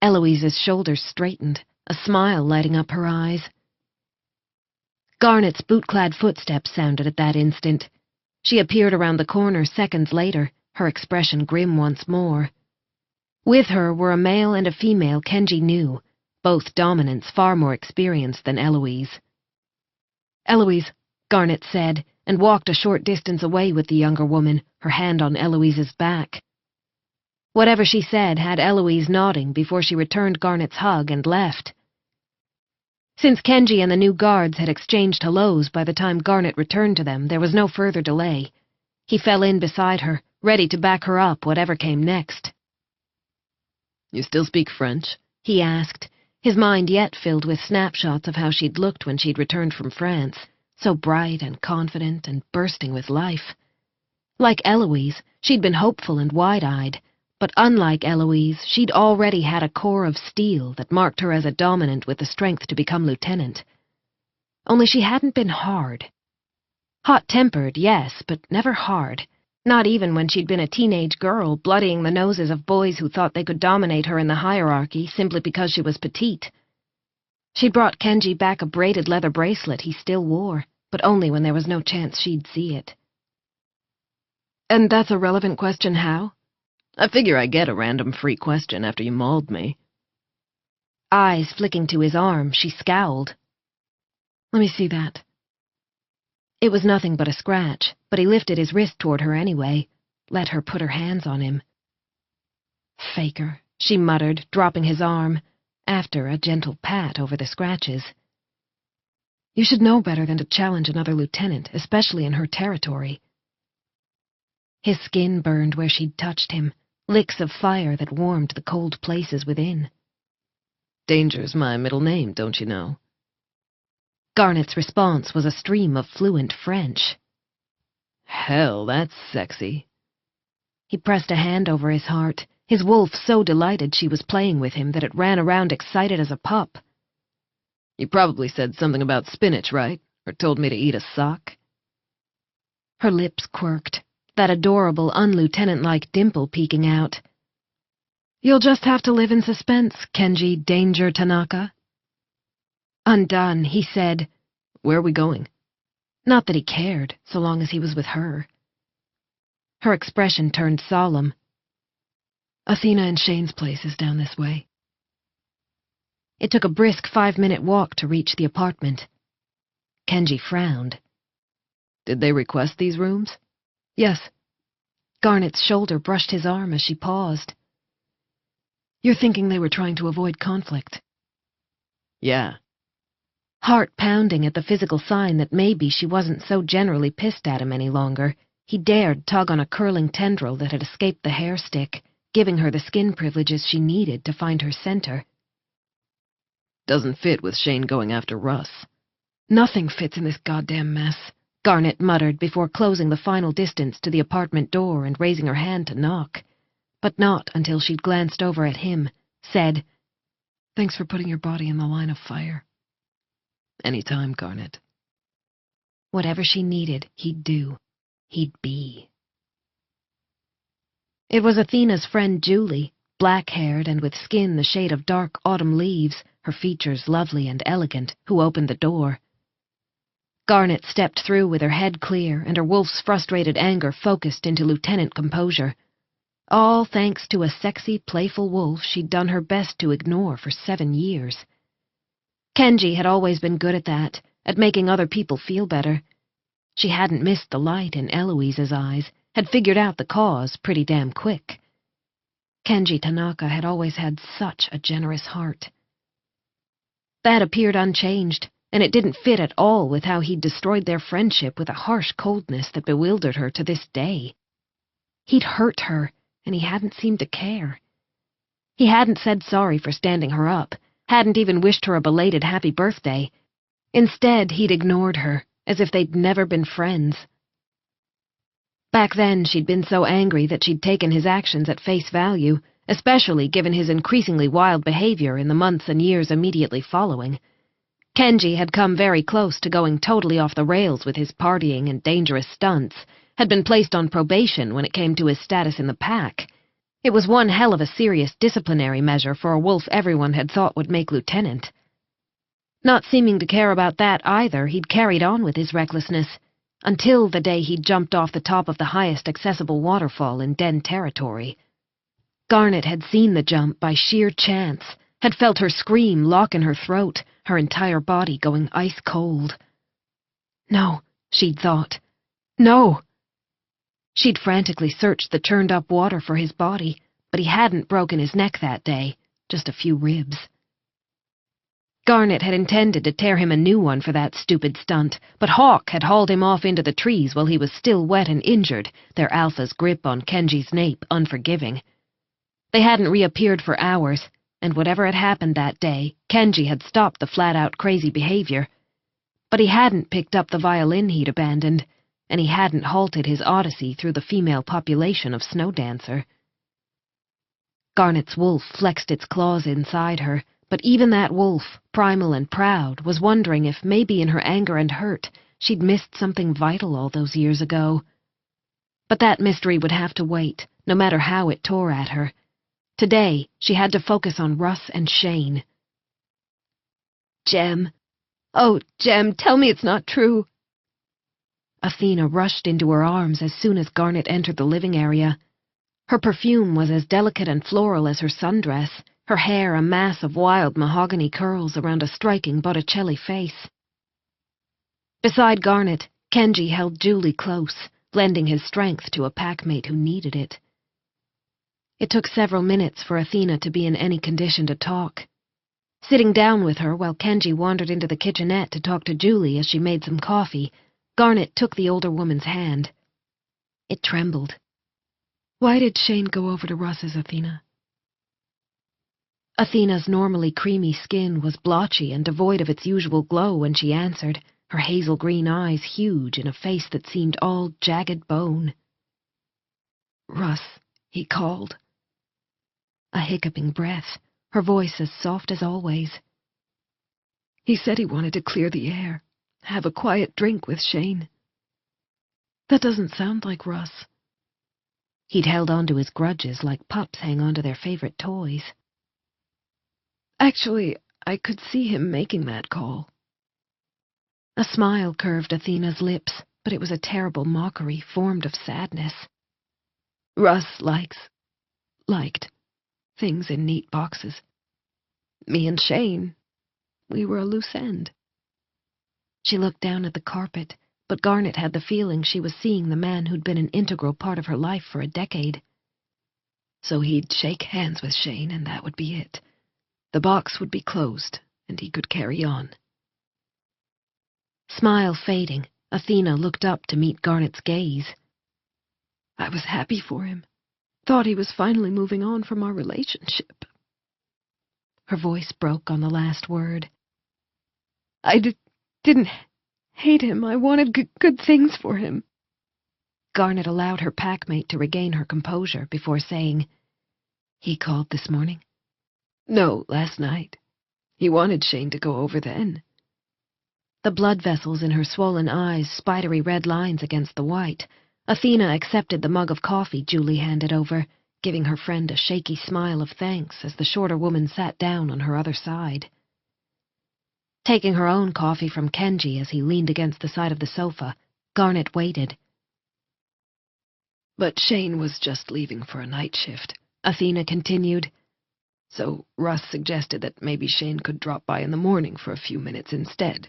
Eloise's shoulders straightened, a smile lighting up her eyes. Garnet's boot-clad footsteps sounded at that instant. She appeared around the corner seconds later, her expression grim once more. With her were a male and a female Kenji knew, both dominants far more experienced than Eloise. Eloise, Garnet said, and walked a short distance away with the younger woman, her hand on Eloise's back. Whatever she said had Eloise nodding before she returned Garnet's hug and left. Since Kenji and the new guards had exchanged hellos by the time Garnet returned to them, there was no further delay. He fell in beside her, ready to back her up whatever came next. You still speak French? He asked, his mind yet filled with snapshots of how she'd looked when she'd returned from France, so bright and confident and bursting with life. Like Eloise, she'd been hopeful and wide-eyed, but unlike Eloise, she'd already had a core of steel that marked her as a dominant with the strength to become lieutenant. Only she hadn't been hard. Hot-tempered, yes, but never hard. Not even when she'd been a teenage girl, bloodying the noses of boys who thought they could dominate her in the hierarchy simply because she was petite. She'd brought Kenji back a braided leather bracelet he still wore, but only when there was no chance she'd see it. And that's a relevant question, how? I figure I get a random free question after you mauled me. Eyes flicking to his arm, she scowled. Let me see that. It was nothing but a scratch, but he lifted his wrist toward her anyway, let her put her hands on him. Faker, she muttered, dropping his arm, after a gentle pat over the scratches. You should know better than to challenge another lieutenant, especially in her territory. His skin burned where she'd touched him, licks of fire that warmed the cold places within. Danger's my middle name, don't you know? Garnet's response was a stream of fluent French. Hell, that's sexy. He pressed a hand over his heart, his wolf so delighted she was playing with him that it ran around excited as a pup. You probably said something about spinach, right? Or told me to eat a sock? Her lips quirked, that adorable, un-lieutenant-like dimple peeking out. You'll just have to live in suspense, Kenji Danger Tanaka. Undone, he said, Where are we going? Not that he cared, so long as he was with her. Her expression turned solemn. Athena and Shane's place is down this way. It took a brisk 5-minute walk to reach the apartment. Kenji frowned. Did they request these rooms? Yes. Garnet's shoulder brushed his arm as she paused. You're thinking they were trying to avoid conflict? Yeah. Heart pounding at the physical sign that maybe she wasn't so generally pissed at him any longer, he dared tug on a curling tendril that had escaped the hair stick, giving her the skin privileges she needed to find her center. Doesn't fit with Shane going after Russ. Nothing fits in this goddamn mess, Garnet muttered before closing the final distance to the apartment door and raising her hand to knock. But not until she'd glanced over at him, said, Thanks for putting your body in the line of fire. Anytime, Garnet. Whatever she needed, he'd do. He'd be. It was Athena's friend Julie, black-haired and with skin the shade of dark autumn leaves, her features lovely and elegant, who opened the door. Garnet stepped through with her head clear and her wolf's frustrated anger focused into lieutenant composure. All thanks to a sexy, playful wolf she'd done her best to ignore for 7 years. Kenji had always been good at that, at making other people feel better. She hadn't missed the light in Eloise's eyes, had figured out the cause pretty damn quick. Kenji Tanaka had always had such a generous heart. That appeared unchanged, and it didn't fit at all with how he'd destroyed their friendship with a harsh coldness that bewildered her to this day. He'd hurt her, and he hadn't seemed to care. He hadn't said sorry for standing her up, hadn't even wished her a belated happy birthday. Instead, he'd ignored her, as if they'd never been friends. Back then, she'd been so angry that she'd taken his actions at face value, especially given his increasingly wild behavior in the months and years immediately following. Kenji had come very close to going totally off the rails with his partying and dangerous stunts, had been placed on probation when it came to his status in the pack. It was one hell of a serious disciplinary measure for a wolf everyone had thought would make lieutenant. Not seeming to care about that either, he'd carried on with his recklessness, until the day he'd jumped off the top of the highest accessible waterfall in Den territory. Garnet had seen the jump by sheer chance, had felt her scream lock in her throat, her entire body going ice cold. No, she'd thought. No! She'd frantically searched the churned-up water for his body, but he hadn't broken his neck that day, just a few ribs. Garnet had intended to tear him a new one for that stupid stunt, but Hawk had hauled him off into the trees while he was still wet and injured, their alpha's grip on Kenji's nape unforgiving. They hadn't reappeared for hours, and whatever had happened that day, Kenji had stopped the flat-out crazy behavior. But he hadn't picked up the violin he'd abandoned, and he hadn't halted his odyssey through the female population of Snowdancer. Garnet's wolf flexed its claws inside her, but even that wolf, primal and proud, was wondering if maybe in her anger and hurt she'd missed something vital all those years ago. But that mystery would have to wait, no matter how it tore at her. Today, she had to focus on Russ and Shane. Jem. Oh, Jem, tell me it's not true. Athena rushed into her arms as soon as Garnet entered the living area. Her perfume was as delicate and floral as her sundress, her hair a mass of wild mahogany curls around a striking Botticelli face. Beside Garnet, Kenji held Julie close, lending his strength to a packmate who needed it. It took several minutes for Athena to be in any condition to talk. Sitting down with her while Kenji wandered into the kitchenette to talk to Julie as she made some coffee, Garnet took the older woman's hand. It trembled. Why did Shane go over to Russ's, Athena? Athena's normally creamy skin was blotchy and devoid of its usual glow when she answered, her hazel green eyes huge in a face that seemed all jagged bone. Russ, he called. A hiccuping breath, her voice as soft as always. He said he wanted to clear the air, have a quiet drink with Shane. That doesn't sound like Russ. He'd held on to his grudges like pups hang on to their favorite toys. Actually, I could see him making that call. A smile curved Athena's lips, but it was a terrible mockery formed of sadness. Russ liked things in neat boxes. Me and Shane, we were a loose end. She looked down at the carpet, but Garnet had the feeling she was seeing the man who'd been an integral part of her life for a decade. So he'd shake hands with Shane, and that would be it. The box would be closed, and he could carry on. Smile fading, Athena looked up to meet Garnet's gaze. I was happy for him. Thought he was finally moving on from our relationship. Her voice broke on the last word. I didn't hate him. I wanted good things for him. Garnet allowed her packmate to regain her composure before saying, He called this morning? No, last night. He wanted Shane to go over then. The blood vessels in her swollen eyes spidery red lines against the white. Athena accepted the mug of coffee Julie handed over, giving her friend a shaky smile of thanks as the shorter woman sat down on her other side. Taking her own coffee from Kenji as he leaned against the side of the sofa, Garnet waited. But Shane was just leaving for a night shift, Athena continued. So Russ suggested that maybe Shane could drop by in the morning for a few minutes instead.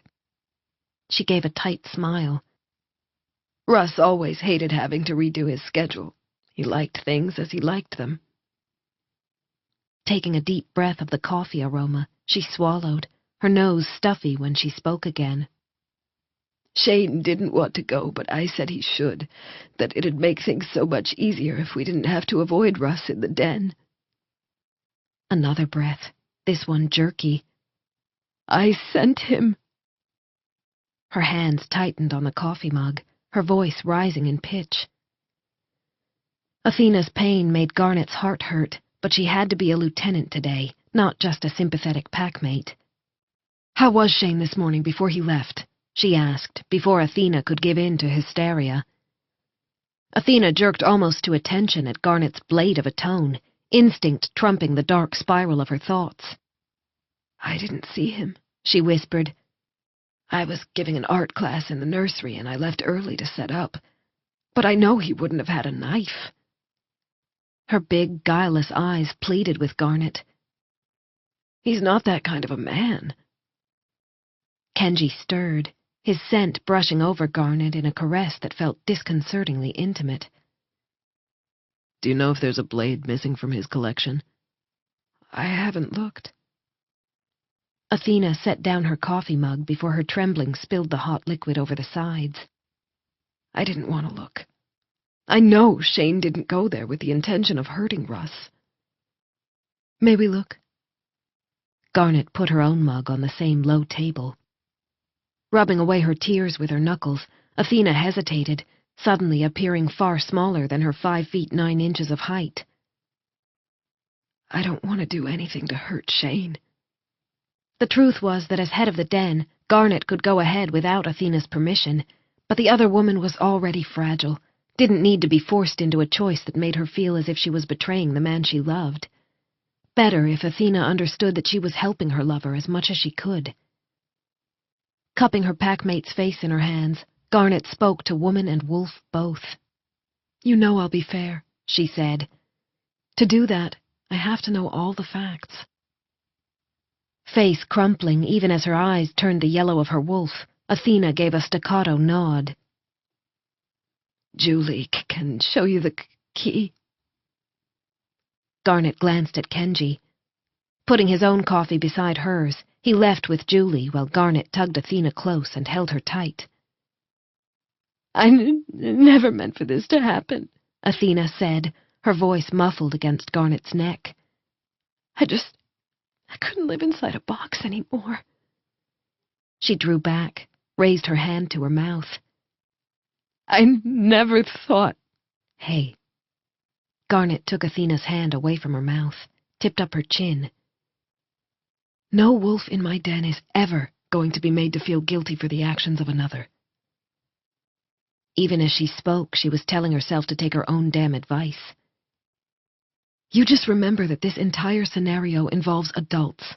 She gave a tight smile. Russ always hated having to redo his schedule. He liked things as he liked them. Taking a deep breath of the coffee aroma, she swallowed, her nose stuffy when she spoke again. Shane didn't want to go, but I said he should, that it'd make things so much easier if we didn't have to avoid Russ in the den. Another breath, this one jerky. I sent him. Her hands tightened on the coffee mug, her voice rising in pitch. Athena's pain made Garnet's heart hurt, but she had to be a lieutenant today, not just a sympathetic packmate. How was Shane this morning before he left? She asked, before Athena could give in to hysteria. Athena jerked almost to attention at Garnet's blade of a tone, instinct trumping the dark spiral of her thoughts. I didn't see him, she whispered. I was giving an art class in the nursery and I left early to set up. But I know he wouldn't have had a knife. Her big, guileless eyes pleaded with Garnet. He's not that kind of a man. Kenji stirred, his scent brushing over Garnet in a caress that felt disconcertingly intimate. Do you know if there's a blade missing from his collection? I haven't looked. Athena set down her coffee mug before her trembling spilled the hot liquid over the sides. I didn't want to look. I know Shane didn't go there with the intention of hurting Russ. May we look? Garnet put her own mug on the same low table. Rubbing away her tears with her knuckles, Athena hesitated, suddenly appearing far smaller than her 5 feet 9 inches of height. I don't want to do anything to hurt Shane. The truth was that as head of the den, Garnet could go ahead without Athena's permission, but the other woman was already fragile, didn't need to be forced into a choice that made her feel as if she was betraying the man she loved. Better if Athena understood that she was helping her lover as much as she could. Cupping her packmate's face in her hands, Garnet spoke to woman and wolf both. You know I'll be fair, she said. To do that, I have to know all the facts. Face crumpling even as her eyes turned the yellow of her wolf, Athena gave a staccato nod. Julie can show you the key. Garnet glanced at Kenji. Putting his own coffee beside hers, he left with Julie while Garnet tugged Athena close and held her tight. I never meant for this to happen, Athena said, her voice muffled against Garnet's neck. I couldn't live inside a box anymore. She drew back, raised her hand to her mouth. I never thought... Hey. Garnet took Athena's hand away from her mouth, tipped up her chin. No wolf in my den is ever going to be made to feel guilty for the actions of another. Even as she spoke, she was telling herself to take her own damn advice. You just remember that this entire scenario involves adults.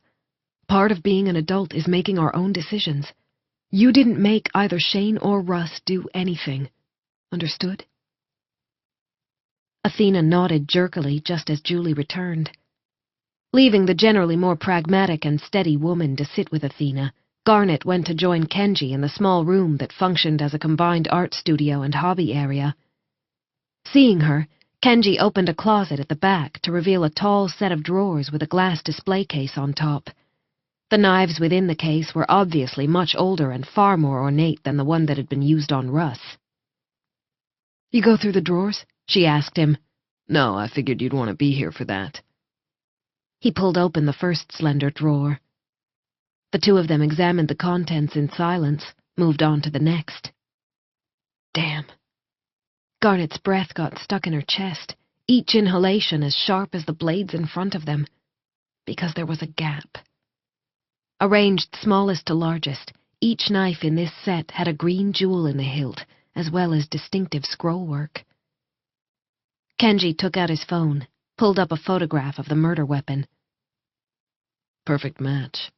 Part of being an adult is making our own decisions. You didn't make either Shane or Russ do anything. Understood? Athena nodded jerkily just as Julie returned. Leaving the generally more pragmatic and steady woman to sit with Athena, Garnet went to join Kenji in the small room that functioned as a combined art studio and hobby area. Seeing her, Kenji opened a closet at the back to reveal a tall set of drawers with a glass display case on top. The knives within the case were obviously much older and far more ornate than the one that had been used on Russ. You go through the drawers? She asked him. No, I figured you'd want to be here for that. He pulled open the first slender drawer. The two of them examined the contents in silence, moved on to the next. Damn. Garnet's breath got stuck in her chest, each inhalation as sharp as the blades in front of them, because there was a gap. Arranged smallest to largest, each knife in this set had a green jewel in the hilt, as well as distinctive scrollwork. Kenji took out his phone, pulled up a photograph of the murder weapon. Perfect match.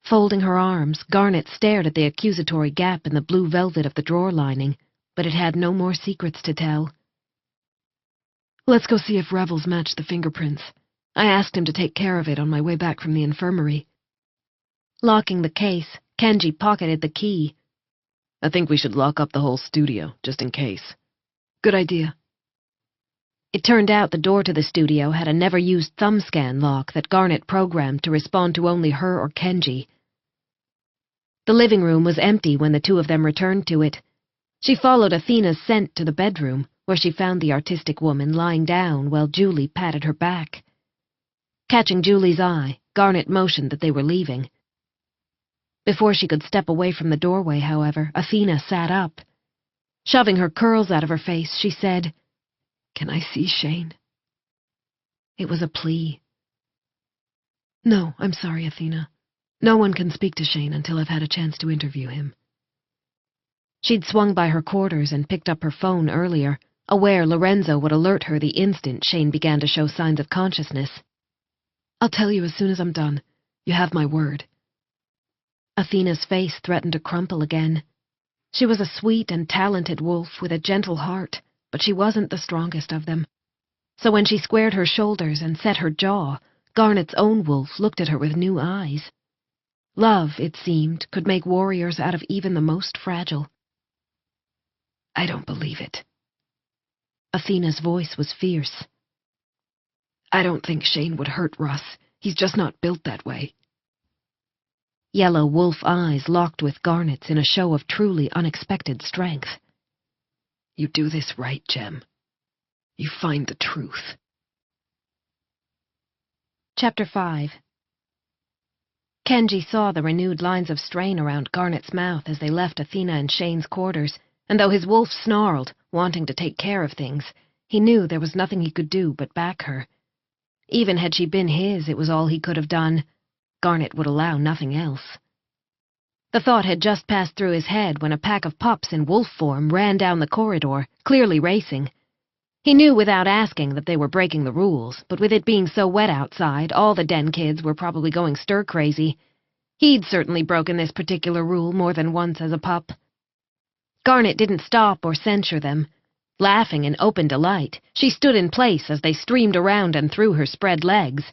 Folding her arms, Garnet stared at the accusatory gap in the blue velvet of the drawer lining, but it had no more secrets to tell. Let's go see if Revels match the fingerprints. I asked him to take care of it on my way back from the infirmary. Locking the case, Kenji pocketed the key. I think we should lock up the whole studio, just in case. Good idea. It turned out the door to the studio had a never-used thumbscan lock that Garnet programmed to respond to only her or Kenji. The living room was empty when the two of them returned to it. She followed Athena's scent to the bedroom, where she found the artistic woman lying down while Julie patted her back. Catching Julie's eye, Garnet motioned that they were leaving. Before she could step away from the doorway, however, Athena sat up. Shoving her curls out of her face, she said, "Can I see Shane?" It was a plea. No, I'm sorry, Athena. No one can speak to Shane until I've had a chance to interview him. She'd swung by her quarters and picked up her phone earlier, aware Lorenzo would alert her the instant Shane began to show signs of consciousness. I'll tell you as soon as I'm done. You have my word. Athena's face threatened to crumple again. She was a sweet and talented wolf with a gentle heart, but she wasn't the strongest of them. So when she squared her shoulders and set her jaw, Garnet's own wolf looked at her with new eyes. Love, it seemed, could make warriors out of even the most fragile. I don't believe it. Athena's voice was fierce. I don't think Shane would hurt Russ. He's just not built that way. Yellow wolf eyes locked with Garnet's in a show of truly unexpected strength. You do this right, Gem. You find the truth. Chapter 5. Kenji saw the renewed lines of strain around Garnet's mouth as they left Athena and Shane's quarters, and though his wolf snarled, wanting to take care of things, he knew there was nothing he could do but back her. Even had she been his, it was all he could have done. Garnet would allow nothing else. The thought had just passed through his head when a pack of pups in wolf form ran down the corridor, clearly racing. He knew without asking that they were breaking the rules, but with it being so wet outside, all the den kids were probably going stir-crazy. He'd certainly broken this particular rule more than once as a pup. Garnet didn't stop or censure them. Laughing in open delight, she stood in place as they streamed around and through her spread legs.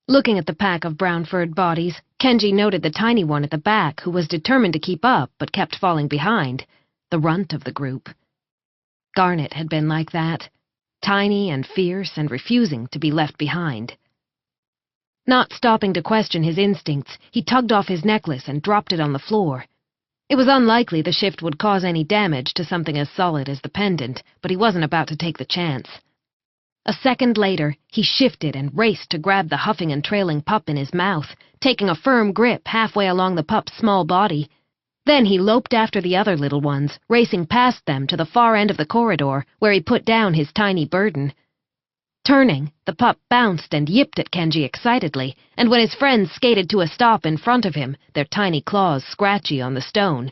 Looking at the pack of brown-furred bodies, Kenji noted the tiny one at the back who was determined to keep up but kept falling behind, the runt of the group. Garnet had been like that, tiny and fierce and refusing to be left behind. Not stopping to question his instincts, he tugged off his necklace and dropped it on the floor. It was unlikely the shift would cause any damage to something as solid as the pendant, but he wasn't about to take the chance. A second later, he shifted and raced to grab the huffing and trailing pup in his mouth, taking a firm grip halfway along the pup's small body. Then he loped after the other little ones, racing past them to the far end of the corridor, where he put down his tiny burden. Turning, the pup bounced and yipped at Kenji excitedly, and when his friends skated to a stop in front of him, their tiny claws scratchy on the stone,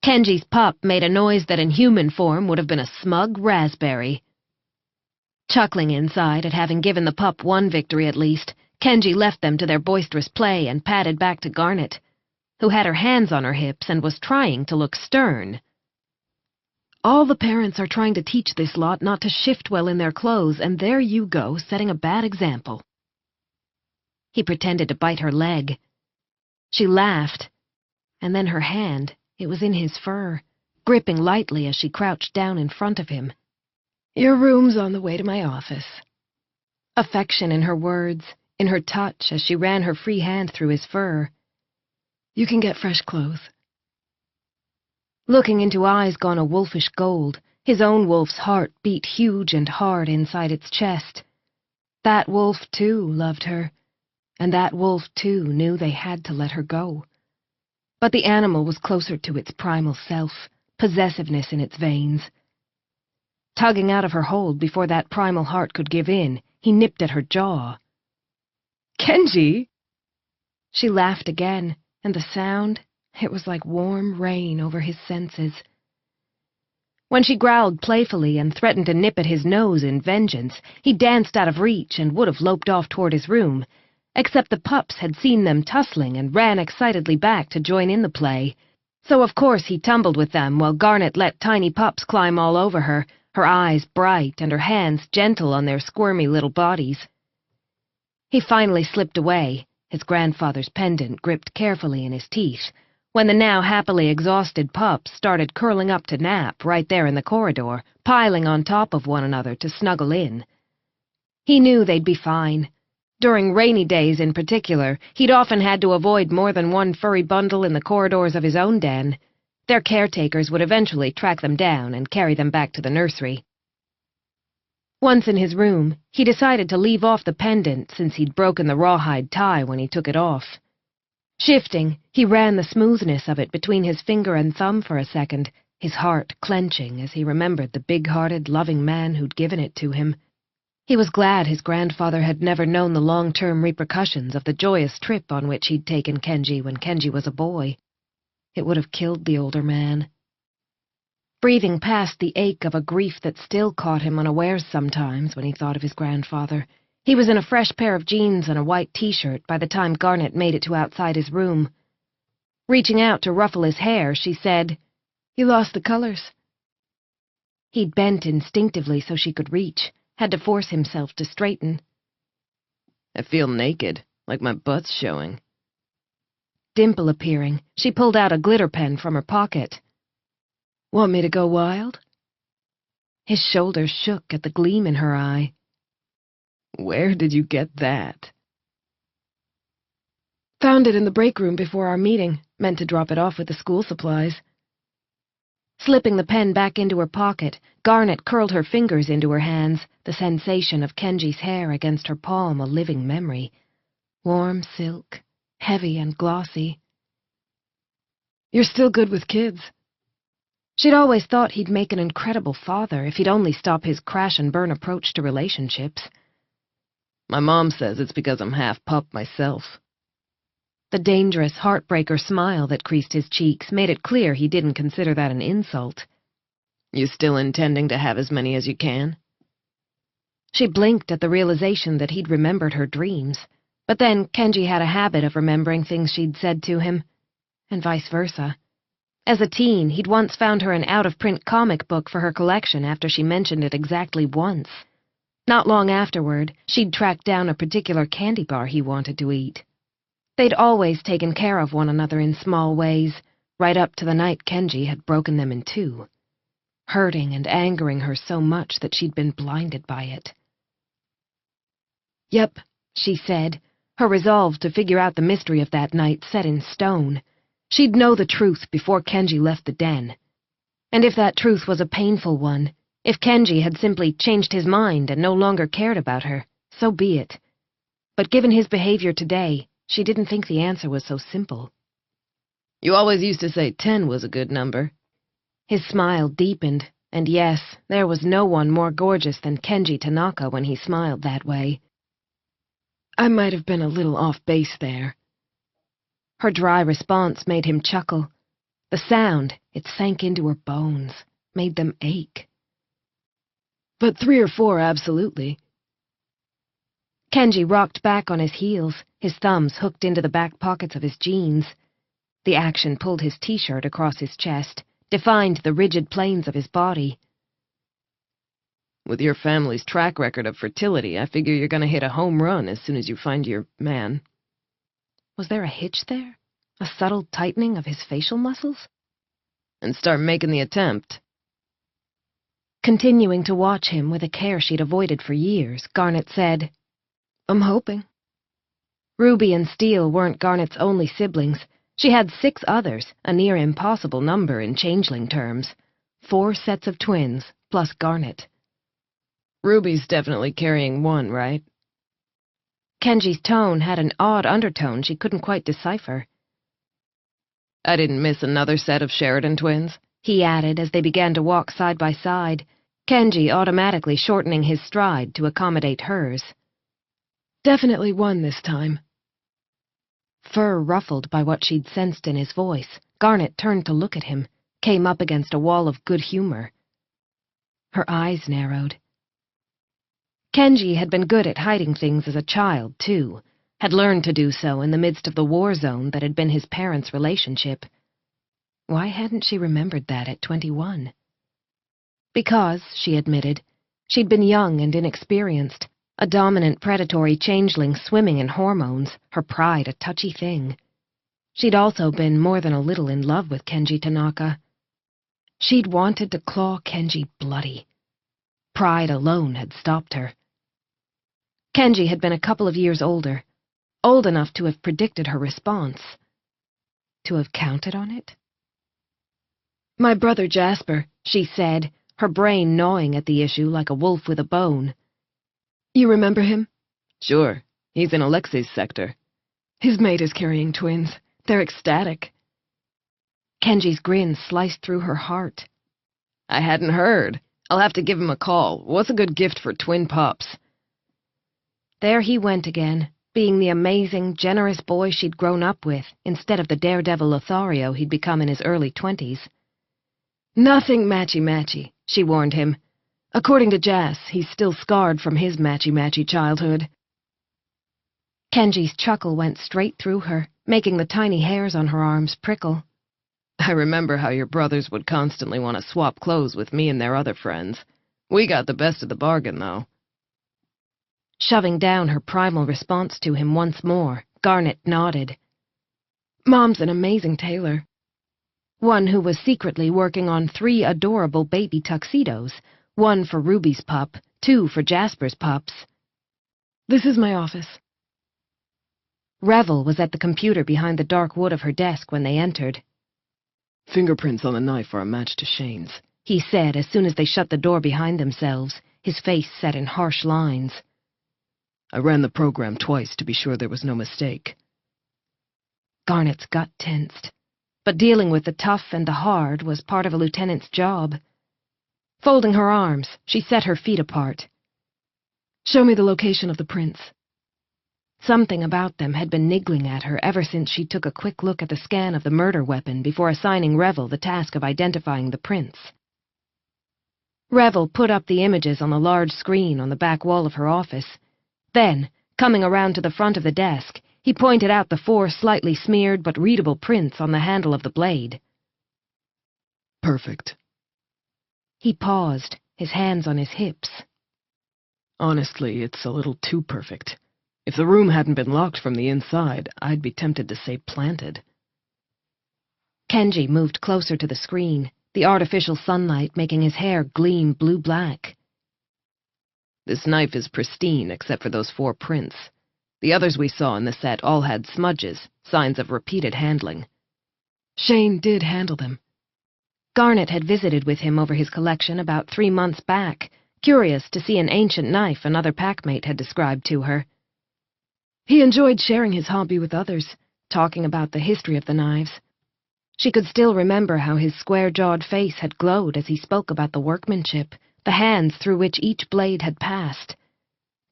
Kenji's pup made a noise that in human form would have been a smug raspberry. Chuckling inside at having given the pup one victory at least, Kenji left them to their boisterous play and padded back to Garnet, who had her hands on her hips and was trying to look stern. All the parents are trying to teach this lot not to shift well in their clothes, and there you go, setting a bad example. He pretended to bite her leg. She laughed, and then her hand, it was in his fur, gripping lightly as she crouched down in front of him. Your room's on the way to my office. Affection in her words, in her touch as she ran her free hand through his fur. You can get fresh clothes. Looking into eyes gone a wolfish gold, his own wolf's heart beat huge and hard inside its chest. That wolf, too, loved her, and that wolf, too, knew they had to let her go. But the animal was closer to its primal self, possessiveness in its veins. Tugging out of her hold before that primal heart could give in, he nipped at her jaw. Kenji! She laughed again, and the sound, it was like warm rain over his senses. When she growled playfully and threatened to nip at his nose in vengeance, he danced out of reach and would have loped off toward his room, except the pups had seen them tussling and ran excitedly back to join in the play. So of course he tumbled with them while Garnet let tiny pups climb all over her, her eyes bright and her hands gentle on their squirmy little bodies. He finally slipped away, his grandfather's pendant gripped carefully in his teeth, when the now happily exhausted pups started curling up to nap right there in the corridor, piling on top of one another to snuggle in. He knew they'd be fine. During rainy days in particular, he'd often had to avoid more than one furry bundle in the corridors of his own den. Their caretakers would eventually track them down and carry them back to the nursery. Once in his room, he decided to leave off the pendant since he'd broken the rawhide tie when he took it off. Shifting, he ran the smoothness of it between his finger and thumb for a second, his heart clenching as he remembered the big-hearted, loving man who'd given it to him. He was glad his grandfather had never known the long-term repercussions of the joyous trip on which he'd taken Kenji when Kenji was a boy. It would have killed the older man. Breathing past the ache of a grief that still caught him unawares sometimes when he thought of his grandfather, he was in a fresh pair of jeans and a white t-shirt by the time Garnet made it to outside his room. Reaching out to ruffle his hair, she said, "You lost the colors." He'd bent instinctively so she could reach, had to force himself to straighten. "I feel naked, like my butt's showing." Dimple appearing, she pulled out a glitter pen from her pocket. "Want me to go wild?" His shoulders shook at the gleam in her eye. "Where did you get that?" "Found it in the break room before our meeting, meant to drop it off with the school supplies." Slipping the pen back into her pocket, Garnet curled her fingers into her hands, the sensation of Kenji's hair against her palm a living memory. Warm silk, heavy and glossy. "You're still good with kids." She'd always thought he'd make an incredible father if he'd only stop his crash-and-burn approach to relationships. "My mom says it's because I'm half pup myself." The dangerous heartbreaker smile that creased his cheeks made it clear he didn't consider that an insult. "You still intending to have as many as you can?" She blinked at the realization that he'd remembered her dreams, but then Kenji had a habit of remembering things she'd said to him, and vice versa. As a teen, he'd once found her an out-of-print comic book for her collection after she mentioned it exactly once. Not long afterward, she'd tracked down a particular candy bar he wanted to eat. They'd always taken care of one another in small ways, right up to the night Kenji had broken them in two, hurting and angering her so much that she'd been blinded by it. "Yep," she said, her resolve to figure out the mystery of that night set in stone. She'd know the truth before Kenji left the den. And if that truth was a painful one, if Kenji had simply changed his mind and no longer cared about her, so be it. But given his behavior today, she didn't think the answer was so simple. "You always used to say 10 was a good number." His smile deepened, and yes, there was no one more gorgeous than Kenji Tanaka when he smiled that way. "I might have been a little off base there." Her dry response made him chuckle. The sound, it sank into her bones, made them ache. "But 3 or 4, absolutely." Kenji rocked back on his heels, his thumbs hooked into the back pockets of his jeans. The action pulled his t-shirt across his chest, defined the rigid planes of his body. "With your family's track record of fertility, I figure you're gonna hit a home run as soon as you find your man." Was there a hitch there? A subtle tightening of his facial muscles? "And start making the attempt." Continuing to watch him with a care she'd avoided for years, Garnet said, "I'm hoping." Ruby and Steele weren't Garnet's only siblings. She had 6 others, a near impossible number in changeling terms. 4 sets of twins, plus Garnet. "Ruby's definitely carrying one, right?" Kenji's tone had an odd undertone she couldn't quite decipher. "I didn't miss another set of Sheridan twins?" he added as they began to walk side by side, Kenji automatically shortening his stride to accommodate hers. "Definitely one this time." Fur ruffled by what she'd sensed in his voice, Garnet turned to look at him, came up against a wall of good humor. Her eyes narrowed. Kenji had been good at hiding things as a child, too, had learned to do so in the midst of the war zone that had been his parents' relationship. Why hadn't she remembered that at 21? Because, she admitted, she'd been young and inexperienced, a dominant predatory changeling swimming in hormones, her pride a touchy thing. She'd also been more than a little in love with Kenji Tanaka. She'd wanted to claw Kenji bloody. Pride alone had stopped her. Kenji had been a couple of years older, old enough to have predicted her response. To have counted on it? "My brother Jasper," she said, her brain gnawing at the issue like a wolf with a bone. "You remember him?" Sure, he's in Alexei's sector. His mate is carrying twins. They're ecstatic. Kenji's grin sliced through her heart. I hadn't heard. I'll have to give him a call. What's a good gift for twin pups? There he went again, being the amazing, generous boy she'd grown up with, instead of the daredevil Lothario he'd become in his early 20s. "Nothing matchy-matchy," she warned him. "According to Jas, he's still scarred from his matchy-matchy childhood." Kenji's chuckle went straight through her, making the tiny hairs on her arms prickle. I remember how your brothers would constantly want to swap clothes with me and their other friends. We got the best of the bargain, though. Shoving down her primal response to him once more, Garnet nodded. "Mom's an amazing tailor." One who was secretly working on 3 adorable baby tuxedos, 1 for Ruby's pup, 2 for Jasper's pups. "This is my office." Revel was at the computer behind the dark wood of her desk when they entered. Fingerprints on the knife are a match to Shane's, he said as soon as they shut the door behind themselves, his face set in harsh lines. I ran the program twice to be sure there was no mistake. Garnet's gut tensed, but dealing with the tough and the hard was part of a lieutenant's job. Folding her arms, she set her feet apart. "Show me the location of the prints." Something about them had been niggling at her ever since she took a quick look at the scan of the murder weapon before assigning Revel the task of identifying the prints. Revel put up the images on the large screen on the back wall of her office. Then, coming around to the front of the desk, he pointed out the 4 slightly smeared but readable prints on the handle of the blade. Perfect. He paused, his hands on his hips. Honestly, it's a little too perfect. If the room hadn't been locked from the inside, I'd be tempted to say planted. Kenji moved closer to the screen, the artificial sunlight making his hair gleam blue-black. This knife is pristine except for those 4 prints. The others we saw in the set all had smudges, signs of repeated handling. Shane did handle them. Garnet had visited with him over his collection about 3 months back, curious to see an ancient knife another packmate had described to her. He enjoyed sharing his hobby with others, talking about the history of the knives. She could still remember how his square-jawed face had glowed as he spoke about the workmanship, the hands through which each blade had passed.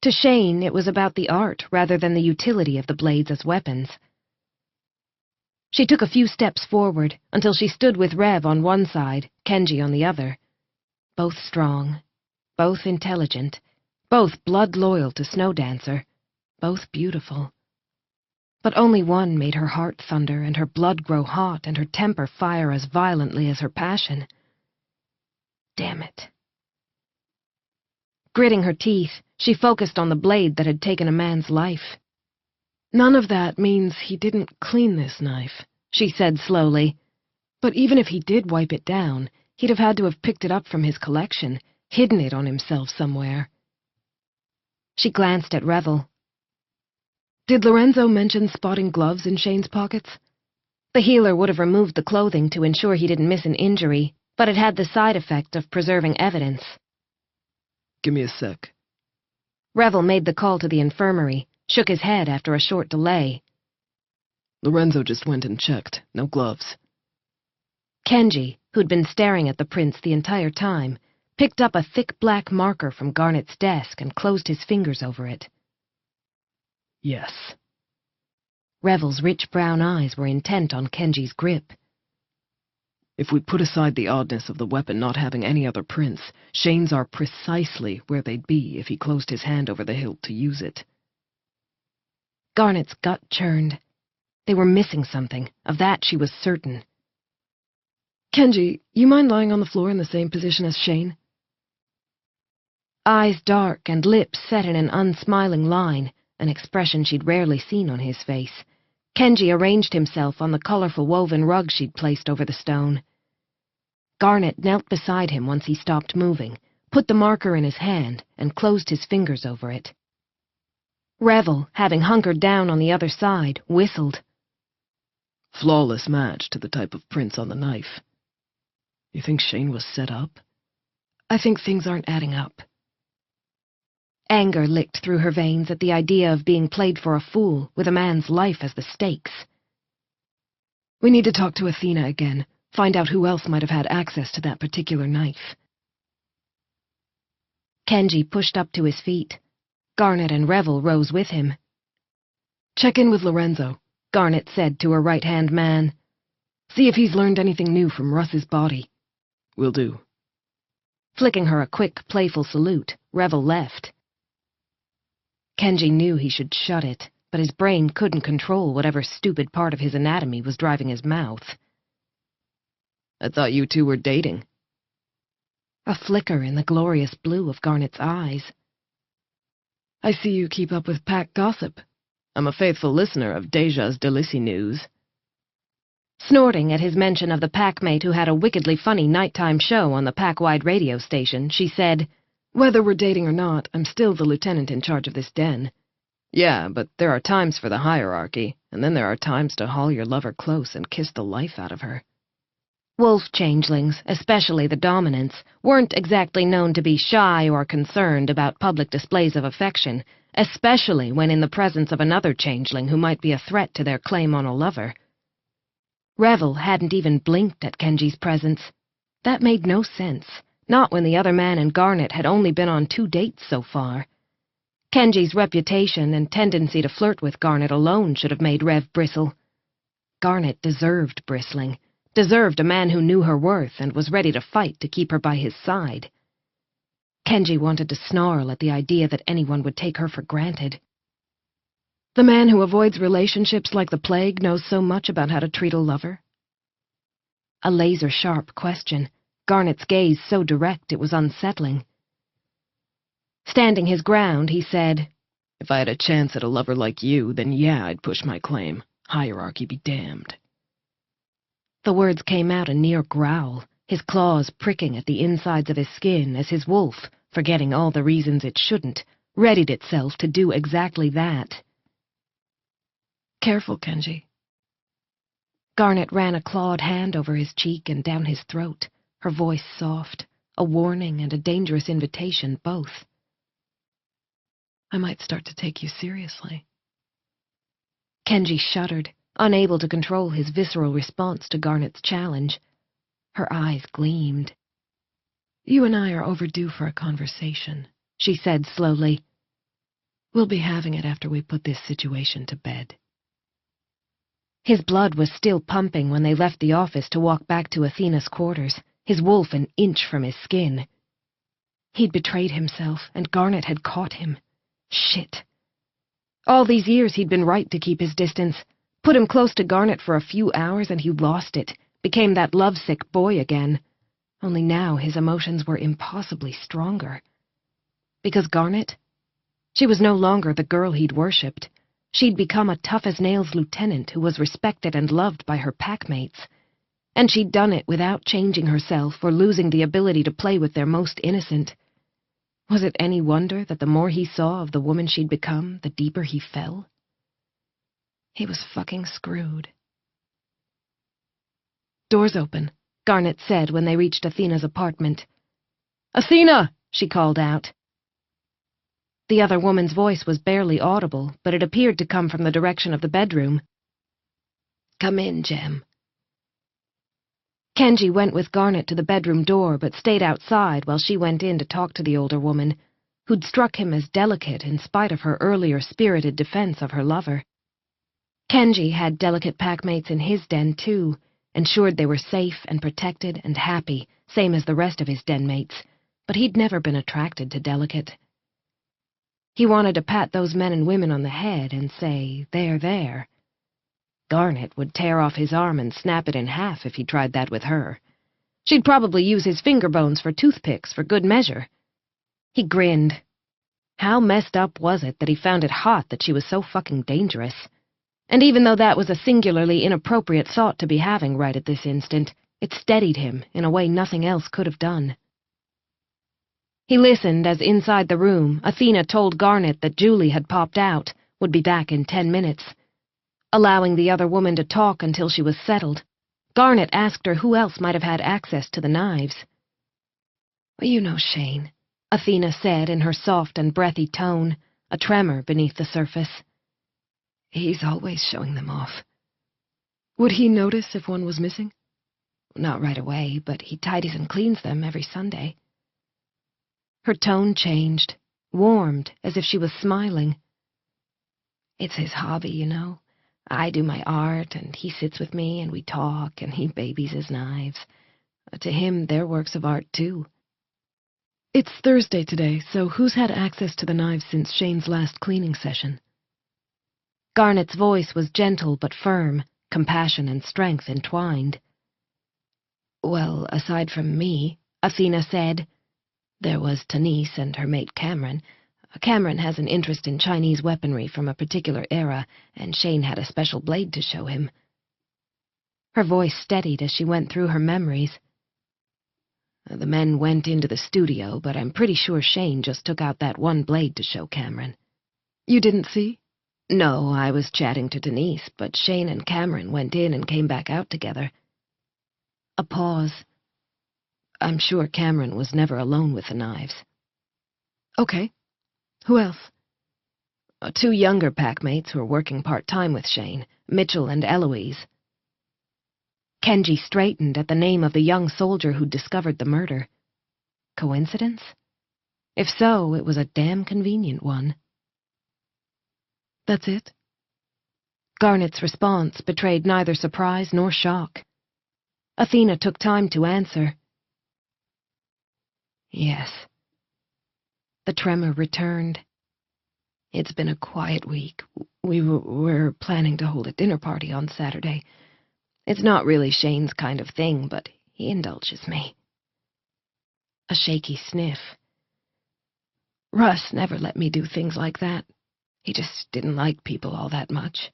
To Shane, it was about the art rather than the utility of the blades as weapons. She took a few steps forward until she stood with Rev on one side, Kenji on the other. Both strong, both intelligent, both blood-loyal to Snowdancer. Both beautiful. But only one made her heart thunder and her blood grow hot and her temper fire as violently as her passion. Damn it. Gritting her teeth, she focused on the blade that had taken a man's life. "None of that means he didn't clean this knife," she said slowly. "But even if he did wipe it down, he'd have had to have picked it up from his collection, hidden it on himself somewhere." She glanced at Revel. "Did Lorenzo mention spotting gloves in Shane's pockets?" The healer would have removed the clothing to ensure he didn't miss an injury, but it had the side effect of preserving evidence. Give me a sec. Revel made the call to the infirmary, shook his head after a short delay. Lorenzo just went and checked. No gloves. Kenji, who'd been staring at the prints the entire time, picked up a thick black marker from Garnet's desk and closed his fingers over it. Yes. Revel's rich brown eyes were intent on Kenji's grip. If we put aside the oddness of the weapon not having any other prints, Shane's are precisely where they'd be if he closed his hand over the hilt to use it. Garnet's gut churned. They were missing something, of that she was certain. Kenji, you mind lying on the floor in the same position as Shane? Eyes dark and lips set in an unsmiling line, an expression she'd rarely seen on his face. Kenji arranged himself on the colorful woven rug she'd placed over the stone. Garnet knelt beside him once he stopped moving, put the marker in his hand, and closed his fingers over it. Revel, having hunkered down on the other side, whistled. Flawless match to the type of prints on the knife. You think Shane was set up? I think things aren't adding up. Anger licked through her veins at the idea of being played for a fool, with a man's life as the stakes. We need to talk to Athena again, find out who else might have had access to that particular knife. Kenji pushed up to his feet. Garnet and Revel rose with him. Check in with Lorenzo, Garnet said to her right-hand man. See if he's learned anything new from Russ's body. Will do. Flicking her a quick, playful salute, Revel left. Kenji knew he should shut it, but his brain couldn't control whatever stupid part of his anatomy was driving his mouth. I thought you two were dating. A flicker in the glorious blue of Garnet's eyes. I see you keep up with pack gossip. I'm a faithful listener of Deja's Delici news. Snorting at his mention of the packmate who had a wickedly funny nighttime show on the pack-wide radio station, she said, Whether we're dating or not, I'm still the lieutenant in charge of this den. Yeah, but there are times for the hierarchy, and then there are times to haul your lover close and kiss the life out of her. Wolf changelings, especially the dominants, weren't exactly known to be shy or concerned about public displays of affection, especially when in the presence of another changeling who might be a threat to their claim on a lover. Revel hadn't even blinked at Kenji's presence. That made no sense, not when the other man and Garnet had only been on 2 dates so far. Kenji's reputation and tendency to flirt with Garnet alone should have made Rev bristle. Garnet deserved bristling, deserved a man who knew her worth and was ready to fight to keep her by his side. Kenji wanted to snarl at the idea that anyone would take her for granted. The man who avoids relationships like the plague knows so much about how to treat a lover? A laser-sharp question, Garnet's gaze so direct it was unsettling. Standing his ground, he said, If I had a chance at a lover like you, then yeah, I'd push my claim. Hierarchy be damned. The words came out a near growl, his claws pricking at the insides of his skin as his wolf, forgetting all the reasons it shouldn't, readied itself to do exactly that. Careful, Kenji. Garnet ran a clawed hand over his cheek and down his throat, her voice soft, a warning and a dangerous invitation both. I might start to take you seriously. Kenji shuddered, unable to control his visceral response to Garnet's challenge. Her eyes gleamed. You and I are overdue for a conversation, she said slowly. We'll be having it after we put this situation to bed. His blood was still pumping when they left the office to walk back to Athena's quarters, his wolf an inch from his skin. He'd betrayed himself, and Garnet had caught him. Shit. All these years he'd been right to keep his distance. Put him close to Garnet for a few hours and he lost it, became that lovesick boy again. Only now his emotions were impossibly stronger. Because Garnet? She was no longer the girl he'd worshipped. She'd become a tough-as-nails lieutenant who was respected and loved by her packmates. And she'd done it without changing herself or losing the ability to play with their most innocent. Was it any wonder that the more he saw of the woman she'd become, the deeper he fell? He was fucking screwed. Doors open, Garnet said when they reached Athena's apartment. "Athena!" she called out. The other woman's voice was barely audible, but it appeared to come from the direction of the bedroom. "Come in, Jem." Kenji went with Garnet to the bedroom door, but stayed outside while she went in to talk to the older woman, who'd struck him as delicate in spite of her earlier spirited defense of her lover. Kenji had delicate packmates in his den, too, ensured they were safe and protected and happy, same as the rest of his denmates, but he'd never been attracted to delicate. He wanted to pat those men and women on the head and say, "There, there." Garnet would tear off his arm and snap it in half if he tried that with her. She'd probably use his finger bones for toothpicks for good measure. He grinned. How messed up was it that he found it hot that she was so fucking dangerous? And even though that was a singularly inappropriate thought to be having right at this instant, it steadied him in a way nothing else could have done. He listened as inside the room, Athena told Garnet that Julie had popped out, would be back in 10 minutes. Allowing the other woman to talk until she was settled, Garnet asked her who else might have had access to the knives. Well, you know Shane, Athena said in her soft and breathy tone, a tremor beneath the surface. He's always showing them off. Would he notice if one was missing? Not right away, but he tidies and cleans them every Sunday. Her tone changed, warmed, as if she was smiling. It's his hobby, you know. I do my art, and he sits with me, and we talk, and he babies his knives. To him, they're works of art, too. It's Thursday today, so who's had access to the knives since Shane's last cleaning session? Garnet's voice was gentle but firm, compassion and strength entwined. Well, aside from me, Athena said, there was Tanise and her mate Cameron. Cameron has an interest in Chinese weaponry from a particular era, and Shane had a special blade to show him. Her voice steadied as she went through her memories. The men went into the studio, but I'm pretty sure Shane just took out that one blade to show Cameron. You didn't see? No, I was chatting to Denise, but Shane and Cameron went in and came back out together. A pause. I'm sure Cameron was never alone with the knives. Okay. Who else? 2 younger packmates who are working part-time with Shane, Mitchell and Eloise. Kenji straightened at the name of the young soldier who'd discovered the murder. Coincidence? If so, it was a damn convenient one. That's it? Garnet's response betrayed neither surprise nor shock. Athena took time to answer. Yes. The tremor returned. It's been a quiet week. We're planning to hold a dinner party on Saturday. It's not really Shane's kind of thing, but he indulges me. A shaky sniff. Russ never let me do things like that. He just didn't like people all that much.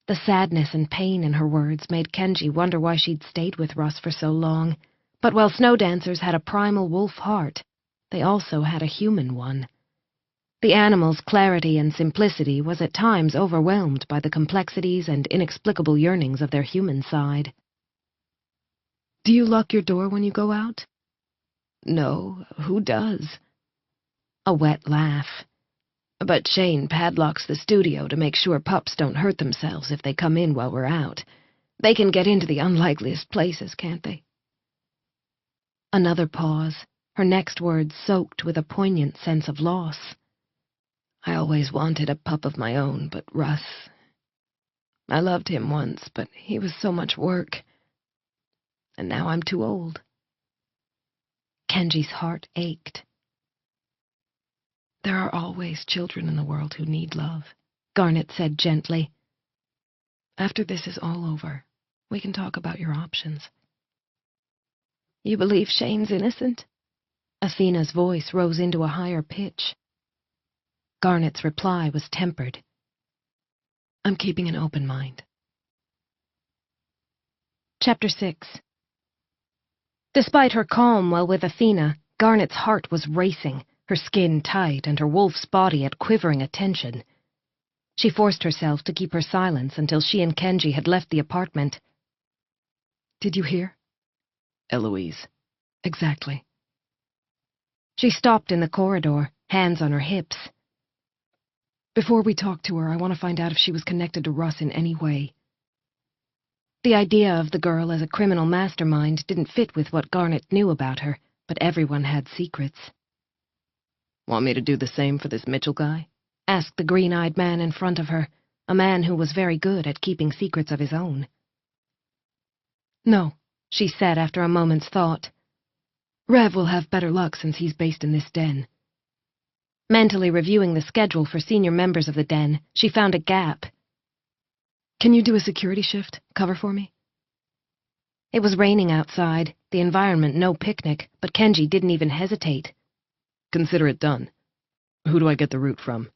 The sadness and pain in her words made Kenji wonder why she'd stayed with Russ for so long. But while snow dancers had a primal wolf heart, they also had a human one. The animal's clarity and simplicity was at times overwhelmed by the complexities and inexplicable yearnings of their human side. Do you lock your door when you go out? No, who does? A wet laugh. But Shane padlocks the studio to make sure pups don't hurt themselves if they come in while we're out. They can get into the unlikeliest places, can't they? Another pause, her next words soaked with a poignant sense of loss. I always wanted a pup of my own, but Russ... I loved him once, but he was so much work. And now I'm too old. Kenji's heart ached. There are always children in the world who need love, Garnet said gently. After this is all over, we can talk about your options. You believe Shane's innocent? Athena's voice rose into a higher pitch. Garnet's reply was tempered. I'm keeping an open mind. Chapter 6. Despite her calm while with Athena, Garnet's heart was racing, her skin tight and her wolf's body at quivering attention. She forced herself to keep her silence until she and Kenji had left the apartment. Did you hear? Eloise. Exactly. She stopped in the corridor, hands on her hips. Before we talk to her, I want to find out if she was connected to Russ in any way. The idea of the girl as a criminal mastermind didn't fit with what Garnet knew about her, but everyone had secrets. Want me to do the same for this Mitchell guy? Asked the green-eyed man in front of her, a man who was very good at keeping secrets of his own. No, she said after a moment's thought. Rev will have better luck since he's based in this den. Mentally reviewing the schedule for senior members of the den, she found a gap. Can you do a security shift? Cover for me? It was raining outside, the environment no picnic, but Kenji didn't even hesitate. Consider it done. Who do I get the route from?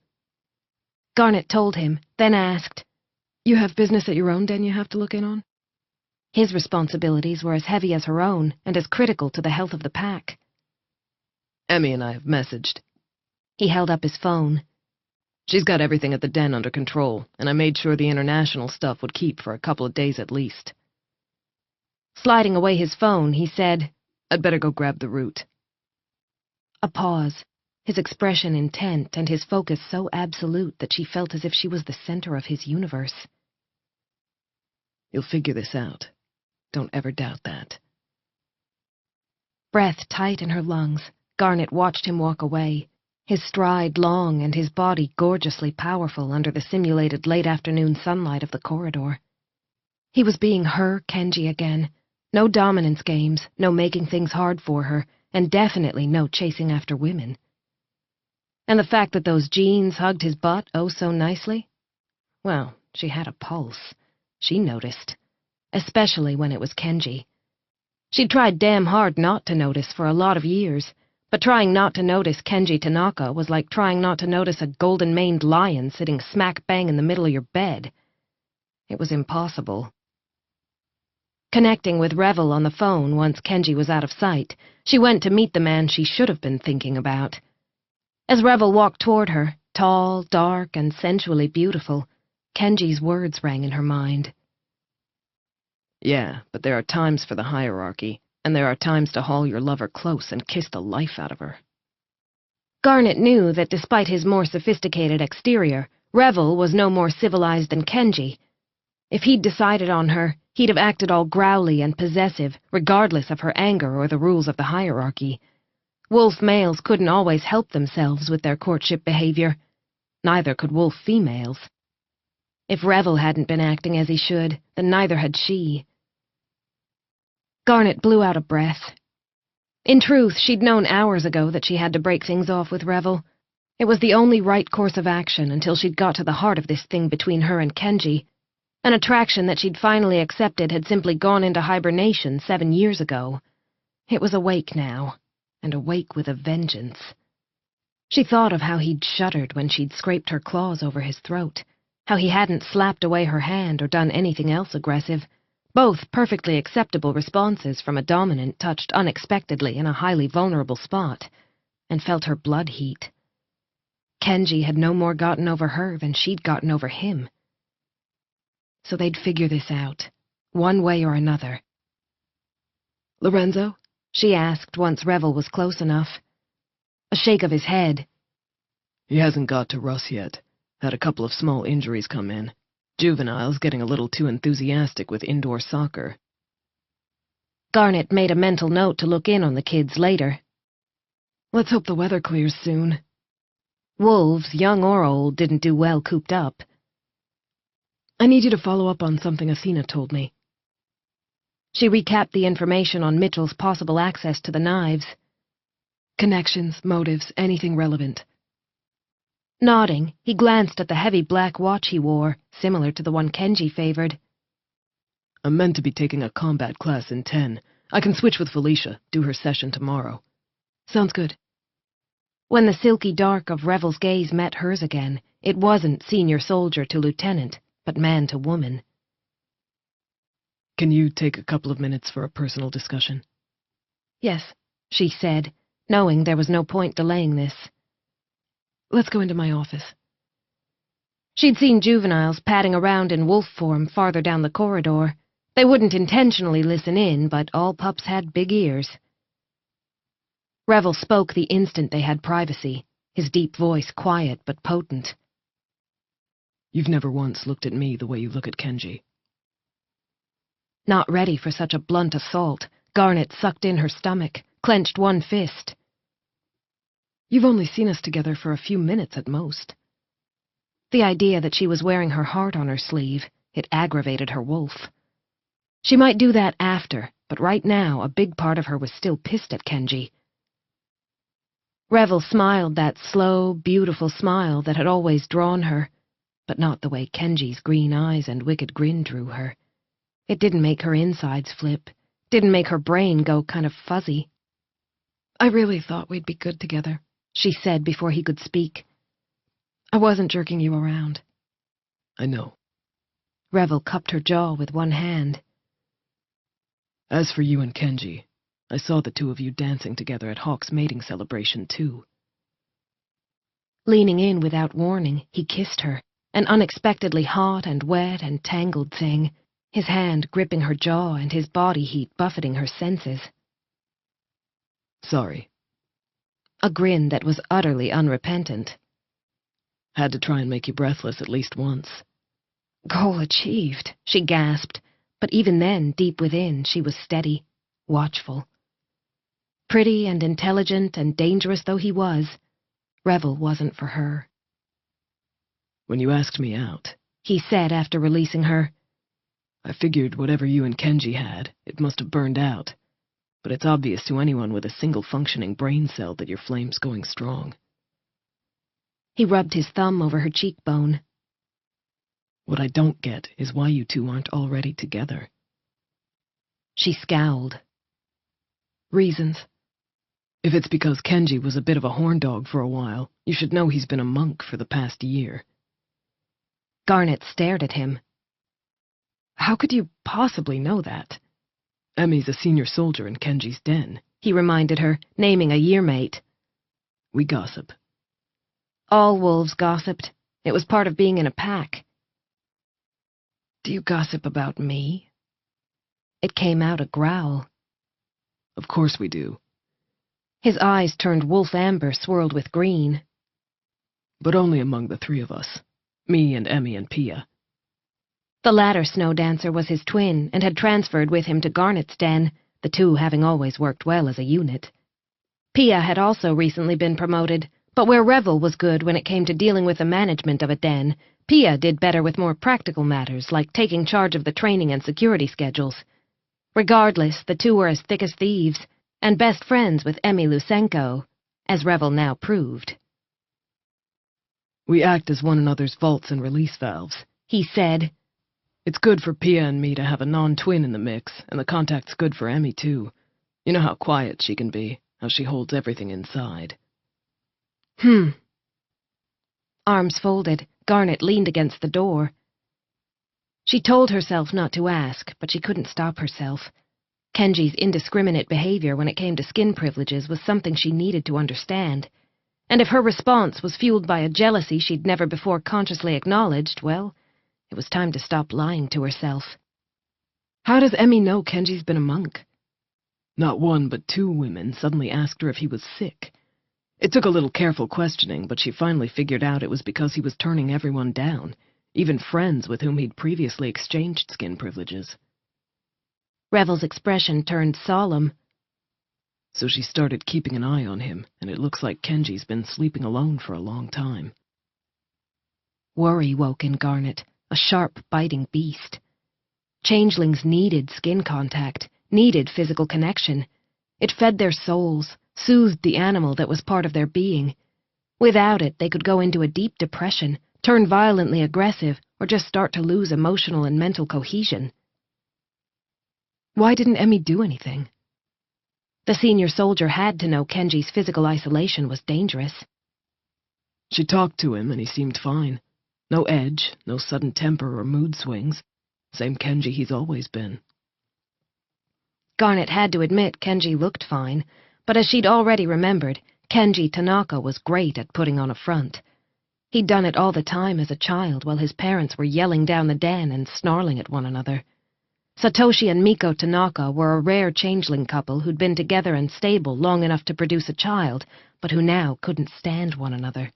Garnet told him, then asked, You have business at your own den you have to look in on? His responsibilities were as heavy as her own and as critical to the health of the pack. Emmy and I have messaged. He held up his phone. She's got everything at the den under control, and I made sure the international stuff would keep for a couple of days at least. Sliding away his phone, he said, I'd better go grab the route. A pause, his expression intent and his focus so absolute that she felt as if she was the center of his universe. You'll figure this out. Don't ever doubt that. Breath tight in her lungs, Garnet watched him walk away, his stride long and his body gorgeously powerful under the simulated late-afternoon sunlight of the corridor. He was being her Kenji again. No dominance games, no making things hard for her, and definitely no chasing after women. And the fact that those jeans hugged his butt oh so nicely? Well, she had a pulse. She noticed. Especially when it was Kenji. She'd tried damn hard not to notice for a lot of years, but trying not to notice Kenji Tanaka was like trying not to notice a golden-maned lion sitting smack bang in the middle of your bed. It was impossible. Connecting with Revel on the phone once Kenji was out of sight, she went to meet the man she should have been thinking about. As Revel walked toward her, tall, dark, and sensually beautiful, Kenji's words rang in her mind. Yeah, but there are times for the hierarchy, and there are times to haul your lover close and kiss the life out of her. Garnet knew that despite his more sophisticated exterior, Revel was no more civilized than Kenji. If he'd decided on her, he'd have acted all growly and possessive, regardless of her anger or the rules of the hierarchy. Wolf males couldn't always help themselves with their courtship behavior. Neither could wolf females. If Revel hadn't been acting as he should, then neither had she. Garnet blew out a breath. In truth, she'd known hours ago that she had to break things off with Revel. It was the only right course of action until she'd got to the heart of this thing between her and Kenji. An attraction that she'd finally accepted had simply gone into hibernation 7 years ago. It was awake now, and awake with a vengeance. She thought of how he'd shuddered when she'd scraped her claws over his throat, how he hadn't slapped away her hand or done anything else aggressive, both perfectly acceptable responses from a dominant touched unexpectedly in a highly vulnerable spot, and felt her blood heat. Kenji had no more gotten over her than she'd gotten over him. So they'd figure this out, one way or another. Lorenzo? She asked once Revel was close enough. A shake of his head. He hasn't got to Russ yet. Had a couple of small injuries come in. Juveniles getting a little too enthusiastic with indoor soccer. Garnet made a mental note to look in on the kids later. Let's hope the weather clears soon. Wolves, young or old, didn't do well cooped up. I need you to follow up on something Athena told me. She recapped the information on Mitchell's possible access to the knives. Connections, motives, anything relevant. Nodding, he glanced at the heavy black watch he wore, similar to the one Kenji favored. I'm meant to be taking a combat class in 10. I can switch with Felicia, do her session tomorrow. Sounds good. When the silky dark of Revel's gaze met hers again, it wasn't senior soldier to lieutenant, but man to woman. Can you take a couple of minutes for a personal discussion? Yes, she said, knowing there was no point delaying this. Let's go into my office. She'd seen juveniles padding around in wolf form farther down the corridor. They wouldn't intentionally listen in, but all pups had big ears. Revel spoke the instant they had privacy, his deep voice quiet but potent. You've never once looked at me the way you look at Kenji. Not ready for such a blunt assault, Garnet sucked in her stomach, clenched one fist. You've only seen us together for a few minutes at most. The idea that she was wearing her heart on her sleeve, it aggravated her wolf. She might do that after, but right now a big part of her was still pissed at Kenji. Revel smiled that slow, beautiful smile that had always drawn her, but not the way Kenji's green eyes and wicked grin drew her. It didn't make her insides flip. Didn't make her brain go kind of fuzzy. I really thought we'd be good together, she said before he could speak. I wasn't jerking you around. I know. Revel cupped her jaw with one hand. As for you and Kenji, I saw the two of you dancing together at Hawk's mating celebration, too. Leaning in without warning, he kissed her, an unexpectedly hot and wet and tangled thing, his hand gripping her jaw and his body heat buffeting her senses. Sorry. A grin that was utterly unrepentant. Had to try and make you breathless at least once. Goal achieved, she gasped, but even then, deep within, she was steady, watchful. Pretty and intelligent and dangerous though he was, Revel wasn't for her. When you asked me out, he said after releasing her, I figured whatever you and Kenji had, it must have burned out. But it's obvious to anyone with a single functioning brain cell that your flame's going strong. He rubbed his thumb over her cheekbone. What I don't get is why you two aren't already together. She scowled. Reasons. If it's because Kenji was a bit of a horn dog for a while, you should know he's been a monk for the past year. Garnet stared at him. How could you possibly know that? Emmy's a senior soldier in Kenji's den, he reminded her, naming a yearmate. We gossip. All wolves gossiped. It was part of being in a pack. Do you gossip about me? It came out a growl. Of course we do. His eyes turned wolf amber swirled with green. But only among the three of us. Me and Emmy and Pia. The latter snow dancer was his twin and had transferred with him to Garnet's den, the two having always worked well as a unit. Pia had also recently been promoted, but where Revel was good when it came to dealing with the management of a den, Pia did better with more practical matters like taking charge of the training and security schedules. Regardless, the two were as thick as thieves, and best friends with Emmy Lusenko, as Revel now proved. We act as one another's vaults and release valves, he said. It's good for Pia and me to have a non-twin in the mix, and the contact's good for Emmy, too. You know how quiet she can be, how she holds everything inside. Arms folded, Garnet leaned against the door. She told herself not to ask, but she couldn't stop herself. Kenji's indiscriminate behavior when it came to skin privileges was something she needed to understand, and if her response was fueled by a jealousy she'd never before consciously acknowledged, well, it was time to stop lying to herself. How does Emmy know Kenji's been a monk? Not one but two women suddenly asked her if he was sick. It took a little careful questioning, but she finally figured out it was because he was turning everyone down, even friends with whom he'd previously exchanged skin privileges. Revel's expression turned solemn. So she started keeping an eye on him, and it looks like Kenji's been sleeping alone for a long time. Worry woke in Garnet, a sharp, biting beast. Changelings needed skin contact, needed physical connection. It fed their souls, soothed the animal that was part of their being. Without it, they could go into a deep depression, turn violently aggressive, or just start to lose emotional and mental cohesion. Why didn't Emmy do anything? The senior soldier had to know Kenji's physical isolation was dangerous. She talked to him, and he seemed fine. No edge, no sudden temper or mood swings. Same Kenji he's always been. Garnet had to admit Kenji looked fine, but as she'd already remembered, Kenji Tanaka was great at putting on a front. He'd done it all the time as a child while his parents were yelling down the den and snarling at one another. Satoshi and Miko Tanaka were a rare changeling couple who'd been together and stable long enough to produce a child, but who now couldn't stand one another.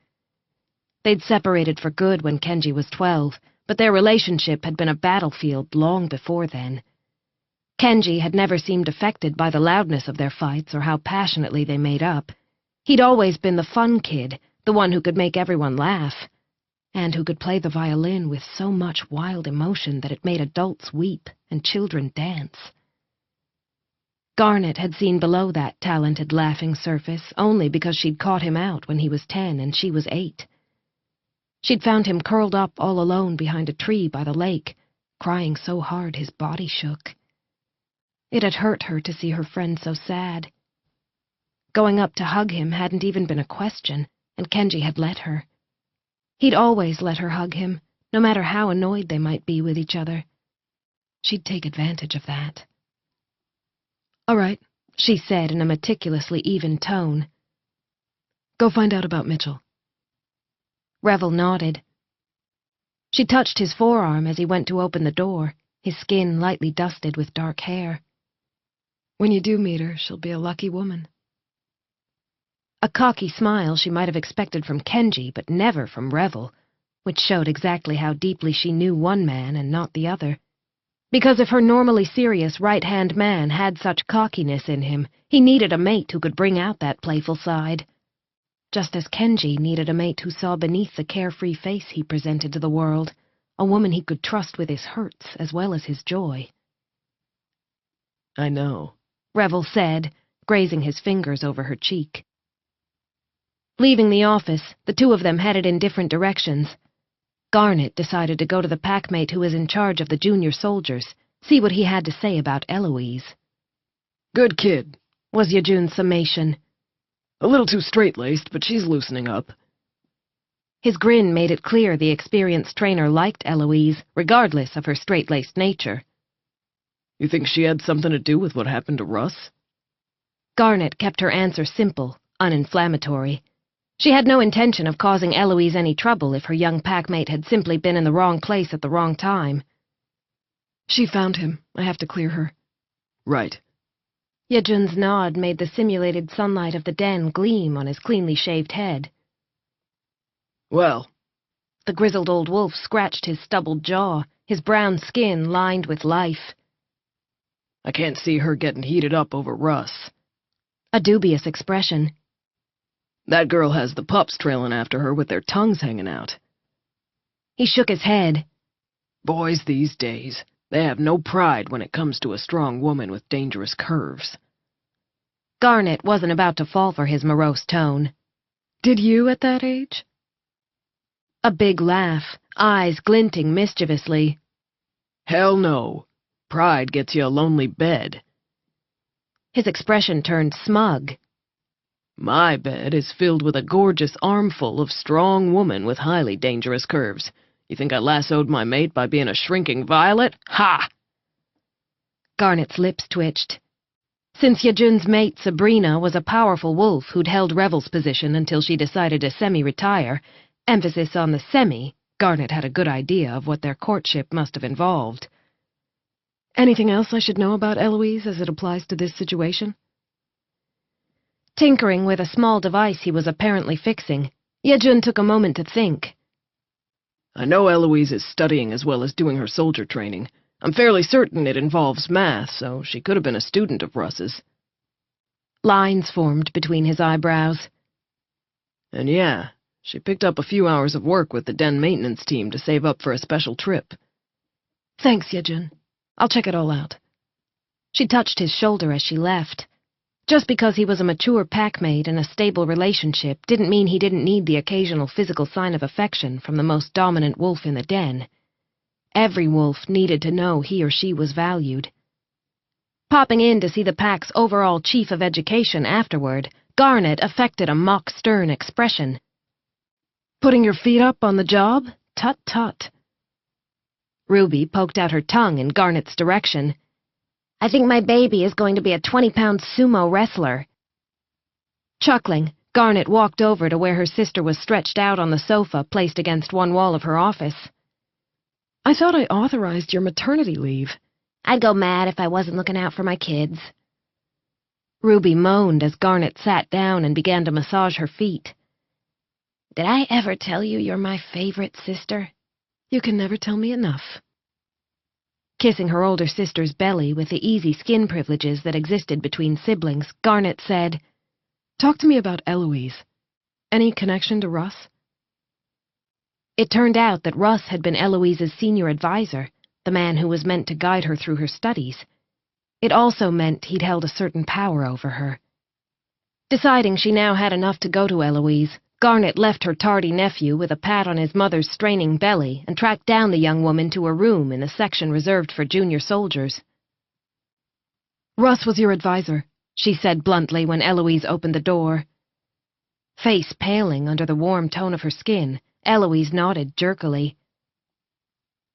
They'd separated for good when Kenji was 12, but their relationship had been a battlefield long before then. Kenji had never seemed affected by the loudness of their fights or how passionately they made up. He'd always been the fun kid, the one who could make everyone laugh, and who could play the violin with so much wild emotion that it made adults weep and children dance. Garnet had seen below that talented laughing surface only because she'd caught him out when he was 10 and she was 8. She'd found him curled up all alone behind a tree by the lake, crying so hard his body shook. It had hurt her to see her friend so sad. Going up to hug him hadn't even been a question, and Kenji had let her. He'd always let her hug him, no matter how annoyed they might be with each other. She'd take advantage of that. "All right," she said in a meticulously even tone. "Go find out about Mitchell." Revel nodded. She touched his forearm as he went to open the door, his skin lightly dusted with dark hair. "When you do meet her, she'll be a lucky woman." A cocky smile she might have expected from Kenji, but never from Revel, which showed exactly how deeply she knew one man and not the other. Because if her normally serious right-hand man had such cockiness in him, he needed a mate who could bring out that playful side. Just as Kenji needed a mate who saw beneath the carefree face he presented to the world, a woman he could trust with his hurts as well as his joy. "I know," Revel said, grazing his fingers over her cheek. Leaving the office, the two of them headed in different directions. Garnet decided to go to the packmate who was in charge of the junior soldiers, see what he had to say about Eloise. "Good kid," was Yejun's summation. "A little too straight-laced, but she's loosening up." His grin made it clear the experienced trainer liked Eloise, regardless of her straight-laced nature. "You think she had something to do with what happened to Russ?" Garnet kept her answer simple, uninflammatory. She had no intention of causing Eloise any trouble if her young packmate had simply been in the wrong place at the wrong time. "She found him. I have to clear her." "Right." Yejun's nod made the simulated sunlight of the den gleam on his cleanly shaved head. "Well." The grizzled old wolf scratched his stubbled jaw, his brown skin lined with life. "I can't see her getting heated up over Russ." A dubious expression. "That girl has the pups trailing after her with their tongues hanging out." He shook his head. "Boys these days, they have no pride when it comes to a strong woman with dangerous curves." Garnet wasn't about to fall for his morose tone. "Did you at that age?" A big laugh, eyes glinting mischievously. "Hell no. Pride gets you a lonely bed." His expression turned smug. "My bed is filled with a gorgeous armful of strong woman with highly dangerous curves. You think I lassoed my mate by being a shrinking violet? Ha!" Garnet's lips twitched. Since Yejun's mate, Sabrina, was a powerful wolf who'd held Revel's position until she decided to semi-retire, emphasis on the semi, Garnet had a good idea of what their courtship must have involved. "Anything else I should know about Eloise as it applies to this situation?" Tinkering with a small device he was apparently fixing, Yejun took a moment to think. "I know Eloise is studying as well as doing her soldier training. I'm fairly certain it involves math, so she could have been a student of Russ's." Lines formed between his eyebrows. "And yeah, she picked up a few hours of work with the den maintenance team to save up for a special trip." "Thanks, Yejun. I'll check it all out." She touched his shoulder as she left. Just because he was a mature packmate in a stable relationship didn't mean he didn't need the occasional physical sign of affection from the most dominant wolf in the den. Every wolf needed to know he or she was valued. Popping in to see the pack's overall chief of education afterward, Garnet affected a mock-stern expression. "Putting your feet up on the job? Tut-tut." Ruby poked out her tongue in Garnet's direction. "I think my baby is going to be a 20-pound sumo wrestler." Chuckling, Garnet walked over to where her sister was stretched out on the sofa placed against one wall of her office. "I thought I authorized your maternity leave." "I'd go mad if I wasn't looking out for my kids." Ruby moaned as Garnet sat down and began to massage her feet. "Did I ever tell you you're my favorite sister?" "You can never tell me enough." Kissing her older sister's belly with the easy skin privileges that existed between siblings, Garnet said, "Talk to me about Eloise. Any connection to Russ?" It turned out that Russ had been Eloise's senior advisor, the man who was meant to guide her through her studies. It also meant he'd held a certain power over her. Deciding she now had enough to go to Eloise, Garnet left her tardy nephew with a pat on his mother's straining belly and tracked down the young woman to a room in the section reserved for junior soldiers. "Russ was your advisor," she said bluntly when Eloise opened the door. Face paling under the warm tone of her skin, Eloise nodded jerkily.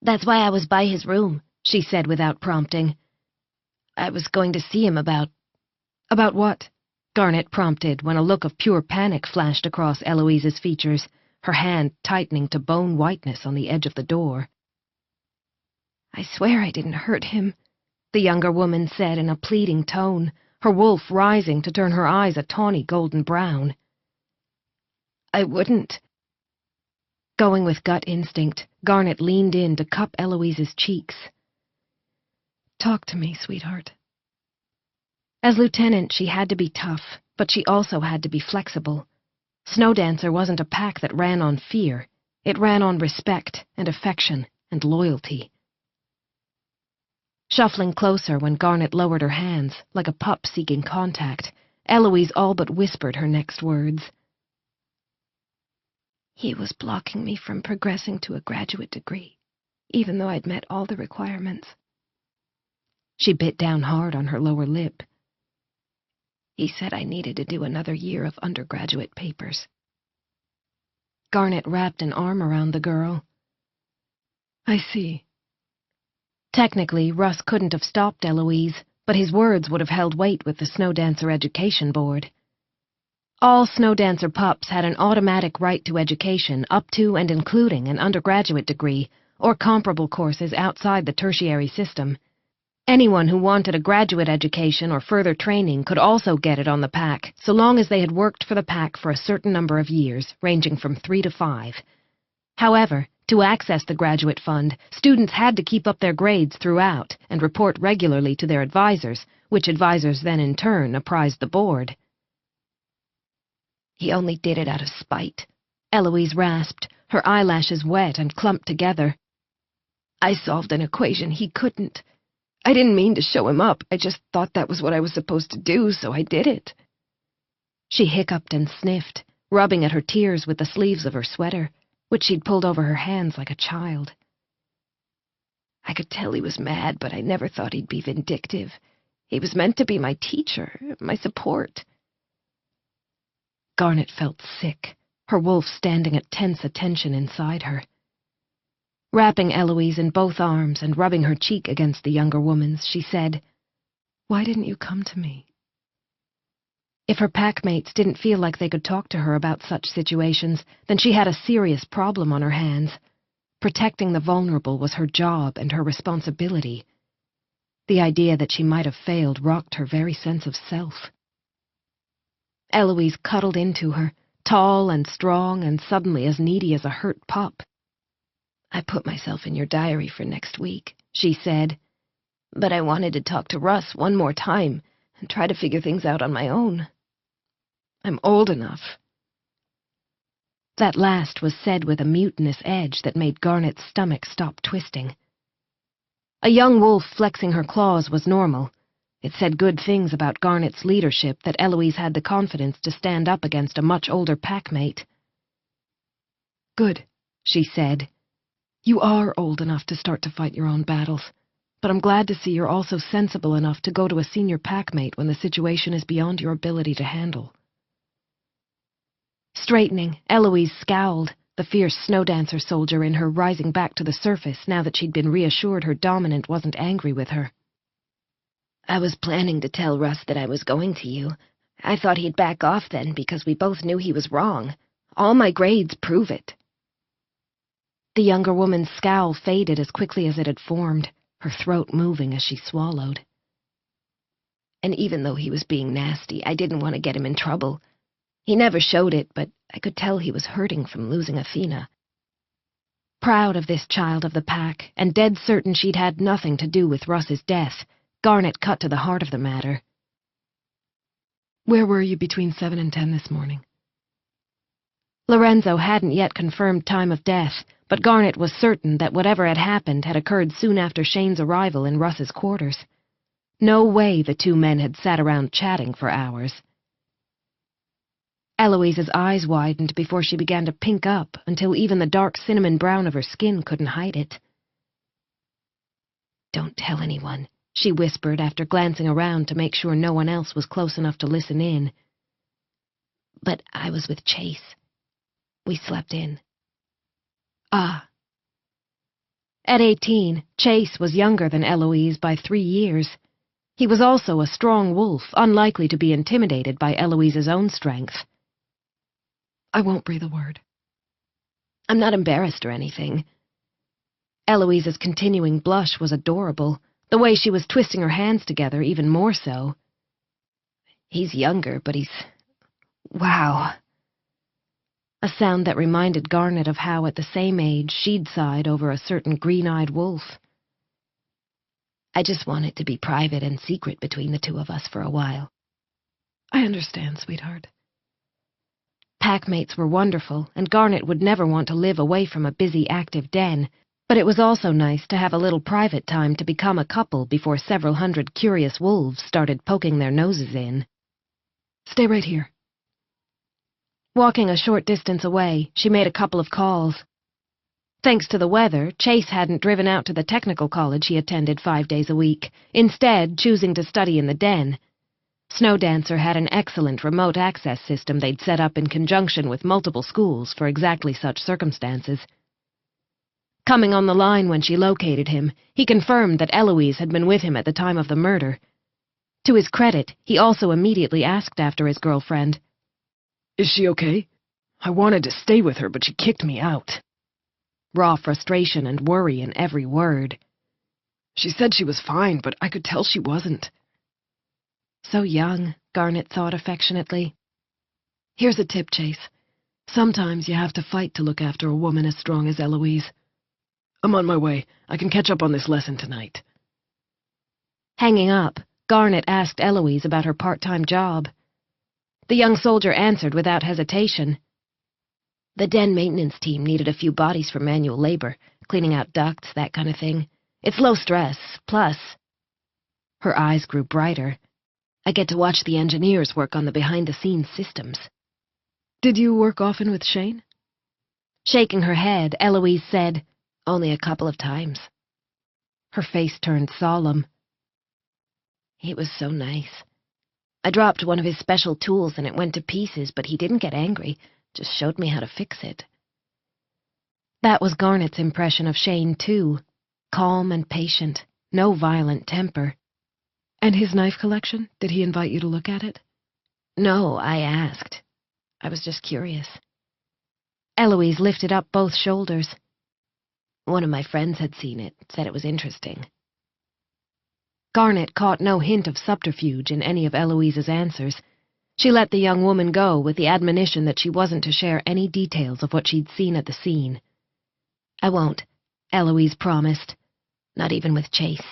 "That's why I was by his room," she said without prompting. "I was going to see him about—" "About what?" Garnet prompted when a look of pure panic flashed across Eloise's features, her hand tightening to bone whiteness on the edge of the door. "I swear I didn't hurt him," the younger woman said in a pleading tone, her wolf rising to turn her eyes a tawny golden brown. "I wouldn't." Going with gut instinct, Garnet leaned in to cup Eloise's cheeks. "Talk to me, sweetheart." As lieutenant, she had to be tough, but she also had to be flexible. Snowdancer wasn't a pack that ran on fear. It ran on respect and affection and loyalty. Shuffling closer when Garnet lowered her hands, like a pup seeking contact, Eloise all but whispered her next words. "He was blocking me from progressing to a graduate degree, even though I'd met all the requirements." She bit down hard on her lower lip. "He said I needed to do another year of undergraduate papers." Garnet wrapped an arm around the girl. "I see." Technically, Russ couldn't have stopped Eloise, but his words would have held weight with the Snowdancer Education Board. All Snowdancer pups had an automatic right to education up to and including an undergraduate degree or comparable courses outside the tertiary system. Anyone who wanted a graduate education or further training could also get it on the pack, so long as they had worked for the pack for a certain number of years, ranging from 3 to 5. However, to access the graduate fund, students had to keep up their grades throughout and report regularly to their advisors, which advisors then in turn apprised the board. "He only did it out of spite," Eloise rasped, her eyelashes wet and clumped together. "I solved an equation he couldn't. I didn't mean to show him up, I just thought that was what I was supposed to do, so I did it." She hiccuped and sniffed, rubbing at her tears with the sleeves of her sweater, which she'd pulled over her hands like a child. "I could tell he was mad, but I never thought he'd be vindictive. He was meant to be my teacher, my support." Garnet felt sick, her wolf standing at tense attention inside her. Wrapping Eloise in both arms and rubbing her cheek against the younger woman's, she said, "Why didn't you come to me?" If her packmates didn't feel like they could talk to her about such situations, then she had a serious problem on her hands. Protecting the vulnerable was her job and her responsibility. The idea that she might have failed rocked her very sense of self. Eloise cuddled into her, tall and strong and suddenly as needy as a hurt pup. "I put myself in your diary for next week," she said, "but I wanted to talk to Russ one more time and try to figure things out on my own. I'm old enough." That last was said with a mutinous edge that made Garnet's stomach stop twisting. A young wolf flexing her claws was normal. It said good things about Garnet's leadership that Eloise had the confidence to stand up against a much older packmate. "Good," she said. "You are old enough to start to fight your own battles, but I'm glad to see you're also sensible enough to go to a senior packmate when the situation is beyond your ability to handle." Straightening, Eloise scowled, the fierce Snowdancer soldier in her rising back to the surface now that she'd been reassured her dominant wasn't angry with her. "I was planning to tell Russ that I was going to you. I thought he'd back off then because we both knew he was wrong. All my grades prove it." The younger woman's scowl faded as quickly as it had formed, her throat moving as she swallowed. "And even though he was being nasty, I didn't want to get him in trouble. He never showed it, but I could tell he was hurting from losing Athena." Proud of this child of the pack, and dead certain she'd had nothing to do with Russ's death, Garnet cut to the heart of the matter. "Where were you between 7 and 10 this morning?" Lorenzo hadn't yet confirmed time of death, but Garnet was certain that whatever had happened had occurred soon after Shane's arrival in Russ's quarters. No way the two men had sat around chatting for hours. Eloise's eyes widened before she began to pink up until even the dark cinnamon brown of her skin couldn't hide it. "Don't tell anyone," she whispered after glancing around to make sure no one else was close enough to listen in. But I was with Chase. We slept in. Ah. At 18, Chase was younger than Eloise by 3 years. He was also a strong wolf, unlikely to be intimidated by Eloise's own strength. I won't breathe a word. I'm not embarrassed or anything. Eloise's continuing blush was adorable, the way she was twisting her hands together even more so. He's younger, but he's... wow. A sound that reminded Garnet of how at the same age she'd sighed over a certain green-eyed wolf. I just want it to be private and secret between the two of us for a while. I understand, sweetheart. Packmates were wonderful, and Garnet would never want to live away from a busy, active den, but it was also nice to have a little private time to become a couple before several hundred curious wolves started poking their noses in. Stay right here. Walking a short distance away, she made a couple of calls. Thanks to the weather, Chase hadn't driven out to the technical college he attended 5 days a week, instead choosing to study in the den. Snowdancer had an excellent remote access system they'd set up in conjunction with multiple schools for exactly such circumstances. Coming on the line when she located him, he confirmed that Eloise had been with him at the time of the murder. To his credit, he also immediately asked after his girlfriend. Is she okay? I wanted to stay with her, but she kicked me out. Raw frustration and worry in every word. She said she was fine, but I could tell she wasn't. So young, Garnet thought affectionately. Here's a tip, Chase. Sometimes you have to fight to look after a woman as strong as Eloise. I'm on my way. I can catch up on this lesson tonight. Hanging up, Garnet asked Eloise about her part-time job. The young soldier answered without hesitation. The den maintenance team needed a few bodies for manual labor, cleaning out ducts, that kind of thing. It's low stress, plus... Her eyes grew brighter. I get to watch the engineers work on the behind-the-scenes systems. Did you work often with Shane? Shaking her head, Eloise said, only a couple of times. Her face turned solemn. He was so nice. I dropped one of his special tools and it went to pieces, but he didn't get angry, just showed me how to fix it. That was Garnet's impression of Shane, too. Calm and patient, no violent temper. And his knife collection? Did he invite you to look at it? No, I asked. I was just curious. Eloise lifted up both shoulders. One of my friends had seen it, said it was interesting. Garnet caught no hint of subterfuge in any of Eloise's answers. She let the young woman go with the admonition that she wasn't to share any details of what she'd seen at the scene. I won't, Eloise promised. Not even with Chase.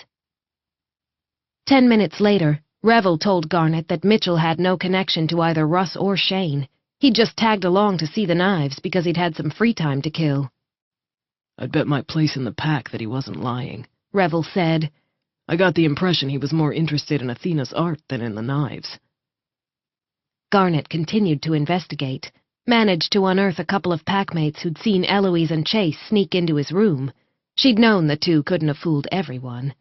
10 minutes later, Revel told Garnet that Mitchell had no connection to either Russ or Shane. He'd just tagged along to see the knives because he'd had some free time to kill. I'd bet my place in the pack that he wasn't lying, Revel said. I got the impression he was more interested in Athena's art than in the knives. Garnet continued to investigate, managed to unearth a couple of packmates who'd seen Eloise and Chase sneak into his room. She'd known the two couldn't have fooled everyone.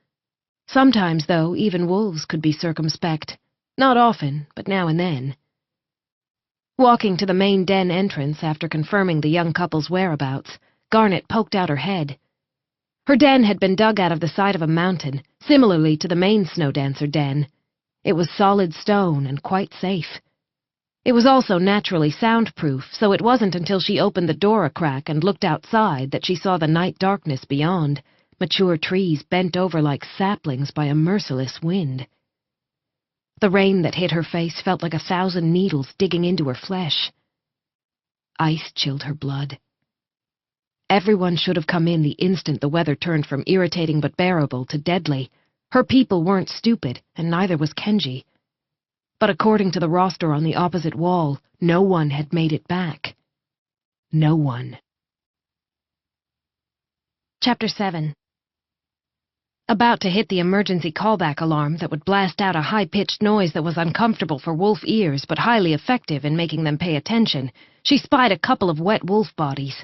Sometimes, though, even wolves could be circumspect. Not often, but now and then. Walking to the main den entrance after confirming the young couple's whereabouts, Garnet poked out her head. Her den had been dug out of the side of a mountain, similarly to the main Snowdancer den. It was solid stone and quite safe. It was also naturally soundproof, so it wasn't until she opened the door a crack and looked outside that she saw the night darkness beyond, mature trees bent over like saplings by a merciless wind. The rain that hit her face felt like 1,000 needles digging into her flesh. Ice chilled her blood. Everyone should have come in the instant the weather turned from irritating but bearable to deadly. Her people weren't stupid, and neither was Kenji. But according to the roster on the opposite wall, no one had made it back. No one. Chapter 7. About to hit the emergency callback alarm that would blast out a high-pitched noise that was uncomfortable for wolf ears but highly effective in making them pay attention, she spied a couple of wet wolf bodies.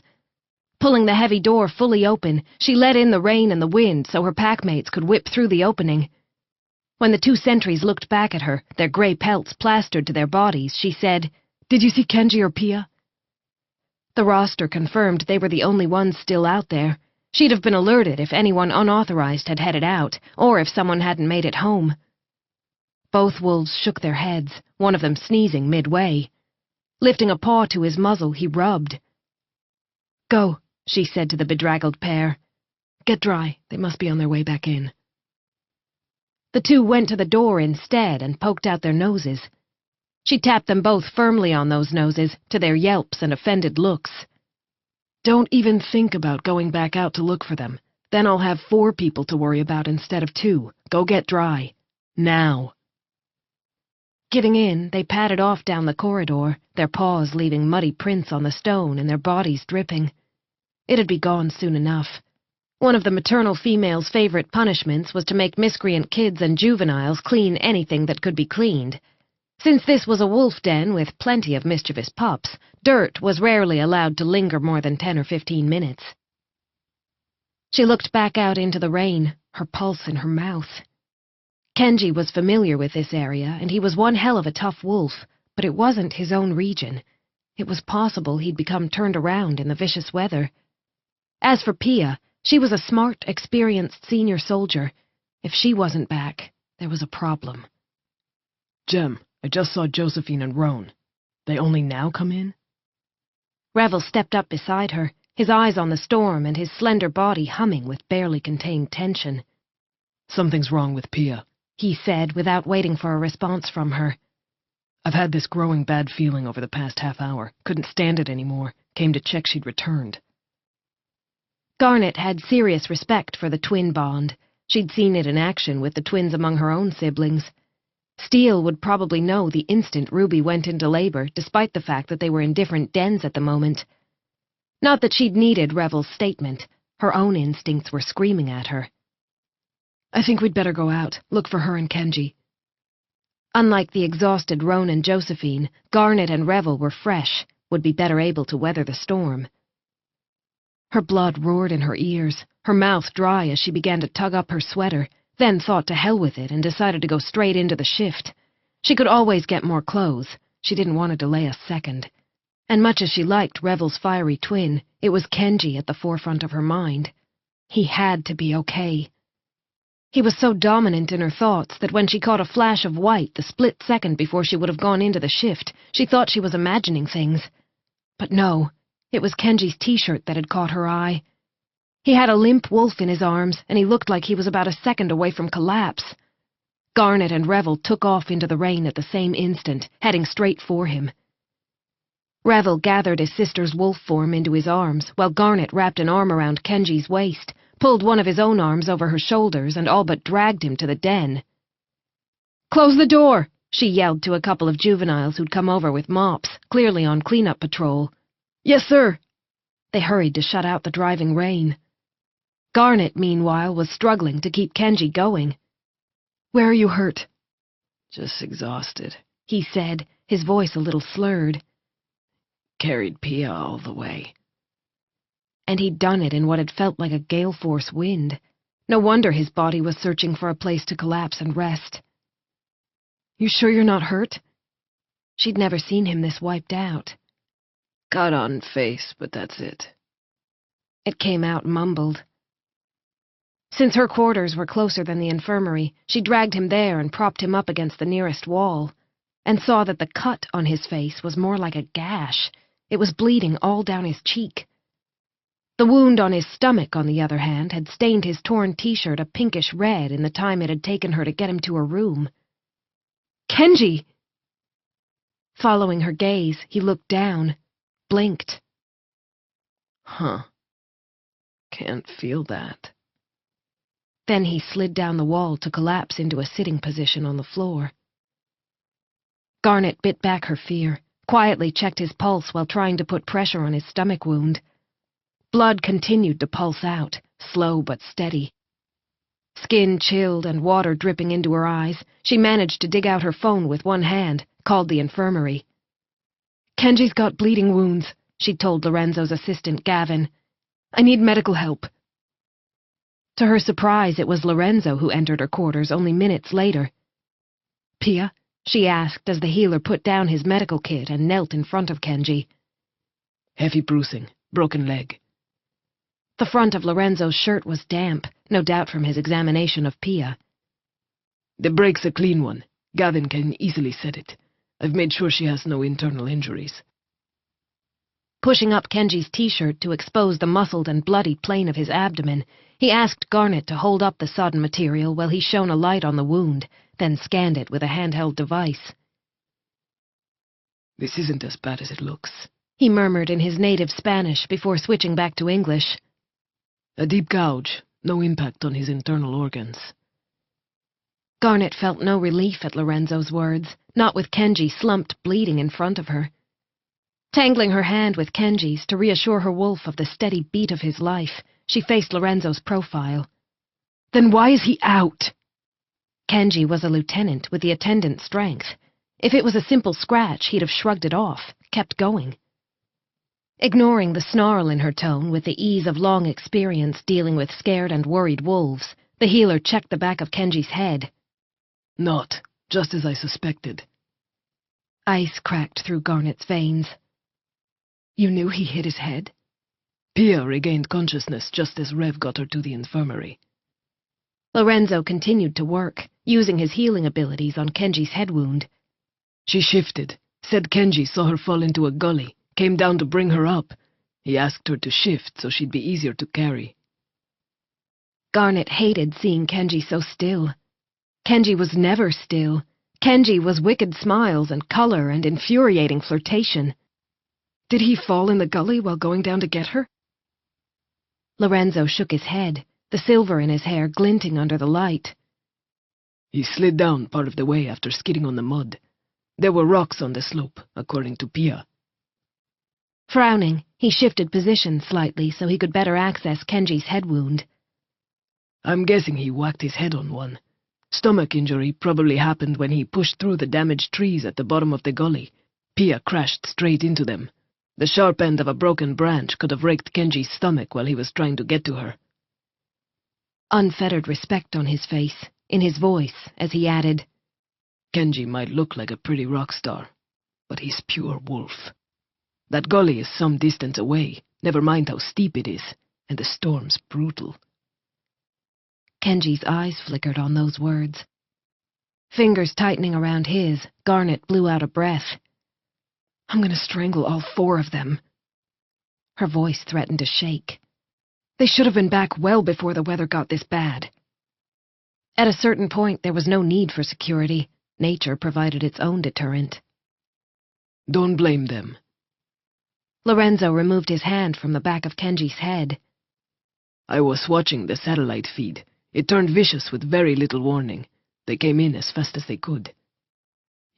Pulling the heavy door fully open, she let in the rain and the wind so her packmates could whip through the opening. When the two sentries looked back at her, their grey pelts plastered to their bodies, she said, "Did you see Kenji or Pia?" The roster confirmed they were the only ones still out there. She'd have been alerted if anyone unauthorized had headed out, or if someone hadn't made it home. Both wolves shook their heads, one of them sneezing midway. Lifting a paw to his muzzle, he rubbed. "Go," she said to the bedraggled pair. "Get dry. They must be on their way back in." The two went to the door instead and poked out their noses. She tapped them both firmly on those noses, to their yelps and offended looks. "Don't even think about going back out to look for them. Then I'll have 4 people to worry about instead of 2. Go get dry. Now." Getting in, they padded off down the corridor, their paws leaving muddy prints on the stone and their bodies dripping. It'd be gone soon enough. One of the maternal female's favorite punishments was to make miscreant kids and juveniles clean anything that could be cleaned. Since this was a wolf den with plenty of mischievous pups, dirt was rarely allowed to linger more than 10 or 15 minutes. She looked back out into the rain, her pulse in her mouth. Kenji was familiar with this area, and he was one hell of a tough wolf, but it wasn't his own region. It was possible he'd become turned around in the vicious weather. As for Pia, she was a smart, experienced senior soldier. If she wasn't back, there was a problem. "Jem, I just saw Josephine and Roan. They only now come in?" Revel stepped up beside her, his eyes on the storm and his slender body humming with barely contained tension. "Something's wrong with Pia," he said without waiting for a response from her. "I've had this growing bad feeling over the past half hour. Couldn't stand it anymore. Came to check she'd returned." Garnet had serious respect for the twin bond. She'd seen it in action with the twins among her own siblings. Steele would probably know the instant Ruby went into labor, despite the fact that they were in different dens at the moment. Not that she'd needed Revel's statement. Her own instincts were screaming at her. "I think we'd better go out, look for her and Kenji." Unlike the exhausted Roan and Josephine, Garnet and Revel were fresh, would be better able to weather the storm. Her blood roared in her ears, her mouth dry as she began to tug up her sweater, then thought to hell with it and decided to go straight into the shift. She could always get more clothes. She didn't want to delay a second. And much as she liked Revel's fiery twin, it was Kenji at the forefront of her mind. He had to be okay. He was so dominant in her thoughts that when she caught a flash of white the split second before she would have gone into the shift, she thought she was imagining things. But no. It was Kenji's t-shirt that had caught her eye. He had a limp wolf in his arms, and he looked like he was about a second away from collapse. Garnet and Revel took off into the rain at the same instant, heading straight for him. Revel gathered his sister's wolf form into his arms, while Garnet wrapped an arm around Kenji's waist, pulled one of his own arms over her shoulders, and all but dragged him to the den. "Close the door!" she yelled to a couple of juveniles who'd come over with mops, clearly on cleanup patrol. "Yes, sir." They hurried to shut out the driving rain. Garnet, meanwhile, was struggling to keep Kenji going. "Where are you hurt?" "Just exhausted," he said, his voice a little slurred. "Carried Pia all the way." And he'd done it in what had felt like a gale-force wind. No wonder his body was searching for a place to collapse and rest. "You sure you're not hurt?" She'd never seen him this wiped out. "Cut on face, but that's it." It came out mumbled. Since her quarters were closer than the infirmary, she dragged him there and propped him up against the nearest wall, and saw that the cut on his face was more like a gash. It was bleeding all down his cheek. The wound on his stomach, on the other hand, had stained his torn t-shirt a pinkish red in the time it had taken her to get him to her room. "Kenji!" Following her gaze, he looked down, blinked. "Huh. Can't feel that." Then he slid down the wall to collapse into a sitting position on the floor. Garnet bit back her fear, quietly checked his pulse while trying to put pressure on his stomach wound. Blood continued to pulse out, slow but steady. Skin chilled and water dripping into her eyes, she managed to dig out her phone with one hand, called the infirmary. "Kenji's got bleeding wounds," she told Lorenzo's assistant, Gavin. "I need medical help." To her surprise, it was Lorenzo who entered her quarters only minutes later. "Pia?" she asked as the healer put down his medical kit and knelt in front of Kenji. "Heavy bruising, broken leg." The front of Lorenzo's shirt was damp, no doubt from his examination of Pia. "The break's a clean one. Gavin can easily set it. I've made sure she has no internal injuries." Pushing up Kenji's t-shirt to expose the muscled and bloody plane of his abdomen, he asked Garnet to hold up the sodden material while he shone a light on the wound, then scanned it with a handheld device. "This isn't as bad as it looks," he murmured in his native Spanish before switching back to English. "A deep gouge, no impact on his internal organs." Garnet felt no relief at Lorenzo's words, not with Kenji slumped bleeding in front of her. Tangling her hand with Kenji's to reassure her wolf of the steady beat of his life, she faced Lorenzo's profile. "Then why is he out?" Kenji was a lieutenant with the attendant's strength. If it was a simple scratch, he'd have shrugged it off, kept going. Ignoring the snarl in her tone with the ease of long experience dealing with scared and worried wolves, the healer checked the back of Kenji's head. "Not, just as I suspected." Ice cracked through Garnet's veins. "You knew he hit his head?" "Pia regained consciousness just as Rev got her to the infirmary." Lorenzo continued to work, using his healing abilities on Kenji's head wound. "She shifted, said Kenji saw her fall into a gully, came down to bring her up. He asked her to shift so she'd be easier to carry." Garnet hated seeing Kenji so still. Kenji was never still. Kenji was wicked smiles and color and infuriating flirtation. "Did he fall in the gully while going down to get her?" Lorenzo shook his head, the silver in his hair glinting under the light. "He slid down part of the way after skidding on the mud. There were rocks on the slope, according to Pia." Frowning, he shifted position slightly so he could better access Kenji's head wound. "I'm guessing he whacked his head on one. Stomach injury probably happened when he pushed through the damaged trees at the bottom of the gully. Pia crashed straight into them. The sharp end of a broken branch could have raked Kenji's stomach while he was trying to get to her." Unfettered respect on his face, in his voice, as he added, "Kenji might look like a pretty rock star, but he's pure wolf. That gully is some distance away, never mind how steep it is, and the storm's brutal." Kenji's eyes flickered on those words. Fingers tightening around his, Garnet blew out a breath. "I'm going to strangle all 4 of them." Her voice threatened to shake. "They should have been back well before the weather got this bad." At a certain point, there was no need for security. Nature provided its own deterrent. "Don't blame them." Lorenzo removed his hand from the back of Kenji's head. "I was watching the satellite feed. It turned vicious with very little warning. They came in as fast as they could."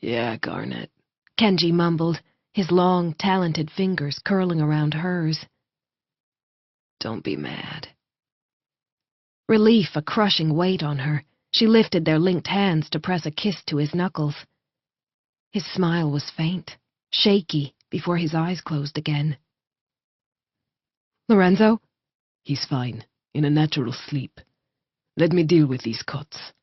"Yeah, Garnet," Kenji mumbled, his long, talented fingers curling around hers. "Don't be mad." Relief a crushing weight on her, she lifted their linked hands to press a kiss to his knuckles. His smile was faint, shaky, before his eyes closed again. "Lorenzo?" "He's fine, in a natural sleep. Let me deal with these cuts."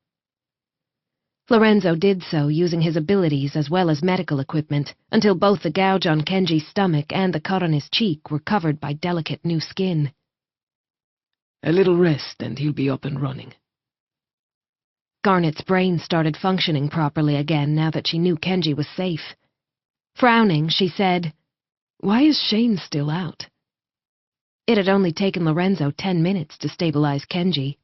Lorenzo did so, using his abilities as well as medical equipment, until both the gouge on Kenji's stomach and the cut on his cheek were covered by delicate new skin. "A little rest and he'll be up and running." Garnet's brain started functioning properly again now that she knew Kenji was safe. Frowning, she said, "Why is Shane still out?" It had only taken Lorenzo 10 minutes to stabilize Kenji.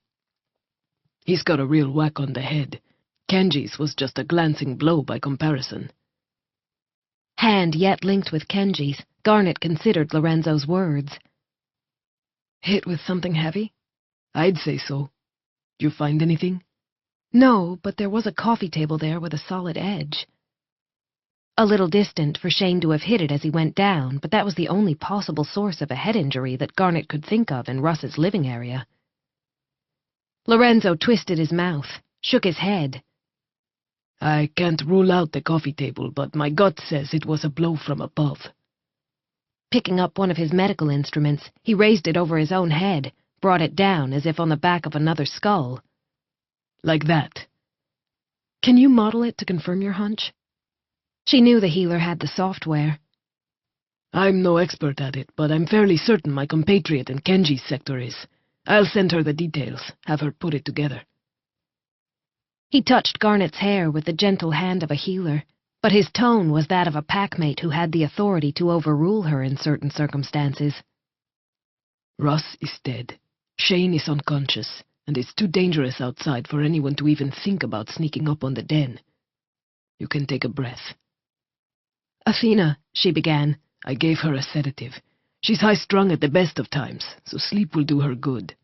"He's got a real whack on the head. Kenji's was just a glancing blow by comparison." Hand yet linked with Kenji's, Garnet considered Lorenzo's words. "Hit with something heavy?" "I'd say so. Did you find anything?" "No, but there was a coffee table there with a solid edge." A little distant for Shane to have hit it as he went down, but that was the only possible source of a head injury that Garnet could think of in Russ's living area. Lorenzo twisted his mouth, shook his head. "I can't rule out the coffee table, but my gut says it was a blow from above." Picking up one of his medical instruments, he raised it over his own head, brought it down as if on the back of another skull. Like that. Can you model it to confirm your hunch? She knew the healer had the software. I'm no expert at it, but I'm fairly certain my compatriot in Kenji's sector is. I'll send her the details, have her put it together. He touched Garnet's hair with the gentle hand of a healer, but his tone was that of a packmate who had the authority to overrule her in certain circumstances. Russ is dead. Shane is unconscious, and it's too dangerous outside for anyone to even think about sneaking up on the den. You can take a breath. Athena, she began. I gave her a sedative. She's high-strung at the best of times, so sleep will do her good.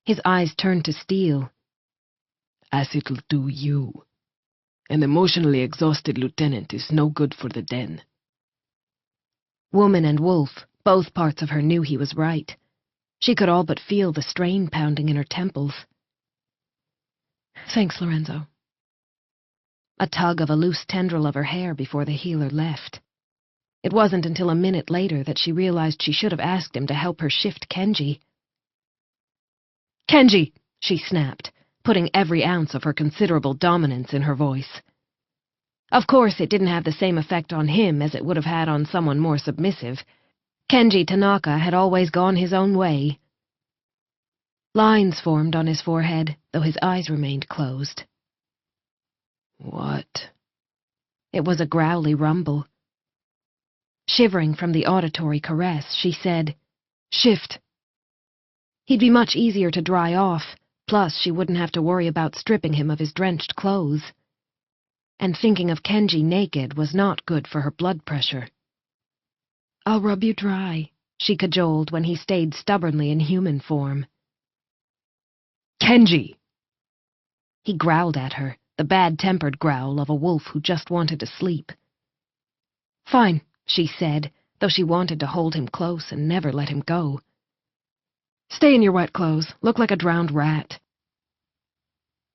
His eyes turned to steel. As it'll do you. An emotionally exhausted lieutenant is no good for the den. Woman and wolf, both parts of her knew he was right. She could all but feel the strain pounding in her temples. Thanks, Lorenzo. A tug of a loose tendril of her hair before the healer left. It wasn't until a minute later that she realized she should have asked him to help her shift Kenji. "Kenji!" she snapped, putting every ounce of her considerable dominance in her voice. Of course, it didn't have the same effect on him as it would have had on someone more submissive. Kenji Tanaka had always gone his own way. Lines formed on his forehead, though his eyes remained closed. What? It was a growly rumble. Shivering from the auditory caress, she said, "Shift." He'd be much easier to dry off, plus she wouldn't have to worry about stripping him of his drenched clothes. And thinking of Kenji naked was not good for her blood pressure. "I'll rub you dry," she cajoled when he stayed stubbornly in human form. "Kenji!" He growled at her, the bad-tempered growl of a wolf who just wanted to sleep. "Fine," she said, though she wanted to hold him close and never let him go. "Stay in your wet clothes. Look like a drowned rat."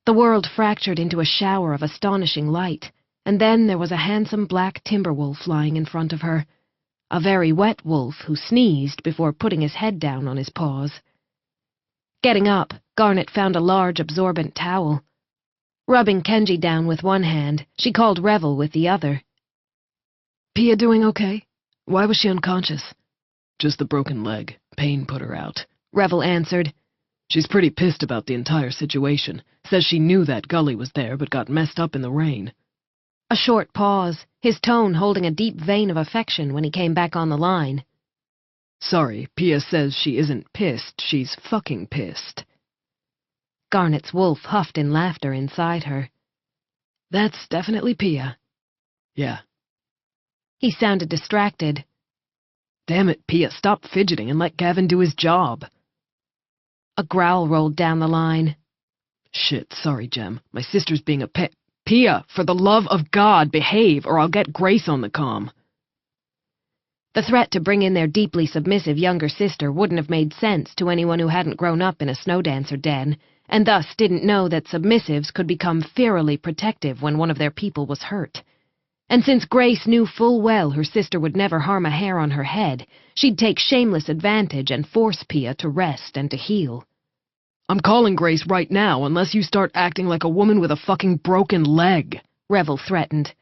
The world fractured into a shower of astonishing light, and then there was a handsome black timber wolf lying in front of her, a very wet wolf who sneezed before putting his head down on his paws. Getting up, Garnet found a large absorbent towel. Rubbing Kenji down with one hand, she called Revel with the other. "Pia doing okay? Why was she unconscious?" "Just the broken leg. Pain put her out," Revel answered. "She's pretty pissed about the entire situation. Says she knew that gully was there but got messed up in the rain." A short pause, his tone holding a deep vein of affection when he came back on the line. "Sorry, Pia says she isn't pissed, she's fucking pissed." Garnet's wolf huffed in laughter inside her. "That's definitely Pia." "Yeah." He sounded distracted. "Damn it, Pia, stop fidgeting and let Gavin do his job." A growl rolled down the line. "Shit, sorry, Jem. My sister's being a Pia, for the love of God, behave, or I'll get Grace on the comm." The threat to bring in their deeply submissive younger sister wouldn't have made sense to anyone who hadn't grown up in a snowdancer den, and thus didn't know that submissives could become fearily protective when one of their people was hurt. And since Grace knew full well her sister would never harm a hair on her head, she'd take shameless advantage and force Pia to rest and to heal. "I'm calling Grace right now unless you start acting like a woman with a fucking broken leg," Revel threatened.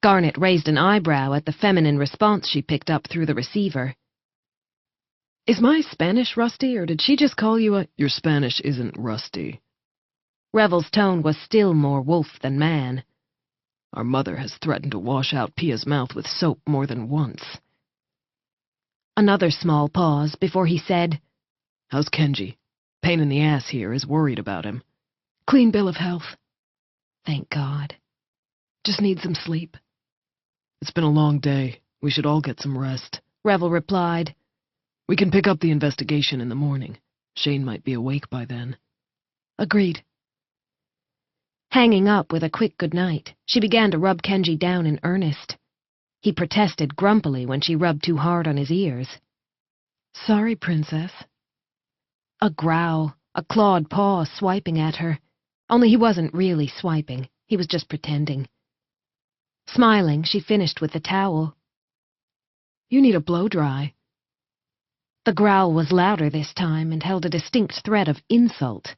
Garnet raised an eyebrow at the feminine response she picked up through the receiver. "Is my Spanish rusty, or did she just call you a—" "Your Spanish isn't rusty." Revel's tone was still more wolf than man. "Our mother has threatened to wash out Pia's mouth with soap more than once." Another small pause before he said, "How's Kenji? Pain in the ass here is worried about him." "Clean bill of health." "Thank God." "Just need some sleep." "It's been a long day. We should all get some rest," Revel replied. "We can pick up the investigation in the morning. Shane might be awake by then." "Agreed." Hanging up with a quick goodnight, she began to rub Kenji down in earnest. He protested grumpily when she rubbed too hard on his ears. "Sorry, princess." A growl, a clawed paw swiping at her. Only he wasn't really swiping, he was just pretending. Smiling, she finished with the towel. "You need a blow-dry." The growl was louder this time and held a distinct threat of insult.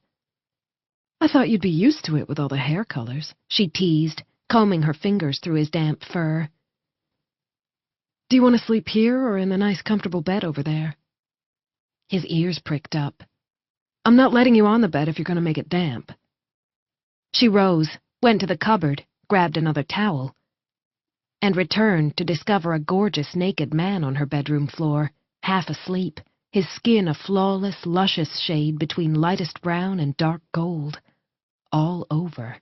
"I thought you'd be used to it with all the hair colors," she teased, combing her fingers through his damp fur. "Do you want to sleep here or in the nice comfortable bed over there?" His ears pricked up. "I'm not letting you on the bed if you're going to make it damp." She rose, went to the cupboard, grabbed another towel, and returned to discover a gorgeous naked man on her bedroom floor, half asleep, his skin a flawless, luscious shade between lightest brown and dark gold, all over.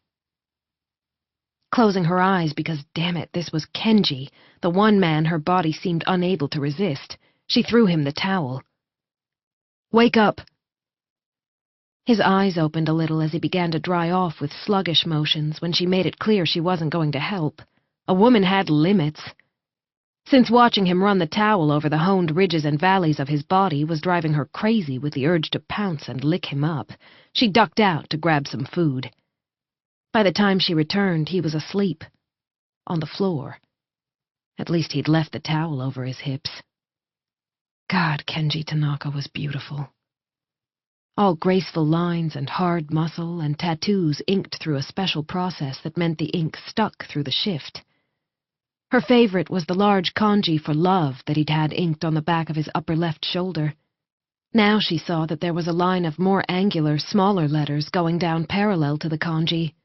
Closing her eyes because, damn it, this was Kenji, the one man her body seemed unable to resist, she threw him the towel. "Wake up!" His eyes opened a little as he began to dry off with sluggish motions when she made it clear she wasn't going to help. A woman had limits. Since watching him run the towel over the honed ridges and valleys of his body was driving her crazy with the urge to pounce and lick him up, she ducked out to grab some food. By the time she returned, he was asleep. On the floor. At least he'd left the towel over his hips. God, Kenji Tanaka was beautiful. All graceful lines and hard muscle and tattoos inked through a special process that meant the ink stuck through the shift. Her favorite was the large kanji for love that he'd had inked on the back of his upper left shoulder. Now she saw that there was a line of more angular, smaller letters going down parallel to the kanji.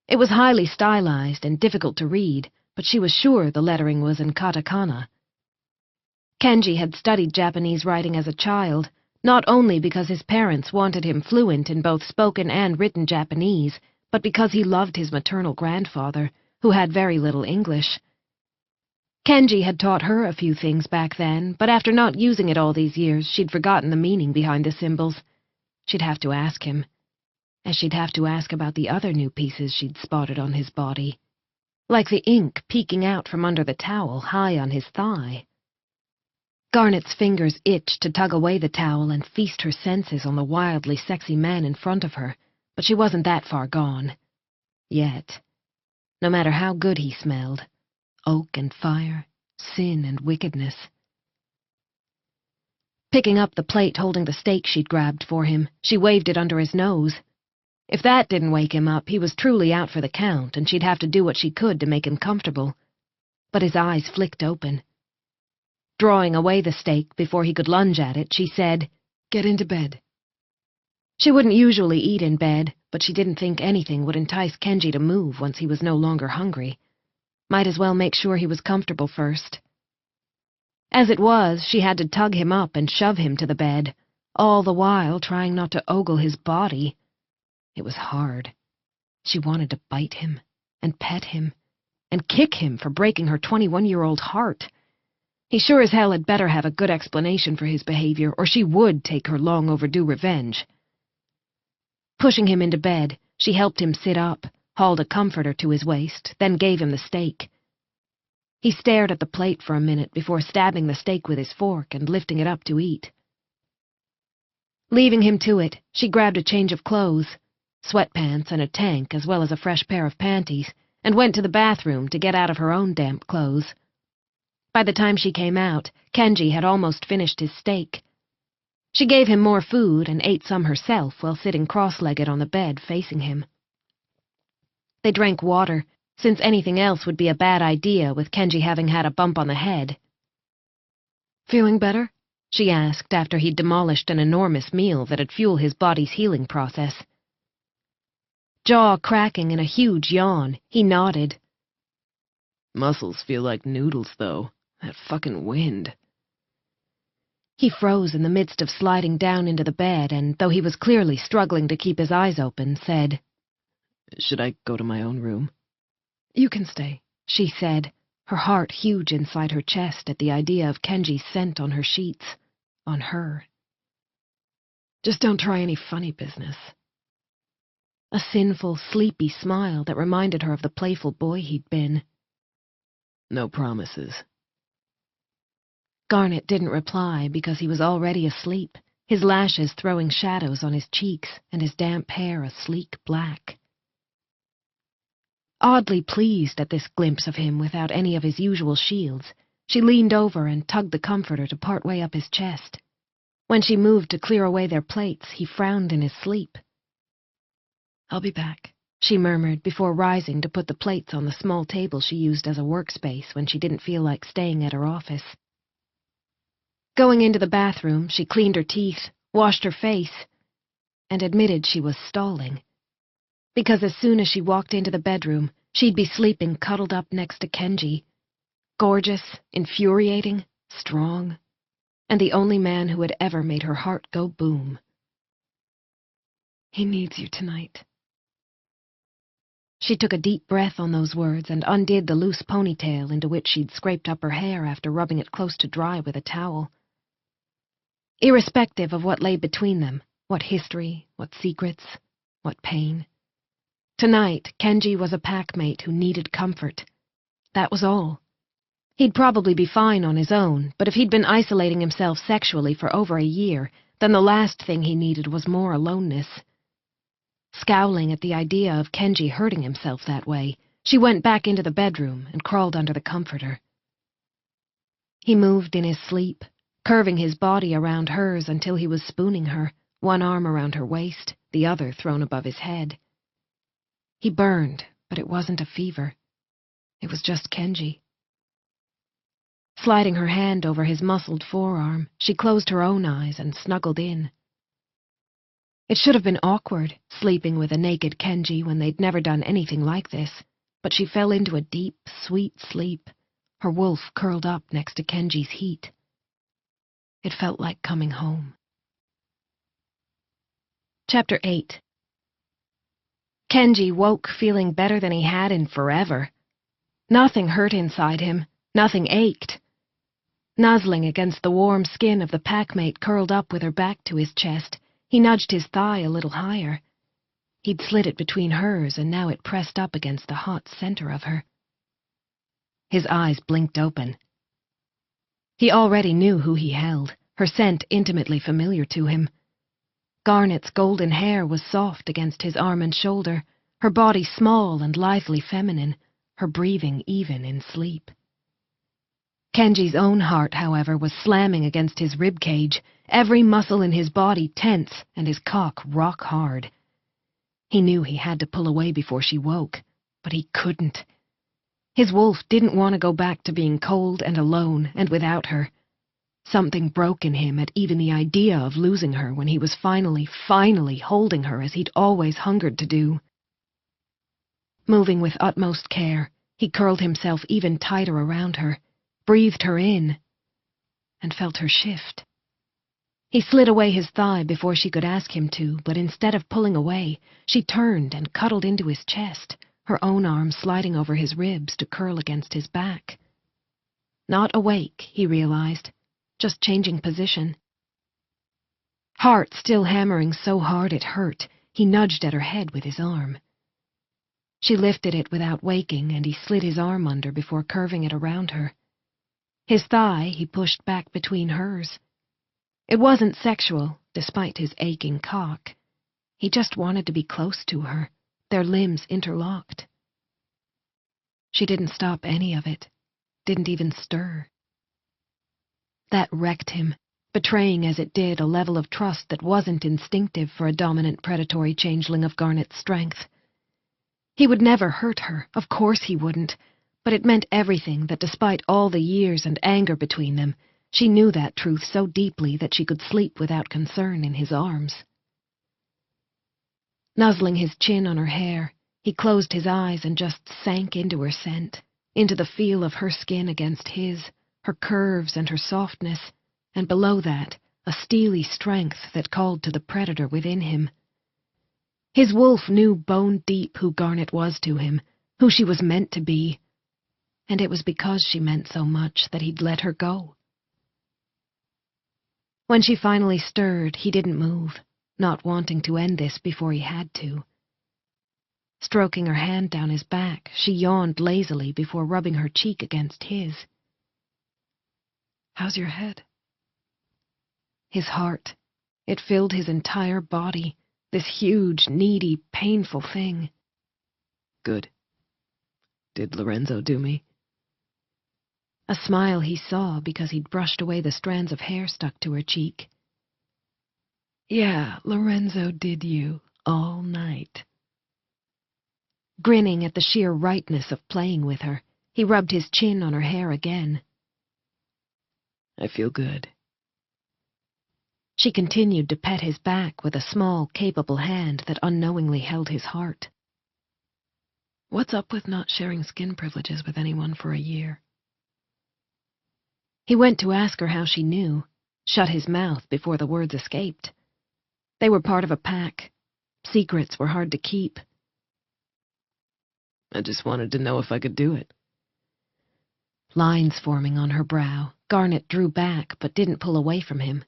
It was highly stylized and difficult to read, but she was sure the lettering was in katakana. Kenji had studied Japanese writing as a child, not only because his parents wanted him fluent in both spoken and written Japanese, but because he loved his maternal grandfather, who had very little English. Kenji had taught her a few things back then, but after not using it all these years, she'd forgotten the meaning behind the symbols. She'd have to ask him, as she'd have to ask about the other new pieces she'd spotted on his body, like the ink peeking out from under the towel high on his thigh. Garnet's fingers itched to tug away the towel and feast her senses on the wildly sexy man in front of her, but she wasn't that far gone. Yet. No matter how good he smelled. Oak and fire, sin and wickedness. Picking up the plate holding the steak she'd grabbed for him, she waved it under his nose. If that didn't wake him up, he was truly out for the count, and she'd have to do what she could to make him comfortable. But his eyes flicked open. Drawing away the steak before he could lunge at it, she said, "Get into bed." She wouldn't usually eat in bed, but she didn't think anything would entice Kenji to move once he was no longer hungry. Might as well make sure he was comfortable first. As it was, she had to tug him up and shove him to the bed, all the while trying not to ogle his body. It was hard. She wanted to bite him, and pet him, and kick him for breaking her 21-year-old heart. He sure as hell had better have a good explanation for his behavior, or she would take her long-overdue revenge. Pushing him into bed, she helped him sit up, hauled a comforter to his waist, then gave him the steak. He stared at the plate for a minute before stabbing the steak with his fork and lifting it up to eat. Leaving him to it, she grabbed a change of clothes, sweatpants and a tank as well as a fresh pair of panties, and went to the bathroom to get out of her own damp clothes. By the time she came out, Kenji had almost finished his steak. She gave him more food and ate some herself while sitting cross-legged on the bed facing him. They drank water, since anything else would be a bad idea with Kenji having had a bump on the head. "Feeling better?" she asked after he'd demolished an enormous meal that'd fuel his body's healing process. Jaw cracking in a huge yawn, he nodded. "Muscles feel like noodles, though. That fucking wind." He froze in the midst of sliding down into the bed and, though he was clearly struggling to keep his eyes open, said, "Should I go to my own room?" "You can stay," she said, her heart huge inside her chest at the idea of Kenji's scent on her sheets, on her. "Just don't try any funny business." A sinful, sleepy smile that reminded her of the playful boy he'd been. "No promises." Garnet didn't reply because he was already asleep, his lashes throwing shadows on his cheeks and his damp hair a sleek black. Oddly pleased at this glimpse of him without any of his usual shields, she leaned over and tugged the comforter to part way up his chest, When she moved to clear away their plates, he frowned in his sleep. "I'll be back," she murmured before rising to put the plates on the small table she used as a workspace when she didn't feel like staying at her office. Going into the bathroom, she cleaned her teeth, washed her face, and admitted she was stalling. Because as soon as she walked into the bedroom, she'd be sleeping cuddled up next to Kenji. Gorgeous, infuriating, strong, and the only man who had ever made her heart go boom. "He needs you tonight." She took a deep breath on those words and undid the loose ponytail into which she'd scraped up her hair after rubbing it close to dry with a towel. Irrespective of what lay between them, what history, what secrets, what pain, tonight Kenji was a packmate who needed comfort. That was all. He'd probably be fine on his own, but if he'd been isolating himself sexually for over a year, then the last thing he needed was more aloneness. Scowling at the idea of Kenji hurting himself that way, she went back into the bedroom and crawled under the comforter. He moved in his sleep, curving his body around hers until he was spooning her, one arm around her waist, the other thrown above his head. He burned, but it wasn't a fever. It was just Kenji. Sliding her hand over his muscled forearm, she closed her own eyes and snuggled in. It should have been awkward, sleeping with a naked Kenji when they'd never done anything like this, but she fell into a deep, sweet sleep, her wolf curled up next to Kenji's heat. It felt like coming home. Chapter 8. Kenji woke feeling better than he had in forever. Nothing hurt inside him, nothing ached. Nuzzling against the warm skin of the packmate curled up with her back to his chest, he nudged his thigh a little higher. He'd slid it between hers, and now it pressed up against the hot center of her. His eyes blinked open. He already knew who he held, her scent intimately familiar to him. Garnet's golden hair was soft against his arm and shoulder, her body small and lithely feminine, her breathing even in sleep. Kenji's own heart, however, was slamming against his rib cage, every muscle in his body tense and his cock rock hard. He knew he had to pull away before she woke, but he couldn't. His wolf didn't want to go back to being cold and alone and without her. Something broke in him at even the idea of losing her when he was finally holding her as he'd always hungered to do. Moving with utmost care, he curled himself even tighter around her, breathed her in, and felt her shift. He slid away his thigh before she could ask him to, but instead of pulling away, she turned and cuddled into his chest, her own arm sliding over his ribs to curl against his back. Not awake, he realized, just changing position. Heart still hammering so hard it hurt, he nudged at her head with his arm. She lifted it without waking, and he slid his arm under before curving it around her. His thigh he pushed back between hers. It wasn't sexual, despite his aching cock. He just wanted to be close to her, their limbs interlocked. She didn't stop any of it, didn't even stir. That wrecked him, betraying as it did a level of trust that wasn't instinctive for a dominant predatory changeling of Garnet's strength. He would never hurt her, of course he wouldn't, but it meant everything that despite all the years and anger between them, she knew that truth so deeply that she could sleep without concern in his arms. Nuzzling his chin on her hair, he closed his eyes and just sank into her scent, into the feel of her skin against his, her curves and her softness, and below that, a steely strength that called to the predator within him. His wolf knew bone deep who Garnet was to him, who she was meant to be, and it was because she meant so much that he'd let her go. When she finally stirred, he didn't move, not wanting to end this before he had to. Stroking her hand down his back, she yawned lazily before rubbing her cheek against his. "How's your head?" His heart. It filled his entire body, this huge, needy, painful thing. "Good. Did Lorenzo do me?" A smile he saw because he'd brushed away the strands of hair stuck to her cheek. Yeah, Lorenzo did you all night. Grinning at the sheer rightness of playing with her, he rubbed his chin on her hair again. I feel good. She continued to pet his back with a small, capable hand that unknowingly held his heart. What's up with not sharing skin privileges with anyone for a year? He went to ask her how she knew, shut his mouth before the words escaped. They were part of a pack. Secrets were hard to keep. I just wanted to know if I could do it. Lines forming on her brow, Garnet drew back but didn't pull away from him.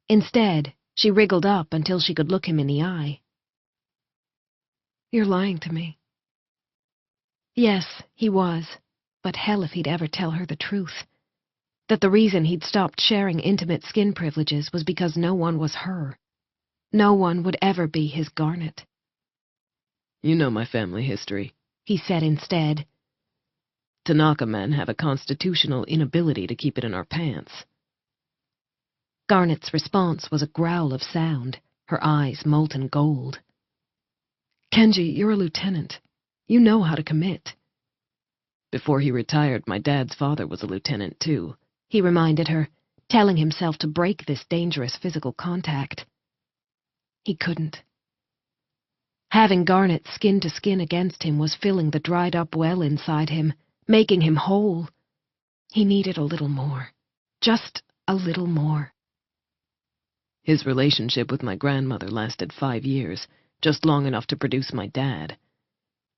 Instead, she wriggled up until she could look him in the eye. You're lying to me. Yes, he was, but hell if he'd ever tell her the truth. That the reason he'd stopped sharing intimate skin privileges was because no one was her. No one would ever be his Garnet. You know my family history, he said instead. Tanaka men have a constitutional inability to keep it in our pants. Garnet's response was a growl of sound, her eyes molten gold. Kenji, you're a lieutenant. You know how to commit. Before he retired, my dad's father was a lieutenant, too, he reminded her, telling himself to break this dangerous physical contact. He couldn't. Having Garnet skin to skin against him was filling the dried-up well inside him, making him whole. He needed a little more. Just a little more. His relationship with my grandmother lasted 5 years, just long enough to produce my dad.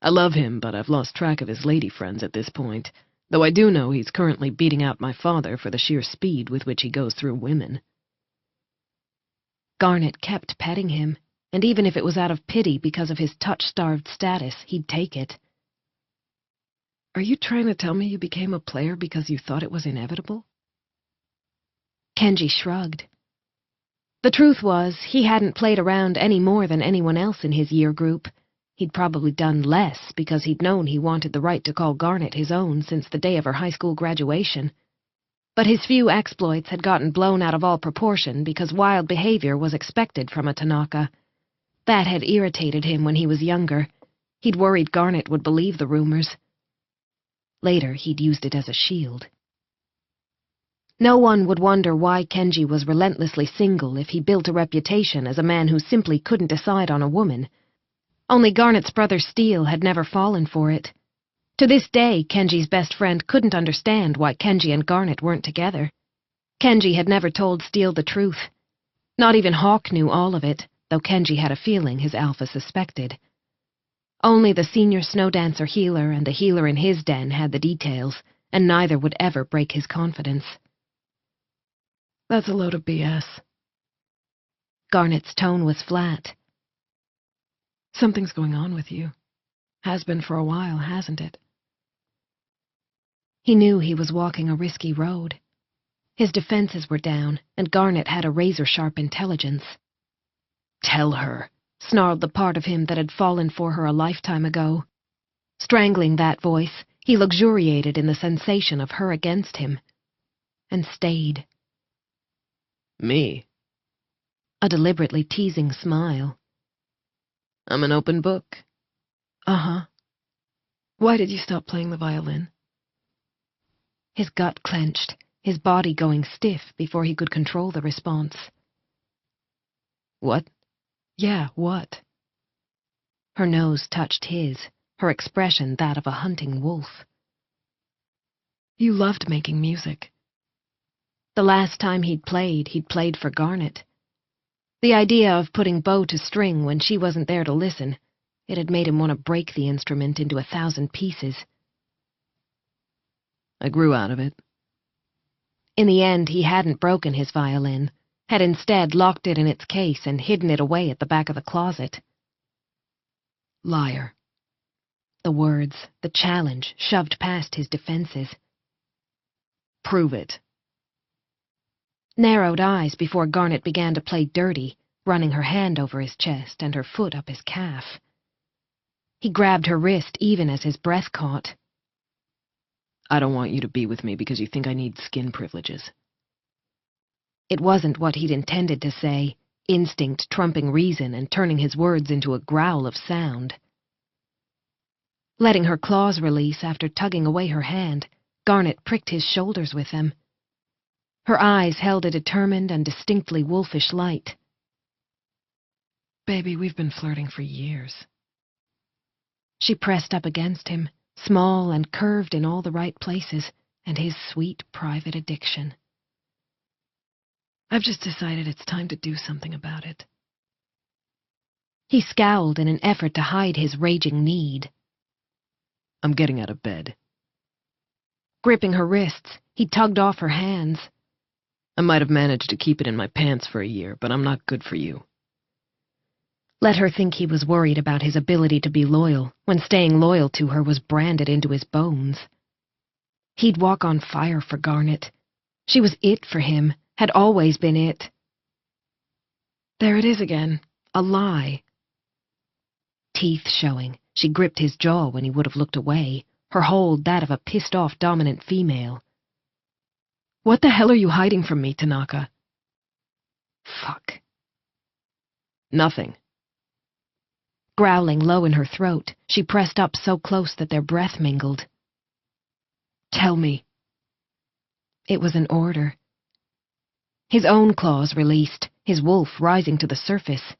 I love him, but I've lost track of his lady friends at this point, though I do know he's currently beating out my father for the sheer speed with which he goes through women. Garnet kept petting him, and even if it was out of pity because of his touch-starved status, he'd take it. Are you trying to tell me you became a player because you thought it was inevitable? Kenji shrugged. The truth was, he hadn't played around any more than anyone else in his year group. He'd probably done less because he'd known he wanted the right to call Garnet his own since the day of her high school graduation. But his few exploits had gotten blown out of all proportion because wild behavior was expected from a Tanaka. That had irritated him when he was younger. He'd worried Garnet would believe the rumors. Later, he'd used it as a shield. No one would wonder why Kenji was relentlessly single if he built a reputation as a man who simply couldn't decide on a woman. Only Garnet's brother Steele had never fallen for it. To this day, Kenji's best friend couldn't understand why Kenji and Garnet weren't together. Kenji had never told Steele the truth. Not even Hawk knew all of it, though Kenji had a feeling his alpha suspected. Only the senior snowdancer healer and the healer in his den had the details, and neither would ever break his confidence. That's a load of BS. Garnet's tone was flat. Something's going on with you. Has been for a while, hasn't it? He knew he was walking a risky road. His defenses were down, and Garnet had a razor-sharp intelligence. Tell her, snarled the part of him that had fallen for her a lifetime ago. Strangling that voice, he luxuriated in the sensation of her against him. And stayed. Me? A deliberately teasing smile. I'm an open book. Uh-huh. Why did you stop playing the violin? His gut clenched, his body going stiff before he could control the response. What? Yeah, what? Her nose touched his, her expression that of a hunting wolf. You loved making music. The last time he'd played for Garnet. The idea of putting bow to string when she wasn't there to listen, it had made him want to break the instrument into 1,000 pieces. I grew out of it. In the end, he hadn't broken his violin, had instead locked it in its case and hidden it away at the back of the closet. Liar. The words, the challenge, shoved past his defenses. Prove it. Narrowed eyes before Garnet began to play dirty, running her hand over his chest and her foot up his calf. He grabbed her wrist even as his breath caught. I don't want you to be with me because you think I need skin privileges. It wasn't what he'd intended to say, instinct trumping reason and turning his words into a growl of sound. Letting her claws release after tugging away her hand, Garnet pricked his shoulders with them. Her eyes held a determined and distinctly wolfish light. Baby, we've been flirting for years. She pressed up against him, small and curved in all the right places, and his sweet private addiction. I've just decided it's time to do something about it. He scowled in an effort to hide his raging need. I'm getting out of bed. Gripping her wrists, he tugged off her hands. I might have managed to keep it in my pants for a year, but I'm not good for you. Let her think he was worried about his ability to be loyal, when staying loyal to her was branded into his bones. He'd walk on fire for Garnet. She was it for him, had always been it. There it is again, a lie. Teeth showing, she gripped his jaw when he would have looked away, her hold that of a pissed-off dominant female. What the hell are you hiding from me, Tanaka? Fuck. Nothing. Growling low in her throat, she pressed up so close that their breath mingled. Tell me. It was an order. His own claws released, his wolf rising to the surface.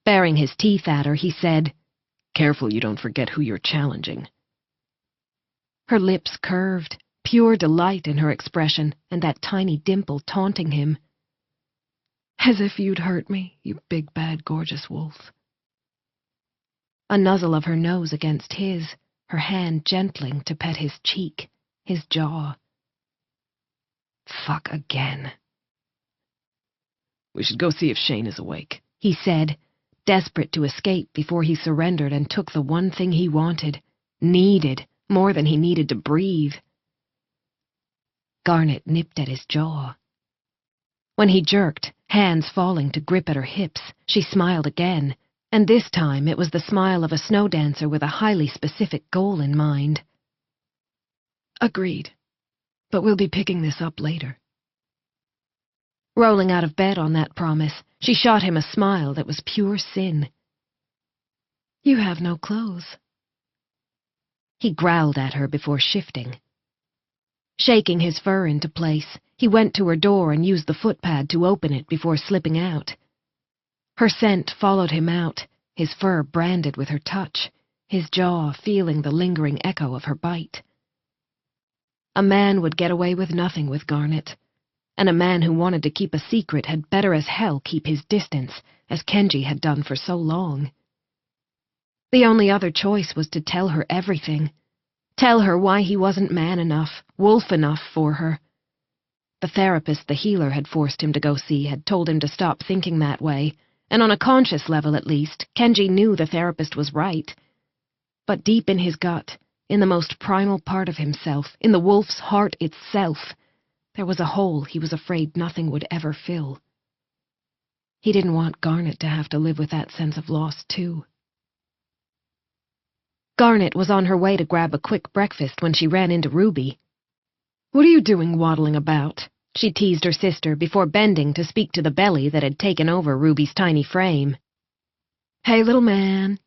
Baring his teeth at her, he said, Careful you don't forget who you're challenging. Her lips curved, pure delight in her expression and that tiny dimple taunting him. As if you'd hurt me, you big, bad, gorgeous wolf. A nuzzle of her nose against his, her hand gentling to pet his cheek, his jaw. Fuck again. We should go see if Shane is awake, he said, desperate to escape before he surrendered and took the one thing he wanted, needed, more than he needed to breathe. Garnet nipped at his jaw. When he jerked, hands falling to grip at her hips, she smiled again, and this time it was the smile of a snow dancer with a highly specific goal in mind. Agreed. But we'll be picking this up later. Rolling out of bed on that promise, she shot him a smile that was pure sin. You have no clothes. He growled at her before shifting. Shaking his fur into place, he went to her door and used the footpad to open it before slipping out. Her scent followed him out, his fur branded with her touch, his jaw feeling the lingering echo of her bite. A man would get away with nothing with Garnet, and a man who wanted to keep a secret had better as hell keep his distance, as Kenji had done for so long. The only other choice was to tell her everything. Tell her why he wasn't man enough, wolf enough for her. The therapist the healer had forced him to go see had told him to stop thinking that way, and on a conscious level at least, Kenji knew the therapist was right. But deep in his gut, in the most primal part of himself, in the wolf's heart itself, there was a hole he was afraid nothing would ever fill. He didn't want Garnet to have to live with that sense of loss, too. Garnet was on her way to grab a quick breakfast when she ran into Ruby. What are you doing waddling about? She teased her sister before bending to speak to the belly that had taken over Ruby's tiny frame. Hey, little man.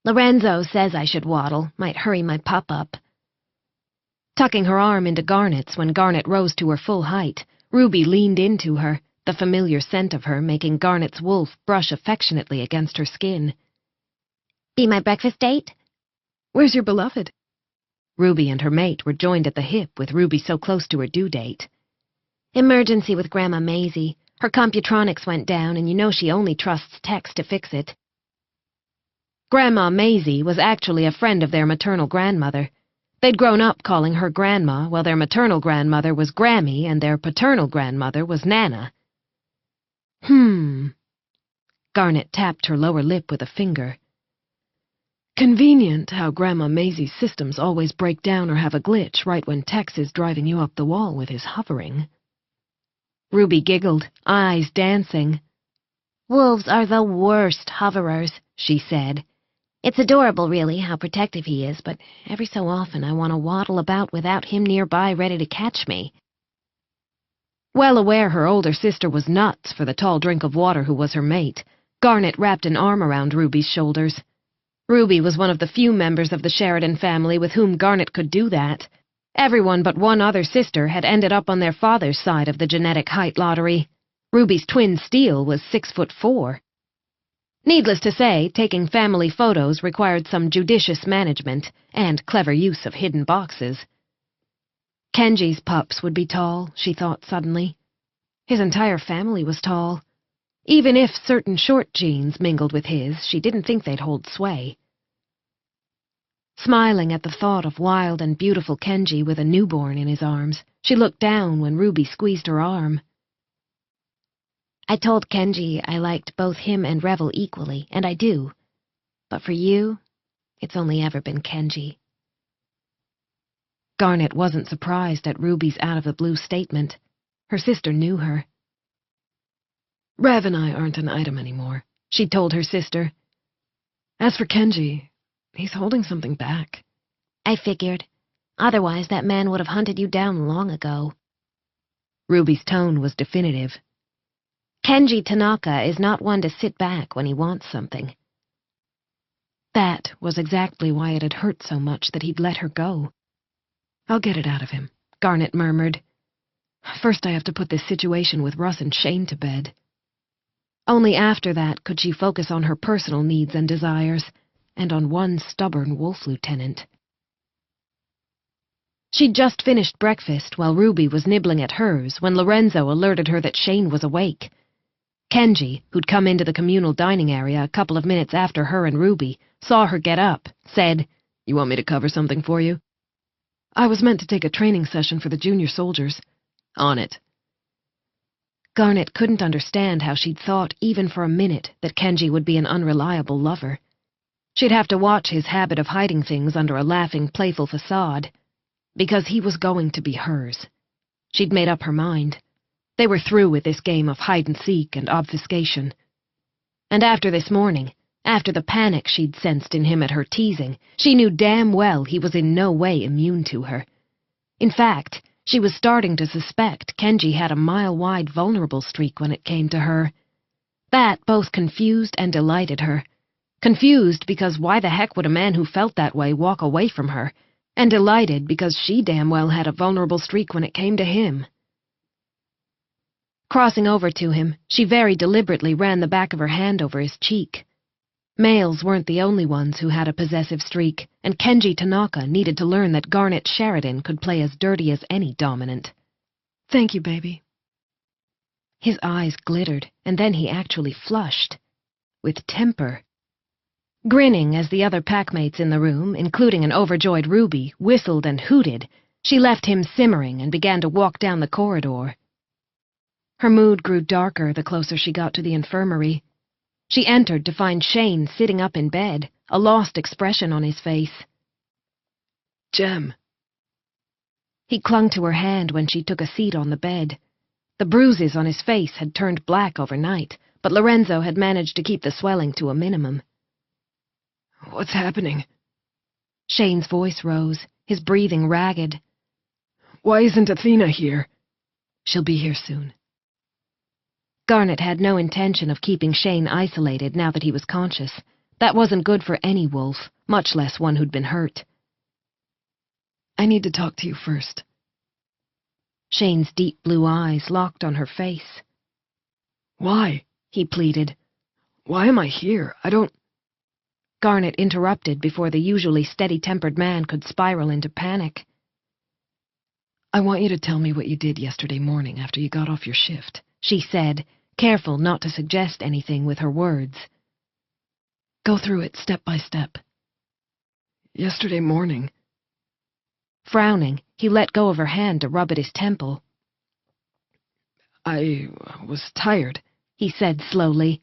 Lorenzo says I should waddle, might hurry my pup up. Tucking her arm into Garnet's when Garnet rose to her full height, Ruby leaned into her, the familiar scent of her making Garnet's wolf brush affectionately against her skin. Be my breakfast date? Where's your beloved? Ruby and her mate were joined at the hip with Ruby so close to her due date. Emergency with Grandma Maisie. Her computronics went down and you know she only trusts Tex to fix it. Grandma Maisie was actually a friend of their maternal grandmother. They'd grown up calling her Grandma while their maternal grandmother was Grammy and their paternal grandmother was Nana. Garnet tapped her lower lip with a finger. Convenient how Grandma Maisie's systems always break down or have a glitch right when Tex is driving you up the wall with his hovering. Ruby giggled, eyes dancing. Wolves are the worst hoverers, she said. It's adorable, really, how protective he is, but every so often I want to waddle about without him nearby ready to catch me. Well aware her older sister was nuts for the tall drink of water who was her mate, Garnet wrapped an arm around Ruby's shoulders. Ruby was one of the few members of the Sheridan family with whom Garnet could do that. Everyone but one other sister had ended up on their father's side of the genetic height lottery. Ruby's twin Steele was 6'4". Needless to say, taking family photos required some judicious management and clever use of hidden boxes. Kenji's pups would be tall, she thought suddenly. His entire family was tall. Even if certain short genes mingled with his, she didn't think they'd hold sway. Smiling at the thought of wild and beautiful Kenji with a newborn in his arms, she looked down when Ruby squeezed her arm. I told Kenji I liked both him and Revel equally, and I do. But for you, it's only ever been Kenji. Garnet wasn't surprised at Ruby's out-of-the-blue statement. Her sister knew her. Rev and I aren't an item anymore, she told her sister. As for Kenji, he's holding something back. I figured. Otherwise, that man would have hunted you down long ago. Ruby's tone was definitive. Kenji Tanaka is not one to sit back when he wants something. That was exactly why it had hurt so much that he'd let her go. I'll get it out of him, Garnet murmured. First I have to put this situation with Russ and Shane to bed. Only after that could she focus on her personal needs and desires, and on one stubborn wolf lieutenant. She'd just finished breakfast while Ruby was nibbling at hers when Lorenzo alerted her that Shane was awake. Kenji, who'd come into the communal dining area a couple of minutes after her and Ruby, saw her get up, said, "You want me to cover something for you?" "I was meant to take a training session for the junior soldiers." "On it." Garnet couldn't understand how she'd thought, even for a minute, that Kenji would be an unreliable lover. She'd have to watch his habit of hiding things under a laughing, playful facade. Because he was going to be hers. She'd made up her mind. They were through with this game of hide-and-seek and obfuscation. And after this morning, after the panic she'd sensed in him at her teasing, she knew damn well he was in no way immune to her. In fact, she was starting to suspect Kenji had a mile-wide vulnerable streak when it came to her. That both confused and delighted her. Confused because why the heck would a man who felt that way walk away from her? And delighted because she damn well had a vulnerable streak when it came to him. Crossing over to him, she very deliberately ran the back of her hand over his cheek. Males weren't the only ones who had a possessive streak, and Kenji Tanaka needed to learn that Garnet Sheridan could play as dirty as any dominant. "Thank you, baby." His eyes glittered, and then he actually flushed. With temper. Grinning as the other packmates in the room, including an overjoyed Ruby, whistled and hooted, she left him simmering and began to walk down the corridor. Her mood grew darker the closer she got to the infirmary. She entered to find Shane sitting up in bed, a lost expression on his face. "Jem." He clung to her hand when she took a seat on the bed. The bruises on his face had turned black overnight, but Lorenzo had managed to keep the swelling to a minimum. "What's happening?" Shane's voice rose, his breathing ragged. "Why isn't Athena here?" "She'll be here soon." Garnet had no intention of keeping Shane isolated now that he was conscious. That wasn't good for any wolf, much less one who'd been hurt. "I need to talk to you first." Shane's deep blue eyes locked on her face. "Why?" he pleaded. "Why am I here? I don't—" Garnet interrupted before the usually steady-tempered man could spiral into panic. "I want you to tell me what you did yesterday morning after you got off your shift," she said, careful not to suggest anything with her words. "Go through it step by step." "Yesterday morning—" Frowning, he let go of her hand to rub at his temple. "I was tired," he said slowly.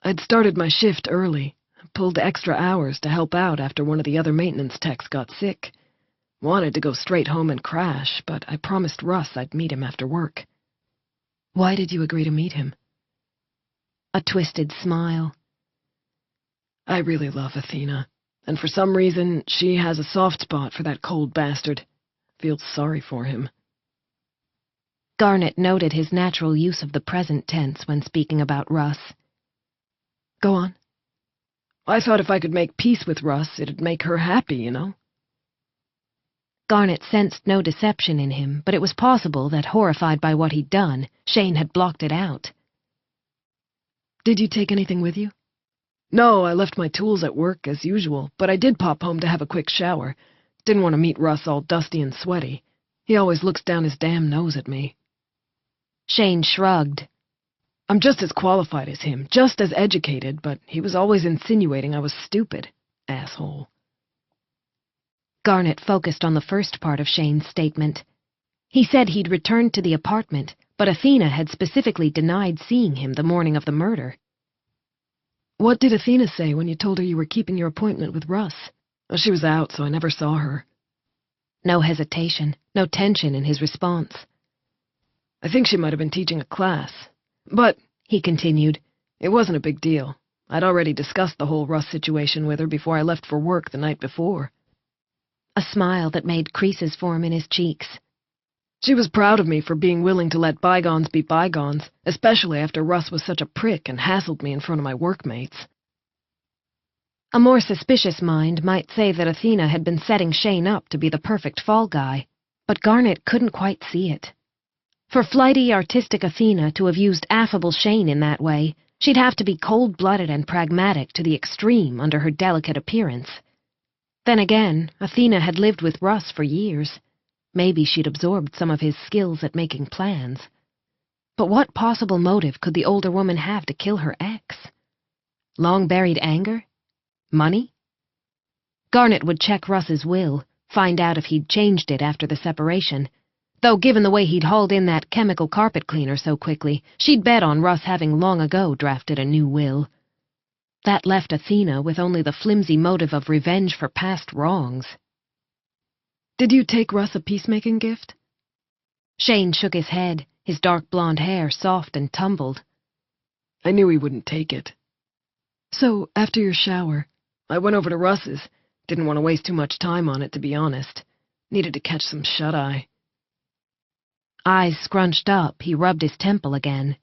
"I'd started my shift early, pulled extra hours to help out after one of the other maintenance techs got sick. Wanted to go straight home and crash, but I promised Russ I'd meet him after work." "Why did you agree to meet him?" A twisted smile. "I really love Athena, and for some reason she has a soft spot for that cold bastard. Feels sorry for him." Garnet noted his natural use of the present tense when speaking about Russ. Go on. I thought if I could make peace with Russ, it'd make her happy, you know? Garnet sensed no deception in him, but it was possible that, horrified by what he'd done, Shane had blocked it out. Did you take anything with you? No, I left my tools at work, as usual, but I did pop home to have a quick shower. Didn't want to meet Russ all dusty and sweaty. He always looks down his damn nose at me. Shane shrugged. I'm just as qualified as him, just as educated, but he was always insinuating I was stupid. Asshole. Garnet focused on the first part of Shane's statement. He said he'd returned to the apartment, but Athena had specifically denied seeing him the morning of the murder. What did Athena say when you told her you were keeping your appointment with Russ? Well, she was out, so I never saw her. No hesitation, no tension in his response. I think she might have been teaching a class. But, he continued, it wasn't a big deal. I'd already discussed the whole Russ situation with her before I left for work the night before. A smile that made creases form in his cheeks. She was proud of me for being willing to let bygones be bygones, especially after Russ was such a prick and hassled me in front of my workmates. A more suspicious mind might say that Athena had been setting Shane up to be the perfect fall guy, but Garnet couldn't quite see it. For flighty, artistic Athena to have used affable Shane in that way, she'd have to be cold-blooded and pragmatic to the extreme under her delicate appearance. Then again, Athena had lived with Russ for years. Maybe she'd absorbed some of his skills at making plans. But what possible motive could the older woman have to kill her ex? Long-buried anger? Money? Garnet would check Russ's will, find out if he'd changed it after the separation. Though given the way he'd hauled in that chemical carpet cleaner so quickly, she'd bet on Russ having long ago drafted a new will. That left Athena with only the flimsy motive of revenge for past wrongs. Did you take Russ a peacemaking gift? Shane shook his head, his dark blonde hair soft and tumbled. I knew he wouldn't take it. So, after your shower, I went over to Russ's. Didn't want to waste too much time on it, to be honest. Needed to catch some shut-eye. Eyes scrunched up, he rubbed his temple again.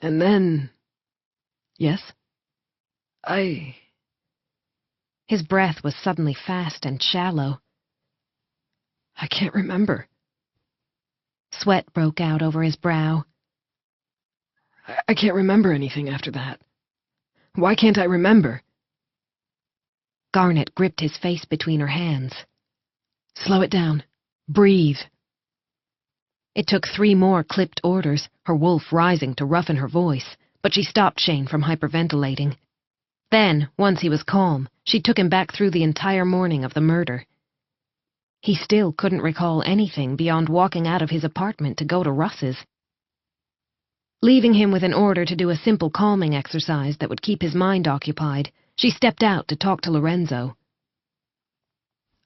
And then... Yes? His breath was suddenly fast and shallow. I can't remember. Sweat broke out over his brow. I can't remember anything after that. Why can't I remember? Garnet gripped his face between her hands. Slow it down. Breathe. It took 3 more clipped orders, her wolf rising to roughen her voice, but she stopped Shane from hyperventilating. Then, once he was calm, she took him back through the entire morning of the murder. He still couldn't recall anything beyond walking out of his apartment to go to Russ's. Leaving him with an order to do a simple calming exercise that would keep his mind occupied, she stepped out to talk to Lorenzo.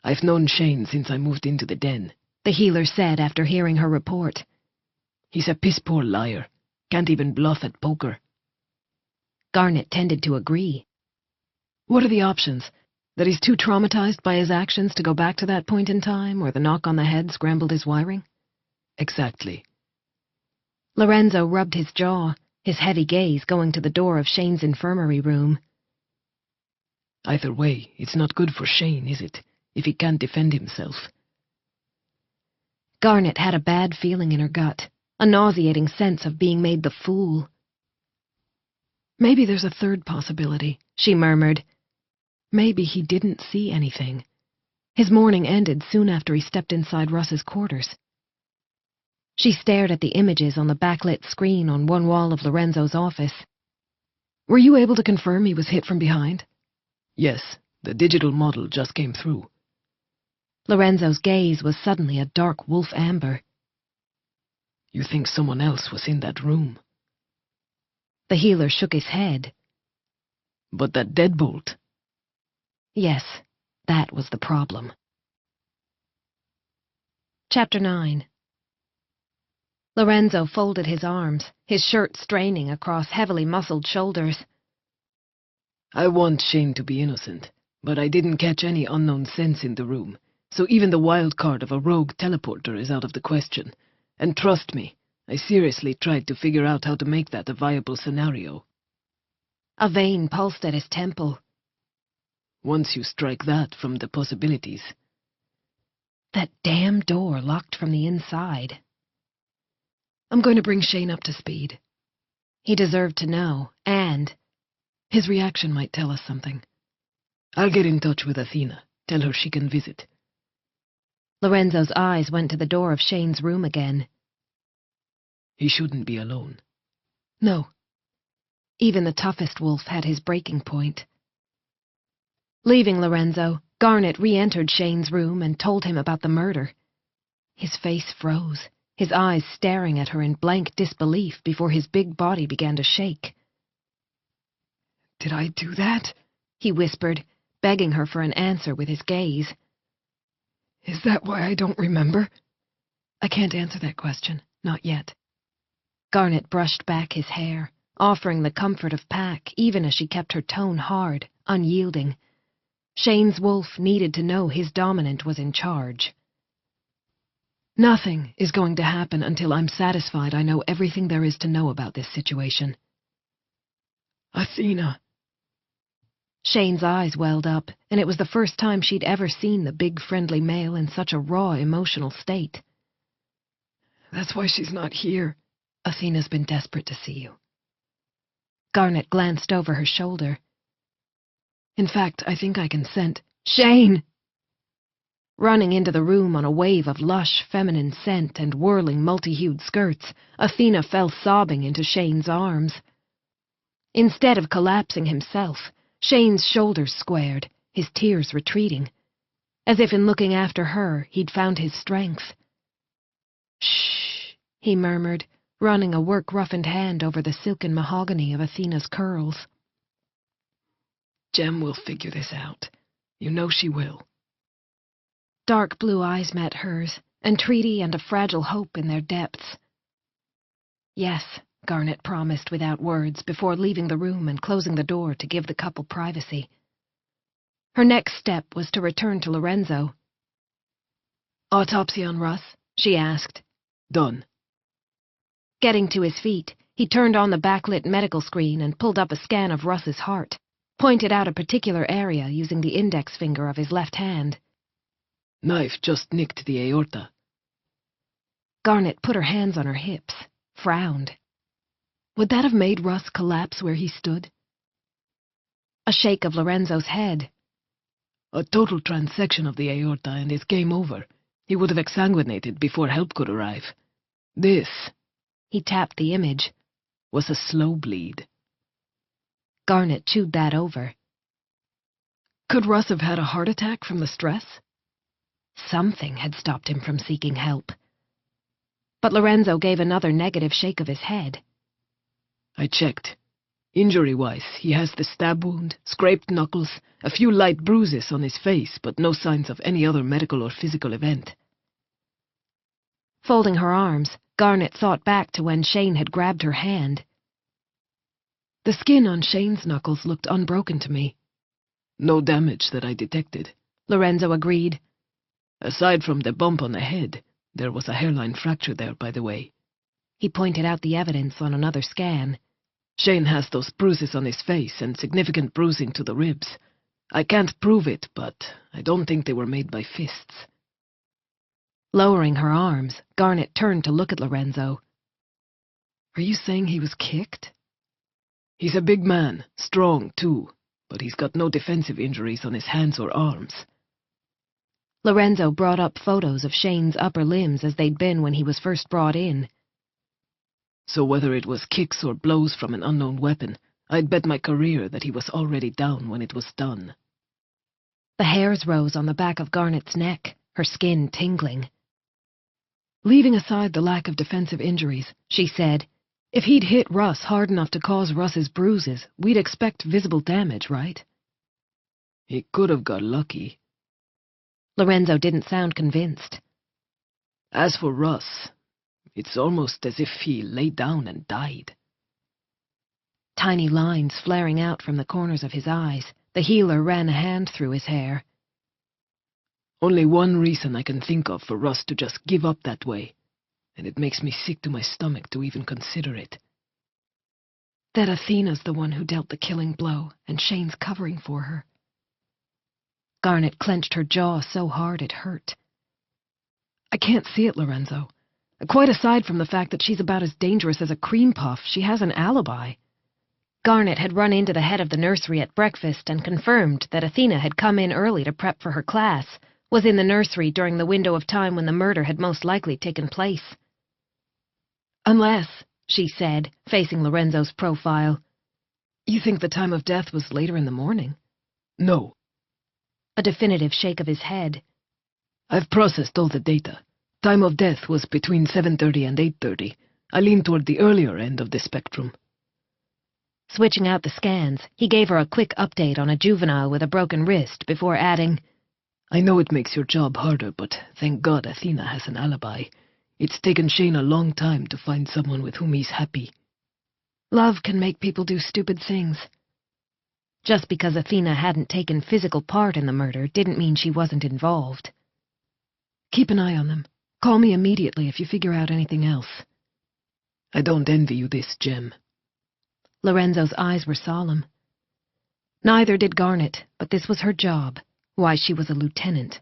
I've known Shane since I moved into the den, the healer said after hearing her report. He's a piss-poor liar. Can't even bluff at poker. Garnet tended to agree. What are the options? That he's too traumatized by his actions to go back to that point in time, or the knock on the head scrambled his wiring? Exactly. Lorenzo rubbed his jaw, his heavy gaze going to the door of Shane's infirmary room. Either way, it's not good for Shane, is it, if he can't defend himself? Garnet had a bad feeling in her gut, a nauseating sense of being made the fool. Maybe there's a third possibility, she murmured. Maybe he didn't see anything. His morning ended soon after he stepped inside Russ's quarters. She stared at the images on the backlit screen on one wall of Lorenzo's office. Were you able to confirm he was hit from behind? Yes, the digital model just came through. Lorenzo's gaze was suddenly a dark wolf amber. You think someone else was in that room? The healer shook his head. But that deadbolt? Yes, that was the problem. Chapter 9. Lorenzo folded his arms, his shirt straining across heavily muscled shoulders. I want Shane to be innocent, but I didn't catch any unknown sense in the room, so even the wild card of a rogue teleporter is out of the question. And trust me, I seriously tried to figure out how to make that a viable scenario. A vein pulsed at his temple. Once you strike that from the possibilities. That damn door locked from the inside. I'm going to bring Shane up to speed. He deserved to know, and his reaction might tell us something. I'll get in touch with Athena. Tell her she can visit. Lorenzo's eyes went to the door of Shane's room again. He shouldn't be alone. No. Even the toughest wolf had his breaking point. Leaving Lorenzo, Garnet re-entered Shane's room and told him about the murder. His face froze, his eyes staring at her in blank disbelief before his big body began to shake. Did I do that? He whispered, begging her for an answer with his gaze. Is that why I don't remember? I can't answer that question, not yet. Garnet brushed back his hair, offering the comfort of pack even as she kept her tone hard, unyielding. Shane's wolf needed to know his dominant was in charge. Nothing is going to happen until I'm satisfied I know everything there is to know about this situation. Athena. Shane's eyes welled up, and it was the first time she'd ever seen the big friendly male in such a raw emotional state. That's why she's not here. Athena's been desperate to see you. Garnet glanced over her shoulder. In fact, I think I can scent Shane! Running into the room on a wave of lush feminine scent and whirling multi-hued skirts, Athena fell sobbing into Shane's arms. Instead of collapsing himself, Shane's shoulders squared, his tears retreating. As if in looking after her, he'd found his strength. "Shh," he murmured, running a work-roughened hand over the silken mahogany of Athena's curls. Jem will figure this out. You know she will. Dark blue eyes met hers, entreaty and a fragile hope in their depths. Yes, Garnet promised without words before leaving the room and closing the door to give the couple privacy. Her next step was to return to Lorenzo. Autopsy on Russ? She asked. Done. Getting to his feet, he turned on the backlit medical screen and pulled up a scan of Russ's heart, pointed out a particular area using the index finger of his left hand. Knife just nicked the aorta. Garnet put her hands on her hips, frowned. Would that have made Russ collapse where he stood? A shake of Lorenzo's head. A total transection of the aorta and it's game over. He would have exsanguinated before help could arrive. This, he tapped the image, was a slow bleed. Garnet chewed that over. Could Russ have had a heart attack from the stress? Something had stopped him from seeking help. But Lorenzo gave another negative shake of his head. I checked. Injury-wise, he has the stab wound, scraped knuckles, a few light bruises on his face, but no signs of any other medical or physical event. Folding her arms, Garnet thought back to when Shane had grabbed her hand. The skin on Shane's knuckles looked unbroken to me. No damage that I detected, Lorenzo agreed. Aside from the bump on the head, there was a hairline fracture there, by the way. He pointed out the evidence on another scan. Shane has those bruises on his face and significant bruising to the ribs. I can't prove it, but I don't think they were made by fists. Lowering her arms, Garnet turned to look at Lorenzo. Are you saying he was kicked? He's a big man, strong too, but he's got no defensive injuries on his hands or arms. Lorenzo brought up photos of Shane's upper limbs as they'd been when he was first brought in. So whether it was kicks or blows from an unknown weapon, I'd bet my career that he was already down when it was done. The hairs rose on the back of Garnet's neck, her skin tingling. Leaving aside the lack of defensive injuries, she said, if he'd hit Russ hard enough to cause Russ's bruises, we'd expect visible damage, right? He could have got lucky. Lorenzo didn't sound convinced. As for Russ, it's almost as if he lay down and died. Tiny lines flaring out from the corners of his eyes, the healer ran a hand through his hair. Only one reason I can think of for Russ to just give up that way. and it makes me sick to my stomach to even consider it. That Athena's the one who dealt the killing blow, and Shane's covering for her. Garnet clenched her jaw so hard it hurt. I can't see it, Lorenzo. Quite aside from the fact that she's about as dangerous as a cream puff, she has an alibi. Garnet had run into the head of the nursery at breakfast and confirmed that Athena had come in early to prep for her class, was in the nursery during the window of time when the murder had most likely taken place. Unless, she said, facing Lorenzo's profile, you think the time of death was later in the morning? No. A definitive shake of his head. I've processed all the data. Time of death was between 7:30 and 8:30. I lean toward the earlier end of the spectrum. Switching out the scans, he gave her a quick update on a juvenile with a broken wrist before adding, I know it makes your job harder, but thank God Athena has an alibi. It's taken Shane a long time to find someone with whom he's happy. Love can make people do stupid things. Just because Athena hadn't taken physical part in the murder didn't mean she wasn't involved. Keep an eye on them. Call me immediately if you figure out anything else. I don't envy you this, Jem. Lorenzo's eyes were solemn. Neither did Garnet, but this was her job, why she was a lieutenant.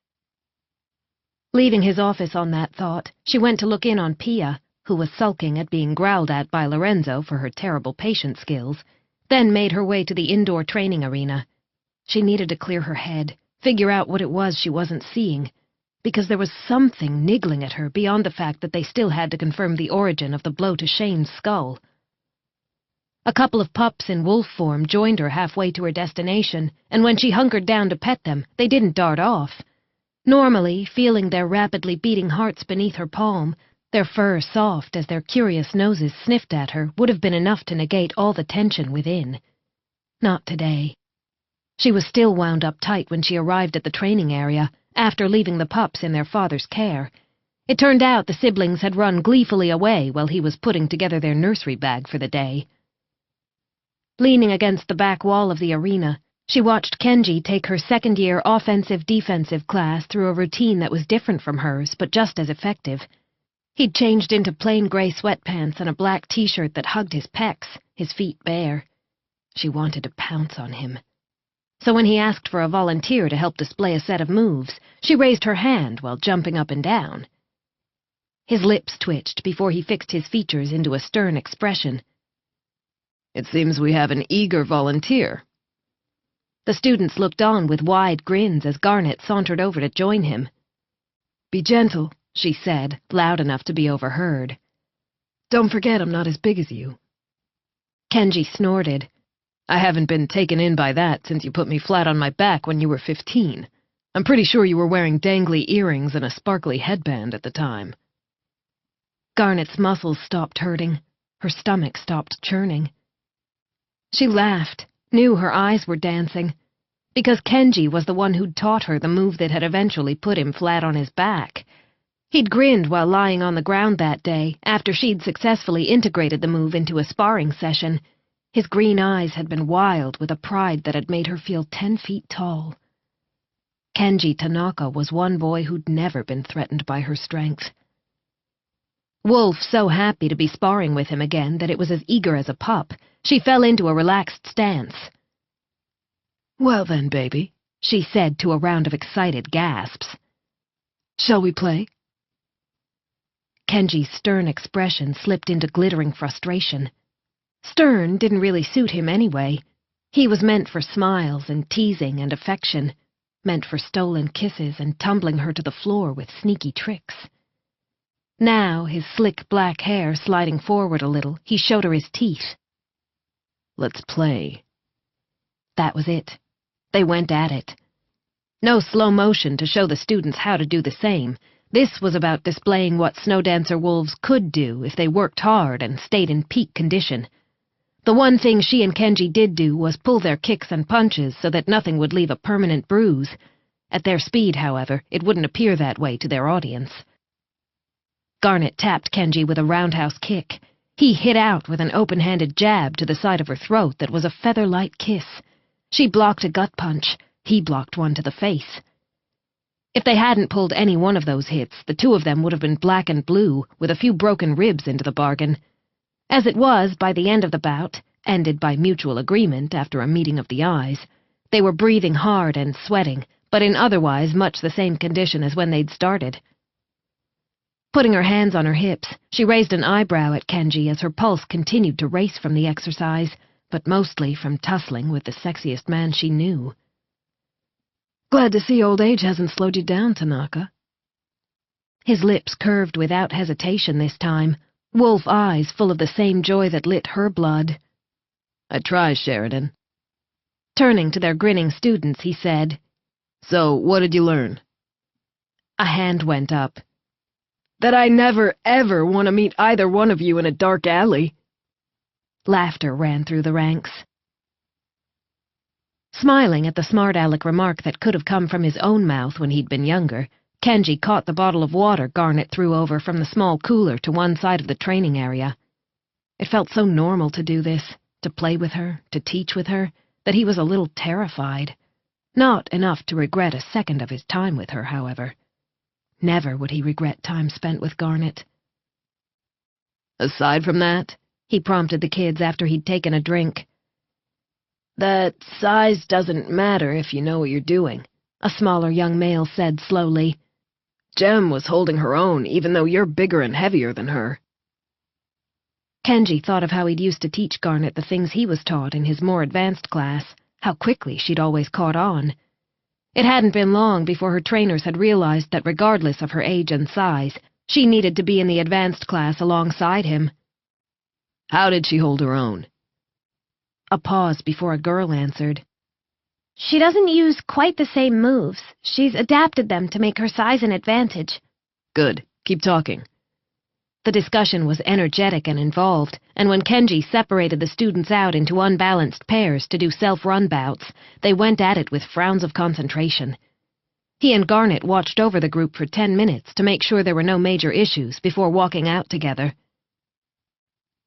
Leaving his office on that thought, she went to look in on Pia, who was sulking at being growled at by Lorenzo for her terrible patient skills, then made her way to the indoor training arena. She needed to clear her head, figure out what it was she wasn't seeing, because there was something niggling at her beyond the fact that they still had to confirm the origin of the blow to Shane's skull. A couple of pups in wolf form joined her halfway to her destination, and when she hunkered down to pet them, they didn't dart off. Normally, feeling their rapidly beating hearts beneath her palm, their fur soft as their curious noses sniffed at her, would have been enough to negate all the tension within. Not today. She was still wound up tight when she arrived at the training area, after leaving the pups in their father's care. It turned out the siblings had run gleefully away while he was putting together their nursery bag for the day. Leaning against the back wall of the arena, she watched Kenji take her second-year offensive-defensive class through a routine that was different from hers, but just as effective. He'd changed into plain gray sweatpants and a black t-shirt that hugged his pecs, his feet bare. She wanted to pounce on him. So when he asked for a volunteer to help display a set of moves, she raised her hand while jumping up and down. His lips twitched before he fixed his features into a stern expression. It seems we have an eager volunteer. The students looked on with wide grins as Garnet sauntered over to join him. Be gentle, she said, loud enough to be overheard. Don't forget I'm not as big as you. Kenji snorted. I haven't been taken in by that since you put me flat on my back when you were 15. I'm pretty sure you were wearing dangly earrings and a sparkly headband at the time. Garnet's muscles stopped hurting. Her stomach stopped churning. She laughed, knew her eyes were dancing, because Kenji was the one who'd taught her the move that had eventually put him flat on his back. He'd grinned while lying on the ground that day, after she'd successfully integrated the move into a sparring session. His green eyes had been wild with a pride that had made her feel 10 feet tall. Kenji Tanaka was one boy who'd never been threatened by her strength. Wolf so happy to be sparring with him again that it was as eager as a pup, she fell into a relaxed stance. Well then, baby, she said to a round of excited gasps. Shall we play? Kenji's stern expression slipped into glittering frustration. Stern didn't really suit him anyway. He was meant for smiles and teasing and affection, meant for stolen kisses and tumbling her to the floor with sneaky tricks. Now, his slick black hair sliding forward a little, he showed her his teeth. Let's play. That was it. They went at it. No slow motion to show the students how to do the same. This was about displaying what Snowdancer wolves could do if they worked hard and stayed in peak condition. The one thing she and Kenji did do was pull their kicks and punches so that nothing would leave a permanent bruise. At their speed, however, it wouldn't appear that way to their audience. Garnet tapped Kenji with a roundhouse kick. He hit out with an open-handed jab to the side of her throat that was a feather-light kiss. She blocked a gut punch. He blocked one to the face. If they hadn't pulled any one of those hits, the two of them would have been black and blue, with a few broken ribs into the bargain. As it was, by the end of the bout, ended by mutual agreement after a meeting of the eyes, they were breathing hard and sweating, but in otherwise much the same condition as when they'd started. Putting her hands on her hips, she raised an eyebrow at Kenji as her pulse continued to race from the exercise, but mostly from tussling with the sexiest man she knew. Glad to see old age hasn't slowed you down, Tanaka. His lips curved without hesitation this time, wolf eyes full of the same joy that lit her blood. I try, Sheridan. Turning to their grinning students, he said, So, what did you learn? A hand went up. That I never, ever want to meet either one of you in a dark alley. Laughter ran through the ranks. Smiling at the smart-aleck remark that could have come from his own mouth when he'd been younger, Kenji caught the bottle of water Garnet threw over from the small cooler to one side of the training area. It felt so normal to do this, to play with her, to teach with her, that he was a little terrified. Not enough to regret a second of his time with her, however. Never would he regret time spent with Garnet. Aside from that, he prompted the kids after he'd taken a drink. That size doesn't matter if you know what you're doing, a smaller young male said slowly. Jem was holding her own, even though you're bigger and heavier than her. Kenji thought of how he'd used to teach Garnet the things he was taught in his more advanced class, how quickly she'd always caught on. It hadn't been long before her trainers had realized that regardless of her age and size, she needed to be in the advanced class alongside him. How did she hold her own? A pause before a girl answered. She doesn't use quite the same moves. She's adapted them to make her size an advantage. Good. Keep talking. The discussion was energetic and involved, and when Kenji separated the students out into unbalanced pairs to do self-run bouts, they went at it with frowns of concentration. He and Garnet watched over the group for 10 minutes to make sure there were no major issues before walking out together.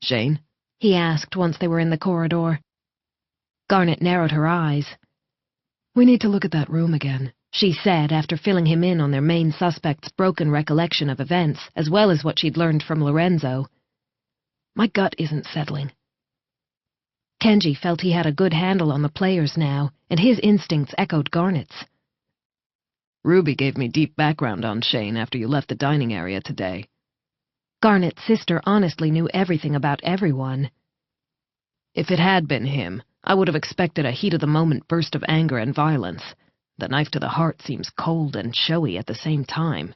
Shane? He asked once they were in the corridor. Garnet narrowed her eyes. We need to look at that room again, she said after filling him in on their main suspect's broken recollection of events, as well as what she'd learned from Lorenzo. My gut isn't settling. Kenji felt he had a good handle on the players now, and his instincts echoed Garnet's. Ruby gave me deep background on Shane after you left the dining area today. Garnet's sister honestly knew everything about everyone. If it had been him, I would have expected a heat-of-the-moment burst of anger and violence. The knife to the heart seems cold and showy at the same time.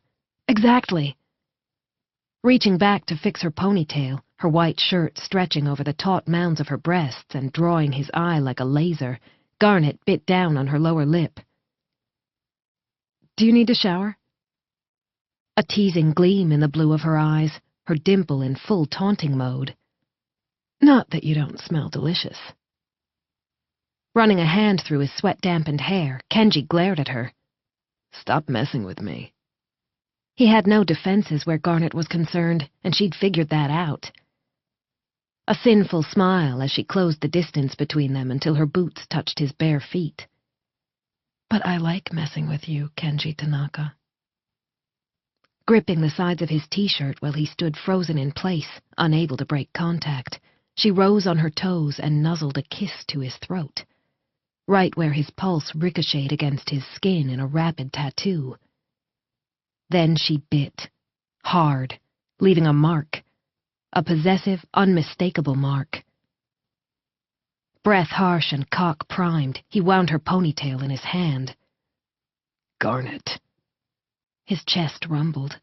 Exactly. Reaching back to fix her ponytail, her white shirt stretching over the taut mounds of her breasts and drawing his eye like a laser, Garnet bit down on her lower lip. Do you need to shower? A teasing gleam in the blue of her eyes, her dimple in full taunting mode. Not that you don't smell delicious. Running a hand through his sweat-dampened hair, Kenji glared at her. Stop messing with me. He had no defenses where Garnet was concerned, and she'd figured that out. A sinful smile as she closed the distance between them until her boots touched his bare feet. But I like messing with you, Kenji Tanaka. Gripping the sides of his t-shirt while he stood frozen in place, unable to break contact, she rose on her toes and nuzzled a kiss to his throat, right where his pulse ricocheted against his skin in a rapid tattoo. Then she bit, hard, leaving a mark, a possessive, unmistakable mark. Breath harsh and cock primed, he wound her ponytail in his hand. Garnet. His chest rumbled.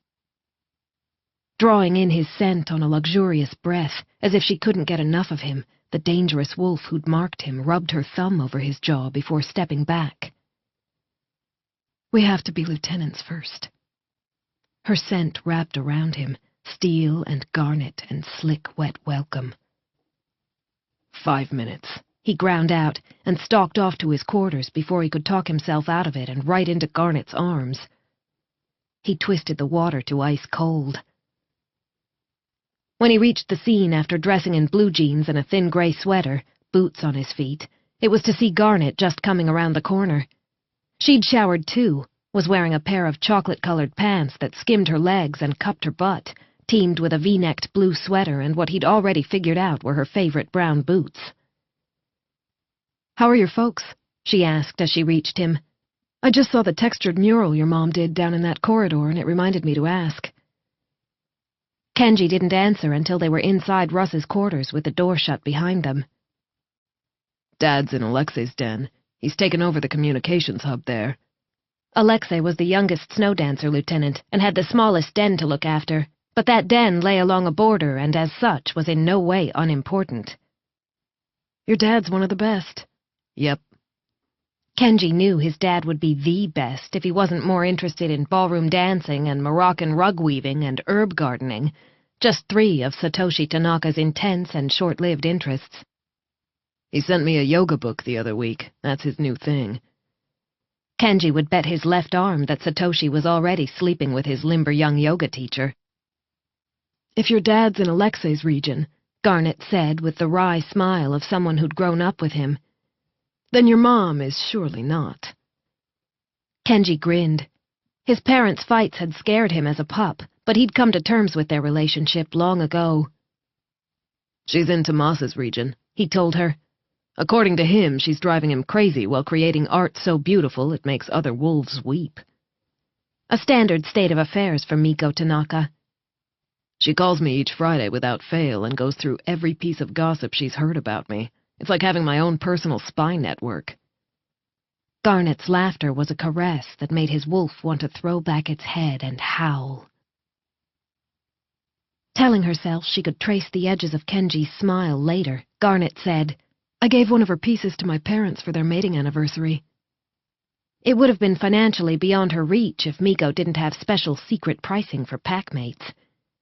Drawing in his scent on a luxurious breath, as if she couldn't get enough of him, the dangerous wolf who'd marked him rubbed her thumb over his jaw before stepping back. We have to be lieutenants first. Her scent wrapped around him, steel and garnet and slick wet welcome. 5 minutes, he ground out, and stalked off to his quarters before he could talk himself out of it and right into Garnet's arms. He twisted the water to ice cold. When he reached the scene after dressing in blue jeans and a thin gray sweater, boots on his feet, it was to see Garnet just coming around the corner. She'd showered too, was wearing a pair of chocolate-colored pants that skimmed her legs and cupped her butt, teamed with a V-necked blue sweater and what he'd already figured out were her favorite brown boots. "How are your folks?" she asked as she reached him. "I just saw the textured mural your mom did down in that corridor, and it reminded me to ask." Kenji didn't answer until they were inside Russ's quarters with the door shut behind them. "Dad's in Alexei's den. He's taken over the communications hub there." Alexei was the youngest snow dancer lieutenant and had the smallest den to look after, but that den lay along a border and as such was in no way unimportant. "Your dad's one of the best." "Yep." Kenji knew his dad would be the best if he wasn't more interested in ballroom dancing and Moroccan rug weaving and herb gardening, just 3 of Satoshi Tanaka's intense and short-lived interests. "He sent me a yoga book the other week. That's his new thing." Kenji would bet his left arm that Satoshi was already sleeping with his limber young yoga teacher. "If your dad's in Alexei's region," Garnet said with the wry smile of someone who'd grown up with him, "then your mom is surely not." Kenji grinned. His parents' fights had scared him as a pup, but he'd come to terms with their relationship long ago. "She's in Tomas's region," he told her. "According to him, she's driving him crazy while creating art so beautiful it makes other wolves weep." A standard state of affairs for Miko Tanaka. "She calls me each Friday without fail and goes through every piece of gossip she's heard about me. It's like having my own personal spy network." Garnet's laughter was a caress that made his wolf want to throw back its head and howl. Telling herself she could trace the edges of Kenji's smile later, Garnet said, "I gave one of her pieces to my parents for their mating anniversary." It would have been financially beyond her reach if Miko didn't have special secret pricing for packmates.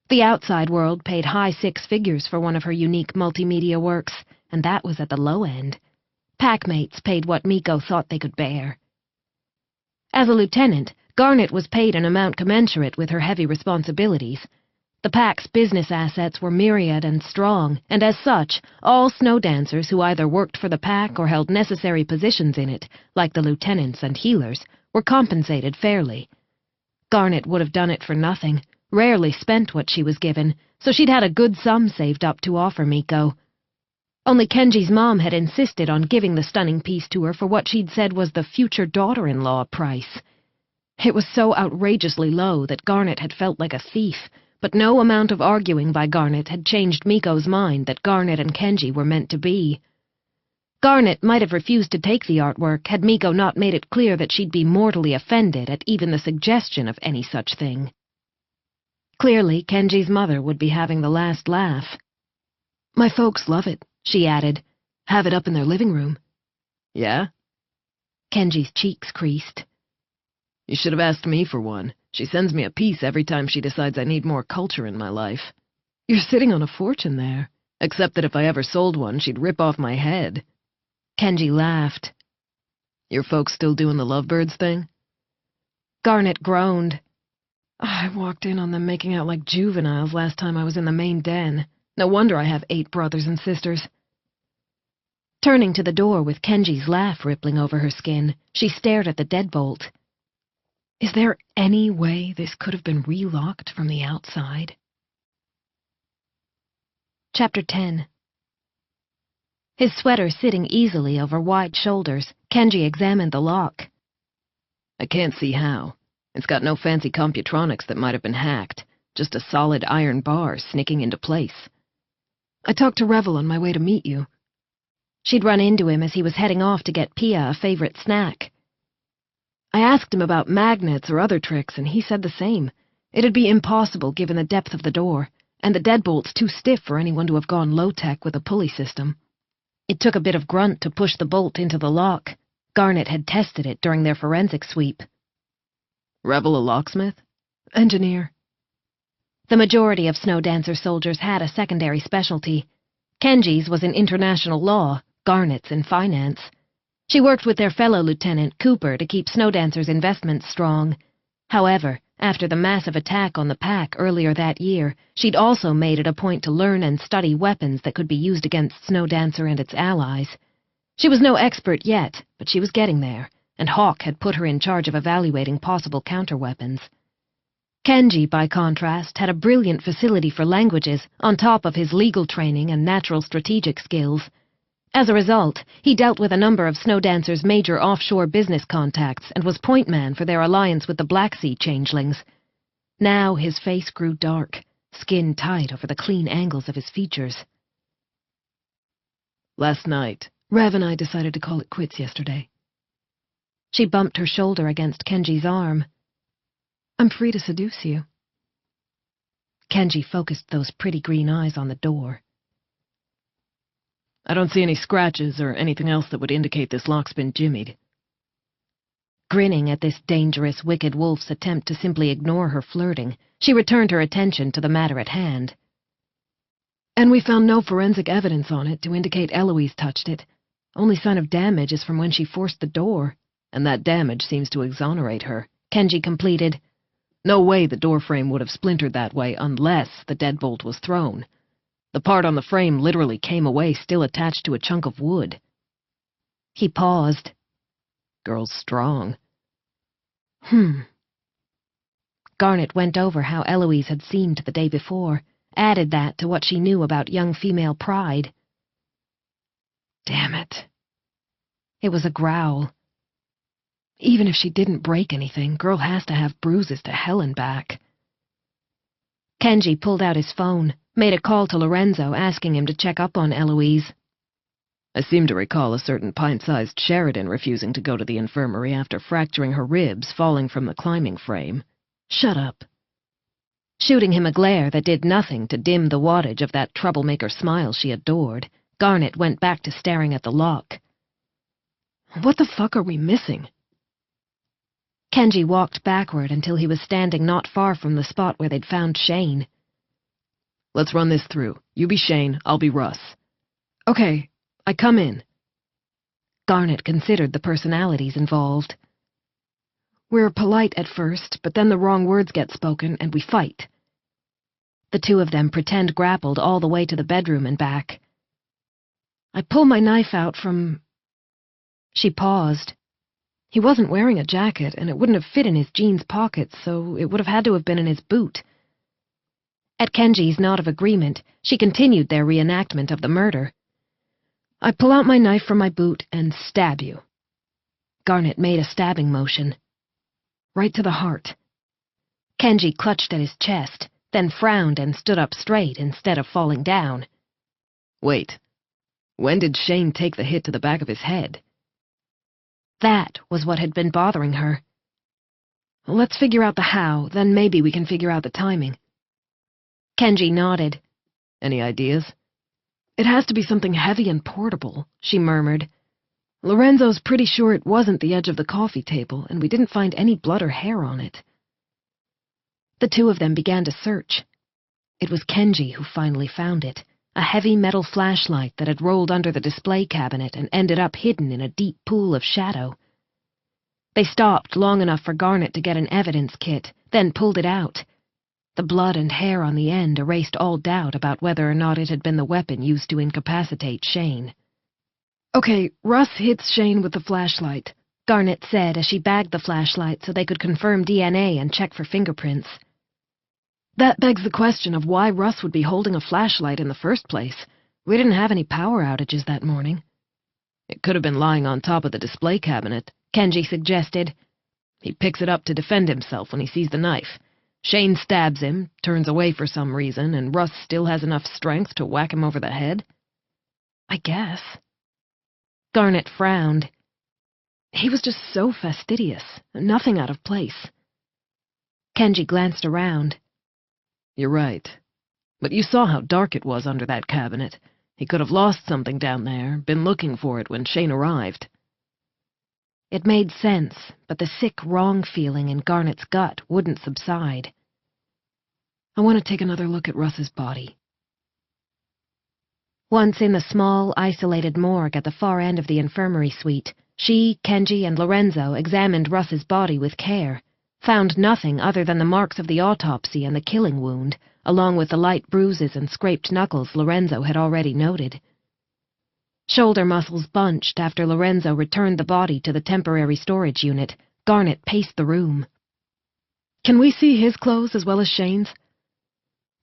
The outside world paid high 6 figures for one of her unique multimedia works, and that was at the low end. Packmates paid what Miko thought they could bear. As a lieutenant, Garnet was paid an amount commensurate with her heavy responsibilities. The pack's business assets were myriad and strong, and as such, all snow dancers who either worked for the pack or held necessary positions in it, like the lieutenants and healers, were compensated fairly. Garnet would have done it for nothing, rarely spent what she was given, so she'd had a good sum saved up to offer Miko. Only Kenji's mom had insisted on giving the stunning piece to her for what she'd said was the future daughter-in-law price. It was so outrageously low that Garnet had felt like a thief, but no amount of arguing by Garnet had changed Miko's mind that Garnet and Kenji were meant to be. Garnet might have refused to take the artwork had Miko not made it clear that she'd be mortally offended at even the suggestion of any such thing. Clearly, Kenji's mother would be having the last laugh. "My folks love it," she added. "Have it up in their living room." "Yeah?" Kenji's cheeks creased. "You should have asked me for one. She sends me a piece every time she decides I need more culture in my life." "You're sitting on a fortune there." "Except that if I ever sold one, she'd rip off my head." Kenji laughed. "Your folks still doing the lovebirds thing?" Garnet groaned. "I walked in on them making out like juveniles last time I was in the main den. No wonder I have 8 brothers and sisters." Turning to the door with Kenji's laugh rippling over her skin, she stared at the deadbolt. Is there any way this could have been relocked from the outside? Chapter 10. His sweater sitting easily over wide shoulders, Kenji examined the lock. "I can't see how. It's got no fancy computronics that might have been hacked, just a solid iron bar snicking into place." "I talked to Revel on my way to meet you." She'd run into him as he was heading off to get Pia a favorite snack. "I asked him about magnets or other tricks, and he said the same. It'd be impossible given the depth of the door, and the deadbolt's too stiff for anyone to have gone low-tech with a pulley system." It took a bit of grunt to push the bolt into the lock. Garnet had tested it during their forensic sweep. "Revel a locksmith?" "Engineer." The majority of snow dancer soldiers had a secondary specialty. Kenji's was in international law, Garnet's in finance. She worked with their fellow lieutenant, Cooper, to keep snow dancers' investments strong. However, after the massive attack on the pack earlier that year, she'd also made it a point to learn and study weapons that could be used against Snow Dancer and its allies. She was no expert yet, but she was getting there, and Hawk had put her in charge of evaluating possible counterweapons. Kenji, by contrast, had a brilliant facility for languages on top of his legal training and natural strategic skills. As a result, he dealt with a number of Snowdancer's major offshore business contacts and was point man for their alliance with the Black Sea Changelings. Now his face grew dark, skin tight over the clean angles of his features. Last night, Rev and I decided to call it quits yesterday. She bumped her shoulder against Kenji's arm. I'm free to seduce you. Kenji focused those pretty green eyes on the door. I don't see any scratches or anything else that would indicate this lock's been jimmied. Grinning at this dangerous, wicked wolf's attempt to simply ignore her flirting, she returned her attention to the matter at hand. And we found no forensic evidence on it to indicate Eloise touched it. Only sign of damage is from when she forced the door, and that damage seems to exonerate her, Kenji completed. No way the door frame would have splintered that way unless the deadbolt was thrown. The part on the frame literally came away still attached to a chunk of wood. He paused. Girl's strong. Garnet went over how Eloise had seemed the day before, added that to what she knew about young female pride. Damn it. It was a growl. Even if she didn't break anything, girl has to have bruises to hell and back. Kenji pulled out his phone, made a call to Lorenzo asking him to check up on Eloise. I seem to recall a certain pint-sized Sheridan refusing to go to the infirmary after fracturing her ribs falling from the climbing frame. Shut up. Shooting him a glare that did nothing to dim the wattage of that troublemaker smile she adored, Garnet went back to staring at the lock. What the fuck are we missing? Kenji walked backward until he was standing not far from the spot where they'd found Shane. Let's run this through. You be Shane, I'll be Russ. Okay, I come in. Garnet considered the personalities involved. We're polite at first, but then the wrong words get spoken and we fight. The two of them pretend grappled all the way to the bedroom and back. I pull my knife out from... She paused. He wasn't wearing a jacket, and it wouldn't have fit in his jeans pockets, so it would have had to have been in his boot. At Kenji's nod of agreement, she continued their reenactment of the murder. I pull out my knife from my boot and stab you. Garnet made a stabbing motion. Right to the heart. Kenji clutched at his chest, then frowned and stood up straight instead of falling down. Wait. When did Shane take the hit to the back of his head? That was what had been bothering her. Let's figure out the how, then maybe we can figure out the timing. Kenji nodded. Any ideas? It has to be something heavy and portable, she murmured. Lorenzo's pretty sure it wasn't the edge of the coffee table, and we didn't find any blood or hair on it. The two of them began to search. It was Kenji who finally found it, a heavy metal flashlight that had rolled under the display cabinet and ended up hidden in a deep pool of shadow. They stopped long enough for Garnet to get an evidence kit, then pulled it out. The blood and hair on the end erased all doubt about whether or not it had been the weapon used to incapacitate Shane. Okay, Russ hits Shane with the flashlight, Garnet said as she bagged the flashlight so they could confirm DNA and check for fingerprints. That begs the question of why Russ would be holding a flashlight in the first place. We didn't have any power outages that morning. It could have been lying on top of the display cabinet, Kenji suggested. He picks it up to defend himself when he sees the knife. Shane stabs him, turns away for some reason, and Russ still has enough strength to whack him over the head? I guess. Garnet frowned. He was just so fastidious, nothing out of place. Kenji glanced around. You're right. But you saw how dark it was under that cabinet. He could have lost something down there, been looking for it when Shane arrived. It made sense, but the sick, wrong feeling in Garnet's gut wouldn't subside. I want to take another look at Russ's body. Once in the small, isolated morgue at the far end of the infirmary suite, she, Kenji, and Lorenzo examined Russ's body with care, found nothing other than the marks of the autopsy and the killing wound, along with the light bruises and scraped knuckles Lorenzo had already noted. Shoulder muscles bunched after Lorenzo returned the body to the temporary storage unit. Garnet paced the room. Can we see his clothes as well as Shane's?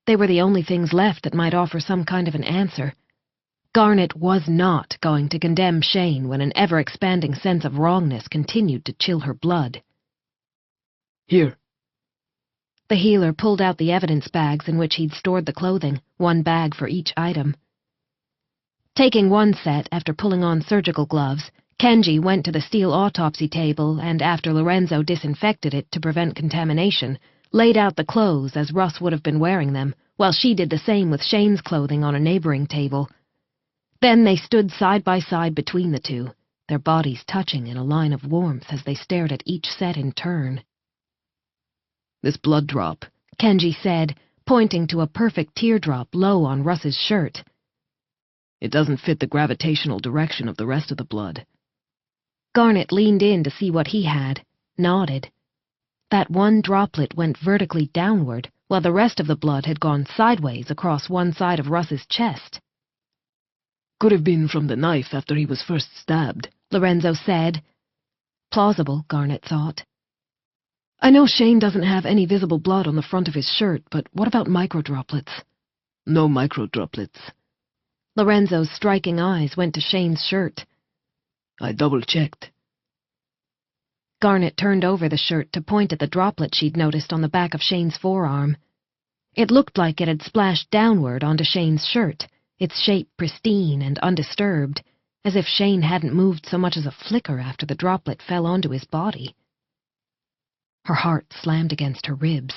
They were the only things left that might offer some kind of an answer. Garnet was not going to condemn Shane when an ever-expanding sense of wrongness continued to chill her blood. Here. The healer pulled out the evidence bags in which he'd stored the clothing, one bag for each item. Taking one set after pulling on surgical gloves, Kenji went to the steel autopsy table and, after Lorenzo disinfected it to prevent contamination, laid out the clothes as Russ would have been wearing them, while she did the same with Shane's clothing on a neighboring table. Then they stood side by side between the two, their bodies touching in a line of warmth as they stared at each set in turn. This blood drop, Kenji said, pointing to a perfect teardrop low on Russ's shirt. It doesn't fit the gravitational direction of the rest of the blood. Garnet leaned in to see what he had, nodded. That one droplet went vertically downward, while the rest of the blood had gone sideways across one side of Russ's chest. Could have been from the knife after he was first stabbed, Lorenzo said. Plausible, Garnet thought. I know Shane doesn't have any visible blood on the front of his shirt, but what about microdroplets? No microdroplets. Lorenzo's striking eyes went to Shane's shirt. I double-checked. Garnet turned over the shirt to point at the droplet she'd noticed on the back of Shane's forearm. It looked like it had splashed downward onto Shane's shirt, its shape pristine and undisturbed, as if Shane hadn't moved so much as a flicker after the droplet fell onto his body. Her heart slammed against her ribs.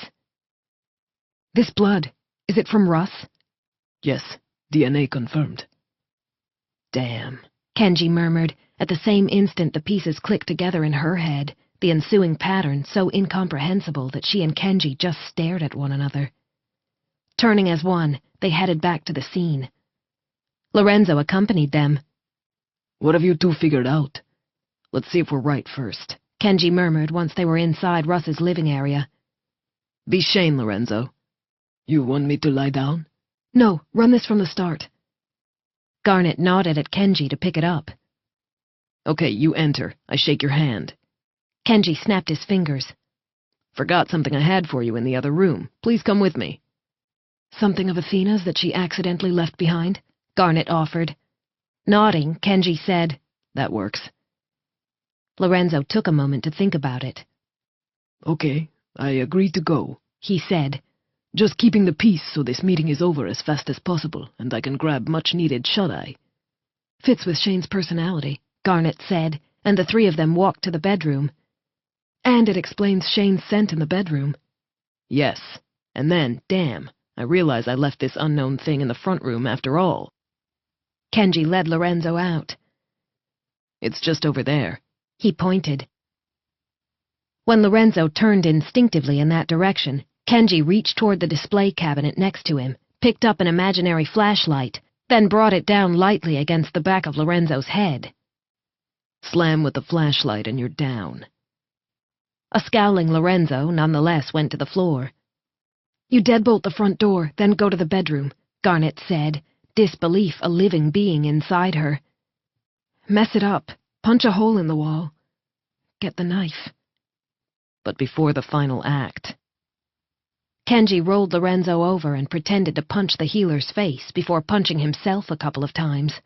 This blood, is it from Russ? Yes, DNA confirmed. Damn, Kenji murmured. At the same instant the pieces clicked together in her head, the ensuing pattern so incomprehensible that she and Kenji just stared at one another. Turning as one, they headed back to the scene. Lorenzo accompanied them. What have you two figured out? Let's see if we're right first, Kenji murmured once they were inside Russ's living area. Be Shane, Lorenzo. You want me to lie down? No, run this from the start. Garnet nodded at Kenji to pick it up. Okay, you enter. I shake your hand. Kenji snapped his fingers. Forgot something I had for you in the other room. Please come with me. Something of Athena's that she accidentally left behind? Garnet offered. Nodding, Kenji said, That works. Lorenzo took a moment to think about it. Okay, I agree to go, he said. Just keeping the peace so this meeting is over as fast as possible, and I can grab much-needed shut-eye. Fits with Shane's personality, Garnet said, and the three of them walked to the bedroom. And it explains Shane's scent in the bedroom. Yes, and then, damn, I realize I left this unknown thing in the front room after all. Kenji led Lorenzo out. It's just over there. He pointed. When Lorenzo turned instinctively in that direction, Kenji reached toward the display cabinet next to him, picked up an imaginary flashlight, then brought it down lightly against the back of Lorenzo's head. Slam with the flashlight and you're down. A scowling Lorenzo nonetheless went to the floor. You deadbolt the front door, then go to the bedroom, Garnet said, disbelief a living being inside her. Mess it up. Punch a hole in the wall. Get the knife. But before the final act. Kenji rolled Lorenzo over and pretended to punch the healer's face before punching himself a couple of times.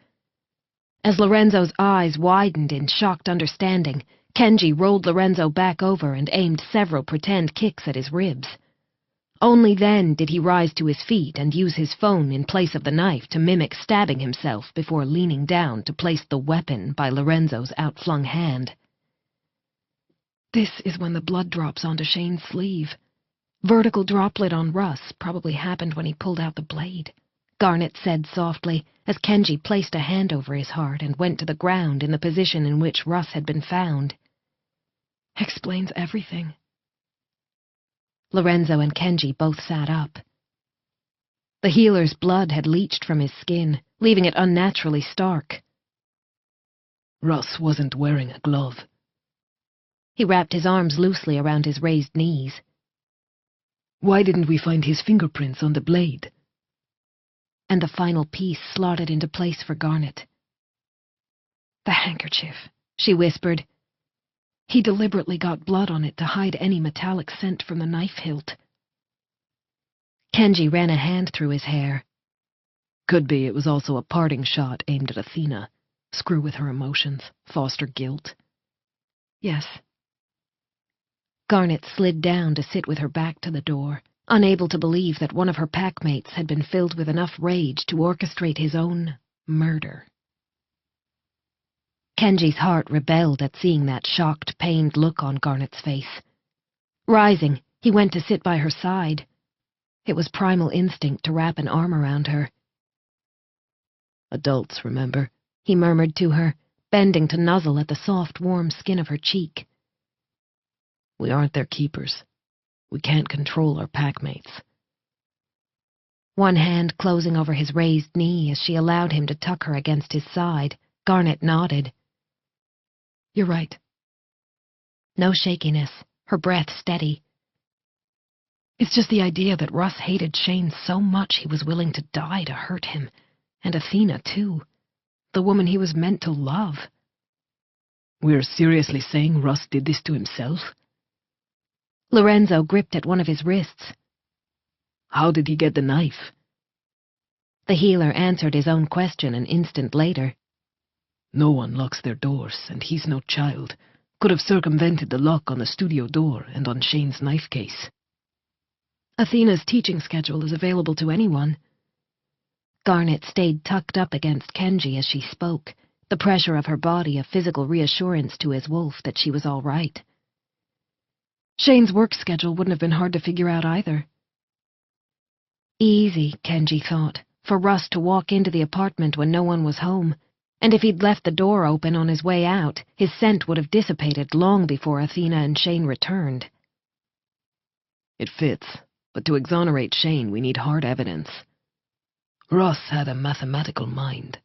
As Lorenzo's eyes widened in shocked understanding, Kenji rolled Lorenzo back over and aimed several pretend kicks at his ribs. Only then did he rise to his feet and use his phone in place of the knife to mimic stabbing himself before leaning down to place the weapon by Lorenzo's outflung hand. This is when the blood drops onto Shane's sleeve. Vertical droplet on Russ probably happened when he pulled out the blade, Garnet said softly, as Kenji placed a hand over his heart and went to the ground in the position in which Russ had been found. Explains everything. Lorenzo and Kenji both sat up. The healer's blood had leached from his skin, leaving it unnaturally stark. Russ wasn't wearing a glove. He wrapped his arms loosely around his raised knees. Why didn't we find his fingerprints on the blade? And the final piece slotted into place for Garnet. The handkerchief, she whispered. He deliberately got blood on it to hide any metallic scent from the knife hilt. Kenji ran a hand through his hair. Could be it was also a parting shot aimed at Athena. Screw with her emotions, foster guilt. Yes. Garnet slid down to sit with her back to the door, unable to believe that one of her packmates had been filled with enough rage to orchestrate his own murder. Kenji's heart rebelled at seeing that shocked, pained look on Garnet's face. Rising, he went to sit by her side. It was primal instinct to wrap an arm around her. Adults, remember? He murmured to her, bending to nuzzle at the soft, warm skin of her cheek. We aren't their keepers. We can't control our packmates. One hand closing over his raised knee as she allowed him to tuck her against his side, Garnet nodded. You're right. No shakiness, her breath steady. It's just the idea that Russ hated Shane so much he was willing to die to hurt him. And Athena, too. The woman he was meant to love. We're seriously saying Russ did this to himself? Lorenzo gripped at one of his wrists. How did he get the knife? The healer answered his own question an instant later. No one locks their doors, and he's no child. Could have circumvented the lock on the studio door and on Shane's knife case. Athena's teaching schedule is available to anyone. Garnet stayed tucked up against Kenji as she spoke, the pressure of her body a physical reassurance to his wolf that she was all right. Shane's work schedule wouldn't have been hard to figure out either. Easy, Kenji thought, for Russ to walk into the apartment when no one was home, and if he'd left the door open on his way out, his scent would have dissipated long before Athena and Shane returned. It fits, but to exonerate Shane we need hard evidence. Russ had a mathematical mind.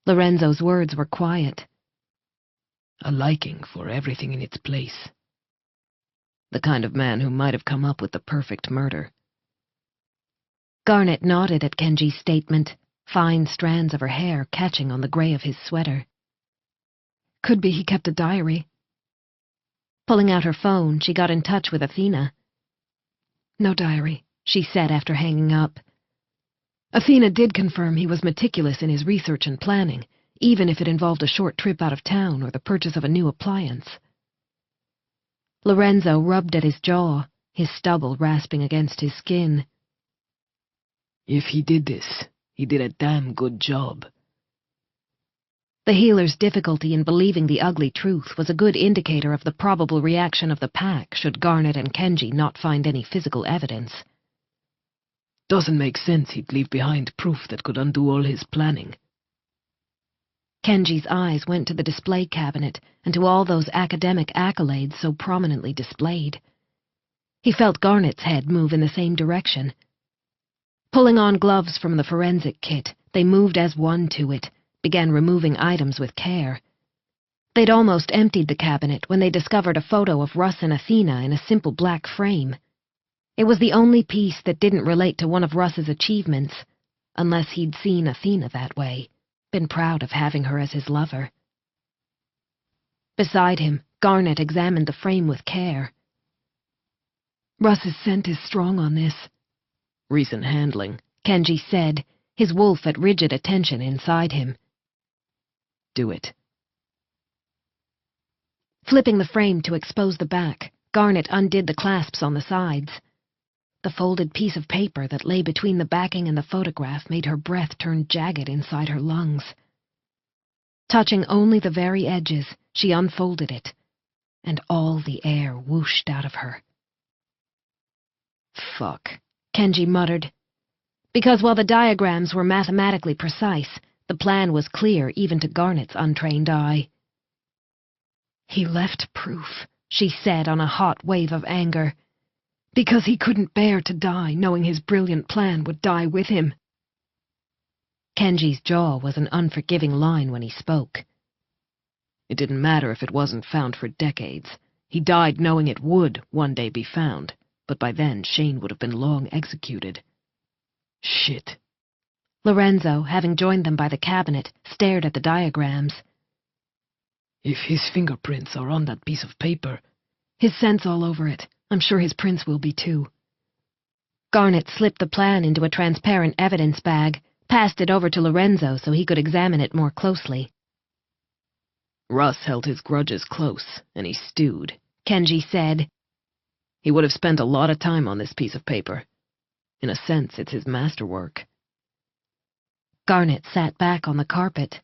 Lorenzo's words were quiet. A liking for everything in its place. The kind of man who might have come up with the perfect murder. Garnet nodded at Kenji's statement, fine strands of her hair catching on the gray of his sweater. Could be he kept a diary. Pulling out her phone, she got in touch with Athena. No diary, she said after hanging up. Athena did confirm he was meticulous in his research and planning, even if it involved a short trip out of town or the purchase of a new appliance. Lorenzo rubbed at his jaw, his stubble rasping against his skin. If he did this, he did a damn good job. The healer's difficulty in believing the ugly truth was a good indicator of the probable reaction of the pack should Garnet and Kenji not find any physical evidence. Doesn't make sense he'd leave behind proof that could undo all his planning. Kenji's eyes went to the display cabinet and to all those academic accolades so prominently displayed. He felt Garnet's head move in the same direction. Pulling on gloves from the forensic kit, they moved as one to it, began removing items with care. They'd almost emptied the cabinet when they discovered a photo of Russ and Athena in a simple black frame. It was the only piece that didn't relate to one of Russ's achievements, unless he'd seen Athena that way, been proud of having her as his lover. Beside him, Garnet examined the frame with care. Russ's scent is strong on this. Recent handling, Kenji said, his wolf at rigid attention inside him. Do it. Flipping the frame to expose the back, Garnet undid the clasps on the sides. The folded piece of paper that lay between the backing and the photograph made her breath turn jagged inside her lungs. Touching only the very edges, she unfolded it, and all the air whooshed out of her. Fuck, Kenji muttered. Because while the diagrams were mathematically precise, the plan was clear even to Garnet's untrained eye. He left proof, she said on a hot wave of anger. Because he couldn't bear to die knowing his brilliant plan would die with him. Kenji's jaw was an unforgiving line when he spoke. It didn't matter if it wasn't found for decades. He died knowing it would one day be found, but by then Shane would have been long executed. Shit. Lorenzo, having joined them by the cabinet, stared at the diagrams. If his fingerprints are on that piece of paper, his scent's all over it. I'm sure his prints will be too. Garnet slipped the plan into a transparent evidence bag, passed it over to Lorenzo so he could examine it more closely. Russ held his grudges close, and he stewed, Kenji said. He would have spent a lot of time on this piece of paper. In a sense, it's his masterwork. Garnet sat back on the carpet.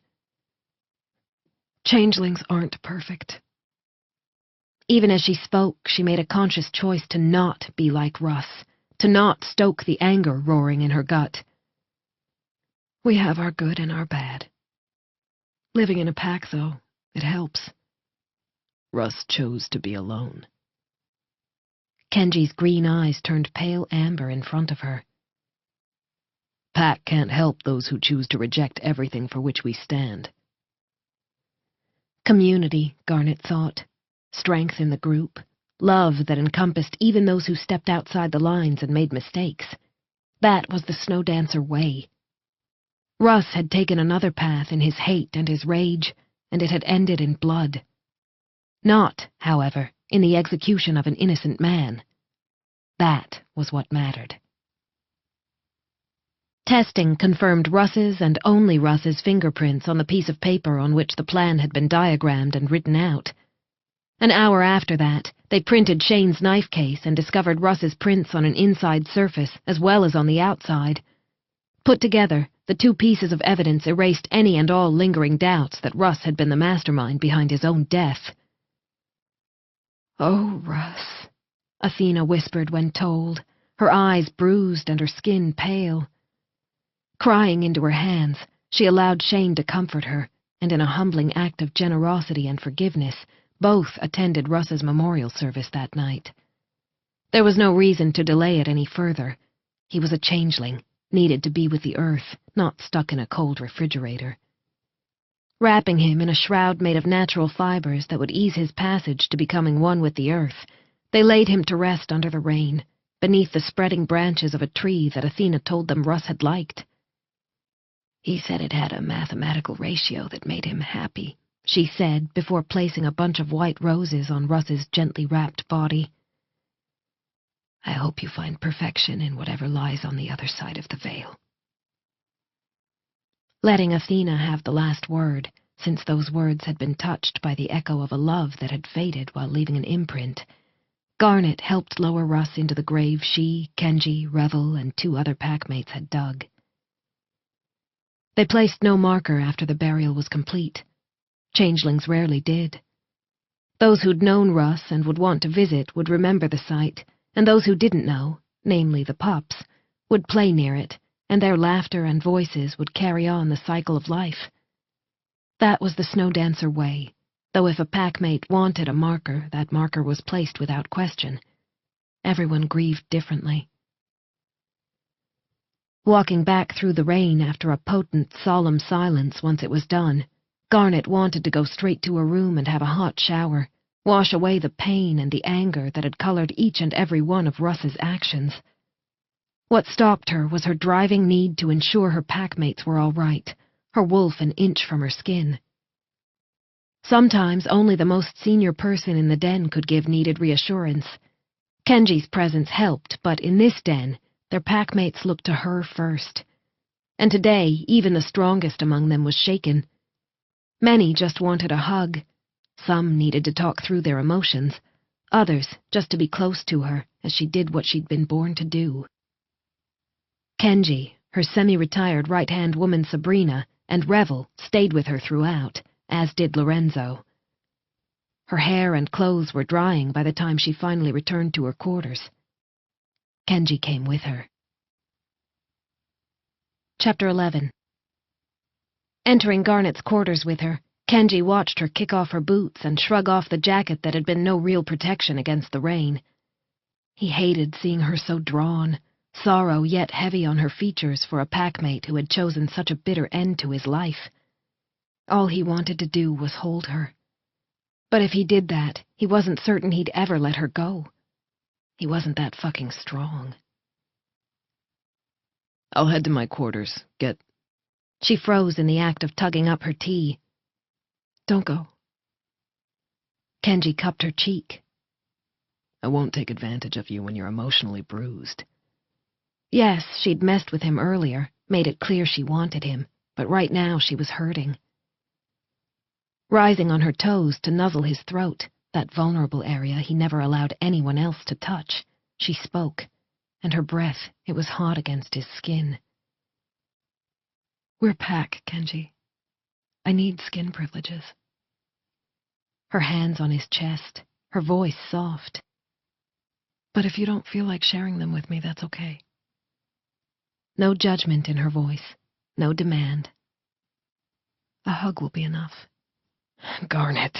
Changelings aren't perfect. Even as she spoke, she made a conscious choice to not be like Russ, to not stoke the anger roaring in her gut. We have our good and our bad. Living in a pack, though, it helps. Russ chose to be alone. Kenji's green eyes turned pale amber in front of her. Pack can't help those who choose to reject everything for which we stand. Community, Garnet thought. Strength in the group. Love that encompassed even those who stepped outside the lines and made mistakes. That was the Snow Dancer way. Russ had taken another path in his hate and his rage, and it had ended in blood. Not, however, in the execution of an innocent man. That was what mattered. Testing confirmed Russ's and only Russ's fingerprints on the piece of paper on which the plan had been diagrammed and written out. An hour after that, they printed Shane's knife case and discovered Russ's prints on an inside surface as well as on the outside. Put together, the two pieces of evidence erased any and all lingering doubts that Russ had been the mastermind behind his own death. "Oh, Russ," Athena whispered when told, her eyes bruised and her skin pale. Crying into her hands, she allowed Shane to comfort her, and in a humbling act of generosity and forgiveness, both attended Russ's memorial service that night. There was no reason to delay it any further. He was a changeling, needed to be with the earth, not stuck in a cold refrigerator. Wrapping him in a shroud made of natural fibers that would ease his passage to becoming one with the earth, they laid him to rest under the rain, beneath the spreading branches of a tree that Athena told them Russ had liked. "He said it had a mathematical ratio that made him happy," she said before placing a bunch of white roses on Russ's gently wrapped body. "I hope you find perfection in whatever lies on the other side of the veil." Letting Athena have the last word, since those words had been touched by the echo of a love that had faded while leaving an imprint, Garnet helped lower Russ into the grave she, Kenji, Revel, and two other packmates had dug. They placed no marker after the burial was complete. Changelings rarely did. Those who'd known Russ and would want to visit would remember the site, and those who didn't know, namely the pups, would play near it, and their laughter and voices would carry on the cycle of life. That was the Snow Dancer way, though if a packmate wanted a marker, that marker was placed without question. Everyone grieved differently. Walking back through the rain after a potent, solemn silence once it was done, Garnet wanted to go straight to her room and have a hot shower, wash away the pain and the anger that had colored each and every one of Russ's actions. What stopped her was her driving need to ensure her packmates were all right, her wolf an inch from her skin. Sometimes only the most senior person in the den could give needed reassurance. Kenji's presence helped, but in this den, their packmates looked to her first. And today, even the strongest among them was shaken. Many just wanted a hug. Some needed to talk through their emotions. Others just to be close to her, as she did what she'd been born to do. Kenji, her semi-retired right-hand woman Sabrina, and Revel stayed with her throughout, as did Lorenzo. Her hair and clothes were drying by the time she finally returned to her quarters. Kenji came with her. Chapter 11. Entering Garnet's quarters with her, Kenji watched her kick off her boots and shrug off the jacket that had been no real protection against the rain. He hated seeing her so drawn, sorrow yet heavy on her features for a packmate who had chosen such a bitter end to his life. All he wanted to do was hold her. But if he did that, he wasn't certain he'd ever let her go. He wasn't that fucking strong. "I'll head to my quarters. She froze in the act of tugging up her tea. Don't go. Kenji cupped her cheek. I won't take advantage of you when you're emotionally bruised. Yes, she'd messed with him earlier, made it clear she wanted him, but right now she was hurting. Rising on her toes to nuzzle his throat, that vulnerable area he never allowed anyone else to touch, she spoke, and her breath, it was hot against his skin. We're pack, Kenji. I need skin privileges. Her hands on his chest, her voice soft. But if you don't feel like sharing them with me, that's okay. No judgment in her voice, no demand. A hug will be enough. Garnet.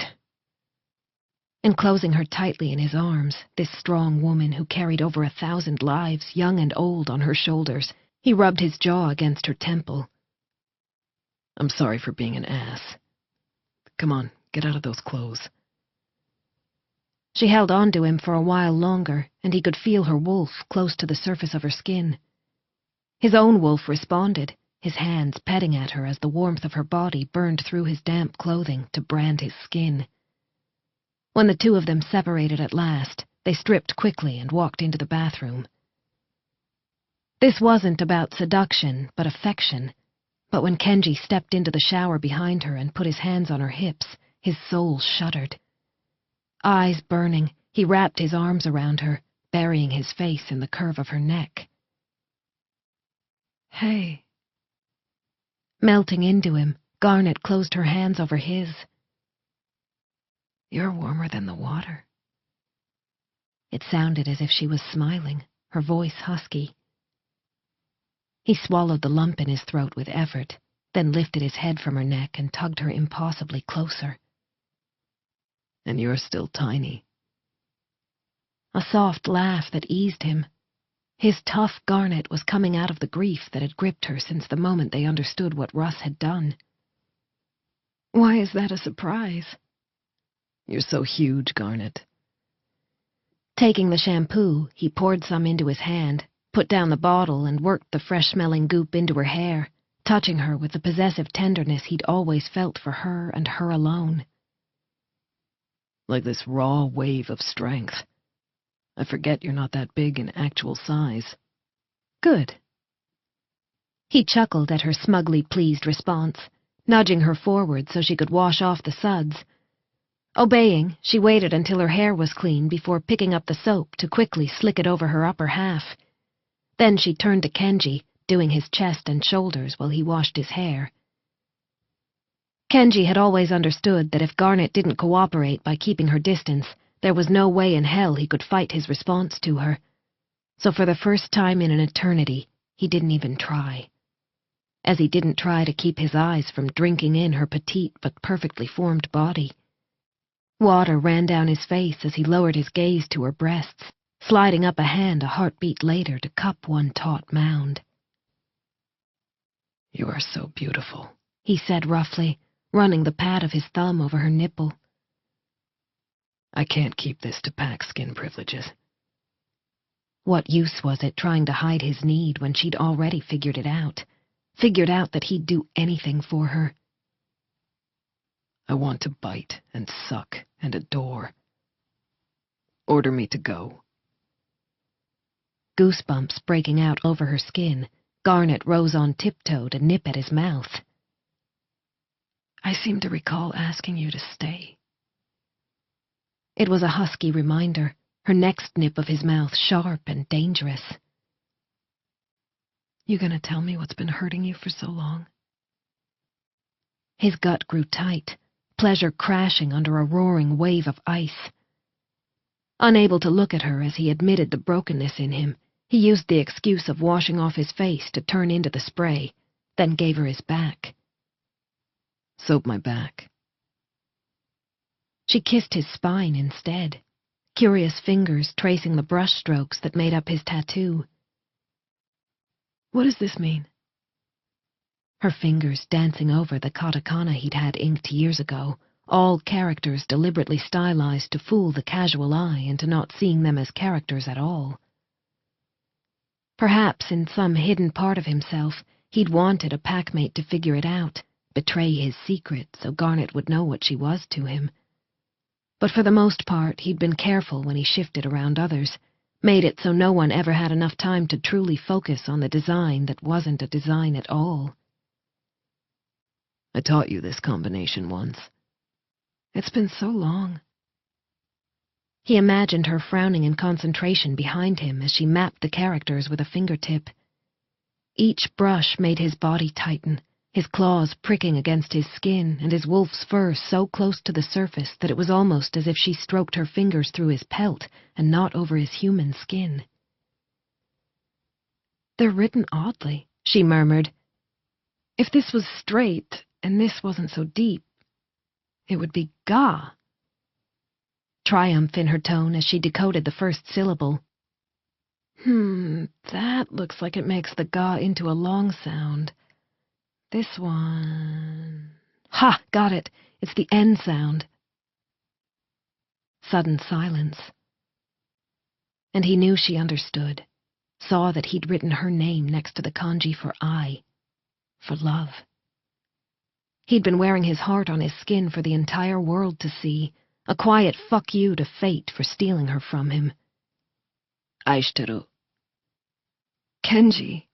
Enclosing her tightly in his arms, this strong woman who carried over 1,000 lives, young and old, on her shoulders, he rubbed his jaw against her temple. I'm sorry for being an ass. Come on, get out of those clothes. She held on to him for a while longer, and he could feel her wolf close to the surface of her skin. His own wolf responded, his hands petting at her as the warmth of her body burned through his damp clothing to brand his skin. When the two of them separated at last, they stripped quickly and walked into the bathroom. This wasn't about seduction, but affection. But when Kenji stepped into the shower behind her and put his hands on her hips, his soul shuddered. Eyes burning, he wrapped his arms around her, burying his face in the curve of her neck. Hey. Melting into him, Garnet closed her hands over his. You're warmer than the water. It sounded as if she was smiling, her voice husky. He swallowed the lump in his throat with effort, then lifted his head from her neck and tugged her impossibly closer. And you're still tiny. A soft laugh that eased him. His tough Garnet was coming out of the grief that had gripped her since the moment they understood what Russ had done. Why is that a surprise? You're so huge, Garnet. Taking the shampoo, he poured some into his hand, put down the bottle and worked the fresh-smelling goop into her hair, touching her with the possessive tenderness he'd always felt for her and her alone. Like this raw wave of strength. I forget you're not that big in actual size. Good. He chuckled at her smugly pleased response, nudging her forward so she could wash off the suds. Obeying, she waited until her hair was clean before picking up the soap to quickly slick it over her upper half. Then she turned to Kenji, doing his chest and shoulders while he washed his hair. Kenji had always understood that if Garnet didn't cooperate by keeping her distance, there was no way in hell he could fight his response to her. So for the first time in an eternity, he didn't even try. As he didn't try to keep his eyes from drinking in her petite but perfectly formed body. Water ran down his face as he lowered his gaze to her breasts, sliding up a hand a heartbeat later to cup one taut mound. You are so beautiful, he said roughly, running the pad of his thumb over her nipple. I can't keep this to pack skin privileges. What use was it trying to hide his need when she'd already figured it out? Figured out that he'd do anything for her. I want to bite and suck and adore. Order me to go. Goosebumps breaking out over her skin, Garnet rose on tiptoe to nip at his mouth. I seem to recall asking you to stay. It was a husky reminder, her next nip of his mouth sharp and dangerous. You gonna tell me what's been hurting you for so long? His gut grew tight, pleasure crashing under a roaring wave of ice. Unable to look at her as he admitted the brokenness in him, he used the excuse of washing off his face to turn into the spray, then gave her his back. Soap my back. She kissed his spine instead, curious fingers tracing the brush strokes that made up his tattoo. What does this mean? Her fingers dancing over the katakana he'd had inked years ago, all characters deliberately stylized to fool the casual eye into not seeing them as characters at all. Perhaps in some hidden part of himself, he'd wanted a packmate to figure it out, betray his secret so Garnet would know what she was to him. but for the most part he'd been careful when he shifted around others, made it so no one ever had enough time to truly focus on the design that wasn't a design at all. I taught you this combination once. It's been so long. He imagined her frowning in concentration behind him as she mapped the characters with a fingertip. Each brush made his body tighten, his claws pricking against his skin and his wolf's fur so close to the surface that it was almost as if she stroked her fingers through his pelt and not over his human skin. "They're written oddly," she murmured. "If this was straight and this wasn't so deep, it would be ga." Triumph in her tone as she decoded the first syllable. That looks like it makes the ga into a long sound. This one... Ha! Got it! It's the N sound. Sudden silence. And he knew she understood, saw that he'd written her name next to the kanji for I, for love. He'd been wearing his heart on his skin for the entire world to see, a quiet fuck you to fate for stealing her from him. Aishiteru. Kenji.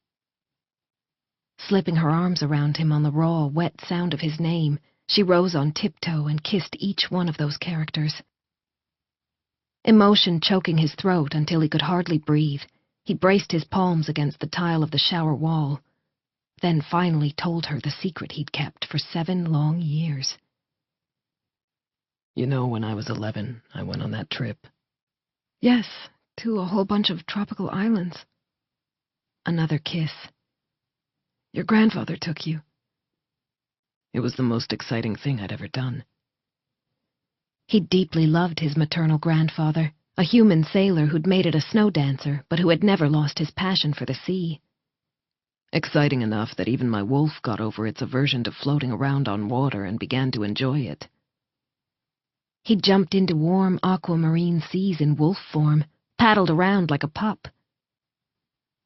Slipping her arms around him on the raw, wet sound of his name, she rose on tiptoe and kissed each one of those characters. Emotion choking his throat until he could hardly breathe, he braced his palms against the tile of the shower wall, then finally told her the secret he'd kept for 7 long years. You know, when I was 11, I went on that trip. Yes, to a whole bunch of tropical islands. Another kiss. Your grandfather took you. It was the most exciting thing I'd ever done. He deeply loved his maternal grandfather, a human sailor who'd made it a snow dancer, but who had never lost his passion for the sea. Exciting enough that even my wolf got over its aversion to floating around on water and began to enjoy it. He jumped into warm aquamarine seas in wolf form, paddled around like a pup.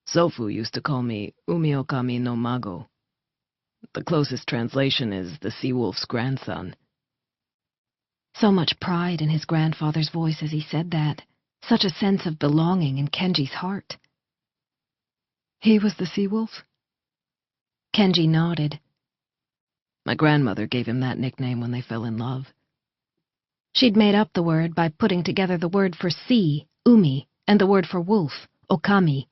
Sofu used to call me Umiokami no Mago. The closest translation is the sea wolf's grandson. So much pride in his grandfather's voice as he said that, such a sense of belonging in Kenji's heart. He was the sea wolf? Kenji nodded. My grandmother gave him that nickname when they fell in love. She'd made up the word by putting together the word for sea, umi, and the word for wolf, okami.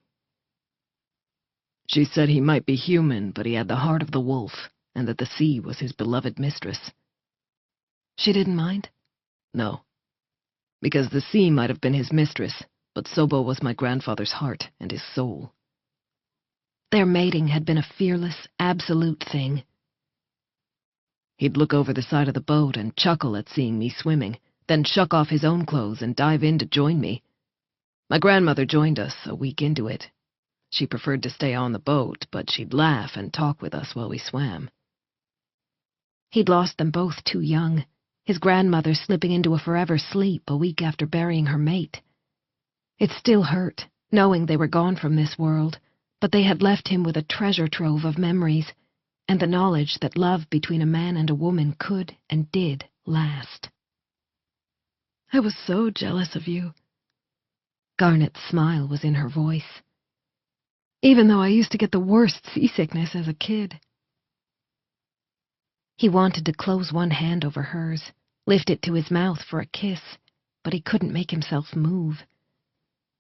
She said he might be human, but he had the heart of the wolf, and that the sea was his beloved mistress. She didn't mind? No. Because the sea might have been his mistress, but Sobo was my grandfather's heart and his soul. Their mating had been a fearless, absolute thing. He'd look over the side of the boat and chuckle at seeing me swimming, then shuck off his own clothes and dive in to join me. My grandmother joined us a week into it. She preferred to stay on the boat, but she'd laugh and talk with us while we swam. He'd lost them both too young, his grandmother slipping into a forever sleep a week after burying her mate. It still hurt, knowing they were gone from this world, but they had left him with a treasure trove of memories, and the knowledge that love between a man and a woman could and did last. I was so jealous of you. Garnet's smile was in her voice. Even though I used to get the worst seasickness as a kid. He wanted to close one hand over hers, lift it to his mouth for a kiss, but he couldn't make himself move.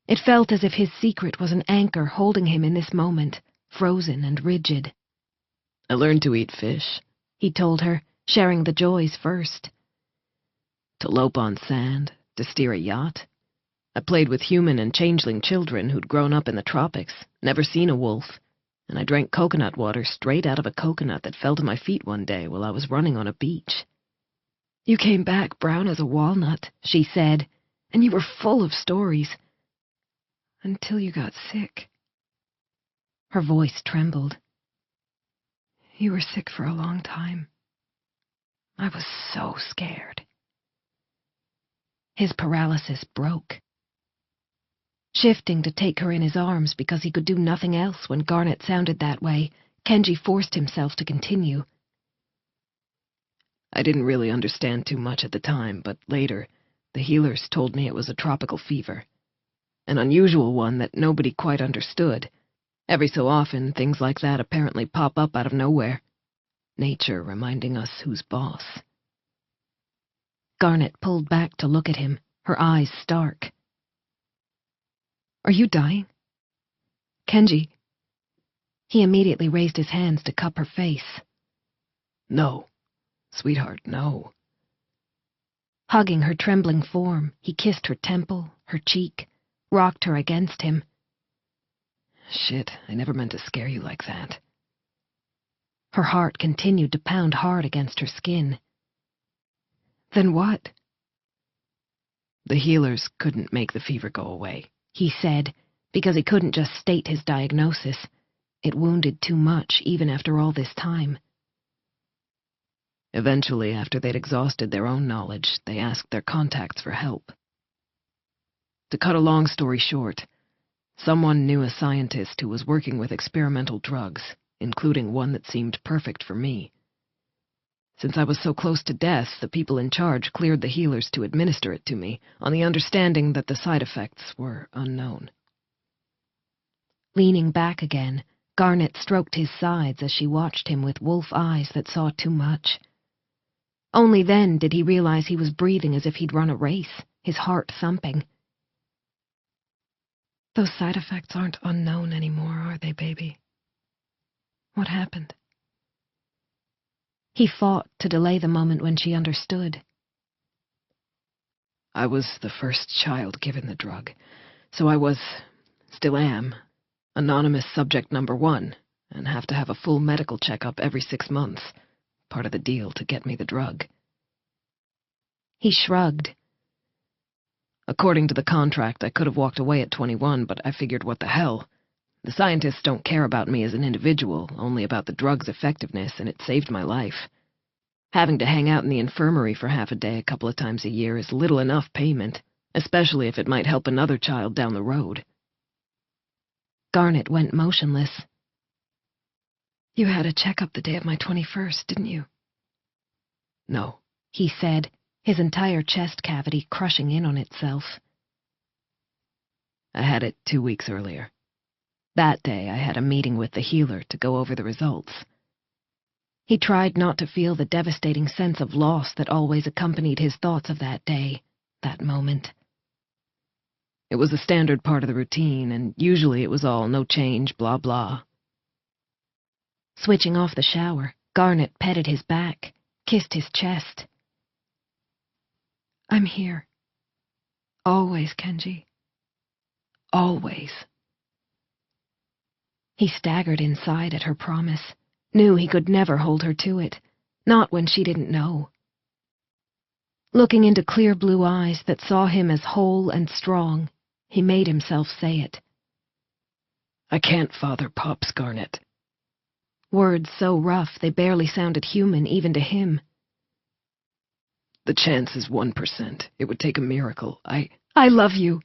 It felt as if his secret was an anchor holding him in this moment, frozen and rigid. I learned to eat fish, he told her, sharing the joys first. To lope on sand, to steer a yacht. I played with human and changeling children who'd grown up in the tropics, never seen a wolf, and I drank coconut water straight out of a coconut that fell to my feet one day while I was running on a beach. You came back brown as a walnut, she said, and you were full of stories. Until you got sick. Her voice trembled. You were sick for a long time. I was so scared. His paralysis broke. Shifting to take her in his arms because he could do nothing else when Garnet sounded that way, Kenji forced himself to continue. I didn't really understand too much at the time, but later, The healers told me it was a tropical fever. An unusual one that nobody quite understood. Every so often, things like that apparently pop up out of nowhere. Nature reminding us who's boss. Garnet pulled back to look at him, her eyes stark. Are you dying? Kenji. He immediately raised his hands to cup her face. No, sweetheart, no. Hugging her trembling form, he kissed her temple, her cheek, rocked her against him. Shit, I never meant to scare you like that. Her heart continued to pound hard against her skin. Then what? The healers couldn't make the fever go away, he said, because he couldn't just state his diagnosis. It wounded too much, even after all this time. Eventually, after they'd exhausted their own knowledge, they asked their contacts for help. To cut a long story short, someone knew a scientist who was working with experimental drugs, including one that seemed perfect for me. Since I was so close to death, the people in charge cleared the healers to administer it to me, on the understanding that the side effects were unknown. Leaning back again, Garnet stroked his sides as she watched him with wolf eyes that saw too much. Only then did he realize he was breathing as if he'd run a race, his heart thumping. Those side effects aren't unknown anymore, are they, baby? What happened? He fought to delay the moment when she understood. I was the first child given the drug, so I was, still am, anonymous subject number 1, and have to have a full medical checkup every 6 months. Part of the deal to get me the drug. He shrugged. According to the contract, I could have walked away at 21, but I figured what the hell. The scientists don't care about me as an individual, only about the drug's effectiveness, and it saved my life. Having to hang out in the infirmary for half a day a couple of times a year is little enough payment, especially if it might help another child down the road. Garnet went motionless. You had a checkup the day of my 21st, didn't you? No, he said, his entire chest cavity crushing in on itself. I had it 2 weeks earlier. That day I had a meeting with the healer to go over the results. He tried not to feel the devastating sense of loss that always accompanied his thoughts of that day, that moment. It was a standard part of the routine, and usually it was all no change, blah blah. Switching off the shower, Garnet petted his back, kissed his chest. I'm here. Always, Kenji. Always. He staggered inside at her promise, knew he could never hold her to it, not when she didn't know. Looking into clear blue eyes that saw him as whole and strong, he made himself say it. I can't father Pops, Garnet. Words so rough they barely sounded human even to him. The chance is 1%. It would take a miracle. I love you.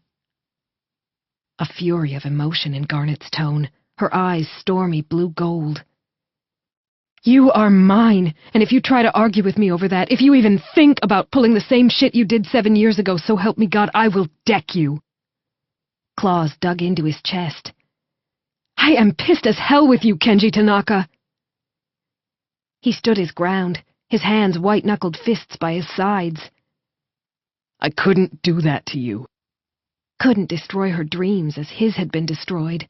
A fury of emotion in Garnet's tone, her eyes stormy blue gold. You are mine, and if you try to argue with me over that, if you even think about pulling the same shit you did 7 years ago, so help me God, I will deck you. Claws dug into his chest. I am pissed as hell with you, Kenji Tanaka. He stood his ground, his hands white-knuckled fists by his sides. I couldn't do that to you. Couldn't destroy her dreams as his had been destroyed.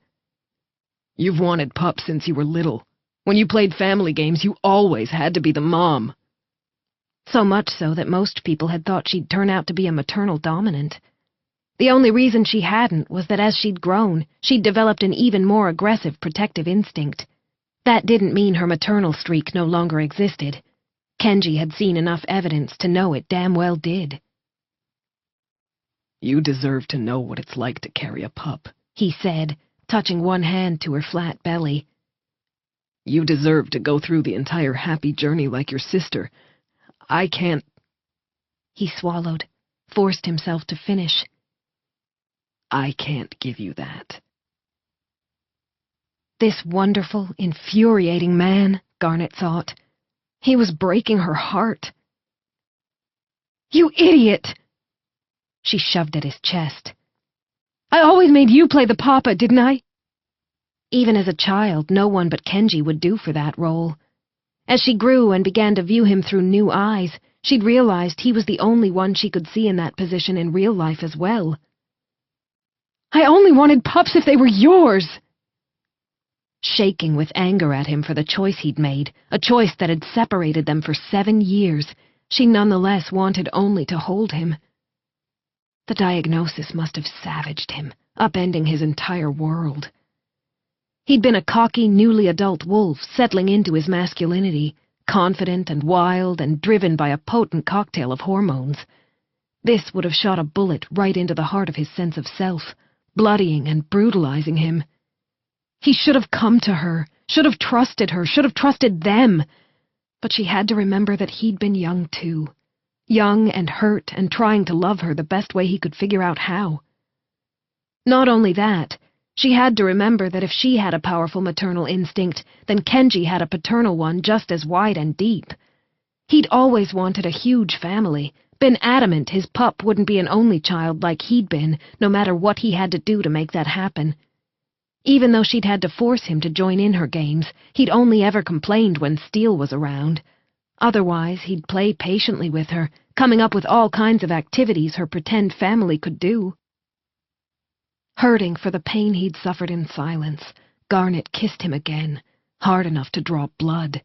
You've wanted Pup since you were little. When you played family games, you always had to be the mom. So much so that most people had thought she'd turn out to be a maternal dominant. The only reason she hadn't was that as she'd grown, she'd developed an even more aggressive protective instinct. That didn't mean her maternal streak no longer existed. Kenji had seen enough evidence to know it damn well did. You deserve to know what it's like to carry a pup, he said, touching one hand to her flat belly. You deserve to go through the entire happy journey like your sister. I can't... He swallowed, forced himself to finish. I can't give you that. This wonderful, infuriating man, Garnet thought. He was breaking her heart. You idiot! She shoved at his chest. "I always made you play the papa, didn't I?" Even as a child, no one but Kenji would do for that role. As she grew and began to view him through new eyes, she'd realized he was the only one she could see in that position in real life as well. "I only wanted pups if they were yours!" Shaking with anger at him for the choice he'd made, a choice that had separated them for 7 years, she nonetheless wanted only to hold him. The diagnosis must have savaged him, upending his entire world. He'd been a cocky, newly adult wolf settling into his masculinity, confident and wild and driven by a potent cocktail of hormones. This would have shot a bullet right into the heart of his sense of self, bloodying and brutalizing him. He should have come to her, should have trusted her, should have trusted them. But she had to remember that he'd been young too. Young and hurt and trying to love her the best way he could figure out how. Not only that, she had to remember that if she had a powerful maternal instinct, then Kenji had a paternal one just as wide and deep. He'd always wanted a huge family, been adamant his pup wouldn't be an only child like he'd been, no matter what he had to do to make that happen. Even though she'd had to force him to join in her games, he'd only ever complained when Steele was around. Otherwise, he'd play patiently with her, coming up with all kinds of activities her pretend family could do. Hurting for the pain he'd suffered in silence, Garnet kissed him again, hard enough to draw blood.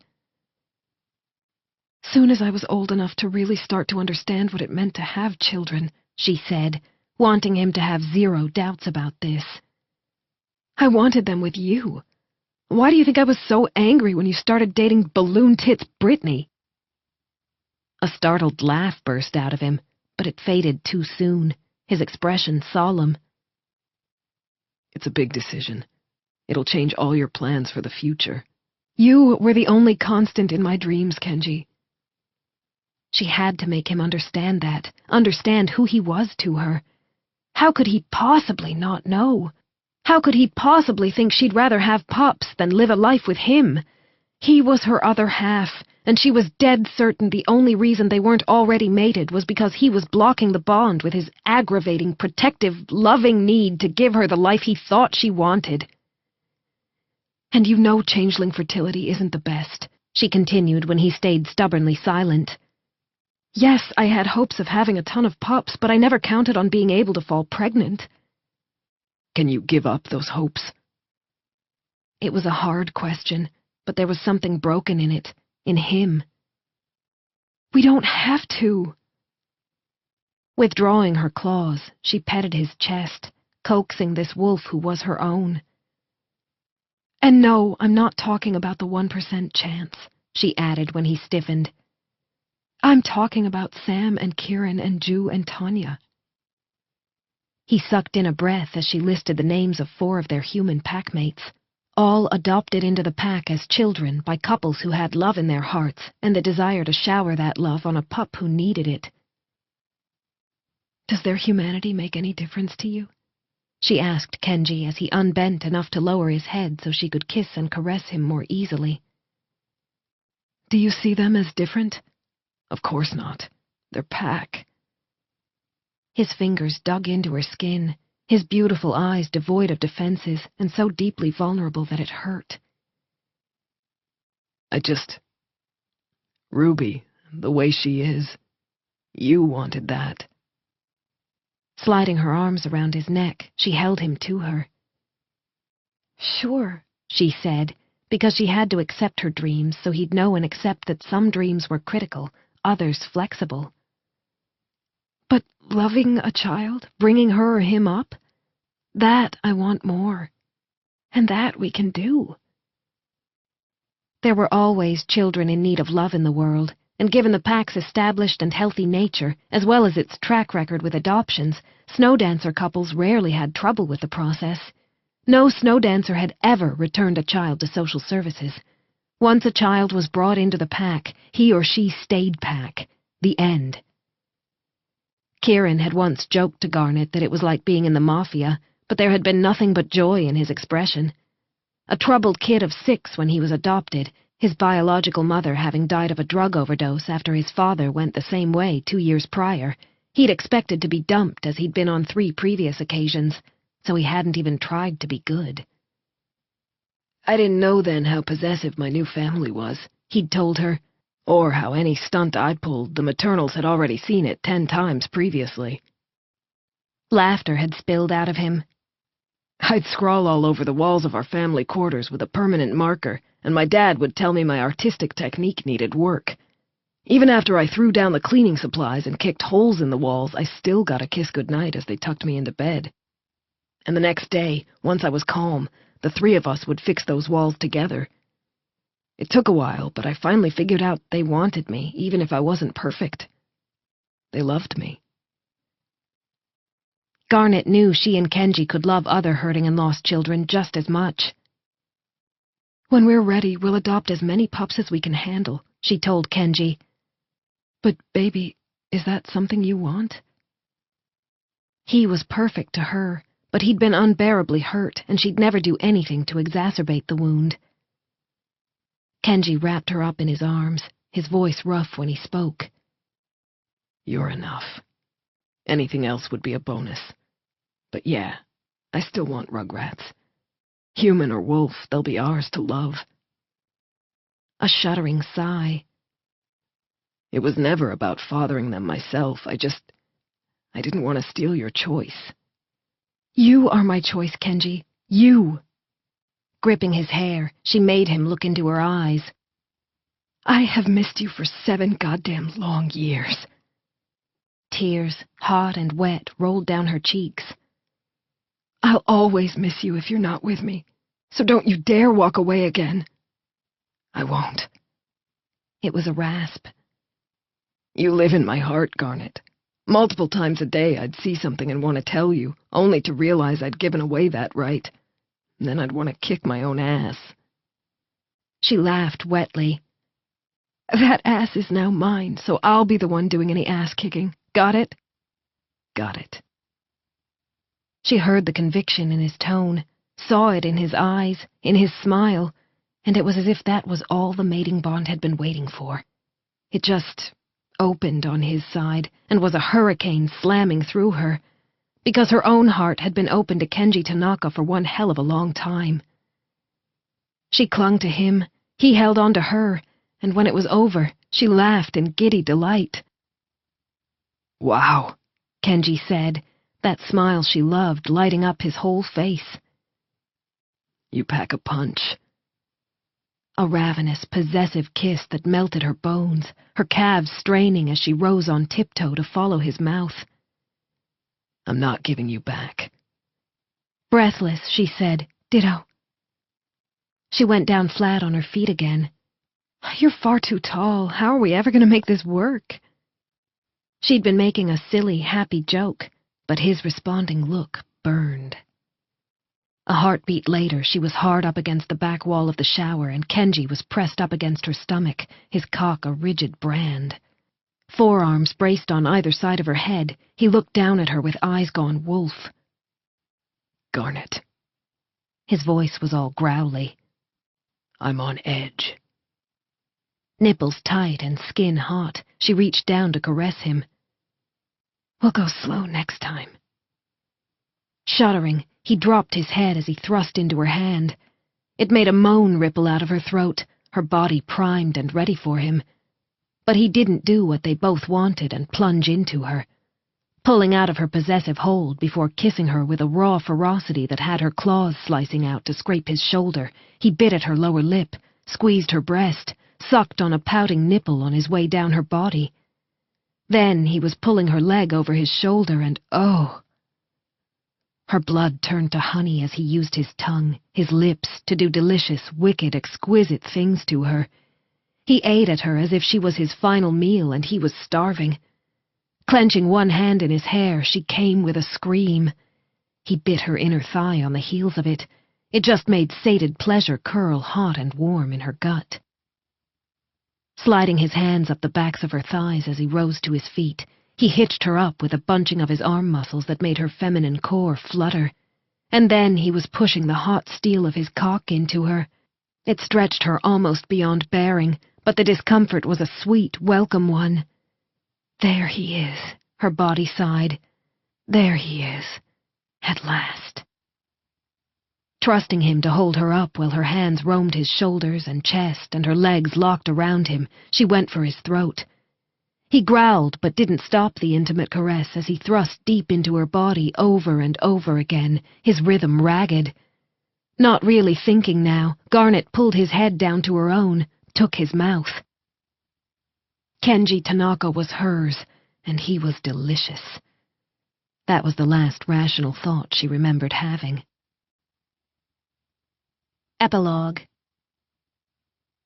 "Soon as I was old enough to really start to understand what it meant to have children," she said, wanting him to have zero doubts about this. "I wanted them with you. Why do you think I was so angry when you started dating Balloon Tits Brittany?" A startled laugh burst out of him, but it faded too soon, his expression solemn. "It's a big decision. It'll change all your plans for the future." "You were the only constant in my dreams, Kenji." She had to make him understand that, understand who he was to her. How could he possibly not know? How could he possibly think she'd rather have pups than live a life with him? He was her other half, and she was dead certain the only reason they weren't already mated was because he was blocking the bond with his aggravating, protective, loving need to give her the life he thought she wanted. "And you know changeling fertility isn't the best," she continued when he stayed stubbornly silent. "Yes, I had hopes of having a ton of pups, but I never counted on being able to fall pregnant." Can you give up those hopes? It was a hard question, but there was something broken in it, in him. "We don't have to." Withdrawing her claws, she petted his chest, coaxing this wolf who was her own. "And no, I'm not talking about the 1% chance," she added when he stiffened. "I'm talking about Sam and Kieran and Ju and Tanya." He sucked in a breath as she listed the names of 4 of their human packmates, all adopted into the pack as children by couples who had love in their hearts and the desire to shower that love on a pup who needed it. "Does their humanity make any difference to you?" she asked Kenji as he unbent enough to lower his head so she could kiss and caress him more easily. "Do you see them as different?" Of course not. They're pack. His fingers dug into her skin, his beautiful eyes devoid of defenses and so deeply vulnerable that it hurt. Ruby, the way she is, you wanted that. Sliding her arms around his neck, she held him to her. "Sure," she said, because she had to accept her dreams so he'd know and accept that some dreams were critical, others flexible. "But loving a child, bringing her or him up, that I want more. And that we can do." There were always children in need of love in the world, and given the pack's established and healthy nature, as well as its track record with adoptions, snowdancer couples rarely had trouble with the process. No snowdancer had ever returned a child to social services. Once a child was brought into the pack, he or she stayed pack. The end. Kieran had once joked to Garnet that it was like being in the mafia, but there had been nothing but joy in his expression. A troubled kid of 6 when he was adopted, his biological mother having died of a drug overdose after his father went the same way 2 years prior, He'd expected to be dumped as he'd been on 3 previous occasions, so he hadn't even tried to be good. I didn't know then how possessive my new family was, he'd told her, or how any stunt I pulled, the maternals had already seen it 10 times previously. Laughter had spilled out of him. I'd scrawl all over the walls of our family quarters with a permanent marker, and my dad would tell me my artistic technique needed work. Even after I threw down the cleaning supplies and kicked holes in the walls, I still got a kiss goodnight as they tucked me into bed. And the next day, once I was calm, the 3 of us would fix those walls together. It took a while, but I finally figured out they wanted me, even if I wasn't perfect. They loved me. Garnet knew she and Kenji could love other hurting and lost children just as much. When we're ready, we'll adopt as many pups as we can handle, she told Kenji. But, baby, is that something you want? He was perfect to her, but he'd been unbearably hurt, and she'd never do anything to exacerbate the wound. Kenji wrapped her up in his arms, his voice rough when he spoke. You're enough. Anything else would be a bonus. But yeah, I still want Rugrats. Human or wolf, they'll be ours to love. A shuddering sigh. It was never about fathering them myself. I didn't want to steal your choice. You are my choice, Kenji. You. Gripping his hair, she made him look into her eyes. I have missed you for 7 goddamn long years. Tears, hot and wet, rolled down her cheeks. I'll always miss you if you're not with me, so don't you dare walk away again. I won't. It was a rasp. You live in my heart, Garnet. Multiple times a day I'd see something and want to tell you, only to realize I'd given away that right. And then I'd want to kick my own ass. She laughed wetly. That ass is now mine, so I'll be the one doing any ass-kicking. Got it? Got it. She heard the conviction in his tone, saw it in his eyes, in his smile, and it was as if that was all the mating bond had been waiting for. It just opened on his side, and was a hurricane slamming through her, because her own heart had been open to Kenji Tanaka for one hell of a long time. She clung to him, he held on to her, and when it was over, she laughed in giddy delight. Wow, Kenji said, that smile she loved lighting up his whole face. You pack a punch. A ravenous, possessive kiss that melted her bones, her calves straining as she rose on tiptoe to follow his mouth. I'm not giving you back. Breathless, she said, ditto. She went down flat on her feet again. You're far too tall. How are we ever going to make this work? She'd been making a silly, happy joke, but his responding look burned. A heartbeat later, she was hard up against the back wall of the shower, and Kenji was pressed up against her stomach, his cock a rigid brand. Forearms braced on either side of her head, he looked down at her with eyes gone wolf. Garnet. His voice was all growly. I'm on edge. Nipples tight and skin hot, she reached down to caress him. We'll go slow next time. Shuddering, he dropped his head as he thrust into her hand. It made a moan ripple out of her throat, her body primed and ready for him. But he didn't do what they both wanted and plunge into her, pulling out of her possessive hold before kissing her with a raw ferocity that had her claws slicing out to scrape his shoulder. He bit at her lower lip, squeezed her breast, sucked on a pouting nipple on his way down her body. Then he was pulling her leg over his shoulder and oh! Her blood turned to honey as he used his tongue, his lips, to do delicious, wicked, exquisite things to her. He ate at her as if she was his final meal and he was starving. Clenching one hand in his hair, she came with a scream. He bit her inner thigh on the heels of it. It just made sated pleasure curl hot and warm in her gut. Sliding his hands up the backs of her thighs as he rose to his feet, he hitched her up with a bunching of his arm muscles that made her feminine core flutter. And then he was pushing the hot steel of his cock into her. It stretched her almost beyond bearing, but the discomfort was a sweet, welcome one. There he is, Her body sighed. There he is. At last. Trusting him to hold her up while her hands roamed his shoulders and chest and her legs locked around him, she went for his throat. He growled but didn't stop the intimate caress as he thrust deep into her body over and over again, his rhythm ragged. Not really thinking now, Garnet pulled his head down to her own, took his mouth. Kenji Tanaka was hers, and he was delicious. That was the last rational thought she remembered having. Epilogue.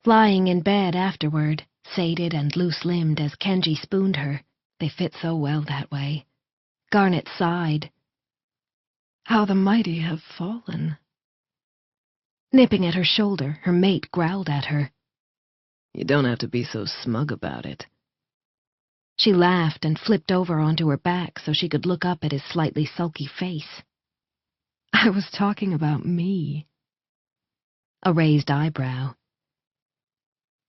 Lying in bed afterward, sated and loose-limbed as Kenji spooned her, they fit so well that way, Garnet sighed. How the mighty have fallen. Nipping at her shoulder, her mate growled at her. You don't have to be so smug about it. She laughed and flipped over onto her back so she could look up at his slightly sulky face. I was talking about me. A raised eyebrow.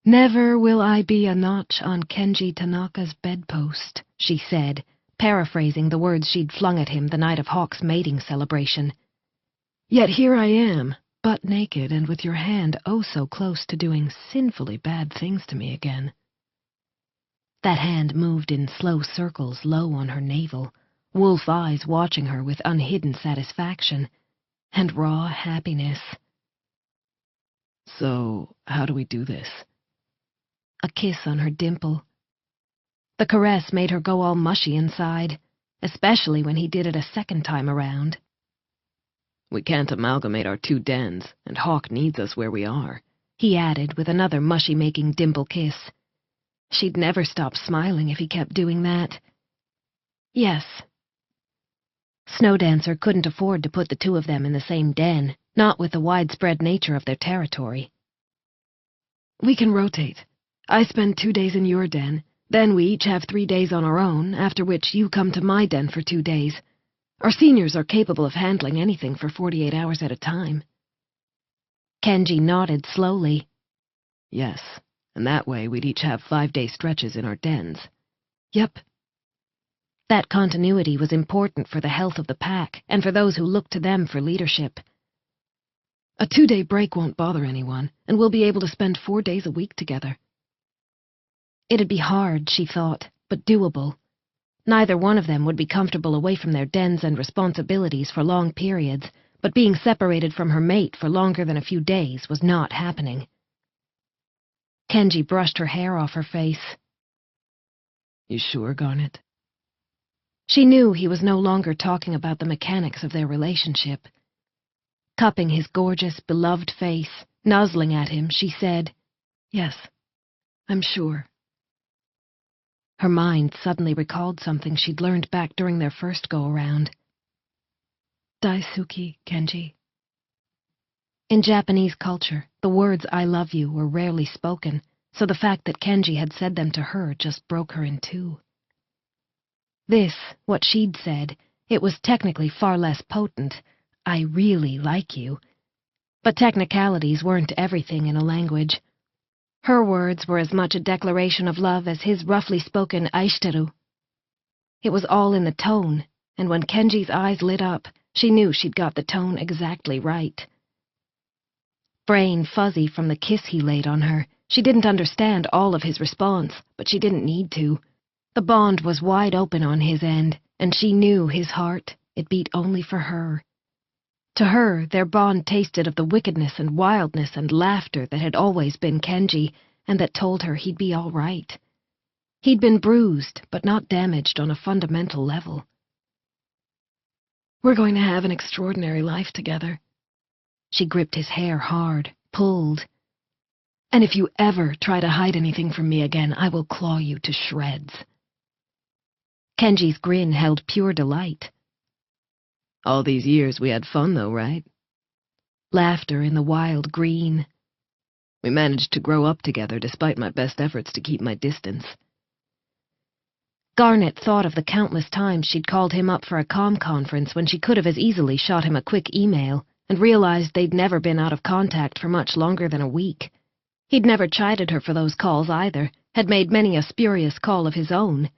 Never will I be a notch on Kenji Tanaka's bedpost, she said, paraphrasing the words she'd flung at him the night of Hawk's mating celebration. Yet here I am, butt naked and with your hand oh so close to doing sinfully bad things to me again. That hand moved in slow circles low on her navel, wolf eyes watching her with unhidden satisfaction and raw happiness. So, how do we do this? A kiss on her dimple. The caress made her go all mushy inside, especially when he did it a second time around. We can't amalgamate our two dens, and Hawk needs us where we are, he added with another mushy-making dimple kiss. She'd never stop smiling if he kept doing that. Yes. Snowdancer couldn't afford to put the two of them in the same den, not with the widespread nature of their territory. We can rotate. I spend 2 days in your den, then we each have 3 days on our own, after which you come to my den for 2 days. Our seniors are capable of handling anything for 48 hours at a time. Kenji nodded slowly. Yes, and that way we'd each have 5-day stretches in our dens. Yep. That continuity was important for the health of the pack, and for those who looked to them for leadership. A 2-day break won't bother anyone, and we'll be able to spend 4 days a week together. It'd be hard, she thought, but doable. Neither one of them would be comfortable away from their dens and responsibilities for long periods, but being separated from her mate for longer than a few days was not happening. Kenji brushed her hair off her face. You sure, Garnet? She knew he was no longer talking about the mechanics of their relationship. Cupping his gorgeous, beloved face, nuzzling at him, she said, Yes, I'm sure. Her mind suddenly recalled something she'd learned back during their first go-around. Daisuki, Kenji. In Japanese culture, the words I love you were rarely spoken, so the fact that Kenji had said them to her just broke her in two. This, what she'd said, it was technically far less potent, I really like you. But technicalities weren't everything in a language. Her words were as much a declaration of love as his roughly spoken aishiteru. It was all in the tone, and when Kenji's eyes lit up, she knew she'd got the tone exactly right. Brain fuzzy from the kiss he laid on her, she didn't understand all of his response, but she didn't need to. The bond was wide open on his end, and she knew his heart, it beat only for her. To her, their bond tasted of the wickedness and wildness and laughter that had always been Kenji, and that told her he'd be all right. He'd been bruised, but not damaged on a fundamental level. We're going to have an extraordinary life together. She gripped his hair hard, pulled. And if you ever try to hide anything from me again, I will claw you to shreds. Kenji's grin held pure delight. All these years we had fun, though, right? Laughter in the wild green. We managed to grow up together despite my best efforts to keep my distance. Garnet thought of the countless times she'd called him up for a comm conference when she could have as easily shot him a quick email, and realized they'd never been out of contact for much longer than a week. He'd never chided her for those calls either, had made many a spurious call of his own.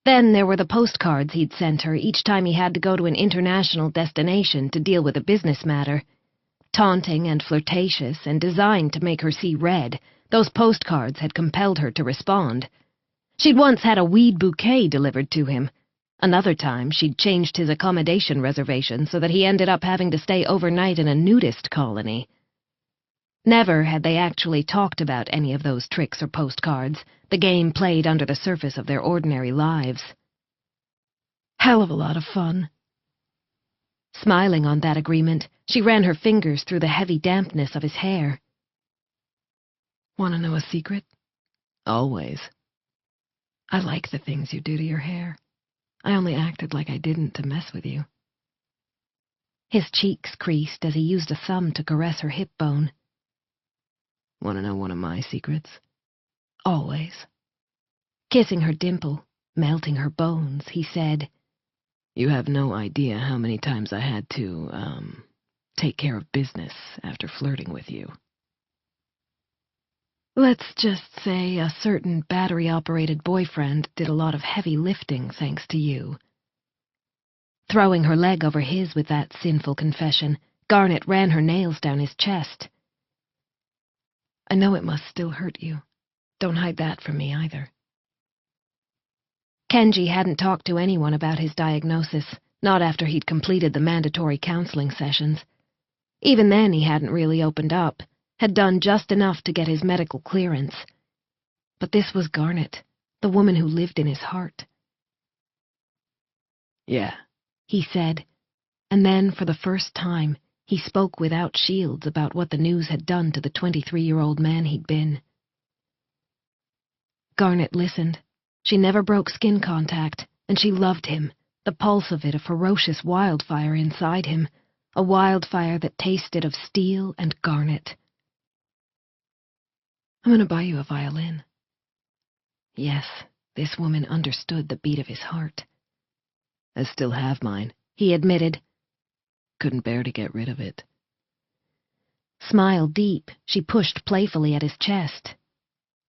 Then there were the postcards he'd sent her each time he had to go to an international destination to deal with a business matter. Taunting and flirtatious and designed to make her see red, those postcards had compelled her to respond. She'd once had a weed bouquet delivered to him. Another time, she'd changed his accommodation reservation so that he ended up having to stay overnight in a nudist colony. Never had they actually talked about any of those tricks or postcards, the game played under the surface of their ordinary lives. Hell of a lot of fun. Smiling on that agreement, she ran her fingers through the heavy dampness of his hair. Want to know a secret? Always. I like the things you do to your hair. I only acted like I didn't to mess with you. His cheeks creased as he used a thumb to caress her hip bone. Want to know one of my secrets? Always. Kissing her dimple, melting her bones, he said, You have no idea how many times I had to, take care of business after flirting with you. Let's just say a certain battery-operated boyfriend did a lot of heavy lifting thanks to you. Throwing her leg over his with that sinful confession, Garnet ran her nails down his chest. I know it must still hurt you. Don't hide that from me either. Kenji hadn't talked to anyone about his diagnosis, not after he'd completed the mandatory counseling sessions. Even then he hadn't really opened up, had done just enough to get his medical clearance. But this was Garnet, the woman who lived in his heart. Yeah, he said, and then, for the first time, he spoke without shields about what the news had done to the 23-year-old man he'd been. Garnet listened. She never broke skin contact, and she loved him, the pulse of it a ferocious wildfire inside him, a wildfire that tasted of steel and garnet. I'm going to buy you a violin. Yes, this woman understood the beat of his heart. I still have mine, he admitted. Couldn't bear to get rid of it. Smile deep, she pushed playfully at his chest.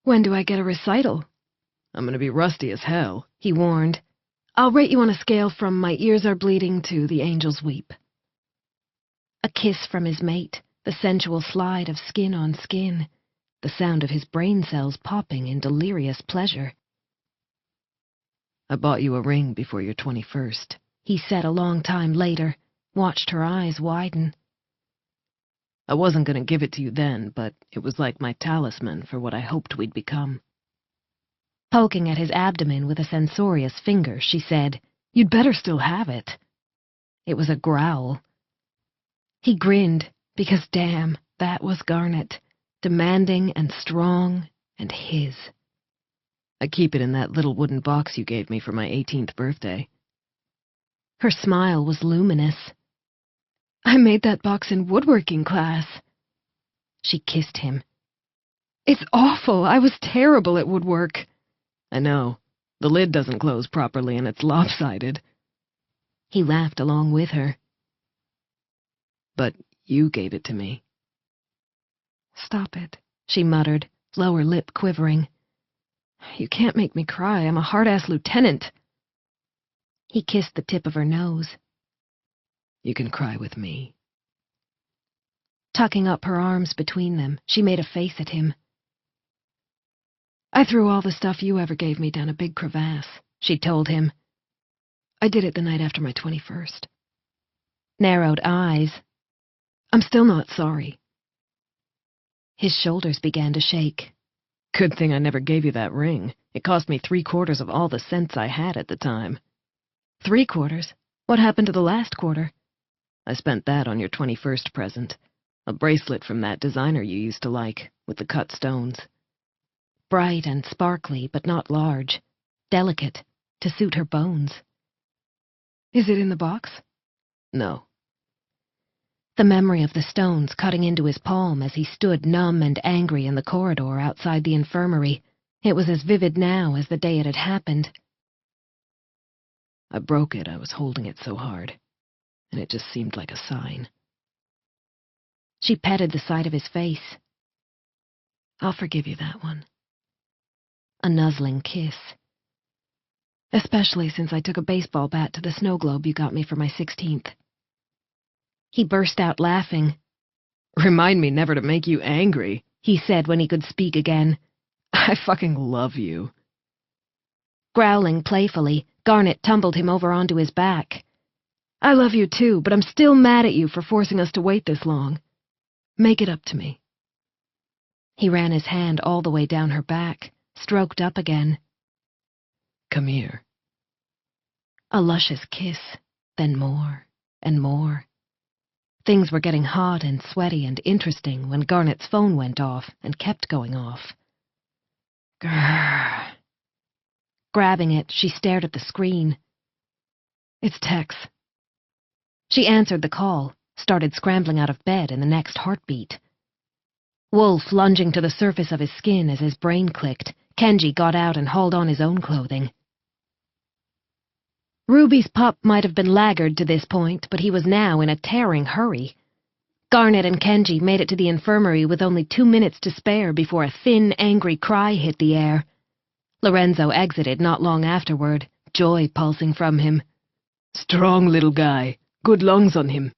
When do I get a recital? I'm going to be rusty as hell, he warned. I'll rate you on a scale from my ears are bleeding to the angels weep. A kiss from his mate, the sensual slide of skin on skin, the sound of his brain cells popping in delirious pleasure. I bought you a ring before your 21st, he said a long time later, watched her eyes widen. I wasn't going to give it to you then, but it was like my talisman for what I hoped we'd become. Poking at his abdomen with a censorious finger, she said, You'd better still have it. It was a growl. He grinned, because damn, that was Garnet, demanding and strong and his. I keep it in that little wooden box you gave me for my 18th birthday. Her smile was luminous. I made that box in woodworking class. She kissed him. It's awful. I was terrible at woodwork. I know. The lid doesn't close properly and it's lopsided. He laughed along with her. But you gave it to me. Stop it, she muttered, lower lip quivering. You can't make me cry. I'm a hard-ass lieutenant. He kissed the tip of her nose. You can cry with me. Tucking up her arms between them, she made a face at him. I threw all the stuff you ever gave me down a big crevasse, she told him. I did it the night after my 21st. Narrowed eyes. I'm still not sorry. His shoulders began to shake. Good thing I never gave you that ring. It cost me 3/4 of all the cents I had at the time. 3/4? What happened to the last quarter? I spent that on your 21st present. A bracelet from that designer you used to like, with the cut stones. Bright and sparkly, but not large. Delicate, to suit her bones. Is it in the box? No. The memory of the stones cutting into his palm as he stood numb and angry in the corridor outside the infirmary. It was as vivid now as the day it had happened. I broke it. I was holding it so hard, and it just seemed like a sign. She petted the side of his face. I'll forgive you that one. A nuzzling kiss. Especially since I took a baseball bat to the snow globe you got me for my 16th. He burst out laughing. Remind me never to make you angry, he said when he could speak again. I fucking love you. Growling playfully, Garnet tumbled him over onto his back. I love you too, but I'm still mad at you for forcing us to wait this long. Make it up to me. He ran his hand all the way down her back, stroked up again. Come here. A luscious kiss, then more and more. Things were getting hot and sweaty and interesting when Garnet's phone went off and kept going off. Grrr. Grabbing it, she stared at the screen. It's Tex. She answered the call, started scrambling out of bed in the next heartbeat. Wolf lunging to the surface of his skin as his brain clicked, Kenji got out and hauled on his own clothing. Ruby's pup might have been laggard to this point, but he was now in a tearing hurry. Garnet and Kenji made it to the infirmary with only 2 minutes to spare before a thin, angry cry hit the air. Lorenzo exited not long afterward, joy pulsing from him. Strong little guy. Good lungs on him.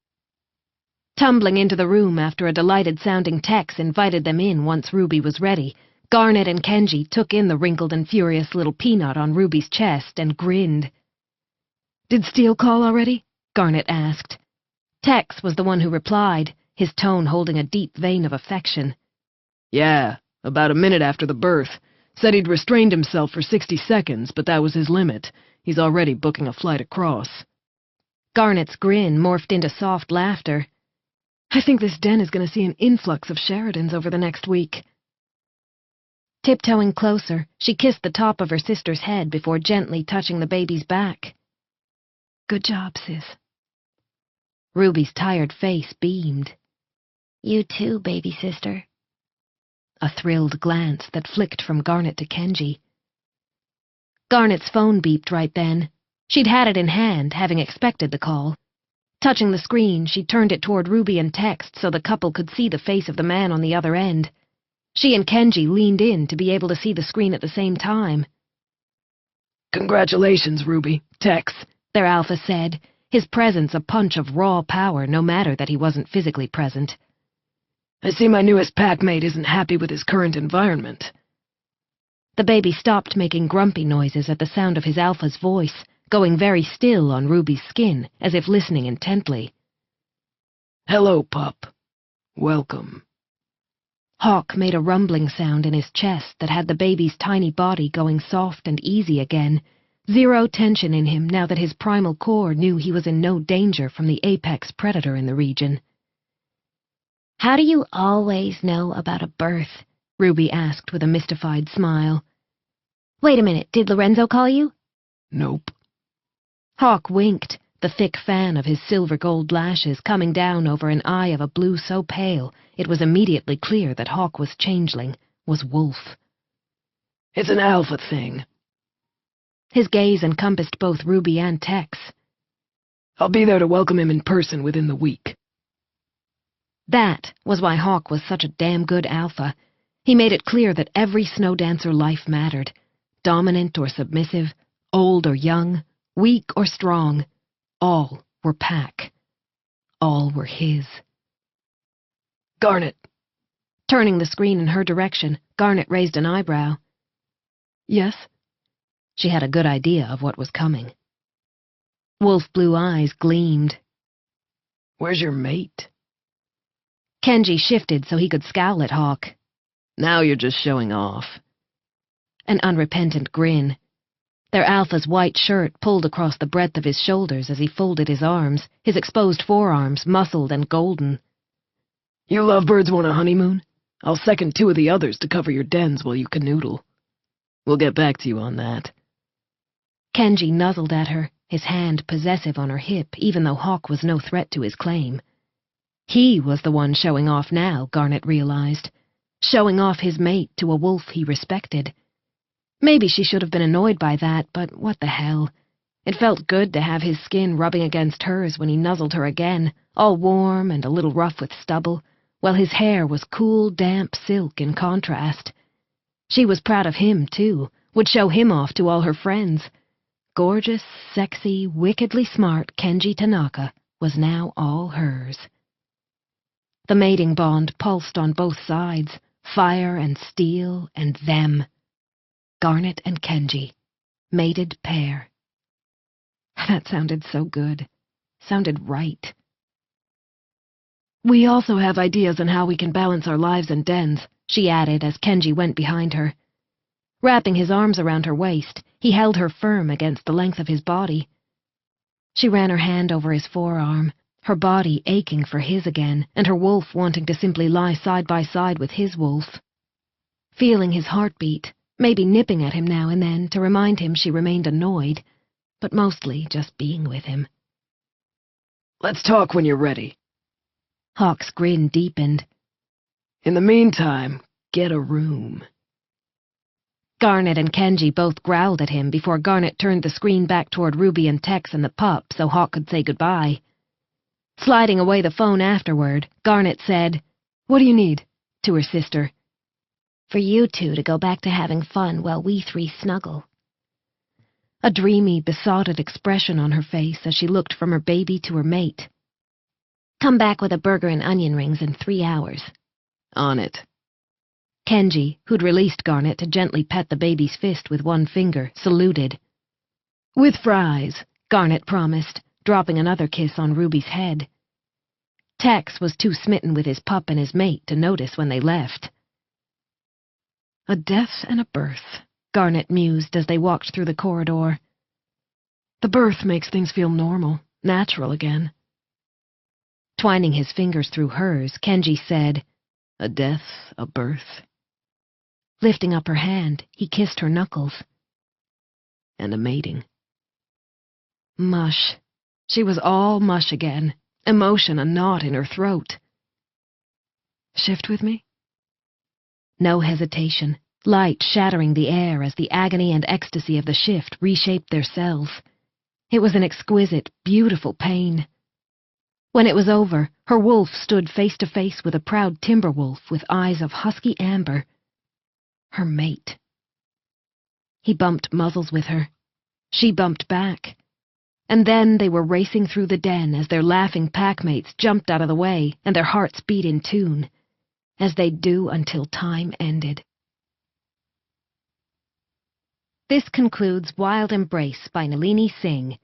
Tumbling into the room after a delighted-sounding Tex invited them in once Ruby was ready, Garnet and Kenji took in the wrinkled and furious little peanut on Ruby's chest and grinned. Did Steele call already? Garnet asked. Tex was the one who replied, his tone holding a deep vein of affection. Yeah, about a minute after the birth. Said he'd restrained himself for 60 seconds, but that was his limit. He's already booking a flight across. Garnet's grin morphed into soft laughter. I think this den is going to see an influx of Sheridans over the next week. Tiptoeing closer, she kissed the top of her sister's head before gently touching the baby's back. Good job, sis. Ruby's tired face beamed. You too, baby sister. A thrilled glance that flicked from Garnet to Kenji. Garnet's phone beeped right then. She'd had it in hand, having expected the call. Touching the screen, she turned it toward Ruby and text so the couple could see the face of the man on the other end. She and Kenji leaned in to be able to see the screen at the same time. Congratulations, Ruby. Tex. Their alpha said, his presence a punch of raw power no matter that he wasn't physically present. I see my newest packmate isn't happy with his current environment. The baby stopped making grumpy noises at the sound of his alpha's voice, going very still on Ruby's skin, as if listening intently. Hello, pup. Welcome. Hawk made a rumbling sound in his chest that had the baby's tiny body going soft and easy again, zero tension in him now that his primal core knew he was in no danger from the apex predator in the region. How do you always know about a birth? Ruby asked with a mystified smile. Wait a minute, did Lorenzo call you? Nope. Hawk winked, the thick fan of his silver-gold lashes coming down over an eye of a blue so pale it was immediately clear that Hawk was changeling, was wolf. It's an alpha thing. His gaze encompassed both Ruby and Tex. I'll be there to welcome him in person within the week. That was why Hawk was such a damn good alpha. He made it clear that every snow dancer life mattered, dominant or submissive, old or young, weak or strong. All were pack. All were his. Garnet. Turning the screen in her direction, Garnet raised an eyebrow. Yes? She had a good idea of what was coming. Wolf blue eyes gleamed. Where's your mate? Kenji shifted so he could scowl at Hawk. Now you're just showing off. An unrepentant grin. Their alpha's white shirt pulled across the breadth of his shoulders as he folded his arms, his exposed forearms muscled and golden. You lovebirds want a honeymoon? I'll second 2 of the others to cover your dens while you canoodle. We'll get back to you on that. Kenji nuzzled at her, his hand possessive on her hip, even though Hawk was no threat to his claim. He was the one showing off now, Garnet realized. Showing off his mate to a wolf he respected. Maybe she should have been annoyed by that, but what the hell. It felt good to have his skin rubbing against hers when he nuzzled her again, all warm and a little rough with stubble, while his hair was cool, damp silk in contrast. She was proud of him, too, would show him off to all her friends. gorgeous, sexy, wickedly smart Kenji Tanaka was now all hers. The mating bond pulsed on both sides, fire and steel and them. Garnet and Kenji, mated pair. That sounded so good. Sounded right. "We also have ideas on how we can balance our lives and dens," she added as Kenji went behind her. Wrapping his arms around her waist, he held her firm against the length of his body. She ran her hand over his forearm, her body aching for his again, and her wolf wanting to simply lie side by side with his wolf. Feeling his heartbeat, maybe nipping at him now and then to remind him she remained annoyed, but mostly just being with him. "Let's talk when you're ready." Hawk's grin deepened. "In the meantime, get a room." Garnet and Kenji both growled at him before Garnet turned the screen back toward Ruby and Tex and the pup so Hawk could say goodbye. Sliding away the phone afterward, Garnet said, "What do you need?" to her sister. For you two to go back to having fun while we three snuggle. A dreamy, besotted expression on her face as she looked from her baby to her mate. Come back with a burger and onion rings in 3 hours. On it. Kenji, who'd released Garnet to gently pet the baby's fist with one finger, saluted. "With fries," Garnet promised, dropping another kiss on Ruby's head. Tex was too smitten with his pup and his mate to notice when they left. A death and a birth, Garnet mused as they walked through the corridor. The birth makes things feel normal, natural again. Twining his fingers through hers, Kenji said, "A death, a birth." Lifting up her hand, he kissed her knuckles. "And a mating." Mush. She was all mush again, emotion a knot in her throat. "Shift with me?" No hesitation, light shattering the air as the agony and ecstasy of the shift reshaped their cells. It was an exquisite, beautiful pain. When it was over, her wolf stood face to face with a proud timber wolf with eyes of husky amber. Her mate. He bumped muzzles with her. She bumped back. And then they were racing through the den as their laughing packmates jumped out of the way and their hearts beat in tune, as they'd do until time ended. This concludes Wild Embrace by Nalini Singh,